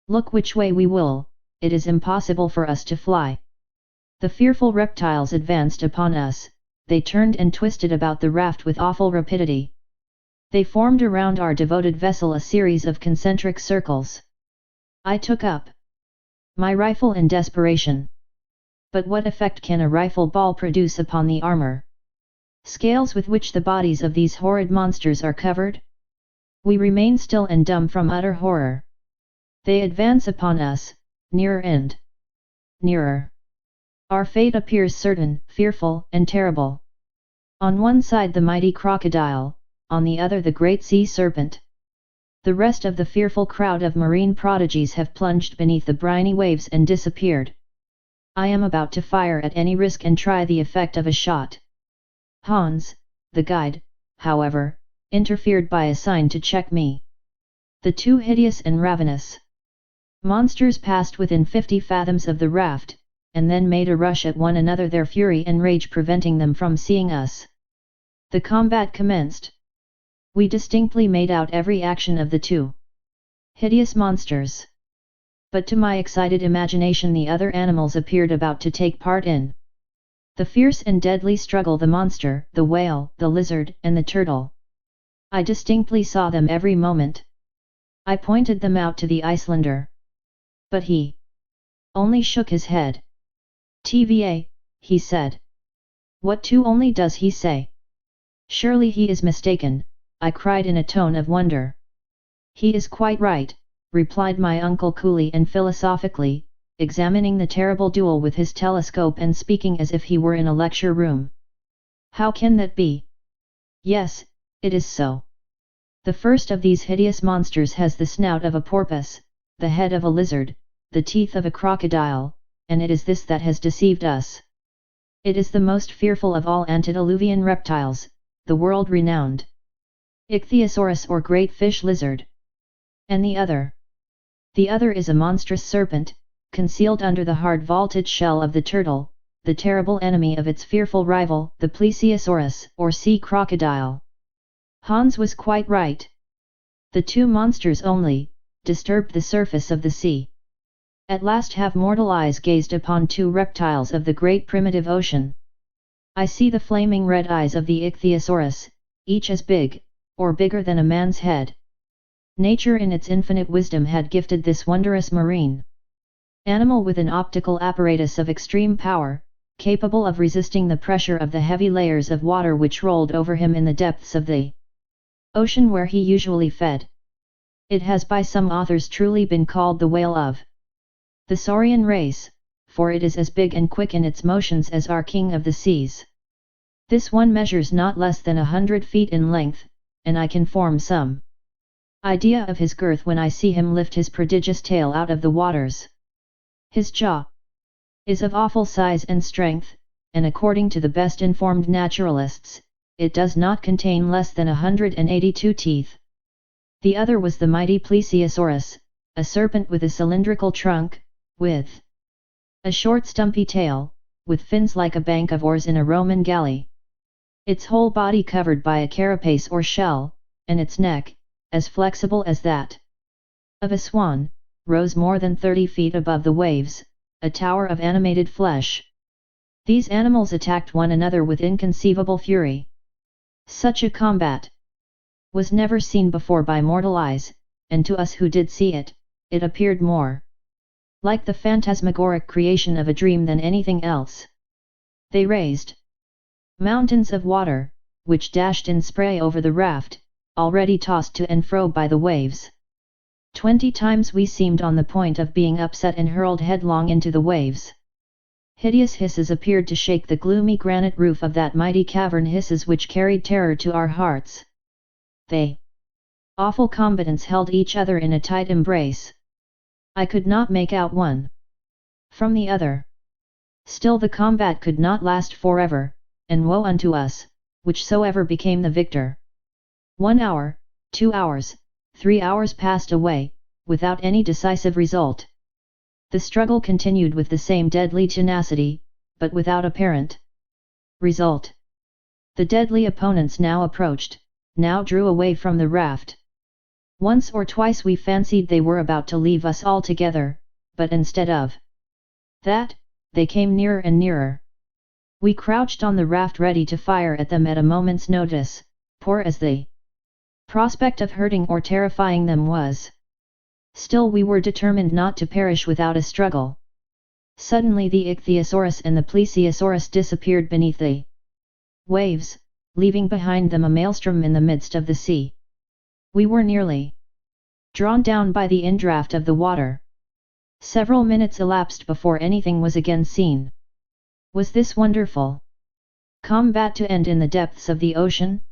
Look which way we will, it is impossible for us to fly. The fearful reptiles advanced upon us. They turned and twisted about the raft with awful rapidity. They formed around our devoted vessel a series of concentric circles. I took up my rifle in desperation. But what effect can a rifle ball produce upon the armor, scales with which the bodies of these horrid monsters are covered? We remain still and dumb from utter horror. They advance upon us, nearer and nearer. Our fate appears certain, fearful, and terrible. On one side the mighty crocodile, on the other the great sea serpent. The rest of the fearful crowd of marine prodigies have plunged beneath the briny waves and disappeared. I am about to fire at any risk and try the effect of a shot. Hans, the guide, however, interfered by a sign to check me. The 2 hideous and ravenous monsters passed within 50 fathoms of the raft, and then made a rush at one another, their fury and rage preventing them from seeing us. The combat commenced. We distinctly made out every action of the 2 hideous monsters. But to my excited imagination the other animals appeared about to take part in the fierce and deadly struggle. The monster, the whale, the lizard, and the turtle. I distinctly saw them every moment. I pointed them out to the Icelander. But he only shook his head. "TVA," he said. "What to only does he say? Surely he is mistaken," I cried in a tone of wonder. "He is quite right," replied my uncle coolly and philosophically, examining the terrible duel with his telescope and speaking as if he were in a lecture room. "How can that be? Yes, It is so. The first of these hideous monsters has the snout of a porpoise, the head of a lizard, the teeth of a crocodile, and it is this that has deceived us. It is the most fearful of all antediluvian reptiles, the world-renowned Ichthyosaurus or great fish lizard. And the other? The other is a monstrous serpent, concealed under the hard vaulted shell of the turtle, the terrible enemy of its fearful rival, the Plesiosaurus or sea crocodile. Hans was quite right. The two monsters only, disturbed the surface of the sea. At last have mortal eyes gazed upon two reptiles of the great primitive ocean. I see the flaming red eyes of the Ichthyosaurus, each as big, or bigger than a man's head. Nature in its infinite wisdom had gifted this wondrous marine animal with an optical apparatus of extreme power, capable of resisting the pressure of the heavy layers of water which rolled over him in the depths of the ocean where he usually fed. It has by some authors truly been called the whale of the saurian race, for it is as big and quick in its motions as our king of the seas. This one measures not less than 100 feet in length, and I can form some idea of his girth when I see him lift his prodigious tail out of the waters. His jaw is of awful size and strength, and according to the best informed naturalists, it does not contain less than 182 teeth. The other was the mighty Plesiosaurus, a serpent with a cylindrical trunk, with a short stumpy tail, with fins like a bank of oars in a Roman galley. Its whole body covered by a carapace or shell, and its neck, as flexible as that of a swan, rose more than 30 feet above the waves, a tower of animated flesh. These animals attacked one another with inconceivable fury. Such a combat was never seen before by mortal eyes, and to us who did see it, it appeared more like the phantasmagoric creation of a dream than anything else. They raised mountains of water, which dashed in spray over the raft, already tossed to and fro by the waves. 20 times we seemed on the point of being upset and hurled headlong into the waves. Hideous hisses appeared to shake the gloomy granite roof of that mighty cavern, hisses which carried terror to our hearts. They, awful combatants, held each other in a tight embrace. I could not make out one from the other. Still the combat could not last forever, and woe unto us, whichsoever became the victor. 1 hour, 2 hours, 3 hours passed away, without any decisive result. The struggle continued with the same deadly tenacity, but without apparent result. The deadly opponents now approached, now drew away from the raft. Once or twice we fancied they were about to leave us altogether, but instead of that, they came nearer and nearer. We crouched on the raft ready to fire at them at a moment's notice, poor as the prospect of hurting or terrifying them was. Still we were determined not to perish without a struggle. Suddenly the Ichthyosaurus and the Plesiosaurus disappeared beneath the waves, leaving behind them a maelstrom in the midst of the sea. We were nearly drawn down by the indraft of the water. Several minutes elapsed before anything was again seen. Was this wonderful combat to end in the depths of the ocean?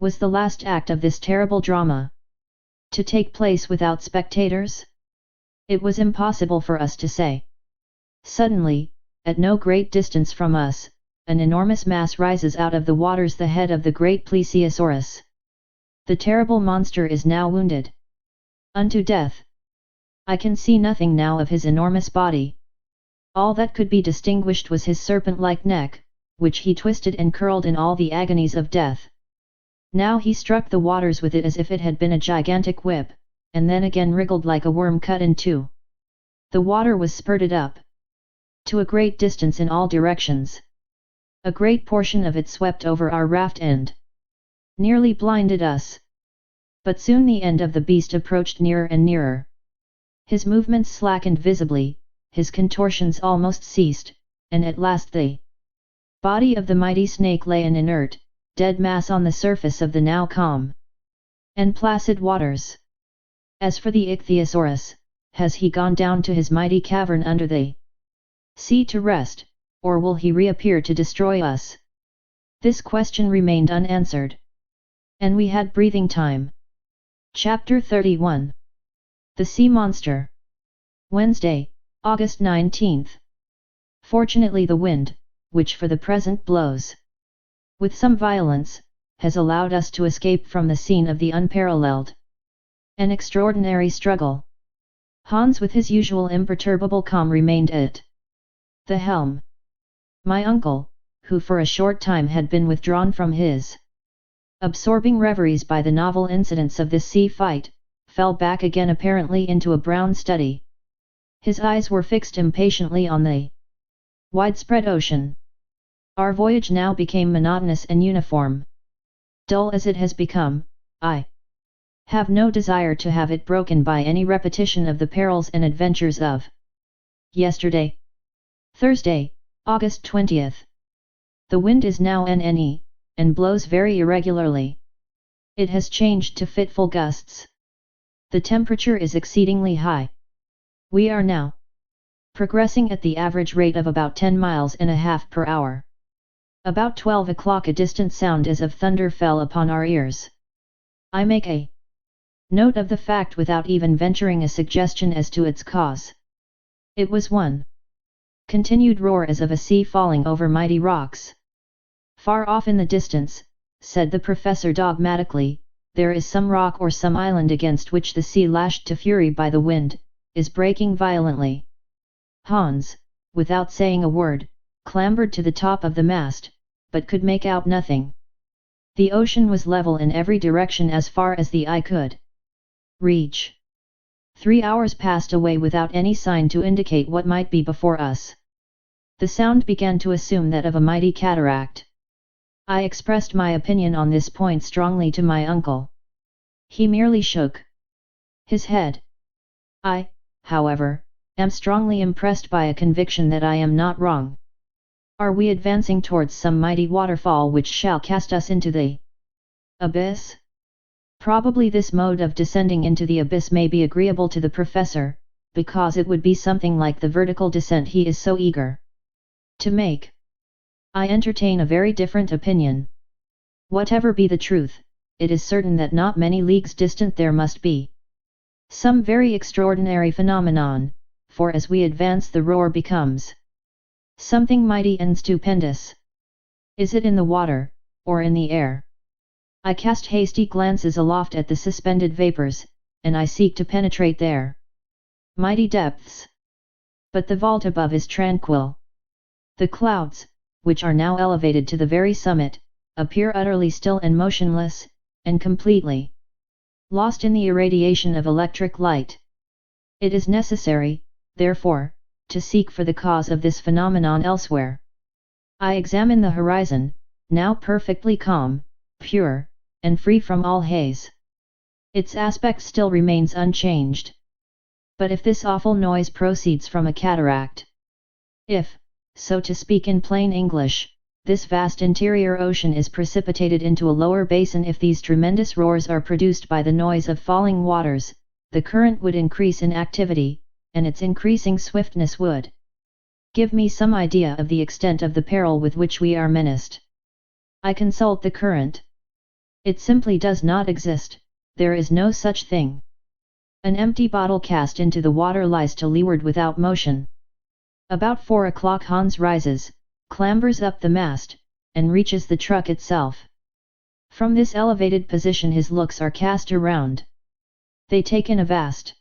Was the last act of this terrible drama to take place without spectators? It was impossible for us to say. Suddenly, at no great distance from us, an enormous mass rises out of the waters, the head of the great Plesiosaurus. The terrible monster is now wounded unto death. I can see nothing now of his enormous body. All that could be distinguished was his serpent-like neck, which he twisted and curled in all the agonies of death. Now he struck the waters with it as if it had been a gigantic whip, and then again wriggled like a worm cut in two. The water was spurted up to a great distance in all directions. A great portion of it swept over our raft and nearly blinded us. But soon the end of the beast approached nearer and nearer. His movements slackened visibly, his contortions almost ceased, and at last the body of the mighty snake lay an inert, dead mass on the surface of the now calm and placid waters. As for the Ichthyosaurus, has he gone down to his mighty cavern under the sea to rest, or will he reappear to destroy us? This question remained unanswered. And we had breathing time. Chapter 31. The Sea Monster. Wednesday, August 19th. Fortunately the wind, which for the present blows with some violence, has allowed us to escape from the scene of the unparalleled and extraordinary struggle. Hans with his usual imperturbable calm remained at the helm. My uncle, who for a short time had been withdrawn from his absorbing reveries by the novel incidents of this sea fight, fell back again apparently into a brown study. His eyes were fixed impatiently on the widespread ocean. Our voyage now became monotonous and uniform. Dull as it has become, I have no desire to have it broken by any repetition of the perils and adventures of yesterday. Thursday, August 20th. The wind is now NNE, and blows very irregularly. It has changed to fitful gusts. The temperature is exceedingly high. We are now progressing at the average rate of about 10 miles and a half per hour. About 12 o'clock a distant sound as of thunder fell upon our ears. I make a note of the fact without even venturing a suggestion as to its cause. It was one continued roar as of a sea falling over mighty rocks. Far off in the distance, said the professor dogmatically, there is some rock or some island against which the sea, lashed to fury by the wind, is breaking violently. Hans, without saying a word, clambered to the top of the mast, but could make out nothing. The ocean was level in every direction as far as the eye could reach. 3 hours passed away without any sign to indicate what might be before us. The sound began to assume that of a mighty cataract. I expressed my opinion on this point strongly to my uncle. He merely shook his head. I, however, am strongly impressed by a conviction that I am not wrong. Are we advancing towards some mighty waterfall which shall cast us into the abyss? Probably this mode of descending into the abyss may be agreeable to the professor, because it would be something like the vertical descent he is so eager to make. I entertain a very different opinion. Whatever be the truth, it is certain that not many leagues distant there must be some very extraordinary phenomenon, for as we advance the roar becomes something mighty and stupendous. Is it in the water, or in the air? I cast hasty glances aloft at the suspended vapours, and I seek to penetrate their mighty depths. But the vault above is tranquil. The clouds, which are now elevated to the very summit, appear utterly still and motionless, and completely lost in the irradiation of electric light. It is necessary, therefore, to seek for the cause of this phenomenon elsewhere. I examine the horizon, now perfectly calm, pure, and free from all haze. Its aspect still remains unchanged. But if this awful noise proceeds from a cataract, if, so to speak in plain English, this vast interior ocean is precipitated into a lower basin, if these tremendous roars are produced by the noise of falling waters, the current would increase in activity, and its increasing swiftness would give me some idea of the extent of the peril with which we are menaced. I consult the current. It simply does not exist, there is no such thing. An empty bottle cast into the water lies to leeward without motion. About 4 o'clock Hans rises, clambers up the mast, and reaches the truck itself. From this elevated position his looks are cast around. They take in a vast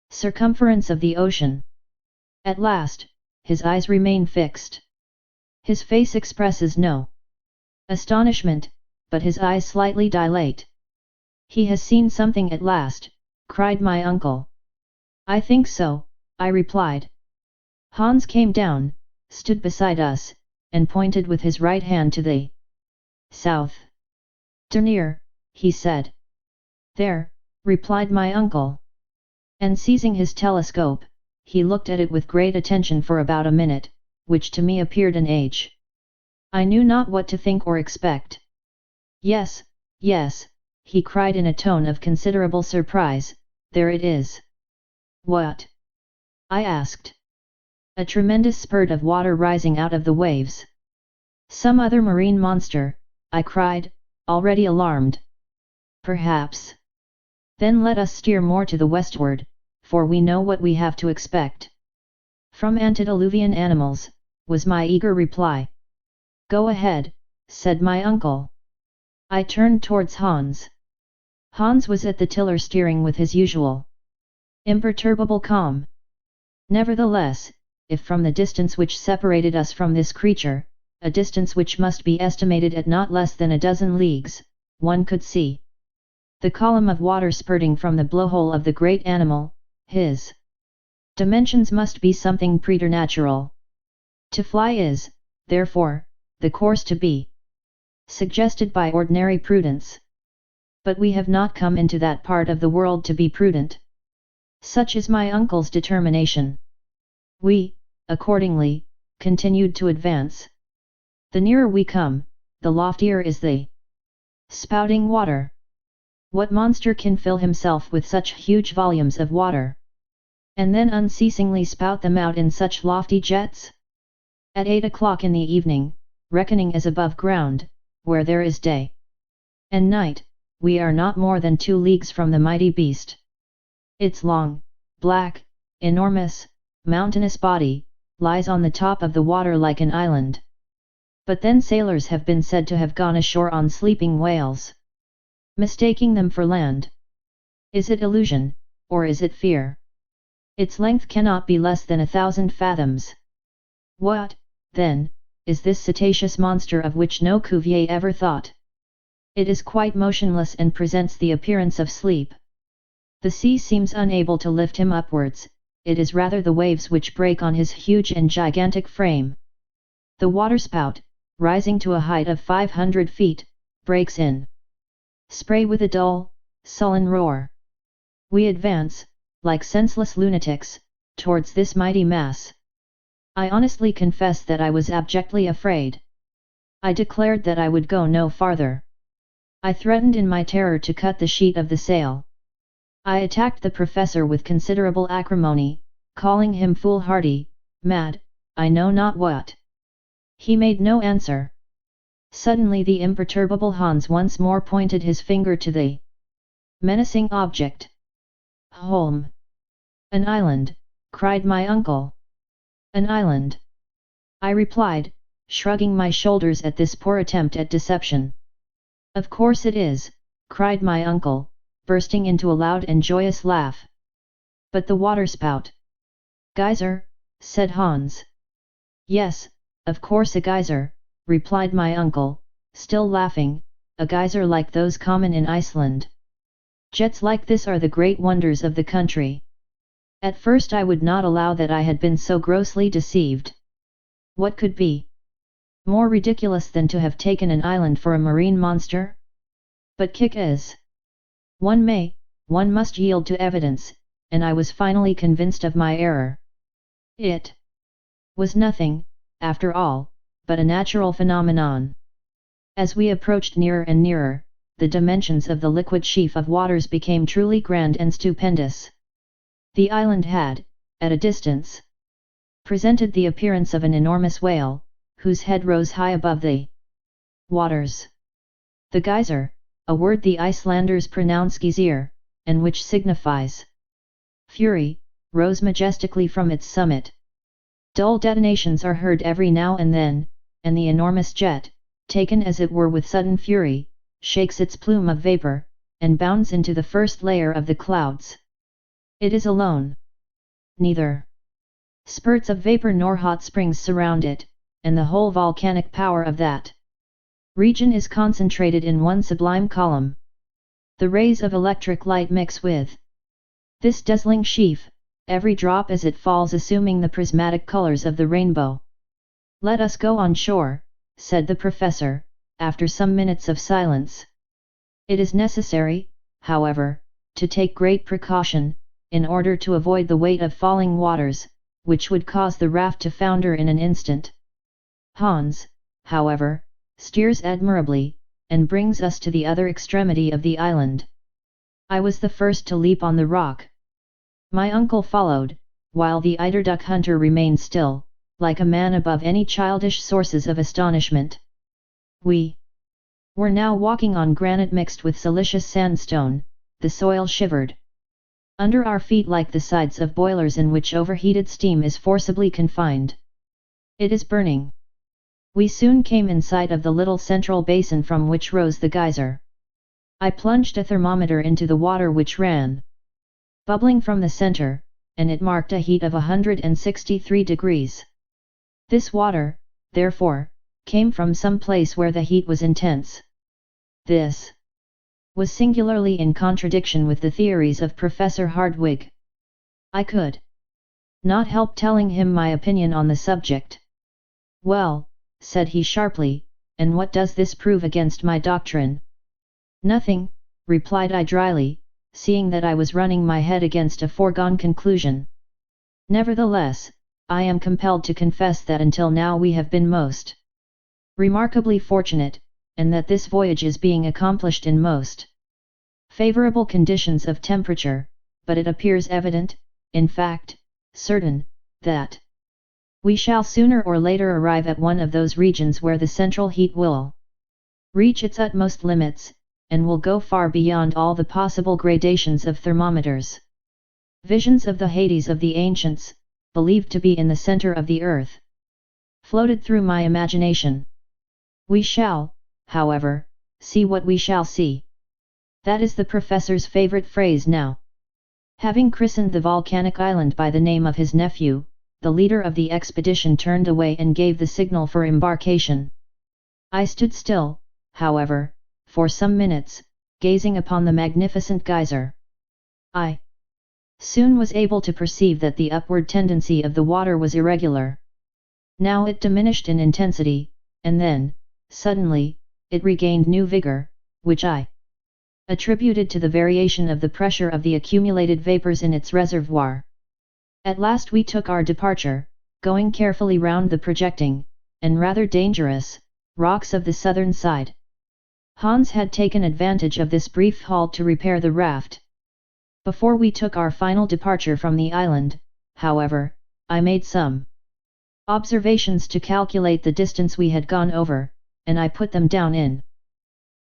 circumference of the ocean. At last, his eyes remain fixed. His face expresses no astonishment, but his eyes slightly dilate. He has seen something at last, cried my uncle. I think so, I replied. Hans came down, stood beside us, and pointed with his right hand to the south. Near, he said. There, replied my uncle. And seizing his telescope, he looked at it with great attention for about a minute, which to me appeared an age. I knew not what to think or expect. Yes, yes, he cried in a tone of considerable surprise, there it is. What? I asked. A tremendous spurt of water rising out of the waves. Some other marine monster, I cried, already alarmed. Perhaps. Then let us steer more to the westward, for we know what we have to expect. From antediluvian animals, was my eager reply. Go ahead, said my uncle. I turned towards Hans. Hans was at the tiller steering with his usual imperturbable calm. Nevertheless, if from the distance which separated us from this creature, a distance which must be estimated at not less than a dozen leagues, one could see the column of water spurting from the blowhole of the great animal, his dimensions must be something preternatural. To fly is, therefore, the course to be suggested by ordinary prudence. But we have not come into that part of the world to be prudent. Such is my uncle's determination. We, accordingly, continued to advance. The nearer we come, the loftier is the spouting water. What monster can fill himself with such huge volumes of water, and then unceasingly spout them out in such lofty jets? At 8 o'clock in the evening, reckoning as above ground, where there is day and night, we are not more than 2 leagues from the mighty beast. Its long, black, enormous, mountainous body, lies on the top of the water like an island. But then sailors have been said to have gone ashore on sleeping whales, mistaking them for land. Is it illusion, or is it fear? Its length cannot be less than 1,000 fathoms. What, then, is this cetaceous monster of which no Cuvier ever thought? It is quite motionless and presents the appearance of sleep. The sea seems unable to lift him upwards, it is rather the waves which break on his huge and gigantic frame. The waterspout, rising to a height of 500 feet, breaks in spray with a dull, sullen roar. We advance, like senseless lunatics, towards this mighty mass. I honestly confess that I was abjectly afraid. I declared that I would go no farther. I threatened in my terror to cut the sheet of the sail. I attacked the professor with considerable acrimony, calling him foolhardy, mad, I know not what. He made no answer. Suddenly the imperturbable Hans once more pointed his finger to the menacing object. Home! An island, cried my uncle. An island! I replied, shrugging my shoulders at this poor attempt at deception. Of course it is, cried my uncle, bursting into a loud and joyous laugh. But the waterspout? Geyser, said Hans. Yes, of course a geyser, replied my uncle, still laughing, a geyser like those common in Iceland. Jets like this are the great wonders of the country. At first I would not allow that I had been so grossly deceived. What could be more ridiculous than to have taken an island for a marine monster? But kick as one may, one must yield to evidence, and I was finally convinced of my error. It was nothing, after all, but a natural phenomenon. As we approached nearer and nearer, the dimensions of the liquid sheaf of waters became truly grand and stupendous. The island had, at a distance, presented the appearance of an enormous whale, whose head rose high above the waters. The geyser, a word the Icelanders pronounce geyser, and which signifies fury, rose majestically from its summit. Dull detonations are heard every now and then, and the enormous jet, taken as it were with sudden fury, shakes its plume of vapour, and bounds into the first layer of the clouds. It is alone. Neither spurts of vapour nor hot springs surround it, and the whole volcanic power of that region is concentrated in one sublime column. The rays of electric light mix with this dazzling sheaf, every drop as it falls assuming the prismatic colours of the rainbow. Let us go on shore, said the professor, after some minutes of silence. It is necessary, however, to take great precaution, in order to avoid the weight of falling waters, which would cause the raft to founder in an instant. Hans, however, steers admirably, and brings us to the other extremity of the island. I was the first to leap on the rock. My uncle followed, while the eiderduck hunter remained still, like a man above any childish sources of astonishment. We We're now walking on granite mixed with silicious sandstone, the soil shivered under our feet like the sides of boilers in which overheated steam is forcibly confined. It is burning. We soon came in sight of the little central basin from which rose the geyser. I plunged a thermometer into the water which ran bubbling from the center, and it marked a heat of 163 degrees. This water, therefore, came from some place where the heat was intense. This was singularly in contradiction with the theories of Professor Hardwigg. I could not help telling him my opinion on the subject. "Well," said he sharply, "and what does this prove against my doctrine?" "Nothing," replied I dryly, seeing that I was running my head against a foregone conclusion. "Nevertheless, I am compelled to confess that until now we have been most remarkably fortunate, and that this voyage is being accomplished in most favorable conditions of temperature, but it appears evident, in fact, certain, that we shall sooner or later arrive at one of those regions where the central heat will reach its utmost limits, and will go far beyond all the possible gradations of thermometers." Visions of the Hades of the ancients, believed to be in the center of the earth, floated through my imagination. We shall, however, see what we shall see. That is the professor's favorite phrase now. Having christened the volcanic island by the name of his nephew, the leader of the expedition turned away and gave the signal for embarkation. I stood still, however, for some minutes, gazing upon the magnificent geyser. I soon was able to perceive that the upward tendency of the water was irregular. Now it diminished in intensity, and then, suddenly, it regained new vigor, which I attributed to the variation of the pressure of the accumulated vapors in its reservoir. At last we took our departure, going carefully round the projecting, and rather dangerous, rocks of the southern side. Hans had taken advantage of this brief halt to repair the raft. Before we took our final departure from the island, however, I made some observations to calculate the distance we had gone over, and I put them down in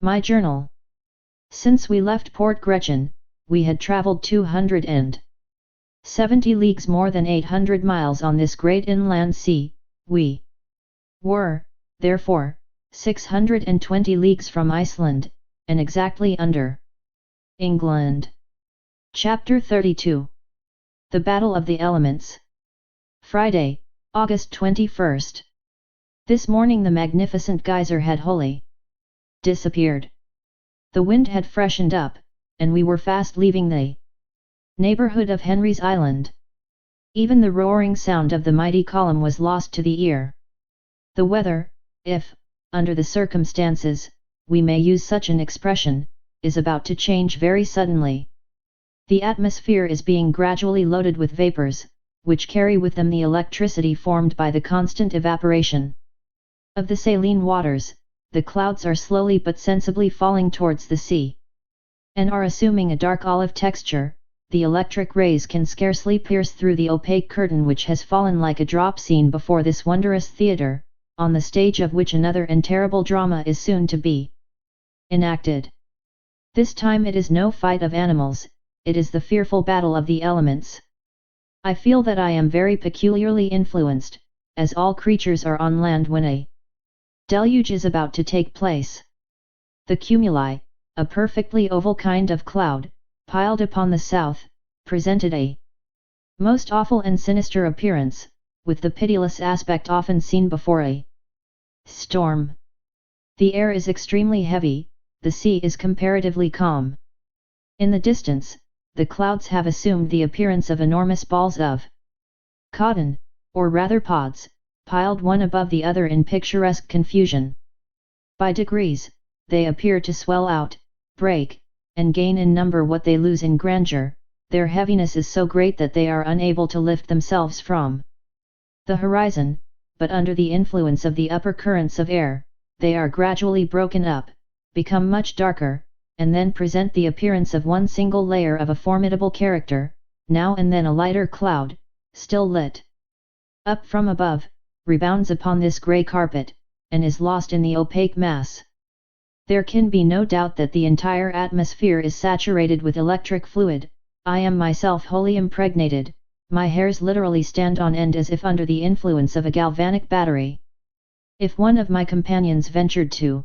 my journal. Since we left Port Gretchen, we had travelled 270 leagues, more than 800 miles on this great inland sea. We were, therefore, 620 leagues from Iceland, and exactly under England. Chapter 32. The Battle of the Elements. Friday, August 21st. This morning the magnificent geyser had wholly disappeared. The wind had freshened up, and we were fast leaving the neighborhood of Henry's Island. Even the roaring sound of the mighty column was lost to the ear. The weather, if, under the circumstances, we may use such an expression, is about to change very suddenly. The atmosphere is being gradually loaded with vapors, which carry with them the electricity formed by the constant evaporation of the saline waters. The clouds are slowly but sensibly falling towards the sea, and are assuming a dark olive texture. The electric rays can scarcely pierce through the opaque curtain which has fallen like a drop scene before this wondrous theatre, on the stage of which another and terrible drama is soon to be enacted. This time it is no fight of animals, it is the fearful battle of the elements. I feel that I am very peculiarly influenced, as all creatures are on land when a deluge is about to take place. The cumuli, a perfectly oval kind of cloud, piled upon the south, presented a most awful and sinister appearance, with the pitiless aspect often seen before a storm. The air is extremely heavy, the sea is comparatively calm. In the distance, the clouds have assumed the appearance of enormous balls of cotton, or rather pods, piled one above the other in picturesque confusion. By degrees, they appear to swell out, break, and gain in number what they lose in grandeur. Their heaviness is so great that they are unable to lift themselves from the horizon, but under the influence of the upper currents of air, they are gradually broken up, become much darker, and then present the appearance of one single layer of a formidable character, now and then a lighter cloud, still lit up from above, rebounds upon this grey carpet, and is lost in the opaque mass. There can be no doubt that the entire atmosphere is saturated with electric fluid. I am myself wholly impregnated, my hairs literally stand on end as if under the influence of a galvanic battery. If one of my companions ventured to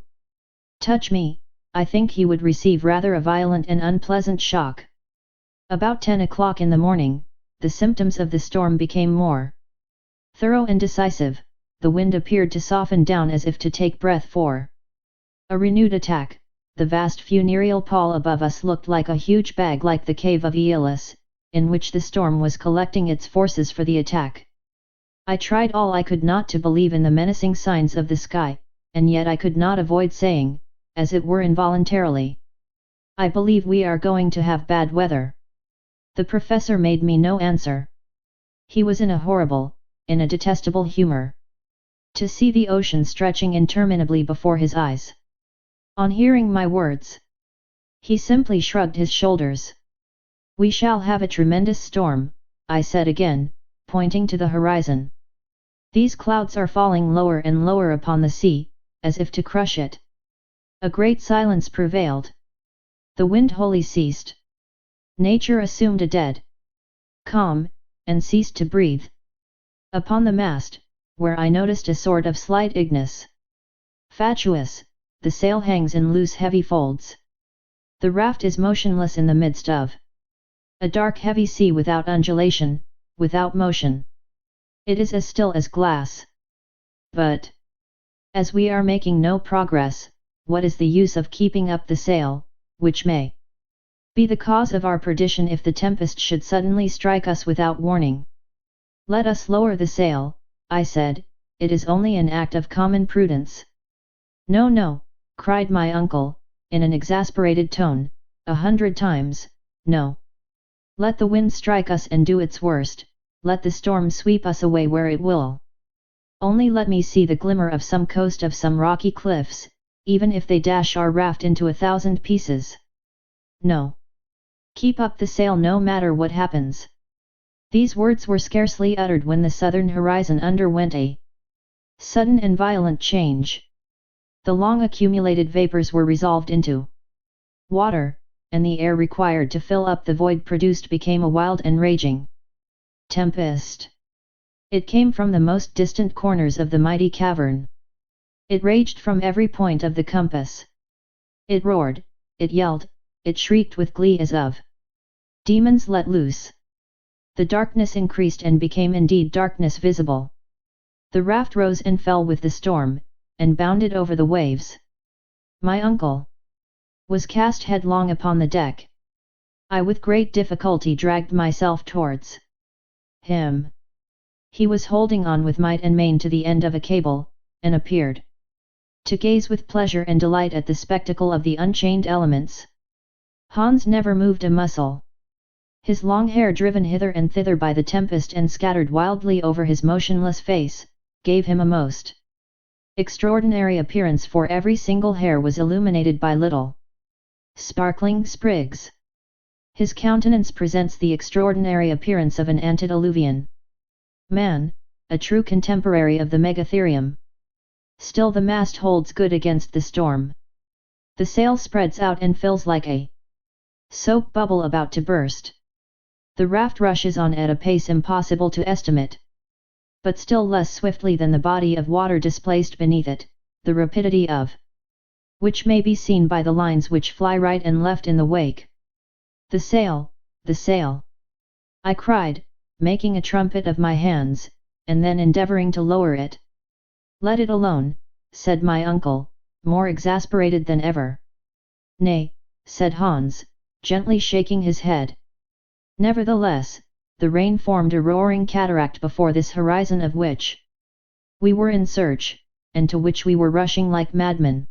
touch me, I think he would receive rather a violent and unpleasant shock. About 10 o'clock in the morning, the symptoms of the storm became more thorough and decisive. The wind appeared to soften down as if to take breath for a renewed attack. The vast funereal pall above us looked like a huge bag like the cave of Aeolus, in which the storm was collecting its forces for the attack. I tried all I could not to believe in the menacing signs of the sky, and yet I could not avoid saying, as it were involuntarily, "I believe we are going to have bad weather." The professor made me no answer. He was in a horrible, in a detestable humor. To see the ocean stretching interminably before his eyes. On hearing my words, he simply shrugged his shoulders. "We shall have a tremendous storm," I said again, pointing to the horizon. "These clouds are falling lower and lower upon the sea, as if to crush it." A great silence prevailed. The wind wholly ceased. Nature assumed a dead calm, and ceased to breathe. Upon the mast, where I noticed a sort of slight ignis fatuus, the sail hangs in loose heavy folds. The raft is motionless in the midst of a dark heavy sea without undulation, without motion. It is as still as glass. But, as we are making no progress, what is the use of keeping up the sail, which may be the cause of our perdition if the tempest should suddenly strike us without warning? "Let us lower the sail," I said, "it is only an act of common prudence." "No, no," cried my uncle, in an exasperated tone, 100 times, no. Let the wind strike us and do its worst, let the storm sweep us away where it will. Only let me see the glimmer of some coast of some rocky cliffs, even if they dash our raft into 1,000 pieces. No. Keep up the sail no matter what happens." These words were scarcely uttered when the southern horizon underwent a sudden and violent change. The long accumulated vapors were resolved into water, and the air required to fill up the void produced became a wild and raging tempest. It came from the most distant corners of the mighty cavern. It raged from every point of the compass. It roared, it yelled, it shrieked with glee as of demons let loose. The darkness increased and became indeed darkness visible. The raft rose and fell with the storm, and bounded over the waves. My uncle was cast headlong upon the deck. I with great difficulty dragged myself towards him. He was holding on with might and main to the end of a cable, and appeared to gaze with pleasure and delight at the spectacle of the unchained elements. Hans never moved a muscle. His long hair driven hither and thither by the tempest and scattered wildly over his motionless face, gave him a most extraordinary appearance, for every single hair was illuminated by little sparkling sprigs. His countenance presents the extraordinary appearance of an antediluvian man, a true contemporary of the megatherium. Still the mast holds good against the storm. The sail spreads out and fills like a soap bubble about to burst. The raft rushes on at a pace impossible to estimate. But still less swiftly than the body of water displaced beneath it, the rapidity of which may be seen by the lines which fly right and left in the wake. "The sail, the sail!" I cried, making a trumpet of my hands, and then endeavouring to lower it. "Let it alone," said my uncle, more exasperated than ever. "Nay," said Hans, gently shaking his head. Nevertheless, the rain formed a roaring cataract before this horizon of which we were in search, and to which we were rushing like madmen.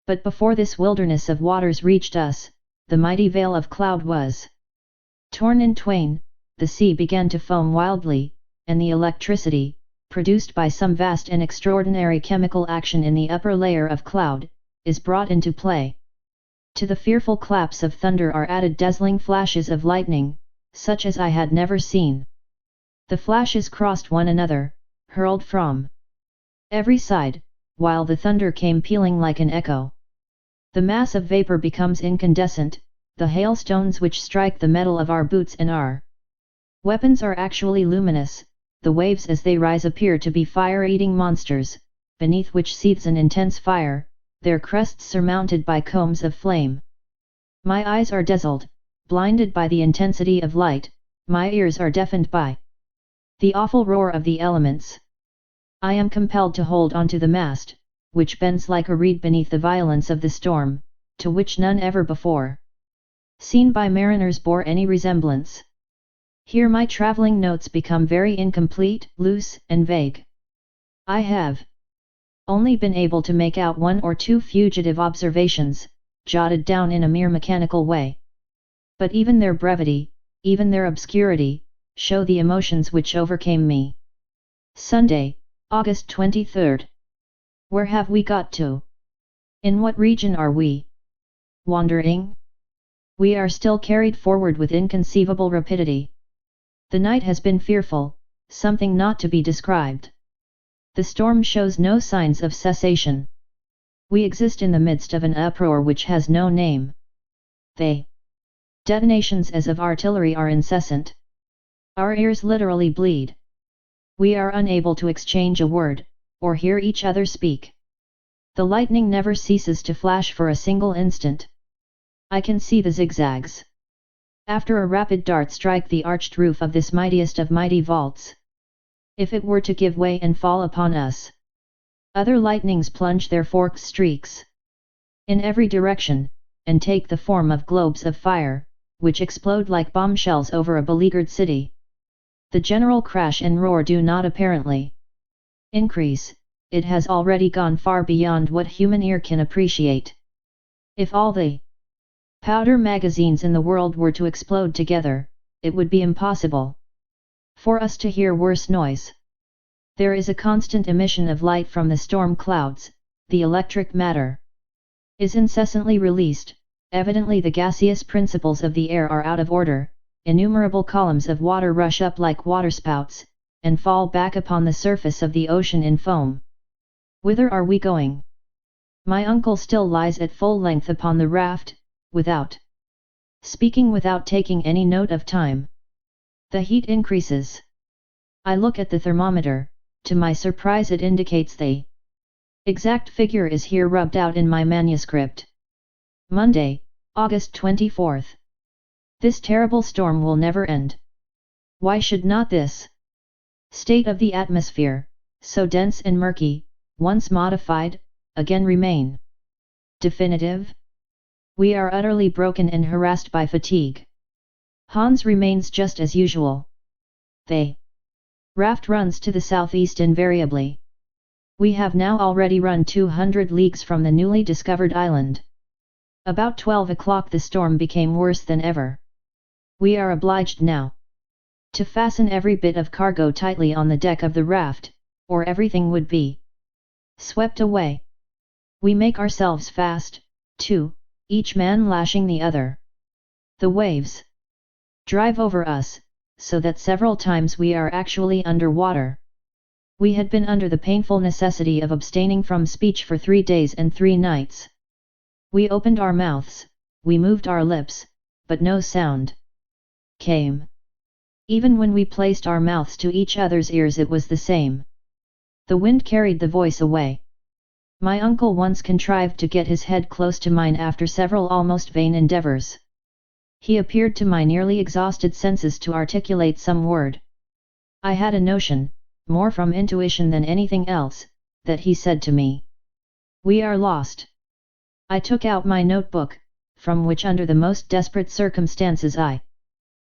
But before this wilderness of waters reached us, the mighty veil of cloud was torn in twain, the sea began to foam wildly, and the electricity, produced by some vast and extraordinary chemical action in the upper layer of cloud, is brought into play. To the fearful claps of thunder are added dazzling flashes of lightning, such as I had never seen. The flashes crossed one another, hurled from every side, while the thunder came pealing like an echo. The mass of vapor becomes incandescent, the hailstones which strike the metal of our boots and our weapons are actually luminous, the waves as they rise appear to be fire-eating monsters, beneath which seethes an intense fire, their crests surmounted by combs of flame. My eyes are dazzled, blinded by the intensity of light, my ears are deafened by the awful roar of the elements. I am compelled to hold onto the mast, which bends like a reed beneath the violence of the storm, to which none ever before seen by mariners bore any resemblance. Here my travelling notes become very incomplete, loose, and vague. I have only been able to make out one or two fugitive observations, jotted down in a mere mechanical way. But even their brevity, even their obscurity, show the emotions which overcame me. Sunday, August 23rd. Where have we got to? In what region are we wandering? We are still carried forward with inconceivable rapidity. The night has been fearful, something not to be described. The storm shows no signs of cessation. We exist in the midst of an uproar which has no name. The detonations as of artillery are incessant. Our ears literally bleed. We are unable to exchange a word, or hear each other speak. The lightning never ceases to flash for a single instant. I can see the zigzags. After a rapid dart strike the arched roof of this mightiest of mighty vaults. If it were to give way and fall upon us, other lightnings plunge their forked streaks in every direction, and take the form of globes of fire, which explode like bombshells over a beleaguered city. The general crash and roar do not apparently increase, it has already gone far beyond what human ear can appreciate. If all the powder magazines in the world were to explode together, it would be impossible for us to hear worse noise. There is a constant emission of light from the storm clouds, the electric matter is incessantly released, evidently the gaseous principles of the air are out of order, innumerable columns of water rush up like waterspouts, and fall back upon the surface of the ocean in foam. Whither are we going? My uncle still lies at full length upon the raft, without speaking, without taking any note of time. The heat increases. I look at the thermometer, to my surprise it indicates the exact figure is here rubbed out in my manuscript. Monday, August 24th. This terrible storm will never end. Why should not this state of the atmosphere, so dense and murky, once modified, again remain definitive? We are utterly broken and harassed by fatigue. Hans remains just as usual. The raft runs to the southeast invariably. We have now already run 200 leagues from the newly discovered island. About 12 o'clock the storm became worse than ever. We are obliged now to fasten every bit of cargo tightly on the deck of the raft, or everything would be swept away. We make ourselves fast, too, each man lashing the other. The waves drive over us, so that several times we are actually under water. We had been under the painful necessity of abstaining from speech for 3 days and 3 nights. We opened our mouths, we moved our lips, but no sound came. Even when we placed our mouths to each other's ears it was the same. The wind carried the voice away. My uncle once contrived to get his head close to mine after several almost vain endeavours. He appeared to my nearly exhausted senses to articulate some word. I had a notion, more from intuition than anything else, that he said to me, "We are lost." I took out my notebook, from which under the most desperate circumstances I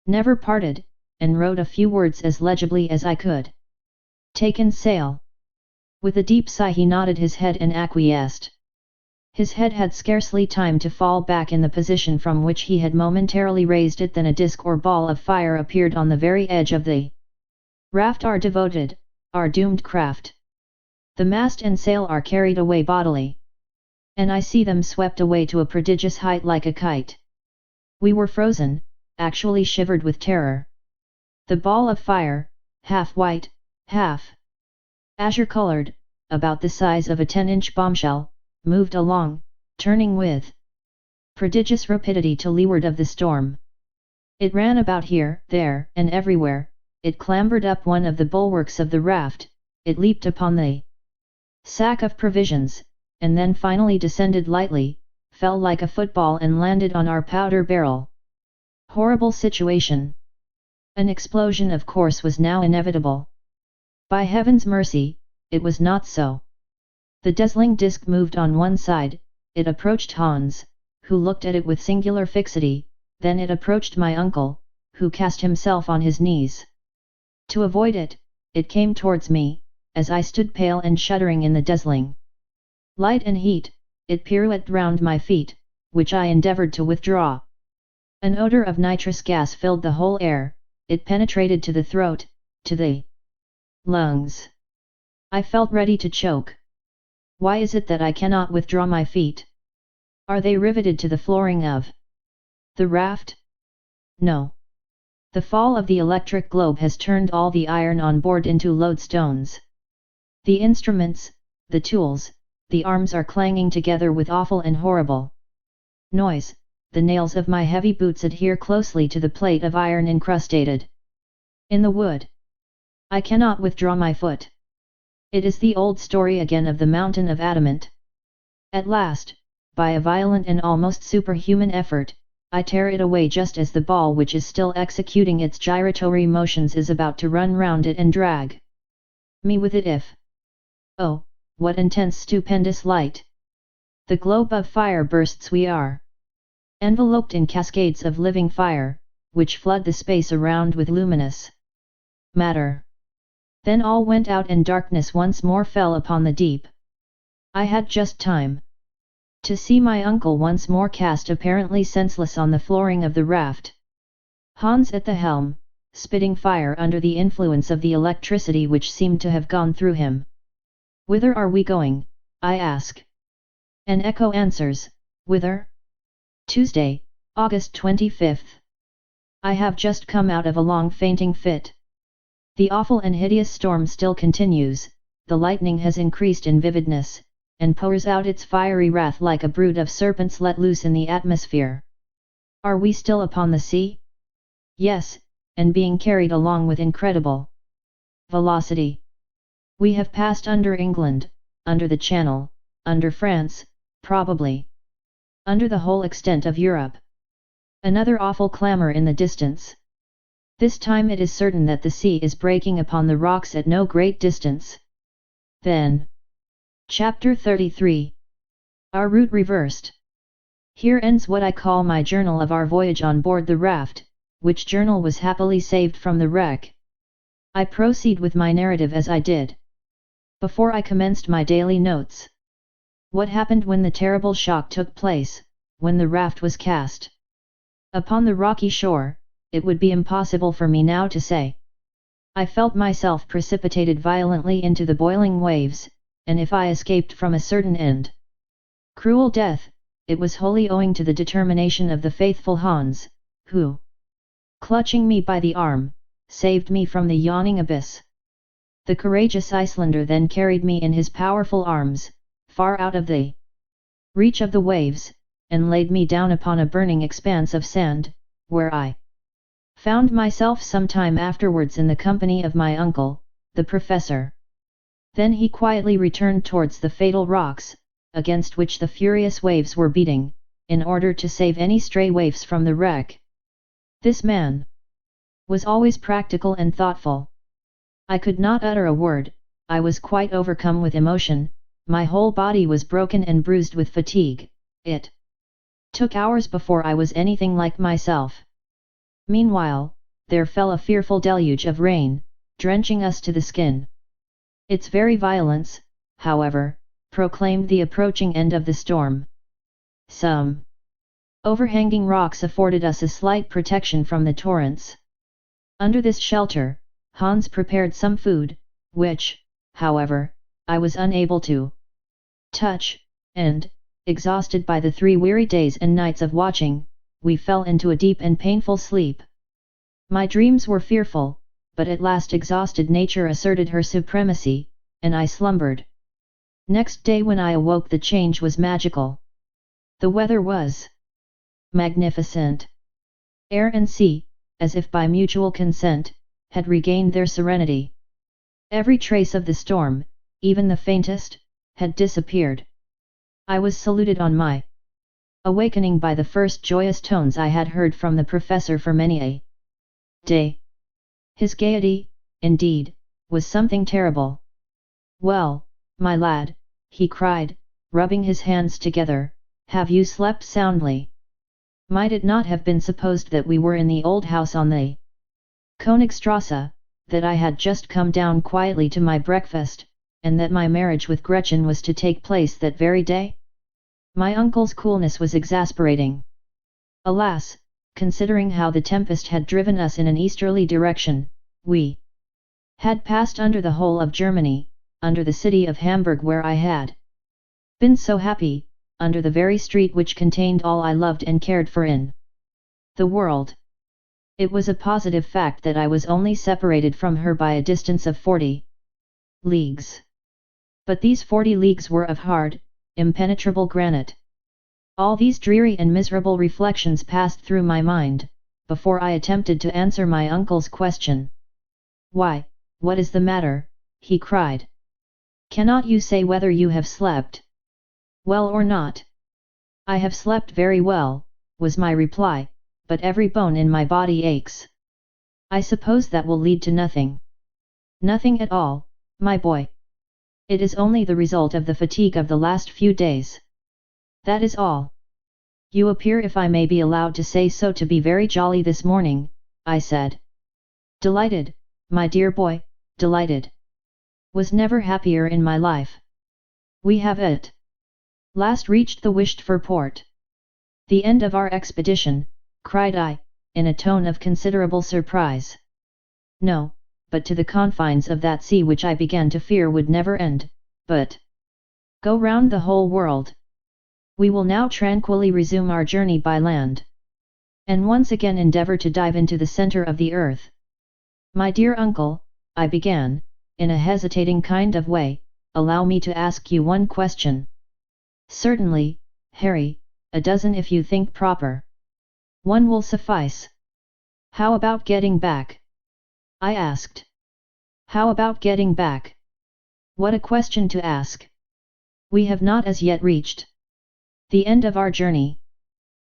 never parted, and wrote a few words as legibly as I could. "Taken sail." With a deep sigh he nodded his head and acquiesced. His head had scarcely time to fall back in the position from which he had momentarily raised it than a disc or ball of fire appeared on the very edge of the raft. Our devoted, our doomed craft. The mast and sail are carried away bodily, and I see them swept away to a prodigious height like a kite. We were frozen, actually shivered with terror. The ball of fire, half white, half azure-colored, about the size of a 10-inch bombshell, moved along, turning with prodigious rapidity to leeward of the storm. It ran about here, there, and everywhere, it clambered up one of the bulwarks of the raft, it leaped upon the sack of provisions, and then finally descended lightly, fell like a football and landed on our powder barrel. Horrible situation! An explosion of course was now inevitable. By heaven's mercy, it was not so. The dazzling disc moved on one side, it approached Hans, who looked at it with singular fixity, then it approached my uncle, who cast himself on his knees. To avoid it, it came towards me, as I stood pale and shuddering in the dazzling light and heat, it pirouetted round my feet, which I endeavoured to withdraw. An odour of nitrous gas filled the whole air, it penetrated to the throat, to the lungs. I felt ready to choke. Why is it that I cannot withdraw my feet? Are they riveted to the flooring of the raft? No. The fall of the electric globe has turned all the iron on board into lodestones. The instruments, the tools, the arms are clanging together with awful and horrible noise, the nails of my heavy boots adhere closely to the plate of iron incrustated in the wood. I cannot withdraw my foot. It is the old story again of the mountain of adamant. At last, by a violent and almost superhuman effort, I tear it away just as the ball which is still executing its gyratory motions is about to run round it and drag me with it if... Oh, what intense stupendous light! The globe of fire bursts we are. Enveloped in cascades of living fire, which flood the space around with luminous matter. Then all went out and darkness once more fell upon the deep. I had just time to see my uncle once more cast apparently senseless on the flooring of the raft. Hans at the helm, spitting fire under the influence of the electricity which seemed to have gone through him. Whither are we going? I ask. An echo answers, whither? Tuesday, August 25th. I have just come out of a long fainting fit. The awful and hideous storm still continues, the lightning has increased in vividness, and pours out its fiery wrath like a brood of serpents let loose in the atmosphere. Are we still upon the sea? Yes, and being carried along with incredible velocity. We have passed under England, under the Channel, under France, probably under the whole extent of Europe. Another awful clamour in the distance. This time it is certain that the sea is breaking upon the rocks at no great distance. Then, Chapter 33. Our route reversed. Here ends what I call my journal of our voyage on board the raft, which journal was happily saved from the wreck. I proceed with my narrative as I did before I commenced my daily notes. What happened when the terrible shock took place, when the raft was cast upon the rocky shore, it would be impossible for me now to say. I felt myself precipitated violently into the boiling waves, and if I escaped from a certain and cruel death, it was wholly owing to the determination of the faithful Hans, who, clutching me by the arm, saved me from the yawning abyss. The courageous Icelander then carried me in his powerful arms, far out of the reach of the waves, and laid me down upon a burning expanse of sand, where I found myself some time afterwards in the company of my uncle, the professor. Then he quietly returned towards the fatal rocks, against which the furious waves were beating, in order to save any stray waifs from the wreck. This man was always practical and thoughtful. I could not utter a word, I was quite overcome with emotion, my whole body was broken and bruised with fatigue. It took hours before I was anything like myself. Meanwhile, there fell a fearful deluge of rain, drenching us to the skin. Its very violence, however, proclaimed the approaching end of the storm. Some overhanging rocks afforded us a slight protection from the torrents. Under this shelter, Hans prepared some food, which, however, I was unable to touch, and, exhausted by the 3 weary days and nights of watching, we fell into a deep and painful sleep. My dreams were fearful, but at last exhausted nature asserted her supremacy, and I slumbered. Next day when I awoke the change was magical. The weather was magnificent. Air and sea, as if by mutual consent, had regained their serenity. Every trace of the storm, even the faintest, had disappeared. I was saluted on my awakening by the first joyous tones I had heard from the professor for many a day. His gaiety, indeed, was something terrible. "Well, my lad," he cried, rubbing his hands together, "have you slept soundly? Might it not have been supposed that we were in the old house on the Königstrasse, that I had just come down quietly to my breakfast, and that my marriage with Gretchen was to take place that very day?" My uncle's coolness was exasperating. Alas, considering how the tempest had driven us in an easterly direction, we had passed under the whole of Germany, under the city of Hamburg where I had been so happy, under the very street which contained all I loved and cared for in the world. It was a positive fact that I was only separated from her by a distance of 40 leagues. But these 40 leagues were of hard, impenetrable granite. All these dreary and miserable reflections passed through my mind, before I attempted to answer my uncle's question. "Why, what is the matter?" he cried. "Cannot you say whether you have slept well or not?" "I have slept very well," was my reply, "but every bone in my body aches." "I suppose that will lead to nothing." "Nothing at all, my boy. It is only the result of the fatigue of the last few days. That is all. You appear, if I may be allowed to say so, to be very jolly this morning," I said. "Delighted, my dear boy, delighted. Was never happier in my life. We have at last reached the wished-for port." "The end of our expedition," cried I, in a tone of considerable surprise. "No, but to the confines of that sea which I began to fear would never end, but go round the whole world. We will now tranquilly resume our journey by land, and once again endeavour to dive into the centre of the earth." "My dear uncle," I began, in a hesitating kind of way, "allow me to ask you one question." "Certainly, Harry, a dozen if you think proper." "One will suffice." "How about getting back?" I asked. "How about getting back? What a question to ask! We have not as yet reached the end of our journey."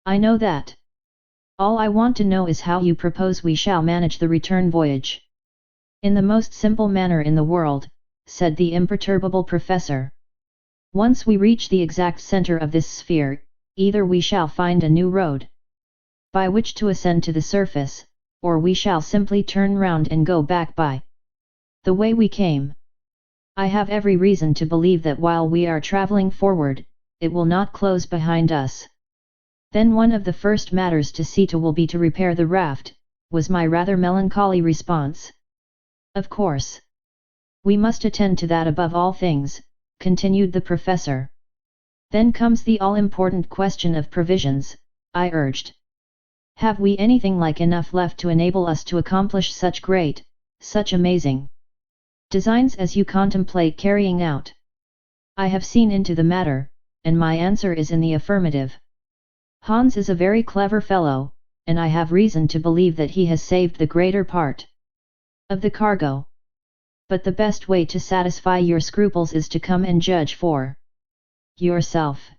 "I know that. All I want to know is how you propose we shall manage the return voyage." "In the most simple manner in the world," said the imperturbable professor. "Once we reach the exact centre of this sphere, either we shall find a new road by which to ascend to the surface, or we shall simply turn round and go back by the way we came. I have every reason to believe that while we are travelling forward, it will not close behind us." "Then one of the first matters to see to will be to repair the raft," was my rather melancholy response. "Of course. We must attend to that above all things," continued the professor. "Then comes the all-important question of provisions," I urged. "Have we anything like enough left to enable us to accomplish such great, such amazing designs as you contemplate carrying out?" I have seen into the matter, and my answer is in the affirmative. Hans is a very clever fellow, and I have reason to believe that he has saved the greater part of the cargo. But the best way to satisfy your scruples is to come and judge for yourself."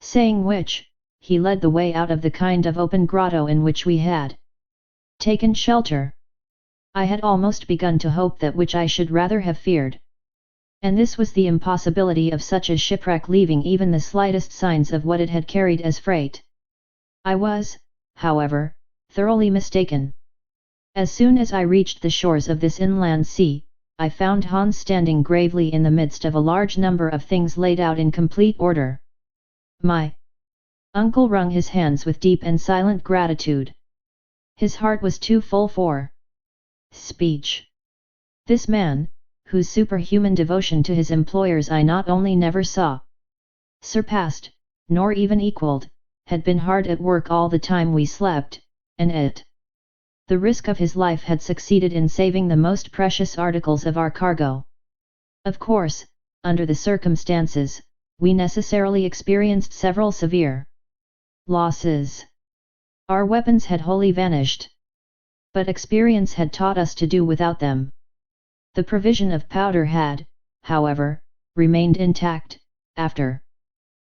Saying which, he led the way out of the kind of open grotto in which we had taken shelter. I had almost begun to hope that which I should rather have feared. And this was the impossibility of such a shipwreck leaving even the slightest signs of what it had carried as freight. I was, however, thoroughly mistaken. As soon as I reached the shores of this inland sea, I found Hans standing gravely in the midst of a large number of things laid out in complete order. My uncle wrung his hands with deep and silent gratitude. His heart was too full for speech. This man, whose superhuman devotion to his employers I not only never saw surpassed, nor even equalled, had been hard at work all the time we slept, and at the risk of his life had succeeded in saving the most precious articles of our cargo. Of course, under the circumstances, we necessarily experienced several severe losses. Our weapons had wholly vanished. But experience had taught us to do without them. The provision of powder had, however, remained intact, after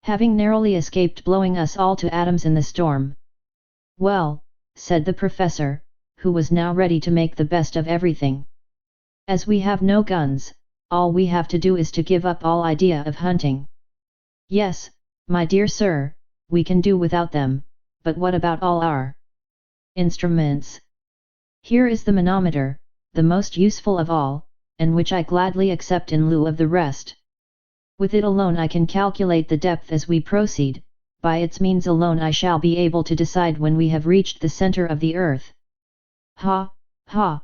having narrowly escaped blowing us all to atoms in the storm. "Well," said the professor, who was now ready to make the best of everything. "As we have no guns, all we have to do is to give up all idea of hunting." "Yes, my dear sir, we can do without them, but what about all our instruments? Here is the manometer, the most useful of all, and which I gladly accept in lieu of the rest. With it alone I can calculate the depth as we proceed, by its means alone I shall be able to decide when we have reached the center of the earth." "Ha, ha!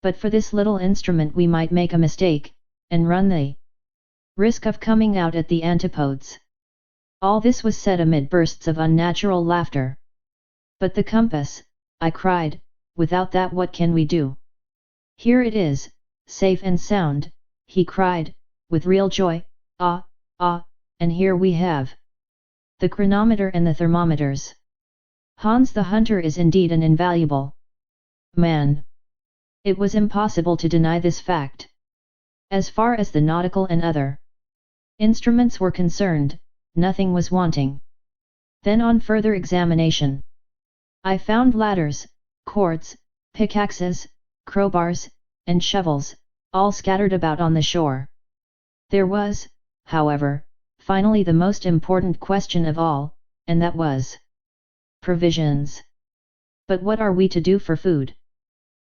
But for this little instrument we might make a mistake, and run the risk of coming out at the antipodes." All this was said amid bursts of unnatural laughter. "But the compass," I cried, "without that what can we do?" "Here it is, safe and sound," he cried, with real joy. "Ah, ah, and here we have the chronometer and the thermometers. Hans the Hunter is indeed an invaluable man." It was impossible to deny this fact. As far as the nautical and other instruments were concerned, nothing was wanting. Then on further examination, I found ladders, cords, pickaxes, crowbars, and shovels, all scattered about on the shore. There was, however, finally the most important question of all, and that was provisions. "But what are we to do for food?"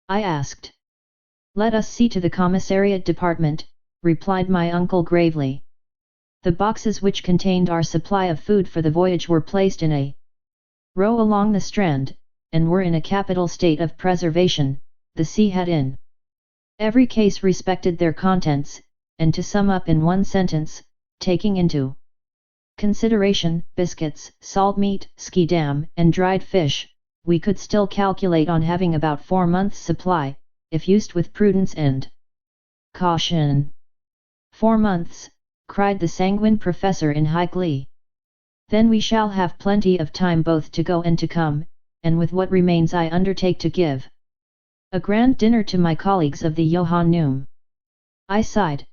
I asked. "Let us see to the commissariat department," replied my uncle gravely. The boxes which contained our supply of food for the voyage were placed in a row along the strand, and were in a capital state of preservation. The sea had in every case respected their contents, and to sum up in one sentence, taking into consideration biscuits, salt meat, schiedam, and dried fish, we could still calculate on having about 4 months' supply, if used with prudence and caution. 4 months, cried the sanguine professor in high glee. Then we shall have plenty of time both to go and to come, and with what remains I undertake to give a grand dinner to my colleagues of the Johannum. I sighed.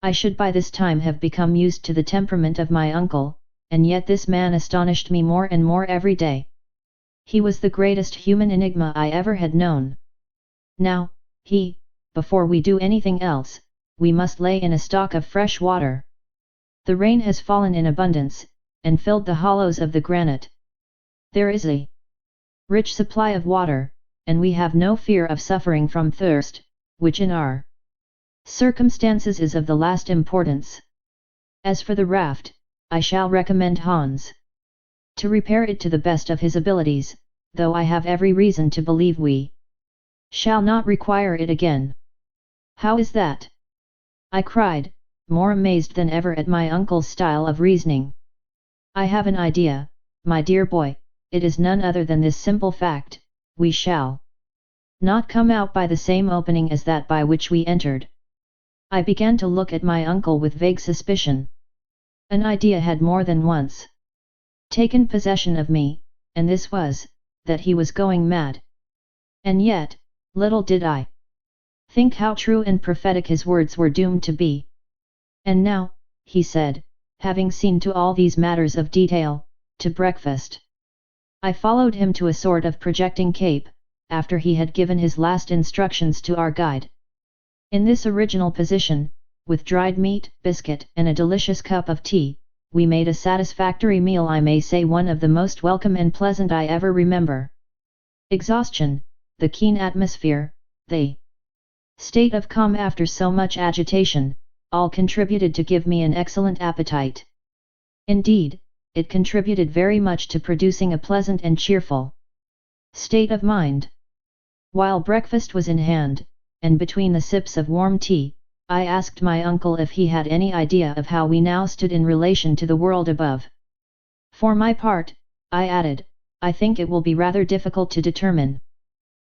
I should by this time have become used to the temperament of my uncle, and yet this man astonished me more and more every day. He was the greatest human enigma I ever had known. Now, before we do anything else, we must lay in a stock of fresh water. The rain has fallen in abundance, and filled the hollows of the granite. There is a rich supply of water, and we have no fear of suffering from thirst, which in our circumstances is of the last importance. As for the raft, I shall recommend Hans to repair it to the best of his abilities, though I have every reason to believe we shall not require it again." "How is that?" I cried, more amazed than ever at my uncle's style of reasoning. "I have an idea, my dear boy. It is none other than this simple fact: we shall not come out by the same opening as that by which we entered." I began to look at my uncle with vague suspicion. An idea had more than once taken possession of me, and this was, that he was going mad. And yet, little did I think how true and prophetic his words were doomed to be. "And now," he said, having seen to all these matters of detail, "to breakfast." I followed him to a sort of projecting cape, after he had given his last instructions to our guide. In this original position, with dried meat, biscuit, and a delicious cup of tea, we made a satisfactory meal, I may say one of the most welcome and pleasant I ever remember. Exhaustion, the keen atmosphere, the state of calm after so much agitation, all contributed to give me an excellent appetite. Indeed, it contributed very much to producing a pleasant and cheerful state of mind. While breakfast was in hand, and between the sips of warm tea, I asked my uncle if he had any idea of how we now stood in relation to the world above. "For my part," I added, "I think it will be rather difficult to determine."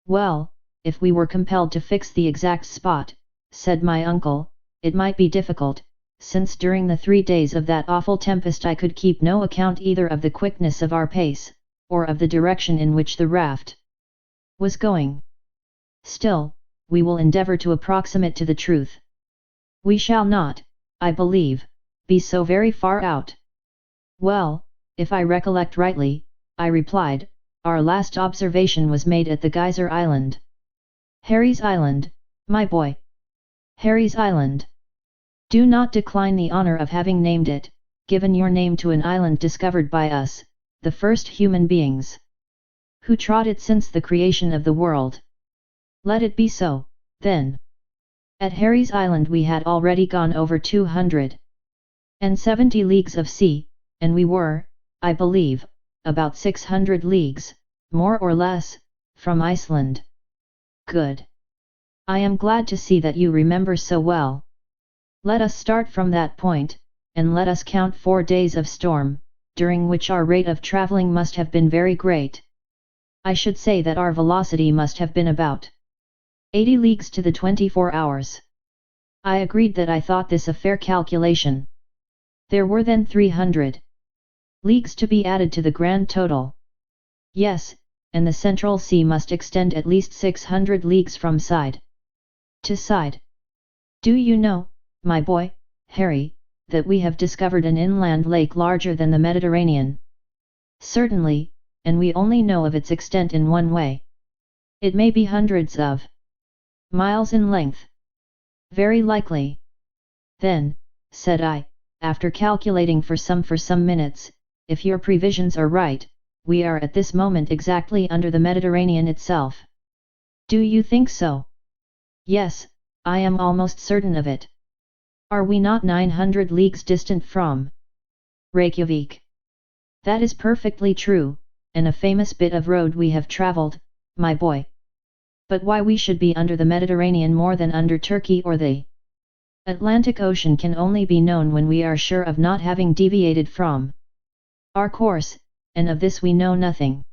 "Well, if we were compelled to fix the exact spot," said my uncle, "it might be difficult, since during the 3 days of that awful tempest I could keep no account either of the quickness of our pace, or of the direction in which the raft was going. Still, we will endeavour to approximate to the truth. We shall not, I believe, be so very far out. Well, if I recollect rightly, I replied, our last observation was made at the Geyser Island. Harry's Island, my boy. Harry's Island. Do not decline the honour of having named it, given your name to an island discovered by us, the first human beings, who trod it since the creation of the world. Let it be so, then. At Harry's Island we had already gone over 270 leagues of sea, and we were, I believe, about 600 leagues, more or less, from Iceland. Good. I am glad to see that you remember so well. Let us start from that point, and let us count 4 days of storm, during which our rate of travelling must have been very great. I should say that our velocity must have been about 80 leagues to the 24 hours. I agreed that I thought this a fair calculation. There were then 300 leagues to be added to the grand total. Yes, and the Central Sea must extend at least 600 leagues from side to side. Do you know, my boy, Harry, that we have discovered an inland lake larger than the Mediterranean? Certainly, and we only know of its extent in one way. It may be hundreds of miles in length. Very likely. Then, said I, after calculating for some minutes, if your previsions are right, we are at this moment exactly under the Mediterranean itself. Do you think so? Yes, I am almost certain of it. Are we not 900 leagues distant from Reykjavik? That is perfectly true, and a famous bit of road we have travelled, my boy. But why we should be under the Mediterranean more than under Turkey or the Atlantic Ocean can only be known when we are sure of not having deviated from our course, and of this we know nothing.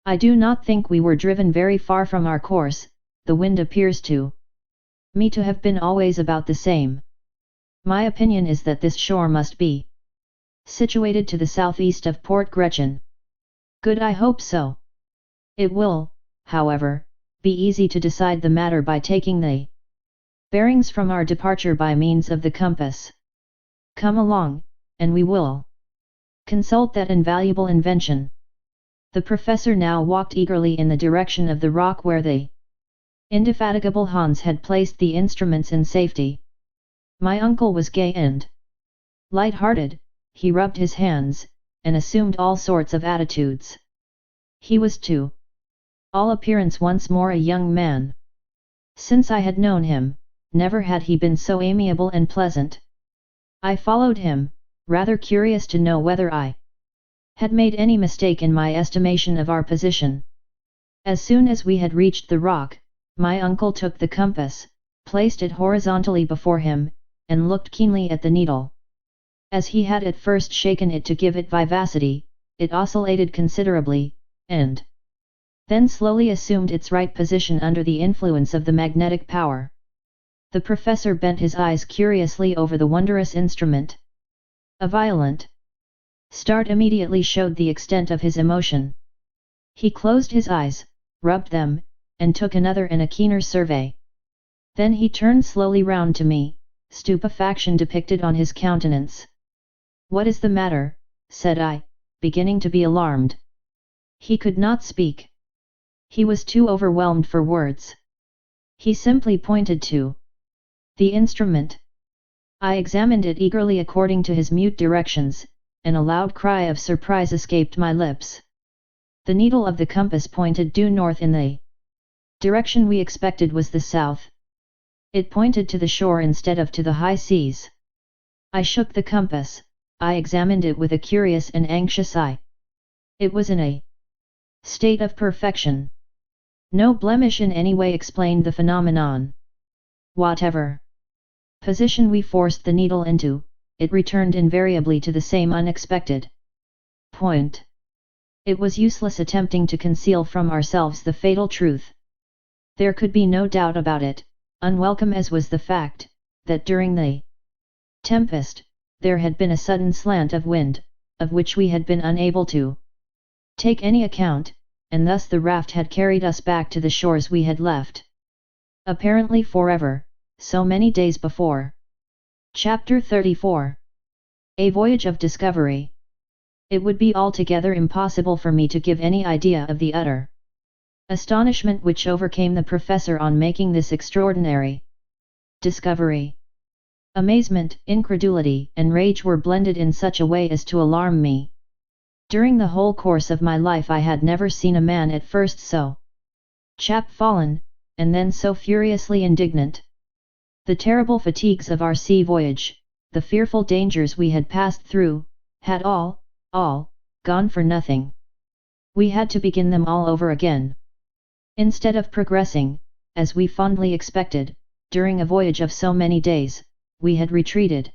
I do not think we were driven very far from our course. The wind appears to me to have been always about the same. My opinion is that this shore must be situated to the southeast of Port Gretchen. Good, I hope so. It will, however, be easy to decide the matter by taking the bearings from our departure by means of the compass. Come along, and we will consult that invaluable invention. The professor now walked eagerly in the direction of the rock where the indefatigable Hans had placed the instruments in safety. My uncle was gay and light-hearted. He rubbed his hands, and assumed all sorts of attitudes. He was to all appearance once more a young man. Since I had known him, never had he been so amiable and pleasant. I followed him, rather curious to know whether I had made any mistake in my estimation of our position. As soon as we had reached the rock, my uncle took the compass, placed it horizontally before him, and looked keenly at the needle. As he had at first shaken it to give it vivacity, it oscillated considerably, and then slowly assumed its right position under the influence of the magnetic power. The professor bent his eyes curiously over the wondrous instrument. A violent start immediately showed the extent of his emotion. He closed his eyes, rubbed them, and took another and a keener survey. Then he turned slowly round to me, stupefaction depicted on his countenance. "What is the matter?" said I, beginning to be alarmed. He could not speak. He was too overwhelmed for words. He simply pointed to the instrument. I examined it eagerly according to his mute directions, and a loud cry of surprise escaped my lips. The needle of the compass pointed due north in the direction we expected was the south. It pointed to the shore instead of to the high seas. I shook the compass. I examined it with a curious and anxious eye. It was in a state of perfection. No blemish in any way explained the phenomenon. Whatever position we forced the needle into, it returned invariably to the same unexpected point. It was useless attempting to conceal from ourselves the fatal truth. There could be no doubt about it, unwelcome as was the fact, that during the Tempest, there had been a sudden slant of wind, of which we had been unable to take any account, and thus the raft had carried us back to the shores we had left. Apparently forever, so many days before. Chapter 34. A Voyage of Discovery. It would be altogether impossible for me to give any idea of the utter astonishment which overcame the professor on making this extraordinary discovery. Amazement, incredulity, and rage were blended in such a way as to alarm me. During the whole course of my life I had never seen a man at first so chapfallen, and then so furiously indignant. The terrible fatigues of our sea voyage, the fearful dangers we had passed through, had all, gone for nothing. We had to begin them all over again. Instead of progressing, as we fondly expected, during a voyage of so many days, we had retreated.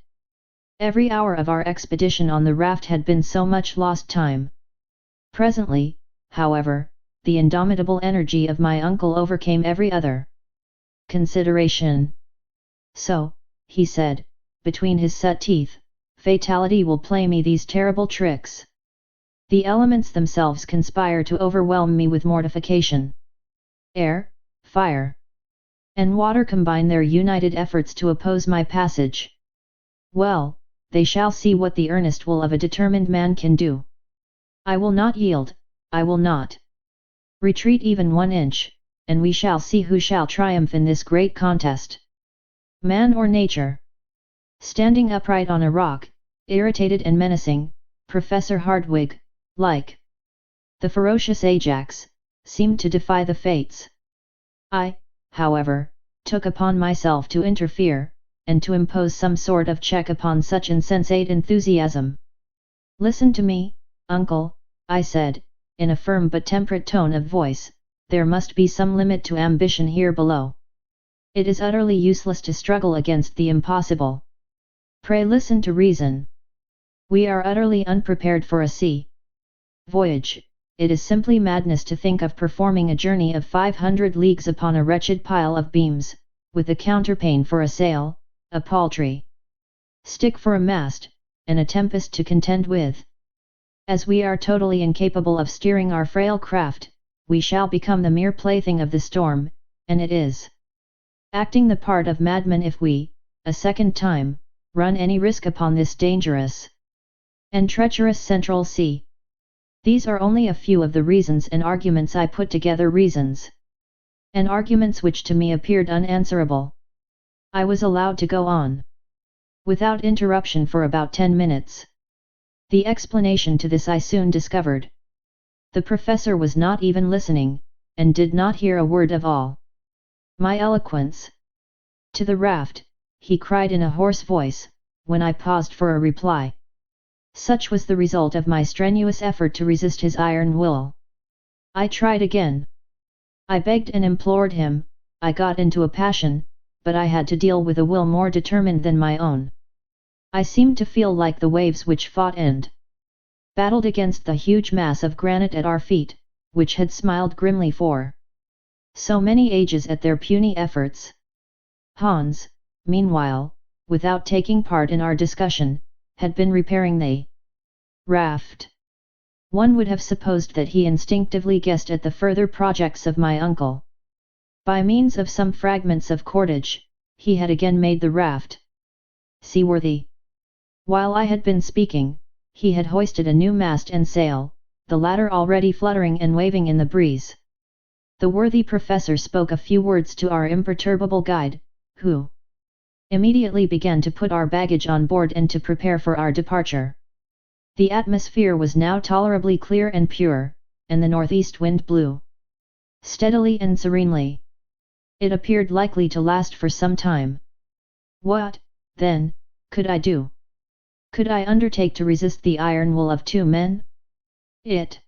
Every hour of our expedition on the raft had been so much lost time. Presently, however, the indomitable energy of my uncle overcame every other consideration. So, he said, between his set teeth, fatality will play me these terrible tricks. The elements themselves conspire to overwhelm me with mortification. Air, fire, and water combine their united efforts to oppose my passage. Well, they shall see what the earnest will of a determined man can do. I will not yield, I will not retreat even 1 inch, and we shall see who shall triumph in this great contest. Man or nature? Standing upright on a rock, irritated and menacing, Professor Hardwigg, like the ferocious Ajax, seemed to defy the fates. I, however, took upon myself to interfere, and to impose some sort of check upon such insensate enthusiasm. Listen to me, uncle, I said, in a firm but temperate tone of voice, there must be some limit to ambition here below. It is utterly useless to struggle against the impossible. Pray listen to reason. We are utterly unprepared for a sea voyage. It is simply madness to think of performing a journey of 500 leagues upon a wretched pile of beams, with a counterpane for a sail, a paltry stick for a mast, and a tempest to contend with. As we are totally incapable of steering our frail craft, we shall become the mere plaything of the storm, and it is acting the part of madmen if we, a second time, run any risk upon this dangerous and treacherous central sea. These are only a few of the reasons and arguments I put together, reasons and arguments which to me appeared unanswerable. I was allowed to go on without interruption for about 10 minutes. The explanation to this I soon discovered. The professor was not even listening, and did not hear a word of all my eloquence. To the raft, he cried in a hoarse voice, when I paused for a reply. Such was the result of my strenuous effort to resist his iron will. I tried again. I begged and implored him, I got into a passion, but I had to deal with a will more determined than my own. I seemed to feel like the waves which fought and battled against the huge mass of granite at our feet, which had smiled grimly for so many ages at their puny efforts. Hans, meanwhile, without taking part in our discussion, had been repairing the raft. One would have supposed that he instinctively guessed at the further projects of my uncle. By means of some fragments of cordage, he had again made the raft seaworthy. While I had been speaking, he had hoisted a new mast and sail, the latter already fluttering and waving in the breeze. The worthy professor spoke a few words to our imperturbable guide, who immediately began to put our baggage on board and to prepare for our departure. The atmosphere was now tolerably clear and pure, and the northeast wind blew steadily and serenely. It appeared likely to last for some time. What, then, could I do? Could I undertake to resist the iron will of 2 men? It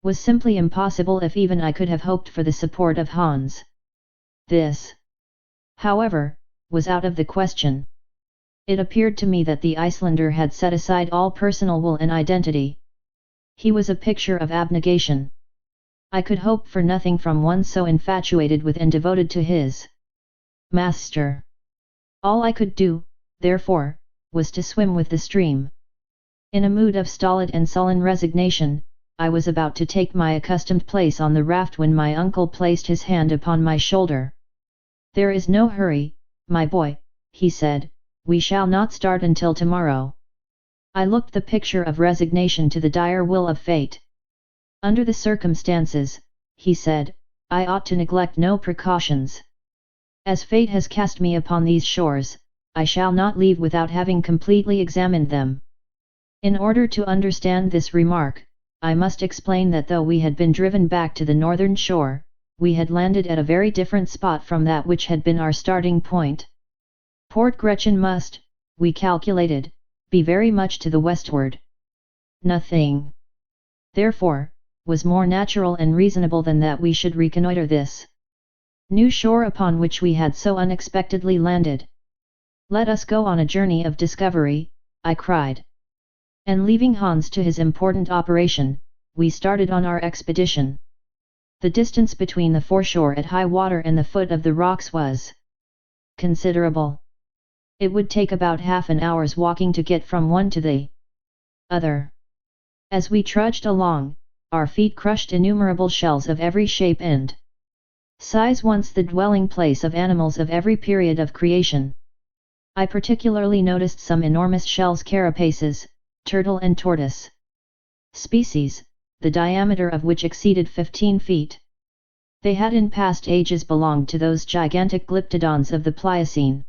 was simply impossible if even I could have hoped for the support of Hans. This, however, was out of the question. It appeared to me that the Icelander had set aside all personal will and identity. He was a picture of abnegation. I could hope for nothing from one so infatuated with and devoted to his master. All I could do, therefore, was to swim with the stream. In a mood of stolid and sullen resignation, I was about to take my accustomed place on the raft when my uncle placed his hand upon my shoulder. "There is no hurry, my boy," he said, "we shall not start until tomorrow." I looked the picture of resignation to the dire will of fate. "Under the circumstances," he said, "I ought to neglect no precautions. As fate has cast me upon these shores, I shall not leave without having completely examined them." In order to understand this remark, I must explain that though we had been driven back to the northern shore, we had landed at a very different spot from that which had been our starting point. Port Gretchen must, we calculated, be very much to the westward. Nothing, therefore, was more natural and reasonable than that we should reconnoitre this new shore upon which we had so unexpectedly landed. "Let us go on a journey of discovery," I cried. And leaving Hans to his important operation, we started on our expedition. The distance between the foreshore at high water and the foot of the rocks was considerable. It would take about half an hour's walking to get from one to the other. As we trudged along, our feet crushed innumerable shells of every shape and size, once the dwelling place of animals of every period of creation. I particularly noticed some enormous shells, carapaces, turtle and tortoise species, the diameter of which exceeded 15 feet. They had in past ages belonged to those gigantic glyptodons of the Pliocene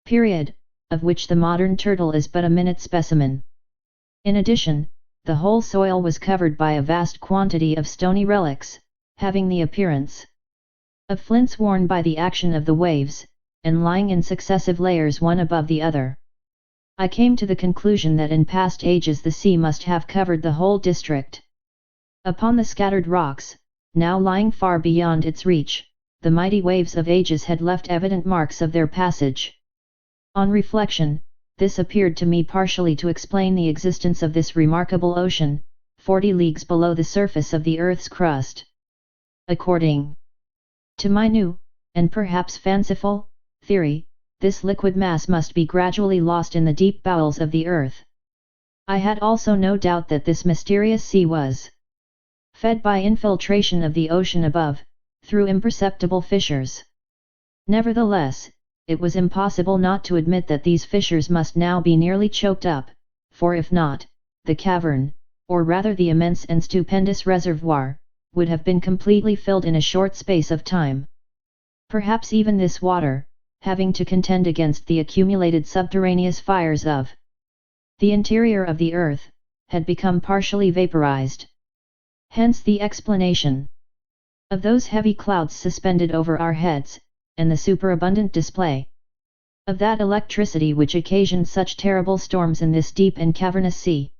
period, of which the modern turtle is but a minute specimen. In addition, the whole soil was covered by a vast quantity of stony relics, having the appearance of flints worn by the action of the waves, and lying in successive layers one above the other. I came to the conclusion that in past ages the sea must have covered the whole district. Upon the scattered rocks, now lying far beyond its reach, the mighty waves of ages had left evident marks of their passage. On reflection, this appeared to me partially to explain the existence of this remarkable ocean, 40 leagues below the surface of the earth's crust. According to my new, and perhaps fanciful, theory, this liquid mass must be gradually lost in the deep bowels of the earth. I had also no doubt that this mysterious sea was fed by infiltration of the ocean above, through imperceptible fissures. Nevertheless, it was impossible not to admit that these fissures must now be nearly choked up, for if not, the cavern, or rather the immense and stupendous reservoir, would have been completely filled in a short space of time. Perhaps even this water, having to contend against the accumulated subterraneous fires of the interior of the earth, had become partially vaporized. Hence the explanation of those heavy clouds suspended over our heads, and the superabundant display of that electricity which occasioned such terrible storms in this deep and cavernous sea.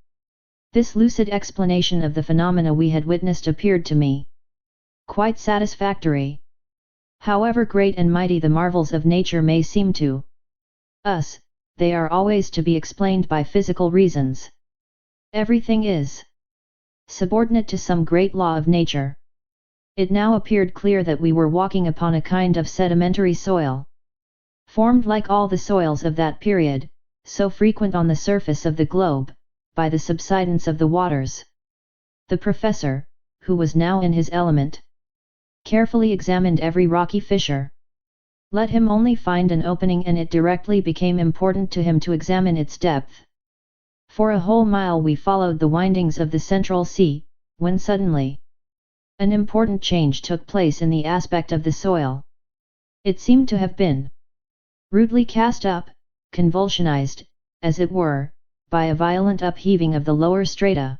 This lucid explanation of the phenomena we had witnessed appeared to me quite satisfactory. However great and mighty the marvels of nature may seem to us, they are always to be explained by physical reasons. Everything is subordinate to some great law of nature. It now appeared clear that we were walking upon a kind of sedimentary soil, formed like all the soils of that period, so frequent on the surface of the globe, by the subsidence of the waters. The professor, who was now in his element, carefully examined every rocky fissure. Let him only find an opening and it directly became important to him to examine its depth. For a whole mile we followed the windings of the central sea, when suddenly an important change took place in the aspect of the soil. It seemed to have been rudely cast up, convulsionized, as it were, by a violent upheaving of the lower strata.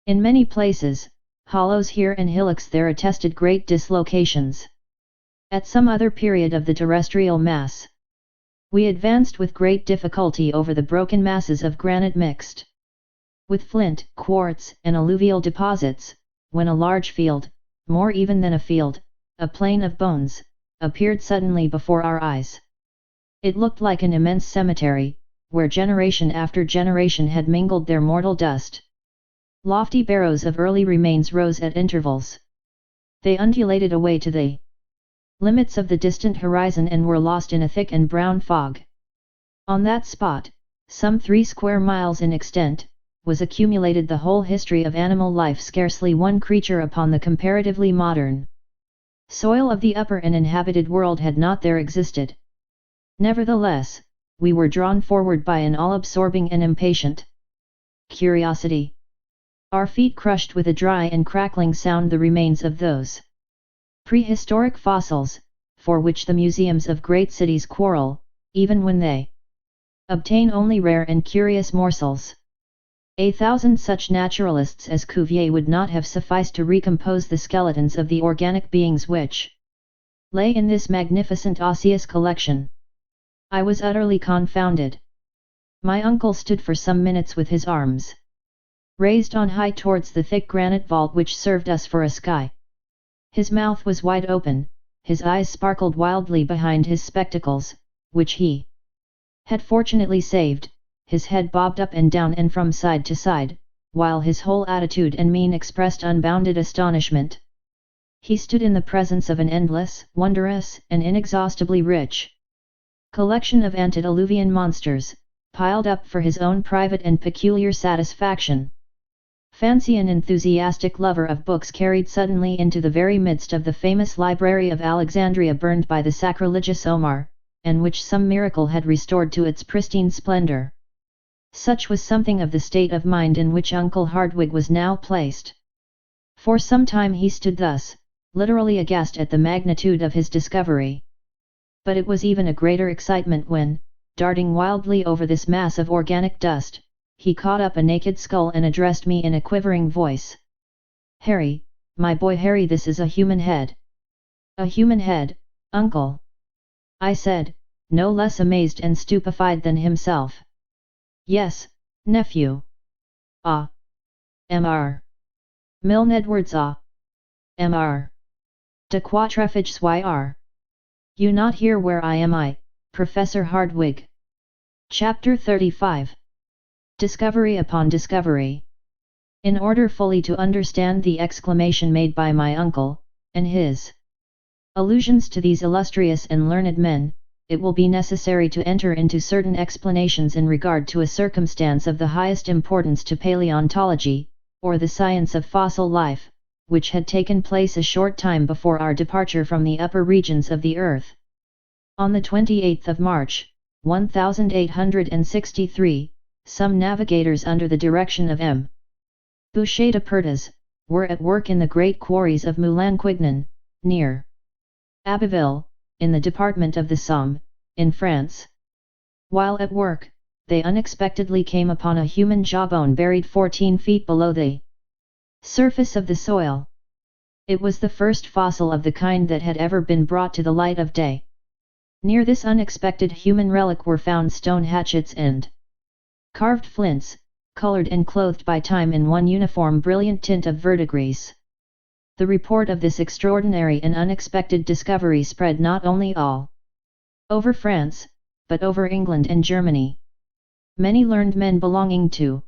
In many places, hollows here and hillocks there attested great dislocations. At some other period of the terrestrial mass, we advanced with great difficulty over the broken masses of granite mixed with flint, quartz, and alluvial deposits, when a large field, more even than a field, a plain of bones, appeared suddenly before our eyes. It looked like an immense cemetery, where generation after generation had mingled their mortal dust. Lofty barrows of early remains rose at intervals. They undulated away to the limits of the distant horizon and were lost in a thick and brown fog. On that spot, some 3 square miles in extent, was accumulated the whole history of animal life, scarcely one creature upon the comparatively modern soil of the upper and inhabited world had not there existed. Nevertheless, we were drawn forward by an all-absorbing and impatient curiosity. Our feet crushed with a dry and crackling sound the remains of those prehistoric fossils, for which the museums of great cities quarrel, even when they obtain only rare and curious morsels. 1,000 such naturalists as Cuvier would not have sufficed to recompose the skeletons of the organic beings which lay in this magnificent osseous collection. I was utterly confounded. My uncle stood for some minutes with his arms raised on high towards the thick granite vault which served us for a sky. His mouth was wide open, his eyes sparkled wildly behind his spectacles, which he had fortunately saved, his head bobbed up and down and from side to side, while his whole attitude and mien expressed unbounded astonishment. He stood in the presence of an endless, wondrous, and inexhaustibly rich collection of antediluvian monsters, piled up for his own private and peculiar satisfaction. Fancy an enthusiastic lover of books carried suddenly into the very midst of the famous library of Alexandria burned by the sacrilegious Omar, and which some miracle had restored to its pristine splendor. Such was something of the state of mind in which Uncle Hardwigg was now placed. For some time he stood thus, literally aghast at the magnitude of his discovery. But it was even a greater excitement when, darting wildly over this mass of organic dust, he caught up a naked skull and addressed me in a quivering voice. "Harry, my boy Harry, this is a human head." "A human head, uncle?" I said, no less amazed and stupefied than himself. "Yes, nephew." "Ah! Mr. Milne Edwards, ah! Mr. De Quatrefages yr. You not here where I am, Professor Hardwigg." Chapter 35. Discovery upon Discovery. In order fully to understand the exclamation made by my uncle, and his allusions to these illustrious and learned men, it will be necessary to enter into certain explanations in regard to a circumstance of the highest importance to paleontology, or the science of fossil life, which had taken place a short time before our departure from the upper regions of the earth. On the 28th of March, 1863, some navigators under the direction of M. Boucher de Perthes, were at work in the great quarries of Moulin-Quignon, near Abbeville, in the department of the Somme, in France. While at work, they unexpectedly came upon a human jawbone buried 14 feet below the surface of the soil. It was the first fossil of the kind that had ever been brought to the light of day. Near this unexpected human relic were found stone hatchets and carved flints, colored and clothed by time in one uniform brilliant tint of verdigris. The report of this extraordinary and unexpected discovery spread not only all over France, but over England and Germany. Many learned men belonging to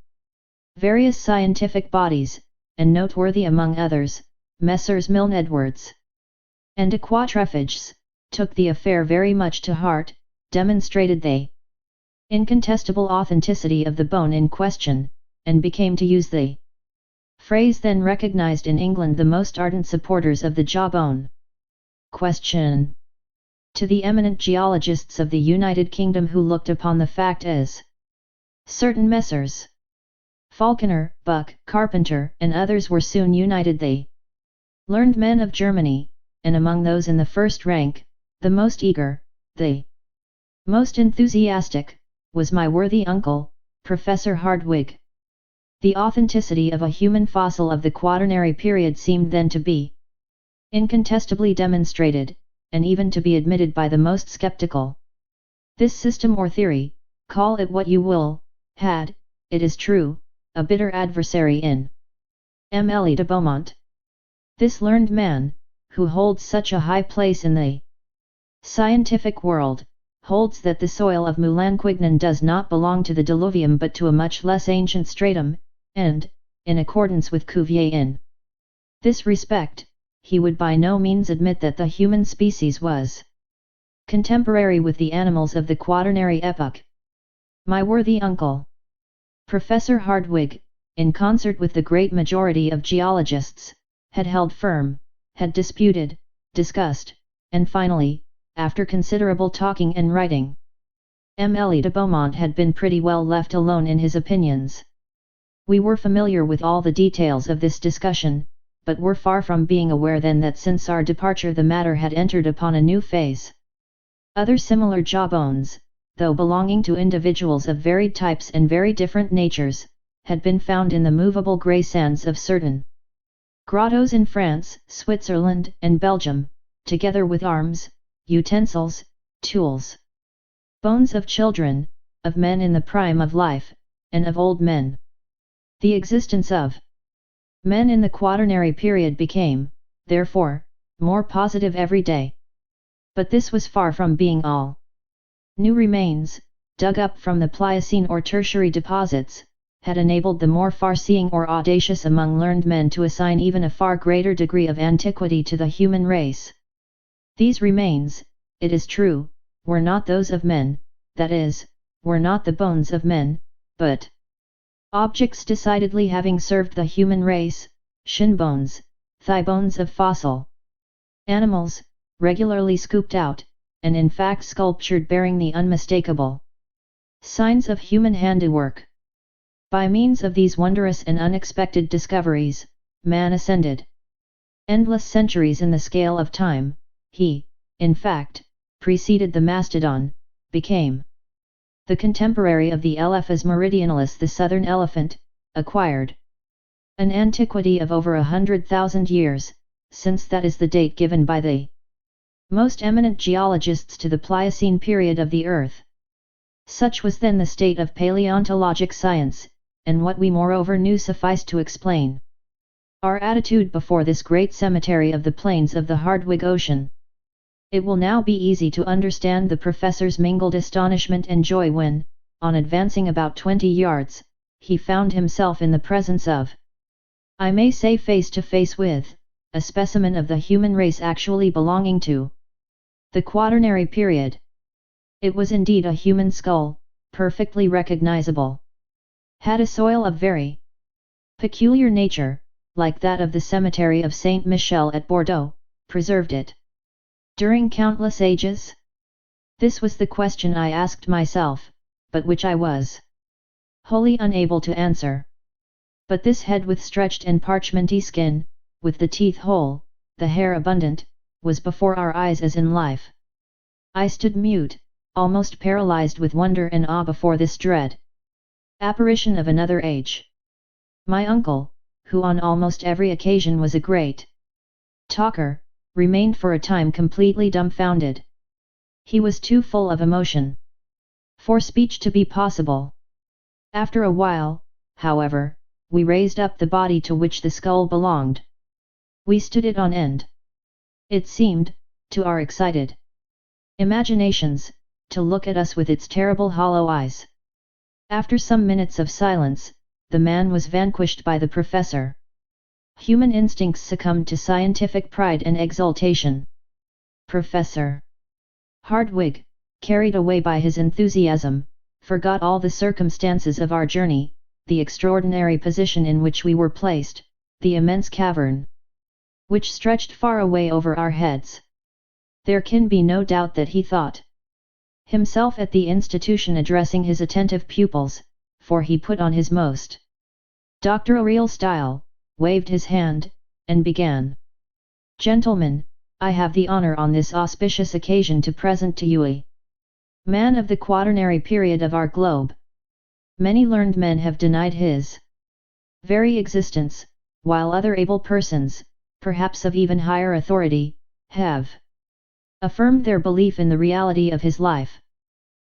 various scientific bodies, and noteworthy among others, Messrs. Milne Edwards and De Quatrefages, took the affair very much to heart, demonstrated the incontestable authenticity of the bone in question, and became, to use the phrase then recognized in England, the most ardent supporters of the jawbone question. To the eminent geologists of the United Kingdom, who looked upon the fact as certain, Messrs. Falconer, Buck, Carpenter, and others were soon united. The learned men of Germany, and among those in the first rank, the most eager, the most enthusiastic, was my worthy uncle, Professor Hardwigg. The authenticity of a human fossil of the Quaternary period seemed then to be incontestably demonstrated, and even to be admitted by the most skeptical. This system or theory, call it what you will, had, it is true, a bitter adversary in M. L. de Beaumont. This learned man, who holds such a high place in the scientific world, holds that the soil of Moulin-Quignon does not belong to the diluvium but to a much less ancient stratum, and, in accordance with Cuvier in this respect, he would by no means admit that the human species was contemporary with the animals of the Quaternary epoch. My worthy uncle, Professor Hardwigg, in concert with the great majority of geologists, had held firm, had disputed, discussed, and finally, after considerable talking and writing, M.L.E. de Beaumont had been pretty well left alone in his opinions. We were familiar with all the details of this discussion, but were far from being aware then that since our departure the matter had entered upon a new phase. Other similar jawbones, though belonging to individuals of varied types and very different natures, had been found in the movable grey sands of certain grottos in France, Switzerland, and Belgium, together with arms, utensils, tools, bones of children, of men in the prime of life, and of old men. The existence of men in the Quaternary period became, therefore, more positive every day. But this was far from being all. New remains, dug up from the Pliocene or Tertiary deposits, had enabled the more far-seeing or audacious among learned men to assign even a far greater degree of antiquity to the human race. These remains, it is true, were not those of men, that is, were not the bones of men, but objects decidedly having served the human race, shin bones, thigh bones of fossil animals, regularly scooped out, and in fact sculptured, bearing the unmistakable signs of human handiwork. By means of these wondrous and unexpected discoveries, man ascended endless centuries in the scale of time. He, in fact, preceded the mastodon, became the contemporary of the Elephas meridionalis, the southern elephant, acquired an antiquity of over 100,000 years, since that is the date given by the most eminent geologists to the Pliocene period of the Earth. Such was then the state of paleontologic science, and what we moreover knew sufficed to explain our attitude before this great cemetery of the plains of the Hardwigg Ocean. It will now be easy to understand the professor's mingled astonishment and joy when, on advancing about 20 yards, he found himself in the presence of, I may say face to face with, a specimen of the human race actually belonging to the Quaternary period. It was indeed a human skull, perfectly recognizable. Had a soil of very peculiar nature, like that of the cemetery of Saint Michel at Bordeaux, preserved it during countless ages? This was the question I asked myself, but which I was wholly unable to answer. But this head with stretched and parchmenty skin, with the teeth whole, the hair abundant, was before our eyes as in life. I stood mute, almost paralyzed with wonder and awe before this dread apparition of another age. My uncle, who on almost every occasion was a great talker, remained for a time completely dumbfounded. He was too full of emotion for speech to be possible. After a while, however, we raised up the body to which the skull belonged. We stood it on end. It seemed, to our excited imaginations, to look at us with its terrible hollow eyes. After some minutes of silence, the man was vanquished by the professor. Human instincts succumbed to scientific pride and exultation. Professor Hardwigg, carried away by his enthusiasm, forgot all the circumstances of our journey, the extraordinary position in which we were placed, the immense cavern which stretched far away over our heads. There can be no doubt that he thought himself at the institution addressing his attentive pupils, for he put on his most doctorial style, waved his hand, and began. Gentlemen, I have the honor on this auspicious occasion to present to you a man of the Quaternary period of our globe. Many learned men have denied his very existence, while other able persons, perhaps of even higher authority, have affirmed their belief in the reality of his life.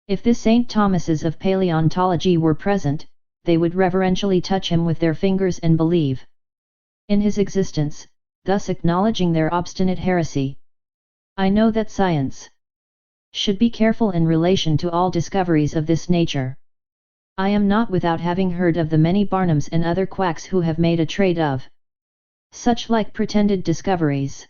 If the St. Thomases of paleontology were present, they would reverentially touch him with their fingers and believe in his existence, thus acknowledging their obstinate heresy. I know that science should be careful in relation to all discoveries of this nature. I am not without having heard of the many Barnums and other quacks who have made a trade of such like pretended discoveries.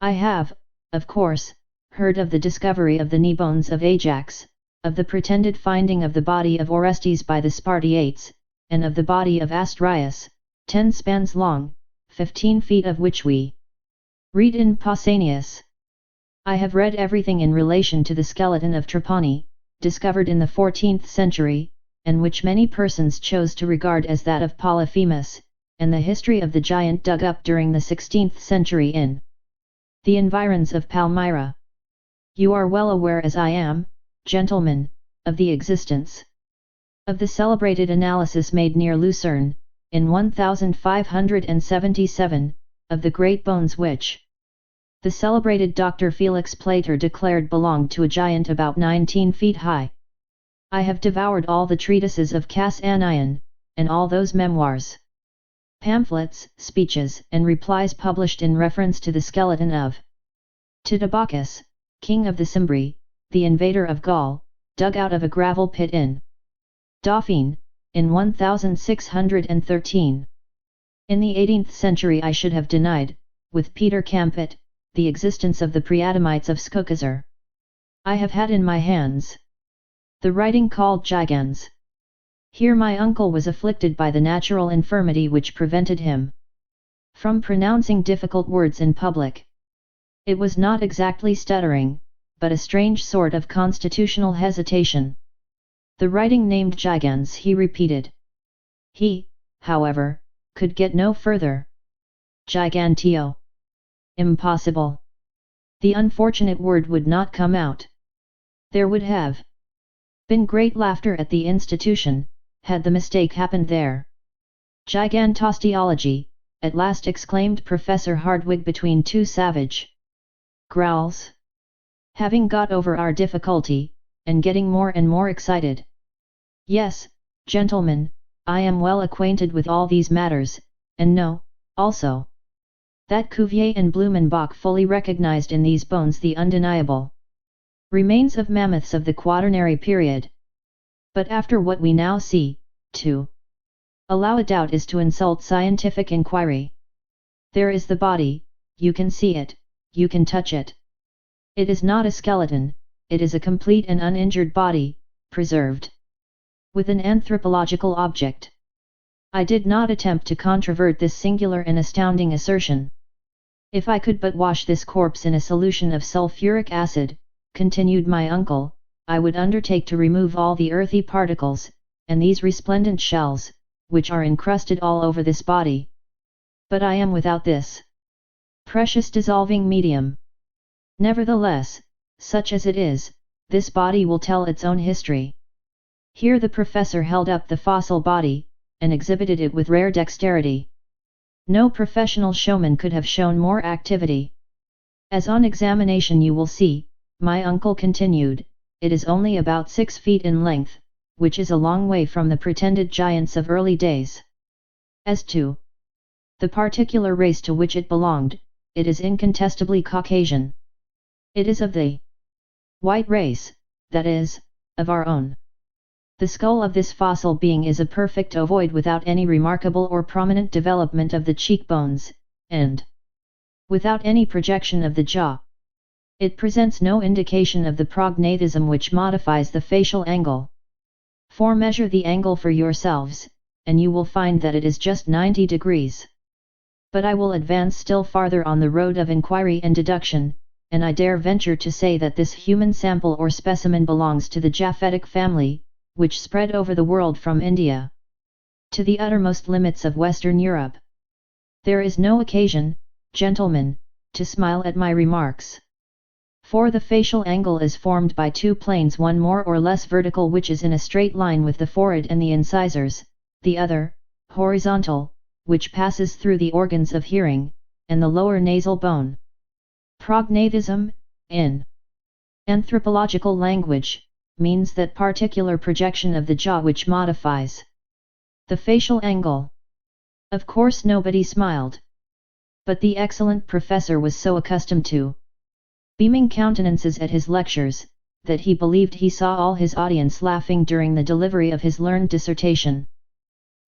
I have, of course, heard of the discovery of the knee bones of Ajax, of the pretended finding of the body of Orestes by the Spartiates, and of the body of Astrius, 10 spans long, 15 feet of which we read in Pausanias. I have read everything in relation to the skeleton of Trapani, discovered in the 14th century, and which many persons chose to regard as that of Polyphemus, and the history of the giant dug up during the 16th century in the environs of Palmyra. You are well aware, as I am, gentlemen, of the existence of the celebrated analysis made near Lucerne, in 1577, of the great bones which the celebrated Dr. Felix Plater declared belonged to a giant about 19 feet high. I have devoured all the treatises of Cass Annion, and all those memoirs, pamphlets, speeches, and replies published in reference to the skeleton of Titibacus, king of the Cimbri, the invader of Gaul, dug out of a gravel pit in Dauphine, in 1613. In the 18th century I should have denied, with Peter Campet, the existence of the pre-Adamites of Skokazar. I have had in my hands the writing called Gigans. Here my uncle was afflicted by the natural infirmity which prevented him from pronouncing difficult words in public. It was not exactly stuttering, but a strange sort of constitutional hesitation. The writing named Gigans he repeated. He, however, could get no further. Gigantio. Impossible. The unfortunate word would not come out. There would have been great laughter at the institution, had the mistake happened there. Gigantosteology, at last exclaimed Professor Hardwigg between two savage growls. Having got over our difficulty, and getting more and more excited. Yes, gentlemen, I am well acquainted with all these matters, and know, also, that Cuvier and Blumenbach fully recognized in these bones the undeniable remains of mammoths of the Quaternary period. But after what we now see, to allow a doubt is to insult scientific inquiry. There is the body, you can see it, you can touch it. It is not a skeleton, it is a complete and uninjured body, preserved with an anthropological object. I did not attempt to controvert this singular and astounding assertion. If I could but wash this corpse in a solution of sulfuric acid, continued my uncle, I would undertake to remove all the earthy particles, and these resplendent shells, which are encrusted all over this body. But I am without this precious dissolving medium. Nevertheless, such as it is, this body will tell its own history. Here the professor held up the fossil body, and exhibited it with rare dexterity. No professional showman could have shown more activity. As on examination you will see, my uncle continued, it is only about 6 feet in length, which is a long way from the pretended giants of early days. As to the particular race to which it belonged, it is incontestably Caucasian. It is of the white race, that is, of our own. The skull of this fossil being is a perfect ovoid without any remarkable or prominent development of the cheekbones, and without any projection of the jaw. It presents no indication of the prognathism which modifies the facial angle. For measure the angle for yourselves, and you will find that it is just 90 degrees. But I will advance still farther on the road of inquiry and deduction, and I dare venture to say that this human sample or specimen belongs to the Japhetic family, which spread over the world from India to the uttermost limits of Western Europe. There is no occasion, gentlemen, to smile at my remarks. For the facial angle is formed by two planes, one more or less vertical which is in a straight line with the forehead and the incisors, the other, horizontal, which passes through the organs of hearing, and the lower nasal bone. Prognathism, in anthropological language, means that particular projection of the jaw which modifies the facial angle. Of course nobody smiled. But the excellent professor was so accustomed to beaming countenances at his lectures, that he believed he saw all his audience laughing during the delivery of his learned dissertation.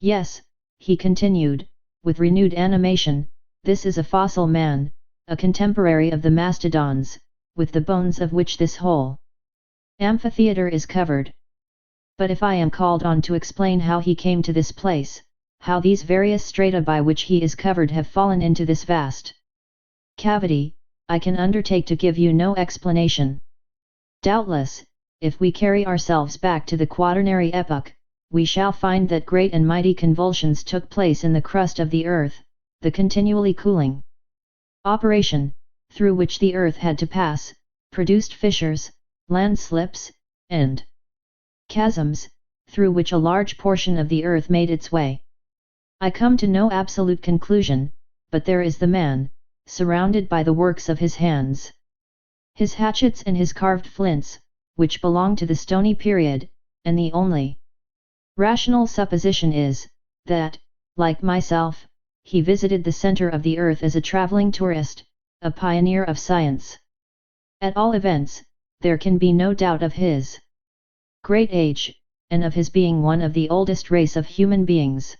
Yes, he continued, with renewed animation, this is a fossil man, a contemporary of the mastodons, with the bones of which this whole Amphitheater is covered. But if I am called on to explain how he came to this place, how these various strata by which he is covered have fallen into this vast cavity, I can undertake to give you no explanation. Doubtless, if we carry ourselves back to the Quaternary epoch, we shall find that great and mighty convulsions took place in the crust of the earth, the continually cooling operation, through which the earth had to pass, produced fissures, landslips, and chasms, through which a large portion of the earth made its way. I come to no absolute conclusion, but there is the man, surrounded by the works of his hands. His hatchets and his carved flints, which belong to the stony period, and the only rational supposition is, that, like myself, he visited the center of the earth as a traveling tourist, a pioneer of science. At all events, there can be no doubt of his great age, and of his being one of the oldest race of human beings.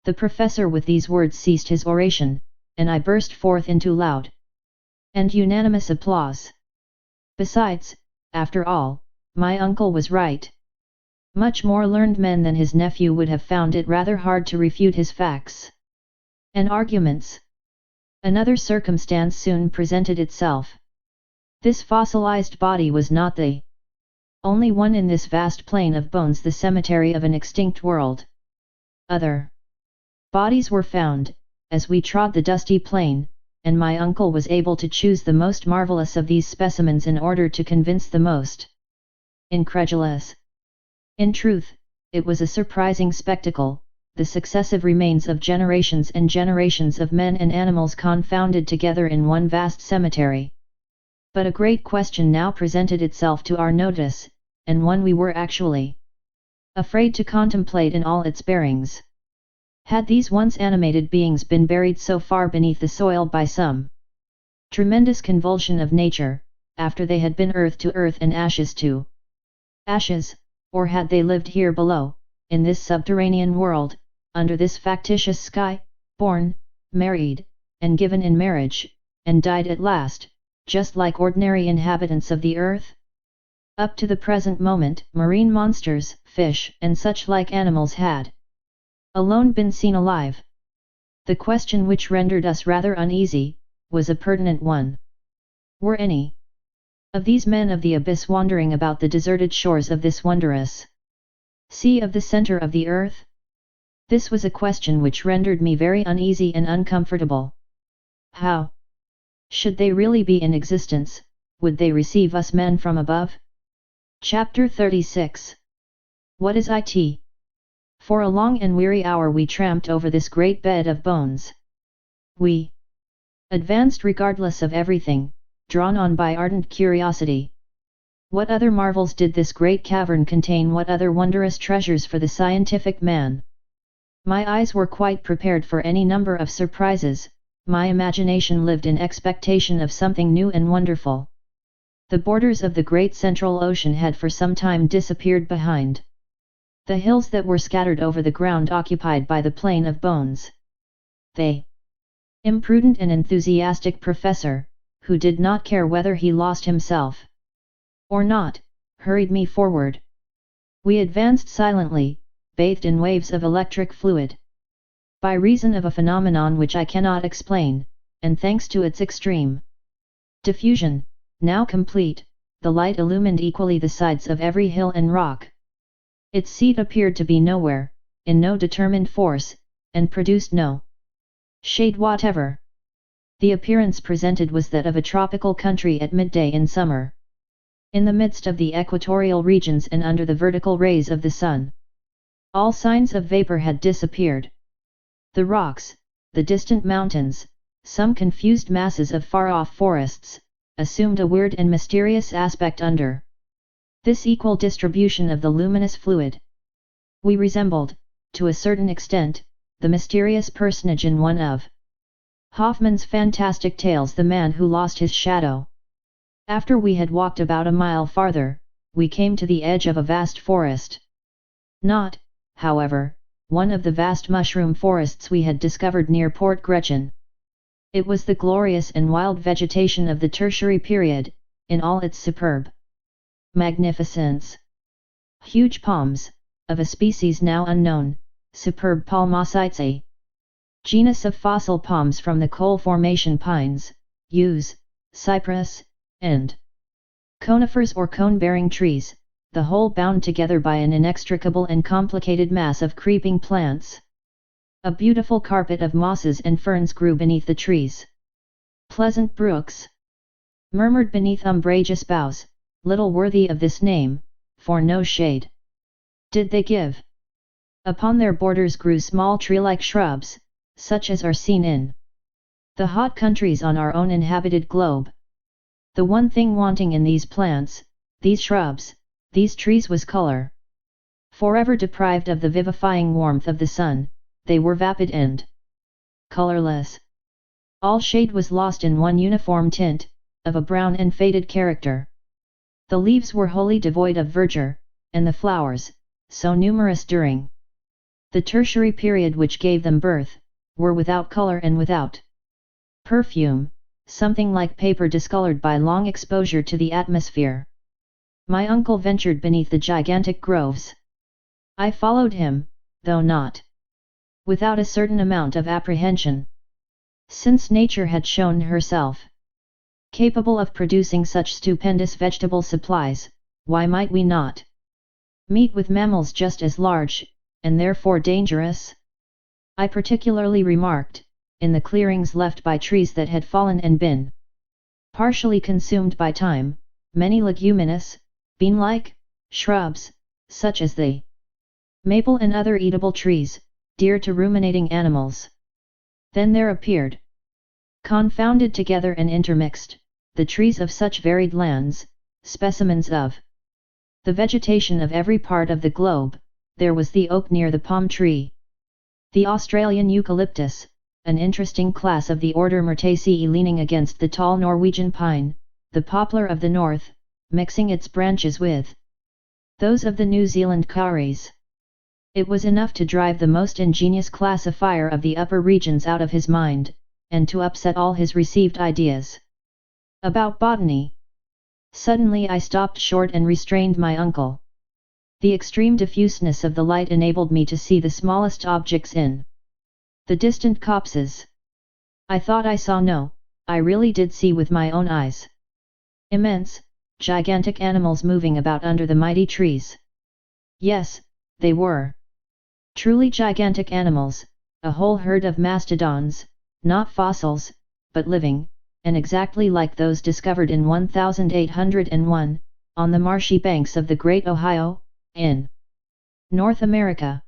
The professor with these words ceased his oration, and I burst forth into loud and unanimous applause. Besides, after all, my uncle was right. Much more learned men than his nephew would have found it rather hard to refute his facts and arguments. Another circumstance soon presented itself. This fossilized body was not the only one in this vast plain of bones, the cemetery of an extinct world. Other bodies were found, as we trod the dusty plain, and my uncle was able to choose the most marvelous of these specimens in order to convince the most incredulous. In truth, it was a surprising spectacle, the successive remains of generations and generations of men and animals confounded together in one vast cemetery. But a great question now presented itself to our notice, and one we were actually afraid to contemplate in all its bearings. Had these once animated beings been buried so far beneath the soil by some tremendous convulsion of nature, after they had been earth to earth and ashes to ashes, or had they lived here below, in this subterranean world, under this factitious sky, born, married, and given in marriage, and died at last, just like ordinary inhabitants of the earth? Up to the present moment, marine monsters, fish, and such like animals had alone been seen alive. The question which rendered us rather uneasy, was a pertinent one. Were any of these men of the abyss wandering about the deserted shores of this wondrous sea of the center of the earth? This was a question which rendered me very uneasy and uncomfortable. How should they really be in existence? Would they receive us men from above? Chapter 36. What is it? For a long and weary hour we tramped over this great bed of bones. We advanced regardless of everything, drawn on by ardent curiosity. What other marvels did this great cavern contain? What other wondrous treasures for the scientific man? My eyes were quite prepared for any number of surprises, my imagination lived in expectation of something new and wonderful. The borders of the great central ocean had for some time disappeared behind the hills that were scattered over the ground occupied by the plain of bones. The imprudent and enthusiastic professor, who did not care whether he lost himself or not, hurried me forward. We advanced silently, bathed in waves of electric fluid. By reason of a phenomenon which I cannot explain, and thanks to its extreme diffusion, now complete, the light illumined equally the sides of every hill and rock. Its seat appeared to be nowhere, in no determined force, and produced no shade whatever. The appearance presented was that of a tropical country at midday in summer. In the midst of the equatorial regions and under the vertical rays of the sun, all signs of vapor had disappeared. The rocks, the distant mountains, some confused masses of far-off forests, assumed a weird and mysterious aspect under this equal distribution of the luminous fluid. We resembled, to a certain extent, the mysterious personage in one of Hoffmann's fantastic tales, The Man Who Lost His Shadow. After we had walked about a mile farther, we came to the edge of a vast forest. Not, however, one of the vast mushroom forests we had discovered near Port Gretchen. It was the glorious and wild vegetation of the Tertiary period, in all its superb magnificence. Huge palms, of a species now unknown, superb Palmaceae. Genus of fossil palms from the coal formation pines, yews, cypress, and conifers or cone-bearing trees, the whole bound together by an inextricable and complicated mass of creeping plants. A beautiful carpet of mosses and ferns grew beneath the trees. Pleasant brooks murmured beneath umbrageous boughs, little worthy of this name, for no shade did they give. Upon their borders grew small tree-like shrubs, such as are seen in the hot countries on our own inhabited globe. The one thing wanting in these plants, these shrubs, these trees was color. Forever deprived of the vivifying warmth of the sun, they were vapid and colorless. All shade was lost in one uniform tint, of a brown and faded character. The leaves were wholly devoid of verdure, and the flowers, so numerous during the tertiary period which gave them birth, were without color and without perfume, something like paper discolored by long exposure to the atmosphere. My uncle ventured beneath the gigantic groves. I followed him, though not without a certain amount of apprehension. Since nature had shown herself capable of producing such stupendous vegetable supplies, why might we not meet with mammals just as large, and therefore dangerous? I particularly remarked, in the clearings left by trees that had fallen and been partially consumed by time, many leguminous, bean-like, shrubs, such as the maple and other eatable trees, dear to ruminating animals. Then there appeared, confounded together and intermixed, the trees of such varied lands, specimens of the vegetation of every part of the globe. There was the oak near the palm tree, the Australian eucalyptus, an interesting class of the order Myrtaceae leaning against the tall Norwegian pine, the poplar of the north, mixing its branches with those of the New Zealand kauris. It was enough to drive the most ingenious classifier of the upper regions out of his mind, and to upset all his received ideas about botany. Suddenly I stopped short and restrained my uncle. The extreme diffuseness of the light enabled me to see the smallest objects in the distant copses. I thought I saw no, I really did see with my own eyes. Immense, gigantic animals moving about under the mighty trees. Yes, they were truly gigantic animals, a whole herd of mastodons, not fossils, but living, and exactly like those discovered in 1801, on the marshy banks of the Great Ohio, in North America.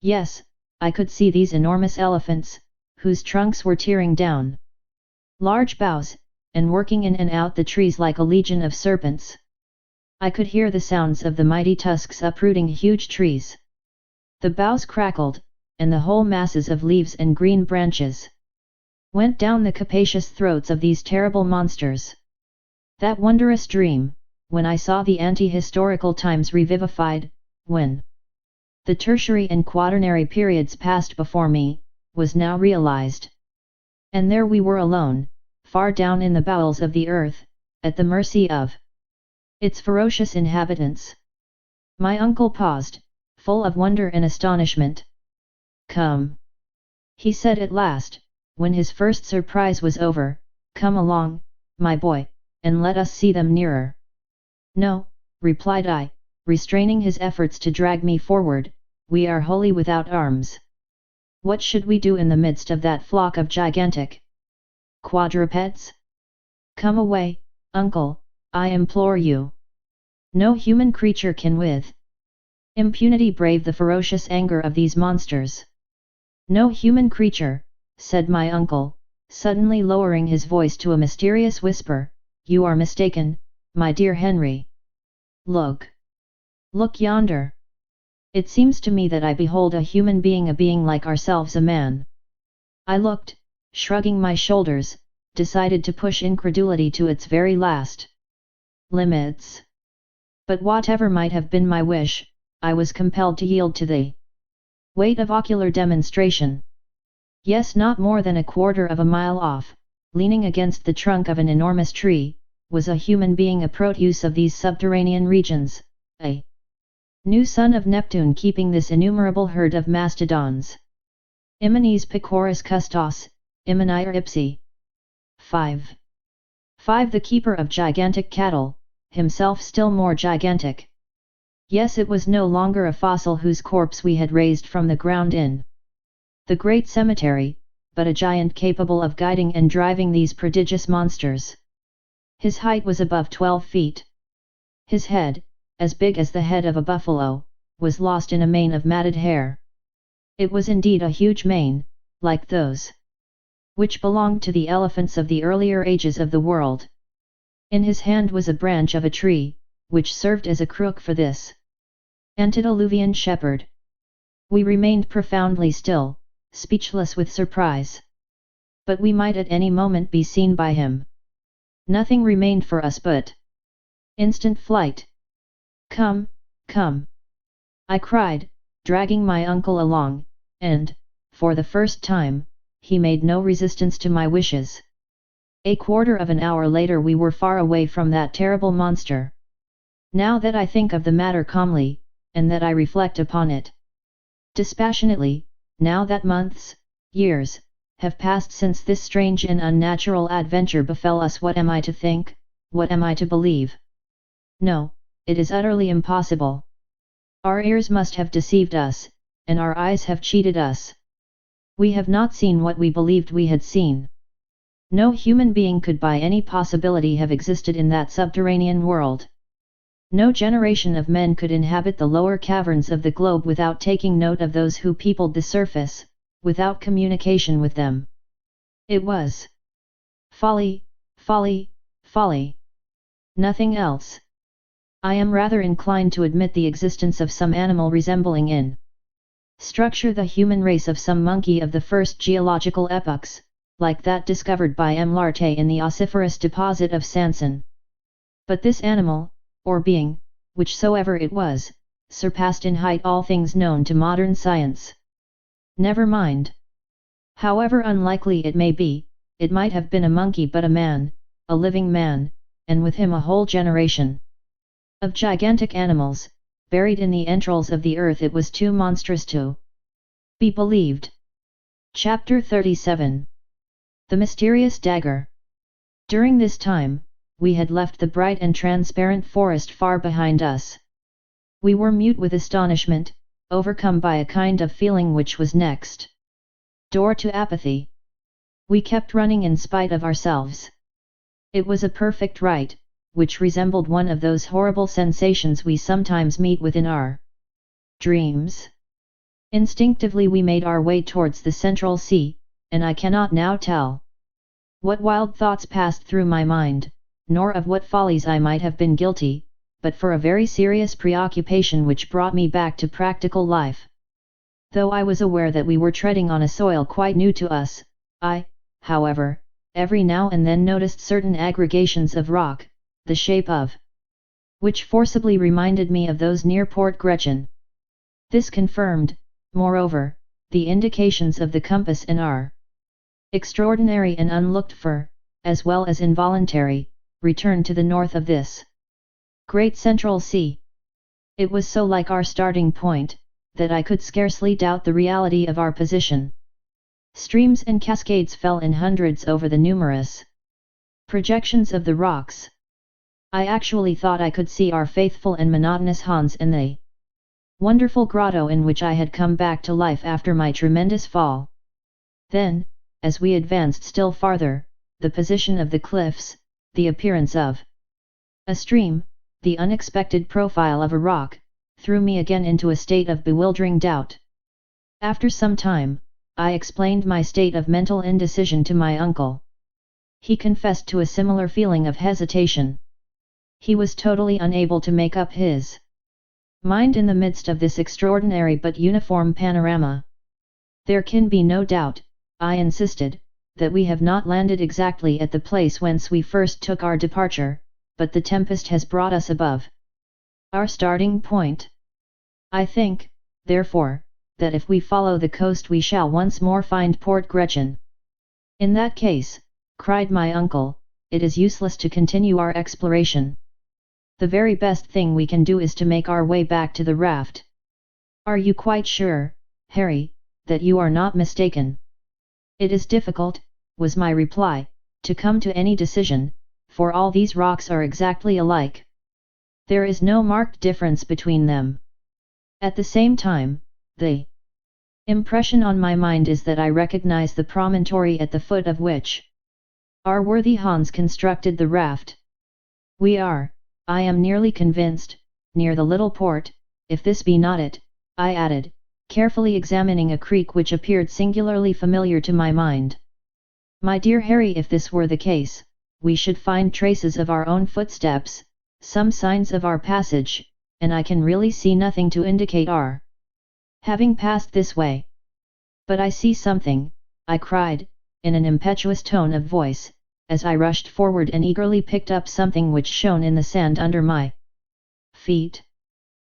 Yes, I could see these enormous elephants, whose trunks were tearing down large boughs, and working in and out the trees like a legion of serpents. I could hear the sounds of the mighty tusks uprooting huge trees. The boughs crackled, and the whole masses of leaves and green branches went down the capacious throats of these terrible monsters. That wondrous dream, when I saw the ante-historical times revivified, when the tertiary and quaternary periods passed before me, was now realized. And there we were alone, far down in the bowels of the earth, at the mercy of its ferocious inhabitants. My uncle paused, full of wonder and astonishment. "Come," he said at last, when his first surprise was over, "come along, my boy, and let us see them nearer." "No," replied I, restraining his efforts to drag me forward, "we are wholly without arms. What should we do in the midst of that flock of gigantic quadrupeds? Come away, uncle, I implore you. No human creature can with impunity brave the ferocious anger of these monsters." "No human creature," said my uncle, suddenly lowering his voice to a mysterious whisper, "you are mistaken, my dear Henry. Look! Look yonder! It seems to me that I behold a human being, a being like ourselves, a man." I looked, shrugging my shoulders, decided to push incredulity to its very last limits. But whatever might have been my wish, I was compelled to yield to the weight of ocular demonstration. Yes, not more than a quarter of a mile off, leaning against the trunk of an enormous tree, was a human being, a proteus of these subterranean regions, a new son of Neptune keeping this innumerable herd of mastodons. Immanes picoris custos, immanire ipsi. 5. The keeper of gigantic cattle, himself still more gigantic. Yes, it was no longer a fossil whose corpse we had raised from the ground in the great cemetery, but a giant capable of guiding and driving these prodigious monsters. His height was above 12 feet. His head, as big as the head of a buffalo, was lost in a mane of matted hair. It was indeed a huge mane, like those which belonged to the elephants of the earlier ages of the world. In his hand was a branch of a tree, which served as a crook for this antediluvian shepherd. We remained profoundly still, speechless with surprise. But we might at any moment be seen by him. Nothing remained for us but instant flight. Come, come! I cried, dragging my uncle along, and, for the first time, he made no resistance to my wishes. A quarter of an hour later we were far away from that terrible monster. Now that I think of the matter calmly, and that I reflect upon it dispassionately, now that months, years, have passed since this strange and unnatural adventure befell us, what am I to think, what am I to believe? No, it is utterly impossible. Our ears must have deceived us, and our eyes have cheated us. We have not seen what we believed we had seen. No human being could by any possibility have existed in that subterranean world. No generation of men could inhabit the lower caverns of the globe without taking note of those who peopled the surface, without communication with them. It was folly, folly, folly. Nothing else. I am rather inclined to admit the existence of some animal resembling in structure the human race of some monkey of the first geological epochs, like that discovered by M. Lartet in the ossiferous deposit of Sanson. But this animal, or being, whichsoever it was, surpassed in height all things known to modern science. Never mind. However unlikely it may be, it might have been a monkey, but a man, a living man, and with him a whole generation of gigantic animals, buried in the entrails of the earth. It was too monstrous to be believed. Chapter 37. The Mysterious Dagger. During this time, we had left the bright and transparent forest far behind us. We were mute with astonishment, overcome by a kind of feeling which was next door to apathy. We kept running in spite of ourselves. It was a perfect right, which resembled one of those horrible sensations we sometimes meet with in our dreams. Instinctively we made our way towards the Central Sea, and I cannot now tell what wild thoughts passed through my mind, nor of what follies I might have been guilty, but for a very serious preoccupation which brought me back to practical life. Though I was aware that we were treading on a soil quite new to us, I, however, every now and then noticed certain aggregations of rock, the shape of which forcibly reminded me of those near Port Gretchen. This confirmed, moreover, the indications of the compass in our extraordinary and unlooked for, as well as involuntary, return to the north of this great Central Sea. It was so like our starting point, that I could scarcely doubt the reality of our position. Streams and cascades fell in hundreds over the numerous projections of the rocks. I actually thought I could see our faithful and monotonous Hans in the wonderful grotto in which I had come back to life after my tremendous fall. Then, as we advanced still farther, the position of the cliffs, the appearance of a stream, the unexpected profile of a rock, threw me again into a state of bewildering doubt. After some time, I explained my state of mental indecision to my uncle. He confessed to a similar feeling of hesitation. He was totally unable to make up his mind in the midst of this extraordinary but uniform panorama. There can be no doubt, I insisted, that we have not landed exactly at the place whence we first took our departure, but the tempest has brought us above our starting point. I think, therefore, that if we follow the coast we shall once more find Port Gretchen. In that case, cried my uncle, it is useless to continue our exploration. The very best thing we can do is to make our way back to the raft. Are you quite sure, Harry, that you are not mistaken? It is difficult, was my reply, to come to any decision, for all these rocks are exactly alike. There is no marked difference between them. At the same time, the impression on my mind is that I recognize the promontory at the foot of which our worthy Hans constructed the raft. We are, I am nearly convinced, near the little port. If this be not it, I added, carefully examining a creek which appeared singularly familiar to my mind. My dear Harry, if this were the case, we should find traces of our own footsteps, some signs of our passage, and I can really see nothing to indicate our having passed this way. But I see something, I cried, in an impetuous tone of voice, as I rushed forward and eagerly picked up something which shone in the sand under my feet.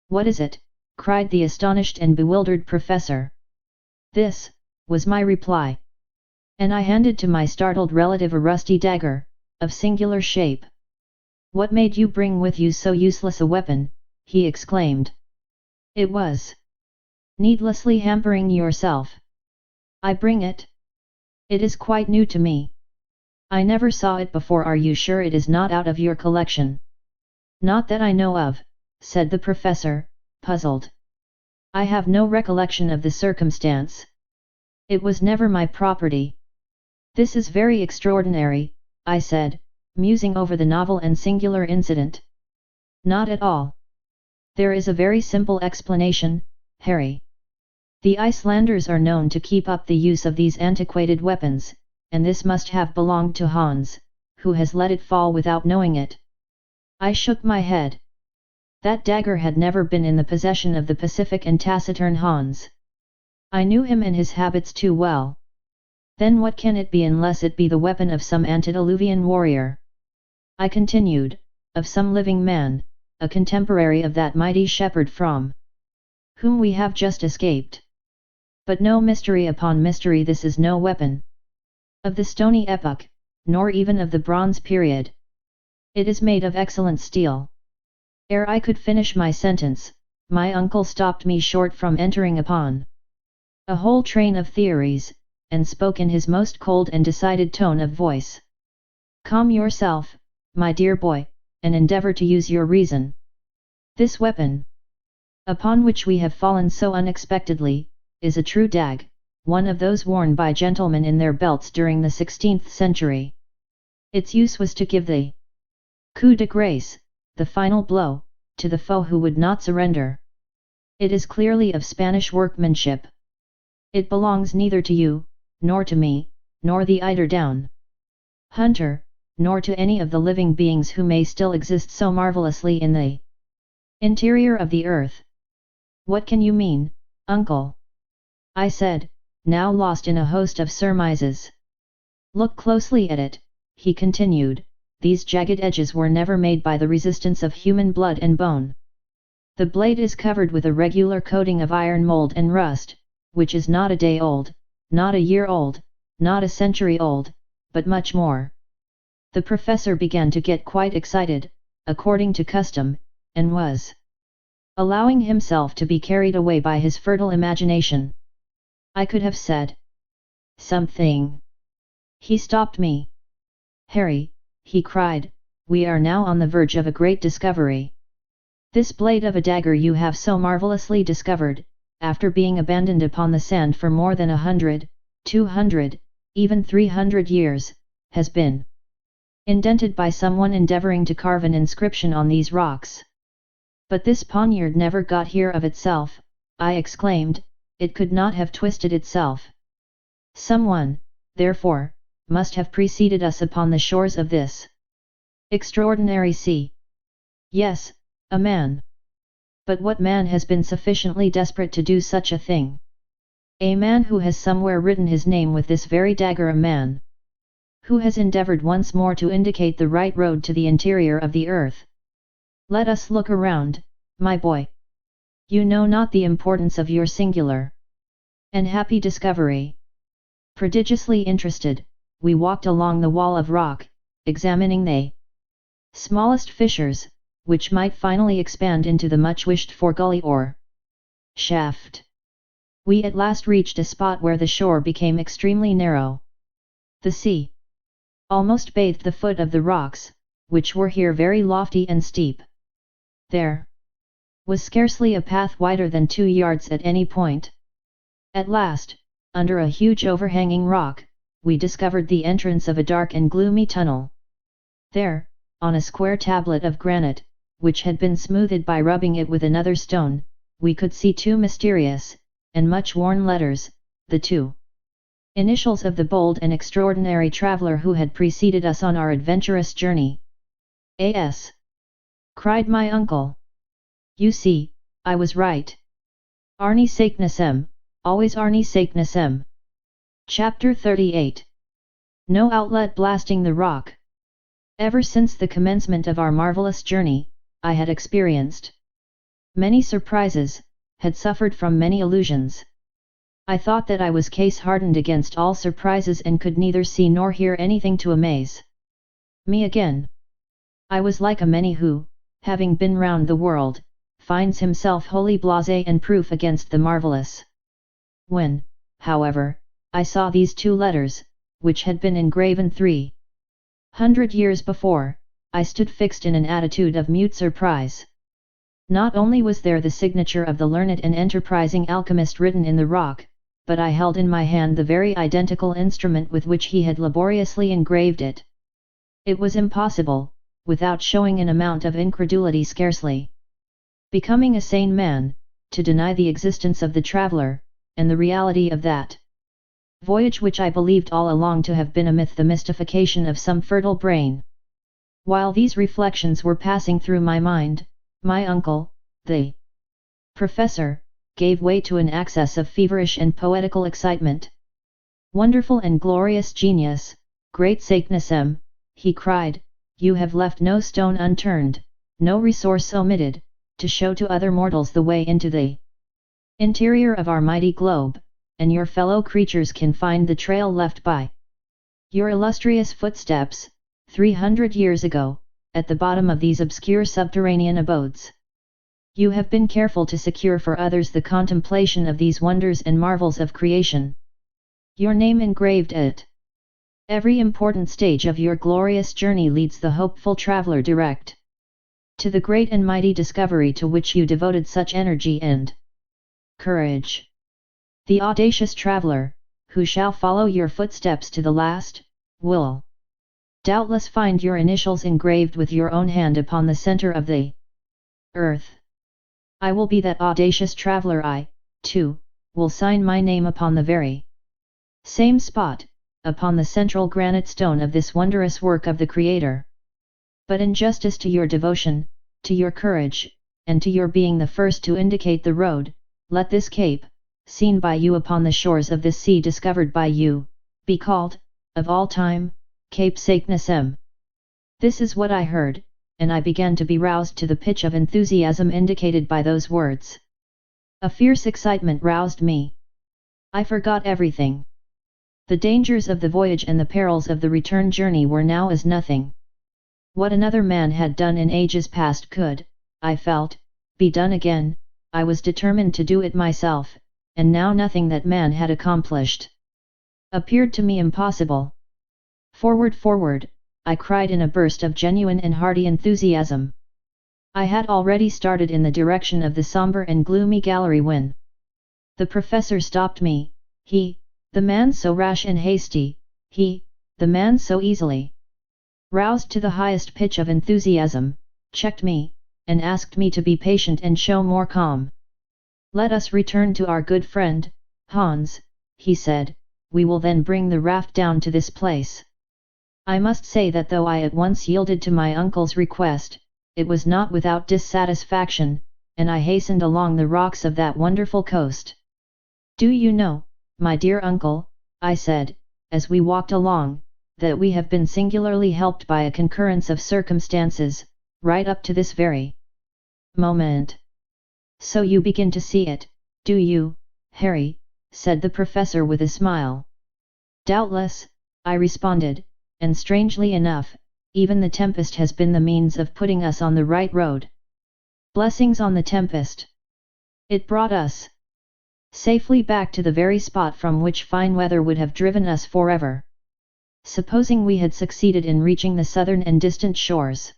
What is it? Cried the astonished and bewildered professor. This, was my reply. And I handed to my startled relative a rusty dagger, of singular shape. What made you bring with you so useless a weapon? He exclaimed. It was needlessly hampering yourself. I bring it. It is quite new to me. I never saw it before. Are you sure it is not out of your collection? Not that I know of, said the professor, puzzled. I have no recollection of the circumstance. It was never my property. This is very extraordinary, I said, musing over the novel and singular incident. Not at all. There is a very simple explanation, Harry. The Icelanders are known to keep up the use of these antiquated weapons, and this must have belonged to Hans, who has let it fall without knowing it. I shook my head. That dagger had never been in the possession of the pacific and taciturn Hans. I knew him and his habits too well. Then what can it be unless it be the weapon of some antediluvian warrior? I continued, of some living man, a contemporary of that mighty shepherd from whom we have just escaped. But no mystery upon mystery, this is no weapon of the stony epoch, nor even of the bronze period. It is made of excellent steel. Ere I could finish my sentence, my uncle stopped me short from entering upon a whole train of theories, and spoke in his most cold and decided tone of voice. Calm yourself, my dear boy, and endeavour to use your reason. This weapon, upon which we have fallen so unexpectedly, is a true dag, one of those worn by gentlemen in their belts during the 16th century. Its use was to give the coup de grace, the final blow, to the foe who would not surrender. It is clearly of Spanish workmanship. It belongs neither to you, nor to me, nor the eider-down hunter, nor to any of the living beings who may still exist so marvellously in the interior of the earth. What can you mean, uncle? I said, now lost in a host of surmises. Look closely at it, he continued. These jagged edges were never made by the resistance of human blood and bone. The blade is covered with a regular coating of iron mold and rust, which is not a day old, not a year old, not a century old, but much more. The professor began to get quite excited, according to custom, and was allowing himself to be carried away by his fertile imagination. I could have said something. He stopped me. Harry, he cried, we are now on the verge of a great discovery. This blade of a dagger you have so marvellously discovered, after being abandoned upon the sand for more than 100, 200, even 300 years, has been indented by someone endeavoring to carve an inscription on these rocks. But this poniard never got here of itself, I exclaimed, it could not have twisted itself. Someone, therefore, must have preceded us upon the shores of this extraordinary sea. Yes, a man. But what man has been sufficiently desperate to do such a thing? A man who has somewhere written his name with this very dagger, a man who has endeavoured once more to indicate the right road to the interior of the earth. Let us look around, my boy. You know not the importance of your singular and happy discovery. Prodigiously interested, we walked along the wall of rock, examining the smallest fissures, which might finally expand into the much wished for gully or shaft. We at last reached a spot where the shore became extremely narrow. The sea almost bathed the foot of the rocks, which were here very lofty and steep. There was scarcely a path wider than 2 yards at any point. At last, under a huge overhanging rock, we discovered the entrance of a dark and gloomy tunnel. There, on a square tablet of granite, which had been smoothed by rubbing it with another stone, we could see 2 mysterious, and much worn letters, the 2 initials of the bold and extraordinary traveller who had preceded us on our adventurous journey. "A.S." cried my uncle. "You see, I was right. Arni Saknasem, always Arni Saknasem." Chapter 38. No outlet blasting the rock. Ever since the commencement of our marvelous journey, I had experienced many surprises, had suffered from many illusions. I thought that I was case-hardened against all surprises and could neither see nor hear anything to amaze me again. I was like a many who, having been round the world, finds himself wholly blasé and proof against the marvellous. When, however, I saw these 2 letters, which had been engraven 300 years before, I stood fixed in an attitude of mute surprise. Not only was there the signature of the learned and enterprising alchemist written in the rock, but I held in my hand the very identical instrument with which he had laboriously engraved it. It was impossible, without showing an amount of incredulity scarcely becoming a sane man, to deny the existence of the traveller, and the reality of that voyage which I believed all along to have been a myth, the mystification of some fertile brain. While these reflections were passing through my mind, my uncle, the professor, gave way to an access of feverish and poetical excitement. "Wonderful and glorious genius, great Saknasem," he cried, "you have left no stone unturned, no resource omitted, to show to other mortals the way into the interior of our mighty globe, and your fellow creatures can find the trail left by your illustrious footsteps, 300 years ago, at the bottom of these obscure subterranean abodes. You have been careful to secure for others the contemplation of these wonders and marvels of creation. Your name engraved at every important stage of your glorious journey leads the hopeful traveller direct to the great and mighty discovery to which you devoted such energy and courage. The audacious traveller, who shall follow your footsteps to the last, will doubtless find your initials engraved with your own hand upon the centre of the earth. I will be that audacious traveller. I, too, will sign my name upon the very same spot, upon the central granite stone of this wondrous work of the Creator. But in justice to your devotion, to your courage, and to your being the first to indicate the road, let this cape, seen by you upon the shores of this sea discovered by you, be called, of all time, Cape Saknasem. This is what I heard, and I began to be roused to the pitch of enthusiasm indicated by those words. A fierce excitement roused me. I forgot everything. The dangers of the voyage and the perils of the return journey were now as nothing. What another man had done in ages past could, I felt, be done again. I was determined to do it myself, and now nothing that man had accomplished appeared to me impossible. "Forward, forward!" I cried in a burst of genuine and hearty enthusiasm. I had already started in the direction of the sombre and gloomy gallery when the professor stopped me. He, the man so rash and hasty, he, the man so easily roused to the highest pitch of enthusiasm, checked me, and asked me to be patient and show more calm. "Let us return to our good friend, Hans," he said, "we will then bring the raft down to this place." I must say that though I at once yielded to my uncle's request, it was not without dissatisfaction, and I hastened along the rocks of that wonderful coast. "Do you know, my dear uncle," I said, as we walked along, "that we have been singularly helped by a concurrence of circumstances, right up to this very moment." "So you begin to see it, do you, Harry?" said the professor with a smile. "Doubtless," I responded, "and strangely enough, even the tempest has been the means of putting us on the right road. Blessings on the tempest! It brought us safely back to the very spot from which fine weather would have driven us forever. Supposing we had succeeded in reaching the southern and distant shores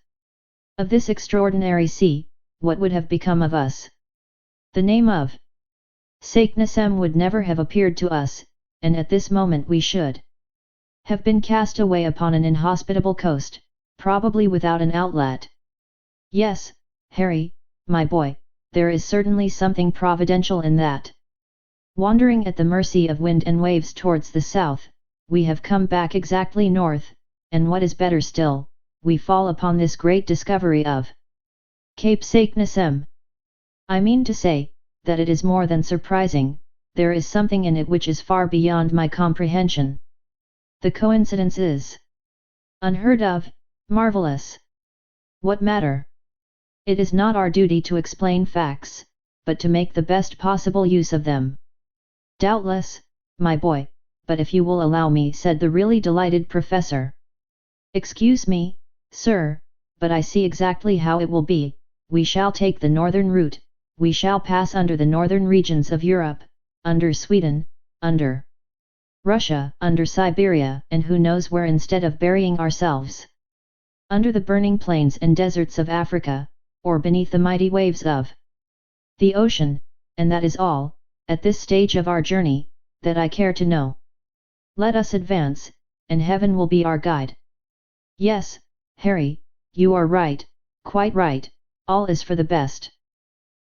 of this extraordinary sea, what would have become of us? The name of Saknussemm would never have appeared to us, and at this moment we should have been cast away upon an inhospitable coast, probably without an outlet. Yes, Harry, my boy, there is certainly something providential in that. Wandering at the mercy of wind and waves towards the south, we have come back exactly north, and what is better still, we fall upon this great discovery of Cape Saknussemm. I mean to say, that it is more than surprising, there is something in it which is far beyond my comprehension. The coincidence is unheard of, marvelous. What matter? It is not our duty to explain facts, but to make the best possible use of them. Doubtless, my boy, but if you will allow me, said the really delighted professor. Excuse me, sir, but I see exactly how it will be. We shall take the northern route, we shall pass under the northern regions of Europe, under Sweden, under Russia, under Siberia, and who knows where, instead of burying ourselves under the burning plains and deserts of Africa, or beneath the mighty waves of the ocean, and that is all, at this stage of our journey, that I care to know. Let us advance, and heaven will be our guide. Yes, Harry, you are right, quite right, all is for the best.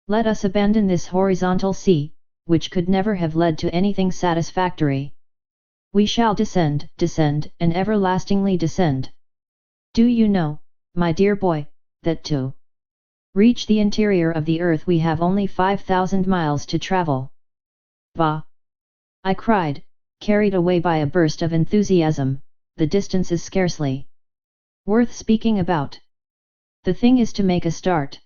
Let us abandon this horizontal sea, which could never have led to anything satisfactory. We shall descend, descend, and everlastingly descend. Do you know, my dear boy, that to reach the interior of the earth we have only 5,000 miles to travel? Bah! I cried, carried away by a burst of enthusiasm, the distance is scarcely worth speaking about. The thing is to make a start.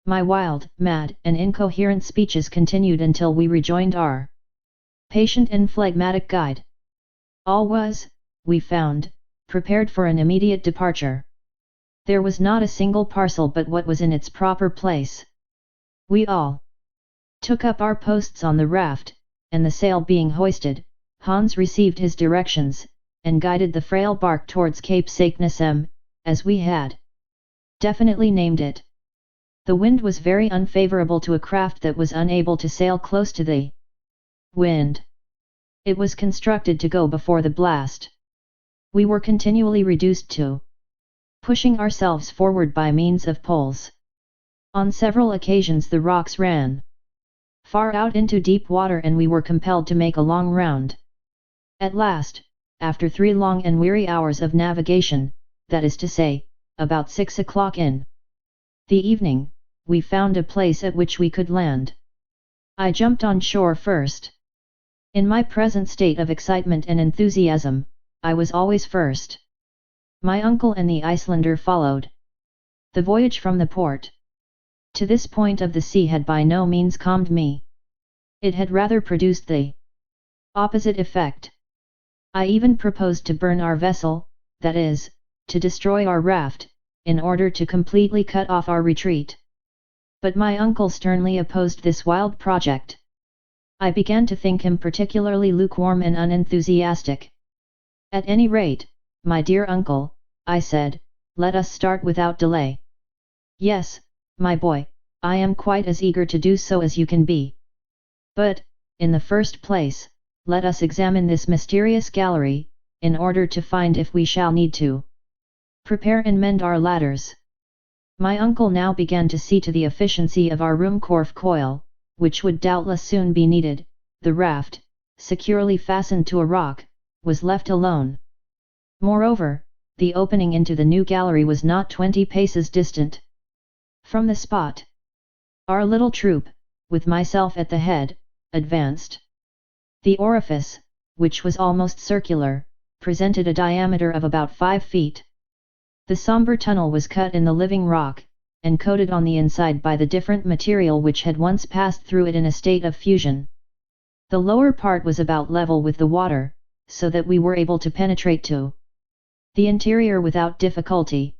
My wild, mad, and incoherent speeches continued until we rejoined our patient and phlegmatic guide. All was, we found, prepared for an immediate departure. There was not a single parcel but what was in its proper place. We all took up our posts on the raft, and the sail being hoisted, Hans received his directions, and guided the frail bark towards Cape Saknussemm, as we had definitely named it. The wind was very unfavourable to a craft that was unable to sail close to the wind. It was constructed to go before the blast. We were continually reduced to pushing ourselves forward by means of poles. On several occasions the rocks ran far out into deep water and we were compelled to make a long round. At last, after 3 long and weary hours of navigation, that is to say, about 6 o'clock in the evening, we found a place at which we could land. I jumped on shore first. In my present state of excitement and enthusiasm, I was always first. My uncle and the Icelander followed. The voyage from the port to this point of the sea had by no means calmed me. It had rather produced the opposite effect. I even proposed to burn our vessel, that is, to destroy our raft, in order to completely cut off our retreat. But my uncle sternly opposed this wild project. I began to think him particularly lukewarm and unenthusiastic. At any rate, my dear uncle, I said, let us start without delay. Yes, my boy, I am quite as eager to do so as you can be. But, in the first place, let us examine this mysterious gallery, in order to find if we shall need to prepare and mend our ladders. My uncle now began to see to the efficiency of our Ruhmkorff coil, which would doubtless soon be needed. The raft, securely fastened to a rock, was left alone. Moreover, the opening into the new gallery was not 20 paces distant from the spot. Our little troop, with myself at the head, advanced. The orifice, which was almost circular, presented a diameter of about 5 feet. The sombre tunnel was cut in the living rock, and coated on the inside by the different material which had once passed through it in a state of fusion. The lower part was about level with the water, so that we were able to penetrate to the interior without difficulty.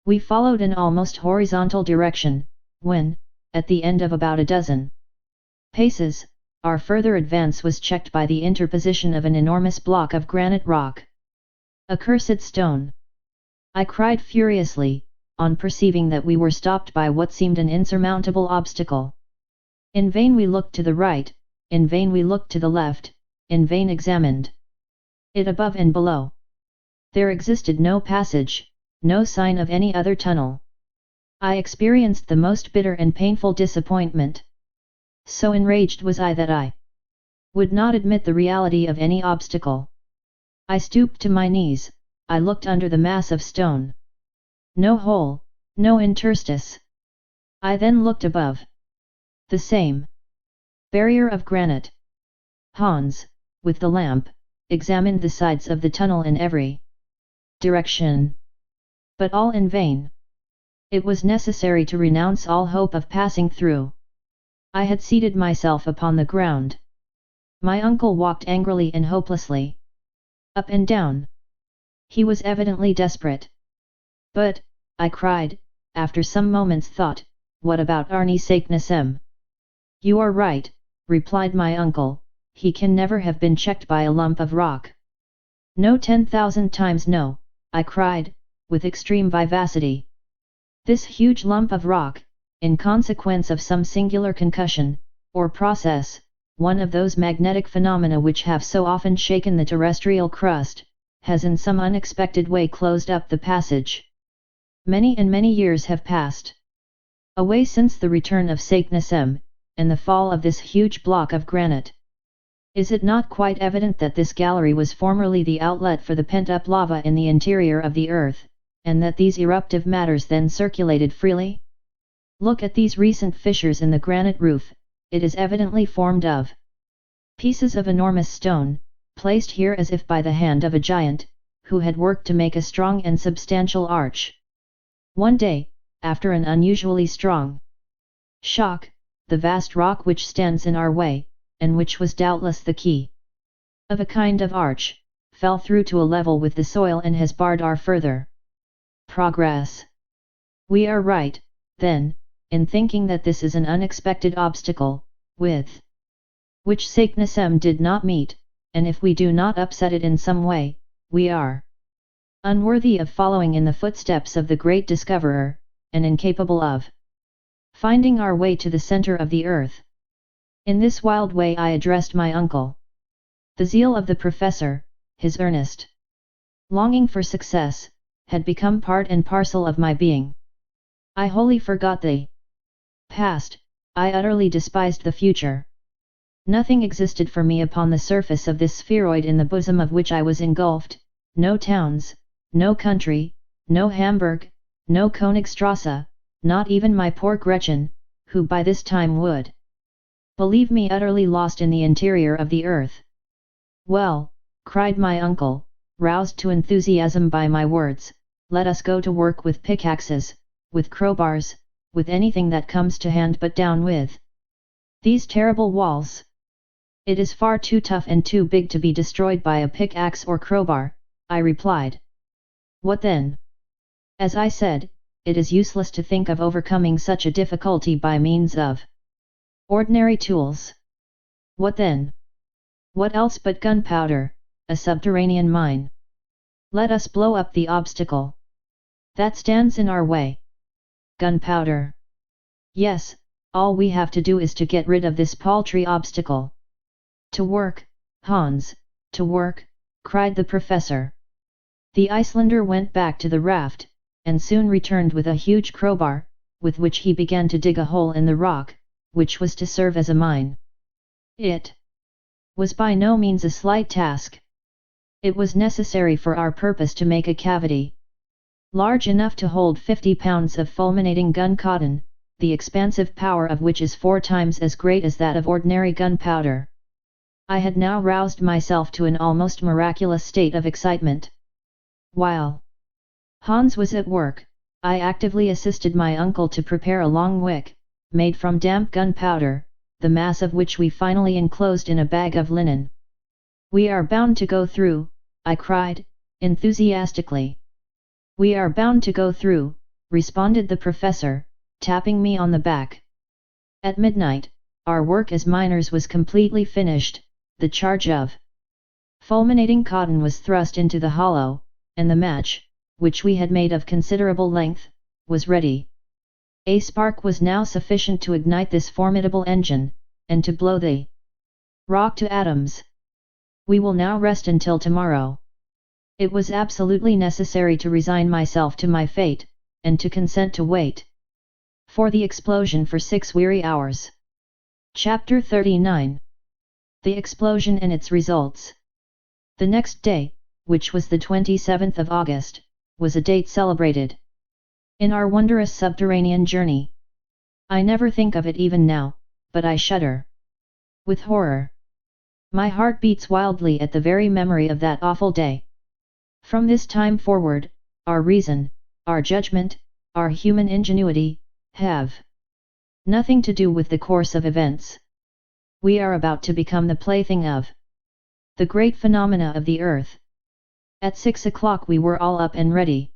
We followed an almost horizontal direction, when, at the end of about a dozen paces, our further advance was checked by the interposition of an enormous block of granite rock. "Accursed stone!" I cried furiously, on perceiving that we were stopped by what seemed an insurmountable obstacle. In vain we looked to the right, in vain we looked to the left, in vain examined it above and below. There existed no passage, no sign of any other tunnel. I experienced the most bitter and painful disappointment. So enraged was I that I would not admit the reality of any obstacle. I stooped to my knees, I looked under the mass of stone. No hole, no interstice. I then looked above. The same barrier of granite. Hans, with the lamp, examined the sides of the tunnel in every direction. But all in vain. It was necessary to renounce all hope of passing through. I had seated myself upon the ground. My uncle walked angrily and hopelessly up and down. He was evidently desperate. "But," I cried, after some moments' thought, "what about Arne Saknussemm?" "You are right," replied my uncle, "he can never have been checked by a lump of rock." "No, 10,000 times no," I cried, with extreme vivacity. "This huge lump of rock, in consequence of some singular concussion, or process, one of those magnetic phenomena which have so often shaken the terrestrial crust, has in some unexpected way closed up the passage. Many and many years have passed away since the return of Saknussemm, and the fall of this huge block of granite. Is it not quite evident that this gallery was formerly the outlet for the pent-up lava in the interior of the earth, and that these eruptive matters then circulated freely? Look at these recent fissures in the granite roof, it is evidently formed of pieces of enormous stone, placed here as if by the hand of a giant, who had worked to make a strong and substantial arch. One day, after an unusually strong shock, the vast rock which stands in our way, and which was doubtless the key of a kind of arch, fell through to a level with the soil and has barred our further progress. We are right, then, in thinking that this is an unexpected obstacle, with which Saknussemm did not meet, and if we do not upset it in some way, we are unworthy of following in the footsteps of the great discoverer, and incapable of finding our way to the center of the earth. In this wild way I addressed my uncle. The zeal of the professor, his earnest longing for success, had become part and parcel of my being. I wholly forgot the past, I utterly despised the future. Nothing existed for me upon the surface of this spheroid in the bosom of which I was engulfed, no towns, no country, no Hamburg, no Königstrasse, not even my poor Gretchen, who by this time would believe me utterly lost in the interior of the earth. "Well," cried my uncle, roused to enthusiasm by my words, "let us go to work with pickaxes, with crowbars, with anything that comes to hand, but down with these terrible walls. It is far too tough and too big to be destroyed by a pickaxe or crowbar," I replied. "What then?" "As I said, it is useless to think of overcoming such a difficulty by means of ordinary tools." "What then?" "What else but gunpowder, a subterranean mine. Let us blow up the obstacle that stands in our way." "Gunpowder?" "Yes, all we have to do is to get rid of this paltry obstacle." "To work, Hans, to work," cried the professor. The Icelander went back to the raft, and soon returned with a huge crowbar, with which he began to dig a hole in the rock, which was to serve as a mine. It was by no means a slight task. It was necessary for our purpose to make a cavity large enough to hold 50 pounds of fulminating gun cotton, the expansive power of which is 4 times as great as that of ordinary gunpowder. I had now roused myself to an almost miraculous state of excitement. While Hans was at work, I actively assisted my uncle to prepare a long wick, made from damp gunpowder, the mass of which we finally enclosed in a bag of linen. "We are bound to go through," I cried, enthusiastically. "We are bound to go through," responded the professor, tapping me on the back. At midnight, our work as miners was completely finished. The charge of fulminating cotton was thrust into the hollow, and the match, which we had made of considerable length, was ready. A spark was now sufficient to ignite this formidable engine, and to blow the rock to atoms. "We will now rest until tomorrow." It was absolutely necessary to resign myself to my fate, and to consent to wait for the explosion for 6 weary hours. Chapter 39. The explosion and its results. The next day, which was the 27th of August, was a date celebrated in our wondrous subterranean journey. I never think of it even now, but I shudder with horror. My heart beats wildly at the very memory of that awful day. From this time forward, our reason, our judgment, our human ingenuity, have nothing to do with the course of events. We are about to become the plaything of the great phenomena of the earth. At 6 o'clock we were all up and ready.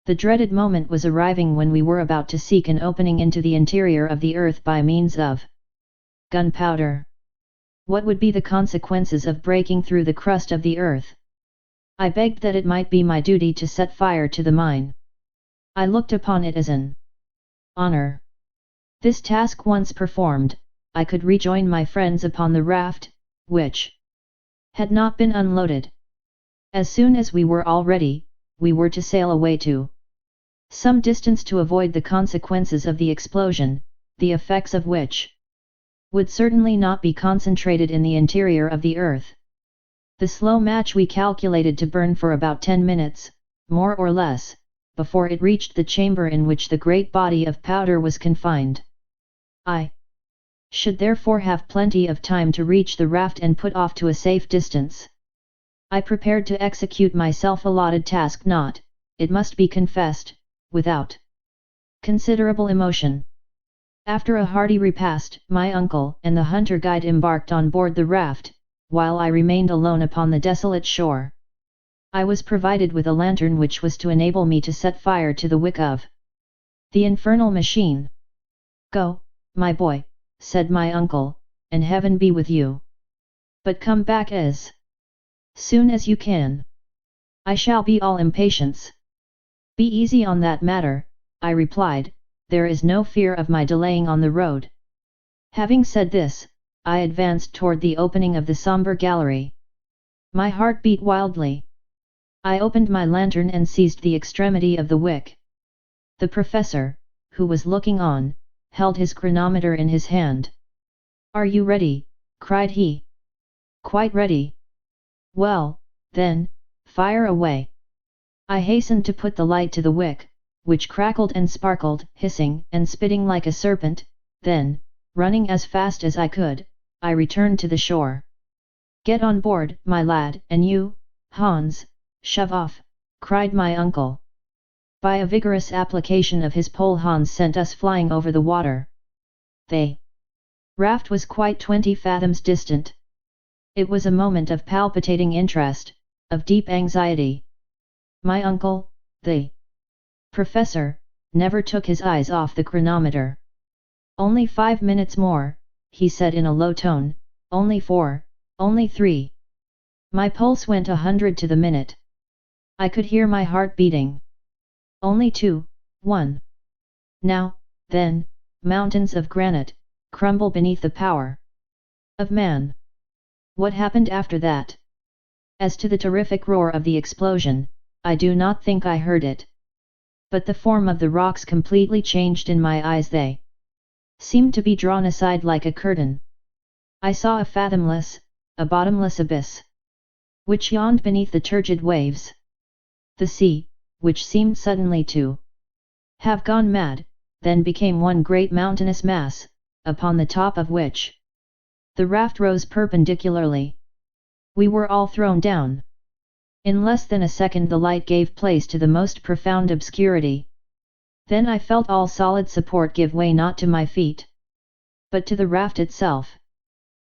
The dreaded moment was arriving when we were about to seek an opening into the interior of the earth by means of gunpowder. What would be the consequences of breaking through the crust of the earth? I begged that it might be my duty to set fire to the mine. I looked upon it as an honor. This task once performed, I could rejoin my friends upon the raft, which had not been unloaded. As soon as we were all ready, we were to sail away to some distance to avoid the consequences of the explosion, the effects of which would certainly not be concentrated in the interior of the earth. The slow match we calculated to burn for about 10 minutes, more or less, before it reached the chamber in which the great body of powder was confined. I should therefore have plenty of time to reach the raft and put off to a safe distance. I prepared to execute my self-allotted task not, it must be confessed, without considerable emotion. After a hearty repast, my uncle and the hunter guide embarked on board the raft, while I remained alone upon the desolate shore. I was provided with a lantern which was to enable me to set fire to the wick of the infernal machine. "Go, my boy," said my uncle, "and heaven be with you. But come back as soon as you can. I shall be all impatience." "Be easy on that matter," I replied, "there is no fear of my delaying on the road." Having said this, I advanced toward the opening of the sombre gallery. My heart beat wildly. I opened my lantern and seized the extremity of the wick. The professor, who was looking on, held his chronometer in his hand. "Are you ready?" cried he. "Quite ready." "Well, then, fire away." I hastened to put the light to the wick, which crackled and sparkled, hissing and spitting like a serpent. Then, running as fast as I could, I returned to the shore. "Get on board, my lad, and you, Hans, shove off," cried my uncle. By a vigorous application of his pole Hans sent us flying over the water. The raft was quite 20 fathoms distant. It was a moment of palpitating interest, of deep anxiety. My uncle, the professor, never took his eyes off the chronometer. "Only 5 minutes more," he said in a low tone, "only 4, only 3. My pulse went 100 to the minute. I could hear my heart beating. "Only 2, 1. Now, then, mountains of granite crumble beneath the power of man." What happened after that? As to the terrific roar of the explosion, I do not think I heard it. But the form of the rocks completely changed in my eyes. They seemed to be drawn aside like a curtain. I saw a fathomless, a bottomless abyss, which yawned beneath the turgid waves. The sea, which seemed suddenly to have gone mad, then became one great mountainous mass, upon the top of which the raft rose perpendicularly. We were all thrown down. In less than a second the light gave place to the most profound obscurity. Then I felt all solid support give way not to my feet, but to the raft itself.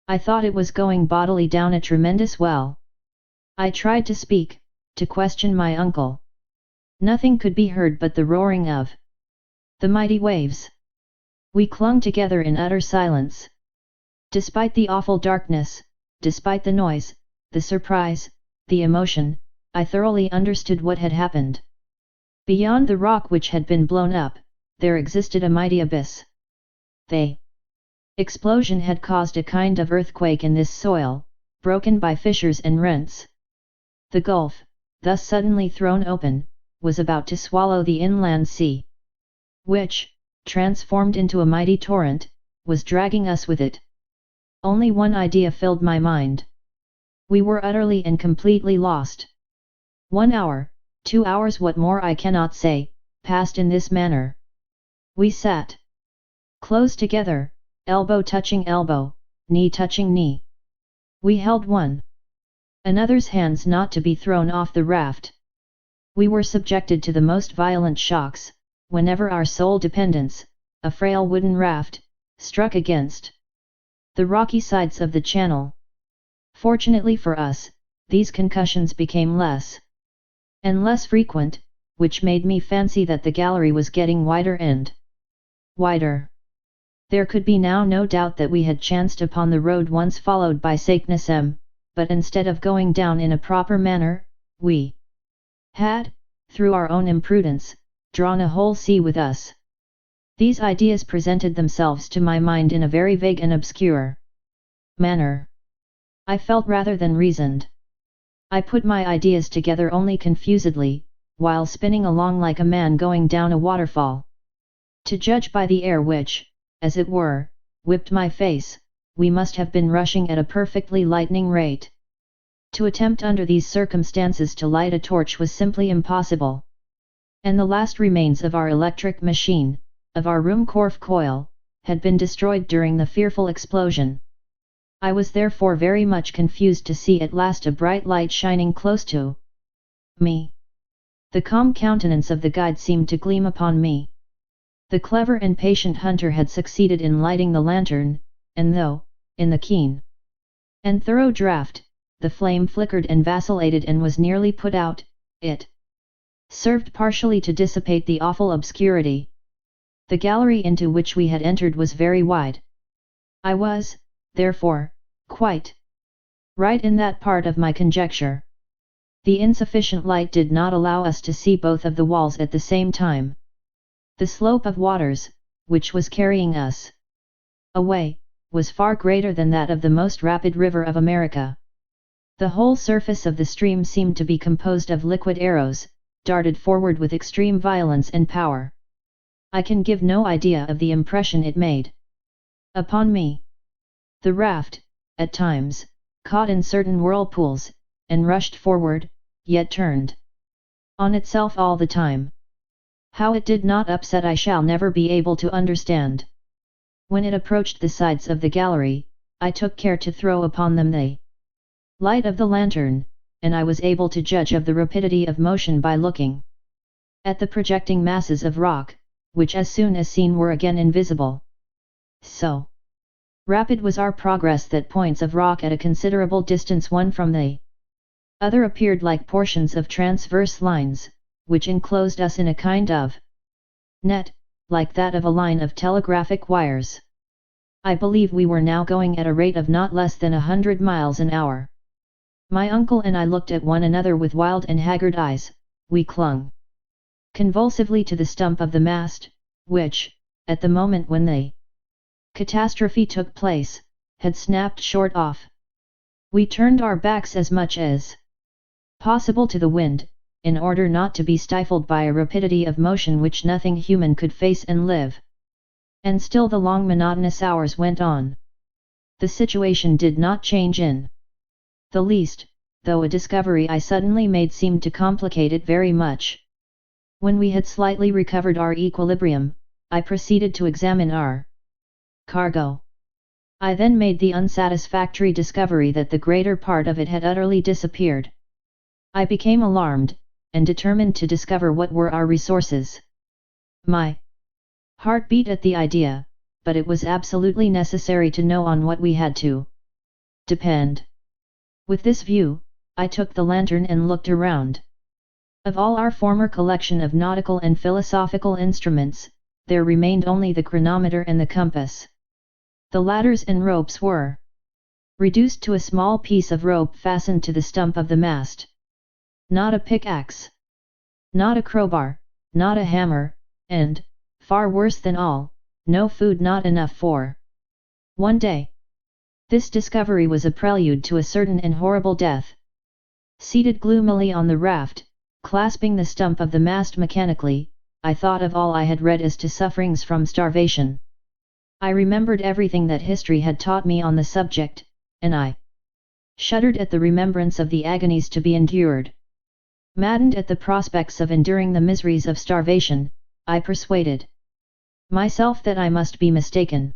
I thought it was going bodily down a tremendous well. I tried to speak, to question my uncle. Nothing could be heard but the roaring of the mighty waves. We clung together in utter silence. Despite the awful darkness, despite the noise, the surprise, the emotion, I thoroughly understood what had happened. Beyond the rock which had been blown up, there existed a mighty abyss. The explosion had caused a kind of earthquake in this soil, broken by fissures and rents. The gulf, thus suddenly thrown open, was about to swallow the inland sea, which, transformed into a mighty torrent, was dragging us with it. Only one idea filled my mind. We were utterly and completely lost. 1 hour, 2 hours, what more I cannot say, passed in this manner. We sat close together, elbow touching elbow, knee touching knee. We held one another's hands not to be thrown off the raft. We were subjected to the most violent shocks, whenever our sole dependence, a frail wooden raft, struck against the rocky sides of the channel. Fortunately for us, these concussions became less and less frequent, which made me fancy that the gallery was getting wider and wider. There could be now no doubt that we had chanced upon the road once followed by Saknussemm, but instead of going down in a proper manner, we had, through our own imprudence, drawn a whole sea with us. These ideas presented themselves to my mind in a very vague and obscure manner. I felt rather than reasoned. I put my ideas together only confusedly, while spinning along like a man going down a waterfall. To judge by the air which, as it were, whipped my face, we must have been rushing at a perfectly lightning rate. To attempt under these circumstances to light a torch was simply impossible. And the last remains of our electric machine, of our Ruhmkorff coil, had been destroyed during the fearful explosion. I was therefore very much confused to see at last a bright light shining close to me. The calm countenance of the guide seemed to gleam upon me. The clever and patient hunter had succeeded in lighting the lantern, and though, in the keen and thorough draught, the flame flickered and vacillated and was nearly put out, it served partially to dissipate the awful obscurity. The gallery into which we had entered was very wide. I was, therefore, quite right in that part of my conjecture. The insufficient light did not allow us to see both of the walls at the same time. The slope of waters, which was carrying us away, was far greater than that of the most rapid river of America. The whole surface of the stream seemed to be composed of liquid arrows, darted forward with extreme violence and power. I can give no idea of the impression it made upon me. The raft, at times, caught in certain whirlpools, and rushed forward, yet turned on itself all the time. How it did not upset I shall never be able to understand. When it approached the sides of the gallery, I took care to throw upon them the light of the lantern, and I was able to judge of the rapidity of motion by looking at the projecting masses of rock, which as soon as seen were again invisible. So rapid was our progress that points of rock at a considerable distance one from the other appeared like portions of transverse lines, which enclosed us in a kind of net, like that of a line of telegraphic wires. I believe we were now going at a rate of not less than 100 miles an hour. My uncle and I looked at one another with wild and haggard eyes. We clung convulsively to the stump of the mast, which, at the moment when the catastrophe took place, had snapped short off. We turned our backs as much as possible to the wind, in order not to be stifled by a rapidity of motion which nothing human could face and live. And still the long monotonous hours went on. The situation did not change in the least, though a discovery I suddenly made seemed to complicate it very much. When we had slightly recovered our equilibrium, I proceeded to examine our cargo. I then made the unsatisfactory discovery that the greater part of it had utterly disappeared. I became alarmed, and determined to discover what were our resources. My heart beat at the idea, but it was absolutely necessary to know on what we had to depend. With this view, I took the lantern and looked around. Of all our former collection of nautical and philosophical instruments, there remained only the chronometer and the compass. The ladders and ropes were reduced to a small piece of rope fastened to the stump of the mast. Not a pickaxe. Not a crowbar, not a hammer, and, far worse than all, no food, not enough for one day. This discovery was a prelude to a certain and horrible death. Seated gloomily on the raft, clasping the stump of the mast mechanically, I thought of all I had read as to sufferings from starvation. I remembered everything that history had taught me on the subject, and I shuddered at the remembrance of the agonies to be endured. Maddened at the prospects of enduring the miseries of starvation, I persuaded myself that I must be mistaken.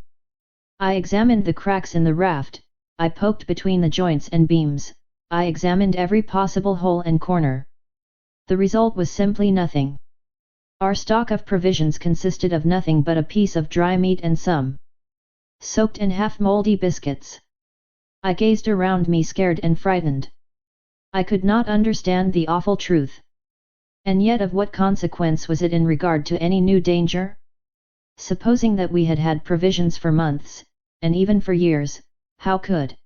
I examined the cracks in the raft, I poked between the joints and beams, I examined every possible hole and corner. The result was simply nothing. Our stock of provisions consisted of nothing but a piece of dry meat and some soaked and half-moldy biscuits. I gazed around me scared and frightened. I could not understand the awful truth. And yet of what consequence was it in regard to any new danger? Supposing that we had had provisions for months, and even for years, how could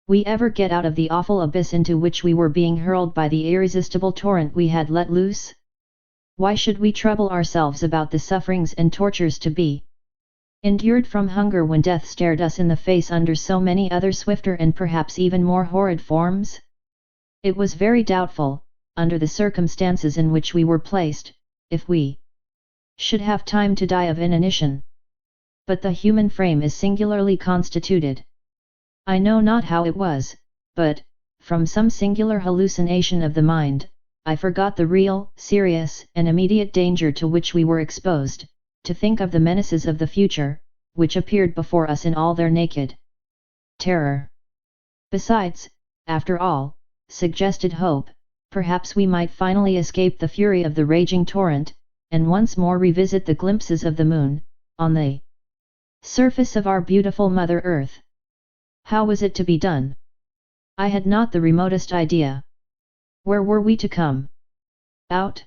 we ever get out of the awful abyss into which we were being hurled by the irresistible torrent we had let loose? Why should we trouble ourselves about the sufferings and tortures to be endured from hunger when death stared us in the face under so many other swifter and perhaps even more horrid forms? It was very doubtful, under the circumstances in which we were placed, if we should have time to die of inanition. But the human frame is singularly constituted. I know not how it was, but, from some singular hallucination of the mind, I forgot the real, serious, and immediate danger to which we were exposed, to think of the menaces of the future, which appeared before us in all their naked terror. Besides, after all, suggested hope, perhaps we might finally escape the fury of the raging torrent, and once more revisit the glimpses of the moon, on the surface of our beautiful Mother Earth. How was it to be done? I had not the remotest idea. Where were we to come out?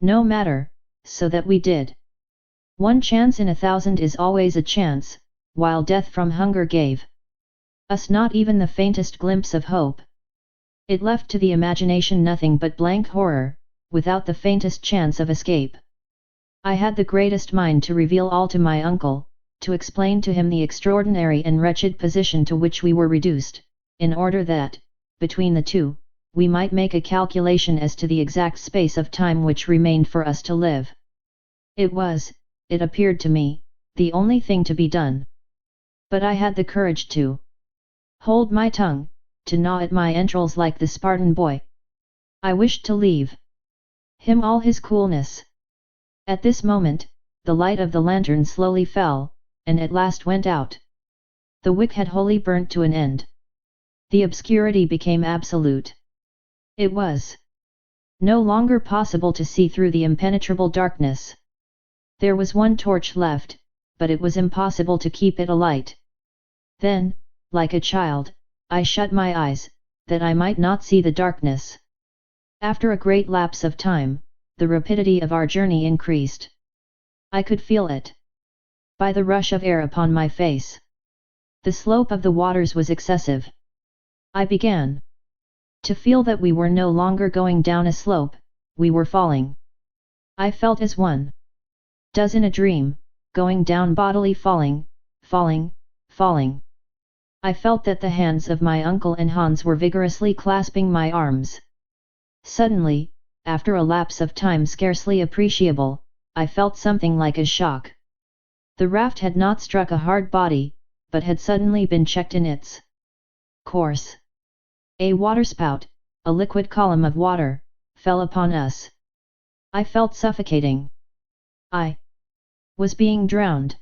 No matter, so that we did. One chance in 1,000 is always a chance, while death from hunger gave us not even the faintest glimpse of hope. It left to the imagination nothing but blank horror, without the faintest chance of escape. I had the greatest mind to reveal all to my uncle, to explain to him the extraordinary and wretched position to which we were reduced, in order that, between the two, we might make a calculation as to the exact space of time which remained for us to live. It was, it appeared to me, the only thing to be done. But I had the courage to hold my tongue, to gnaw at my entrails like the Spartan boy. I wished to leave him all his coolness. At this moment, the light of the lantern slowly fell, and at last went out. The wick had wholly burnt to an end. The obscurity became absolute. It was no longer possible to see through the impenetrable darkness. There was one torch left, but it was impossible to keep it alight. Then, like a child, I shut my eyes, that I might not see the darkness. After a great lapse of time, the rapidity of our journey increased. I could feel it by the rush of air upon my face. The slope of the waters was excessive. I began to feel that we were no longer going down a slope, we were falling. I felt as one does in a dream, going down bodily, falling, falling, falling. I felt that the hands of my uncle and Hans were vigorously clasping my arms. Suddenly, after a lapse of time scarcely appreciable, I felt something like a shock. The raft had not struck a hard body, but had suddenly been checked in its course. A waterspout, a liquid column of water, fell upon us. I felt suffocating. I was being drowned.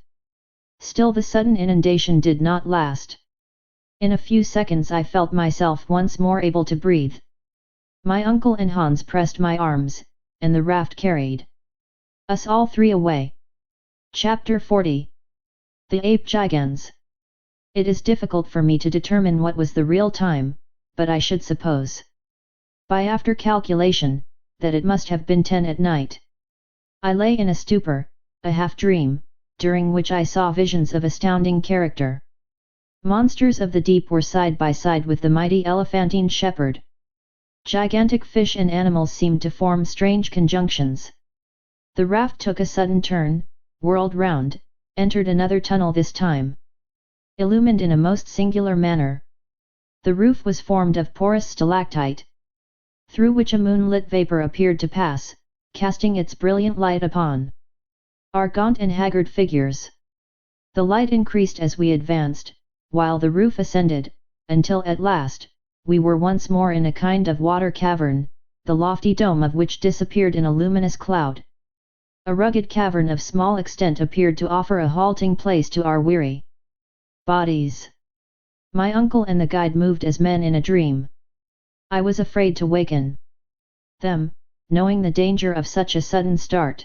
Still the sudden inundation did not last. In a few seconds I felt myself once more able to breathe. My uncle and Hans pressed my arms, and the raft carried us all three away. Chapter 40. The Ape Gigans. It is difficult for me to determine what was the real time, but I should suppose By after calculation, that it must have been 10 at night. I lay in a stupor, a half-dream, during which I saw visions of astounding character. Monsters of the deep were side by side with the mighty elephantine shepherd. Gigantic fish and animals seemed to form strange conjunctions. The raft took a sudden turn, whirled round, entered another tunnel this time. Illumined in a most singular manner. The roof was formed of porous stalactite, through which a moonlit vapour appeared to pass, casting its brilliant light upon our gaunt and haggard figures. The light increased as we advanced, while the roof ascended, until at last, we were once more in a kind of water cavern, the lofty dome of which disappeared in a luminous cloud. A rugged cavern of small extent appeared to offer a halting place to our weary bodies. My uncle and the guide moved as men in a dream. I was afraid to waken them, knowing the danger of such a sudden start.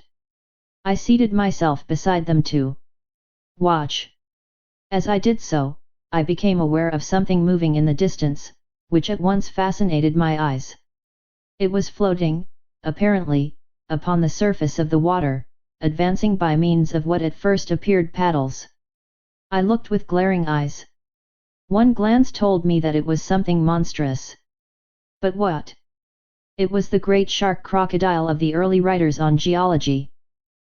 I seated myself beside them to watch. As I did so, I became aware of something moving in the distance, which at once fascinated my eyes. It was floating, apparently, upon the surface of the water, advancing by means of what at first appeared paddles. I looked with glaring eyes. One glance told me that it was something monstrous. But what? It was the great shark crocodile of the early writers on geology.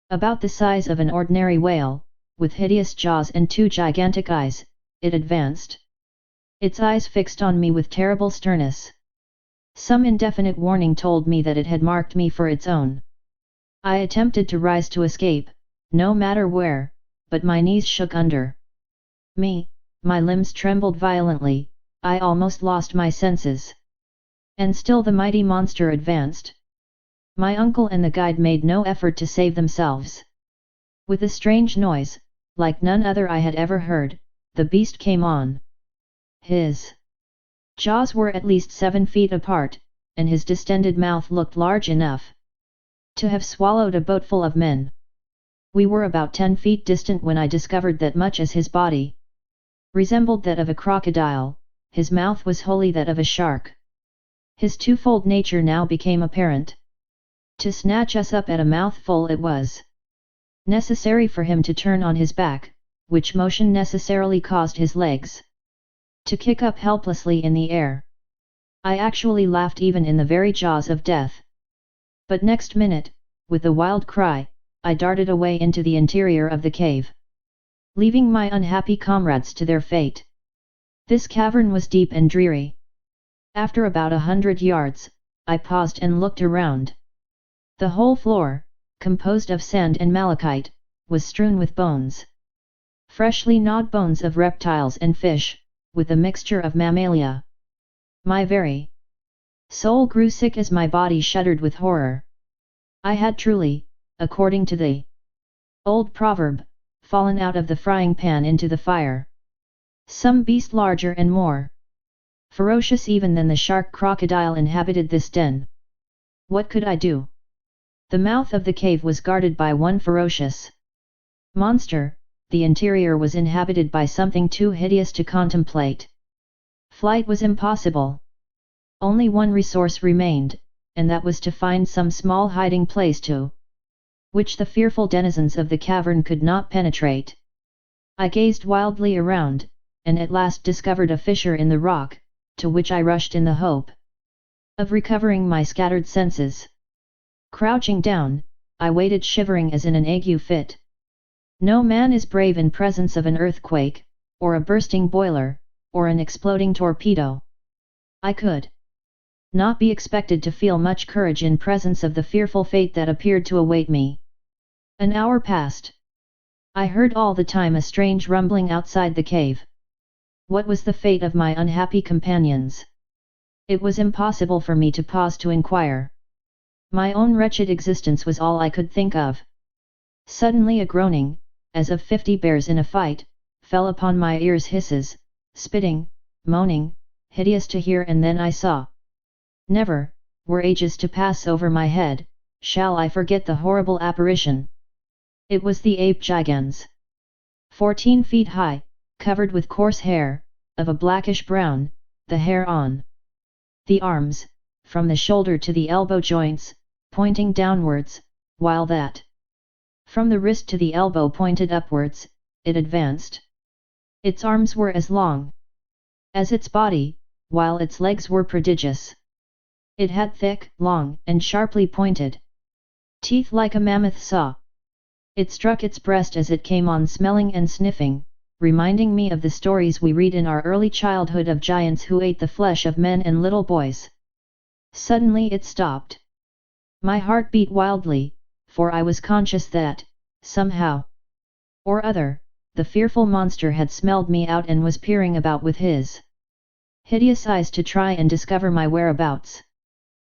About the size of an ordinary whale, with hideous jaws and two gigantic eyes, it advanced. Its eyes fixed on me with terrible sternness. Some indefinite warning told me that it had marked me for its own. I attempted to rise to escape, no matter where, but my knees shook under me, my limbs trembled violently, I almost lost my senses. And still the mighty monster advanced. My uncle and the guide made no effort to save themselves. With a strange noise, like none other I had ever heard, the beast came on. His jaws were at least 7 feet apart, and his distended mouth looked large enough to have swallowed a boatful of men. We were about 10 feet distant when I discovered that much as his body resembled that of a crocodile, his mouth was wholly that of a shark. His twofold nature now became apparent. To snatch us up at a mouthful it was necessary for him to turn on his back, which motion necessarily caused his legs to kick up helplessly in the air. I actually laughed even in the very jaws of death. But next minute, with a wild cry, I darted away into the interior of the cave, leaving my unhappy comrades to their fate. This cavern was deep and dreary. After about 100 yards, I paused and looked around. The whole floor, composed of sand and malachite, was strewn with bones. Freshly gnawed bones of reptiles and fish, with a mixture of mammalia. My very soul grew sick as my body shuddered with horror. I had truly, according to the old proverb, fallen out of the frying pan into the fire. Some beast larger and more ferocious even than the shark crocodile inhabited this den. What could I do? The mouth of the cave was guarded by one ferocious monster, the interior was inhabited by something too hideous to contemplate. Flight was impossible. Only one resource remained, and that was to find some small hiding place to which the fearful denizens of the cavern could not penetrate. I gazed wildly around, and at last discovered a fissure in the rock, to which I rushed in the hope of recovering my scattered senses. Crouching down, I waited shivering as in an ague fit. No man is brave in presence of an earthquake, or a bursting boiler, or an exploding torpedo. I could not be expected to feel much courage in presence of the fearful fate that appeared to await me. An hour passed. I heard all the time a strange rumbling outside the cave. What was the fate of my unhappy companions? It was impossible for me to pause to inquire. My own wretched existence was all I could think of. Suddenly a groaning, as of 50 bears in a fight, fell upon my ears, hisses, spitting, moaning, hideous to hear, and then I saw. Never, were ages to pass over my head, shall I forget the horrible apparition. It was the ape gigans. 14 feet high, covered with coarse hair, of a blackish brown, the hair on the arms, from the shoulder to the elbow joints, pointing downwards, while that from the wrist to the elbow pointed upwards, it advanced. Its arms were as long as its body, while its legs were prodigious. It had thick, long, and sharply pointed teeth like a mammoth saw. It struck its breast as it came on, smelling and sniffing, reminding me of the stories we read in our early childhood of giants who ate the flesh of men and little boys. Suddenly it stopped. My heart beat wildly, for I was conscious that, somehow or other, the fearful monster had smelled me out and was peering about with his hideous eyes to try and discover my whereabouts.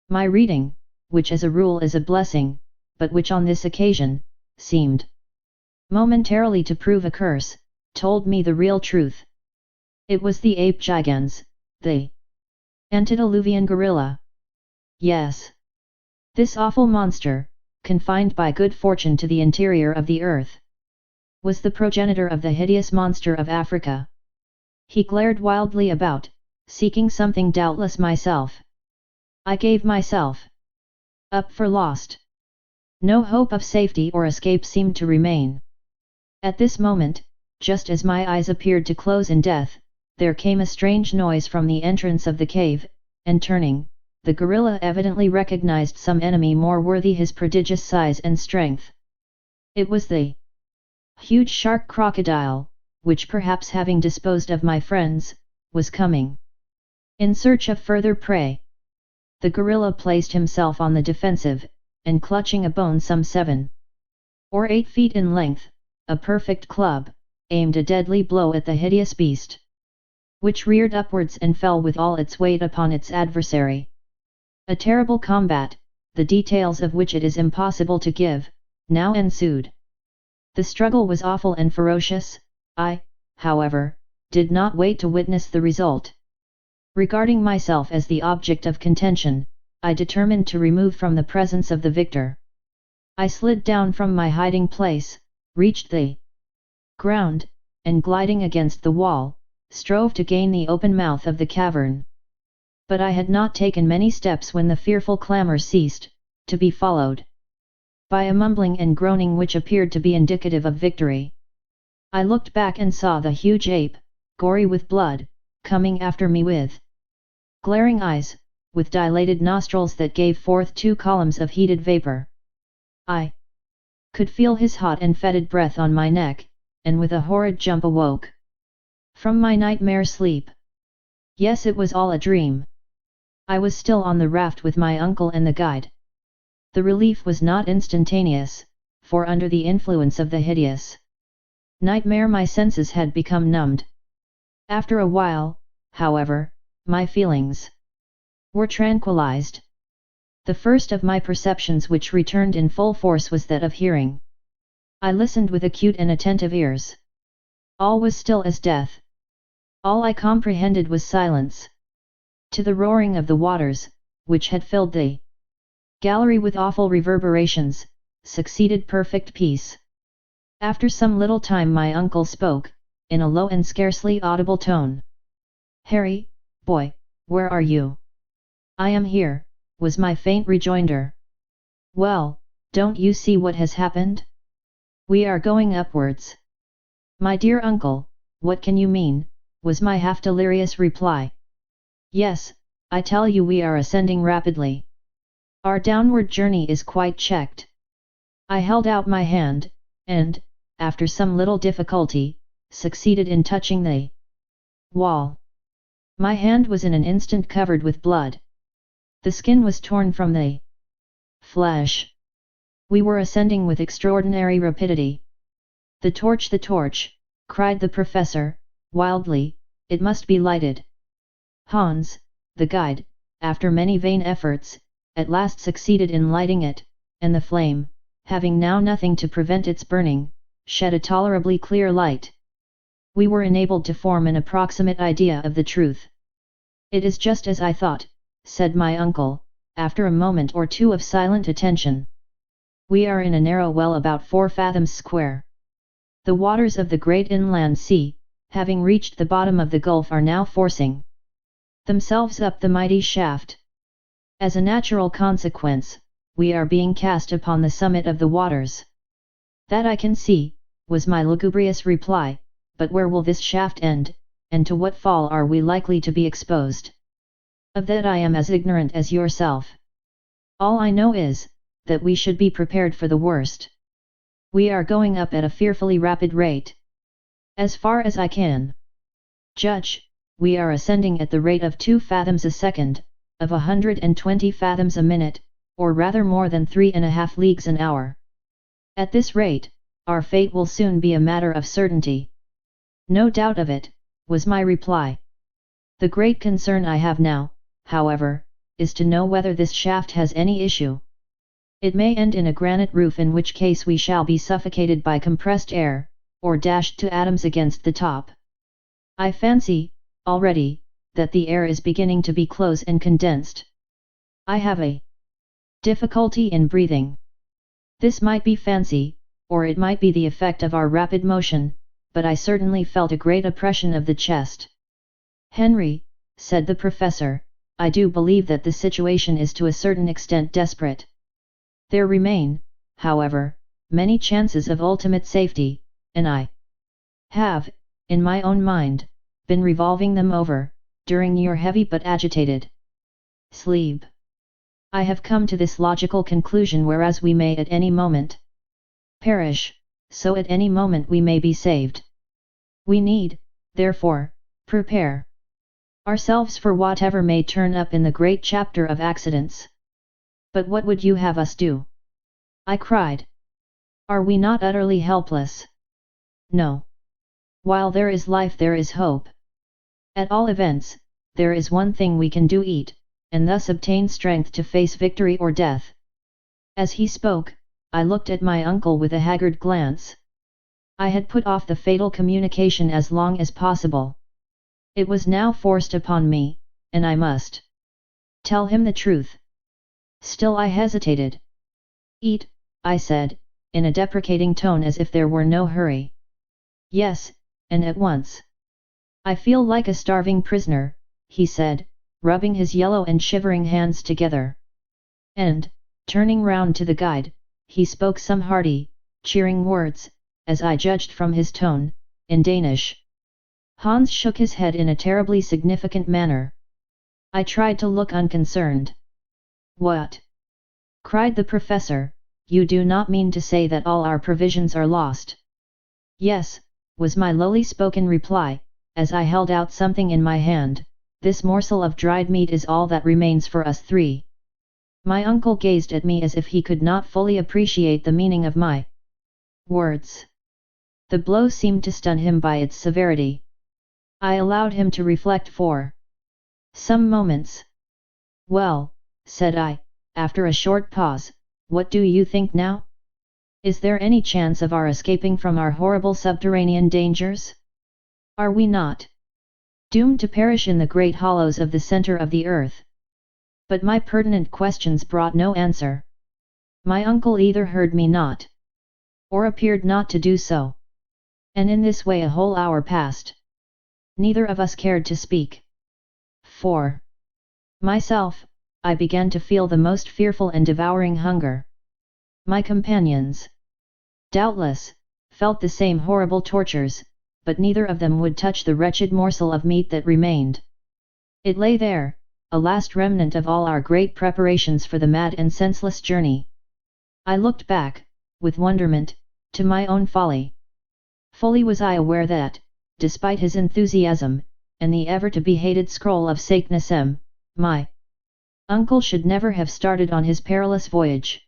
My reading, which as a rule is a blessing, but which on this occasion seemed momentarily to prove a curse, told me the real truth. It was the ape gigans, the antediluvian gorilla. Yes. This awful monster, confined by good fortune to the interior of the earth, was the progenitor of the hideous monster of Africa. He glared wildly about, seeking something, doubtless myself. I gave myself up for lost. No hope of safety or escape seemed to remain. At this moment, just as my eyes appeared to close in death, there came a strange noise from the entrance of the cave, and turning, the gorilla evidently recognized some enemy more worthy his prodigious size and strength. It was the huge shark crocodile, which, perhaps having disposed of my friends, was coming in search of further prey. The gorilla placed himself on the defensive, and clutching a bone some 7 or 8 feet in length, a perfect club, aimed a deadly blow at the hideous beast, which reared upwards and fell with all its weight upon its adversary. A terrible combat, the details of which it is impossible to give, now ensued. The struggle was awful and ferocious. I, however, did not wait to witness the result. Regarding myself as the object of contention, I determined to remove from the presence of the victor. I slid down from my hiding place, reached the ground, and gliding against the wall, strove to gain the open mouth of the cavern. But I had not taken many steps when the fearful clamour ceased, to be followed by a mumbling and groaning which appeared to be indicative of victory. I looked back and saw the huge ape, gory with blood, coming after me with glaring eyes, with dilated nostrils that gave forth 2 columns of heated vapour. I could feel his hot and fetid breath on my neck, and with a horrid jump awoke from my nightmare sleep. Yes, it was all a dream. I was still on the raft with my uncle and the guide. The relief was not instantaneous, for under the influence of the hideous nightmare my senses had become numbed. After a while, however, my feelings were tranquilized. The first of my perceptions which returned in full force was that of hearing. I listened with acute and attentive ears. All was still as death. All I comprehended was silence. To the roaring of the waters, which had filled the gallery with awful reverberations, succeeded perfect peace. After some little time my uncle spoke, in a low and scarcely audible tone. "Harry, boy, where are you?" "I am here," was my faint rejoinder. "Well, don't you see what has happened? We are going upwards." "My dear uncle, what can you mean?" was my half-delirious reply. "Yes, I tell you we are ascending rapidly. Our downward journey is quite checked." I held out my hand, and, after some little difficulty, succeeded in touching the wall. My hand was in an instant covered with blood. The skin was torn from the flesh. We were ascending with extraordinary rapidity. The torch, cried the professor, wildly, "it must be lighted." Hans, the guide, after many vain efforts, at last succeeded in lighting it, and the flame, having now nothing to prevent its burning, shed a tolerably clear light. We were enabled to form an approximate idea of the truth. "It is just as I thought," said my uncle, after a moment or two of silent attention. "We are in a narrow well about 4 fathoms square. The waters of the great inland sea, having reached the bottom of the gulf, are now forcing themselves up the mighty shaft. As a natural consequence, we are being cast upon the summit of the waters. That I can see, was my lugubrious reply, but where will this shaft end, and to what fall are we likely to be exposed? Of that I am as ignorant as yourself. All I know is, that we should be prepared for the worst. We are going up at a fearfully rapid rate. As far as I can judge, we are ascending at the rate of 2 fathoms a second, of 120 fathoms a minute, or rather more than 3.5 leagues an hour. At this rate, our fate will soon be a matter of certainty. No doubt of it, was my reply. The great concern I have now, however, is to know whether this shaft has any issue. It may end in a granite roof, in which case we shall be suffocated by compressed air, or dashed to atoms against the top. I fancy, already, that the air is beginning to be close and condensed. I have a difficulty in breathing. This might be fancy, or it might be the effect of our rapid motion, but I certainly felt a great oppression of the chest. Henry, said the professor, I do believe that the situation is to a certain extent desperate. There remain, however, many chances of ultimate safety, and I have, in my own mind, been revolving them over, during your heavy but agitated sleep. I have come to this logical conclusion: whereas we may at any moment perish, so at any moment we may be saved. We need, therefore, prepare ourselves for whatever may turn up in the great chapter of accidents. But what would you have us do? I cried. Are we not utterly helpless? No. While there is life there is hope. At all events, there is one thing we can do: eat, and thus obtain strength to face victory or death. As he spoke, I looked at my uncle with a haggard glance. I had put off the fatal communication as long as possible. It was now forced upon me, and I must tell him the truth. Still I hesitated. Eat, I said, in a deprecating tone, as if there were no hurry. Yes, and at once. I feel like a starving prisoner, he said, rubbing his yellow and shivering hands together. And, turning round to the guide, he spoke some hearty, cheering words, as I judged from his tone, in Danish. Hans shook his head in a terribly significant manner. I tried to look unconcerned. What? Cried the professor, you do not mean to say that all our provisions are lost? Yes, was my lowly spoken reply, as I held out something in my hand. This morsel of dried meat is all that remains for us three. My uncle gazed at me as if he could not fully appreciate the meaning of my words. The blow seemed to stun him by its severity. I allowed him to reflect for some moments. Well, said I, after a short pause, what do you think now? Is there any chance of our escaping from our horrible subterranean dangers? Are we not doomed to perish in the great hollows of the center of the earth? But my pertinent questions brought no answer. My uncle either heard me not, or appeared not to do so. And in this way a whole hour passed. Neither of us cared to speak. For myself, I began to feel the most fearful and devouring hunger. My companions, doubtless, felt the same horrible tortures, but neither of them would touch the wretched morsel of meat that remained. It lay there, a last remnant of all our great preparations for the mad and senseless journey. I looked back, with wonderment, to my own folly. Fully was I aware that, despite his enthusiasm, and the ever-to-be hated scroll of Saknussemm, my uncle should never have started on his perilous voyage.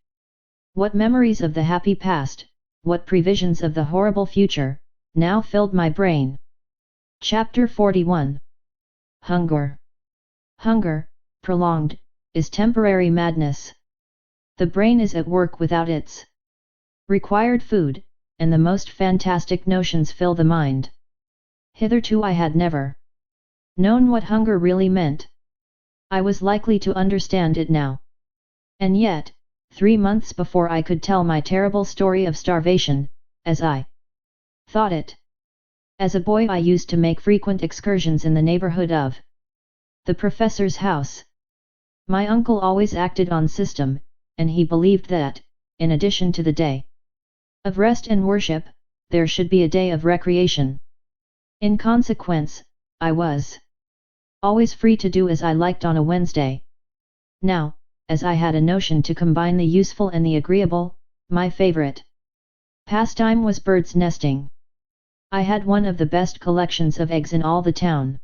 What memories of the happy past, what previsions of the horrible future, now filled my brain. Chapter 41. Hunger. Hunger, prolonged, is temporary madness. The brain is at work without its required food, and the most fantastic notions fill the mind. Hitherto I had never known what hunger really meant. I was likely to understand it now. And yet, 3 months before I could tell my terrible story of starvation, as I thought it. As a boy I used to make frequent excursions in the neighborhood of the professor's house. My uncle always acted on system, and he believed that, in addition to the day of rest and worship, there should be a day of recreation. In consequence, I was always free to do as I liked on a Wednesday. Now, as I had a notion to combine the useful and the agreeable, my favorite pastime was bird's nesting. I had one of the best collections of eggs in all the town.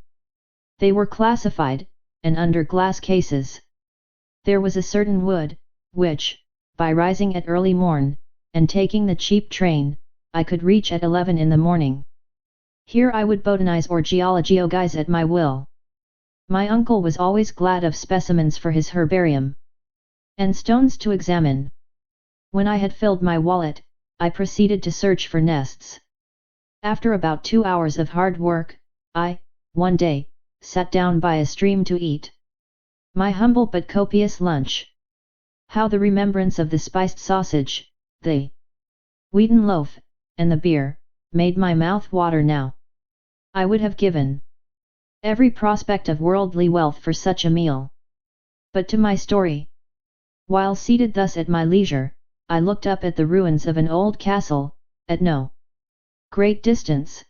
They were classified, and under glass cases. There was a certain wood, which, by rising at early morn, and taking the cheap train, I could reach at 11 in the morning. Here I would botanize or geologiogize at my will. My uncle was always glad of specimens for his herbarium, and stones to examine. When I had filled my wallet, I proceeded to search for nests. After about 2 hours of hard work, I, one day, sat down by a stream to eat my humble but copious lunch. How the remembrance of the spiced sausage, the wheaten loaf, and the beer, made my mouth water now. I would have given every prospect of worldly wealth for such a meal. But to my story. While seated thus at my leisure, I looked up at the ruins of an old castle, at no great distance.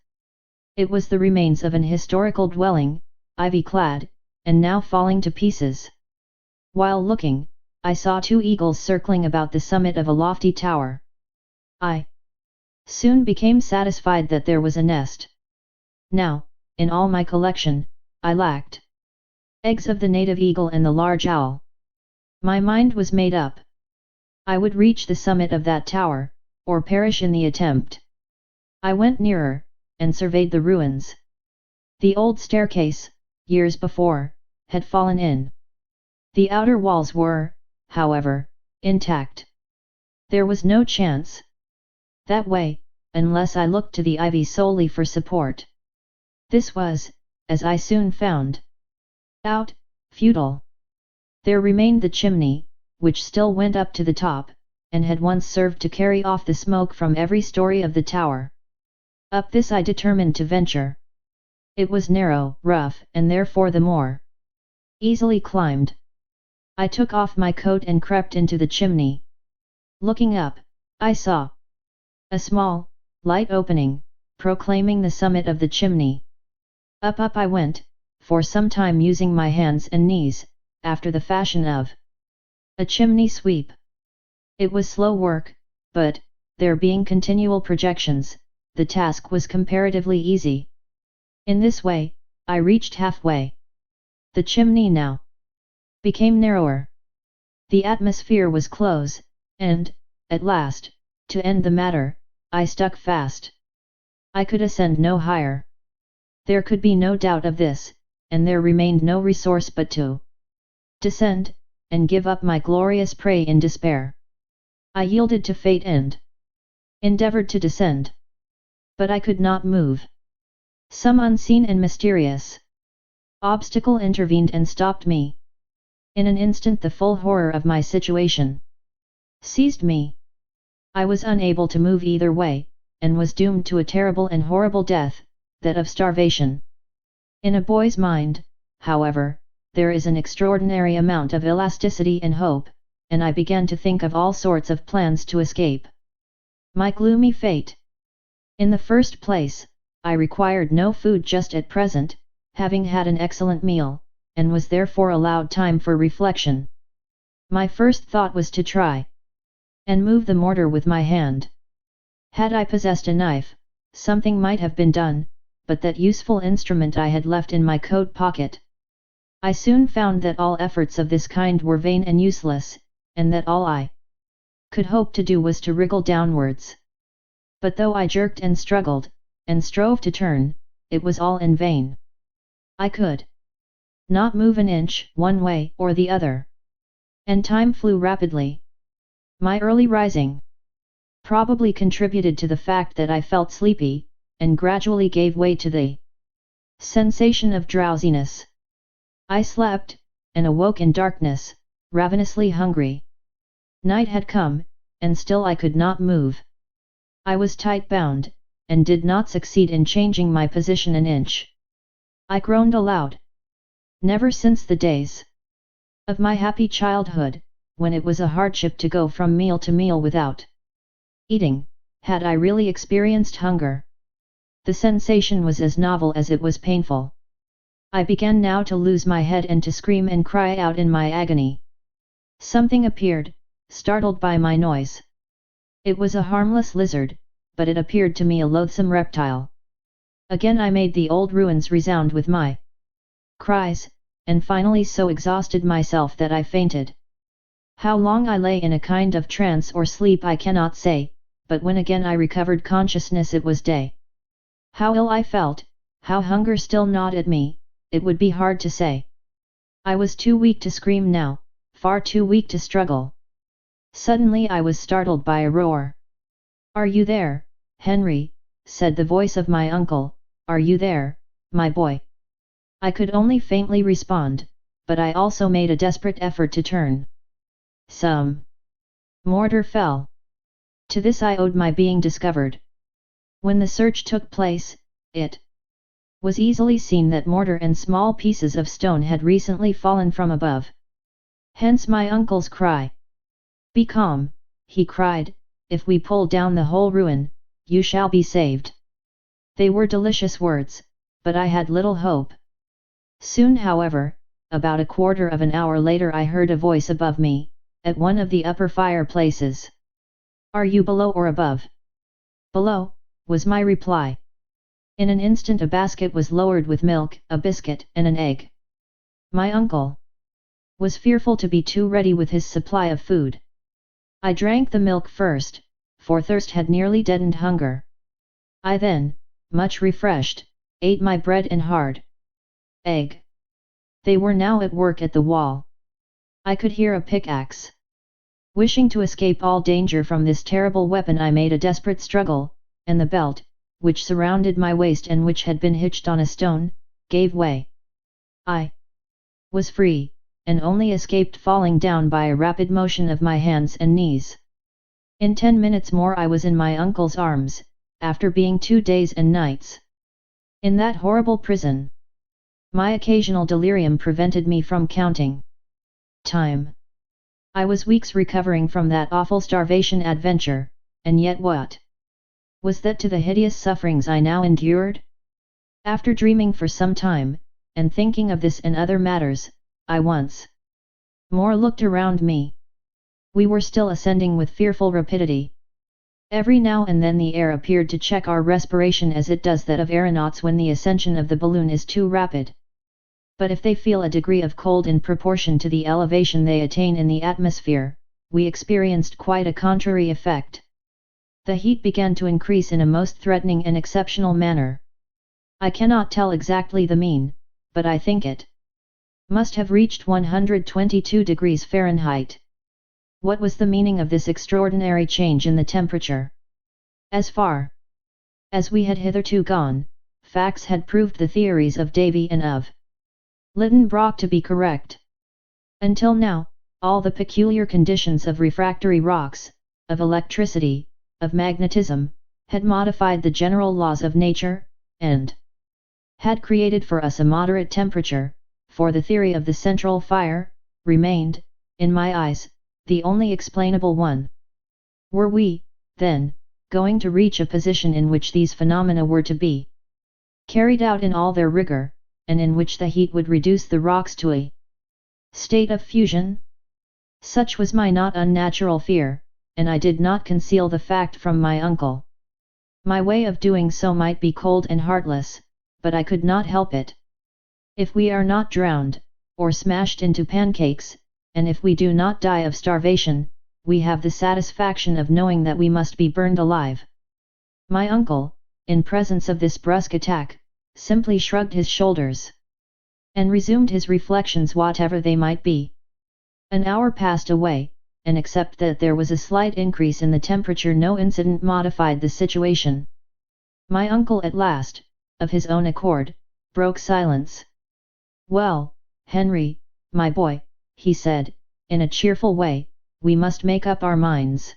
It was the remains of an historical dwelling, ivy-clad, and now falling to pieces. While looking, I saw 2 eagles circling about the summit of a lofty tower. I soon became satisfied that there was a nest. Now, in all my collection, I lacked eggs of the native eagle and the large owl. My mind was made up. I would reach the summit of that tower, or perish in the attempt. I went nearer, and surveyed the ruins. The old staircase, years before, had fallen in. The outer walls were, however, intact. There was no chance that way, unless I looked to the ivy solely for support. This was, as I soon found out, futile. There remained the chimney, which still went up to the top, and had once served to carry off the smoke from every story of the tower. Up this I determined to venture. It was narrow, rough, and therefore the more easily climbed. I took off my coat and crept into the chimney. Looking up, I saw a small, light opening, proclaiming the summit of the chimney. Up I went, for some time using my hands and knees, after the fashion of a chimney sweep. It was slow work, but, there being continual projections, the task was comparatively easy. In this way, I reached halfway. The chimney now became narrower. The atmosphere was close, and, at last, to end the matter, I stuck fast. I could ascend no higher. There could be no doubt of this, and there remained no resource but to descend, and give up my glorious prey in despair. I yielded to fate and endeavoured to descend. But I could not move. Some unseen and mysterious obstacle intervened and stopped me. In an instant the full horror of my situation seized me. I was unable to move either way, and was doomed to a terrible and horrible death, that of starvation. In a boy's mind, however, there is an extraordinary amount of elasticity and hope, and I began to think of all sorts of plans to escape my gloomy fate. In the first place, I required no food just at present, having had an excellent meal, and was therefore allowed time for reflection. My first thought was to try and move the mortar with my hand. Had I possessed a knife, something might have been done, but that useful instrument I had left in my coat pocket. I soon found that all efforts of this kind were vain and useless, and that all I could hope to do was to wriggle downwards. But though I jerked and struggled, and strove to turn, it was all in vain. I could not move an inch one way or the other. And time flew rapidly. My early rising probably contributed to the fact that I felt sleepy, and gradually gave way to the sensation of drowsiness. I slept, and awoke in darkness, ravenously hungry. Night had come, and still I could not move. I was tight-bound, and did not succeed in changing my position an inch. I groaned aloud. Never since the days Of my happy childhood, when it was a hardship to go from meal to meal without eating, had I really experienced hunger? The sensation was as novel as it was painful. I began now to lose my head and to scream and cry out in my agony. Something appeared, startled by my noise. It was a harmless lizard, but it appeared to me a loathsome reptile. Again I made the old ruins resound with my cries, and finally so exhausted myself that I fainted. How long I lay in a kind of trance or sleep I cannot say, but when again I recovered consciousness it was day. How ill I felt, how hunger still gnawed at me, it would be hard to say. I was too weak to scream now, far too weak to struggle. Suddenly I was startled by a roar. "Are you there, Henry?" said the voice of my uncle. "Are you there, my boy?" I could only faintly respond, but I also made a desperate effort to turn. Some mortar fell. To this I owed my being discovered. When the search took place, it was easily seen that mortar and small pieces of stone had recently fallen from above. Hence my uncle's cry. "Be calm," he cried, "if we pull down the whole ruin, you shall be saved." They were delicious words, but I had little hope. Soon however, about a quarter of an hour later I heard a voice above me, at one of the upper fireplaces. "Are you below or above?" "Below," was my reply. In an instant a basket was lowered with milk, a biscuit and an egg. My uncle was fearful to be too ready with his supply of food. I drank the milk first, for thirst had nearly deadened hunger. I then, much refreshed, ate my bread and hard egg. They were now at work at the wall. I could hear a pickaxe. Wishing to escape all danger from this terrible weapon I made a desperate struggle, and the belt, which surrounded my waist and which had been hitched on a stone, gave way. I was free, and only escaped falling down by a rapid motion of my hands and knees. In 10 minutes more I was in my uncle's arms, after being 2 days and nights in that horrible prison. My occasional delirium prevented me from counting time. I was weeks recovering from that awful starvation adventure, and yet what was that to the hideous sufferings I now endured? After dreaming for some time, and thinking of this and other matters, I once more looked around me. We were still ascending with fearful rapidity. Every now and then the air appeared to check our respiration as it does that of aeronauts when the ascension of the balloon is too rapid. But if they feel a degree of cold in proportion to the elevation they attain in the atmosphere, we experienced quite a contrary effect. The heat began to increase in a most threatening and exceptional manner. I cannot tell exactly the mean, but I think it must have reached 122 degrees Fahrenheit. What was the meaning of this extraordinary change in the temperature? As far as we had hitherto gone, facts had proved the theories of Davy and of Littenbrock to be correct. Until now, all the peculiar conditions of refractory rocks, of electricity, of magnetism, had modified the general laws of nature, and had created for us a moderate temperature, for the theory of the central fire, remained, in my eyes, the only explainable one. Were we, then, going to reach a position in which these phenomena were to be carried out in all their rigor, and in which the heat would reduce the rocks to a state of fusion? Such was my not unnatural fear, and I did not conceal the fact from my uncle. My way of doing so might be cold and heartless, but I could not help it. If we are not drowned, or smashed into pancakes, and if we do not die of starvation, we have the satisfaction of knowing that we must be burned alive. My uncle, in presence of this brusque attack, simply shrugged his shoulders and resumed his reflections whatever they might be. An hour passed away, and except that there was a slight increase in the temperature no incident modified the situation. My uncle at last, of his own accord, broke silence. "Well, Henry, my boy," he said, in a cheerful way, "we must make up our minds."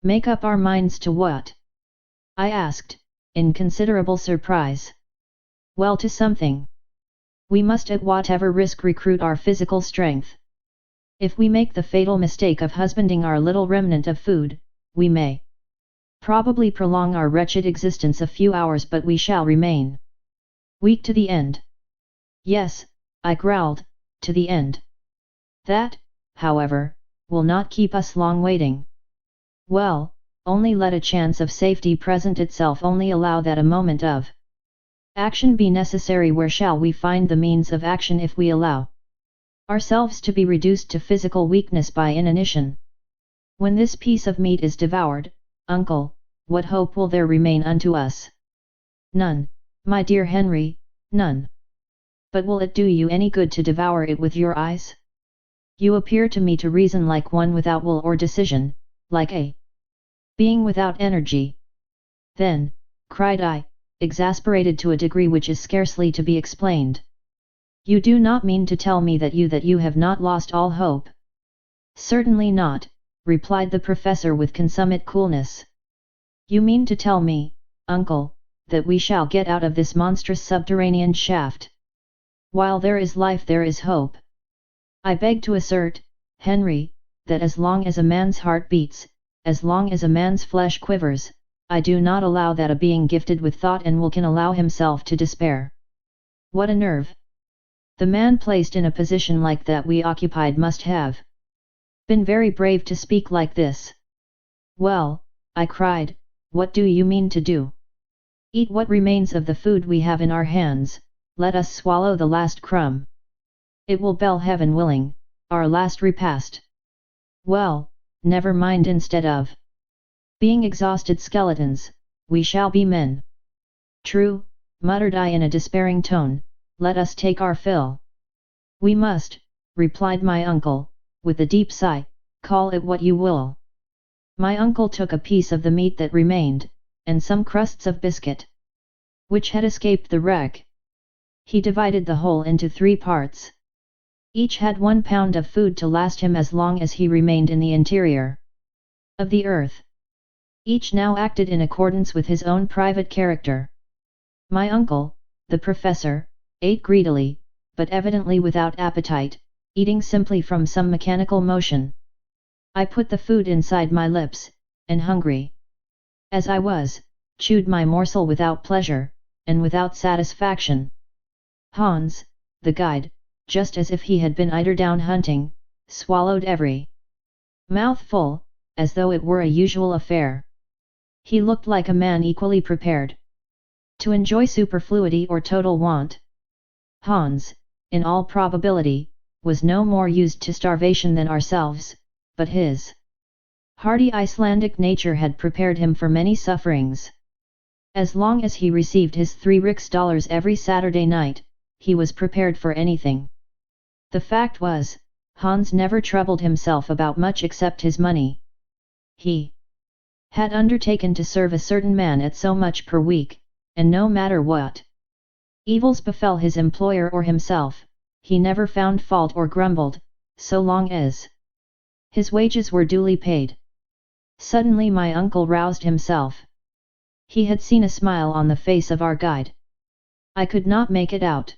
"Make up our minds to what?" I asked, in considerable surprise. "Well, to something. We must at whatever risk recruit our physical strength. If we make the fatal mistake of husbanding our little remnant of food, we may probably prolong our wretched existence a few hours, but we shall remain weak to the end. Yes, I growled, to the end. That, however, will not keep us long waiting. Well, only let a chance of safety present itself, only allow that a moment of action be necessary. Where shall we find the means of action if we allow ourselves to be reduced to physical weakness by inanition? When this piece of meat is devoured, uncle, what hope will there remain unto us? None, my dear Henry, none. But will it do you any good to devour it with your eyes? You appear to me to reason like one without will or decision, like a being without energy. Then, cried I, exasperated to a degree which is scarcely to be explained. You do not mean to tell me that you have not lost all hope? Certainly not, replied the professor with consummate coolness. You mean to tell me, uncle, that we shall get out of this monstrous subterranean shaft? While there is life there is hope. I beg to assert, Henry, that as long as a man's heart beats, as long as a man's flesh quivers, I do not allow that a being gifted with thought and will can allow himself to despair. What a nerve! The man placed in a position like that we occupied must have been very brave to speak like this. Well, I cried, what do you mean to do? Eat what remains of the food we have in our hands, let us swallow the last crumb. It will be, heaven willing, our last repast. Well, never mind, instead of being exhausted skeletons, we shall be men. True, muttered I in a despairing tone, let us take our fill. We must, replied my uncle, with a deep sigh, call it what you will. My uncle took a piece of the meat that remained, and some crusts of biscuit, which had escaped the wreck. He divided the whole into 3 parts. Each had 1 pound of food to last him as long as he remained in the interior of the earth. Each now acted in accordance with his own private character. My uncle, the professor, ate greedily, but evidently without appetite, eating simply from some mechanical motion. I put the food inside my lips, and hungry as I was, chewed my morsel without pleasure, and without satisfaction. Hans, the guide, just as if he had been eiderdown hunting, swallowed every mouthful, as though it were a usual affair. He looked like a man equally prepared to enjoy superfluity or total want. Hans, in all probability, was no more used to starvation than ourselves, but his hardy Icelandic nature had prepared him for many sufferings. As long as he received his 3 riksdaler every Saturday night, he was prepared for anything. The fact was, Hans never troubled himself about much except his money. He had undertaken to serve a certain man at so much per week, and no matter what evils befell his employer or himself, he never found fault or grumbled, so long as his wages were duly paid. Suddenly my uncle roused himself. He had seen a smile on the face of our guide. I could not make it out.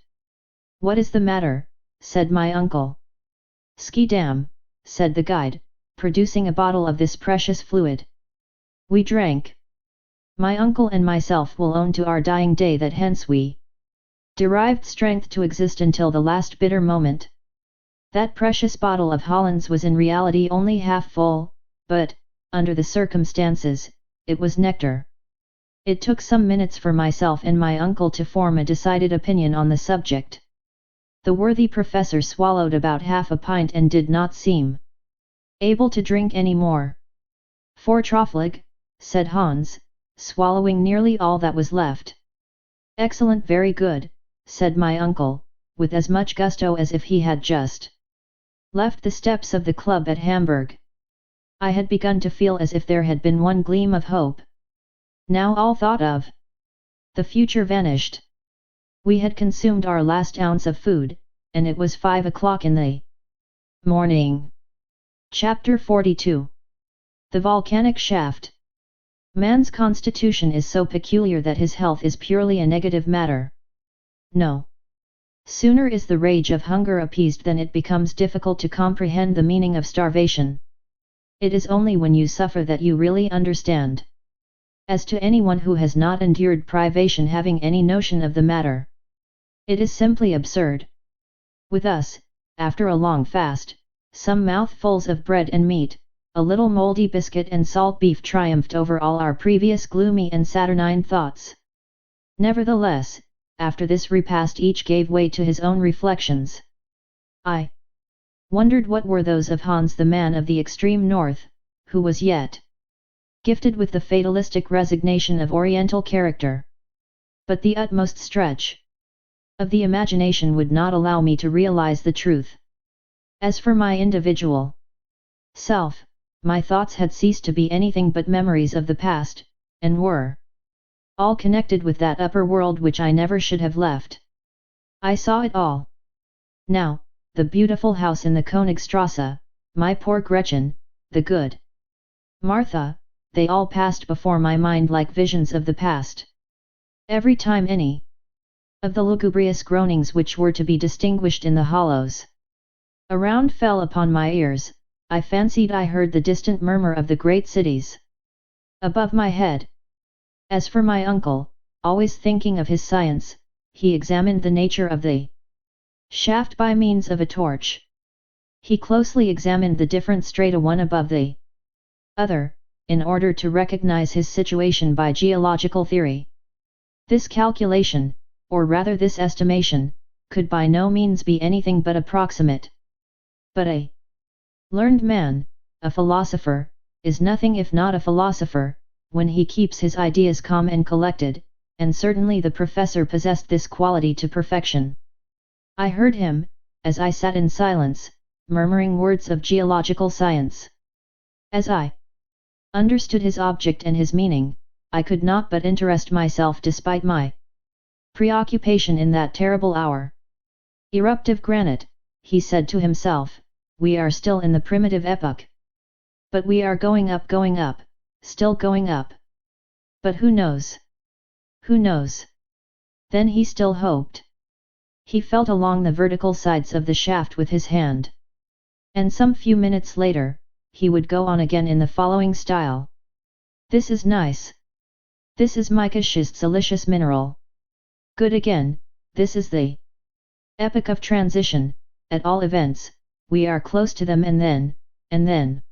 What is the matter? Said my uncle. Ski-dam, said the guide, producing a bottle of this precious fluid. We drank. My uncle and myself will own to our dying day that hence we derived strength to exist until the last bitter moment. That precious bottle of Hollands was in reality only half full, but, under the circumstances, it was nectar. It took some minutes for myself and my uncle to form a decided opinion on the subject. The worthy professor swallowed about half a pint and did not seem able to drink any more. Forträfflig, said Hans, swallowing nearly all that was left. Excellent, very good, said my uncle, with as much gusto as if he had just left the steps of the club at Hamburg. I had begun to feel as if there had been one gleam of hope. Now all thought of the future vanished. We had consumed our last ounce of food, and it was 5 o'clock in the morning. Chapter 42. The Volcanic Shaft. Man's constitution is so peculiar that his health is purely a negative matter. No Sooner is the rage of hunger appeased than it becomes difficult to comprehend the meaning of starvation. It is only when you suffer that you really understand. As to anyone who has not endured privation having any notion of the matter, it is simply absurd. With us, after a long fast, some mouthfuls of bread and meat, a little moldy biscuit and salt beef triumphed over all our previous gloomy and saturnine thoughts. Nevertheless, after this repast each gave way to his own reflections. I wondered what were those of Hans, the man of the extreme north, who was yet gifted with the fatalistic resignation of Oriental character. But the utmost stretch of the imagination would not allow me to realize the truth. As for my individual self, my thoughts had ceased to be anything but memories of the past, and were all connected with that upper world which I never should have left. I saw it all. Now, the beautiful house in the Königstrasse, my poor Gretchen, the good Martha, they all passed before my mind like visions of the past. Every time any of the lugubrious groanings which were to be distinguished in the hollows around fell upon my ears, I fancied I heard the distant murmur of the great cities above my head. As for my uncle, always thinking of his science, he examined the nature of the shaft by means of a torch. He closely examined the different strata one above the other, in order to recognize his situation by geological theory. This calculation, or rather this estimation, could by no means be anything but approximate. But a learned man, a philosopher, is nothing if not a philosopher, when he keeps his ideas calm and collected, and certainly the professor possessed this quality to perfection. I heard him, as I sat in silence, murmuring words of geological science. As I understood his object and his meaning, I could not but interest myself despite my preoccupation in that terrible hour. Eruptive granite, he said to himself, we are still in the primitive epoch. But we are going up, still going up. But who knows? Who knows? Then he still hoped. He felt along the vertical sides of the shaft with his hand. And some few minutes later, he would go on again in the following style. This is nice. This is mica schist silicious mineral. Good again, this is the epoch of transition, at all events, we are close to them and then.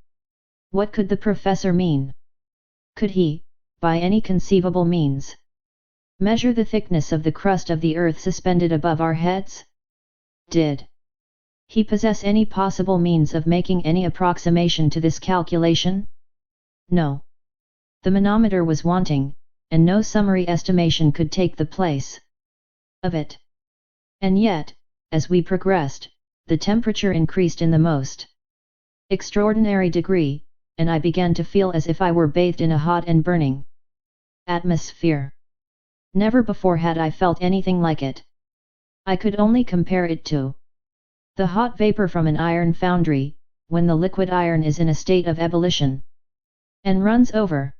What could the professor mean? Could he, by any conceivable means, measure the thickness of the crust of the earth suspended above our heads? Did he possess any possible means of making any approximation to this calculation? No. The manometer was wanting, and no summary estimation could take the place of it. And yet, as we progressed, the temperature increased in the most extraordinary degree, and I began to feel as if I were bathed in a hot and burning atmosphere. Never before had I felt anything like it. I could only compare it to the hot vapor from an iron foundry, when the liquid iron is in a state of ebullition, and runs over.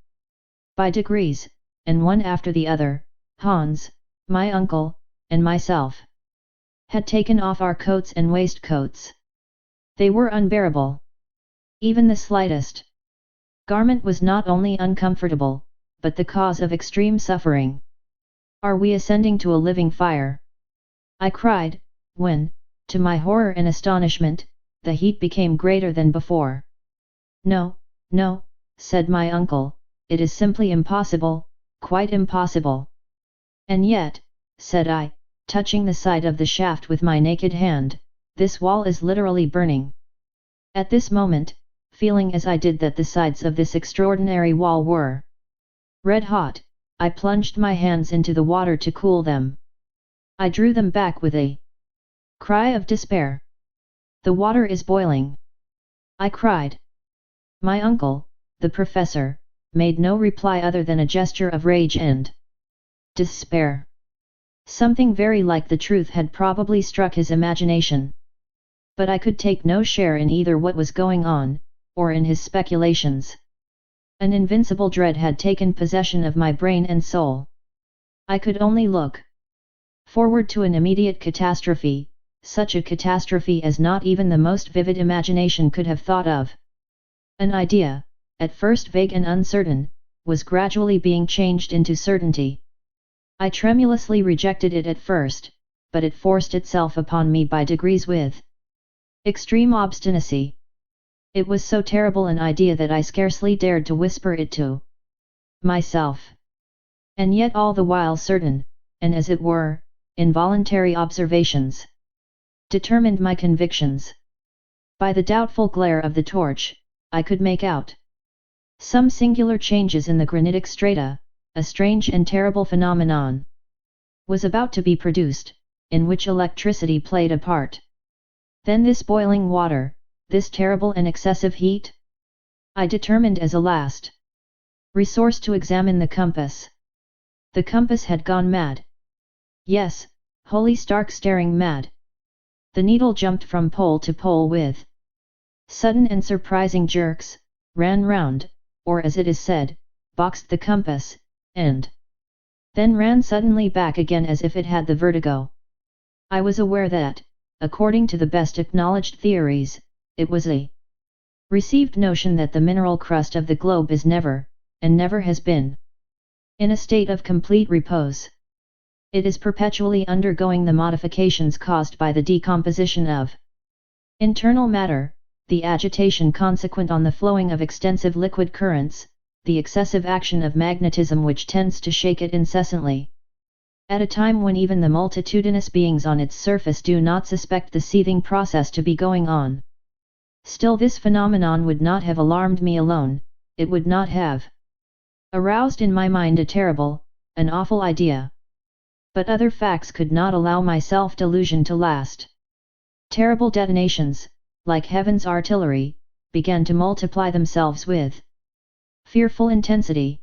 By degrees, and one after the other, Hans, my uncle, and myself had taken off our coats and waistcoats. They were unbearable. Even the slightest garment was not only uncomfortable, but the cause of extreme suffering. Are we ascending to a living fire? I cried, when, to my horror and astonishment, the heat became greater than before. No, no, said my uncle, it is simply impossible, quite impossible. And yet, said I, touching the side of the shaft with my naked hand, this wall is literally burning. At this moment, feeling as I did that the sides of this extraordinary wall were red hot, I plunged my hands into the water to cool them. I drew them back with a cry of despair. The water is boiling, I cried. My uncle, the professor, made no reply other than a gesture of rage and despair. Something very like the truth had probably struck his imagination. But I could take no share in either what was going on, or in his speculations. An invincible dread had taken possession of my brain and soul. I could only look Forward to an immediate catastrophe, such a catastrophe as not even the most vivid imagination could have thought of. An idea, at first vague and uncertain, was gradually being changed into certainty. I tremulously rejected it at first, but it forced itself upon me by degrees with extreme obstinacy. It was so terrible an idea that I scarcely dared to whisper it to myself. And yet all the while certain, and as it were, involuntary observations determined my convictions. By the doubtful glare of the torch, I could make out some singular changes in the granitic strata. A strange and terrible phenomenon was about to be produced, in which electricity played a part. Then this boiling water, this terrible and excessive heat? I determined as a last resource to examine the compass. The compass had gone mad. Yes, wholly stark staring mad. The needle jumped from pole to pole with sudden and surprising jerks, ran round, or as it is said, boxed the compass, and then ran suddenly back again as if it had the vertigo. I was aware that, according to the best acknowledged theories, it was a received notion that the mineral crust of the globe is never, and never has been, in a state of complete repose. It is perpetually undergoing the modifications caused by the decomposition of internal matter, the agitation consequent on the flowing of extensive liquid currents, the excessive action of magnetism which tends to shake it incessantly. At a time when even the multitudinous beings on its surface do not suspect the seething process to be going on. Still this phenomenon would not have alarmed me alone, it would not have aroused in my mind a terrible, an awful idea. But other facts could not allow my self-delusion to last. Terrible detonations, like heaven's artillery, began to multiply themselves with fearful intensity.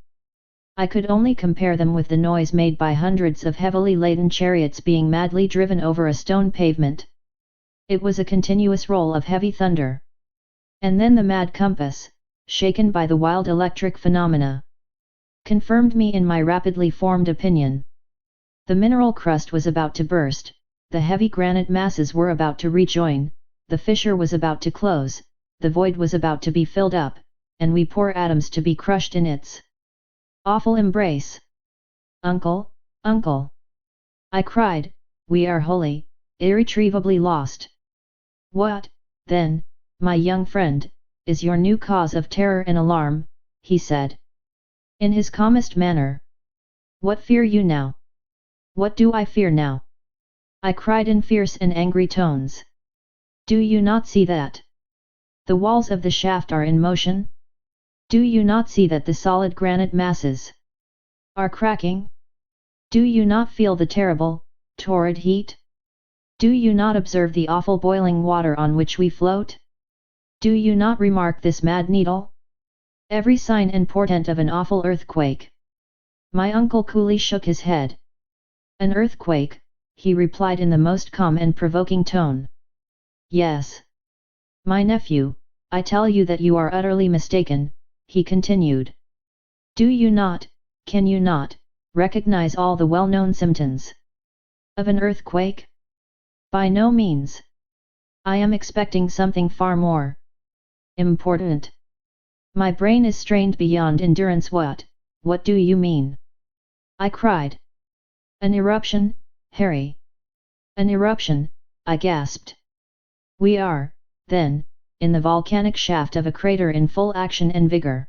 I could only compare them with the noise made by hundreds of heavily laden chariots being madly driven over a stone pavement. It was a continuous roll of heavy thunder. And then the mad compass, shaken by the wild electric phenomena, confirmed me in my rapidly formed opinion. The mineral crust was about to burst, the heavy granite masses were about to rejoin, the fissure was about to close, the void was about to be filled up, and we poor atoms to be crushed in its awful embrace. Uncle, uncle! I cried, we are wholly, irretrievably lost. What, then, my young friend, is your new cause of terror and alarm? He said, in his calmest manner. What fear you now? What do I fear now? I cried in fierce and angry tones. Do you not see that the walls of the shaft are in motion? Do you not see that the solid granite masses are cracking? Do you not feel the terrible, torrid heat? Do you not observe the awful boiling water on which we float? Do you not remark this mad needle? Every sign and portent of an awful earthquake. My uncle coolly shook his head. An earthquake, he replied in the most calm and provoking tone. Yes. My nephew, I tell you that you are utterly mistaken, he continued. Do you not, can you not, recognize all the well-known symptoms of an earthquake? By no means. I am expecting something far more important. My brain is strained beyond endurance. What do you mean? I cried. An eruption, Harry. An eruption, I gasped. We are, then, in the volcanic shaft of a crater in full action and vigor.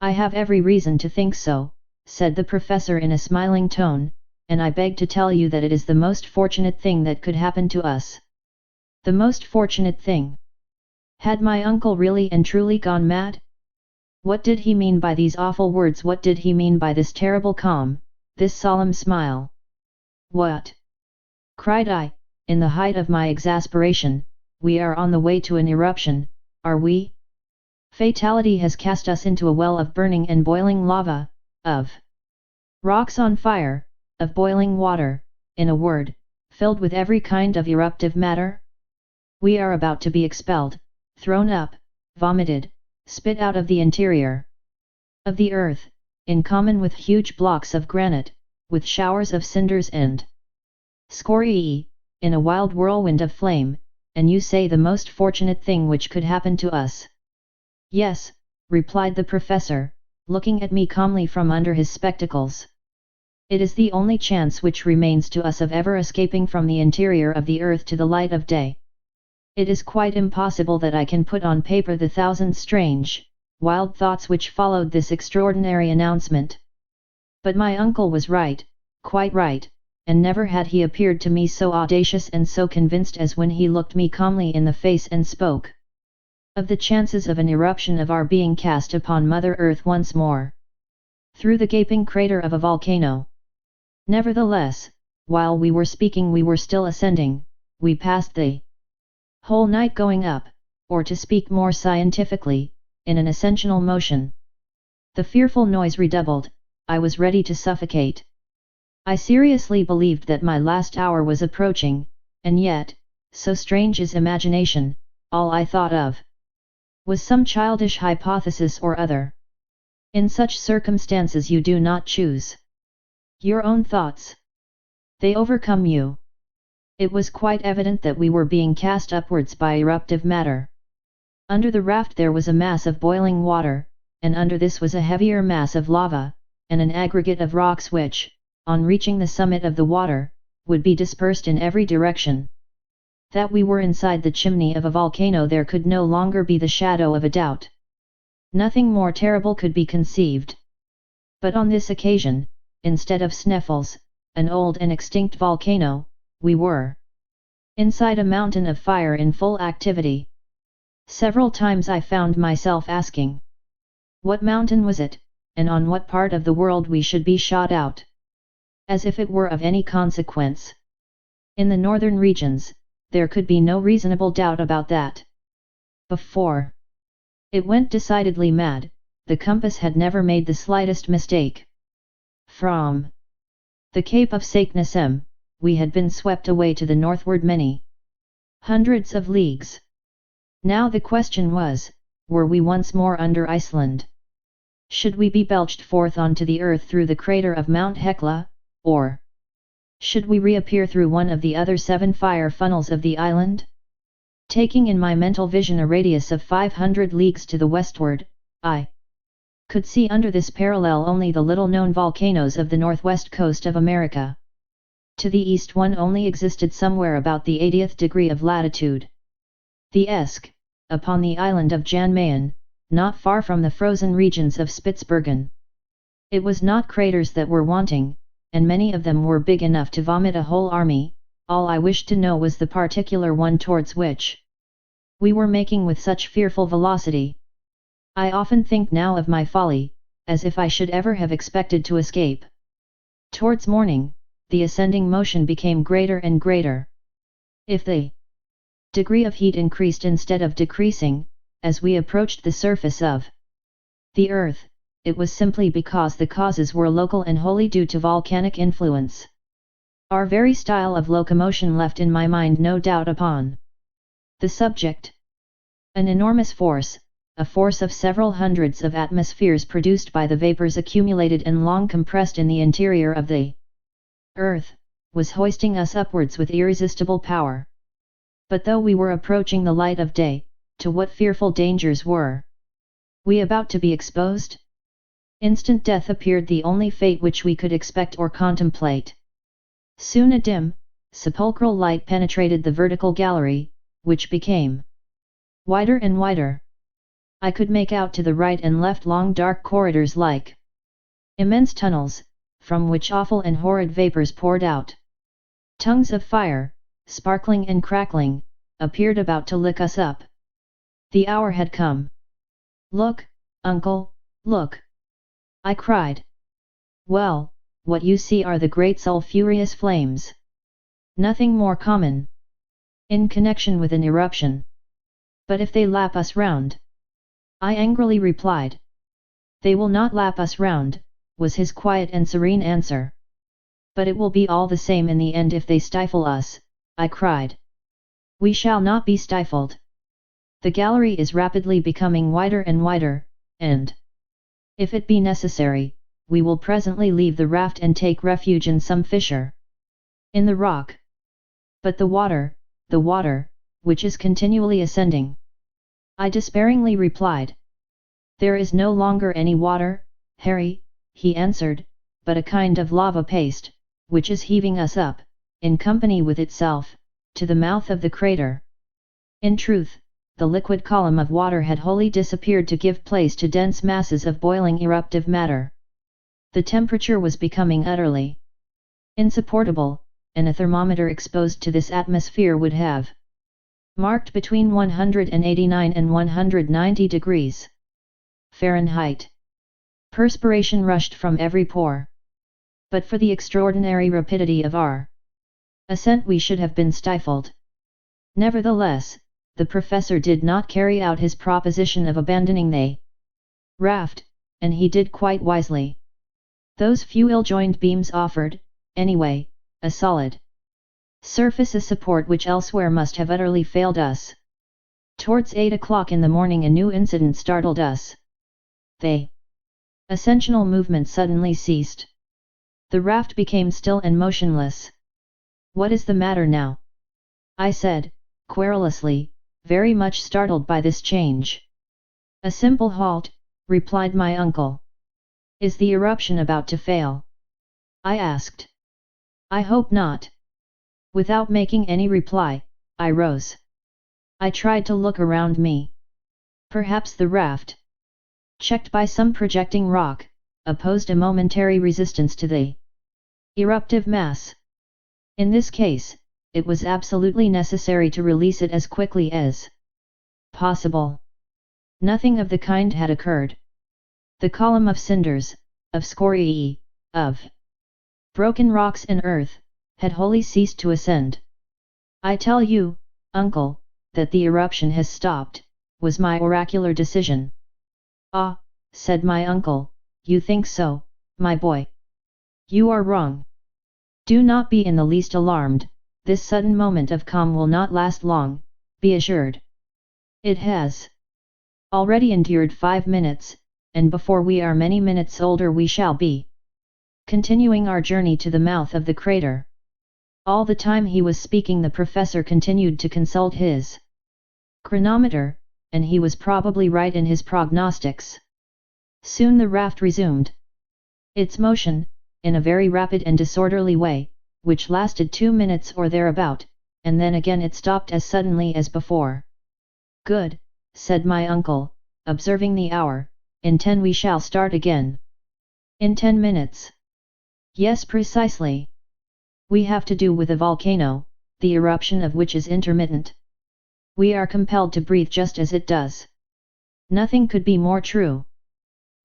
I have every reason to think so, said the professor in a smiling tone, and I beg to tell you that it is the most fortunate thing that could happen to us. The most fortunate thing. Had my uncle really and truly gone mad? What did he mean by these awful words? What did he mean by this terrible calm, this solemn smile? What? Cried I, in the height of my exasperation, we are on the way to an eruption, are we? Fatality has cast us into a well of burning and boiling lava, of rocks on fire, of boiling water, in a word, filled with every kind of eruptive matter? We are about to be expelled, thrown up, vomited, spit out of the interior of the earth, in common with huge blocks of granite, with showers of cinders and Scorii, in a wild whirlwind of flame, and you say the most fortunate thing which could happen to us. Yes, replied the professor, looking at me calmly from under his spectacles. It is the only chance which remains to us of ever escaping from the interior of the earth to the light of day. It is quite impossible that I can put on paper the thousand strange, wild thoughts which followed this extraordinary announcement. But my uncle was right, quite right, and never had he appeared to me so audacious and so convinced as when he looked me calmly in the face and spoke of the chances of an eruption of our being cast upon Mother Earth once more, through the gaping crater of a volcano. Nevertheless, while we were speaking we were still ascending, we passed the whole night going up, or to speak more scientifically, in an ascensional motion. The fearful noise redoubled, I was ready to suffocate. I seriously believed that my last hour was approaching, and yet, so strange is imagination, all I thought of was some childish hypothesis or other. In such circumstances you do not choose your own thoughts. They overcome you. It was quite evident that we were being cast upwards by eruptive matter. Under the raft there was a mass of boiling water, and under this was a heavier mass of lava, and an aggregate of rocks which, on reaching the summit of the water, would be dispersed in every direction. That we were inside the chimney of a volcano there could no longer be the shadow of a doubt. Nothing more terrible could be conceived. But on this occasion, instead of Sneffels, an old and extinct volcano, we were inside a mountain of fire in full activity. Several times I found myself asking, what mountain was it, and on what part of the world we should be shot out? As if it were of any consequence. In the northern regions, there could be no reasonable doubt about that. Before it went decidedly mad, the compass had never made the slightest mistake. From the Cape of Saknussemm, we had been swept away to the northward many hundreds of leagues. Now the question was, were we once more under Iceland? Should we be belched forth onto the earth through the crater of Mount Hekla, or should we reappear through one of the other 7 fire funnels of the island? Taking in my mental vision a radius of 500 leagues to the westward, I could see under this parallel only the little-known volcanoes of the northwest coast of America. To the east one only existed somewhere about the 80th degree of latitude. The Esk, upon the island of Jan Mayen, not far from the frozen regions of Spitzbergen. It was not craters that were wanting, and many of them were big enough to vomit a whole army. All I wished to know was the particular one towards which we were making with such fearful velocity. I often think now of my folly, as if I should ever have expected to escape. Towards morning, the ascending motion became greater and greater. If the degree of heat increased instead of decreasing, as we approached the surface of the earth, it was simply because the causes were local and wholly due to volcanic influence. Our very style of locomotion left in my mind no doubt upon the subject. An enormous force, a force of several hundreds of atmospheres produced by the vapors accumulated and long compressed in the interior of the earth, was hoisting us upwards with irresistible power. But though we were approaching the light of day, to what fearful dangers were we about to be exposed? Instant death appeared the only fate which we could expect or contemplate. Soon a dim, sepulchral light penetrated the vertical gallery, which became wider and wider. I could make out to the right and left long dark corridors like immense tunnels, from which awful and horrid vapors poured out. Tongues of fire, sparkling and crackling, appeared about to lick us up. The hour had come. Look, uncle, look! I cried. Well, what you see are the great sulphurous flames. Nothing more common in connection with an eruption. But if they lap us round? I angrily replied. They will not lap us round, was his quiet and serene answer. But it will be all the same in the end if they stifle us, I cried. We shall not be stifled. The gallery is rapidly becoming wider and wider, and if it be necessary, we will presently leave the raft and take refuge in some fissure in the rock. But the water, which is continually ascending. I despairingly replied. There is no longer any water, Harry, he answered, but a kind of lava paste, which is heaving us up, in company with itself, to the mouth of the crater. In truth, the liquid column of water had wholly disappeared to give place to dense masses of boiling eruptive matter. The temperature was becoming utterly insupportable, and a thermometer exposed to this atmosphere would have marked between 189 and 190 degrees Fahrenheit. Perspiration rushed from every pore. But for the extraordinary rapidity of our ascent we should have been stifled. Nevertheless, the professor did not carry out his proposition of abandoning the raft, and he did quite wisely. Those few ill-joined beams offered, anyway, a solid surface of support which elsewhere must have utterly failed us. Towards 8 o'clock in the morning a new incident startled us. The ascensional movement suddenly ceased. The raft became still and motionless. What is the matter now? I said, querulously, very much startled by this change. A simple halt, replied my uncle. Is the eruption about to fail? I asked. I hope not. Without making any reply, I rose. I tried to look around me. Perhaps the raft, checked by some projecting rock, opposed a momentary resistance to the eruptive mass. In this case, it was absolutely necessary to release it as quickly as possible. Nothing of the kind had occurred. The column of cinders, of scoriae, of broken rocks and earth, had wholly ceased to ascend. I tell you, uncle, that the eruption has stopped, was my oracular decision. Ah, said my uncle, you think so, my boy. You are wrong. Do not be in the least alarmed, this sudden moment of calm will not last long, be assured. It has already endured 5 minutes, and before we are many minutes older we shall be continuing our journey to the mouth of the crater. All the time he was speaking the professor continued to consult his chronometer, and he was probably right in his prognostics. Soon the raft resumed its motion, in a very rapid and disorderly way, which lasted 2 minutes or thereabout, and then again it stopped as suddenly as before. Good, said my uncle, observing the hour, in 10 we shall start again. In 10 minutes. Yes, precisely. We have to do with a volcano, the eruption of which is intermittent. We are compelled to breathe just as it does. Nothing could be more true.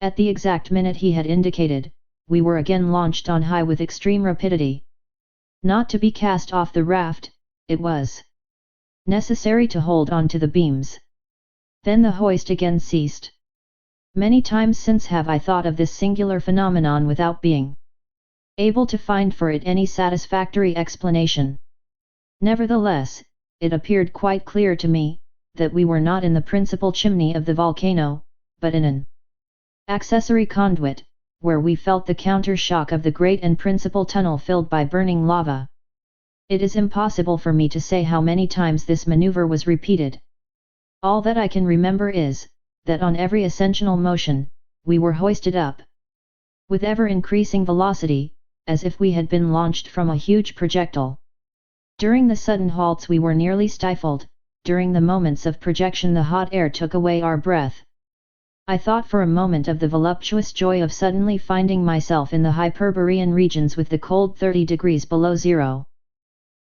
At the exact minute he had indicated, we were again launched on high with extreme rapidity. Not to be cast off the raft, it was necessary to hold on to the beams. Then the hoist again ceased. Many times since have I thought of this singular phenomenon without being able to find for it any satisfactory explanation. Nevertheless, it appeared quite clear to me, that we were not in the principal chimney of the volcano, but in an accessory conduit, where we felt the counter-shock of the great and principal tunnel filled by burning lava. It is impossible for me to say how many times this maneuver was repeated. All that I can remember is, that on every ascensional motion, we were hoisted up with ever-increasing velocity, as if we had been launched from a huge projectile. During the sudden halts we were nearly stifled, during the moments of projection the hot air took away our breath. I thought for a moment of the voluptuous joy of suddenly finding myself in the Hyperborean regions with the cold 30 degrees below zero.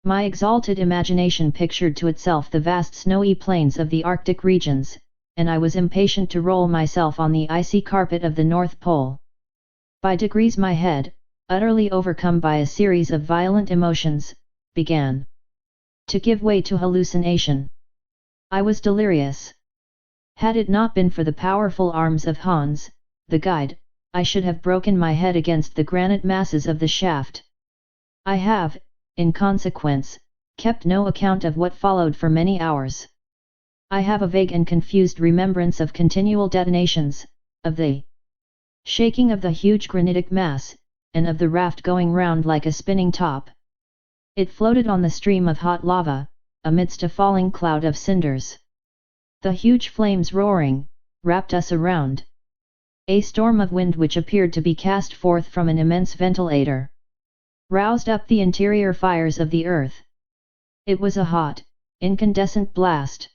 My exalted imagination pictured to itself the vast snowy plains of the Arctic regions, and I was impatient to roll myself on the icy carpet of the North Pole. By degrees my head, utterly overcome by a series of violent emotions, began to give way to hallucination. I was delirious. Had it not been for the powerful arms of Hans, the guide, I should have broken my head against the granite masses of the shaft. I have, in consequence, kept no account of what followed for many hours. I have a vague and confused remembrance of continual detonations, of the shaking of the huge granitic mass, and of the raft going round like a spinning top. It floated on the stream of hot lava, amidst a falling cloud of cinders. The huge flames roaring, wrapped us around. A storm of wind which appeared to be cast forth from an immense ventilator roused up the interior fires of the earth. It was a hot, incandescent blast.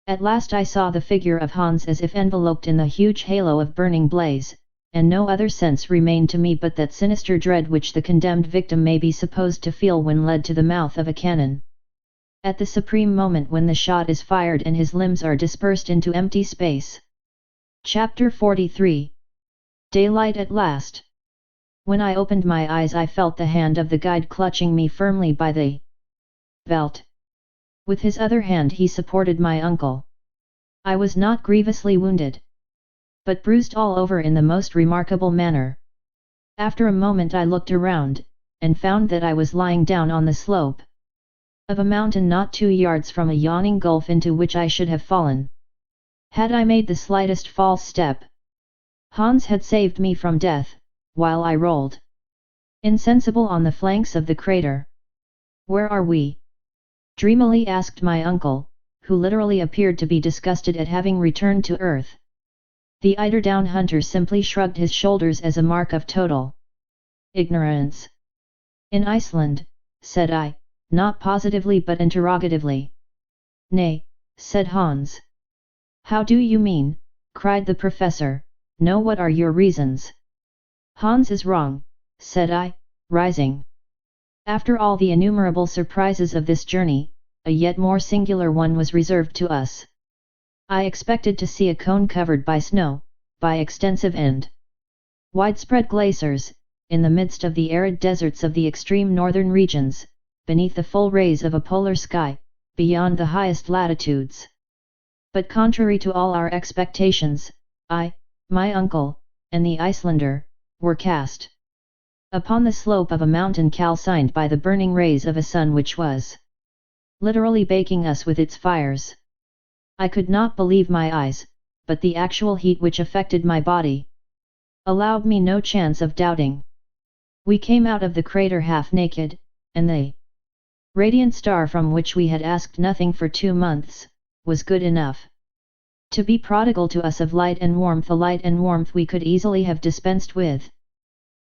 At last I saw the figure of Hans as if enveloped in the huge halo of burning blaze, and no other sense remained to me but that sinister dread which the condemned victim may be supposed to feel when led to the mouth of a cannon. At the supreme moment when the shot is fired and his limbs are dispersed into empty space. Chapter 43. Daylight at last. When I opened my eyes I felt the hand of the guide clutching me firmly by the belt. With his other hand he supported my uncle. I was not grievously wounded, but bruised all over in the most remarkable manner. After a moment I looked around, and found that I was lying down on the slope of a mountain not 2 yards from a yawning gulf into which I should have fallen, had I made the slightest false step. Hans had saved me from death, while I rolled insensible on the flanks of the crater. "Where are we?" dreamily asked my uncle, who literally appeared to be disgusted at having returned to earth. The eiderdown hunter simply shrugged his shoulders as a mark of total ignorance. "In Iceland," said I, not positively but interrogatively. "Nay," said Hans. "How do you mean?" cried the professor. "No, what are your reasons?" "Hans is wrong," said I, rising. After all the innumerable surprises of this journey, a yet more singular one was reserved to us. I expected to see a cone covered by snow, by extensive and widespread glaciers, in the midst of the arid deserts of the extreme northern regions, beneath the full rays of a polar sky, beyond the highest latitudes. But contrary to all our expectations, I, my uncle, and the Icelander, were cast upon the slope of a mountain calcined by the burning rays of a sun which was literally baking us with its fires. I could not believe my eyes, but the actual heat which affected my body allowed me no chance of doubting. We came out of the crater half naked, and the radiant star from which we had asked nothing for 2 months, was good enough to be prodigal to us of light and warmth, a light and warmth we could easily have dispensed with.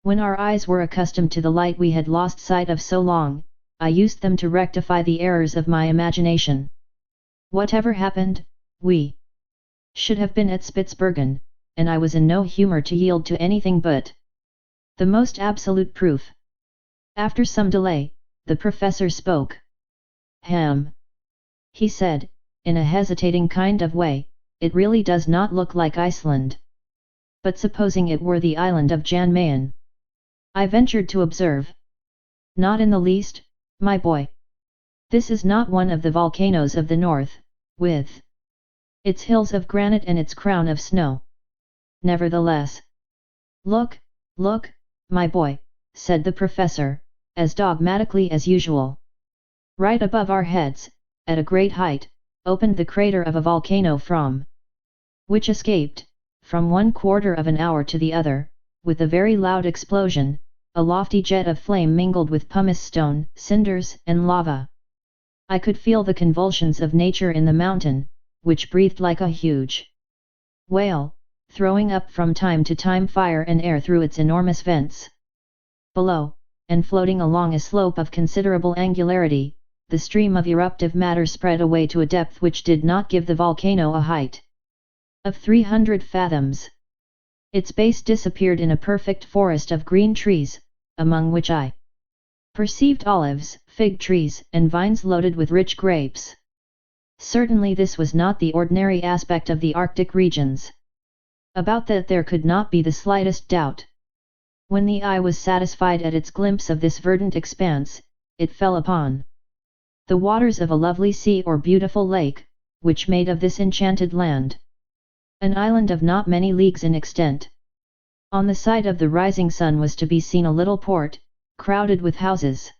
When our eyes were accustomed to the light we had lost sight of so long, I used them to rectify the errors of my imagination. Whatever happened, we should have been at Spitzbergen, and I was in no humor to yield to anything but the most absolute proof. After some delay, the professor spoke. He said, in a hesitating kind of way, "It really does not look like Iceland. But supposing it were the island of Jan Mayen?" I ventured to observe. "Not in the least, my boy. This is not one of the volcanoes of the north, with its hills of granite and its crown of snow. Nevertheless, look, my boy," said the professor, as dogmatically as usual. "Right above our heads, at a great height, opened the crater of a volcano from which escaped, from 1/4 of an hour to the other, with a very loud explosion, a lofty jet of flame mingled with pumice stone, cinders, and lava. I could feel the convulsions of nature in the mountain, which breathed like a huge whale, throwing up from time to time fire and air through its enormous vents. Below, and floating along a slope of considerable angularity, the stream of eruptive matter spread away to a depth which did not give the volcano a height of 300 fathoms. Its base disappeared in a perfect forest of green trees, among which I perceived olives, fig trees, and vines loaded with rich grapes. Certainly this was not the ordinary aspect of the Arctic regions. About that there could not be the slightest doubt. When the eye was satisfied at its glimpse of this verdant expanse, it fell upon the waters of a lovely sea or beautiful lake, which made of this enchanted land an island of not many leagues in extent. On the side of the rising sun was to be seen a little port, crowded with houses,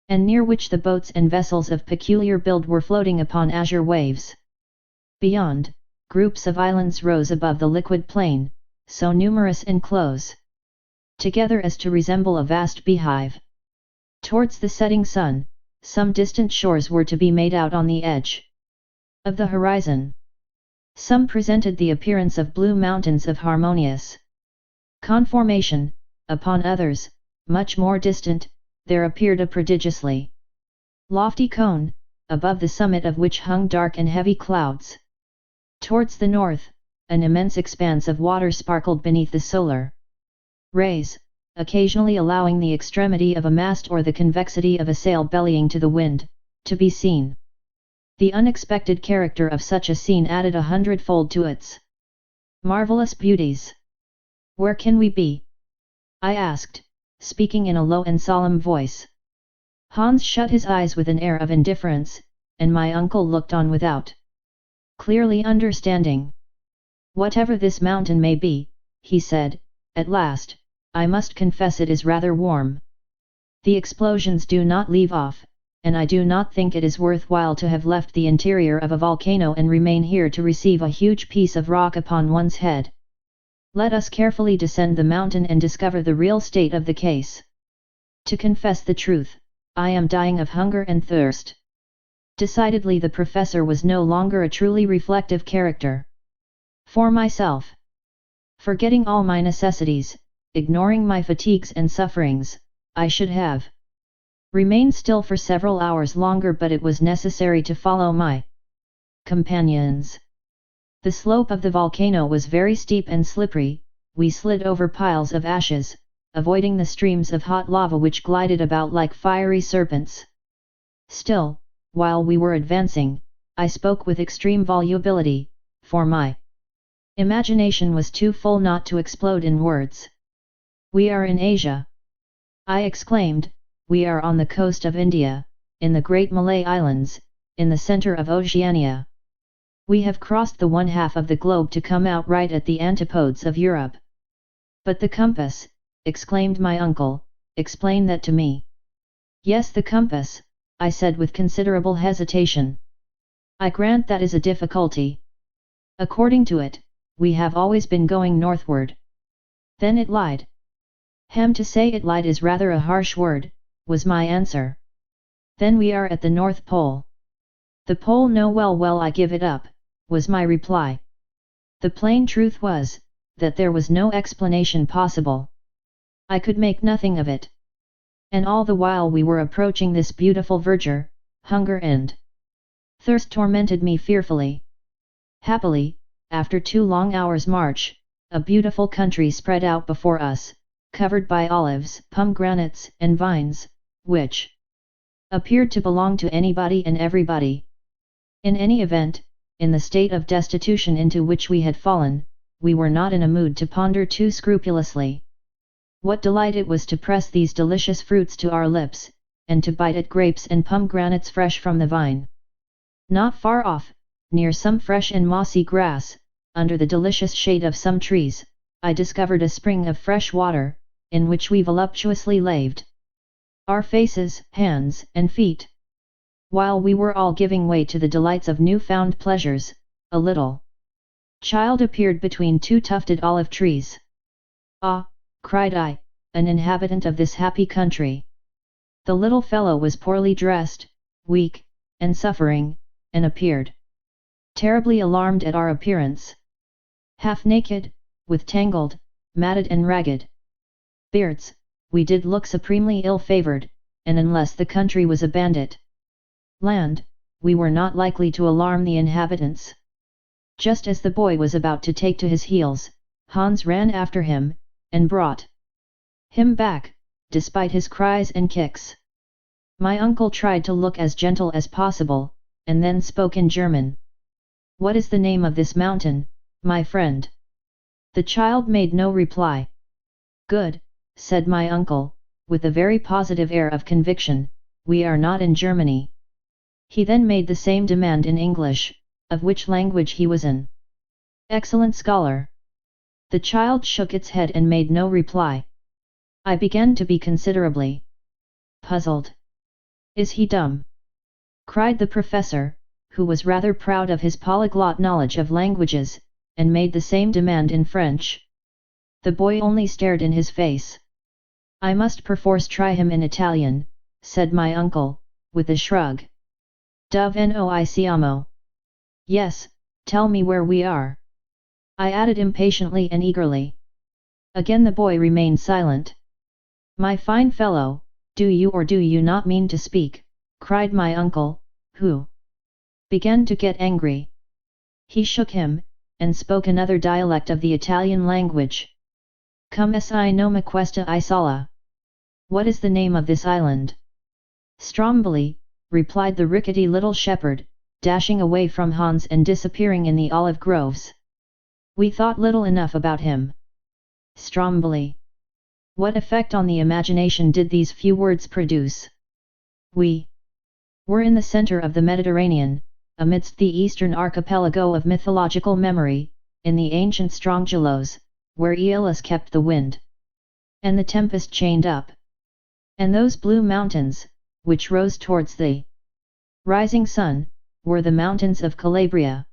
and near which the boats and vessels of peculiar build were floating upon azure waves. Beyond, groups of islands rose above the liquid plain, so numerous and close together as to resemble a vast beehive. Towards the setting sun, some distant shores were to be made out on the edge of the horizon. Some presented the appearance of blue mountains of harmonious conformation, upon others, much more distant, there appeared a prodigiously lofty cone, above the summit of which hung dark and heavy clouds. Towards the north, an immense expanse of water sparkled beneath the solar rays, occasionally allowing the extremity of a mast or the convexity of a sail bellying to the wind, to be seen. The unexpected character of such a scene added 100-fold to its marvelous beauties. "Where can we be?" I asked, speaking in a low and solemn voice. Hans shut his eyes with an air of indifference, and my uncle looked on without clearly understanding. "Whatever this mountain may be," he said, at last, "I must confess it is rather warm. The explosions do not leave off, and I do not think it is worthwhile to have left the interior of a volcano and remain here to receive a huge piece of rock upon one's head. Let us carefully descend the mountain and discover the real state of the case. To confess the truth, I am dying of hunger and thirst." Decidedly the professor was no longer a truly reflective character. For myself, forgetting all my necessities, ignoring my fatigues and sufferings, I should have remained still for several hours longer, but it was necessary to follow my companions. The slope of the volcano was very steep and slippery. We slid over piles of ashes, avoiding the streams of hot lava which glided about like fiery serpents. Still, while we were advancing, I spoke with extreme volubility, for my imagination was too full not to explode in words. "We are in Asia," I exclaimed. "We are on the coast of India, in the Great Malay Islands, in the center of Oceania. We have crossed the one half of the globe to come out right at the antipodes of Europe." "But the compass," exclaimed my uncle, "explain that to me." "Yes, the compass," I said with considerable hesitation. "I grant that is a difficulty. According to it, we have always been going northward." "Then it lied." To say it lied is rather a harsh word," was my answer. "Then we are at the North Pole." "The pole? No, well, I give it up," was my reply. The plain truth was, that there was no explanation possible. I could make nothing of it. And all the while we were approaching this beautiful verdure, hunger and thirst tormented me fearfully. Happily, after 2 long hours' march, a beautiful country spread out before us, covered by olives, pomegranates, and vines, which appeared to belong to anybody and everybody. In any event, in the state of destitution into which we had fallen, we were not in a mood to ponder too scrupulously. What delight it was to press these delicious fruits to our lips, and to bite at grapes and pomegranates fresh from the vine. Not far off, near some fresh and mossy grass, under the delicious shade of some trees, I discovered a spring of fresh water, in which we voluptuously laved our faces, hands, and feet. While we were all giving way to the delights of new-found pleasures, a little child appeared between 2 tufted olive trees. "Ah!" cried I, "an inhabitant of this happy country." The little fellow was poorly dressed, weak, and suffering, and appeared terribly alarmed at our appearance. Half naked, with tangled, matted and ragged beards, we did look supremely ill-favoured, and unless the country was a bandit land, we were not likely to alarm the inhabitants. Just as the boy was about to take to his heels, Hans ran after him, and brought him back, despite his cries and kicks. My uncle tried to look as gentle as possible, and then spoke in German. "What is the name of this mountain, my friend?" The child made no reply. "Good," said my uncle, with a very positive air of conviction, "we are not in Germany." He then made the same demand in English, of which language he was an excellent scholar. The child shook its head and made no reply. I began to be considerably puzzled. "Is he dumb?" cried the professor, who was rather proud of his polyglot knowledge of languages, and made the same demand in French. The boy only stared in his face. I must perforce try him in Italian, said my uncle, with a shrug. Dove noi siamo. Yes, tell me where we are. I added impatiently and eagerly. Again the boy remained silent. My fine fellow, do you or do you not mean to speak? Cried my uncle, who began to get angry. He shook him, and spoke another dialect of the Italian language. Come si nome questa isola. What is the name of this island? Stromboli, replied the rickety little shepherd, dashing away from Hans and disappearing in the olive groves. We thought little enough about him. Stromboli. What effect on the imagination did these few words produce? We were in the center of the Mediterranean, amidst the eastern archipelago of mythological memory, in the ancient Strongyllos, where Aeolus kept the wind, and the tempest chained up. And those blue mountains, which rose towards the rising sun, were the mountains of Calabria.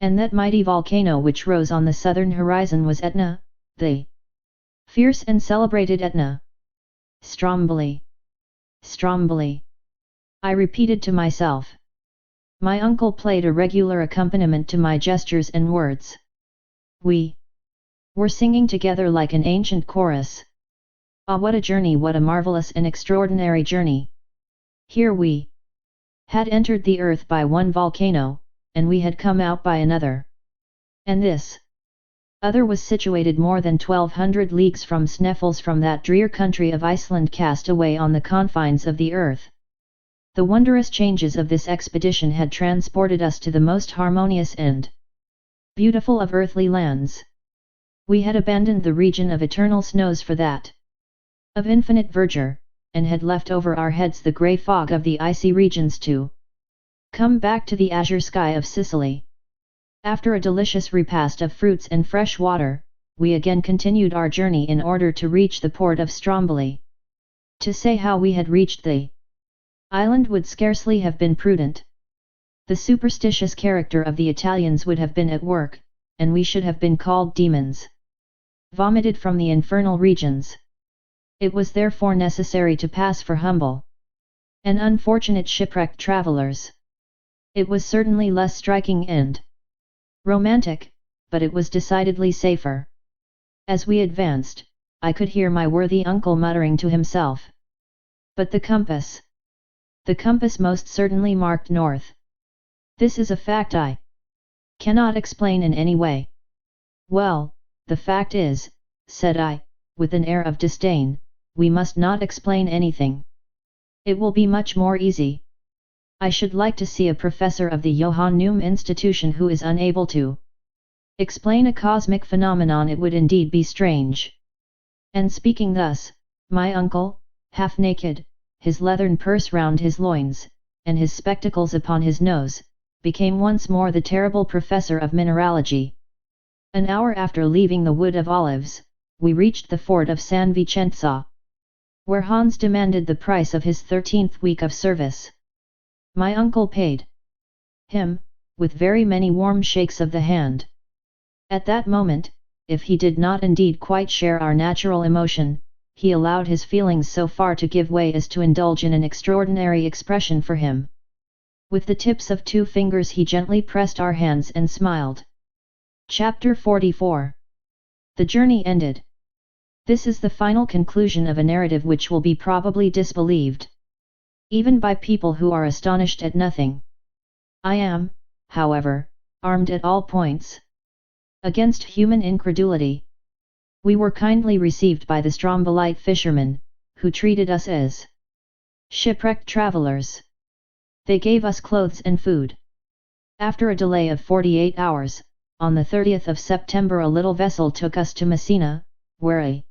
And that mighty volcano which rose on the southern horizon was Etna, the fierce and celebrated Etna. Stromboli. Stromboli. I repeated to myself. My uncle played a regular accompaniment to my gestures and words. We were singing together like an ancient chorus. Ah, what a journey, what a marvelous and extraordinary journey! Here we had entered the earth by one volcano, and we had come out by another. And this other was situated more than 1200 leagues from Sneffels, from that drear country of Iceland cast away on the confines of the earth. The wondrous changes of this expedition had transported us to the most harmonious and beautiful of earthly lands. We had abandoned the region of eternal snows for that of infinite verdure, and had left over our heads the grey fog of the icy regions to come back to the azure sky of Sicily. After a delicious repast of fruits and fresh water, we again continued our journey in order to reach the port of Stromboli. To say how we had reached the island would scarcely have been prudent. The superstitious character of the Italians would have been at work, and we should have been called demons, vomited from the infernal regions. It was therefore necessary to pass for humble and unfortunate shipwrecked travelers. It was certainly less striking and romantic, but it was decidedly safer. As we advanced, I could hear my worthy uncle muttering to himself. But the compass! The compass most certainly marked north. This is a fact I cannot explain in any way. Well, the fact is, said I, with an air of disdain, we must not explain anything. It will be much more easy. I should like to see a professor of the Johanneum institution who is unable to explain a cosmic phenomenon. It would indeed be strange. And speaking thus, my uncle, half naked, his leathern purse round his loins, and his spectacles upon his nose, became once more the terrible professor of mineralogy. An hour after leaving the Wood of Olives, we reached the fort of San Vicenza, where Hans demanded the price of his 13th week of service. My uncle paid him, with very many warm shakes of the hand. At that moment, if he did not indeed quite share our natural emotion, he allowed his feelings so far to give way as to indulge in an extraordinary expression for him. With the tips of 2 fingers he gently pressed our hands and smiled. Chapter 44. The journey ended. This is the final conclusion of a narrative which will be probably disbelieved even by people who are astonished at nothing. I am, however, armed at all points against human incredulity. We were kindly received by the Strombolite fishermen, who treated us as shipwrecked travelers. They gave us clothes and food. After a delay of 48 hours, on the 30th of September a little vessel took us to Messina, where a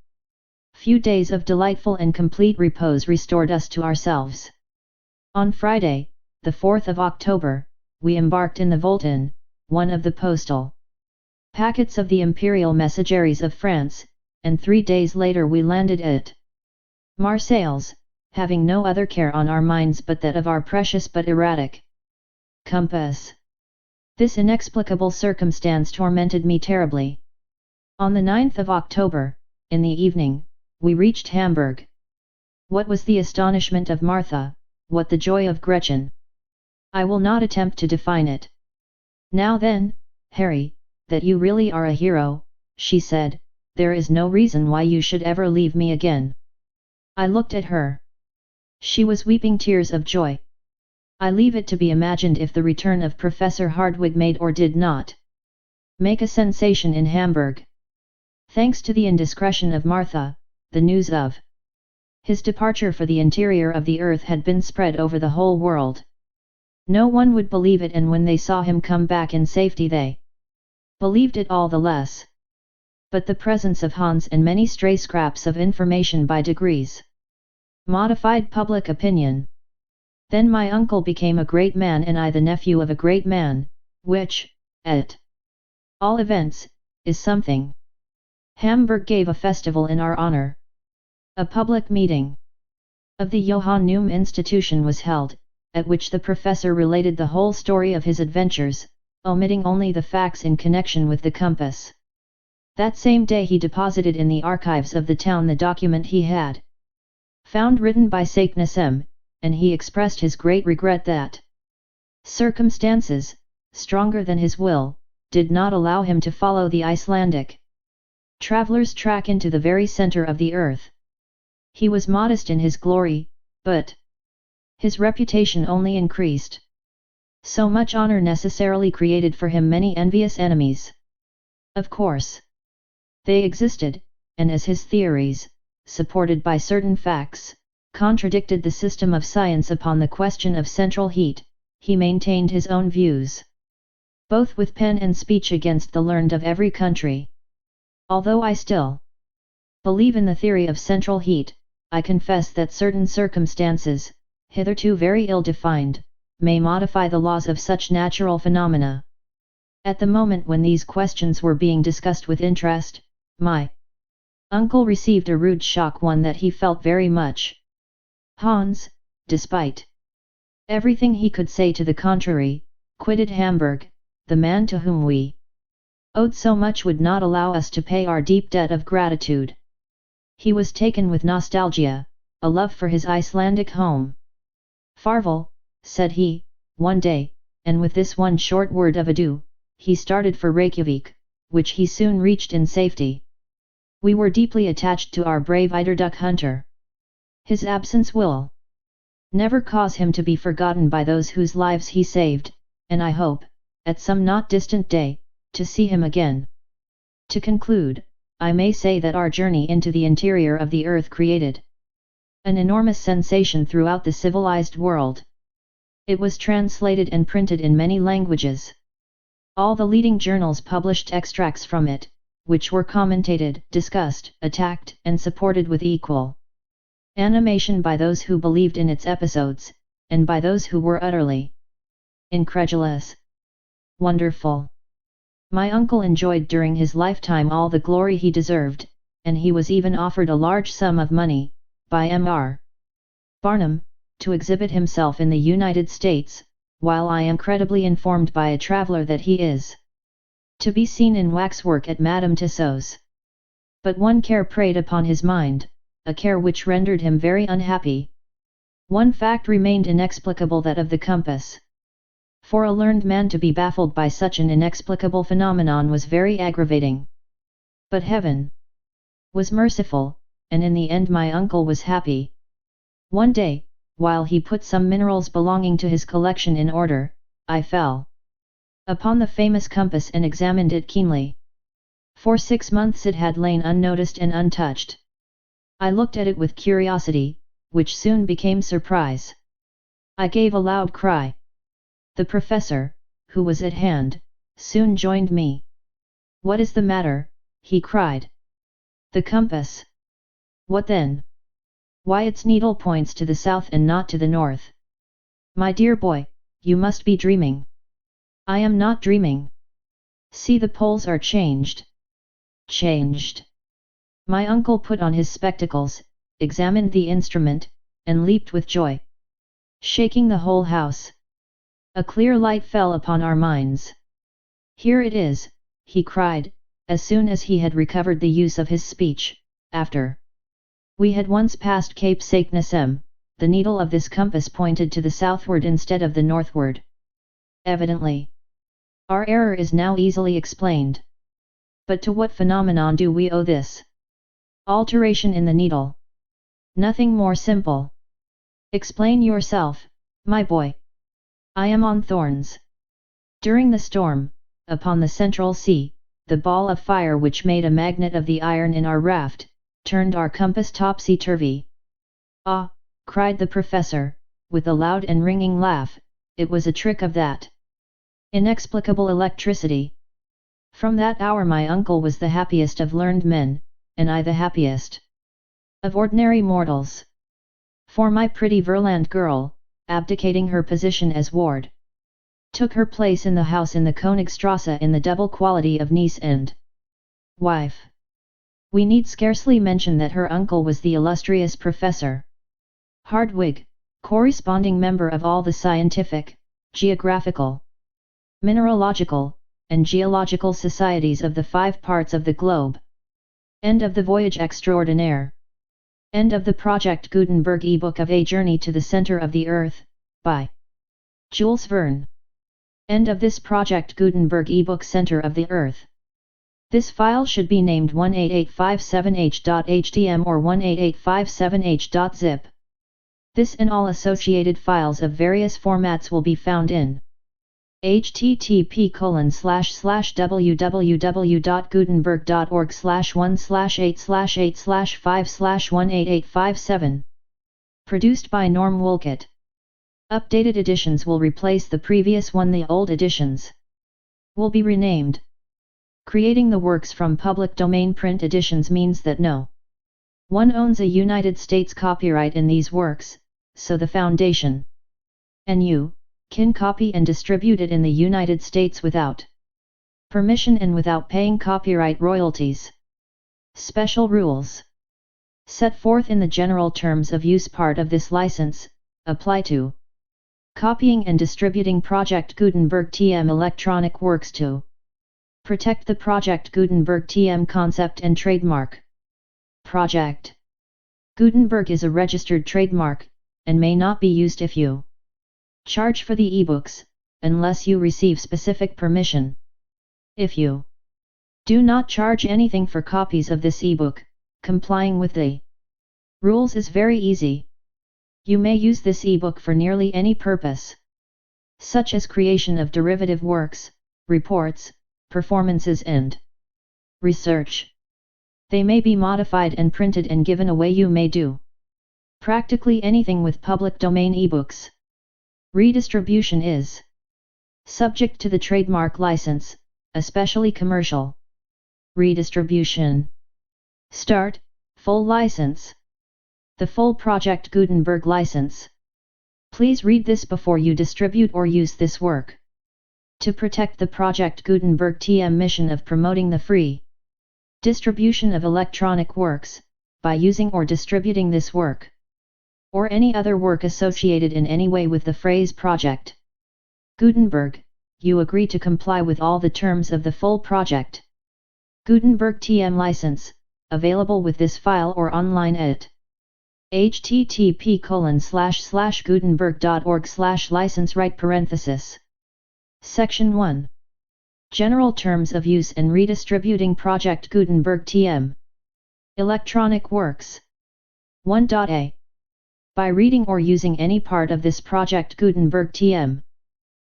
few days of delightful and complete repose restored us to ourselves. On Friday, the 4th of October, we embarked in the Voltan, one of the postal packets of the imperial messageries of France, and 3 days later we landed at Marseilles, having no other care on our minds but that of our precious but erratic compass. This inexplicable circumstance tormented me terribly. On the 9th of October, in the evening, we reached Hamburg. What was the astonishment of Martha, what the joy of Gretchen? I will not attempt to define it. Now then, Harry, that you really are a hero, she said, there is no reason why you should ever leave me again. I looked at her. She was weeping tears of joy. I leave it to be imagined if the return of Professor Hardwigg made or did not make a sensation in Hamburg. Thanks to the indiscretion of Martha, the news of his departure for the interior of the earth had been spread over the whole world. No one would believe it, and when they saw him come back in safety they believed it all the less. But the presence of Hans and many stray scraps of information by degrees modified public opinion. Then my uncle became a great man and I the nephew of a great man, which, at all events, is something. Hamburg gave a festival in our honor. A public meeting of the Johann Neumann Institution was held, at which the professor related the whole story of his adventures, omitting only the facts in connection with the compass. That same day he deposited in the archives of the town the document he had found written by Saknussemm, and he expressed his great regret that circumstances, stronger than his will, did not allow him to follow the Icelandic traveler's track into the very center of the earth. He was modest in his glory, but his reputation only increased. So much honor necessarily created for him many envious enemies. Of course, they existed, and as his theories, supported by certain facts, contradicted the system of science upon the question of central heat, he maintained his own views, both with pen and speech against the learned of every country. Although I still believe in the theory of central heat, I confess that certain circumstances, hitherto very ill-defined, may modify the laws of such natural phenomena. At the moment when these questions were being discussed with interest, my uncle received a rude shock, one that he felt very much. Hans, despite everything he could say to the contrary, quitted Hamburg. The man to whom we owed so much would not allow us to pay our deep debt of gratitude. He was taken with nostalgia, a love for his Icelandic home. Farvel, said he, one day, and with this one short word of adieu, he started for Reykjavik, which he soon reached in safety. We were deeply attached to our brave eiderduck hunter. His absence will never cause him to be forgotten by those whose lives he saved, and I hope, at some not distant day, to see him again. To conclude, I may say that our journey into the interior of the earth created an enormous sensation throughout the civilized world. It was translated and printed in many languages. All the leading journals published extracts from it, which were commentated, discussed, attacked, and supported with equal animation by those who believed in its episodes, and by those who were utterly incredulous. Wonderful! My uncle enjoyed during his lifetime all the glory he deserved, and he was even offered a large sum of money, by Mr. Barnum, to exhibit himself in the United States, while I am credibly informed by a traveller that he is to be seen in waxwork at Madame Tussauds. But one care preyed upon his mind, a care which rendered him very unhappy. One fact remained inexplicable, that of the compass. For a learned man to be baffled by such an inexplicable phenomenon was very aggravating. But heaven was merciful, and in the end my uncle was happy. One day, while he put some minerals belonging to his collection in order, I fell upon the famous compass and examined it keenly. For 6 months it had lain unnoticed and untouched. I looked at it with curiosity, which soon became surprise. I gave a loud cry. The professor, who was at hand, soon joined me. "What is the matter?" he cried. "The compass." "What then?" "Why, its needle points to the south and not to the north." "My dear boy, you must be dreaming." "I am not dreaming. See, the poles are changed." "Changed?" My uncle put on his spectacles, examined the instrument, and leaped with joy, shaking the whole house. A clear light fell upon our minds. "Here it is," he cried, as soon as he had recovered the use of his speech, after We had once passed Cape Saknussemm, the needle of this compass pointed to the southward instead of the northward. Evidently, our error is now easily explained. But to what phenomenon do we owe this alteration in the needle? Nothing more simple. Explain yourself, my boy. I am on thorns. During the storm, upon the central sea, the ball of fire which made a magnet of the iron in our raft, turned our compass topsy-turvy. Ah, cried the professor, with a loud and ringing laugh, it was a trick of that inexplicable electricity. From that hour my uncle was the happiest of learned men, and I the happiest of ordinary mortals. For my pretty Verland girl, abdicating her position as ward, took her place in the house in the Königstrasse in the double quality of niece and wife. We need scarcely mention that her uncle was the illustrious Professor Hardwigg, corresponding member of all the scientific, geographical, mineralogical, and geological societies of the 5 parts of the globe. End of the Voyage Extraordinaire. End of the Project Gutenberg ebook of A Journey to the Center of the Earth, by Jules Verne. End of this Project Gutenberg ebook Center of the Earth. This file should be named 18857h.htm or 18857h.zip. This and all associated files of various formats will be found in http://www.gutenberg.org/1/8/5/18857. Produced by Norm Woolkett. Updated editions will replace the previous one. The old editions will be renamed. Creating the works from public domain print editions means that no one owns a United States copyright in these works, so the Foundation and you can copy and distribute it in the United States without permission and without paying copyright royalties. Special rules set forth in the general terms of use part of this license apply to copying and distributing Project Gutenberg TM electronic works. To protect the Project Gutenberg TM concept and trademark. Project Gutenberg is a registered trademark, and may not be used if you charge for the ebooks, unless you receive specific permission. If you do not charge anything for copies of this ebook, complying with the rules is very easy. You may use this ebook for nearly any purpose, such as creation of derivative works, reports, performances and research. They may be modified and printed and given away. You may do practically anything with public domain ebooks. Redistribution is subject to the trademark license, especially commercial redistribution. Start, full license. The full Project Gutenberg license. Please read this before you distribute or use this work. To protect the Project Gutenberg TM mission of promoting the free distribution of electronic works, by using or distributing this work, or any other work associated in any way with the phrase Project Gutenberg, you agree to comply with all the terms of the full Project Gutenberg TM license, available with this file or online at http://gutenberg.org/license right parenthesis. Section 1. General Terms of Use and Redistributing Project Gutenberg TM Electronic Works. 1.a. By reading or using any part of this Project Gutenberg TM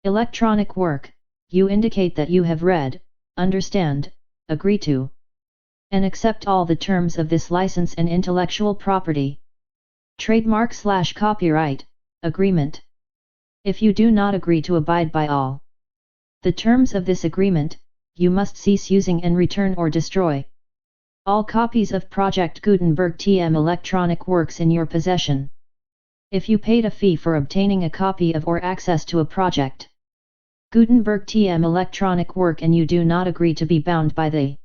electronic work, you indicate that you have read, understand, agree to, and accept all the terms of this license and intellectual property, trademark/copyright, agreement. If you do not agree to abide by all the terms of this agreement, you must cease using and return or destroy all copies of Project Gutenberg TM electronic works in your possession. If you paid a fee for obtaining a copy of or access to a Project Gutenberg TM electronic work and you do not agree to be bound by the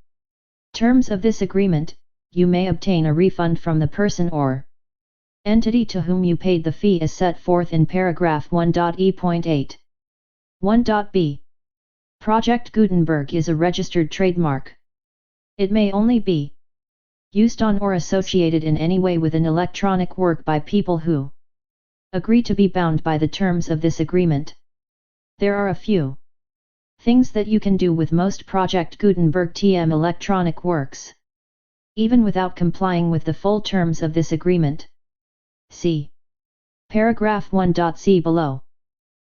terms of this agreement, you may obtain a refund from the person or entity to whom you paid the fee as set forth in paragraph 1.e.8. 1.b. Project Gutenberg is a registered trademark. It may only be used on or associated in any way with an electronic work by people who agree to be bound by the terms of this agreement. There are a few things that you can do with most Project Gutenberg TM electronic works, even without complying with the full terms of this agreement. See paragraph 1.c below.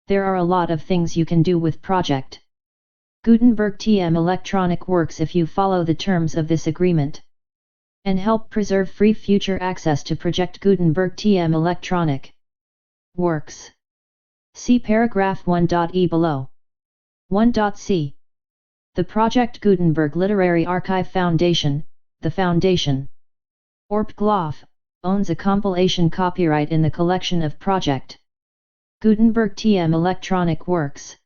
There are a lot of things you can do with Project Gutenberg TM electronic works if you follow the terms of this agreement, and help preserve free future access to Project Gutenberg TM electronic works. See paragraph 1.e below. 1.c. The Project Gutenberg Literary Archive Foundation, the Foundation ORPGLOF, owns a compilation copyright in the collection of Project Gutenberg TM electronic works.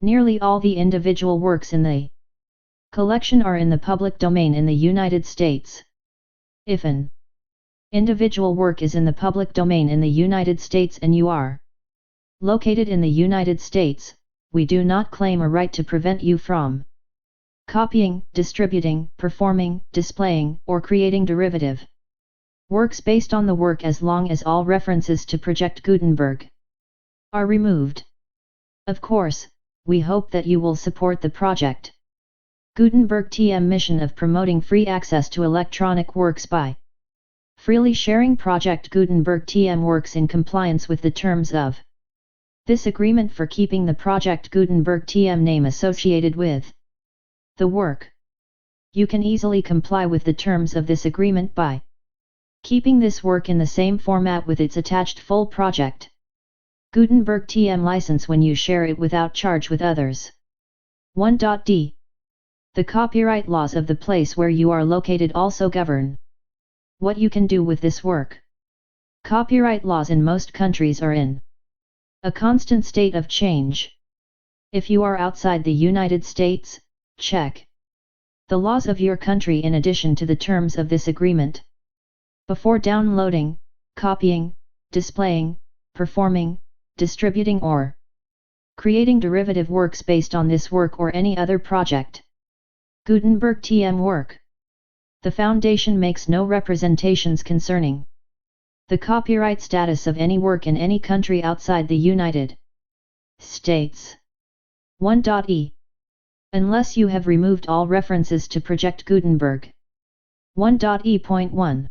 Nearly all the individual works in the collection are in the public domain in the United States. If an individual work is in the public domain in the United States and you are located in the United States, we do not claim a right to prevent you from copying, distributing, performing, displaying, or creating derivative works based on the work as long as all references to Project Gutenberg are removed. Of course, we hope that you will support the Project Gutenberg TM mission of promoting free access to electronic works by freely sharing Project Gutenberg TM works in compliance with the terms of this agreement for keeping the Project Gutenberg TM name associated with the work. You can easily comply with the terms of this agreement by keeping this work in the same format with its attached full Project Gutenberg TM license when you share it without charge with others. 1.d. The copyright laws of the place where you are located also govern what you can do with this work. Copyright laws in most countries are in a constant state of change. If you are outside the United States, check the laws of your country in addition to the terms of this agreement before downloading, copying, displaying, performing, distributing or creating derivative works based on this work or any other Project Gutenberg TM work. The Foundation makes no representations concerning the copyright status of any work in any country outside the United States. 1.e. Unless you have removed all references to Project Gutenberg. 1.e.1.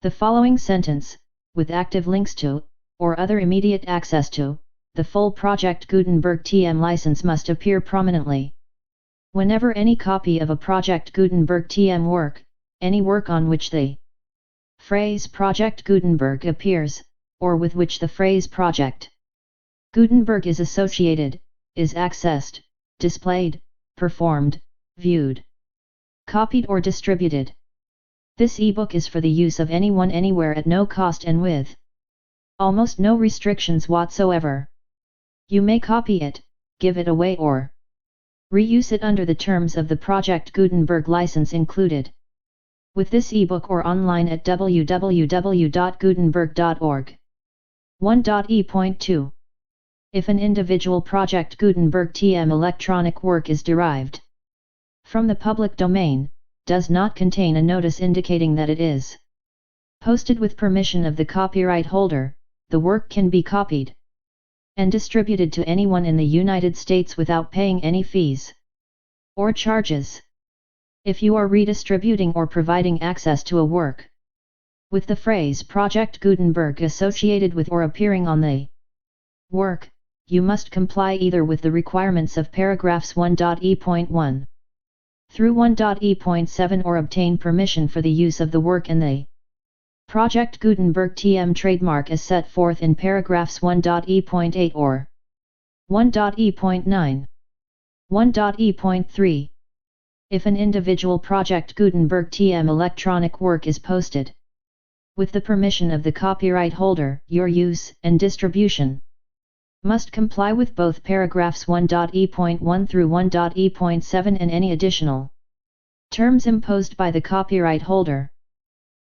The following sentence, with active links to, or other immediate access to, the full Project Gutenberg TM license must appear prominently whenever any copy of a Project Gutenberg TM work, any work on which the phrase Project Gutenberg appears, or with which the phrase Project Gutenberg is associated, is accessed, displayed, performed, viewed, copied or distributed. This ebook is for the use of anyone anywhere at no cost and with almost no restrictions whatsoever. You may copy it, give it away or reuse it under the terms of the Project Gutenberg license included with this ebook or online at www.gutenberg.org. 1.e.2. If an individual Project Gutenberg TM electronic work is derived from the public domain, does not contain a notice indicating that it is posted with permission of the copyright holder, the work can be copied and distributed to anyone in the United States without paying any fees or charges. If you are redistributing or providing access to a work with the phrase Project Gutenberg associated with or appearing on the work, you must comply either with the requirements of paragraphs 1.e.1 through 1.e.7 or obtain permission for the use of the work and the Project Gutenberg TM trademark as set forth in paragraphs 1.e.8 or 1.e.9. 1.e.3. If an individual Project Gutenberg TM electronic work is posted with the permission of the copyright holder, your use and distribution must comply with both paragraphs 1.e.1 through 1.e.7 and any additional terms imposed by the copyright holder.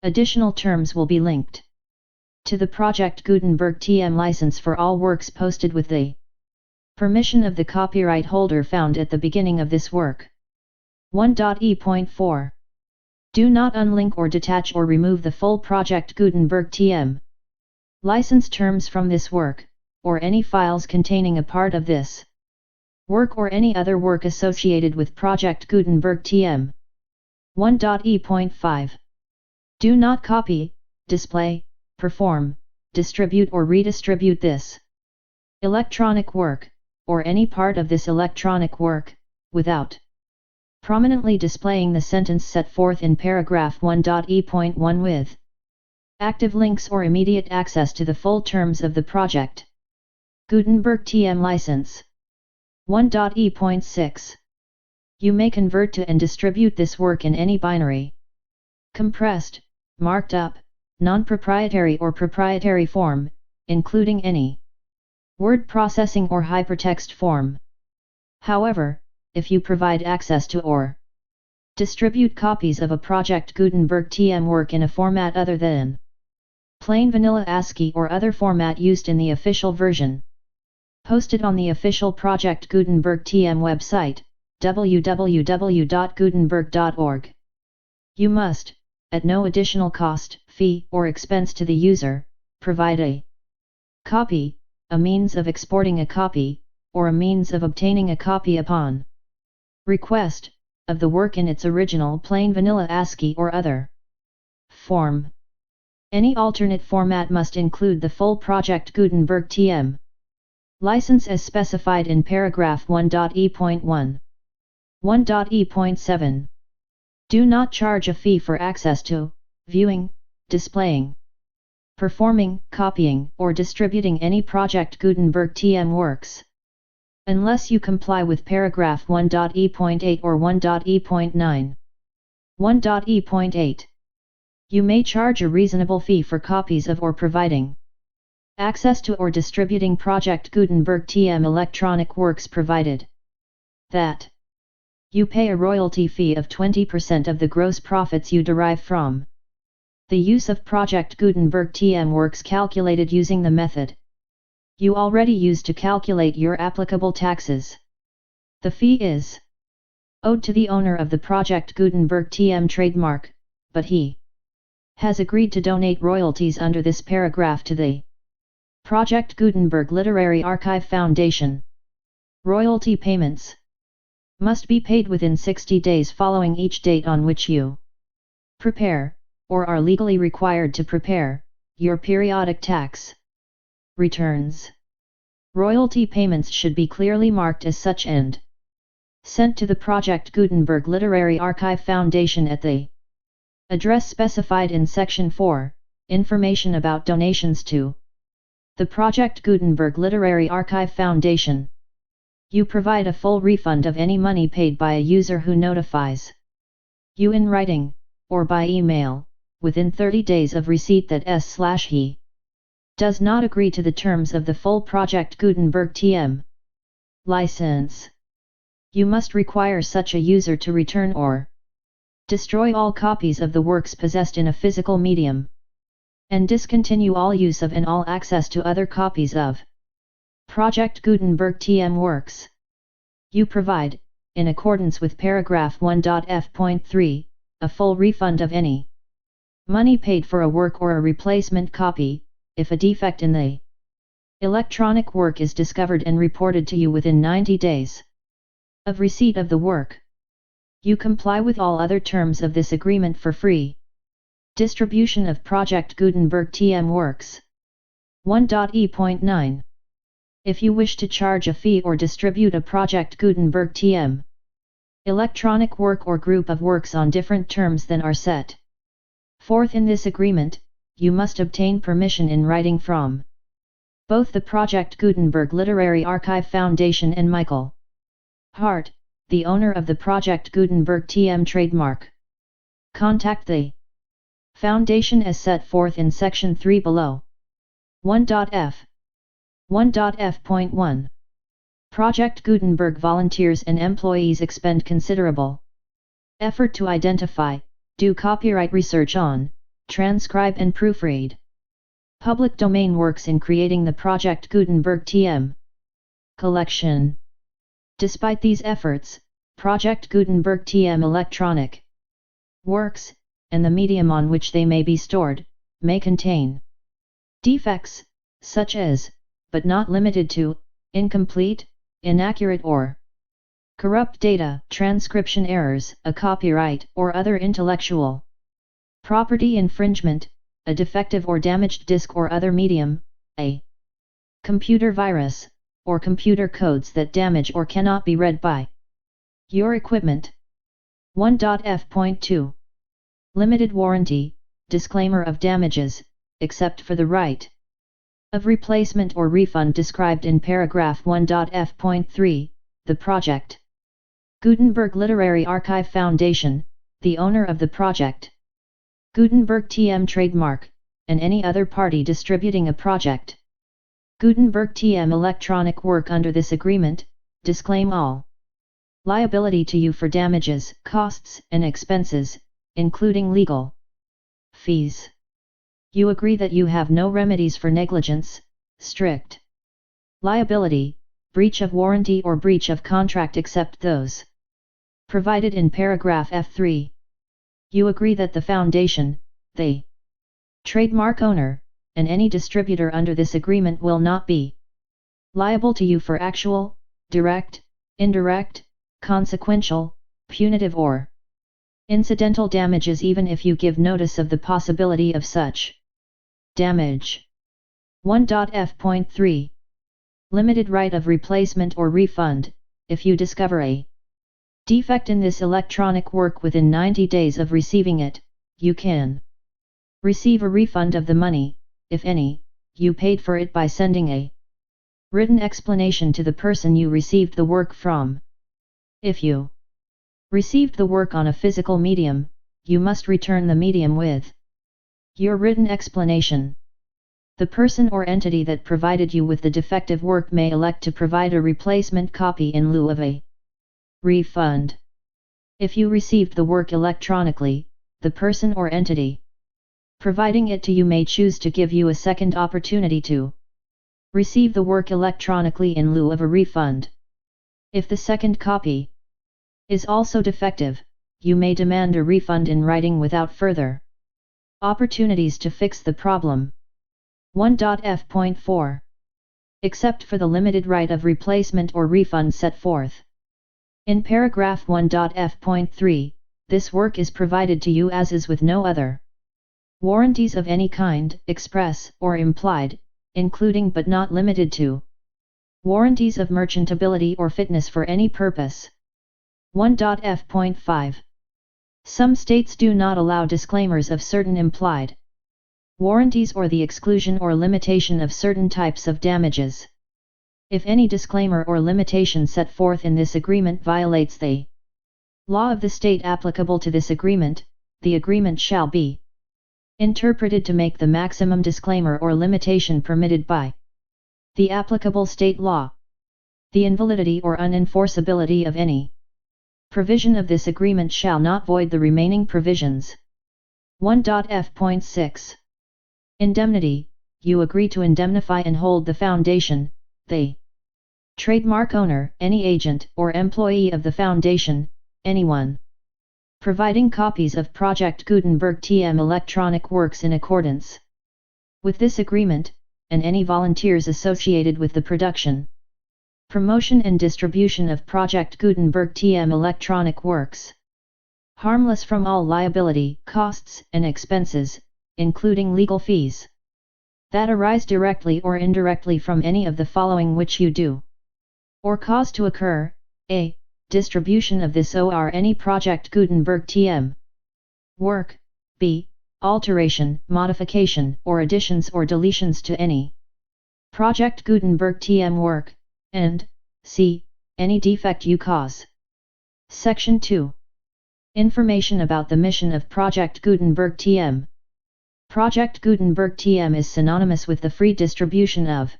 Additional terms will be linked to the Project Gutenberg TM license for all works posted with the permission of the copyright holder found at the beginning of this work. 1.e.4. Do not unlink or detach or remove the full Project Gutenberg TM license terms from this work, or any files containing a part of this work or any other work associated with Project Gutenberg TM. 1.e.5. Do not copy, display, perform, distribute or redistribute this electronic work, or any part of this electronic work, without prominently displaying the sentence set forth in paragraph 1.e.1 with active links or immediate access to the full terms of the Project Gutenberg TM license. 1.e.6. You may convert to and distribute this work in any binary, compressed, marked up, non-proprietary or proprietary form, including any word processing or hypertext form. However, if you provide access to or distribute copies of a Project Gutenberg TM work in a format other than plain vanilla ASCII or other format used in the official version, posted on the official Project Gutenberg TM website, www.gutenberg.org. You must, at no additional cost, fee, or expense to the user, provide a copy, a means of exporting a copy, or a means of obtaining a copy upon request, of the work in its original plain vanilla ASCII or other form. Any alternate format must include the full Project Gutenberg TM license as specified in paragraph 1.e.1. 1.e.7. Do not charge a fee for access to, viewing, displaying, performing, copying, or distributing any Project Gutenberg TM works, unless you comply with paragraph 1.e.8 or 1.e.9. 1.e.8. You may charge a reasonable fee for copies of or providing access to or distributing Project Gutenberg TM electronic works provided that you pay a royalty fee of 20% of the gross profits you derive from the use of Project Gutenberg TM works calculated using the method you already use to calculate your applicable taxes. The fee is owed to the owner of the Project Gutenberg TM trademark, but he has agreed to donate royalties under this paragraph to the Project Gutenberg Literary Archive Foundation. Royalty payments must be paid within 60 days following each date on which you prepare, or are legally required to prepare, your periodic tax returns. Royalty payments should be clearly marked as such and sent to the Project Gutenberg Literary Archive Foundation at the address specified in Section 4, Information about donations to the Project Gutenberg Literary Archive Foundation. You provide a full refund of any money paid by a user who notifies you in writing, or by email, within 30 days of receipt that he does not agree to the terms of the full Project Gutenberg TM license. You must require such a user to return or destroy all copies of the works possessed in a physical medium, and discontinue all use of and all access to other copies of Project Gutenberg TM works. You provide, in accordance with paragraph 1.f.3, a full refund of any money paid for a work or a replacement copy, if a defect in the electronic work is discovered and reported to you within 90 days of receipt of the work. You comply with all other terms of this agreement for free distribution of Project Gutenberg TM works. 1.e.9. If you wish to charge a fee or distribute a Project Gutenberg TM electronic work or group of works on different terms than are set forth in this agreement, you must obtain permission in writing from both the Project Gutenberg Literary Archive Foundation and Michael Hart, the owner of the Project Gutenberg TM trademark. Contact the Foundation as set forth in Section 3 below. 1.f. 1.f.1. Project Gutenberg volunteers and employees expend considerable effort to identify, do copyright research on, transcribe and proofread public domain works in creating the Project Gutenberg TM collection. Despite these efforts, Project Gutenberg TM electronic works, and the medium on which they may be stored, may contain defects, such as, but not limited to, incomplete, inaccurate or corrupt data, transcription errors, a copyright or other intellectual property infringement, a defective or damaged disk or other medium, a computer virus, or computer codes that damage or cannot be read by your equipment. 1.f.2 Limited warranty, disclaimer of damages, except for the right of replacement or refund described in paragraph 1.f.3, the project. Gutenberg Literary Archive Foundation, the owner of the project. Gutenberg TM trademark, and any other party distributing a project. Gutenberg TM electronic work under this agreement, disclaim all liability to you for damages, costs, and expenses, including legal fees. You agree that you have no remedies for negligence, strict liability, breach of warranty or breach of contract except those provided in paragraph F3. You agree that the foundation, the trademark owner, and any distributor under this agreement will not be liable to you for actual, direct, indirect, consequential, punitive or incidental damages even if you give notice of the possibility of such damage. 1.f.3 Limited right of replacement or refund, if you discover a defect in this electronic work within 90 days of receiving it, you can receive a refund of the money, if any, you paid for it by sending a written explanation to the person you received the work from. If you received the work on a physical medium, you must return the medium with your written explanation. The person or entity that provided you with the defective work may elect to provide a replacement copy in lieu of a refund. If you received the work electronically, the person or entity providing it to you may choose to give you a second opportunity to receive the work electronically in lieu of a refund. If the second copy is also defective, you may demand a refund in writing without further opportunities to fix the problem. 1.f.4 Except for the limited right of replacement or refund set forth in paragraph 1.f.3, this work is provided to you as is with no other warranties of any kind, express or implied, including but not limited to warranties of merchantability or fitness for any purpose. 1.f.5 Some states do not allow disclaimers of certain implied warranties or the exclusion or limitation of certain types of damages. If any disclaimer or limitation set forth in this agreement violates the law of the state applicable to this agreement, the agreement shall be interpreted to make the maximum disclaimer or limitation permitted by the applicable state law. The invalidity or unenforceability of any provision of this agreement shall not void the remaining provisions. 1.f.6 Indemnity, you agree to indemnify and hold the foundation, the trademark owner, any agent or employee of the foundation, anyone providing copies of Project Gutenberg TM electronic works in accordance with this agreement, and any volunteers associated with the production, promotion and distribution of Project Gutenberg TM electronic works. Harmless from all liability, costs and expenses, including legal fees, that arise directly or indirectly from any of the following which you do or cause to occur: a. Distribution of this or any Project Gutenberg TM work, b. Alteration, modification or additions or deletions to any Project Gutenberg TM work, and c. Any defect you cause. Section 2. Information about the mission of Project Gutenberg TM. Project Gutenberg TM is synonymous with the free distribution of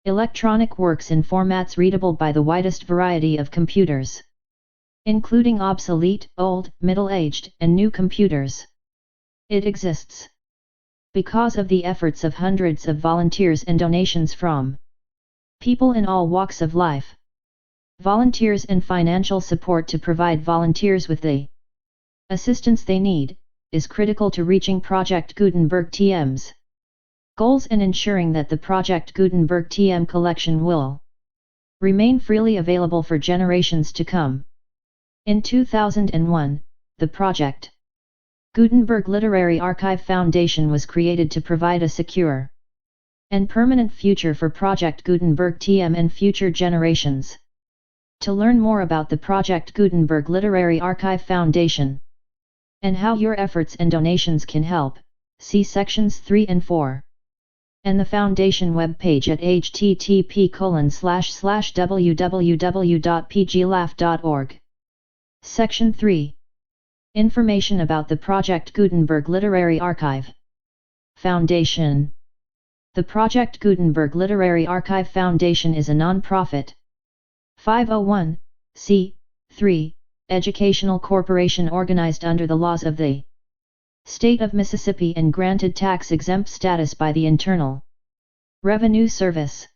electronic works in formats readable by the widest variety of computers, including obsolete, old, middle-aged, and new computers. It exists because of the efforts of hundreds of volunteers and donations from people in all walks of life. Volunteers and financial support to provide volunteers with the assistance they need, is critical to reaching Project Gutenberg TM's goals and ensuring that the Project Gutenberg TM collection will remain freely available for generations to come. In 2001, the Project Gutenberg Literary Archive Foundation was created to provide a secure and permanent future for Project Gutenberg TM and future generations. To learn more about the Project Gutenberg Literary Archive Foundation and how your efforts and donations can help, see sections 3 and 4. And the Foundation webpage at http://www.pglaugh.org. Section 3. Information about the Project Gutenberg Literary Archive Foundation. The Project Gutenberg Literary Archive Foundation is a non-profit 501(c)(3) educational corporation organized under the laws of the State of Mississippi and granted tax-exempt status by the Internal Revenue Service.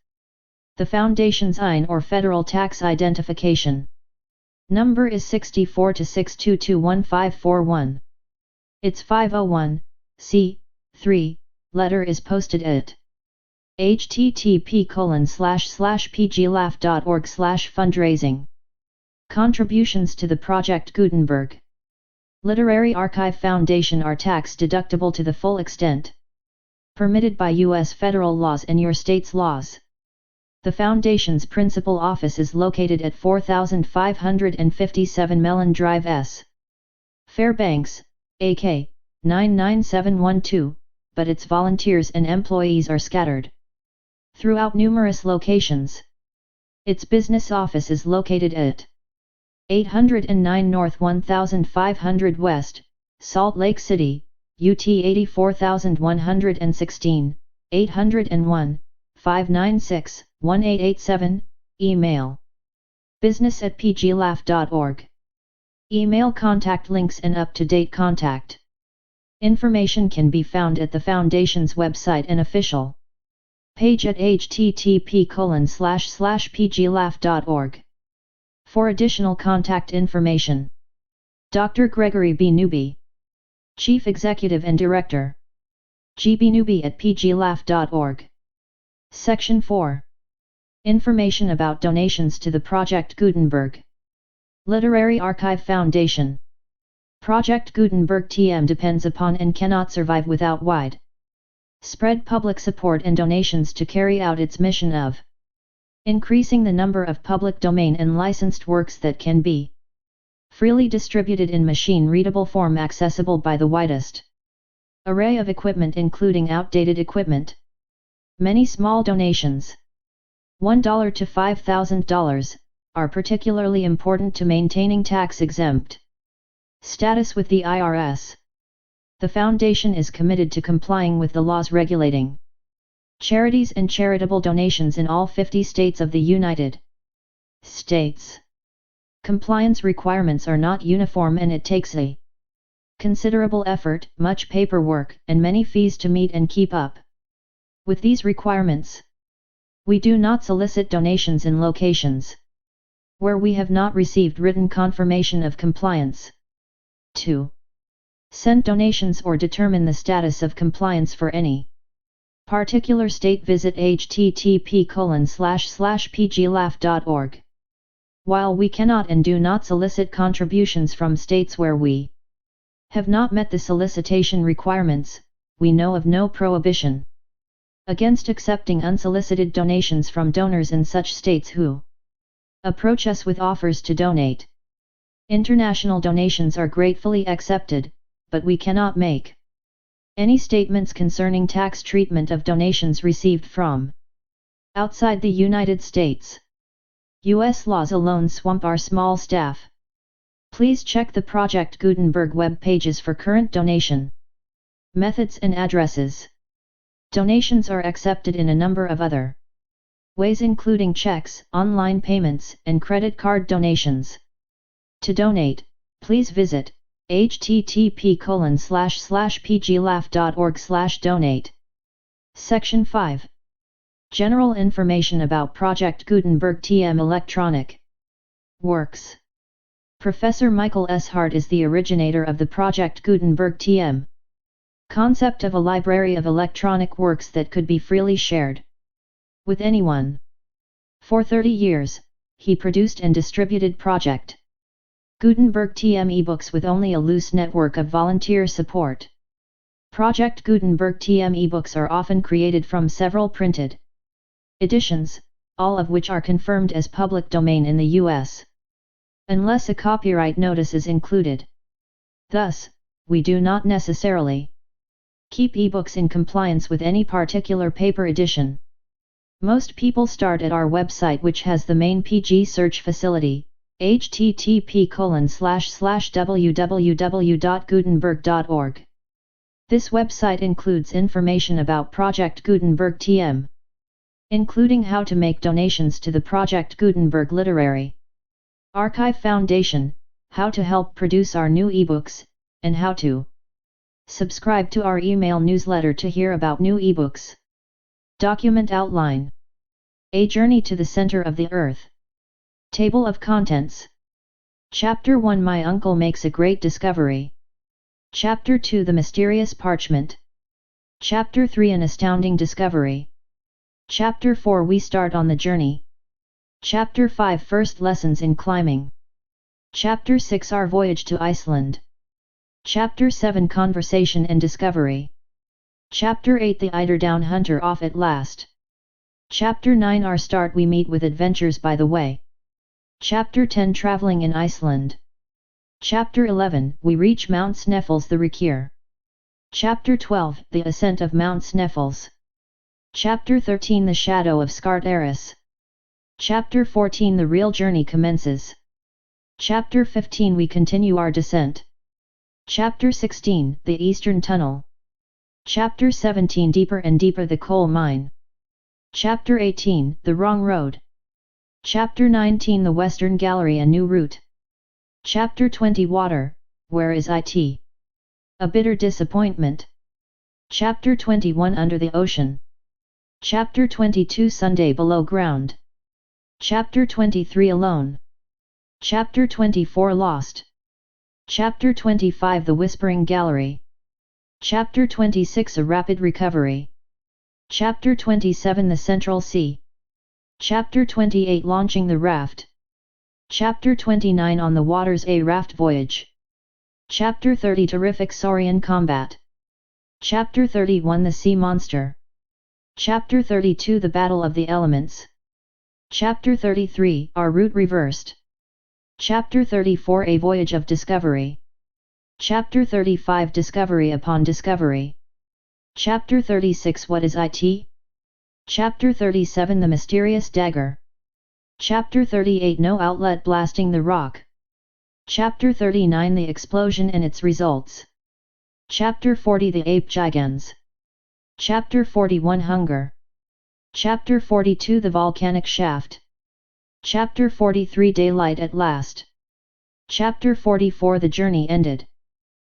The Foundation's IN or Federal Tax Identification number is 6426221541. Its 501(c)(3) letter is posted at http://pglaugh.org/fundraising. Contributions to the Project Gutenberg Literary Archive Foundation are tax-deductible to the full extent permitted by U.S. federal laws and your state's laws. The Foundation's principal office is located at 4557 Mellon Drive S. Fairbanks, AK, 99712, but its volunteers and employees are scattered throughout numerous locations. Its business office is located at 809 North 1500 West, Salt Lake City, UT 84116, 801-596-1887, email business@pglaugh.org. Email contact links and up-to-date contact information can be found at the Foundation's website and official page at http://pglaugh.org. For additional contact information, Dr. Gregory B. Newby, Chief Executive and Director, gbnewby@pglaugh.org. Section 4. Information about donations to the Project Gutenberg Literary Archive Foundation. Project Gutenberg TM depends upon and cannot survive without wide spread public support and donations to carry out its mission of increasing the number of public domain and licensed works that can be freely distributed in machine-readable form accessible by the widest array of equipment including outdated equipment. Many small donations, $1 to $5,000, are particularly important to maintaining tax-exempt status with the IRS. The Foundation is committed to complying with the laws regulating charities and charitable donations in all 50 states of the United States. Compliance requirements are not uniform and it takes a considerable effort, much paperwork, and many fees to meet and keep up with these requirements. We do not solicit donations in locations where we have not received written confirmation of compliance. 2. Send donations or determine the status of compliance for any particular state, visit http://pglaugh.org. While we cannot and do not solicit contributions from states where we have not met the solicitation requirements, we know of no prohibition against accepting unsolicited donations from donors in such states who approach us with offers to donate. International donations are gratefully accepted, but we cannot make any statements concerning tax treatment of donations received from outside the United States. U.S. laws alone swamp our small staff. Please check the Project Gutenberg web pages for current donation methods and addresses. Donations are accepted in a number of other ways including checks, online payments, and credit card donations. To donate, please visit http://pglaugh.org/donate. Section 5. General information about Project Gutenberg TM electronic works. Professor Michael S. Hart is the originator of the Project Gutenberg TM concept of a library of electronic works that could be freely shared with anyone. For 30 years, he produced and distributed Project Gutenberg TM ebooks with only a loose network of volunteer support. Project Gutenberg TM ebooks are often created from several printed editions, all of which are confirmed as public domain in the US, unless a copyright notice is included. Thus, we do not necessarily keep ebooks in compliance with any particular paper edition. Most people start at our website, which has the main PG search facility, http://www.gutenberg.org. This website includes information about Project Gutenberg TM, including how to make donations to the Project Gutenberg Literary Archive Foundation, how to help produce our new ebooks, and how to subscribe to our email newsletter to hear about new ebooks. Document outline. A Journey to the Center of the Earth. Table of Contents. Chapter 1, My Uncle Makes a Great Discovery. Chapter 2, The Mysterious Parchment. Chapter 3, An Astounding Discovery. Chapter 4, We Start on the Journey. Chapter 5, First Lessons in Climbing. Chapter 6, Our Voyage to Iceland. Chapter 7, Conversation and Discovery. Chapter 8, The Eiderdown Hunter Off at Last. Chapter 9, Our Start, We Meet with Adventures by the Way. Chapter 10, Traveling in Iceland. Chapter 11, We Reach Mount Sneffels the Rekier. Chapter 12, The Ascent of Mount Sneffels. Chapter 13, The Shadow of Scartaris. Chapter 14, The Real Journey Commences. Chapter 15, We Continue Our Descent. Chapter 16, The Eastern Tunnel. Chapter 17, Deeper and Deeper, the Coal Mine. Chapter 18, The Wrong Road. Chapter 19, The Western Gallery, A New Route. Chapter 20, Water, Where is it? A Bitter Disappointment. Chapter 21, Under the Ocean. Chapter 22, Sunday Below Ground. Chapter 23, Alone. Chapter 24, Lost. Chapter 25, The Whispering Gallery. Chapter 26, A Rapid Recovery. Chapter 27, The Central Sea. Chapter 28, Launching the Raft. Chapter 29, On the Waters, A Raft Voyage. Chapter 30, Terrific Saurian Combat. Chapter 31, The Sea Monster. Chapter 32, The Battle of the Elements. Chapter 33, Our Route Reversed. Chapter 34, A Voyage of Discovery. Chapter 35, Discovery upon Discovery. Chapter 36, What is it? Chapter 37, The Mysterious Dagger. Chapter 38, No Outlet Blasting the Rock. Chapter 39, The Explosion and its Results. Chapter 40, The Ape Gigans. Chapter 41, Hunger. Chapter 42, The Volcanic Shaft. Chapter 43, Daylight at Last. Chapter 44, The Journey Ended.